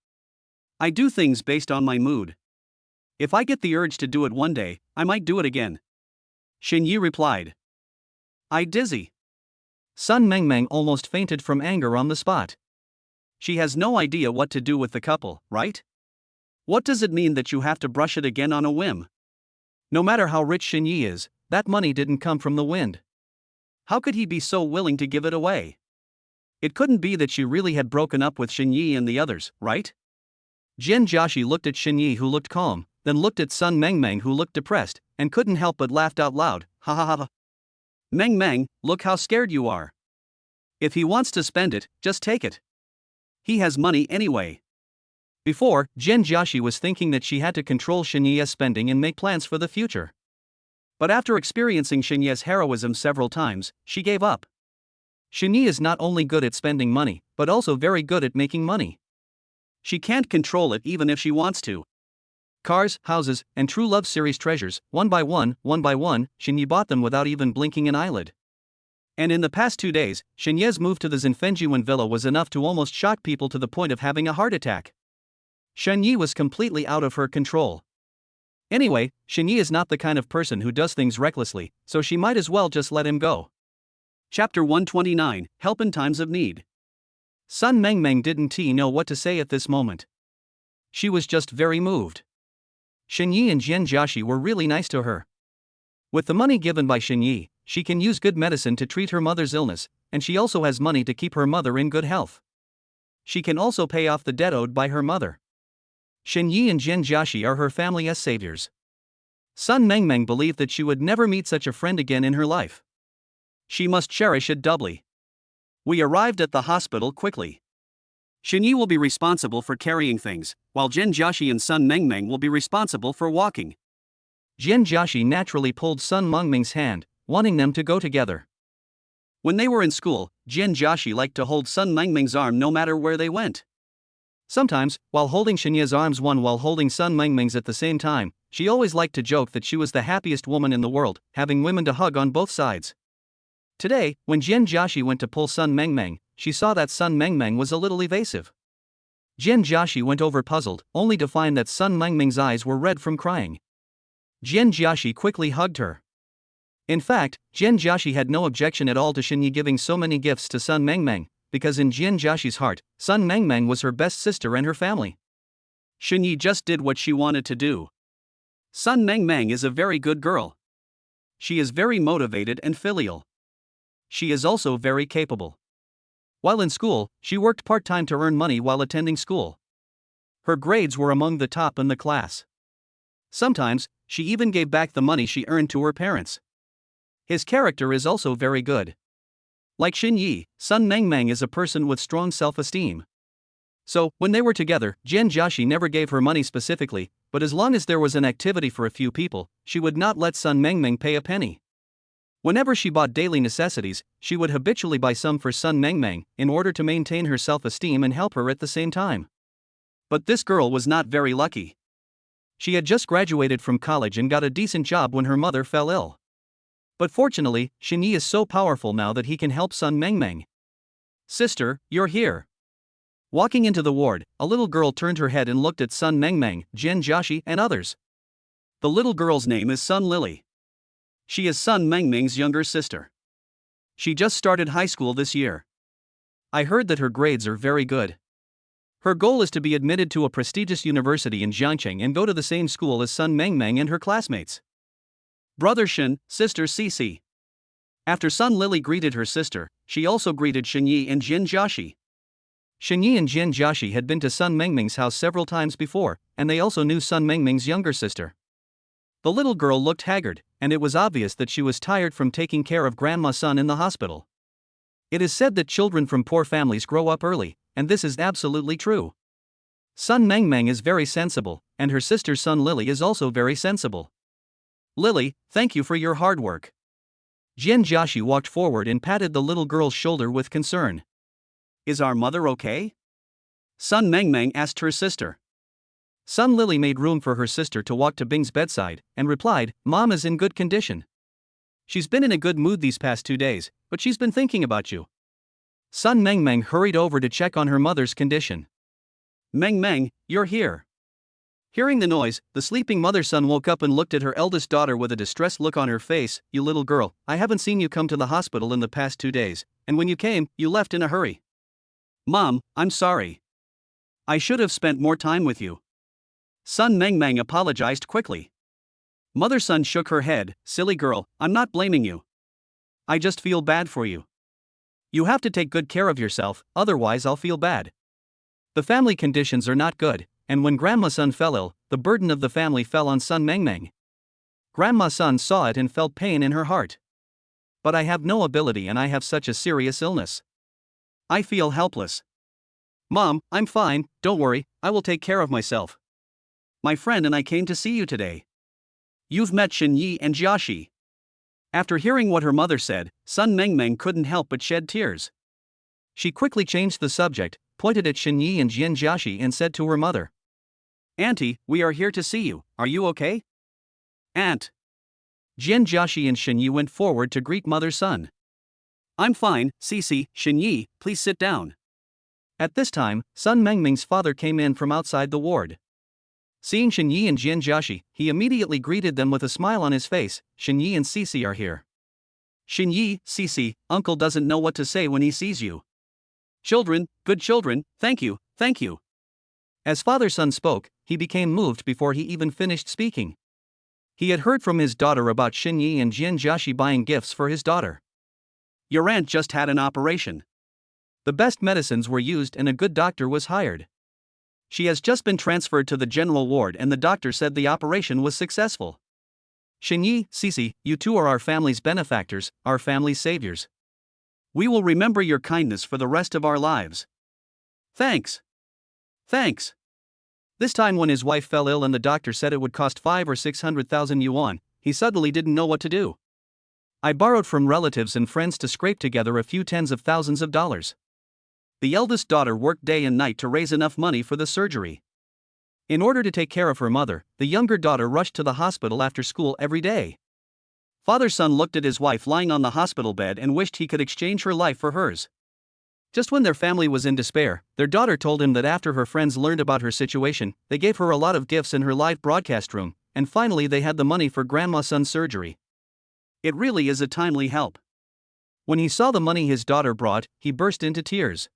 I do things based on my mood. If I get the urge to do it one day, I might do it again." Xinyi replied. "I dizzy." Sun Mengmeng almost fainted from anger on the spot. She has no idea what to do with the couple, right? What does it mean that you have to brush it again on a whim? No matter how rich Xinyi is, that money didn't come from the wind. How could he be so willing to give it away? It couldn't be that she really had broken up with Xinyi and the others, right? Jian Jiaxi looked at Xinyi, who looked calm, then looked at Sun Mengmeng, who looked depressed, and couldn't help but laughed out loud. "Ha ha ha. Mengmeng, look how scared you are. If he wants to spend it, just take it. He has money anyway." Before, Jian Jiaxi was thinking that she had to control Xinyi's spending and make plans for the future. But after experiencing Xinyi's heroism several times, she gave up. Xinyi is not only good at spending money, but also very good at making money. She can't control it even if she wants to. Cars, houses, and True Love series treasures, one by one, Xinyi bought them without even blinking an eyelid. And in the past 2 days, Xinyi's move to the Zinfenjuan villa was enough to almost shock people to the point of having a heart attack. Xinyi was completely out of her control. Anyway, Shenyi is not the kind of person who does things recklessly, so she might as well just let him go. Chapter 129, Help in Times of Need. Sun Mengmeng didn't know what to say at this moment. She was just very moved. Shenyi and Jian Jiaxi were really nice to her. With the money given by Shenyi, she can use good medicine to treat her mother's illness, and she also has money to keep her mother in good health. She can also pay off the debt owed by her mother. Shenyi and Jian Jiaxi are her family as saviors. Sun Mengmeng believed that she would never meet such a friend again in her life. She must cherish it doubly. We arrived at the hospital quickly. Shenyi will be responsible for carrying things, while Jian Jiaxi and Sun Mengmeng will be responsible for walking. Jian Jiaxi naturally pulled Sun Mengmeng's hand, wanting them to go together. When they were in school, Jian Jiaxi liked to hold Sun Mengmeng's arm no matter where they went. Sometimes, while holding Shenyi's arms while holding Sun Mengmeng's at the same time, she always liked to joke that she was the happiest woman in the world, having women to hug on both sides. Today, when Jian Jiaxi went to pull Sun Mengmeng, she saw that Sun Mengmeng was a little evasive. Jian Jiaxi went over puzzled, only to find that Sun Mengmeng's eyes were red from crying. Jian Jiaxi quickly hugged her. In fact, Jian Jiaxi had no objection at all to Shenyi giving so many gifts to Sun Mengmeng, because in Jian Jiaxi's heart, Sun Mengmeng was her best sister and her family. Shenyi just did what she wanted to do. Sun Mengmeng is a very good girl. She is very motivated and filial. She is also very capable. While in school, she worked part-time to earn money while attending school. Her grades were among the top in the class. Sometimes, she even gave back the money she earned to her parents. His character is also very good. Like Shenyi, Sun Mengmeng is a person with strong self-esteem. So, when they were together, Jian Jiaxi never gave her money specifically, but as long as there was an activity for a few people, she would not let Sun Mengmeng pay a penny. Whenever she bought daily necessities, she would habitually buy some for Sun Mengmeng, in order to maintain her self-esteem and help her at the same time. But this girl was not very lucky. She had just graduated from college and got a decent job when her mother fell ill. But fortunately, Shenyi is so powerful now that he can help Sun Mengmeng. "Sister, you're here." Walking into the ward, a little girl turned her head and looked at Sun Mengmeng, Jian Jiaxi, and others. The little girl's name is Sun Lily. She is Sun Mengmeng's younger sister. She just started high school this year. I heard that her grades are very good. Her goal is to be admitted to a prestigious university in Jiangcheng and go to the same school as Sun Mengmeng and her classmates. Brother Shen, sister Cici. After Sun Lily greeted her sister, she also greeted Shenyi and Jian Jiaxi. Shenyi and Jian Jiaxi had been to Sun Mengmeng's house several times before, and they also knew Sun Mengmeng's younger sister. The little girl looked haggard, and it was obvious that she was tired from taking care of Grandma's son in the hospital. It is said that children from poor families grow up early, and this is absolutely true. Sun Mengmeng is very sensible, and her sister Sun Lily is also very sensible. "Lily, thank you for your hard work." Jian Jiaxi walked forward and patted the little girl's shoulder with concern. "Is our mother okay?" Sun Mengmeng asked her sister. Sun Lily made room for her sister to walk to Bing's bedside, and replied, "Mom is in good condition. She's been in a good mood these past 2 days, but she's been thinking about you." Sun Mengmeng hurried over to check on her mother's condition. "Mengmeng, you're here." Hearing the noise, the sleeping mother Sun woke up and looked at her eldest daughter with a distressed look on her face. "You little girl, I haven't seen you come to the hospital in the past 2 days, and when you came, you left in a hurry." "Mom, I'm sorry. I should have spent more time with you." Sun Mengmeng apologized quickly. Mother Sun shook her head. "Silly girl, I'm not blaming you. I just feel bad for you. You have to take good care of yourself, otherwise I'll feel bad." The family conditions are not good, and when Grandma Sun fell ill, the burden of the family fell on Sun Mengmeng. Grandma Sun saw it and felt pain in her heart. "But I have no ability and I have such a serious illness. I feel helpless." "Mom, I'm fine, don't worry, I will take care of myself. My friend and I came to see you today. You've met Shenyi and Jiaxi." After hearing what her mother said, Sun Mengmeng couldn't help but shed tears. She quickly changed the subject, pointed at Shenyi and Jian Jiaxi and said to her mother, "Auntie, we are here to see you, are you okay?" "Aunt." Jian Jiaxi and Shenyi went forward to greet Mother Sun. "I'm fine, Cici, Shenyi, please sit down." At this time, Sun Mengmeng's father came in from outside the ward. Seeing Shinyi and Jianjiashi, he immediately greeted them with a smile on his face. Shinyi and Cici are here. Shinyi, Cici, uncle doesn't know what to say when he sees you. Children, good children, thank you, thank you. As father-son spoke, he became moved before he even finished speaking. He had heard from his daughter about Shinyi and Jianjiashi buying gifts for his daughter. Your aunt just had an operation. The best medicines were used and a good doctor was hired. She has just been transferred to the general ward and the doctor said the operation was successful. Shinyi, Cici, you two are our family's benefactors, our family's saviors. We will remember your kindness for the rest of our lives. Thanks. Thanks. This time when his wife fell ill and the doctor said it would cost 5 or 600,000 yuan, he suddenly didn't know what to do. I borrowed from relatives and friends to scrape together a few tens of thousands of dollars. The eldest daughter worked day and night to raise enough money for the surgery. In order to take care of her mother, the younger daughter rushed to the hospital after school every day. Father-son looked at his wife lying on the hospital bed and wished he could exchange her life for hers. Just when their family was in despair, their daughter told him that after her friends learned about her situation, they gave her a lot of gifts in her live broadcast room, and finally they had the money for grandma's son's surgery. It really is a timely help. When he saw the money his daughter brought, he burst into tears.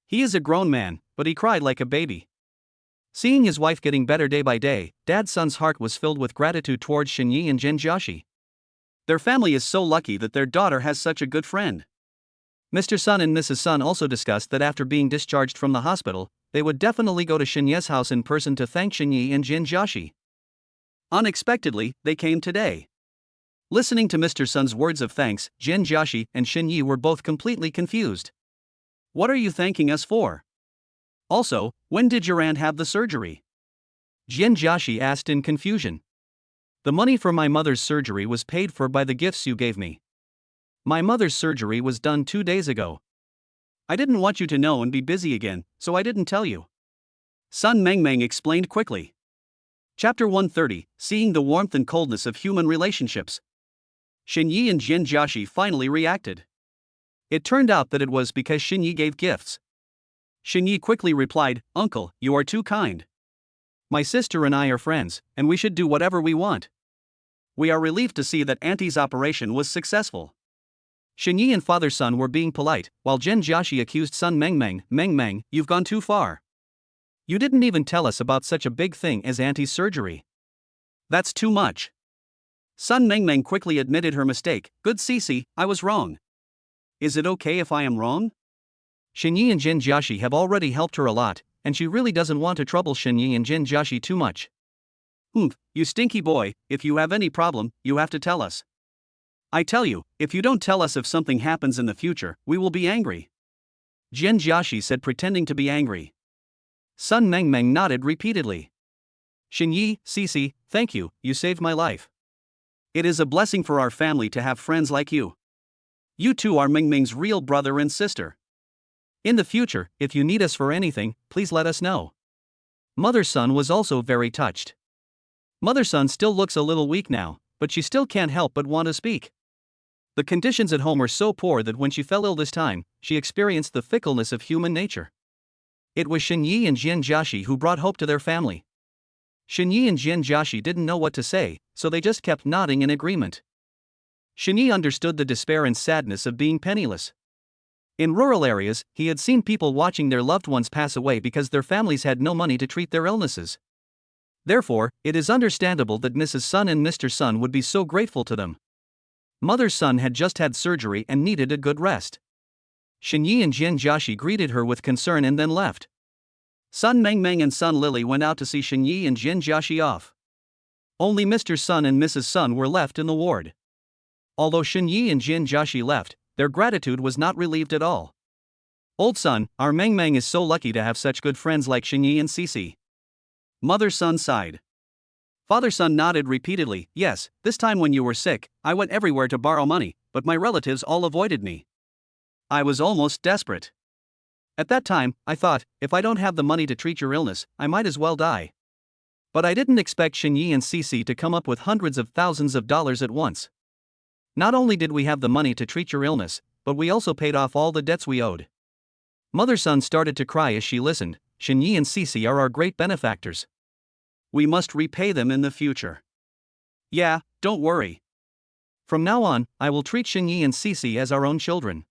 He is a grown man, but he cried like a baby. Seeing his wife getting better day by day, Dad's son's heart was filled with gratitude towards Shinyi and Jianjiashi. Their family is so lucky that their daughter has such a good friend. Mr. Sun and Mrs. Sun also discussed that after being discharged from the hospital, they would definitely go to Shinyi's house in person to thank Shinyi and Jianjiashi. Unexpectedly, they came today. Listening to Mr. Sun's words of thanks, Jianjiashi and Shinyi were both completely confused. What are you thanking us for? Also, when did your aunt have the surgery? Jianjiashi asked in confusion. The money for my mother's surgery was paid for by the gifts you gave me. My mother's surgery was done 2 days ago. I didn't want you to know and be busy again, so I didn't tell you. Sun Mengmeng explained quickly. Chapter 130, Seeing the Warmth and Coldness of Human Relationships. Shinyi and Jianjiashi finally reacted. It turned out that it was because Shinyi gave gifts. Shinyi quickly replied, Uncle, you are too kind. My sister and I are friends, and we should do whatever we want. We are relieved to see that Auntie's operation was successful. Shinyi and father-son were being polite, while Jianjiashi accused Sun Mengmeng, Mengmeng, you've gone too far. You didn't even tell us about such a big thing as Auntie's surgery. That's too much. Sun Mengmeng quickly admitted her mistake, Good Cici, I was wrong. Is it okay if I am wrong? Shinyi and Jianjiashi have already helped her a lot, and she really doesn't want to trouble Shinyi and Jianjiashi too much. You stinky boy, if you have any problem, you have to tell us. I tell you, if you don't tell us if something happens in the future, we will be angry. Jianjiashi said, pretending to be angry. Sun Mengmeng nodded repeatedly. Shinyi, Cici, thank you, you saved my life. It is a blessing for our family to have friends like you. You two are Mengmeng's real brother and sister. In the future, if you need us for anything, please let us know. Mother-son was also very touched. Mother-son still looks a little weak now, but she still can't help but want to speak. The conditions at home were so poor that when she fell ill this time, she experienced the fickleness of human nature. It was Shinyi and Jianjiashi who brought hope to their family. Shinyi and Jianjiashi didn't know what to say, so they just kept nodding in agreement. Shinyi understood the despair and sadness of being penniless. In rural areas, he had seen people watching their loved ones pass away because their families had no money to treat their illnesses. Therefore, it is understandable that Mrs. Sun and Mr. Sun would be so grateful to them. Mother's son had just had surgery and needed a good rest. Shinyi and Jianjiashi greeted her with concern and then left. Sun Mengmeng and Sun Lily went out to see Shinyi and Jianjiashi off. Only Mr. Sun and Mrs. Sun were left in the ward. Although Shinyi and Jianjiashi left, their gratitude was not relieved at all. Old son, our Mengmeng is so lucky to have such good friends like Shinyi and Cici. Mother-son sighed. Father-son nodded repeatedly, yes, this time when you were sick, I went everywhere to borrow money, but my relatives all avoided me. I was almost desperate. At that time, I thought, if I don't have the money to treat your illness, I might as well die. But I didn't expect Shinyi and Cici to come up with hundreds of thousands of dollars at once. Not only did we have the money to treat your illness, but we also paid off all the debts we owed. Mother-son started to cry as she listened. Shinyi and Cici are our great benefactors. We must repay them in the future. Yeah, don't worry. From now on, I will treat Xinyi and Cici as our own children.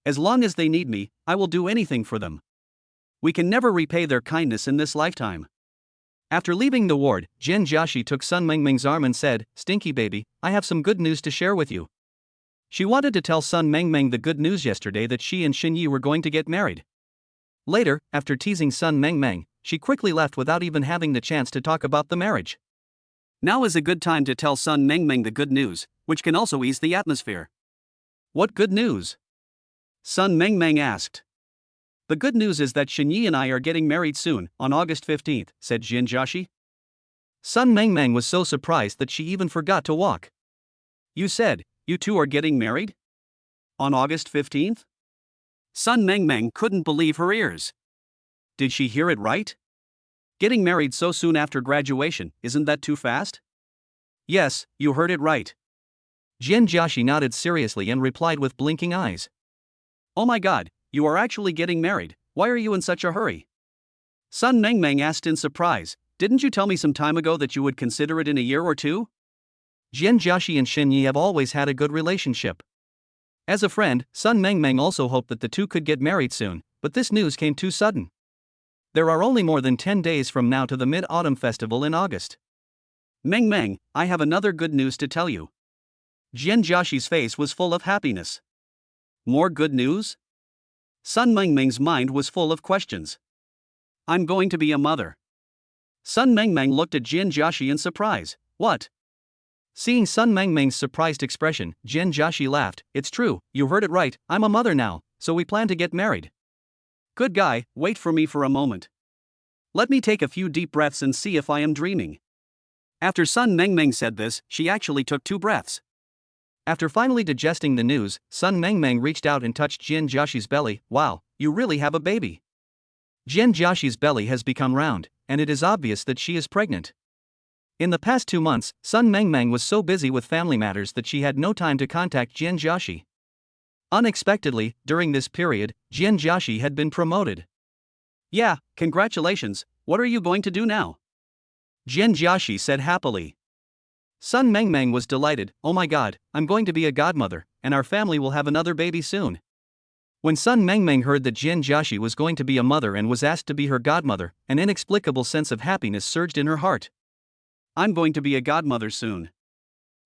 As long as they need me, I will do anything for them. We can never repay their kindness in this lifetime. After leaving the ward, Jian Jiaxi took Sun Mengmeng's arm and said, "Stinky baby, I have some good news to share with you." She wanted to tell Sun Mengmeng the good news yesterday that she and Xinyi were going to get married. Later, after teasing Sun Mengmeng, she quickly left without even having the chance to talk about the marriage. Now is a good time to tell Sun Mengmeng the good news, which can also ease the atmosphere. What good news? Sun Mengmeng asked. The good news is that Xinyi and I are getting married soon, on August 15th, said Jian Jiaxi. Sun Mengmeng was so surprised that she even forgot to walk. You said, you two are getting married? On August 15th? Sun Mengmeng couldn't believe her ears. Did she hear it right? Getting married so soon after graduation, isn't that too fast? Yes, you heard it right. Jian Jiaxi nodded seriously and replied with blinking eyes. Oh my god, you are actually getting married, why are you in such a hurry? Sun Mengmeng asked in surprise, didn't you tell me some time ago that you would consider it in a year or two? Jian Jiaxi and Xinyi have always had a good relationship. As a friend, Sun Mengmeng also hoped that the two could get married soon, but this news came too sudden. There are only more than 10 days from now to the Mid-Autumn Festival in August. Mengmeng, I have another good news to tell you. Jian Jiaxi's face was full of happiness. More good news? Sun Mengmeng's mind was full of questions. I'm going to be a mother. Sun Mengmeng looked at Jian Jiaxi in surprise. What? Seeing Sun Mengmeng's surprised expression, Jian Jiaxi laughed. It's true, you heard it right, I'm a mother now, so we plan to get married. Good guy, wait for me for a moment. Let me take a few deep breaths and see if I am dreaming. After Sun Mengmeng said this, she actually took 2 breaths. After finally digesting the news, Sun Mengmeng reached out and touched Jian Jiaxi's belly. Wow, you really have a baby. Jian Jiaxi's belly has become round, and it is obvious that she is pregnant. In the past 2 months, Sun Mengmeng was so busy with family matters that she had no time to contact Jian Jiaxi. Unexpectedly, during this period, Jian Jiaxi had been promoted. Yeah, congratulations, what are you going to do now? Jian Jiaxi said happily. Sun Mengmeng was delighted. Oh my god, I'm going to be a godmother, and our family will have another baby soon. When Sun Mengmeng heard that Jian Jiaxi was going to be a mother and was asked to be her godmother, an inexplicable sense of happiness surged in her heart. I'm going to be a godmother soon.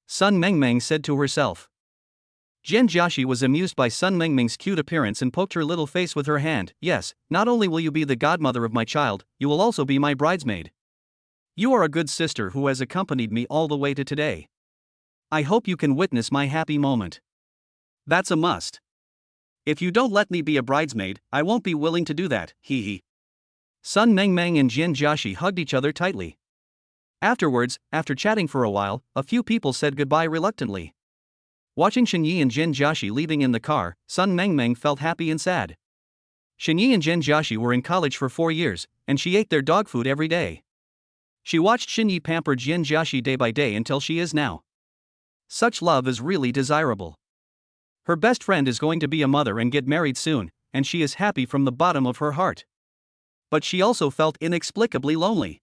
Sun Mengmeng said to herself. Jian Jiaxi was amused by Sun Mengmeng's cute appearance and poked her little face with her hand. Yes, not only will you be the godmother of my child, you will also be my bridesmaid. You are a good sister who has accompanied me all the way to today. I hope you can witness my happy moment. That's a must. If you don't let me be a bridesmaid, I won't be willing to do that, hee hee. Sun Mengmeng and Jian Jiaxi hugged each other tightly. Afterwards, after chatting for a while, a few people said goodbye reluctantly. Watching Xinyi and Jian Jiaxi leaving in the car, Sun Mengmeng felt happy and sad. Xinyi and Jian Jiaxi were in college for 4 years, and she ate their dog food every day. She watched Xinyi pamper Jian Jiaxi day by day until she is now. Such love is really desirable. Her best friend is going to be a mother and get married soon, and she is happy from the bottom of her heart. But she also felt inexplicably lonely.